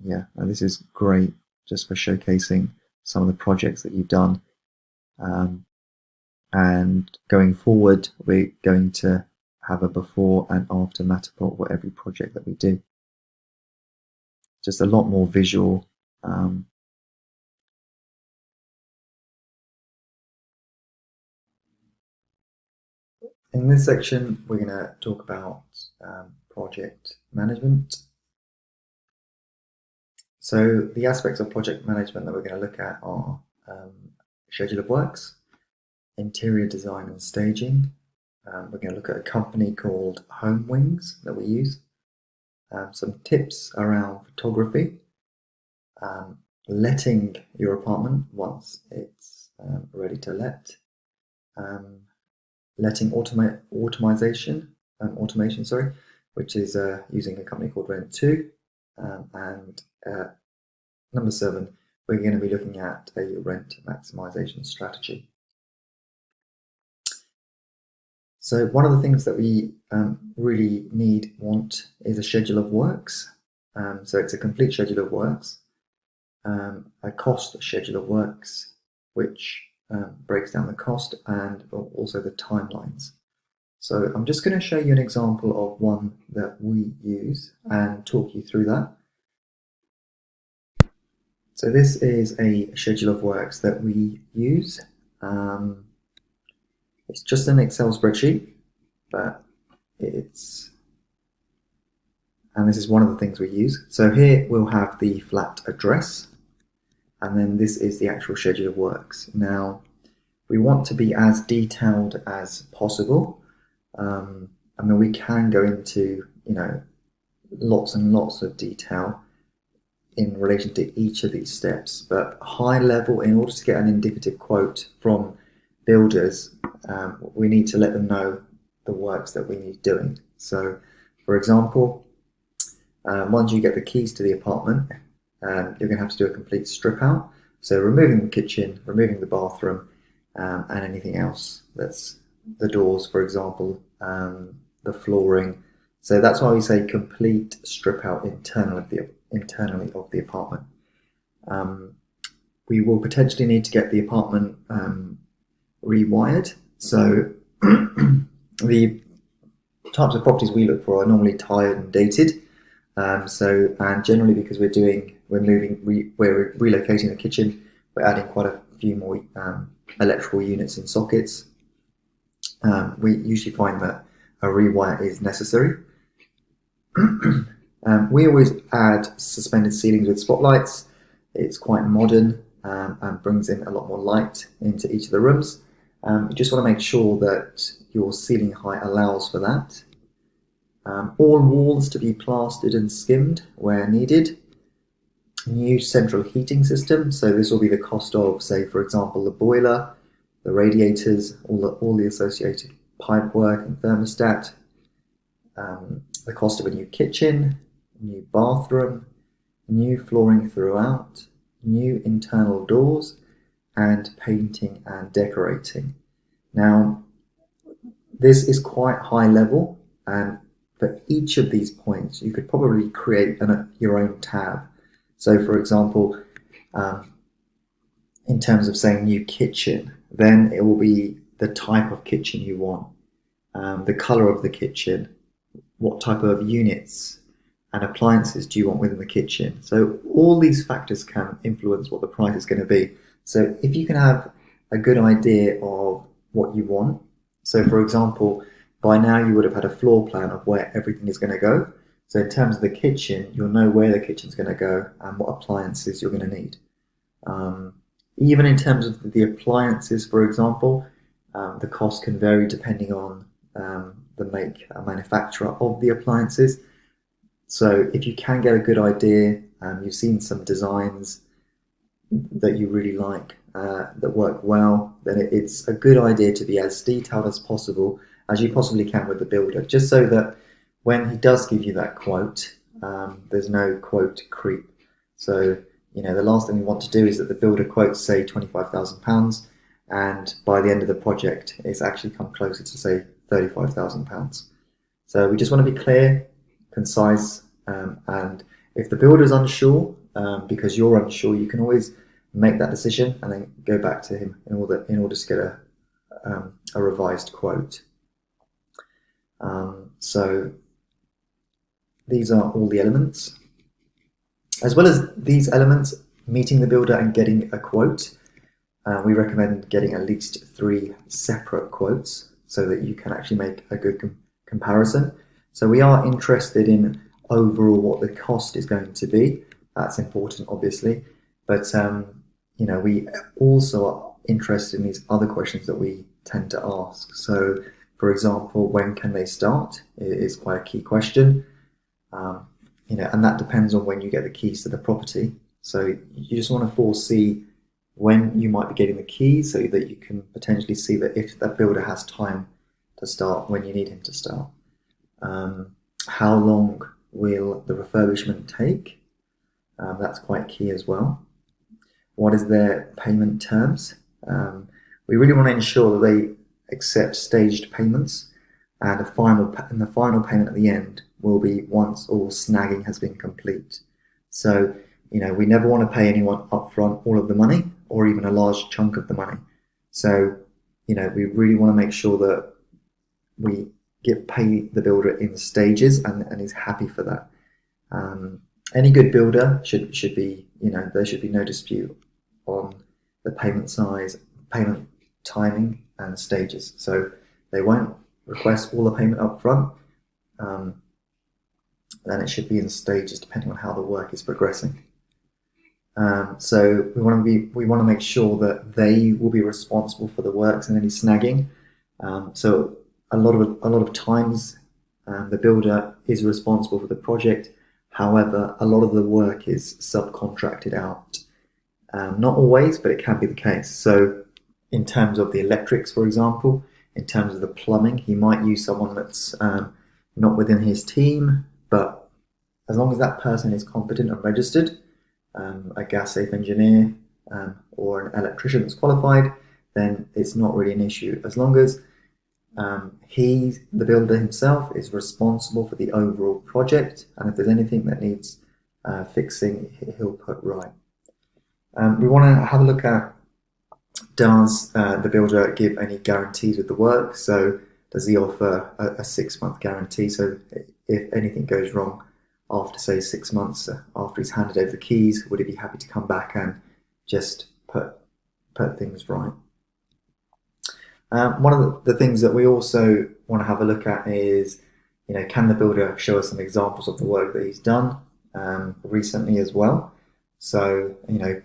yeah, this is great just for showcasing some of the projects that you've done. And going forward, we're going to have a before and after matter report for every project that we do. Just a lot more visual. In this section, we're going to talk about project management. So the aspects of project management that we're going to look at are schedule of works, interior design and staging. We're going to look at a company called Home Wings that we use. Some tips around photography, letting your apartment once it's ready to let, letting automation, which is using a company called Rent2, and number 7, we're going to be looking at a rent maximization strategy. So one of the things that we really want is a schedule of works. So it's a complete schedule of works, a cost schedule of works, which breaks down the cost and also the timelines. So I'm just going to show you an example of one that we use and talk you through that. So this is a schedule of works that we use. It's just an Excel spreadsheet, but and this is one of the things we use. So here we'll have the flat address, and then this is the actual schedule of works. Now, we want to be as detailed as possible. I mean, we can go into, lots and lots of detail in relation to each of these steps, but high level, in order to get an indicative quote from builders, we need to let them know the works that we need doing. So, for example, once you get the keys to the apartment, you're going to have to do a complete strip out. So removing the kitchen, removing the bathroom, and anything else that's the doors, for example, the flooring. So that's why we say complete strip out internally of the apartment. We will potentially need to get the apartment rewired. So the types of properties we look for are normally tired and dated. And generally, because we're relocating the kitchen, we're adding quite a few more electrical units and sockets. We usually find that a rewire is necessary. We always add suspended ceilings with spotlights. It's quite modern and brings in a lot more light into each of the rooms. You just want to make sure that your ceiling height allows for that. All walls to be plastered and skimmed where needed. New central heating system, so this will be the cost of, say, for example, the boiler, the radiators, all the associated pipework and thermostat. The cost of a new kitchen, new bathroom, new flooring throughout, new internal doors, and painting and decorating. Now, this is quite high level, and for each of these points, you could probably create your own tab. So, for example, in terms of saying new kitchen, then it will be the type of kitchen you want, the color of the kitchen, what type of units and appliances do you want within the kitchen. So all these factors can influence what the price is going to be. So if you can have a good idea of what you want, so for example, by now you would have had a floor plan of where everything is going to go. So in terms of the kitchen, you'll know where the kitchen's going to go and what appliances you're going to need. Even in terms of the appliances, for example, the cost can vary depending on the make and manufacturer of the appliances. So if you can get a good idea, you've seen some designs that you really like that work well, then it's a good idea to be as detailed as possible as you possibly can with the builder, just so that when he does give you that quote, there's no quote creep. So, the last thing we want to do is that the builder quotes, say, £25,000, and by the end of the project, it's actually come closer to, say, £35,000. So we just want to be clear, concise, and if the builder is unsure, because you're unsure, you can always make that decision and then go back to him in order to get a revised quote. So these are all the elements. As well as these elements, meeting the builder and getting a quote, we recommend getting at least 3 separate quotes so that you can actually make a good comparison. So we are interested in overall what the cost is going to be. That's important, obviously, but we also are interested in these other questions that we tend to ask. So, for example, when can they start is quite a key question. And that depends on when you get the keys to the property. So you just want to foresee when you might be getting the keys so that you can potentially see that if that builder has time to start when you need him to start. How long will the refurbishment take? That's quite key as well. What is their payment terms? We really want to ensure that they accept staged payments, and the final payment at the end will be once all snagging has been complete. So, we never want to pay anyone upfront all of the money or even a large chunk of the money. So, we really want to make sure that we pay the builder in stages and he's happy for that. Any good builder should be, there should be no dispute on the payment size, payment timing and stages. So they won't request all the payment up front. Then it should be in stages depending on how the work is progressing. So we want to make sure that they will be responsible for the works and any snagging. So a lot of times the builder is responsible for the project. However, a lot of the work is subcontracted out. Not always, but it can be the case. So in terms of the electrics, for example, in terms of the plumbing, he might use someone that's not within his team, but as long as that person is competent and registered, a gas safe engineer or an electrician that's qualified, then it's not really an issue. As long as the builder himself is responsible for the overall project, and if there's anything that needs fixing, he'll put right. We want to have a look at, does the builder give any guarantees with the work? So does he offer a 6-month guarantee? So if anything goes wrong after, say, 6 months after he's handed over the keys, would he be happy to come back and just put things right? One of the things that we also want to have a look at is, can the builder show us some examples of the work that he's done recently as well? So,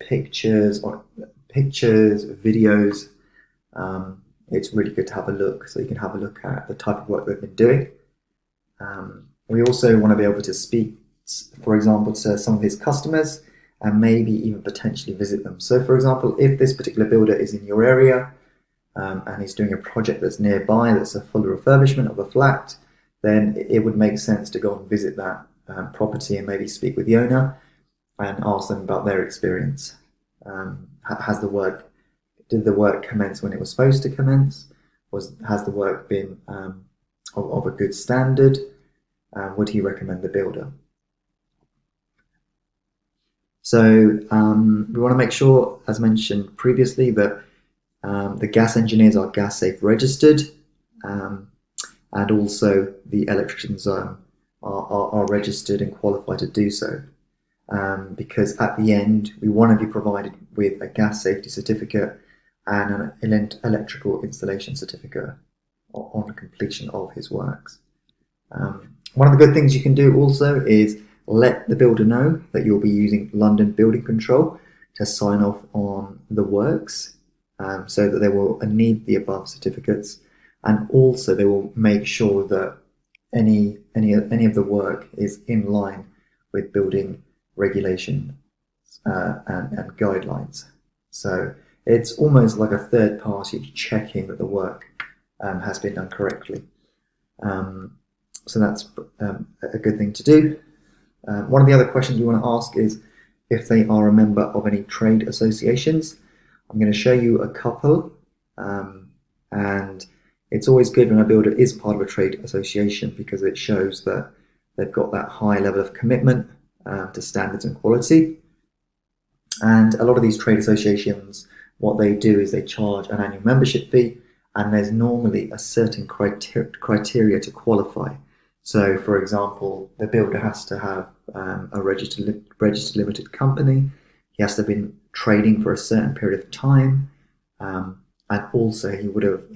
pictures, videos. It's really good to have a look, so you can have a look at the type of work they've been doing. We also want to be able to speak, for example, to some of his customers and maybe even potentially visit them. So, for example, if this particular builder is in your area, and he's doing a project that's nearby, that's a full refurbishment of a flat, then it would make sense to go and visit that property and maybe speak with the owner and ask them about their experience. Did the work commence when it was supposed to commence? Has the work been of a good standard? Would he recommend the builder? So we want to make sure, as mentioned previously, that the gas engineers are gas safe registered, and also the electricians are registered and qualified to do so. Because at the end, we want to be provided with a gas safety certificate and an electrical installation certificate on the completion of his works. One of the good things you can do also is let the builder know that you'll be using London Building Control to sign off on the works, so that they will need the above certificates, and also they will make sure that any of the work is in line with building regulation and guidelines. So it's almost like a third party checking that the work has been done correctly. So that's a good thing to do. One of the other questions we want to ask is if they are a member of any trade associations. I'm going to show you a couple, and it's always good when a builder is part of a trade association because it shows that they've got that high level of commitment to standards and quality. And a lot of these trade associations, what they do is they charge an annual membership fee, and there's normally a certain criteria to qualify. So, for example, the builder has to have a registered limited company. He has to have been trading for a certain period of time, and also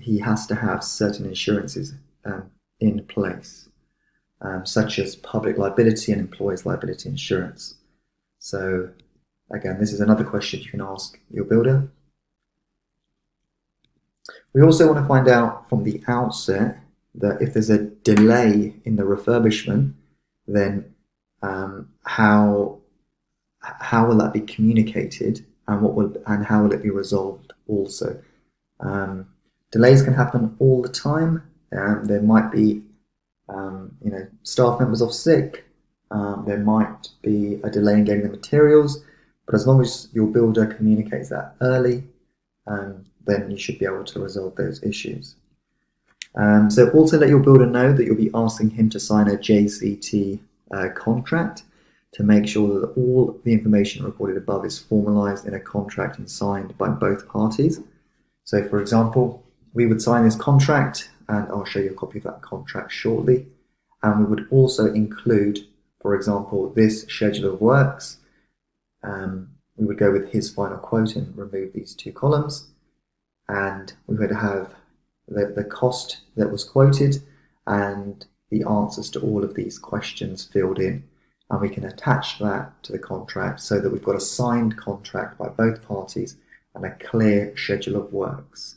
he has to have certain insurances in place, such as public liability and employer's liability insurance. So, again, this is another question you can ask your builder. We also want to find out from the outset that if there's a delay in the refurbishment, then how will that be communicated, and how will it be resolved also. Delays can happen all the time. There might be staff members off sick. There might be a delay in getting the materials, but as long as your builder communicates that early, then you should be able to resolve those issues. So also let your builder know that you'll be asking him to sign a JCT contract to make sure that all the information recorded above is formalized in a contract and signed by both parties. So for example, we would sign this contract, and I'll show you a copy of that contract shortly. And we would also include, for example, this schedule of works. We would go with his final quote and remove these two columns. And we would have the cost that was quoted and the answers to all of these questions filled in. And we can attach that to the contract so that we've got a signed contract by both parties and a clear schedule of works.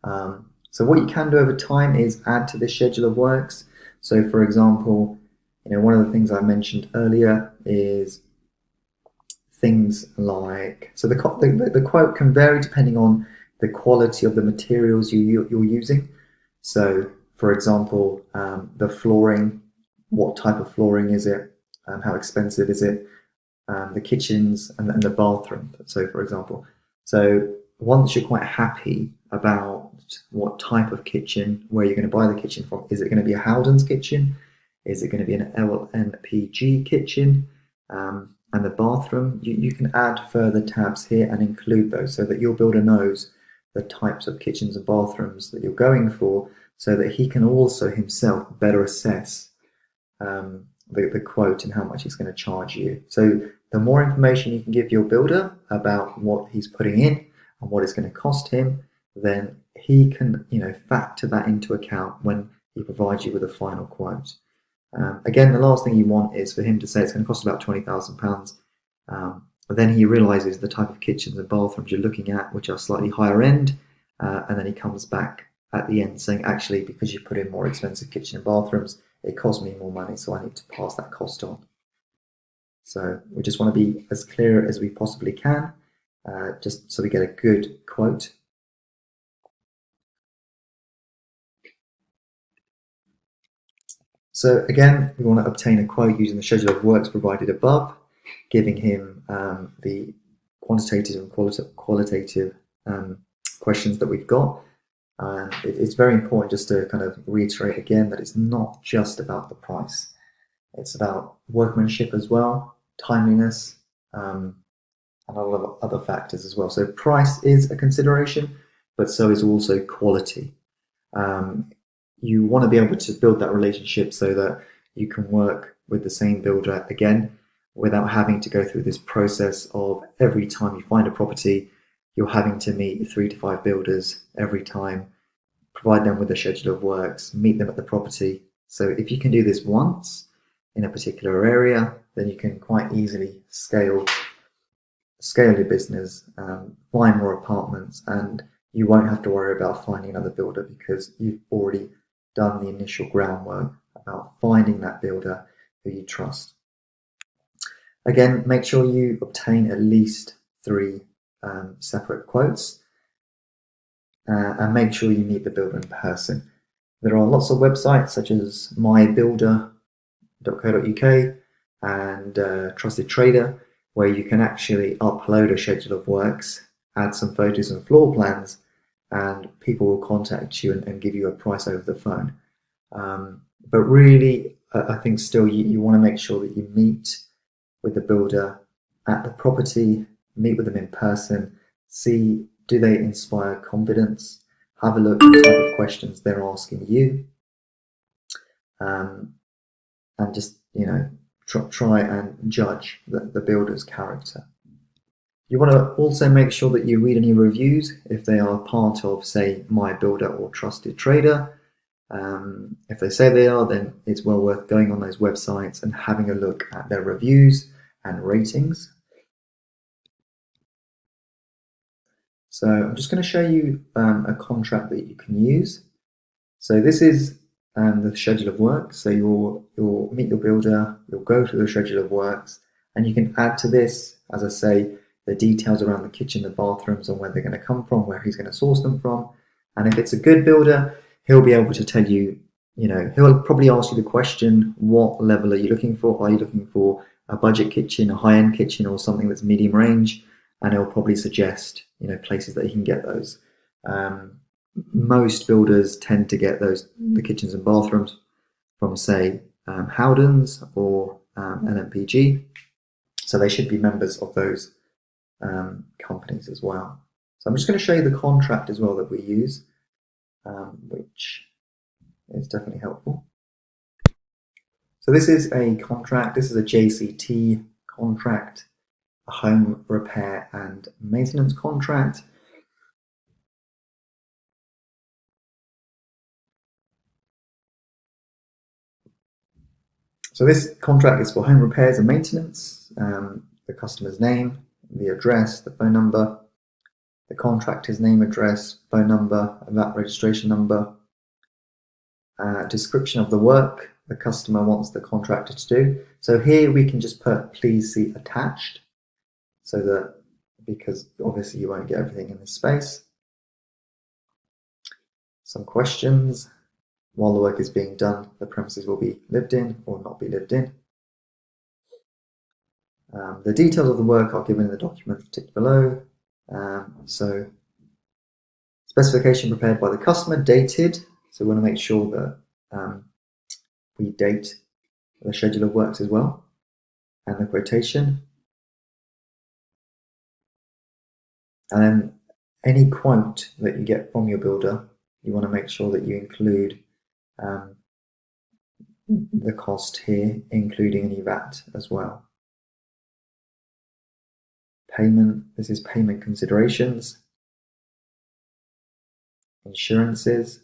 So what you can do over time is add to the schedule of works. So for example, one of the things I mentioned earlier is things like, so the quote can vary depending on the quality of the materials you're using. So for example, the flooring, what type of flooring is it? How expensive is it? The kitchens and the bathroom. So for example, so once you're quite happy about what type of kitchen, where you're going to buy the kitchen from, is it going to be a Howden's kitchen? Is it going to be an LNPG kitchen? And the bathroom, you can add further tabs here and include those so that your builder knows the types of kitchens and bathrooms that you're going for, so that he can also himself better assess the quote and how much he's going to charge you. So the more information you can give your builder about what he's putting in and what it's going to cost him, then he can factor that into account when he provides you with a final quote. Again, the last thing you want is for him to say it's going to cost about £20,000, but then he realizes the type of kitchens and bathrooms you're looking at, which are slightly higher end, and then he comes back at the end saying, actually, because you put in more expensive kitchen and bathrooms, it cost me more money, so I need to pass that cost on. So we just want to be as clear as we possibly can, just so we get a good quote. So again, we want to obtain a quote using the schedule of works provided above, giving him the quantitative and qualitative questions that we've got. It's very important just to kind of reiterate again that it's not just about the price. It's about workmanship as well, timeliness, and a lot of other factors as well. So price is a consideration, but so is also quality. You want to be able to build that relationship so that you can work with the same builder again without having to go through this process of every time you find a property, you're having to meet 3 to 5 builders every time, provide them with a schedule of works, meet them at the property. So if you can do this once in a particular area, then you can quite easily scale your business, find more apartments, and you won't have to worry about finding another builder because you've already done the initial groundwork about finding that builder who you trust. Again, make sure you obtain at least 3 separate quotes, and make sure you meet the builder in person. There are lots of websites such as mybuilder.co.uk and Trusted Trader, where you can actually upload a schedule of works, add some photos and floor plans, and people will contact you and give you a price over the phone. But really, I think still you want to make sure that you meet with the builder at the property, meet with them in person, see do they inspire confidence, have a look at the type of questions they're asking you, and just try and judge the builder's character. You want to also make sure that you read any reviews if they are part of, say, My Builder or Trusted Trader. If they say they are, then it's well worth going on those websites and having a look at their reviews and ratings. So I'm just going to show you a contract that you can use. So this is the schedule of work. So you'll meet your builder, you'll go through the schedule of works, and you can add to this, as I say, the details around the kitchen, the bathrooms, and where they're going to come from, where he's going to source them from. And if it's a good builder, he'll be able to tell you, he'll probably ask you the question, what level are you looking for? Are you looking for a budget kitchen, a high-end kitchen, or something that's medium range? And he'll probably suggest, places that he can get those. Most builders tend to get the kitchens and bathrooms from, say, Howdens or LMPG. So they should be members of those companies as well. So I'm just going to show you the contract as well that we use, which is definitely helpful. So this is a contract. This is a JCT contract, a home repair and maintenance contract. So this contract is for home repairs and maintenance, the customer's name, the address, the phone number, the contractor's name, address, phone number, and that registration number, description of the work the customer wants the contractor to do. So here we can just put please see attached, so that, because obviously you won't get everything in this space. Some questions. While the work is being done, the premises will be lived in or not be lived in. The details of the work are given in the document ticked below. So specification prepared by the customer, dated. So we want to make sure that we date the schedule of works as well, and the quotation. And then any quote that you get from your builder, you want to make sure that you include the cost here, including any VAT as well. Payment, this is payment considerations. Insurances,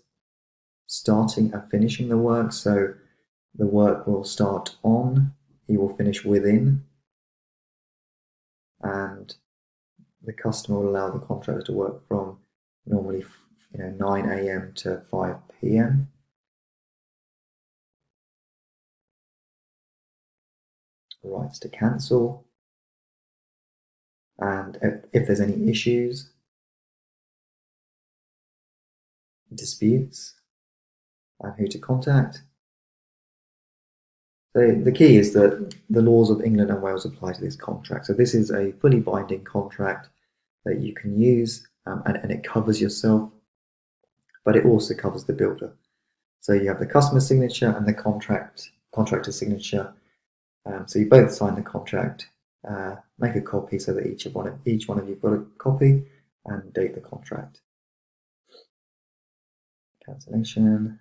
starting and finishing the work. So the work will start on, he will finish within, and the customer will allow the contractor to work from normally 9 AM to 5 PM. Rights to cancel, and if there's any issues, disputes, and who to contact. So the key is that the laws of England and Wales apply to this contract. So this is a fully binding contract that you can use, and it covers yourself, but it also covers the builder. So you have the customer signature and the contractor signature. So you both sign the contract, make a copy so that each one of you got a copy, and date the contract. Cancellation.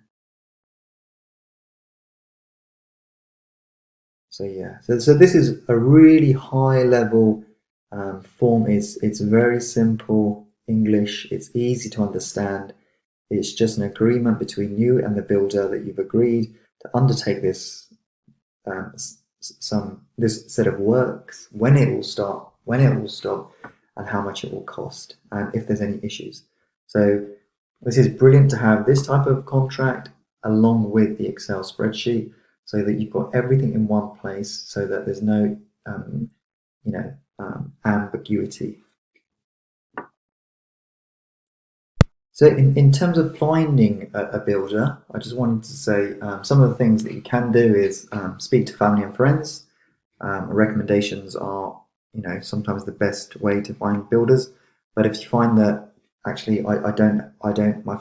So yeah, so this is a really high level form. It's very simple English. It's easy to understand. It's just an agreement between you and the builder that you've agreed to undertake this this set of works, when it will start, when it will stop, and how much it will cost, and if there's any issues. So this is brilliant to have this type of contract along with the Excel spreadsheet, so that you've got everything in one place, so that there's no ambiguity. So in terms of finding a builder, I just wanted to say some of the things that you can do is speak to family and friends. Recommendations are, sometimes the best way to find builders. But if you find that actually my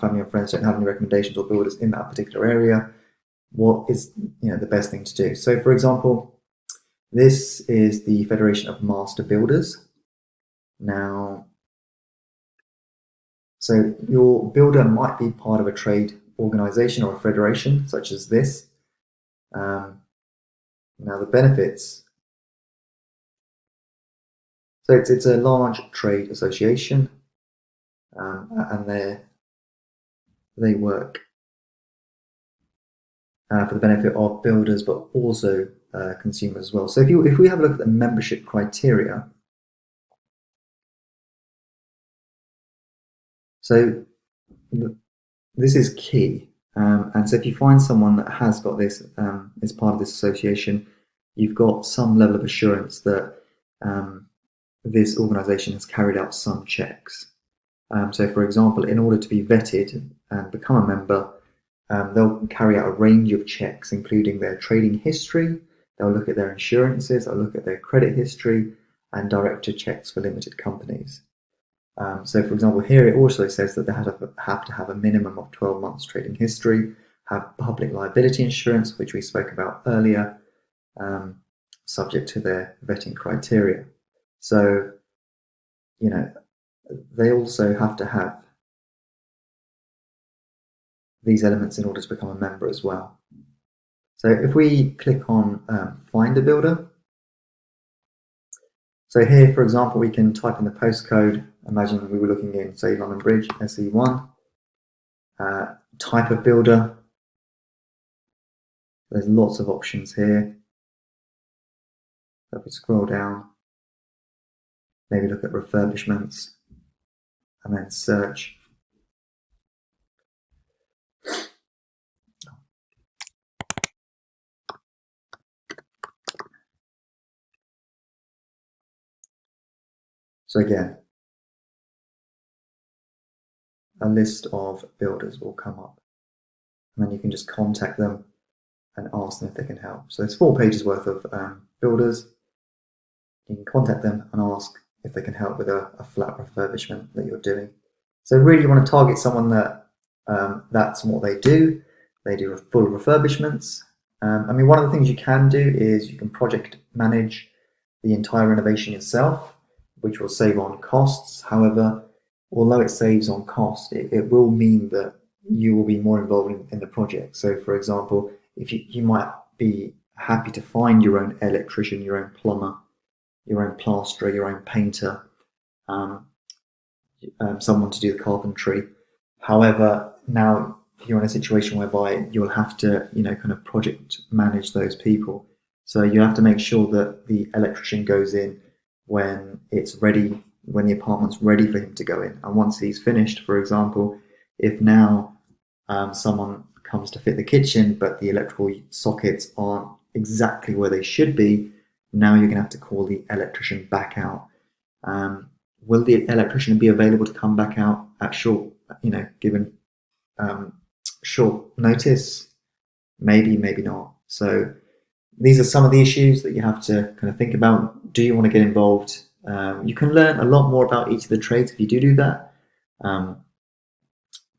family and friends don't have any recommendations or builders in that particular area, what is the best thing to do? So for example, this is the Federation of Master Builders. Now, so your builder might be part of a trade organization or a federation such as this. Now the benefits. So it's a large trade association, and they work for the benefit of builders, but also consumers as well. So if we have a look at the membership criteria, so this is key. And so if you find someone that has got this as part of this association, you've got some level of assurance that this organisation has carried out some checks. So for example, in order to be vetted and become a member, they'll carry out a range of checks, including their trading history, they'll look at their insurances, they'll look at their credit history, and director checks for limited companies. So for example, here it also says that they have to have a minimum of 12 months trading history, have public liability insurance, which we spoke about earlier, subject to their vetting criteria. So, they also have to have these elements in order to become a member as well. So if we click on Find a Builder, so here, for example, we can type in the postcode. Imagine we were looking in, say, London Bridge, SE1, type of builder. There's lots of options here. So if we scroll down, maybe look at refurbishments, and then search. So again, a list of builders will come up, and then you can just contact them and ask them if they can help. So there's 4 pages worth of builders. You can contact them and ask if they can help with a flat refurbishment that you're doing. So really you want to target someone that that's what they do. They do full refurbishments. One of the things you can do is you can project manage the entire renovation yourself, which will save on costs. However, although it saves on cost, it will mean that you will be more involved in the project. So for example, if you might be happy to find your own electrician, your own plumber, your own plasterer, your own painter, someone to do the carpentry. However, now you're in a situation whereby you'll have to, kind of project manage those people. So you have to make sure that the electrician goes in when it's ready, when the apartment's ready for him to go in. And once he's finished, for example, if now someone comes to fit the kitchen, but the electrical sockets aren't exactly where they should be, now you're going to have to call the electrician back out. Will the electrician be available to come back out at short notice? Maybe, maybe not. So these are some of the issues that you have to kind of think about. Do you want to get involved? You can learn a lot more about each of the trades if you do that.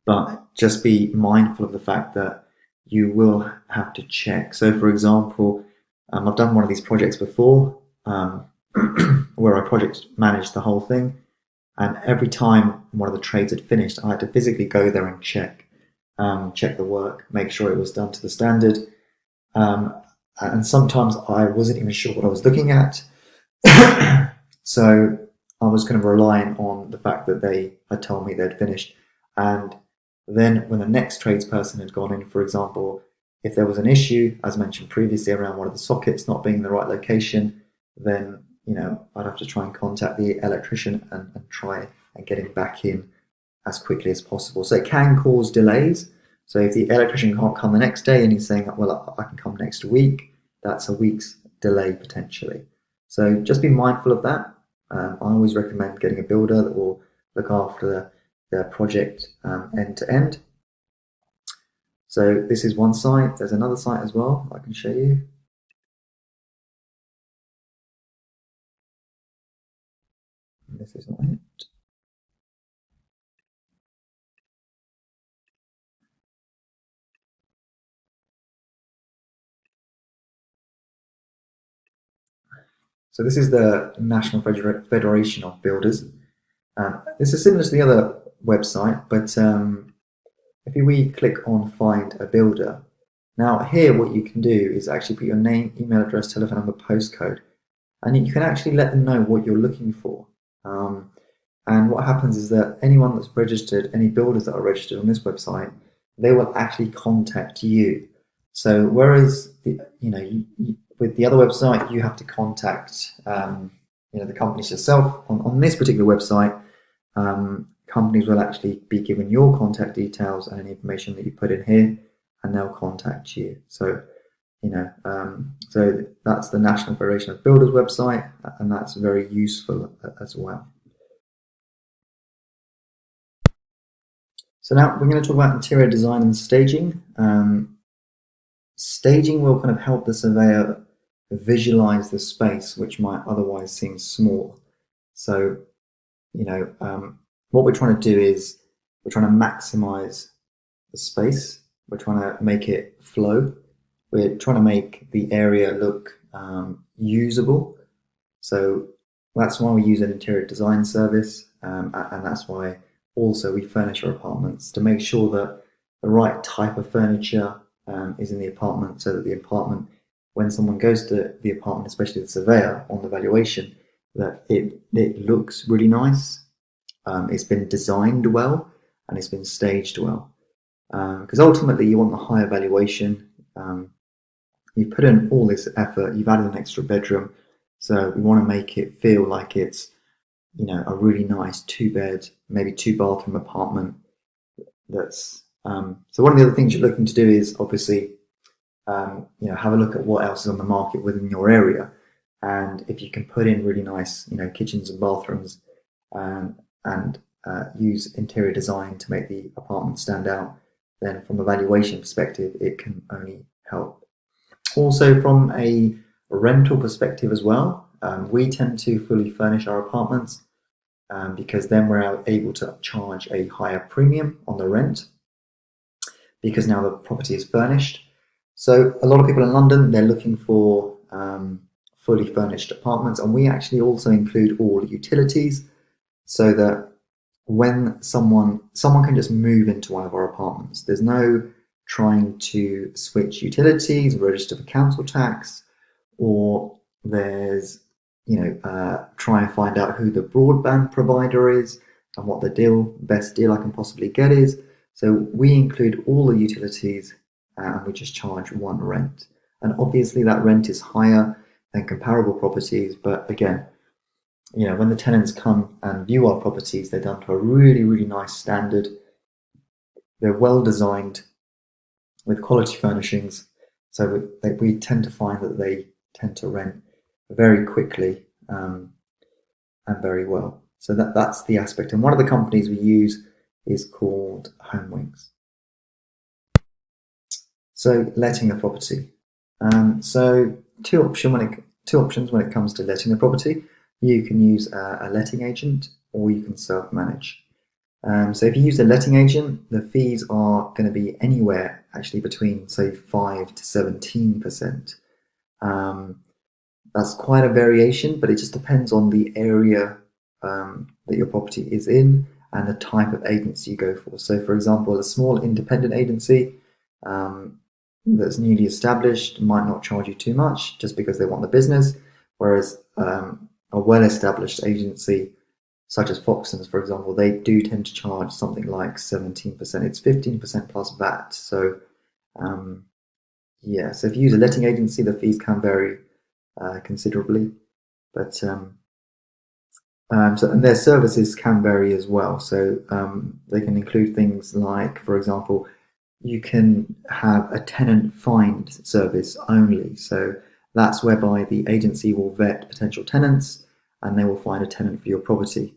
But just be mindful of the fact that you will have to check. So for example, I've done one of these projects before where I project managed the whole thing, and every time one of the trades had finished, I had to physically go there and check the work, make sure it was done to the standard, and sometimes I wasn't even sure what I was looking at. So I was kind of relying on the fact that they had told me they'd finished. And then when the next tradesperson had gone in, for example, if there was an issue, as mentioned previously, around one of the sockets not being in the right location, then I'd have to try and contact the electrician and try and get him back in as quickly as possible. So it can cause delays. So if the electrician can't come the next day and he's saying, well, I can come next week, that's a week's delay potentially. So just be mindful of that. I always recommend getting a builder that will look after their project end to end. So this is one site. There's another site as well I can show you. This is not it. So this is the National Federation of Builders. This is similar to the other website, but if we click on Find a Builder, now here what you can do is actually put your name, email address, telephone number, postcode, and you can actually let them know what you're looking for. And what happens is that anyone that's registered, any builders that are registered on this website, they will actually contact you. So whereas with the other website, you have to contact the companies yourself. On this particular website, companies will actually be given your contact details and any information that you put in here, and they'll contact you. So so that's the National Federation of Builders website, and that's very useful as well. So now we're going to talk about interior design and staging. Staging will kind of help the surveyor visualize the space, which might otherwise seem small. So, what we're trying to do is we're trying to maximize the space. We're trying to make it flow. We're trying to make the area look usable. So that's why we use an interior design service, and that's why also we furnish our apartments to make sure that the right type of furniture is in the apartment, so that the apartment, when someone goes to the apartment, especially the surveyor on the valuation, that it looks really nice, it's been designed well, and it's been staged well. Because ultimately you want the higher valuation. You've put in all this effort, you've added an extra bedroom, so we want to make it feel like it's a really nice 2-bed, maybe 2-bathroom apartment. That's so one of the other things you're looking to do is obviously have a look at what else is on the market within your area, and if you can put in really nice kitchens and bathrooms, and use interior design to make the apartment stand out, then from a valuation perspective it can only help. Also from a rental perspective as well, we tend to fully furnish our apartments because then we're able to charge a higher premium on the rent because now the property is furnished. So a lot of people in London, they're looking for fully furnished apartments, and we actually also include all utilities, so that when someone can just move into one of our apartments. There's no trying to switch utilities, register for council tax, or there's try and find out who the broadband provider is and what the best deal I can possibly get is. So we include all the utilities, and we just charge one rent. And obviously that rent is higher than comparable properties, but again, when the tenants come and view our properties, they're done to a really, really nice standard. They're well designed with quality furnishings, so we tend to find that they tend to rent very quickly and very well. So that's the aspect. And one of the companies we use is called HomeWings. So letting the property. So two options when it comes to letting the property. You can use a letting agent, or you can self-manage. So if you use a letting agent, the fees are going to be anywhere actually between say 5 to 17%. That's quite a variation, but it just depends on the area that your property is in and the type of agency you go for. So for example, a small independent agency that's newly established might not charge you too much just because they want the business, whereas a well-established agency such as Foxtons, for example, they do tend to charge something like 17%. It's 15% plus VAT. So so if you use a letting agency, the fees can vary considerably, but and their services can vary as well. So they can include things like, for example, you can have a tenant find service only. So that's whereby the agency will vet potential tenants and they will find a tenant for your property.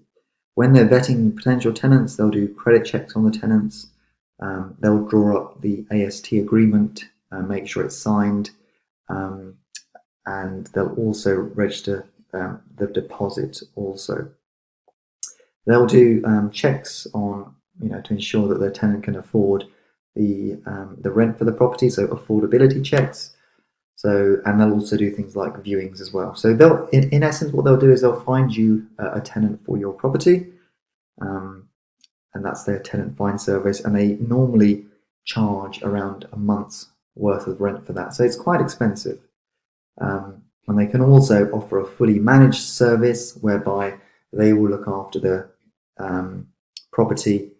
When they're vetting potential tenants, they'll do credit checks on the tenants. They'll draw up the AST agreement, make sure it's signed, and they'll also register the deposit also. They'll do checks on, to ensure that the tenant can afford the rent for the property, so affordability checks. So, and they'll also do things like viewings as well. So they'll, in essence, what they'll do is they'll find you a tenant for your property, and that's their tenant find service. And they normally charge around a month's worth of rent for that. So it's quite expensive. And they can also offer a fully managed service whereby they will look after the property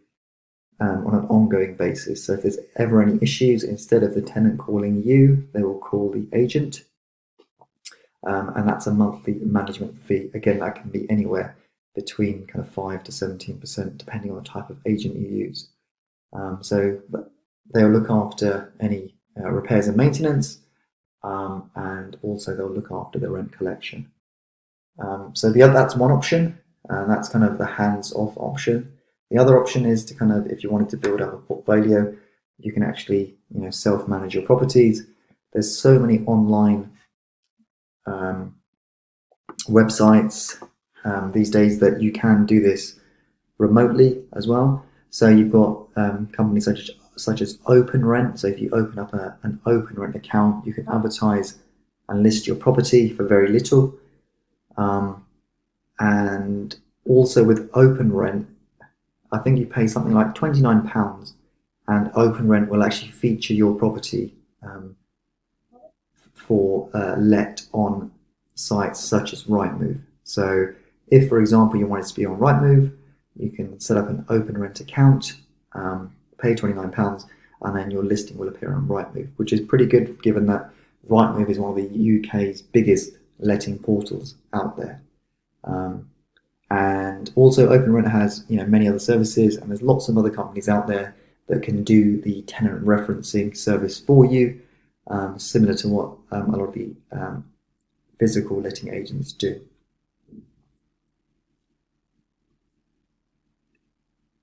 on an ongoing basis. So if there's ever any issues, instead of the tenant calling you, they will call the agent, and that's a monthly management fee. Again, that can be anywhere between kind of 5 to 17%, depending on the type of agent you use. So they'll look after any repairs and maintenance, and also they'll look after the rent collection. So that's one option, and that's kind of the hands-off option. The other option is to kind of, if you wanted to build up a portfolio, you can actually, self-manage your properties. There's so many online websites these days that you can do this remotely as well. So you've got companies such as Open Rent. So if you open up an Open Rent account, you can advertise and list your property for very little. And also with Open Rent, I think you pay something like £29, and Open Rent will actually feature your property for let on sites such as Rightmove. So if, for example, you wanted to be on Rightmove, you can set up an Open Rent account, pay £29, and then your listing will appear on Rightmove, which is pretty good given that Rightmove is one of the UK's biggest letting portals out there. And also Open Rent has many other services, and there's lots of other companies out there that can do the tenant referencing service for you, similar to what a lot of the physical letting agents do.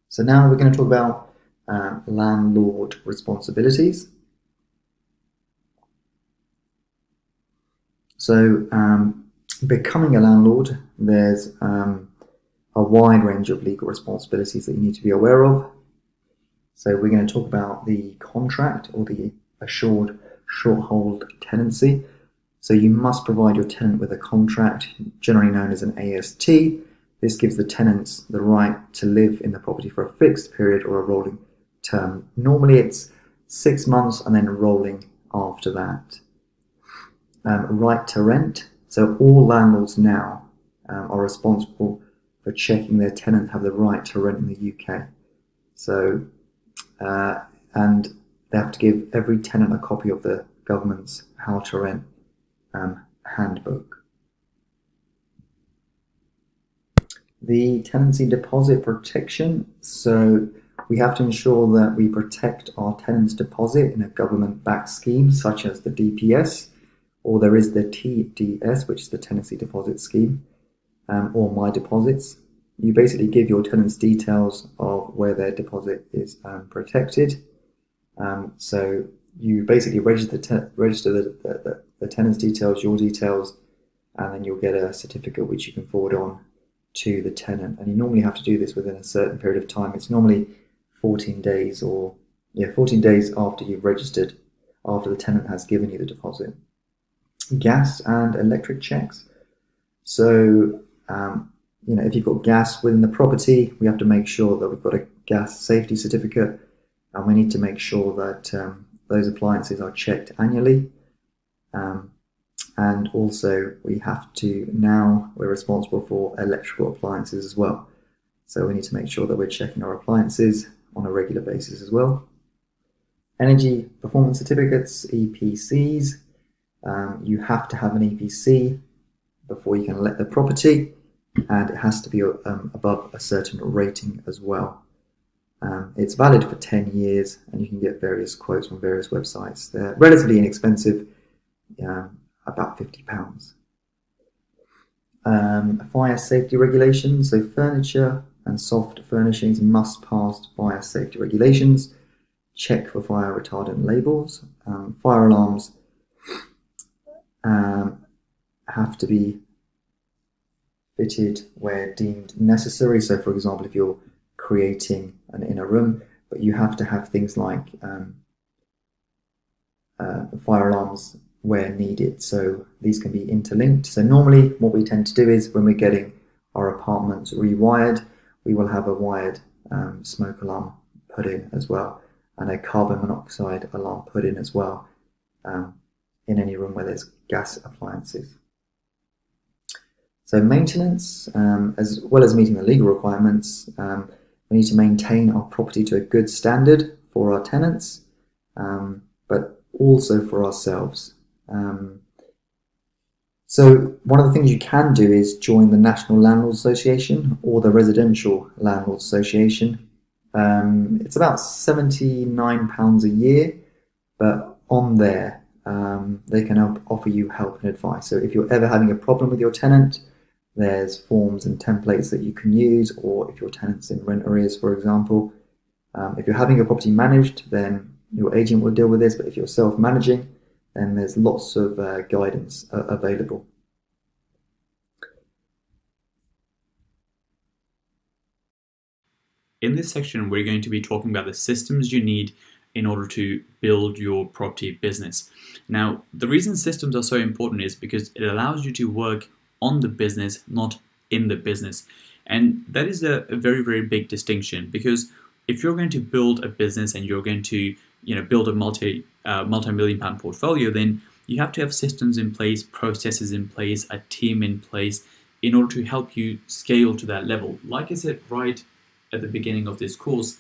So now we're going to talk about landlord responsibilities. So becoming a landlord, there's a wide range of legal responsibilities that you need to be aware of. So we're going to talk about the contract, or the assured short-hold tenancy. So you must provide your tenant with a contract, generally known as an AST. This gives the tenants the right to live in the property for a fixed period or a rolling term. Normally it's 6 months and then rolling after that. Right to rent. So all landlords now are responsible for checking their tenants have the right to rent in the UK. So, and they have to give every tenant a copy of the government's How to Rent handbook. The tenancy deposit protection. So we have to ensure that we protect our tenant's deposit in a government-backed scheme such as the DPS, or there is the TDS, which is the tenancy deposit scheme, or My Deposits. You basically give your tenants details of where their deposit is protected. So you basically register the tenant's details, your details, and then you'll get a certificate which you can forward on to the tenant. And you normally have to do this within a certain period of time. It's normally 14 days after you've registered, after the tenant has given you the deposit. Gas and electric checks. So, if you've got gas within the property, we have to make sure that we've got a gas safety certificate, and we need to make sure that those appliances are checked annually. And also we're responsible for electrical appliances as well. So we need to make sure that we're checking our appliances on a regular basis as well. Energy performance certificates, EPCs. You have to have an EPC before you can let the property, and it has to be above a certain rating as well. It's valid for 10 years, and you can get various quotes from various websites. They're relatively inexpensive, about £50. Fire safety regulations. So furniture and soft furnishings must pass fire safety regulations. Check for fire retardant labels. Fire alarms have to be fitted where deemed necessary. So, for example, if you're creating an inner room, but you have to have things like fire alarms where needed. So these can be interlinked. So normally what we tend to do is when we're getting our apartments rewired, we will have a wired smoke alarm put in as well, and a carbon monoxide alarm put in as well in any room where there's gas appliances. So maintenance, as well as meeting the legal requirements, we need to maintain our property to a good standard for our tenants, but also for ourselves. So one of the things you can do is join the National Landlords Association or the Residential Landlords Association. It's about £79 a year, but on there they can offer you help and advice. So if you're ever having a problem with your tenant, there's forms and templates that you can use, or if your tenant's in rent arrears, for example. If you're having your property managed, then your agent will deal with this, but if you're self-managing, then there's lots of guidance available. In this section, we're going to be talking about the systems you need in order to build your property business. Now, the reason systems are so important is because it allows you to work on the business, not in the business. And that is a very, very big distinction, because if you're going to build a business and you're going to build a multi-million pound portfolio, then you have to have systems in place, processes in place, a team in place in order to help you scale to that level. Like I said right at the beginning of this course,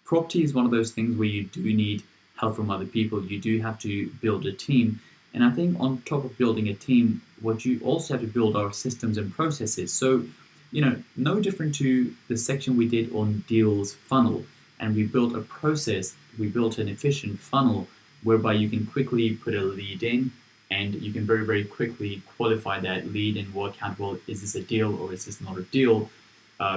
property is one of those things where you do need help from other people. You do have to build a team. And I think on top of building a team, what you also have to build are systems and processes. So, no different to the section we did on deals funnel, and we built a process, we built an efficient funnel whereby you can quickly put a lead in, and you can very, very quickly qualify that lead and work out, well, is this a deal or is this not a deal,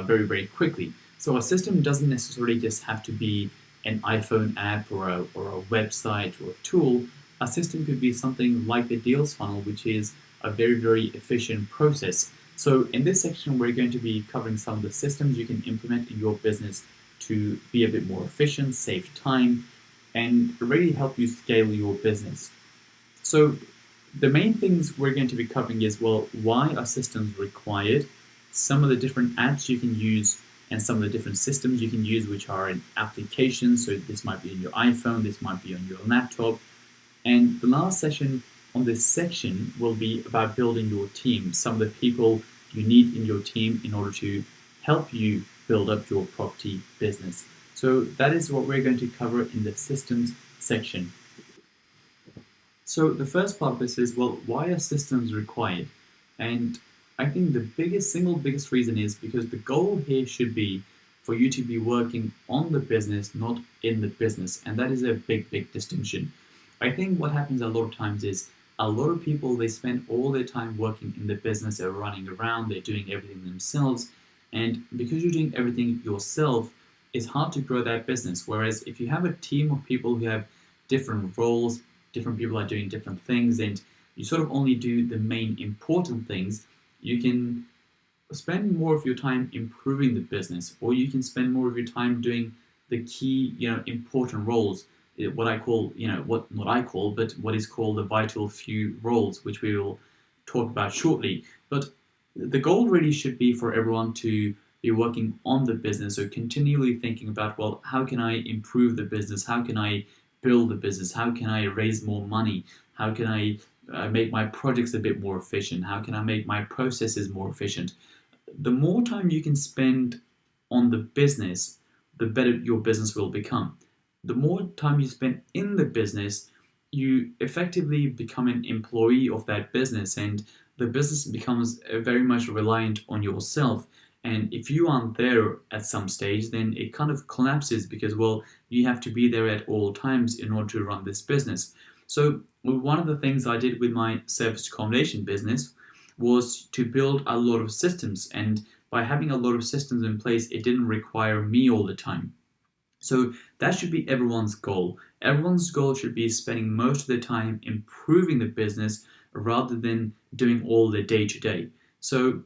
very, very quickly. So a system doesn't necessarily just have to be an iPhone app or a website or a tool. A system could be something like the deals funnel, which is a very, very efficient process. So in this section, we're going to be covering some of the systems you can implement in your business to be a bit more efficient, save time, and really help you scale your business. So the main things we're going to be covering is, well, why are systems required, some of the different apps you can use, and some of the different systems you can use, which are in applications. So this might be on your iPhone, this might be on your laptop. And the last session on this section will be about building your team, some of the people you need in your team in order to help you build up your property business. So that is what we're going to cover in the systems section. So the first part of this is, well, why are systems required? And I think the single biggest reason is because the goal here should be for you to be working on the business, not in the business. And that is a big, big distinction. I think what happens a lot of times is a lot of people, they spend all their time working in the business, they're running around, they're doing everything themselves. And because you're doing everything yourself, it's hard to grow that business. Whereas if you have a team of people who have different roles, different people are doing different things, and you sort of only do the main important things, you can spend more of your time improving the business, or you can spend more of your time doing the key, important roles. What I call, what is called the vital few roles, which we will talk about shortly. But the goal really should be for everyone to be working on the business, so continually thinking about, well, how can I improve the business? How can I build the business? How can I raise more money? How can I make my projects a bit more efficient? How can I make my processes more efficient? The more time you can spend on the business, the better your business will become. The more time you spend in the business, you effectively become an employee of that business, and the business becomes very much reliant on yourself. And if you aren't there at some stage, then it kind of collapses because, well, you have to be there at all times in order to run this business. So one of the things I did with my service accommodation business was to build a lot of systems, and by having a lot of systems in place, it didn't require me all the time. So that should be everyone's goal. Everyone's goal should be spending most of the time improving the business rather than doing all the day-to-day. So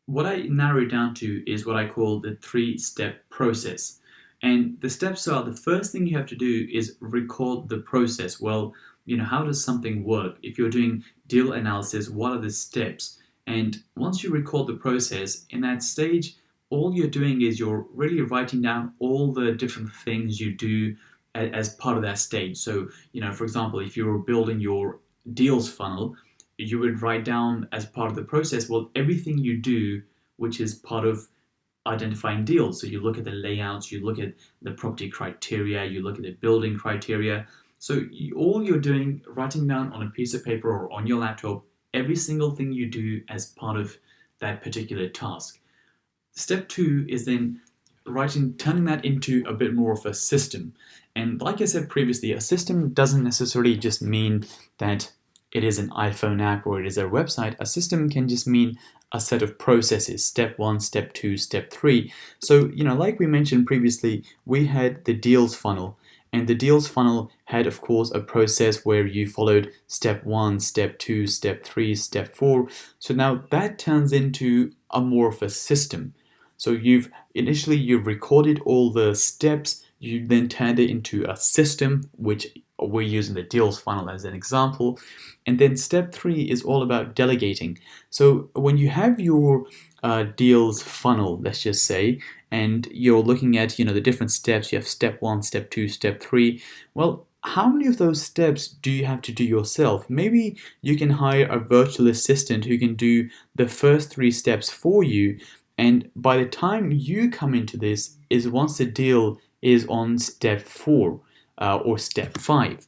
what I narrow it down to is what I call the 3-step process. And the steps are, the first thing you have to do is record the process. Well, how does something work? If you're doing deal analysis, what are the steps? And once you record the process, in that stage, all you're doing is you're really writing down all the different things you do as part of that stage. So, for example, if you're building your deals funnel, you would write down as part of the process, well, everything you do, which is part of identifying deals. So you look at the layouts, you look at the property criteria, you look at the building criteria. So all you're doing, writing down on a piece of paper or on your laptop, every single thing you do as part of that particular task. Step 2 is then turning that into a bit more of a system. And like I said previously, a system doesn't necessarily just mean that it is an iPhone app or it is a website. A system can just mean a set of processes, step 1, step 2, step 3. So, like we mentioned previously, we had the deals funnel. And the deals funnel had, of course, a process where you followed step 1, step 2, step 3, step 4. So now that turns into a more of a system. So you've recorded all the steps, you then turned it into a system, which we're using the deals funnel as an example. And then step 3 is all about delegating. So when you have your deals funnel, let's just say, and you're looking at the different steps, you have step 1, step 2, step 3. Well, how many of those steps do you have to do yourself? Maybe you can hire a virtual assistant who can do the first 3 steps for you. And by the time you come into this is once the deal is on step 4 or step 5.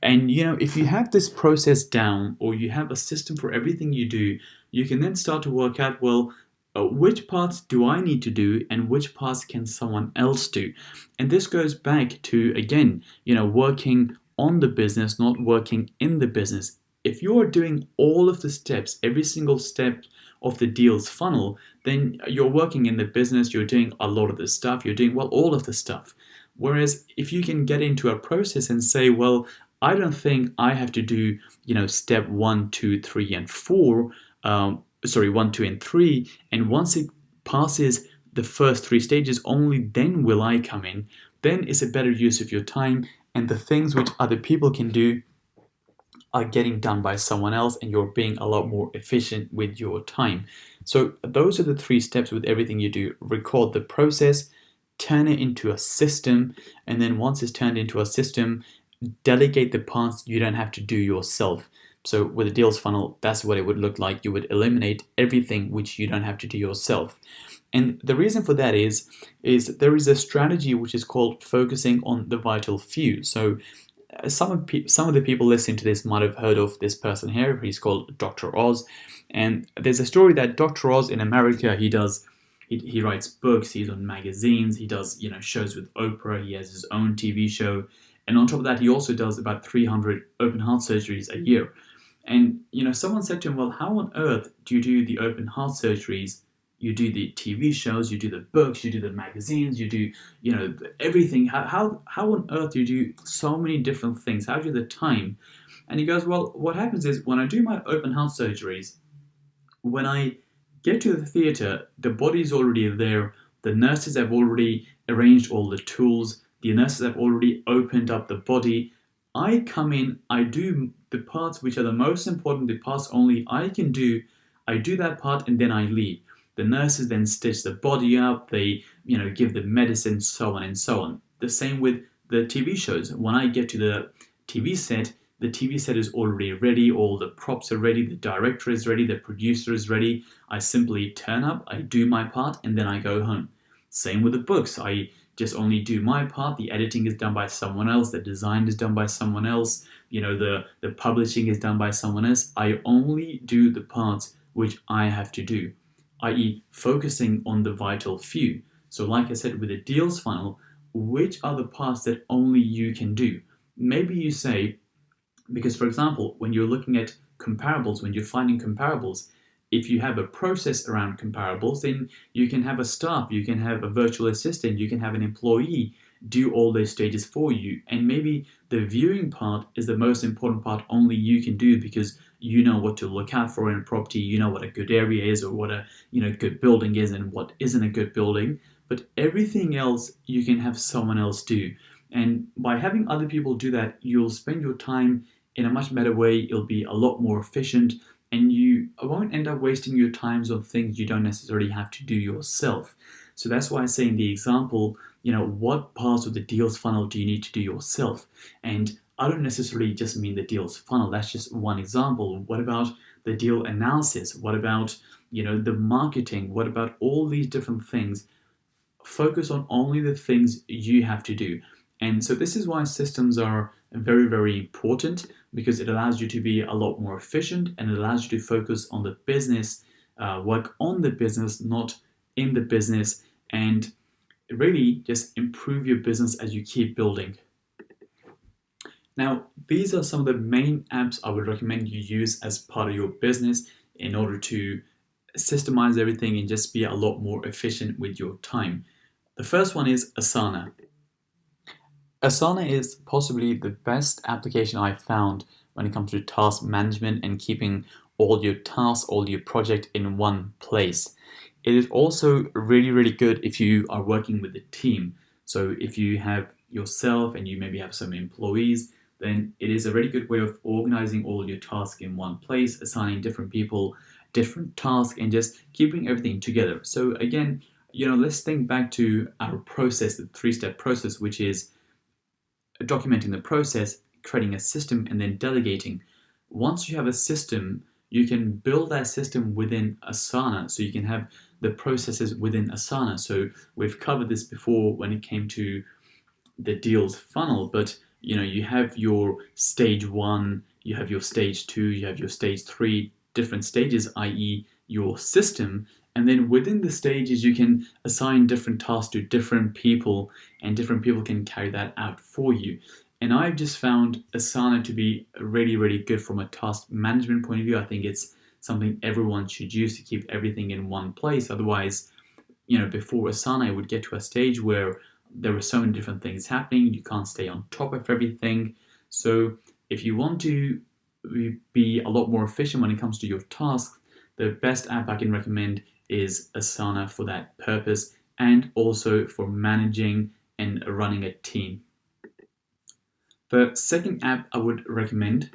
And if you have this process down, or you have a system for everything you do, you can then start to work out, well, which parts do I need to do and which parts can someone else do? And this goes back to, again, working on the business, not working in the business. If you're doing all of the steps, every single step of the deals funnel, then you're working in the business, you're doing a lot of the stuff, you're doing, well, all of the stuff. Whereas if you can get into a process and say, well, I don't think I have to do, step 1, 2, 3, and 4, 1, 2, and 3, and once it passes the first 3 stages, only then will I come in, then it's a better use of your time, and the things which other people can do are getting done by someone else, and you're being a lot more efficient with your time. So those are the 3 steps with everything you do. Record the process, turn it into a system, and then once it's turned into a system, delegate the parts you don't have to do yourself. So with a deals funnel, that's what it would look like. You would eliminate everything which you don't have to do yourself. And the reason for that is there is a strategy which is called focusing on the vital few. So some of the people listening to this might have heard of this person here. He's called Dr. Oz. And there's a story that Dr. Oz in America, he writes books, he's on magazines, he does shows with Oprah, he has his own TV show. And on top of that, he also does about 300 open heart surgeries a year. And someone said to him, well, how on earth do you do the open heart surgeries? You do the TV shows, you do the books, you do the magazines, you do, everything. How on earth do you do so many different things? How do you have the time? And he goes, well, what happens is when I do my open heart surgeries, when I get to the theater, the body's already there. The nurses have already arranged all the tools. The nurses have already opened up the body. I come in, I do the parts which are the most important, the parts only I can do. I do that part and then I leave. The nurses then stitch the body up, they give the medicine, so on and so on. The same with the TV shows. When I get to the TV set is already ready, all the props are ready, the director is ready, the producer is ready. I simply turn up, I do my part, and then I go home. Same with the books. I just only do my part, the editing is done by someone else, the design is done by someone else, the publishing is done by someone else. I only do the parts which I have to do, i.e. focusing on the vital few. So like I said, with a deals funnel, which are the parts that only you can do? Maybe you say, because for example, when you're looking at comparables, when you're finding comparables, if you have a process around comparables, then you can have a staff, you can have a virtual assistant, you can have an employee do all those stages for you. And maybe the viewing part is the most important part only you can do, because you know what to look out for in a property, you know what a good area is, or what a good building is and what isn't a good building. But everything else you can have someone else do. And by having other people do that, you'll spend your time in a much better way, it'll be a lot more efficient, and you won't end up wasting your times on things you don't necessarily have to do yourself. So that's why I say in the example, what parts of the deals funnel do you need to do yourself? And I don't necessarily just mean the deals funnel, that's just one example. What about the deal analysis? What about, the marketing? What about all these different things? Focus on only the things you have to do. And so this is why systems are very, very important, because it allows you to be a lot more efficient, and it allows you to focus on the business, work on the business, not in the business, and really just improve your business as you keep building. Now, these are some of the main apps I would recommend you use as part of your business in order to systemize everything and just be a lot more efficient with your time. The first one is Asana. Asana is possibly the best application I've found when it comes to task management and keeping all your tasks, all your project in one place. It is also really, really good if you are working with a team. So if you have yourself and you maybe have some employees, then it is a really good way of organizing all your tasks in one place, assigning different people different tasks, and just keeping everything together. So again, let's think back to our process, the 3-step process, which is documenting the process, creating a system, and then delegating. Once you have a system, you can build that system within Asana, so you can have the processes within Asana. So we've covered this before when it came to the deals funnel, but you have your stage 1, you have your stage 2, you have your stage 3, different stages, i.e. your system. And then within the stages, you can assign different tasks to different people, and different people can carry that out for you. And I've just found Asana to be really, really good from a task management point of view. I think it's something everyone should use to keep everything in one place. Otherwise, before Asana, I would get to a stage where there were so many different things happening. You can't stay on top of everything. So if you want to be a lot more efficient when it comes to your tasks, the best app I can recommend is Asana for that purpose, and also for managing and running a team. The second app I would recommend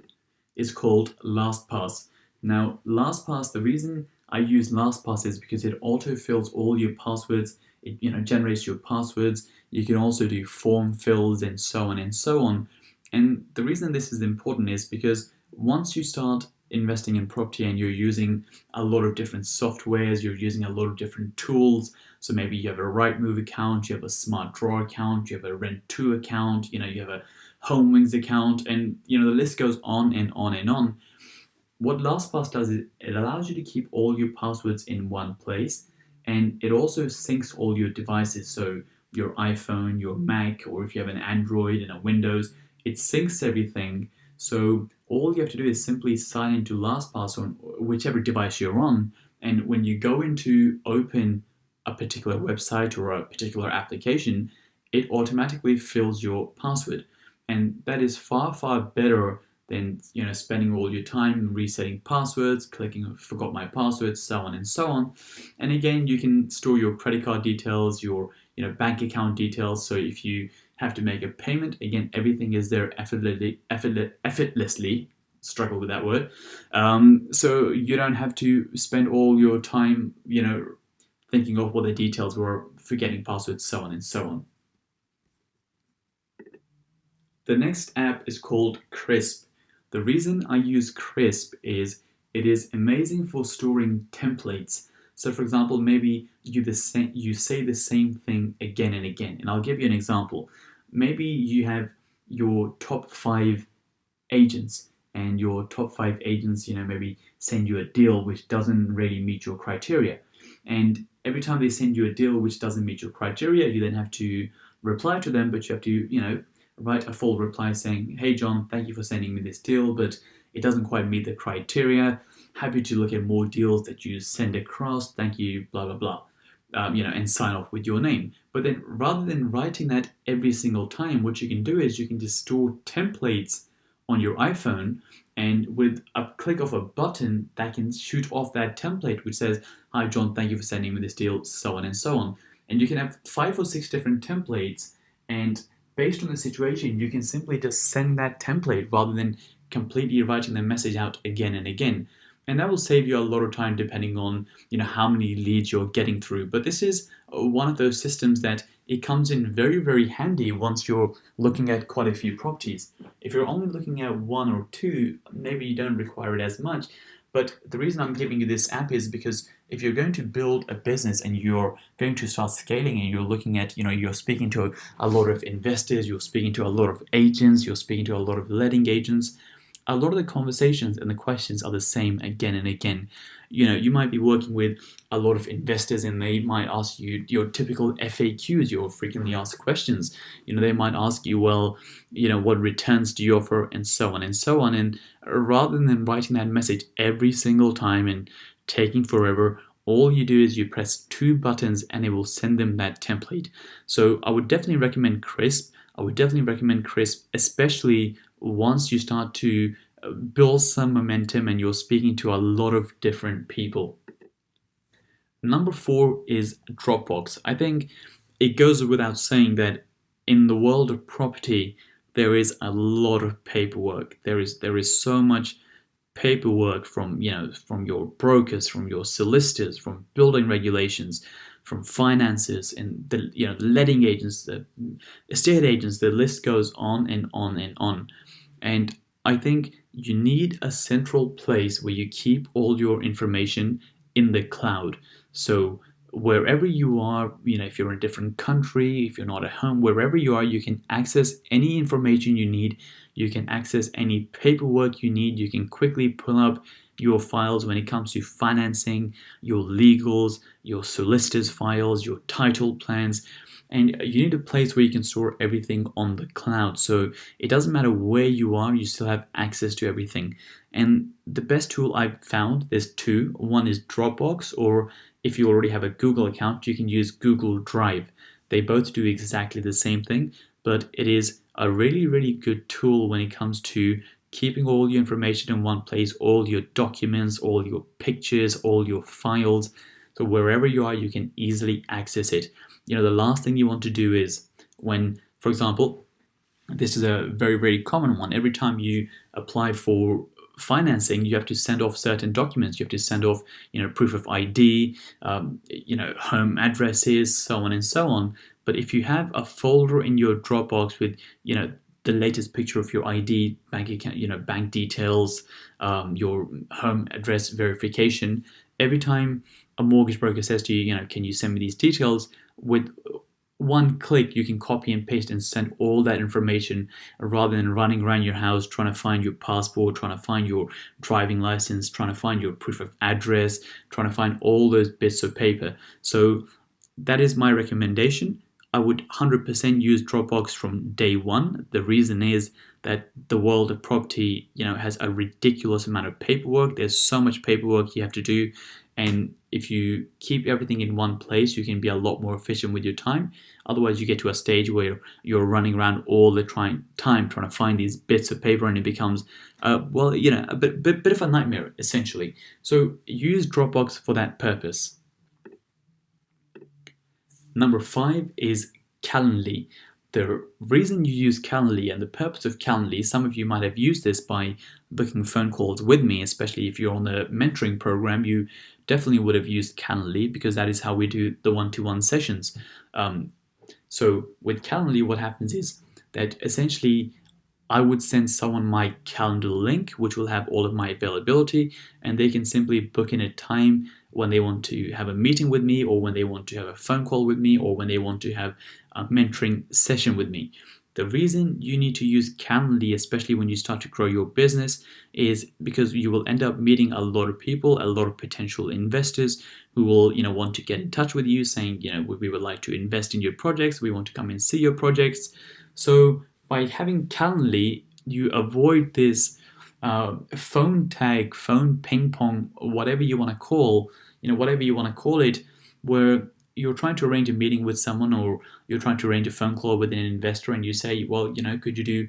is called LastPass. Now, LastPass, the reason I use LastPass is because it auto-fills all your passwords. It generates your passwords. You can also do form fills and so on and so on. And the reason this is important is because once you start investing in property and you're using a lot of different softwares, you're using a lot of different tools. So maybe you have a Rightmove account, you have a Smart Draw account, you have a Rent2 account, you have a HomeWings account, and the list goes on and on and on. What LastPass does is it allows you to keep all your passwords in one place, and it also syncs all your devices. So your iPhone, your Mac, or if you have an Android and a Windows, it syncs everything. So all you have to do is simply sign into LastPass on whichever device you're on, and when you go in to open a particular website or a particular application, it automatically fills your password. And that is far, far better than spending all your time resetting passwords, clicking forgot my password, so on and so on. And again, you can store your credit card details, your bank account details. So if you have to make a payment, again, everything is there effortlessly. Struggle with that word. So you don't have to spend all your time, thinking of what the details were, forgetting passwords, so on and so on. The next app is called Crisp. The reason I use Crisp is it is amazing for storing templates. So for example, maybe you say the same thing again and again. And I'll give you an example. Maybe you have your top 5 agents, and your top 5 agents, maybe send you a deal which doesn't really meet your criteria. And every time they send you a deal which doesn't meet your criteria, you then have to reply to them, but you have to, write a full reply saying, hey John, thank you for sending me this deal, but it doesn't quite meet the criteria. happy to look at more deals that you send across, thank you, blah, blah, blah. And sign off with your name. But then rather than writing that every single time, what you can do is you can just store templates on your iPhone, and with a click of a button that can shoot off that template which says, "Hi John, thank you for sending me this deal," so on and so on. And you can have 5 or 6 different templates, and based on the situation you can simply just send that template rather than completely writing the message out again and again. And that will save you a lot of time depending on how many leads you're getting through. But this is one of those systems that it comes in very, very handy once you're looking at quite a few properties. If you're only looking at 1 or 2, maybe you don't require it as much. But the reason I'm giving you this app is because if you're going to build a business and you're going to start scaling and you're looking at, you're speaking to a lot of investors, you're speaking to a lot of agents, you're speaking to a lot of letting agents, a lot of the conversations and the questions are the same again and again. You might be working with a lot of investors and they might ask you your typical FAQs, your frequently asked questions. They might ask you, well, what returns do you offer, and so on and so on. And rather than writing that message every single time and taking forever, all you do is you press 2 buttons and it will send them that template. So I would definitely recommend Crisp. Especially once you start to build some momentum and you're speaking to a lot of different people. Number 4 is Dropbox. I think it goes without saying that in the world of property, there is a lot of paperwork. There is so much paperwork from your brokers, from your solicitors, from building regulations, from finances, and the letting agents, the estate agents. The list goes on and on and on. And I think you need a central place where you keep all your information in the cloud. So wherever you are, if you're in a different country, if you're not at home, wherever you are, you can access any information you need. You can access any paperwork you need. You can quickly pull up your files when it comes to financing, your legals, your solicitor's files, your title plans. And you need a place where you can store everything on the cloud. So it doesn't matter where you are, you still have access to everything. And the best tool I've found, there's 2. One is Dropbox, or if you already have a Google account, you can use Google Drive. They both do exactly the same thing, but it is a really, really good tool when it comes to keeping all your information in one place, all your documents, all your pictures, all your files. So wherever you are, you can easily access it. The last thing you want to do is when, for example, this is a very, very common one. Every time you apply for financing, you have to send off certain documents. You have to send off, proof of ID, home addresses, so on and so on. But if you have a folder in your Dropbox with, the latest picture of your ID, bank account, bank details, your home address verification, every time a mortgage broker says to you, can you send me these details, with one click you can copy and paste and send all that information, rather than running around your house trying to find your passport, trying to find your driving license, trying to find your proof of address, trying to find all those bits of paper. So that is my recommendation. I would 100% use Dropbox from day one. The reason is that the world of property, has a ridiculous amount of paperwork. There's so much paperwork you have to do. And if you keep everything in one place, you can be a lot more efficient with your time. Otherwise, you get to a stage where you're running around all the time trying to find these bits of paper, and it becomes, a bit of a nightmare, essentially. So use Dropbox for that purpose. Number 5 is Calendly. The reason you use Calendly and the purpose of Calendly, some of you might have used this by booking phone calls with me, especially if you're on the mentoring program, you definitely would have used Calendly because that is how we do the one-to-one sessions. So with Calendly, what happens is that essentially I would send someone my calendar link, which will have all of my availability, and they can simply book in a time when they want to have a meeting with me, or when they want to have a phone call with me, or when they want to have a mentoring session with me. The reason you need to use Calendly, especially when you start to grow your business, is because you will end up meeting a lot of people, a lot of potential investors who will, want to get in touch with you saying, we would like to invest in your projects, we want to come and see your projects. So by having Calendly, you avoid this phone tag, phone ping pong, whatever you want to call, whatever you want to call it, where you're trying to arrange a meeting with someone, or you're trying to arrange a phone call with an investor, and you say, well, could you do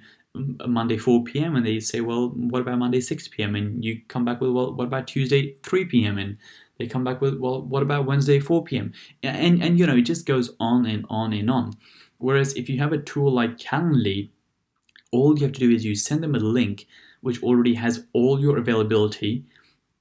Monday 4 p.m. and they say, well, what about Monday 6 p.m. and you come back with, well, what about Tuesday 3 p.m. and they come back with, well, what about Wednesday 4 p.m. and it just goes on and on and on. Whereas if you have a tool like Calendly, all you have to do is you send them a link which already has all your availability.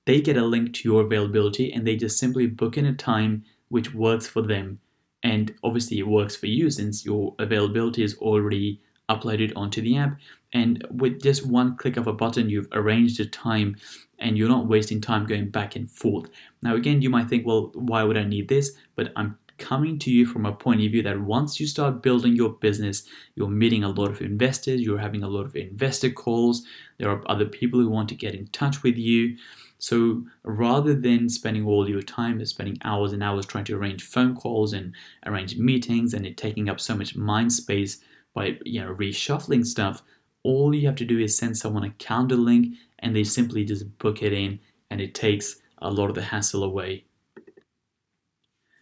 They get a link to your availability and they just simply book in a time which works for them. And obviously it works for you since your availability is already uploaded onto the app. And with just one click of a button, you've arranged a time and you're not wasting time going back and forth. Now, again, you might think, well, why would I need this? But I'm coming to you from a point of view that once you start building your business, you're meeting a lot of investors, you're having a lot of investor calls, there are other people who want to get in touch with you. So rather than spending all your time, spending hours and hours trying to arrange phone calls and arrange meetings and it taking up so much mind space by reshuffling stuff, all you have to do is send someone a calendar link and they simply just book it in, and it takes a lot of the hassle away.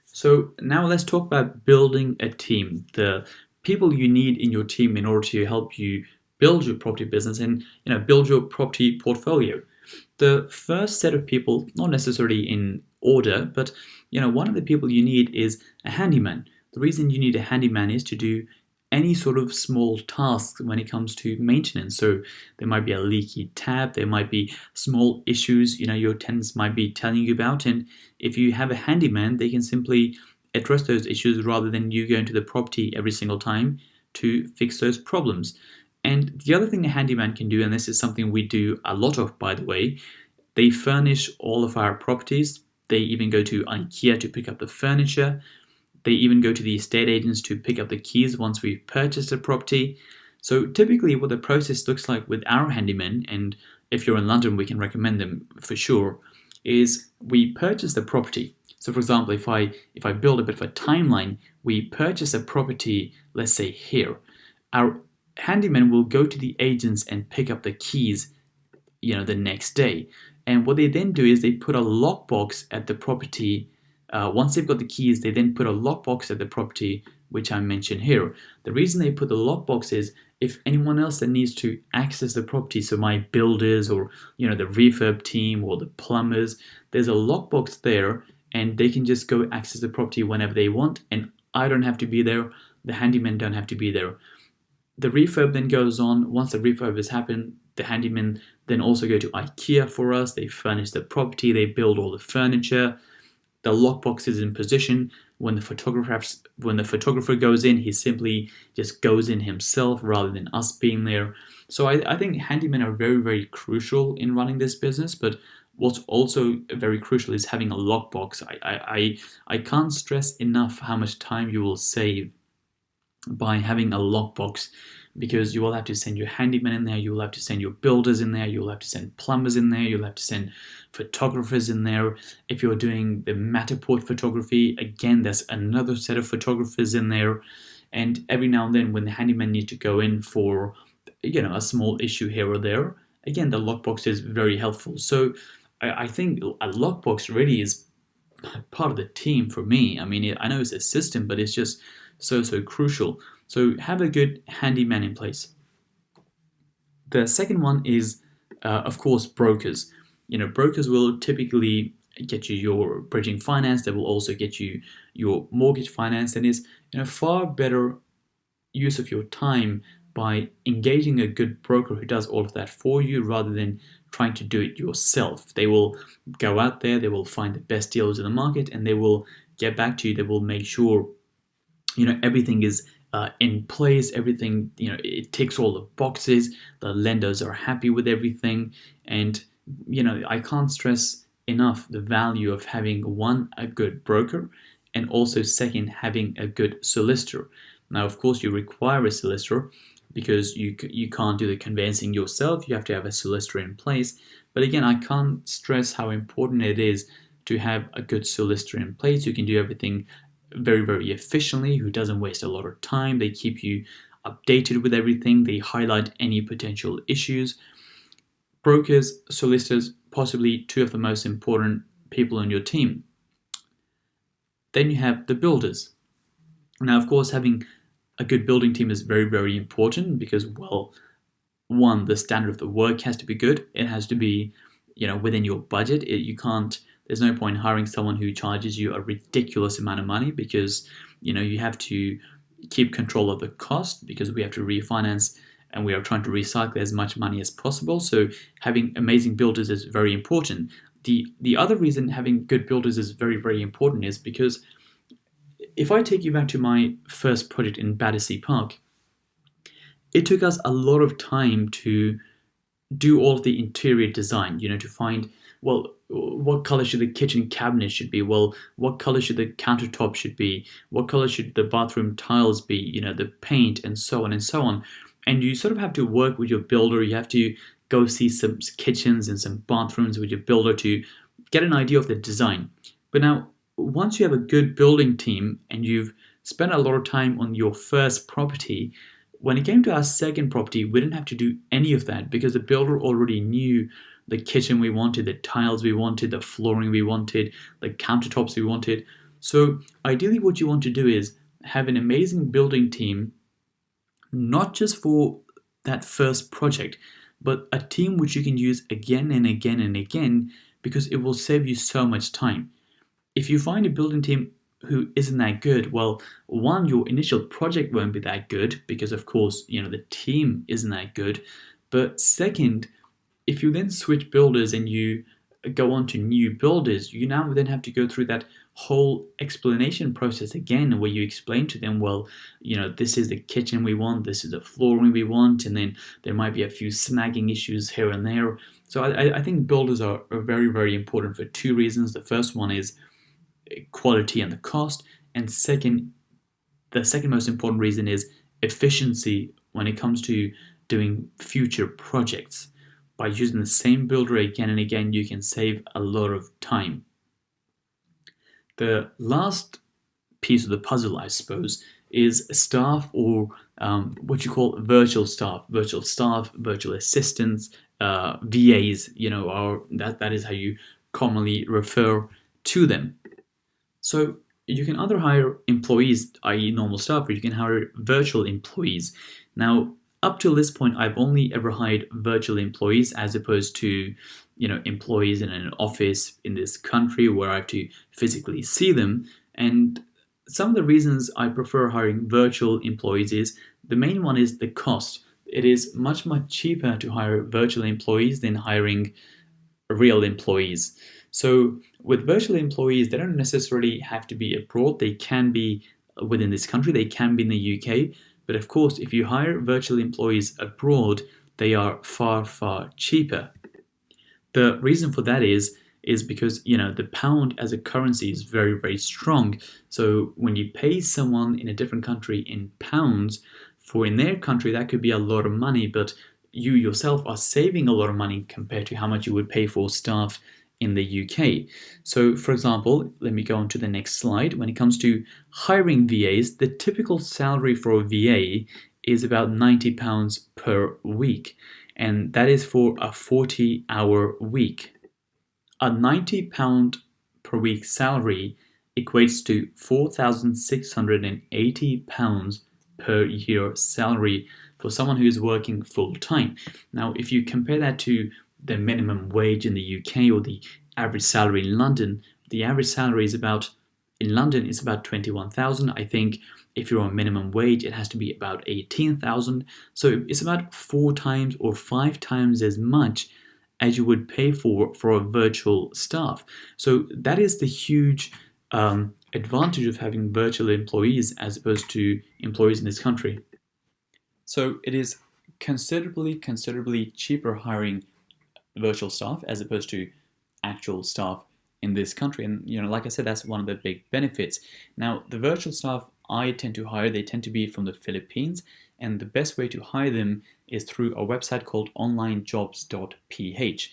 So now let's talk about building a team, the people you need in your team in order to help you build your property business and build your property portfolio. The first set of people, not necessarily in order, but one of the people you need is a handyman. The reason you need a handyman is to do any sort of small tasks when it comes to maintenance. So there might be a leaky tap, there might be small issues your tenants might be telling you about, and if you have a handyman, they can simply address those issues rather than you going to the property every single time to fix those problems. And the other thing a handyman can do, and this is something we do a lot of, by the way, they furnish all of our properties. They even go to IKEA to pick up the furniture. They even go to the estate agents to pick up the keys once we've purchased a property. So typically what the process looks like with our handymen, and if you're in London, we can recommend them for sure, is we purchase the property. So for example, if I build a bit of a timeline, we purchase a property, let's say here. Our handyman will go to the agents and pick up the keys, the next day. And what they then do is they put a lockbox at the property. Once they've got the keys, they then put a lockbox at the property, which I mentioned here. The reason they put the lockbox is if anyone else that needs to access the property, so my builders or the refurb team or the plumbers, there's a lockbox there and they can just go access the property whenever they want, and I don't have to be there, the handymen don't have to be there. The refurb then goes on. Once the refurb has happened, the handymen then also go to IKEA for us. They furnish the property, they build all the furniture. The lockbox is in position. When the photographer goes in, he simply just goes in himself rather than us being there. So I think handymen are very, very crucial in running this business. But what's also very crucial is having a lockbox. I can't stress enough how much time you will save by having a lockbox, because you will have to send your handyman in there, you will have to send your builders in there, you'll have to send plumbers in there, you'll have to send photographers in there. If you're doing the Matterport photography, again, there's another set of photographers in there. And every now and then when the handyman needs to go in for a small issue here or there, again, the lockbox is very helpful. So I think a lockbox really is part of the team for me. I mean, I know it's a system, but it's just so crucial. So have a good handyman in place. The second one is, of course, brokers. Brokers will typically get you your bridging finance. They will also get you your mortgage finance, and is far better use of your time by engaging a good broker who does all of that for you rather than trying to do it yourself. They will go out there, they will find the best deals in the market, and they will get back to you. They will make sure everything is in place, everything, it ticks all the boxes, the lenders are happy with everything. And, I can't stress enough the value of having, one, a good broker, and also second, having a good solicitor. Now, of course, you require a solicitor because you can't do the conveyancing yourself. You have to have a solicitor in place. But again, I can't stress how important it is to have a good solicitor in place who can do everything very, very efficiently, who doesn't waste a lot of time. They keep you updated with everything. They highlight any potential issues. brokers, solicitors, possibly two of the most important people on your team. Then you have the builders. Now, of course, having a good building team is very, very important because, well, one, the standard of the work has to be good. It has to be, within your budget. There's no point hiring someone who charges you a ridiculous amount of money because, you have to keep control of the cost because we have to refinance and we are trying to recycle as much money as possible. So having amazing builders is very important. The other reason having good builders is very, very important is because if I take you back to my first project in Battersea Park, it took us a lot of time to do all of the interior design, to find, well, what color should the kitchen cabinet should be? Well, what color should the countertop should be? What color should the bathroom tiles be? The paint and so on and so on. And you sort of have to work with your builder. You have to go see some kitchens and some bathrooms with your builder to get an idea of the design. But now, once you have a good building team and you've spent a lot of time on your first property, when it came to our second property, we didn't have to do any of that because the builder already knew the kitchen we wanted, the tiles we wanted, the flooring we wanted, the countertops we wanted. So ideally what you want to do is have an amazing building team, not just for that first project, but a team which you can use again and again and again because it will save you so much time. If you find a building team who isn't that good, well, one, your initial project won't be that good because, of course, the team isn't that good. But second, if you then switch builders and you go on to new builders, you now then have to go through that whole explanation process again where you explain to them, well, this is the kitchen we want, this is the flooring we want, and then there might be a few snagging issues here and there. So I think builders are very, very important for two reasons. The first one is quality and the cost, and the second most important reason is efficiency when it comes to doing future projects. By using the same builder again and again, you can save a lot of time. The last piece of the puzzle, I suppose, is staff, or what you call virtual staff, virtual assistants, VAs, that is how you commonly refer to them. So you can either hire employees, i.e. normal staff, or you can hire virtual employees. Now, up to this point, I've only ever hired virtual employees as opposed to, employees in an office in this country where I have to physically see them. And some of the reasons I prefer hiring virtual employees is, the main one is the cost. It is much, much cheaper to hire virtual employees than hiring real employees. So with virtual employees, they don't necessarily have to be abroad. They can be within this country. They can be in the UK. But of course, if you hire virtual employees abroad, they are far, far cheaper. The reason for that is because, the pound as a currency is very, very strong. So when you pay someone in a different country in pounds, in their country, that could be a lot of money, but you yourself are saving a lot of money compared to how much you would pay for staff in the UK. So for example, let me go on to the next slide. When it comes to hiring VAs, the typical salary for a VA is about £90 per week, and that is for a 40-hour week. A £90 per week salary equates to £4,680 per year salary for someone who is working full-time. Now, if you compare that to the minimum wage in the UK or the average salary in London, the average salary in London is about 21,000. I think if you're on minimum wage, it has to be about 18,000. So it's about 4 times or 5 times as much as you would pay for a virtual staff. So that is the huge advantage of having virtual employees as opposed to employees in this country. So it is considerably cheaper hiring virtual staff as opposed to actual staff in this country. And like I said, that's one of the big benefits. Now, the virtual staff I tend to hire, they tend to be from the Philippines, and the best way to hire them is through a website called onlinejobs.ph.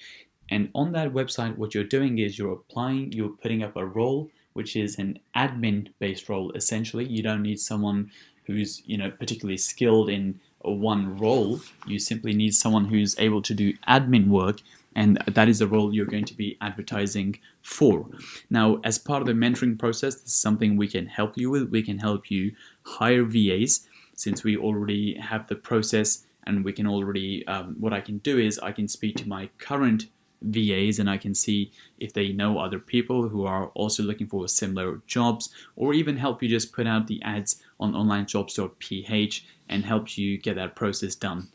And on that website, what you're doing is you're putting up a role, which is an admin-based role, essentially. You don't need someone who's particularly skilled in one role. You simply need someone who's able to do admin work, and that is the role you're going to be advertising for. Now, as part of the mentoring process, this is something we can help you with. We can help you hire VAs, since we already have the process, and we can already, what I can do is I can speak to my current VAs and I can see if they know other people who are also looking for similar jobs, or even help you just put out the ads on onlinejobs.ph and help you get that process done.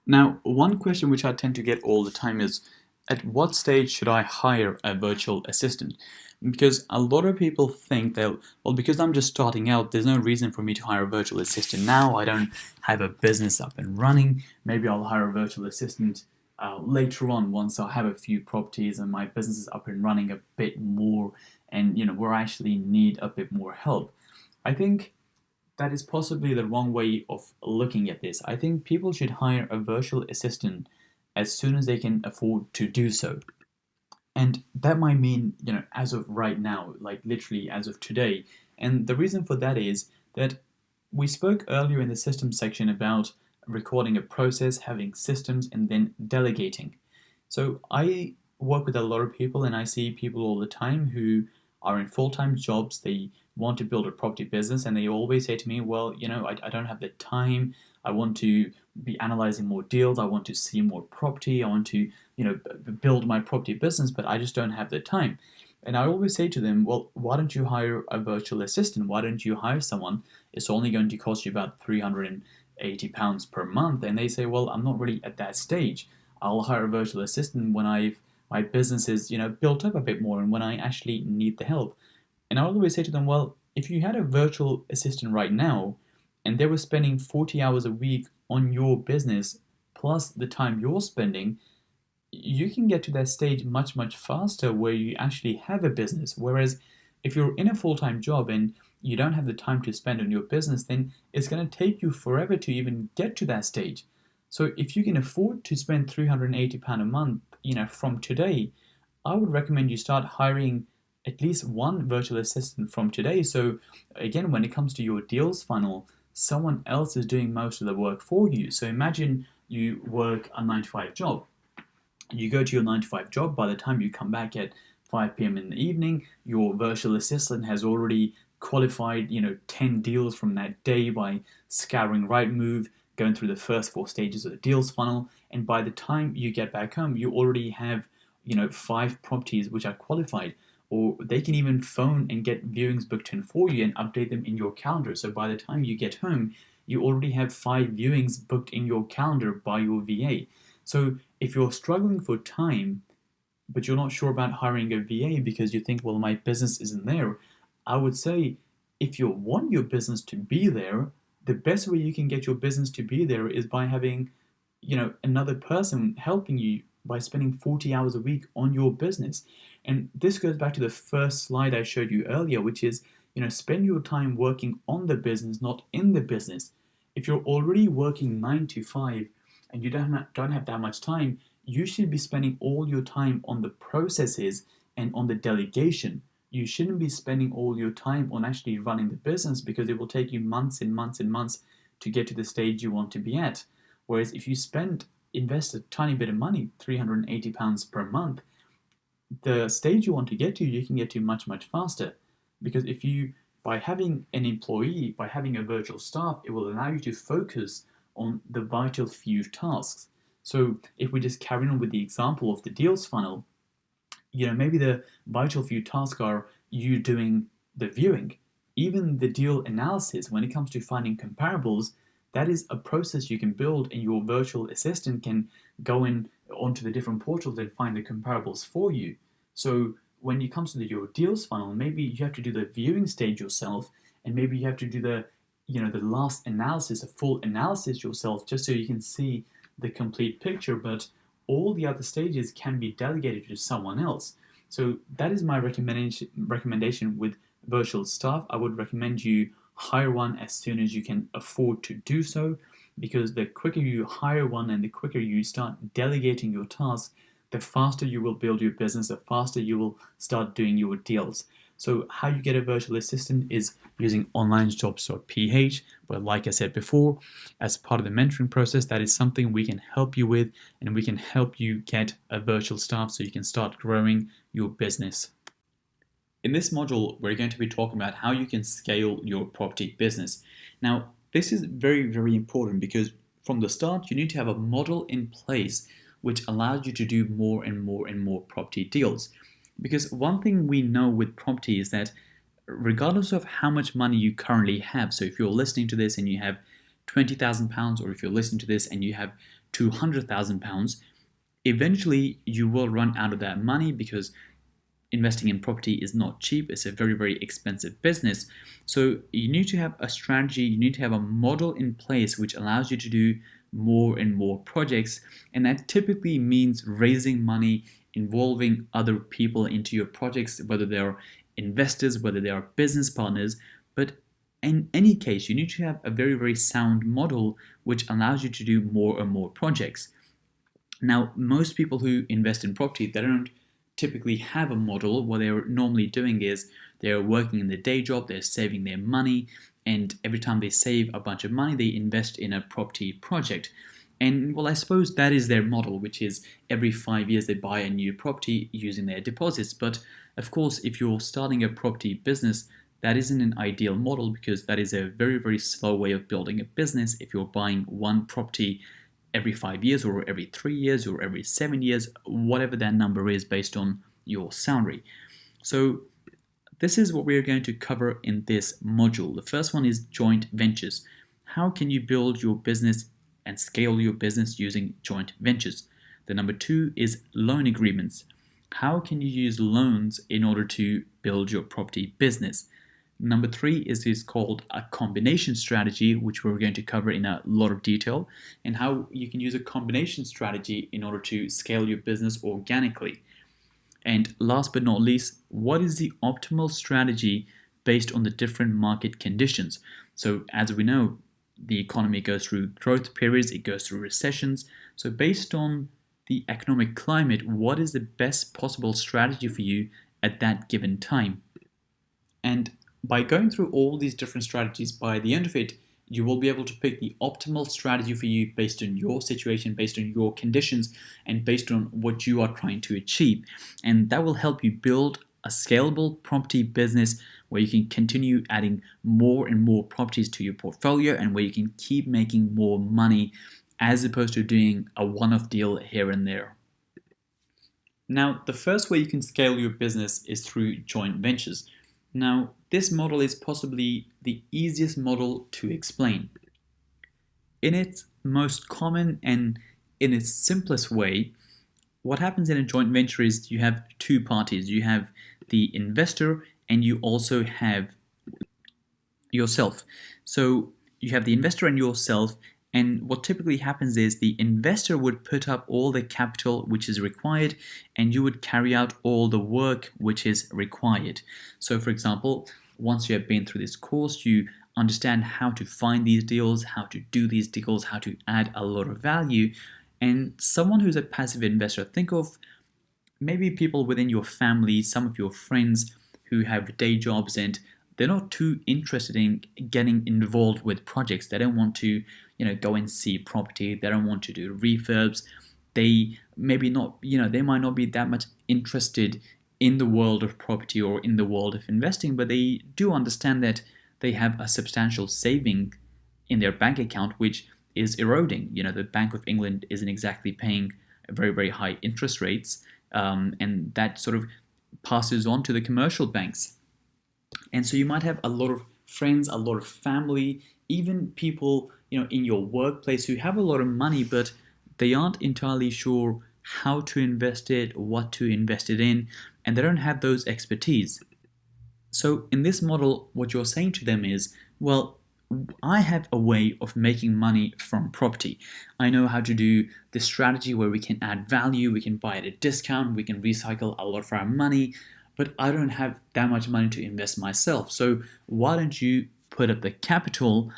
Now, one question which I tend to get all the time is, at what stage should I hire a virtual assistant? Because a lot of people think that, well, because I'm just starting out, there's no reason for me to hire a virtual assistant now. I don't have a business up and running. Maybe I'll hire a virtual assistant later on, once I have a few properties and my business is up and running a bit more, and where I actually need a bit more help. I think that is possibly the wrong way of looking at this. I think people should hire a virtual assistant as soon as they can afford to do so. And that might mean, as of right now, like literally as of today. And the reason for that is that we spoke earlier in the systems section about recording a process, having systems, and then delegating. So I work with a lot of people, and I see people all the time who are in full-time jobs. They want to build a property business, and they always say to me, well, I don't have the time. I want to be analyzing more deals. I want to see more property. I want to, build my property business, but I just don't have the time. And I always say to them, well, why don't you hire a virtual assistant? Why don't you hire someone? It's only going to cost you about £380 per month. And they say, well, I'm not really at that stage. I'll hire a virtual assistant when my business is, built up a bit more and when I actually need the help. And I always say to them, well, if you had a virtual assistant right now and they were spending 40 hours a week on your business plus the time you're spending, you can get to that stage much, much faster where you actually have a business. Whereas if you're in a full-time job and you don't have the time to spend on your business, then it's going to take you forever to even get to that stage. So if you can afford to spend £380 a month, from today, I would recommend you start hiring at least one virtual assistant from today. So again, when it comes to your deals funnel, someone else is doing most of the work for you. So imagine you work a 9-to-5 job. You go to your 9-to-5 job. By the time you come back at 5 p.m. in the evening, your virtual assistant has already qualified 10 deals from that day by scouring Rightmove, going through the first 4 stages of the deals funnel, and by the time you get back home, you already have 5 properties which are qualified. Or they can even phone and get viewings booked in for you and update them in your calendar. So by the time you get home, you already have 5 viewings booked in your calendar by your VA. So if you're struggling for time, but you're not sure about hiring a VA because you think, well, my business isn't there, I would say if you want your business to be there, the best way you can get your business to be there is by having, another person helping you by spending 40 hours a week on your business. And this goes back to the first slide I showed you earlier, which is, spend your time working on the business, not in the business. If you're already working 9 to 5 and you don't have that much time, you should be spending all your time on the processes and on the delegation. You shouldn't be spending all your time on actually running the business, because it will take you months and months and months to get to the stage you want to be at. Whereas if you invest a tiny bit of money, £380 per month, the stage you want to get to, you can get to much, much faster. Because by having an employee, by having a virtual staff, it will allow you to focus on the vital few tasks. So if we just carry on with the example of the deals funnel, maybe the vital few tasks are you doing the viewing. Even the deal analysis, when it comes to finding comparables, that is a process you can build, and your virtual assistant can go in onto the different portals and find the comparables for you. So when it comes to your deals funnel, maybe you have to do the viewing stage yourself, and maybe you have to do the last analysis, a full analysis yourself, just so you can see the complete picture. But all the other stages can be delegated to someone else. So that is my recommendation with virtual staff. I would recommend you hire one as soon as you can afford to do so, because the quicker you hire one and the quicker you start delegating your tasks, the faster you will build your business, the faster you will start doing your deals. So how you get a virtual assistant is using onlinejobs.ph, but like I said before, as part of the mentoring process, that is something we can help you with, and we can help you get a virtual staff so you can start growing your business. In this module, we're going to be talking about how you can scale your property business. Now, this is very, very important because from the start, you need to have a model in place which allows you to do more and more and more property deals. Because one thing we know with property is that regardless of how much money you currently have, so if you're listening to this and you have £20,000, or if you're listening to this and you have £200,000, eventually you will run out of that money because investing in property is not cheap. It's a very, very expensive business. So you need to have a strategy, you need to have a model in place which allows you to do more and more projects. And that typically means raising money, involving other people into your projects, whether they're investors, whether they are business partners. But in any case, you need to have a very, very sound model which allows you to do more and more projects. Now, most people who invest in property, they don't typically have a model. What they're normally doing is they're working in their day job, they're saving their money, and every time they save a bunch of money, they invest in a property project. And well, I suppose that is their model, which is every 5 years they buy a new property using their deposits. But of course, if you're starting a property business, that isn't an ideal model because that is a very, very slow way of building a business. If you're buying one property every 5 years or every 3 years or every 7 years, whatever that number is based on your salary. So this is what we're going to cover in this module. The first one is joint ventures. How can you build your business and scale your business using joint ventures? The number 2 is loan agreements. How can you use loans in order to build your property business? Number 3 is called a combination strategy, which we're going to cover in a lot of detail, and how you can use a combination strategy in order to scale your business organically. And last but not least, what is the optimal strategy based on the different market conditions? So as we know, the economy goes through growth periods, it goes through recessions. So based on the economic climate, what is the best possible strategy for you at that given time? And by going through all these different strategies, by the end of it, you will be able to pick the optimal strategy for you based on your situation, based on your conditions, and based on what you are trying to achieve. And that will help you build a scalable property business where you can continue adding more and more properties to your portfolio and where you can keep making more money as opposed to doing a one-off deal here and there. Now, the first way you can scale your business is through joint ventures. Now, this model is possibly the easiest model to explain. In its most common and in its simplest way, what happens in a joint venture is you have two parties. You have the investor and you also have yourself. So you have the investor and yourself, and what typically happens is the investor would put up all the capital which is required and you would carry out all the work which is required. So for example, once you have been through this course, you understand how to find these deals, how to do these deals, how to add a lot of value. And someone who's a passive investor, think of maybe people within your family, some of your friends who have day jobs and they're not too interested in getting involved with projects. They don't want to, go and see property. They don't want to do refurbs. They maybe not, they might not be that much interested in the world of property or in the world of investing, but they do understand that they have a substantial saving in their bank account, which is eroding. The Bank of England isn't exactly paying very, very high interest rates, and that sort of passes on to the commercial banks. And so you might have a lot of friends, a lot of family, even people, in your workplace who have a lot of money, but they aren't entirely sure how to invest it, what to invest it in, and they don't have those expertise. So in this model, what you're saying to them is, well, I have a way of making money from property. I know how to do this strategy where we can add value, we can buy at a discount, we can recycle a lot of our money, but I don't have that much money to invest myself. So why don't you put up the capital?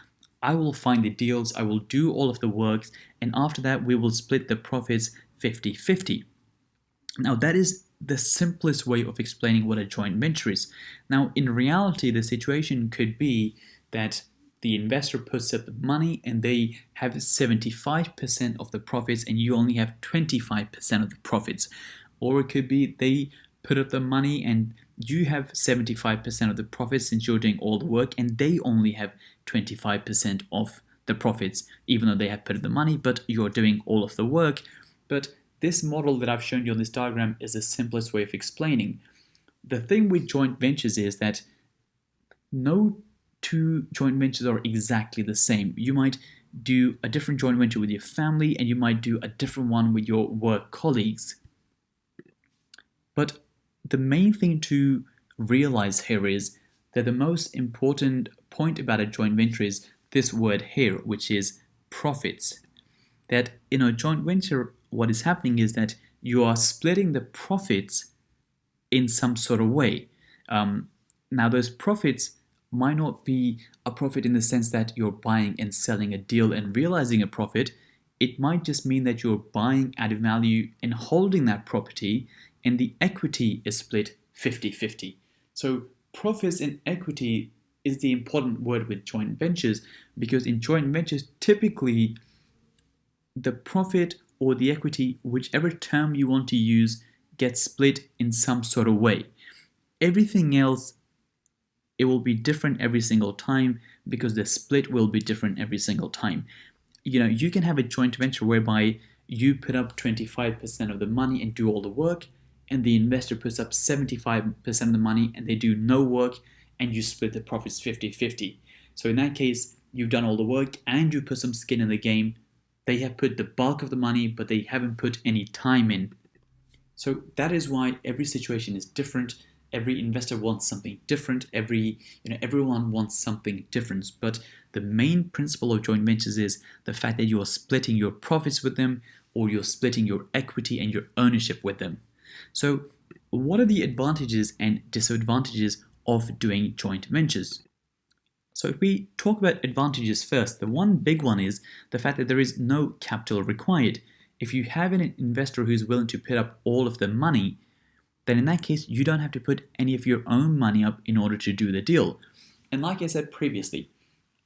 I will find the deals, I will do all of the work, and after that we will split the profits 50-50. Now that is the simplest way of explaining what a joint venture is. Now, in reality, the situation could be that the investor puts up the money and they have 75% of the profits and you only have 25% of the profits. Or it could be they put up the money and you have 75% of the profits since you're doing all the work, and they only have 25% of the profits, even though they have put up the money, but you're doing all of the work. But this model that I've shown you on this diagram is the simplest way of explaining. The thing with joint ventures is that no two joint ventures are exactly the same. You might do a different joint venture with your family, and you might do a different one with your work colleagues. But the main thing to realize here is that the most important point about a joint venture is this word here, which is profits. That in a joint venture, what is happening is that you are splitting the profits in some sort of way. Now, those profits might not be a profit in the sense that you're buying and selling a deal and realizing a profit. It might just mean that you're buying added value and holding that property, and the equity is split 50-50. So profits and equity is the important word with joint ventures, because in joint ventures, typically the profit or the equity, whichever term you want to use, gets split in some sort of way. Everything else, it will be different every single time because the split will be different every single time. You can have a joint venture whereby you put up 25% of the money and do all the work, and the investor puts up 75% of the money and they do no work, and you split the profits 50-50. So in that case, you've done all the work and you put some skin in the game. They have put the bulk of the money, but they haven't put any time in. So that is why every situation is different. Every investor wants something different. Everyone wants something different. But the main principle of joint ventures is the fact that you are splitting your profits with them, or you're splitting your equity and your ownership with them. So what are the advantages and disadvantages of doing joint ventures? So if we talk about advantages first, the one big one is the fact that there is no capital required. If you have an investor who's willing to put up all of the money, then in that case, you don't have to put any of your own money up in order to do the deal. And like I said previously,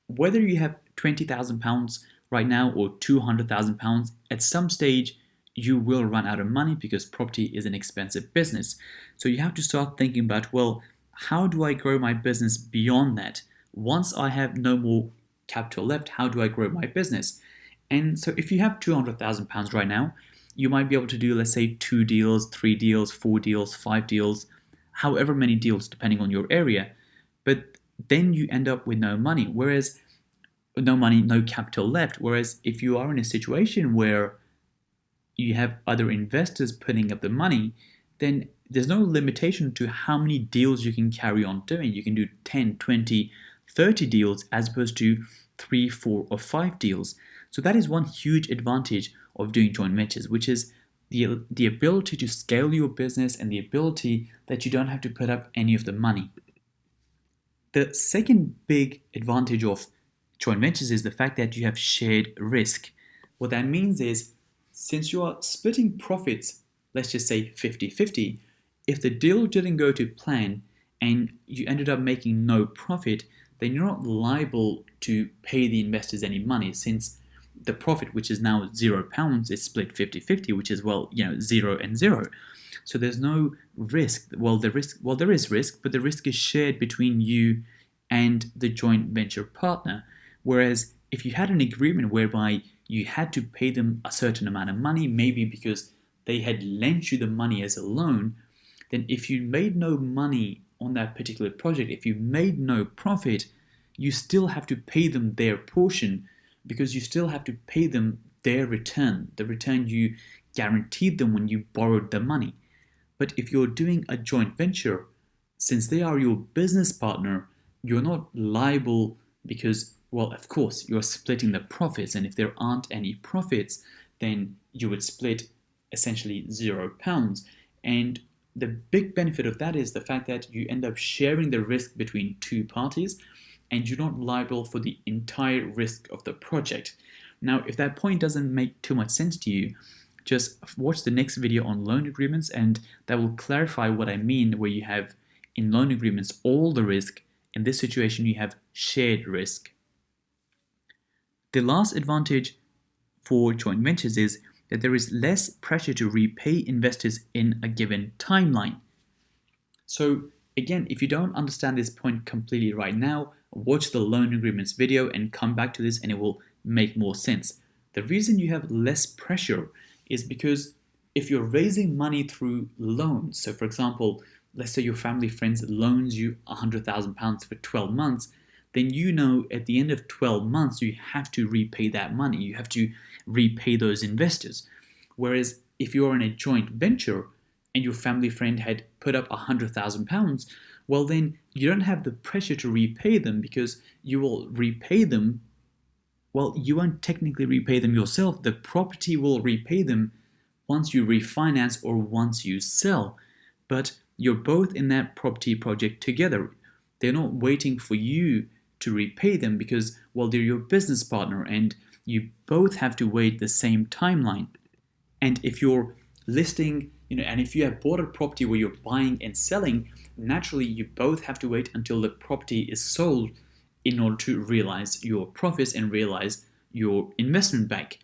whether you have £20,000 right now or £200,000, at some stage, you will run out of money because property is an expensive business. So you have to start thinking about, well, how do I grow my business beyond that? Once I have no more capital left, how do I grow my business? And so if you have £200,000 right now, you might be able to do, let's say, 2 deals, 3 deals, 4 deals, 5 deals, however many deals depending on your area. But then you end up with no money, no capital left. Whereas if you are in a situation where you have other investors putting up the money, then there's no limitation to how many deals you can carry on doing. You can do 10, 20, 30 deals as opposed to 3, 4, or 5 deals. So that is one huge advantage of doing joint ventures, which is the ability to scale your business and the ability that you don't have to put up any of the money. The second big advantage of joint ventures is the fact that you have shared risk. What that means is, since you are splitting profits, let's just say 50-50, if the deal didn't go to plan and you ended up making no profit, then you're not liable to pay the investors any money, since the profit, which is now £0, is split 50-50, which is 0 and 0. So there's no risk. There is risk, but the risk is shared between you and the joint venture partner. Whereas if you had an agreement whereby you had to pay them a certain amount of money, maybe because they had lent you the money as a loan, then if you made no money on that particular project, if you made no profit, you still have to pay them their portion, because you still have to pay them their return, the return you guaranteed them when you borrowed the money. But if you're doing a joint venture, since they are your business partner, you're not liable because, well, of course, you're splitting the profits, and if there aren't any profits, then you would split essentially £0. And the big benefit of that is the fact that you end up sharing the risk between two parties, and you're not liable for the entire risk of the project. Now, if that point doesn't make too much sense to you, just watch the next video on loan agreements, and that will clarify what I mean, where you have in loan agreements all the risk. In this situation, you have shared risk. The last advantage for joint ventures is that there is less pressure to repay investors in a given timeline. So again, if you don't understand this point completely right now, watch the loan agreements video and come back to this and it will make more sense. The reason you have less pressure is because if you're raising money through loans, so for example, let's say your family friends loans you £100,000 for 12 months, then you know at the end of 12 months you have to repay that money. You have to repay those investors. Whereas if you're in a joint venture and your family friend had put up £100,000, well then you don't have the pressure to repay them, because you will repay them. Well, you won't technically repay them yourself. The property will repay them once you refinance or once you sell. But you're both in that property project together. They're not waiting for you to repay them because, well, they're your business partner and you both have to wait the same timeline. And if you're listing, and if you have bought a property where you're buying and selling, naturally you both have to wait until the property is sold in order to realize your profits and realize your investment back.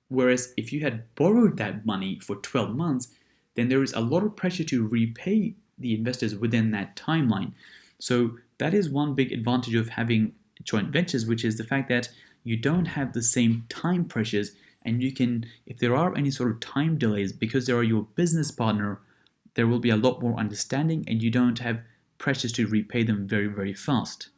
Whereas if you had borrowed that money for 12 months, then there is a lot of pressure to repay the investors within that timeline. So that is one big advantage of having joint ventures, which is the fact that you don't have the same time pressures, and you can, if there are any sort of time delays, because they are your business partner, there will be a lot more understanding and you don't have pressures to repay them very, very fast.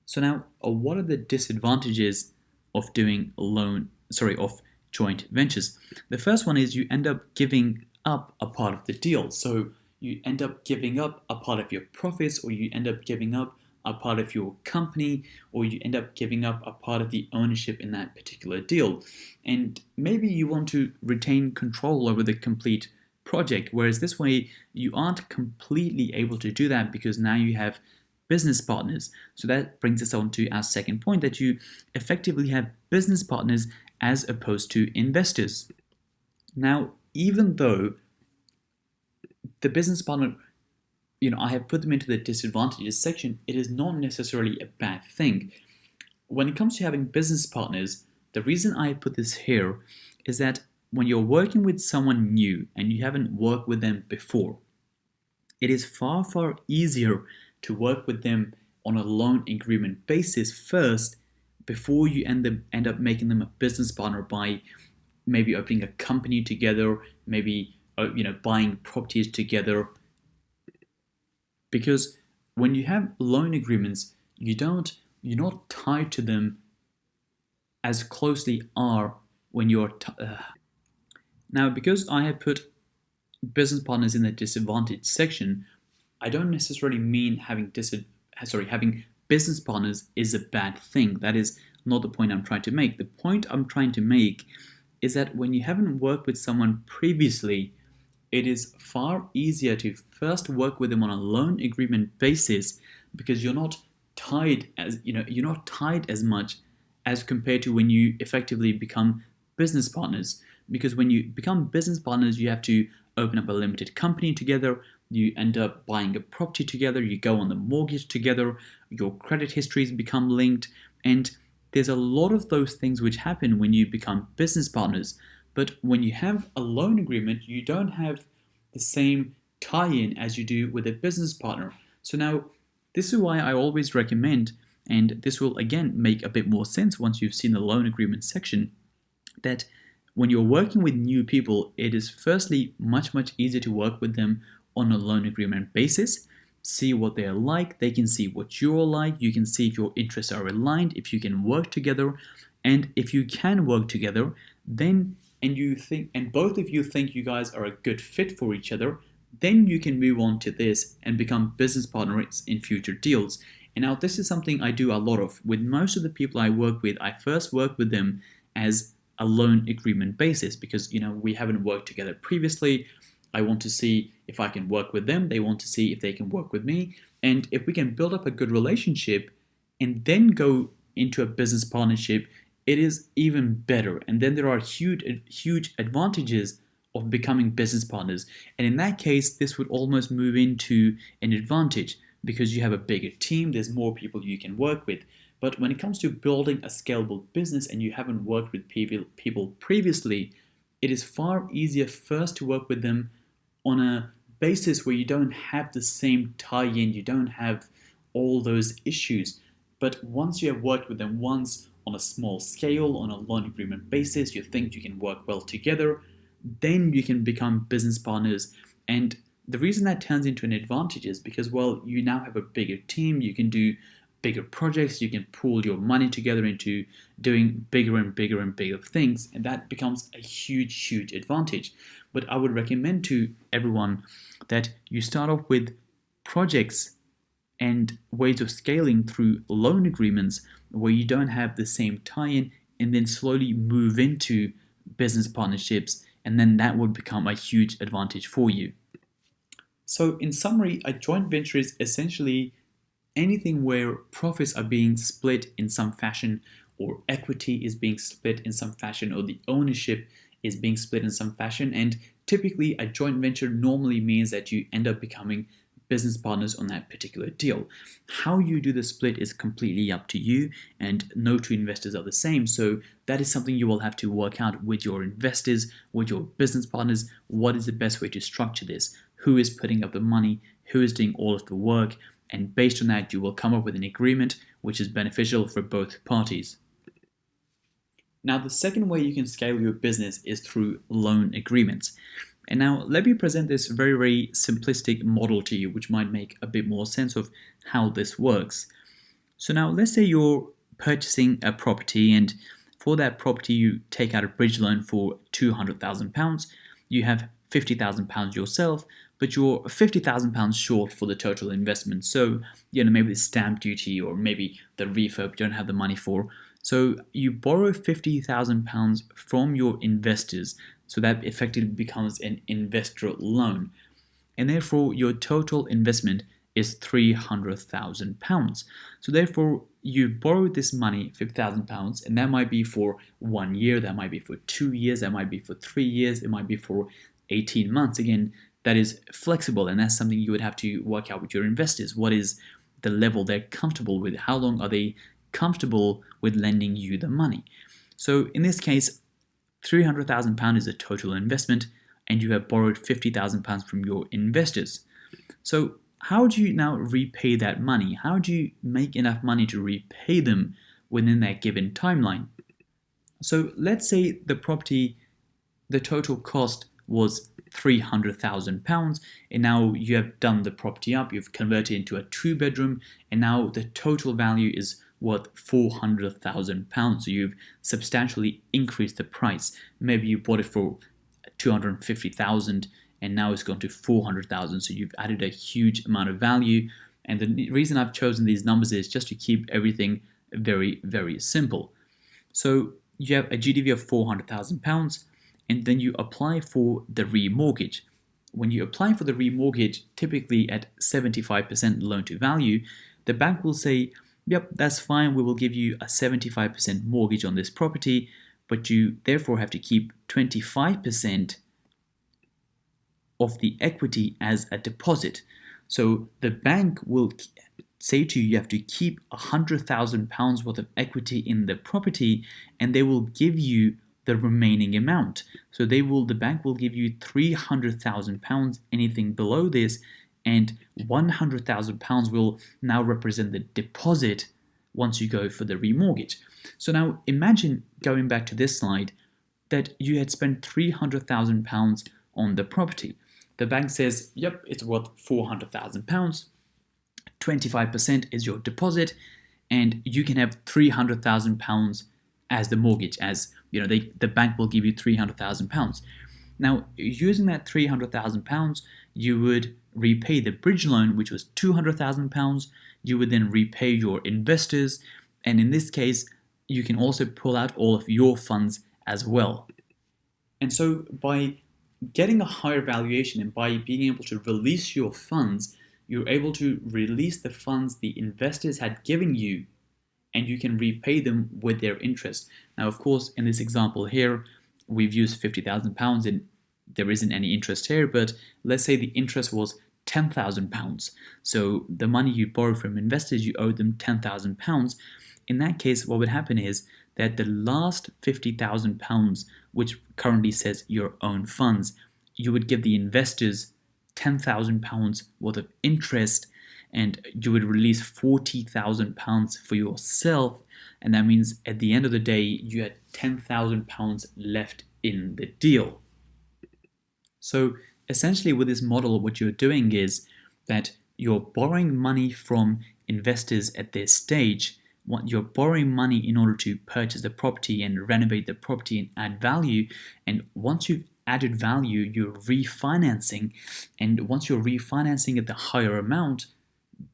So now, what are the disadvantages of doing of joint ventures? The first one is you end up giving up a part of the deal. So you end up giving up a part of your profits, or you end up giving up a part of your company, or you end up giving up a part of the ownership in that particular deal. And maybe you want to retain control over the complete project, whereas this way you aren't completely able to do that because now you have business partners. So that brings us on to our second point, that you effectively have business partners as opposed to investors. Now, even though the business partner, I have put them into the disadvantages section, it is not necessarily a bad thing. When it comes to having business partners, the reason I put this here is that when you're working with someone new and you haven't worked with them before, it is far, far easier to work with them on a loan agreement basis first before you end up making them a business partner by maybe opening a company together, maybe buying properties together. Because when you have loan agreements, you're not tied to them as closely are when you're now, because I have put business partners in the disadvantaged section, I don't necessarily mean having business partners is a bad thing. That is not the point I'm trying to make. The point I'm trying to make is that when you haven't worked with someone previously, it is far easier to first work with them on a loan agreement basis, because you're not tied as much as compared to when you effectively become business partners. Because when you become business partners, you have to open up a limited company together, you end up buying a property together, you go on the mortgage together, your credit histories become linked, and there's a lot of those things which happen when you become business partners. But when you have a loan agreement, you don't have the same tie-in as you do with a business partner. So now, this is why I always recommend, and this will again make a bit more sense once you've seen the loan agreement section, that when you're working with new people, it is firstly much, much easier to work with them on a loan agreement basis, see what they're like, they can see what you're like, you can see if your interests are aligned, if you can work together, and if you can work together, then and both of you think you guys are a good fit for each other, then you can move on to this and become business partners in future deals. And now this is something I do a lot of. With most of the people I work with, I first work with them as a loan agreement basis because, we haven't worked together previously. I want to see if I can work with them. They want to see if they can work with me. And if we can build up a good relationship and then go into a business partnership, it is even better. And then there are huge advantages of becoming business partners. And in that case, this would almost move into an advantage because you have a bigger team, there's more people you can work with. But when it comes to building a scalable business and you haven't worked with people previously, it is far easier first to work with them on a basis where you don't have the same tie-in, you don't have all those issues. But once you have worked with them once on a small scale, on a loan agreement basis, you think you can work well together, then you can become business partners. And the reason that turns into an advantage is because, well, you now have a bigger team, you can do bigger projects, you can pool your money together into doing bigger and bigger and bigger things, and that becomes a huge advantage. But I would recommend to everyone that you start off with projects and ways of scaling through loan agreements where you don't have the same tie-in, and then slowly move into business partnerships, and then that would become a huge advantage for you. So in summary, a joint venture is essentially anything where profits are being split in some fashion, or equity is being split in some fashion, or the ownership is being split in some fashion. And typically a joint venture normally means that you end up becoming business partners on that particular deal. How you do the split is completely up to you, and no two investors are the same. So that is something you will have to work out with your investors, with your business partners. What is the best way to structure this? Who is putting up the money? Who is doing all of the work? And based on that, you will come up with an agreement which is beneficial for both parties. Now, the second way you can scale your business is through loan agreements. And now let me present this very simplistic model to you, which might make a bit more sense of how this works. So now let's say you're purchasing a property, and for that property you take out a bridge loan for £200,000. You have £50,000 yourself, but you're £50,000 short for the total investment. So, maybe the stamp duty or maybe the refurb you don't have the money for. So you borrow £50,000 from your investors. So that effectively becomes an investor loan. And therefore, your total investment is £300,000. So therefore, you borrowed this money, £50,000, and that might be for 1 year, that might be for 2 years, that might be for 3 years, it might be for 18 months. Again, that is flexible, and that's something you would have to work out with your investors. What is the level they're comfortable with? How long are they comfortable with lending you the money? So in this case, £300,000 is a total investment, and you have borrowed £50,000 from your investors. So how do you now repay that money? How do you make enough money to repay them within that given timeline? So let's say the property, the total cost was £300,000, and now you have done the property up, you've converted it into a 2-bedroom, and now the total value is worth £400,000. So you've substantially increased the price. Maybe you bought it for £250,000 and now it's gone to £400,000. So you've added a huge amount of value. And the reason I've chosen these numbers is just to keep everything very simple. So you have a GDV of £400,000, and then you apply for the remortgage. When you apply for the remortgage, typically at 75% loan to value, the bank will say, yep, that's fine, we will give you a 75% mortgage on this property, but you therefore have to keep 25% of the equity as a deposit. So the bank will say to you, you have to keep £100,000 worth of equity in the property, and they will give you the remaining amount. So the bank will give you £300,000, anything below this, and £100,000 will now represent the deposit once you go for the remortgage. So now imagine, going back to this slide, that you had spent £300,000 on the property. The bank says, yep, it's worth £400,000, 25% is your deposit, and you can have £300,000 as the mortgage, as the bank will give you £300,000. Now, using that £300,000, you would repay the bridge loan, which was £200,000. You would then repay your investors, and in this case, you can also pull out all of your funds as well. And so by getting a higher valuation and by being able to release your funds, you're able to release the funds the investors had given you and you can repay them with their interest. Now, of course, in this example here, we've used £50,000 and there isn't any interest here, but let's say the interest was £10,000. So the money you borrow from investors, you owe them £10,000. In that case, what would happen is that the last £50,000, which currently says your own funds, you would give the investors £10,000 worth of interest, and you would release £40,000 for yourself, and that means at the end of the day you had £10,000 left in the deal. So essentially with this model, what you're doing is that you're borrowing money from investors at this stage. You're borrowing money in order to purchase the property and renovate the property and add value, and once you've added value, you're refinancing, and once you're refinancing at the higher amount,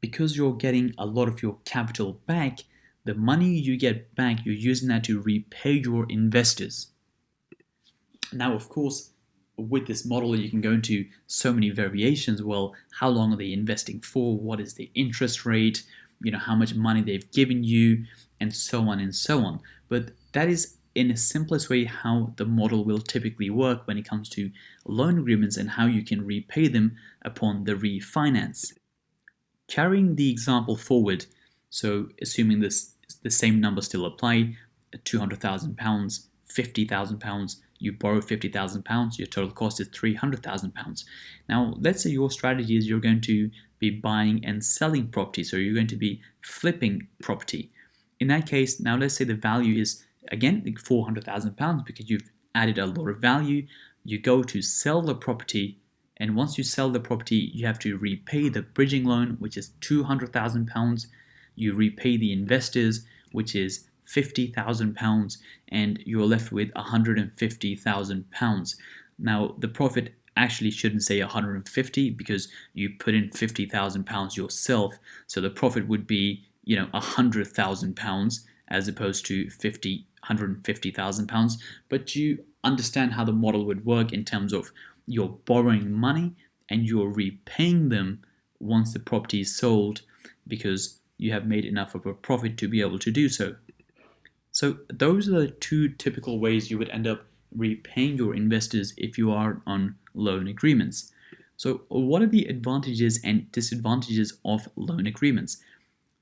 because you're getting a lot of your capital back, the money you get back, you're using that to repay your investors. Now, of course, with this model, you can go into so many variations. Well, how long are they investing for? What is the interest rate? How much money they've given you, and so on and so on. But that is in the simplest way how the model will typically work when it comes to loan agreements and how you can repay them upon the refinance. Carrying the example forward, so assuming the same numbers still apply, £200,000, £50,000, you borrow £50,000, your total cost is £300,000. Now, let's say your strategy is you're going to be buying and selling property, so you're going to be flipping property. In that case, now let's say the value is, again, £400,000 because you've added a lot of value. You go to sell the property, and once you sell the property, you have to repay the bridging loan, which is £200,000. You repay the investors, which is £50,000, and you're left with £150,000. Now, the profit actually shouldn't say 150 because you put in £50,000 yourself, so the profit would be £100,000 as opposed to £150,000. But you understand how the model would work in terms of you're borrowing money and you're repaying them once the property is sold because you have made enough of a profit to be able to do so. So those are the two typical ways you would end up repaying your investors if you are on loan agreements. So what are the advantages and disadvantages of loan agreements?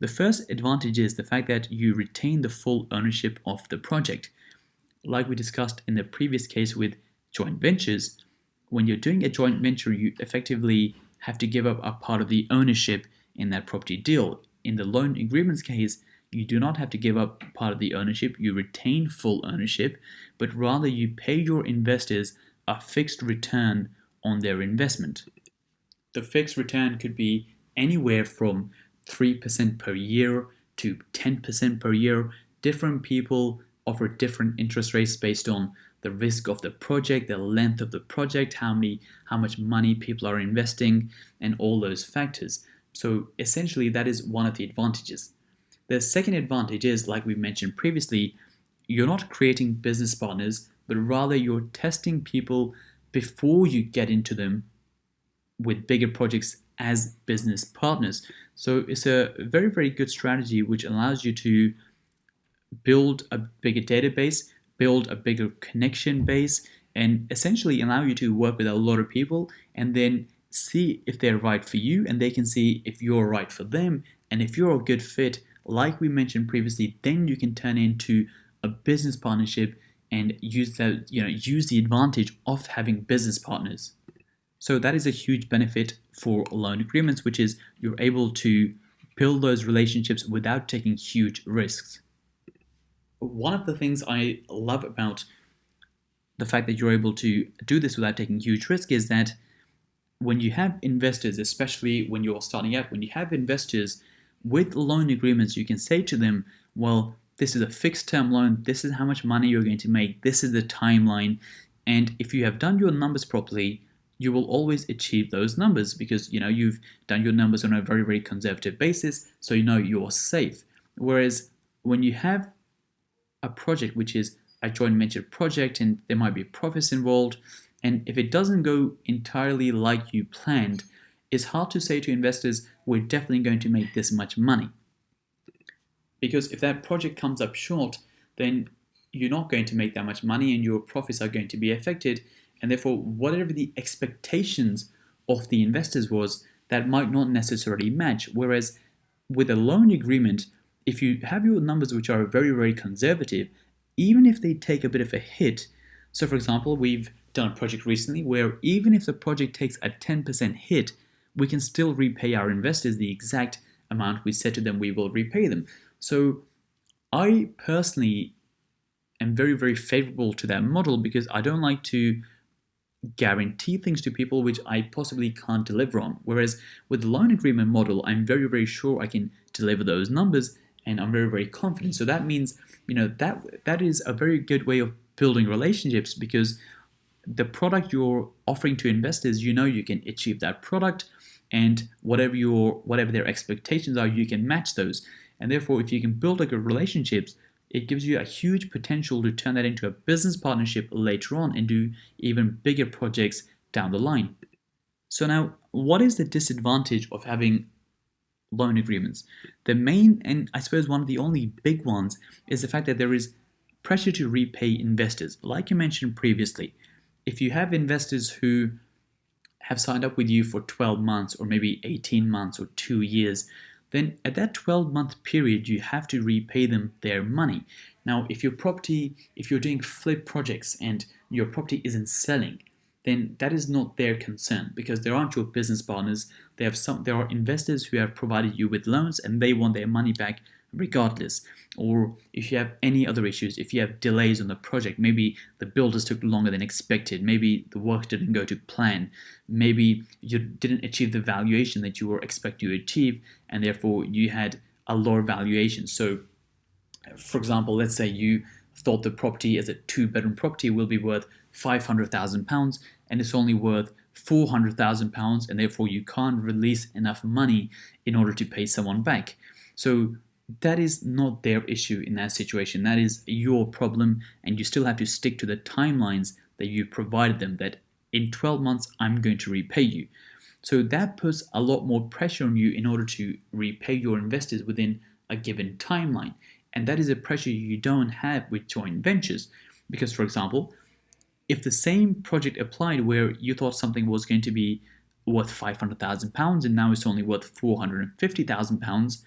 The first advantage is the fact that you retain the full ownership of the project. Like we discussed in the previous case with joint ventures, when you're doing a joint venture, you effectively have to give up a part of the ownership in that property deal. In the loan agreements case, you do not have to give up part of the ownership, you retain full ownership, but rather you pay your investors a fixed return on their investment. The fixed return could be anywhere from 3% per year to 10% per year. Different people offer different interest rates based on the risk of the project, the length of the project, how much money people are investing, and all those factors. So essentially, that is one of the advantages. The second advantage is, like we mentioned previously, you're not creating business partners, but rather you're testing people before you get into them with bigger projects as business partners. So it's a very, very good strategy which allows you to build a bigger database, build a bigger connection base, and essentially allow you to work with a lot of people and then see if they're right for you, and they can see if you're right for them. And if you're a good fit, like we mentioned previously, then you can turn into a business partnership and use the advantage of having business partners. So that is a huge benefit for loan agreements, which is you're able to build those relationships without taking huge risks. One of the things I love about the fact that you're able to do this without taking huge risk is that when you have investors, especially when you're starting out, when you have investors with loan agreements, you can say to them, well, this is a fixed term loan, this is how much money you're going to make, this is the timeline, and if you have done your numbers properly, you will always achieve those numbers because you've done your numbers on a very, very conservative basis, so you're safe. Whereas when you have a project which is a joint venture project and there might be profits involved, and if it doesn't go entirely like you planned, it's hard to say to investors, we're definitely going to make this much money. Because if that project comes up short, then you're not going to make that much money and your profits are going to be affected. And therefore, whatever the expectations of the investors was, that might not necessarily match. Whereas with a loan agreement, if you have your numbers which are very, very conservative, even if they take a bit of a hit, so for example, we've done a project recently where even if the project takes a 10% hit, we can still repay our investors the exact amount we said to them we will repay them. So I personally am very, very favorable to that model because I don't like to guarantee things to people which I possibly can't deliver on. Whereas with the loan agreement model, I'm very, very sure I can deliver those numbers and I'm very, very confident. So that means, that is a very good way of building relationships because the product you're offering to investors, you can achieve that product, and whatever their expectations are, you can match those. And therefore, if you can build a good relationships, it gives you a huge potential to turn that into a business partnership later on and do even bigger projects down the line. So now, what is the disadvantage of having loan agreements? The main, and I suppose one of the only big ones, is the fact that there is pressure to repay investors. Like I mentioned previously, if you have investors who have signed up with you for 12 months or maybe 18 months or 2 years, then at that 12-month period, you have to repay them their money. Now, if you're doing flip projects and your property isn't selling, then that is not their concern because they aren't your business partners. There are investors who have provided you with loans and they want their money back regardless. Or if you have any other issues, if you have delays on the project, maybe the builders took longer than expected, maybe the work didn't go to plan, maybe you didn't achieve the valuation that you were expected to achieve, and therefore you had a lower valuation. So, for example, let's say you thought the property as a 2-bedroom property will be worth £500,000 and it's only worth £400,000, and therefore you can't release enough money in order to pay someone back. So that is not their issue in that situation. That is your problem, and you still have to stick to the timelines that you provided them, that in 12 months I'm going to repay you. So that puts a lot more pressure on you in order to repay your investors within a given timeline. And that is a pressure you don't have with joint ventures. Because, for example, if the same project applied where you thought something was going to be worth £500,000 and now it's only worth £450,000,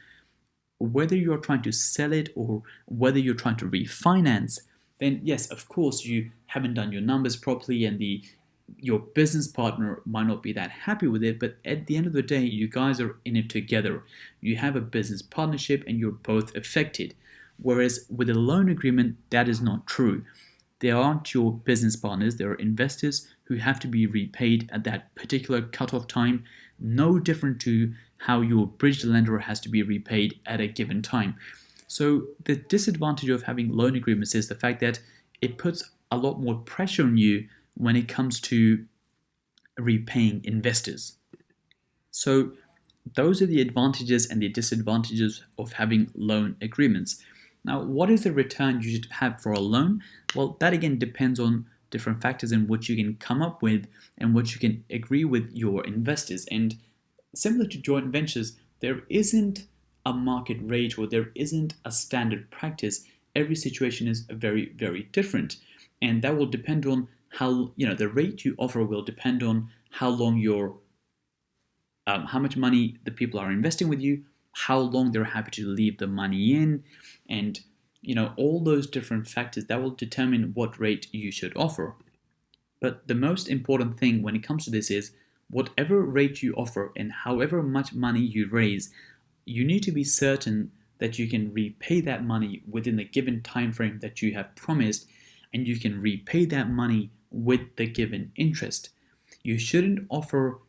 whether you're trying to sell it or whether you're trying to refinance, then yes, of course, you haven't done your numbers properly and your business partner might not be that happy with it, but at the end of the day, you guys are in it together. You have a business partnership and you're both affected. Whereas with a loan agreement, that is not true. They aren't your business partners, they are investors who have to be repaid at that particular cutoff time, no different to how your bridge lender has to be repaid at a given time. So the disadvantage of having loan agreements is the fact that it puts a lot more pressure on you when it comes to repaying investors. So those are the advantages and the disadvantages of having loan agreements. Now, what is the return you should have for a loan? Well, that again depends on different factors and what you can come up with and what you can agree with your investors. And similar to joint ventures, there isn't a market rate or there isn't a standard practice. Every situation is very, very different. And that will depend on how, the rate you offer will depend on how long how much money the people are investing with you, how long they're happy to leave the money in, and all those different factors that will determine what rate you should offer. But the most important thing when it comes to this is whatever rate you offer and however much money you raise, you need to be certain that you can repay that money within the given time frame that you have promised, and you can repay that money with the given interest. You shouldn't offer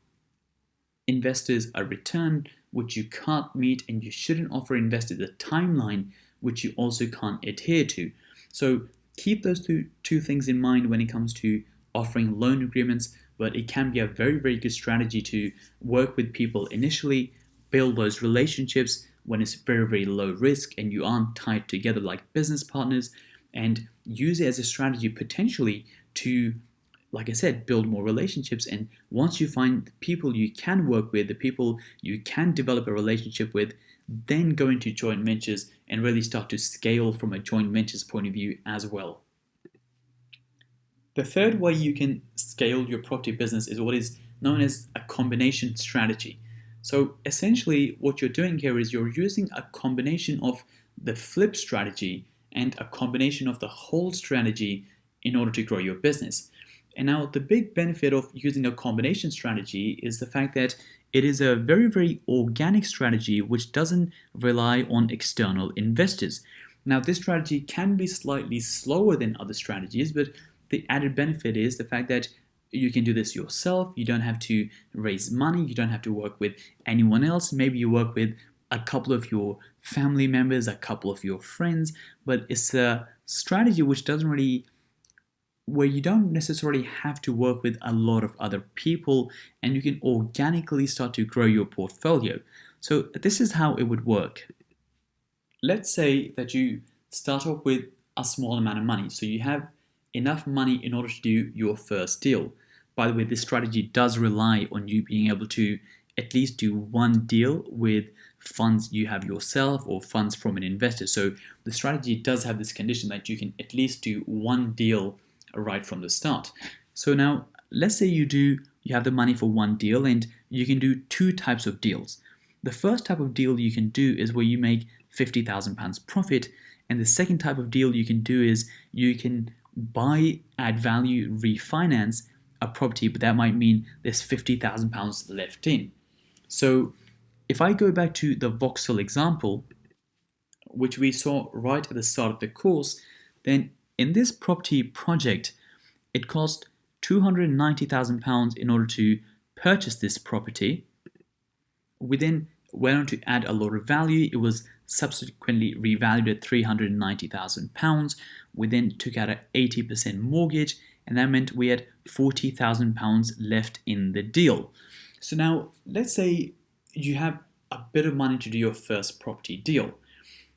investors a return which you can't meet, and you shouldn't offer investors a timeline which you also can't adhere to. So keep those two things in mind when it comes to offering loan agreements, but it can be a very, very good strategy to work with people initially, build those relationships when it's very, very low risk and you aren't tied together like business partners, and use it as a strategy potentially to, like I said, build more relationships. And once you find the people you can work with, the people you can develop a relationship with, then go into joint ventures and really start to scale from a joint ventures point of view as well. The third way you can scale your property business is what is known as a combination strategy. So essentially what you're doing here is you're using a combination of the flip strategy and a combination of the hold strategy in order to grow your business. And now the big benefit of using a combination strategy is the fact that it is a very, very organic strategy which doesn't rely on external investors. Now this strategy can be slightly slower than other strategies, but the added benefit is the fact that you can do this yourself. You don't have to raise money. You don't have to work with anyone else. Maybe you work with a couple of your family members, a couple of your friends, but it's a strategy which doesn't really, where you don't necessarily have to work with a lot of other people, and you can organically start to grow your portfolio. So this is how it would work. Let's say that you start off with a small amount of money. So you have enough money in order to do your first deal. By the way, this strategy does rely on you being able to at least do one deal with funds you have yourself or funds from an investor. So the strategy does have this condition that you can at least do one deal right from the start. So now let's say you have the money for one deal, and you can do two types of deals. The first type of deal you can do is where you make £50,000 profit, and the second type of deal you can do is you can buy, add value, refinance a property, but that might mean there's £50,000 left in. So if I go back to the Vauxhall example, which we saw right at the start of the course, then in this property project, it cost £290,000 in order to purchase this property. We then went on to add a lot of value. It was subsequently revalued at £390,000. We then took out an 80% mortgage, and that meant we had £40,000 left in the deal. So now let's say you have a bit of money to do your first property deal.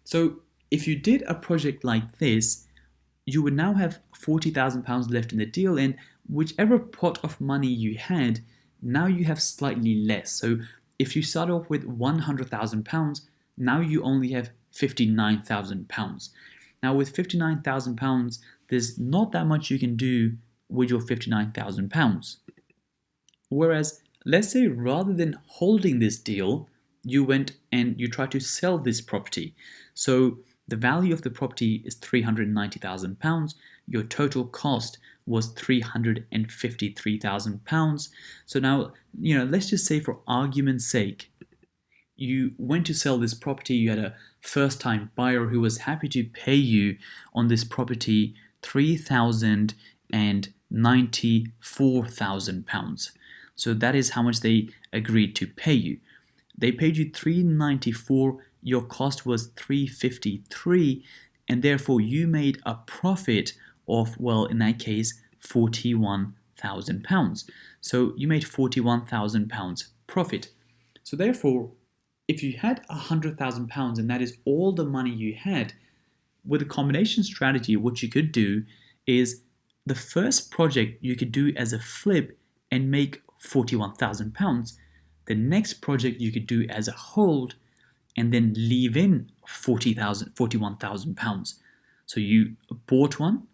So if you did a project like this, you would now have £40,000 left in the deal, and whichever pot of money you had, now you have slightly less. So if you start off with £100,000, now you only have £59,000. Now with £59,000, there's not that much you can do with your £59,000. Whereas, let's say rather than holding this deal, you went and you tried to sell this property. So the value of the property is £390,000. Your total cost was £353,000. So now, let's just say for argument's sake, you went to sell this property, you had a first-time buyer who was happy to pay you on this property £394,000. So that is how much they agreed to pay you. They paid you $394,000, your cost was $353,000, and therefore you made a profit of, well, in that case, £41,000. So you made £41,000 profit. So therefore, if you had £100,000 and that is all the money you had, with a combination strategy, what you could do is the first project you could do as a flip and make £41,000. The next project you could do as a hold and then leave in £41,000. So you bought one,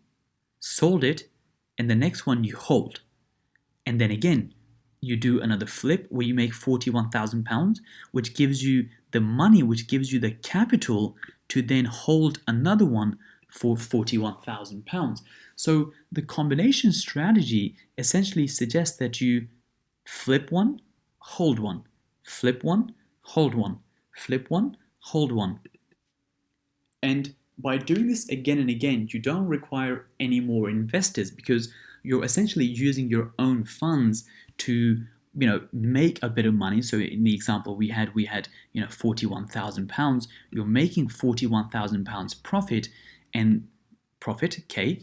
sold it, and the next one you hold. And then again, you do another flip where you make £41,000, which gives you the money, which gives you the capital to then hold another one for £41,000. So the combination strategy essentially suggests that you flip one, hold one, flip one, hold one, flip one, hold one. And by doing this again and again, you don't require any more investors because you're essentially using your own funds to make a bit of money. So in the example we had £41,000. You're making £41,000 profit, and K,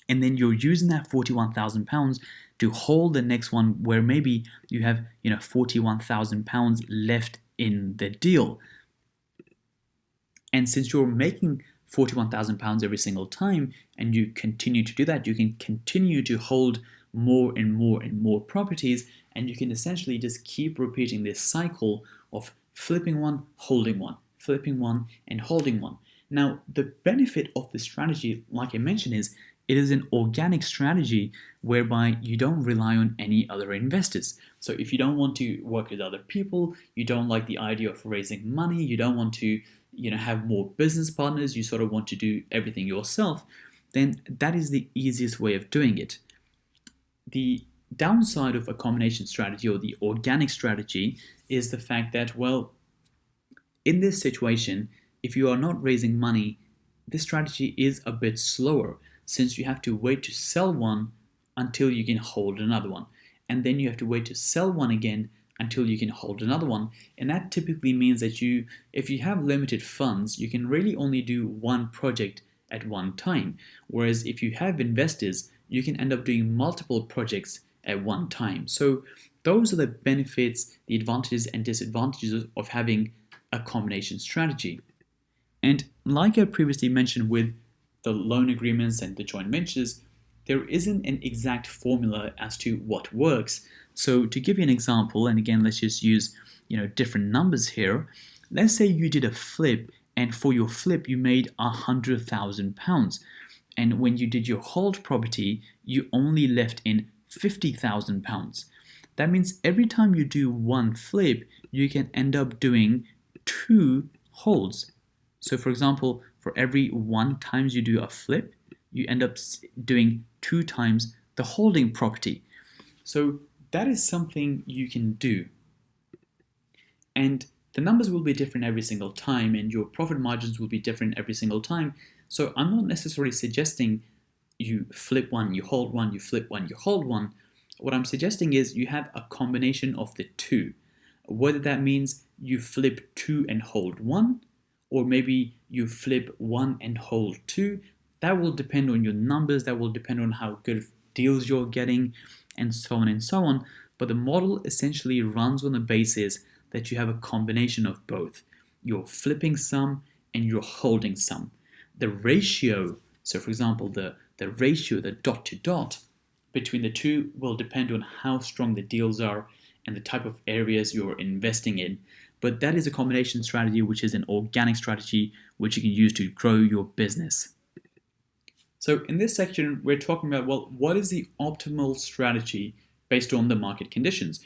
and then you're using that £41,000 to hold the next one where maybe you have £41,000 left in the deal. And since you're making £41,000 every single time and you continue to do that, you can continue to hold more and more and more properties, and you can essentially just keep repeating this cycle of flipping one, holding one, flipping one, and holding one. Now, the benefit of this strategy, like I mentioned, is it is an organic strategy whereby you don't rely on any other investors. So if you don't want to work with other people, you don't like the idea of raising money, you don't want to, have more business partners, you sort of want to do everything yourself, then that is the easiest way of doing it. The downside of a combination strategy or the organic strategy is the fact that, well, in this situation, if you are not raising money, this strategy is a bit slower, since you have to wait to sell one until you can hold another one. And then you have to wait to sell one again until you can hold another one. And that typically means that if you have limited funds, you can really only do one project at one time. Whereas if you have investors, you can end up doing multiple projects at one time. So those are the benefits, the advantages and disadvantages of having a combination strategy. And like I previously mentioned with the loan agreements and the joint ventures, there isn't an exact formula as to what works. So to give you an example, and again, let's just use different numbers here. Let's say you did a flip, and for your flip you made £100,000, and when you did your hold property, you only left in £50,000. That means every time you do one flip, you can end up doing 2 holds. So for example, for every 1 times you do a flip, you end up doing 2 times the holding property. So that is something you can do. And the numbers will be different every single time, and your profit margins will be different every single time. So I'm not necessarily suggesting you flip one, you hold one, you flip one, you hold one. What I'm suggesting is you have a combination of the two. Whether that means you flip 2 and hold 1, or maybe you flip 1 and hold 2, that will depend on your numbers, that will depend on how good deals you're getting, and so on and so on. But the model essentially runs on the basis that you have a combination of both. You're flipping some and you're holding some. The ratio, so for example, the ratio, the dot to dot between the two will depend on how strong the deals are and the type of areas you're investing in. But that is a combination strategy, which is an organic strategy which you can use to grow your business. So in this section, we're talking about, well, what is the optimal strategy based on the market conditions?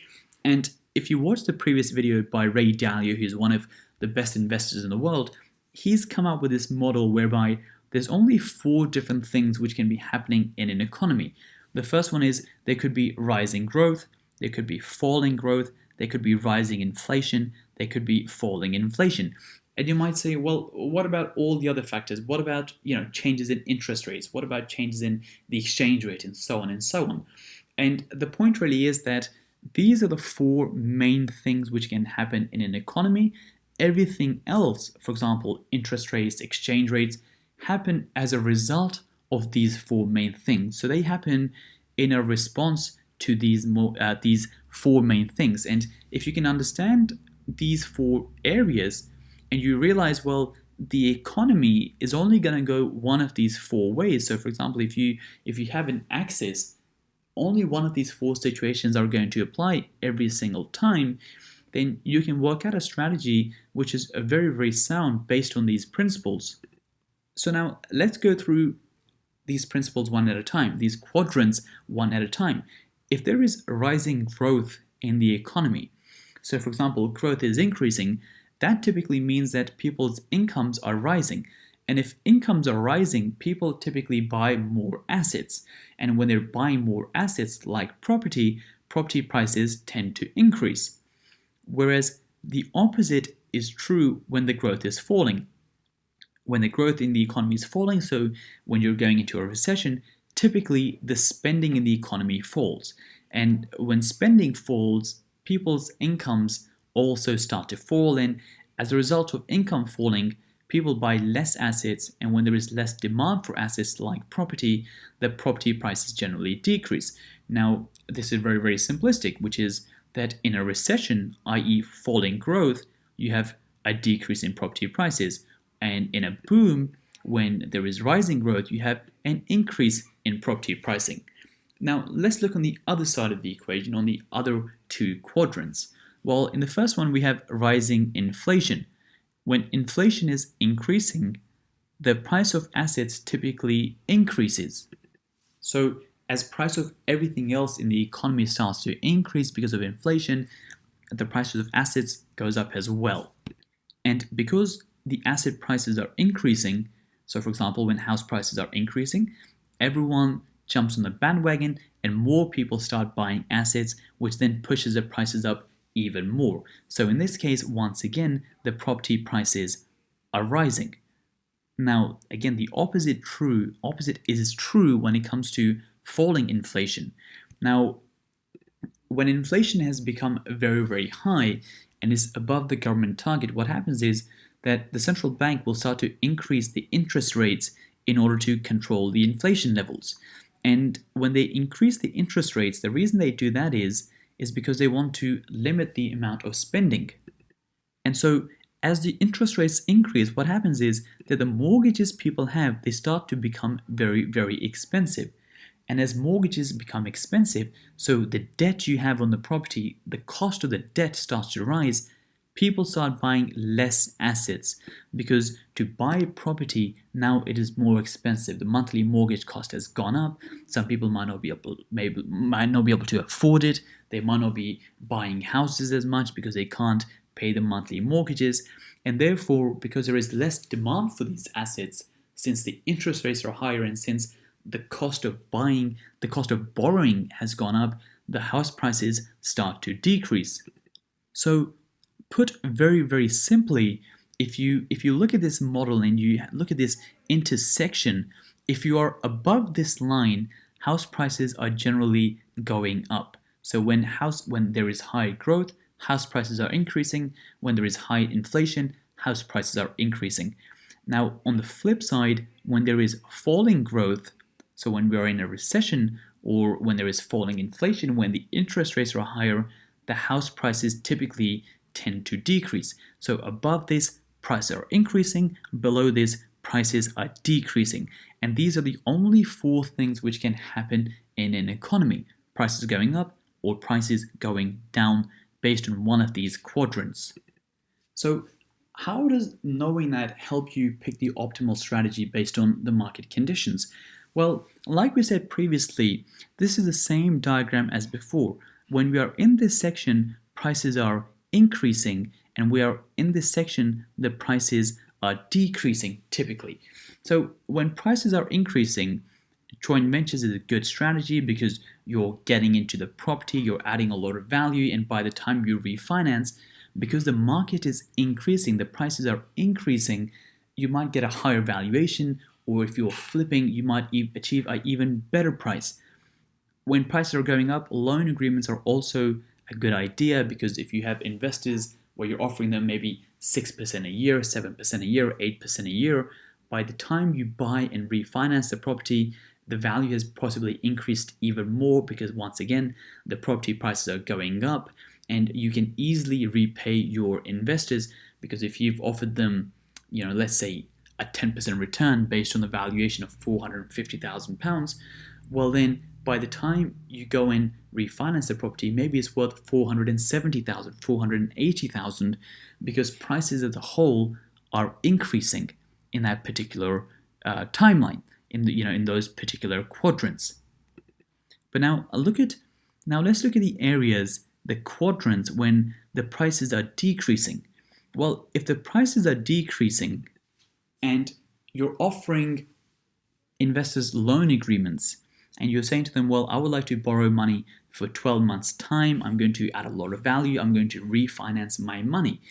And if you watch the previous video by Ray Dalio, who's one of the best investors in the world, he's come up with this model whereby there's only 4 different things which can be happening in an economy. The first one is there could be rising growth, there could be falling growth, there could be rising inflation, there could be falling inflation. And you might say, well, what about all the other factors? What about, changes in interest rates? What about changes in the exchange rate, and so on and so on? And the point really is that these are the 4 main things which can happen in an economy. Everything else, for example, interest rates, exchange rates, happen as a result of these 4 main things. So they happen in a response to these 4 main things. And if you can understand these 4 areas, and you realize, well, the economy is only going to go one of these 4 ways. So for example, if you have an axis, only one of these 4 situations are going to apply every single time, then you can work out a strategy which is very, very sound based on these principles. So now let's go through these principles one at a time, these quadrants one at a time. If there is rising growth in the economy, so for example, growth is increasing, that typically means that people's incomes are rising. And if incomes are rising, people typically buy more assets. And when they're buying more assets like property prices tend to increase. Whereas the opposite is true when the growth is falling. When the growth in the economy is falling, so when you're going into a recession, typically the spending in the economy falls. And when spending falls, people's incomes also start to fall, and as a result of income falling, people buy less assets, and when there is less demand for assets like property, the property prices generally decrease. Now, this is very, very simplistic, which is that in a recession, i.e. falling growth, you have a decrease in property prices, and in a boom, when there is rising growth, you have an increase in property pricing. Now, let's look on the other side of the equation, on the other 2 quadrants. Well, in the first one, we have rising inflation. When inflation is increasing, the price of assets typically increases. So as price of everything else in the economy starts to increase because of inflation, the prices of assets goes up as well. And because the asset prices are increasing, so for example, when house prices are increasing, everyone jumps on the bandwagon and more people start buying assets, which then pushes the prices up even more. So in this case, once again, the property prices are rising. Now, again, the opposite is true when it comes to falling inflation. Now, when inflation has become very, very high and is above the government target, what happens is that the central bank will start to increase the interest rates in order to control the inflation levels. And when they increase the interest rates, the reason they do that is because they want to limit the amount of spending. And so as the interest rates increase, what happens is that the mortgages people have, they start to become very, very expensive. And as mortgages become expensive, so the debt you have on the property, the cost of the debt starts to rise, people start buying less assets because to buy a property now it is more expensive. The monthly mortgage cost has gone up. Some people might not be able to afford it. They might not be buying houses as much because they can't pay the monthly mortgages. And therefore, because there is less demand for these assets, since the interest rates are higher and since the cost of borrowing has gone up, the house prices start to decrease. So put very, very simply, if you look at this model and you look at this intersection, if you are above this line, house prices are generally going up. So when there is high growth, house prices are increasing. When there is high inflation, house prices are increasing. Now, on the flip side, when there is falling growth, so when we are in a recession or when there is falling inflation, when the interest rates are higher, the house prices typically tend to decrease. So above this, prices are increasing. Below this, prices are decreasing. And these are the only four things which can happen in an economy. Prices going up or prices going down based on one of these quadrants. So how does knowing that help you pick the optimal strategy based on the market conditions? Well, like we said previously, this is the same diagram as before. When we are in this section, prices are increasing, and we are in this section, the prices are decreasing typically. So when prices are increasing, joint ventures is a good strategy because you're getting into the property, you're adding a lot of value, and by the time you refinance, because the market is increasing, the prices are increasing, you might get a higher valuation, or if you're flipping, you might achieve an even better price. When prices are going up, loan agreements are also a good idea because if you have investors where you're offering them maybe 6% a year, 7% a year, 8% a year, by the time you buy and refinance the property, the value has possibly increased even more because once again, the property prices are going up and you can easily repay your investors because if you've offered them, let's say a 10% return based on the valuation of £450,000, well then by the time you go and refinance the property, maybe it's worth 470,000, 480,000 because prices as a whole are increasing in that particular timeline, in those particular quadrants. But now let's look at the areas, the quadrants when the prices are decreasing. Well, if the prices are decreasing and you're offering investors loan agreements and you're saying to them, well, I would like to borrow money for 12 months time, I'm going to add a lot of value, I'm going to refinance my money.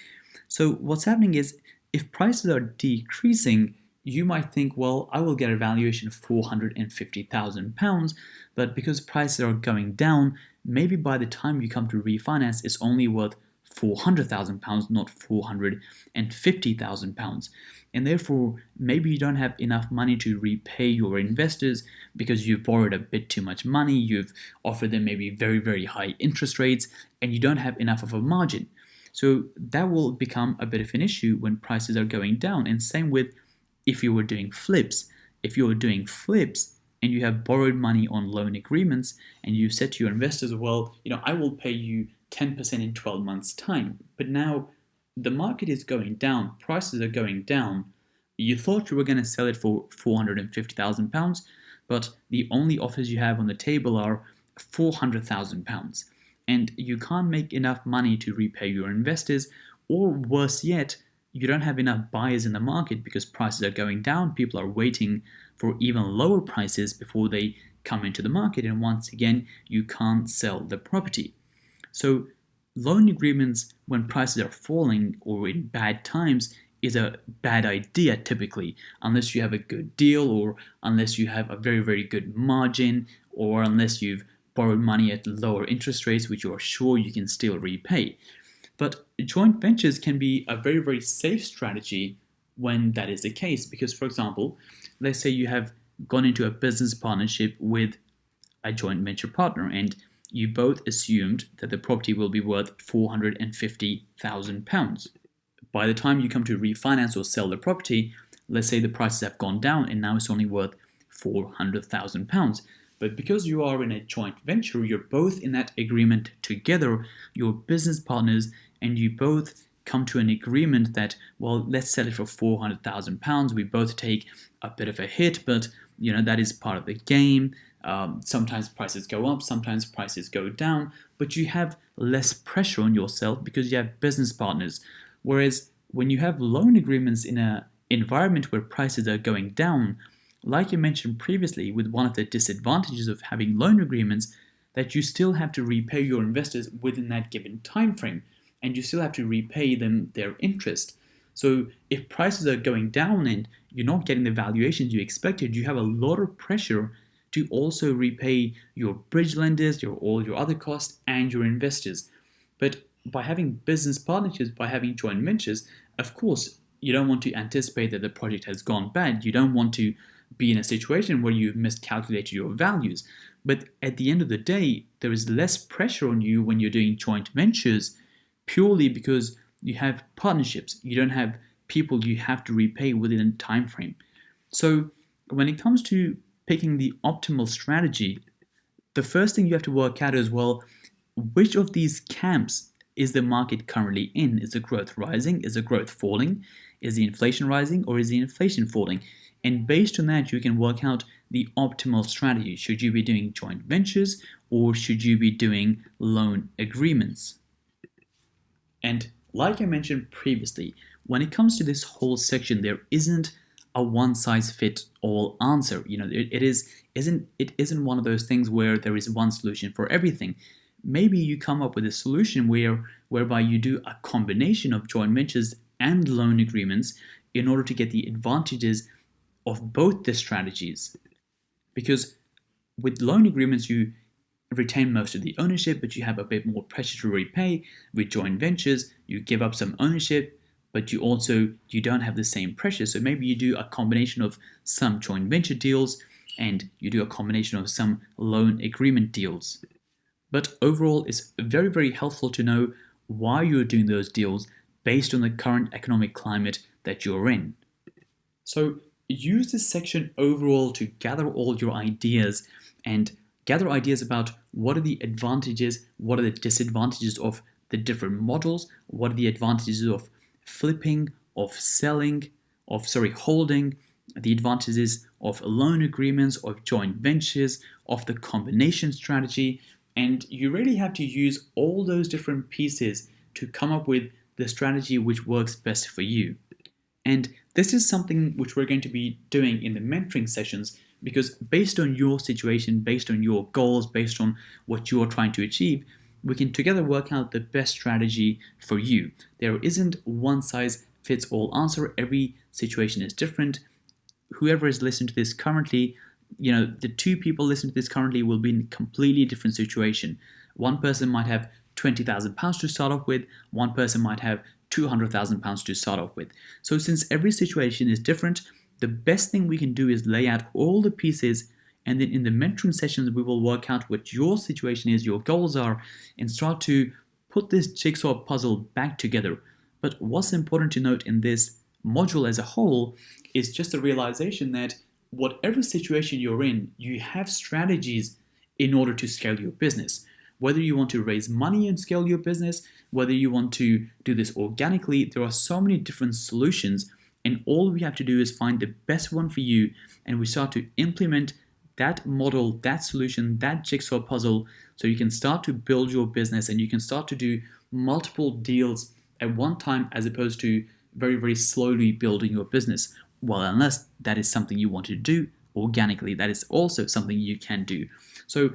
So what's happening is if prices are decreasing, you might think, well, I will get a valuation of £450,000, but because prices are going down, maybe by the time you come to refinance, it's only worth £400,000, not £450,000. And therefore, maybe you don't have enough money to repay your investors because you've borrowed a bit too much money, you've offered them maybe very, very high interest rates, and you don't have enough of a margin. So that will become a bit of an issue when prices are going down. And same with if you were doing flips. If you were doing flips and you have borrowed money on loan agreements and you said to your investors, well, I will pay you 10% in 12 months' time. But now the market is going down, prices are going down. You thought you were going to sell it for £450,000, but the only offers you have on the table are £400,000. And you can't make enough money to repay your investors, or worse yet, you don't have enough buyers in the market because prices are going down. People are waiting for even lower prices before they come into the market, and once again, you can't sell the property. So loan agreements when prices are falling or in bad times is a bad idea typically, unless you have a good deal, or unless you have a very, very good margin, or unless you've borrowed money at lower interest rates which you are sure you can still repay. But joint ventures can be a very, very safe strategy when that is the case, because, for example, let's say you have gone into a business partnership with a joint venture partner and you both assumed that the property will be worth £450,000. By the time you come to refinance or sell the property, let's say the prices have gone down and now it's only worth £400,000. But because you are in a joint venture, you're both in that agreement together, you're business partners, and you both come to an agreement that, well, let's sell it for £400,000. We both take a bit of a hit, but that is part of the game. Sometimes prices go up, sometimes prices go down, but you have less pressure on yourself because you have business partners. Whereas when you have loan agreements in an environment where prices are going down, like you mentioned previously, with one of the disadvantages of having loan agreements, that you still have to repay your investors within that given time frame, and you still have to repay them their interest. So if prices are going down and you're not getting the valuations you expected, you have a lot of pressure to also repay your bridge lenders, all your other costs, and your investors. But by having business partnerships, by having joint ventures, of course, you don't want to anticipate that the project has gone bad. You don't want to be in a situation where you've miscalculated your values. But at the end of the day, there is less pressure on you when you're doing joint ventures, purely because you have partnerships. You don't have people you have to repay within a time frame. So when it comes to picking the optimal strategy, the first thing you have to work out is, well, which of these camps is the market currently in? Is the growth rising? Is the growth falling? Is the inflation rising, or is the inflation falling? And based on that, you can work out the optimal strategy. Should you be doing joint ventures, or should you be doing loan agreements? And like I mentioned previously, when it comes to this whole section, there isn't a one-size-fits-all answer. It isn't one of those things where there is one solution for everything. Maybe you come up with a solution whereby you do a combination of joint ventures and loan agreements in order to get the advantages of both the strategies. Because with loan agreements, you retain most of the ownership, but you have a bit more pressure to repay. With joint ventures, you give up some ownership, but you don't have the same pressure. So maybe you do a combination of some joint venture deals and you do a combination of some loan agreement deals. But overall, it's very, very helpful to know why you're doing those deals based on the current economic climate that you're in. So use this section overall to gather all your ideas and gather ideas about what are the advantages, what are the disadvantages of the different models, what are the advantages of flipping, of selling, holding, the advantages of loan agreements, of joint ventures, of the combination strategy. And you really have to use all those different pieces to come up with the strategy which works best for you. And this is something which we're going to be doing in the mentoring sessions, because based on your situation, based on your goals, based on what you're trying to achieve, we can together work out the best strategy for you. There isn't one size fits all answer. Every situation is different. Whoever is listening to this currently, the two people listening to this currently will be in a completely different situation. One person might have £20,000 to start off with. One person might have £200,000 to start off with. So since every situation is different, the best thing we can do is lay out all the pieces, and then in the mentoring sessions, we will work out what your situation is, your goals are, and start to put this jigsaw puzzle back together. But what's important to note in this module as a whole is just the realization that whatever situation you're in, you have strategies in order to scale your business. Whether you want to raise money and scale your business, whether you want to do this organically, there are so many different solutions, and all we have to do is find the best one for you, and we start to implement that model, that solution, that jigsaw puzzle, so you can start to build your business and you can start to do multiple deals at one time, as opposed to very, very slowly building your business. Well, unless that is something you want to do organically, that is also something you can do. So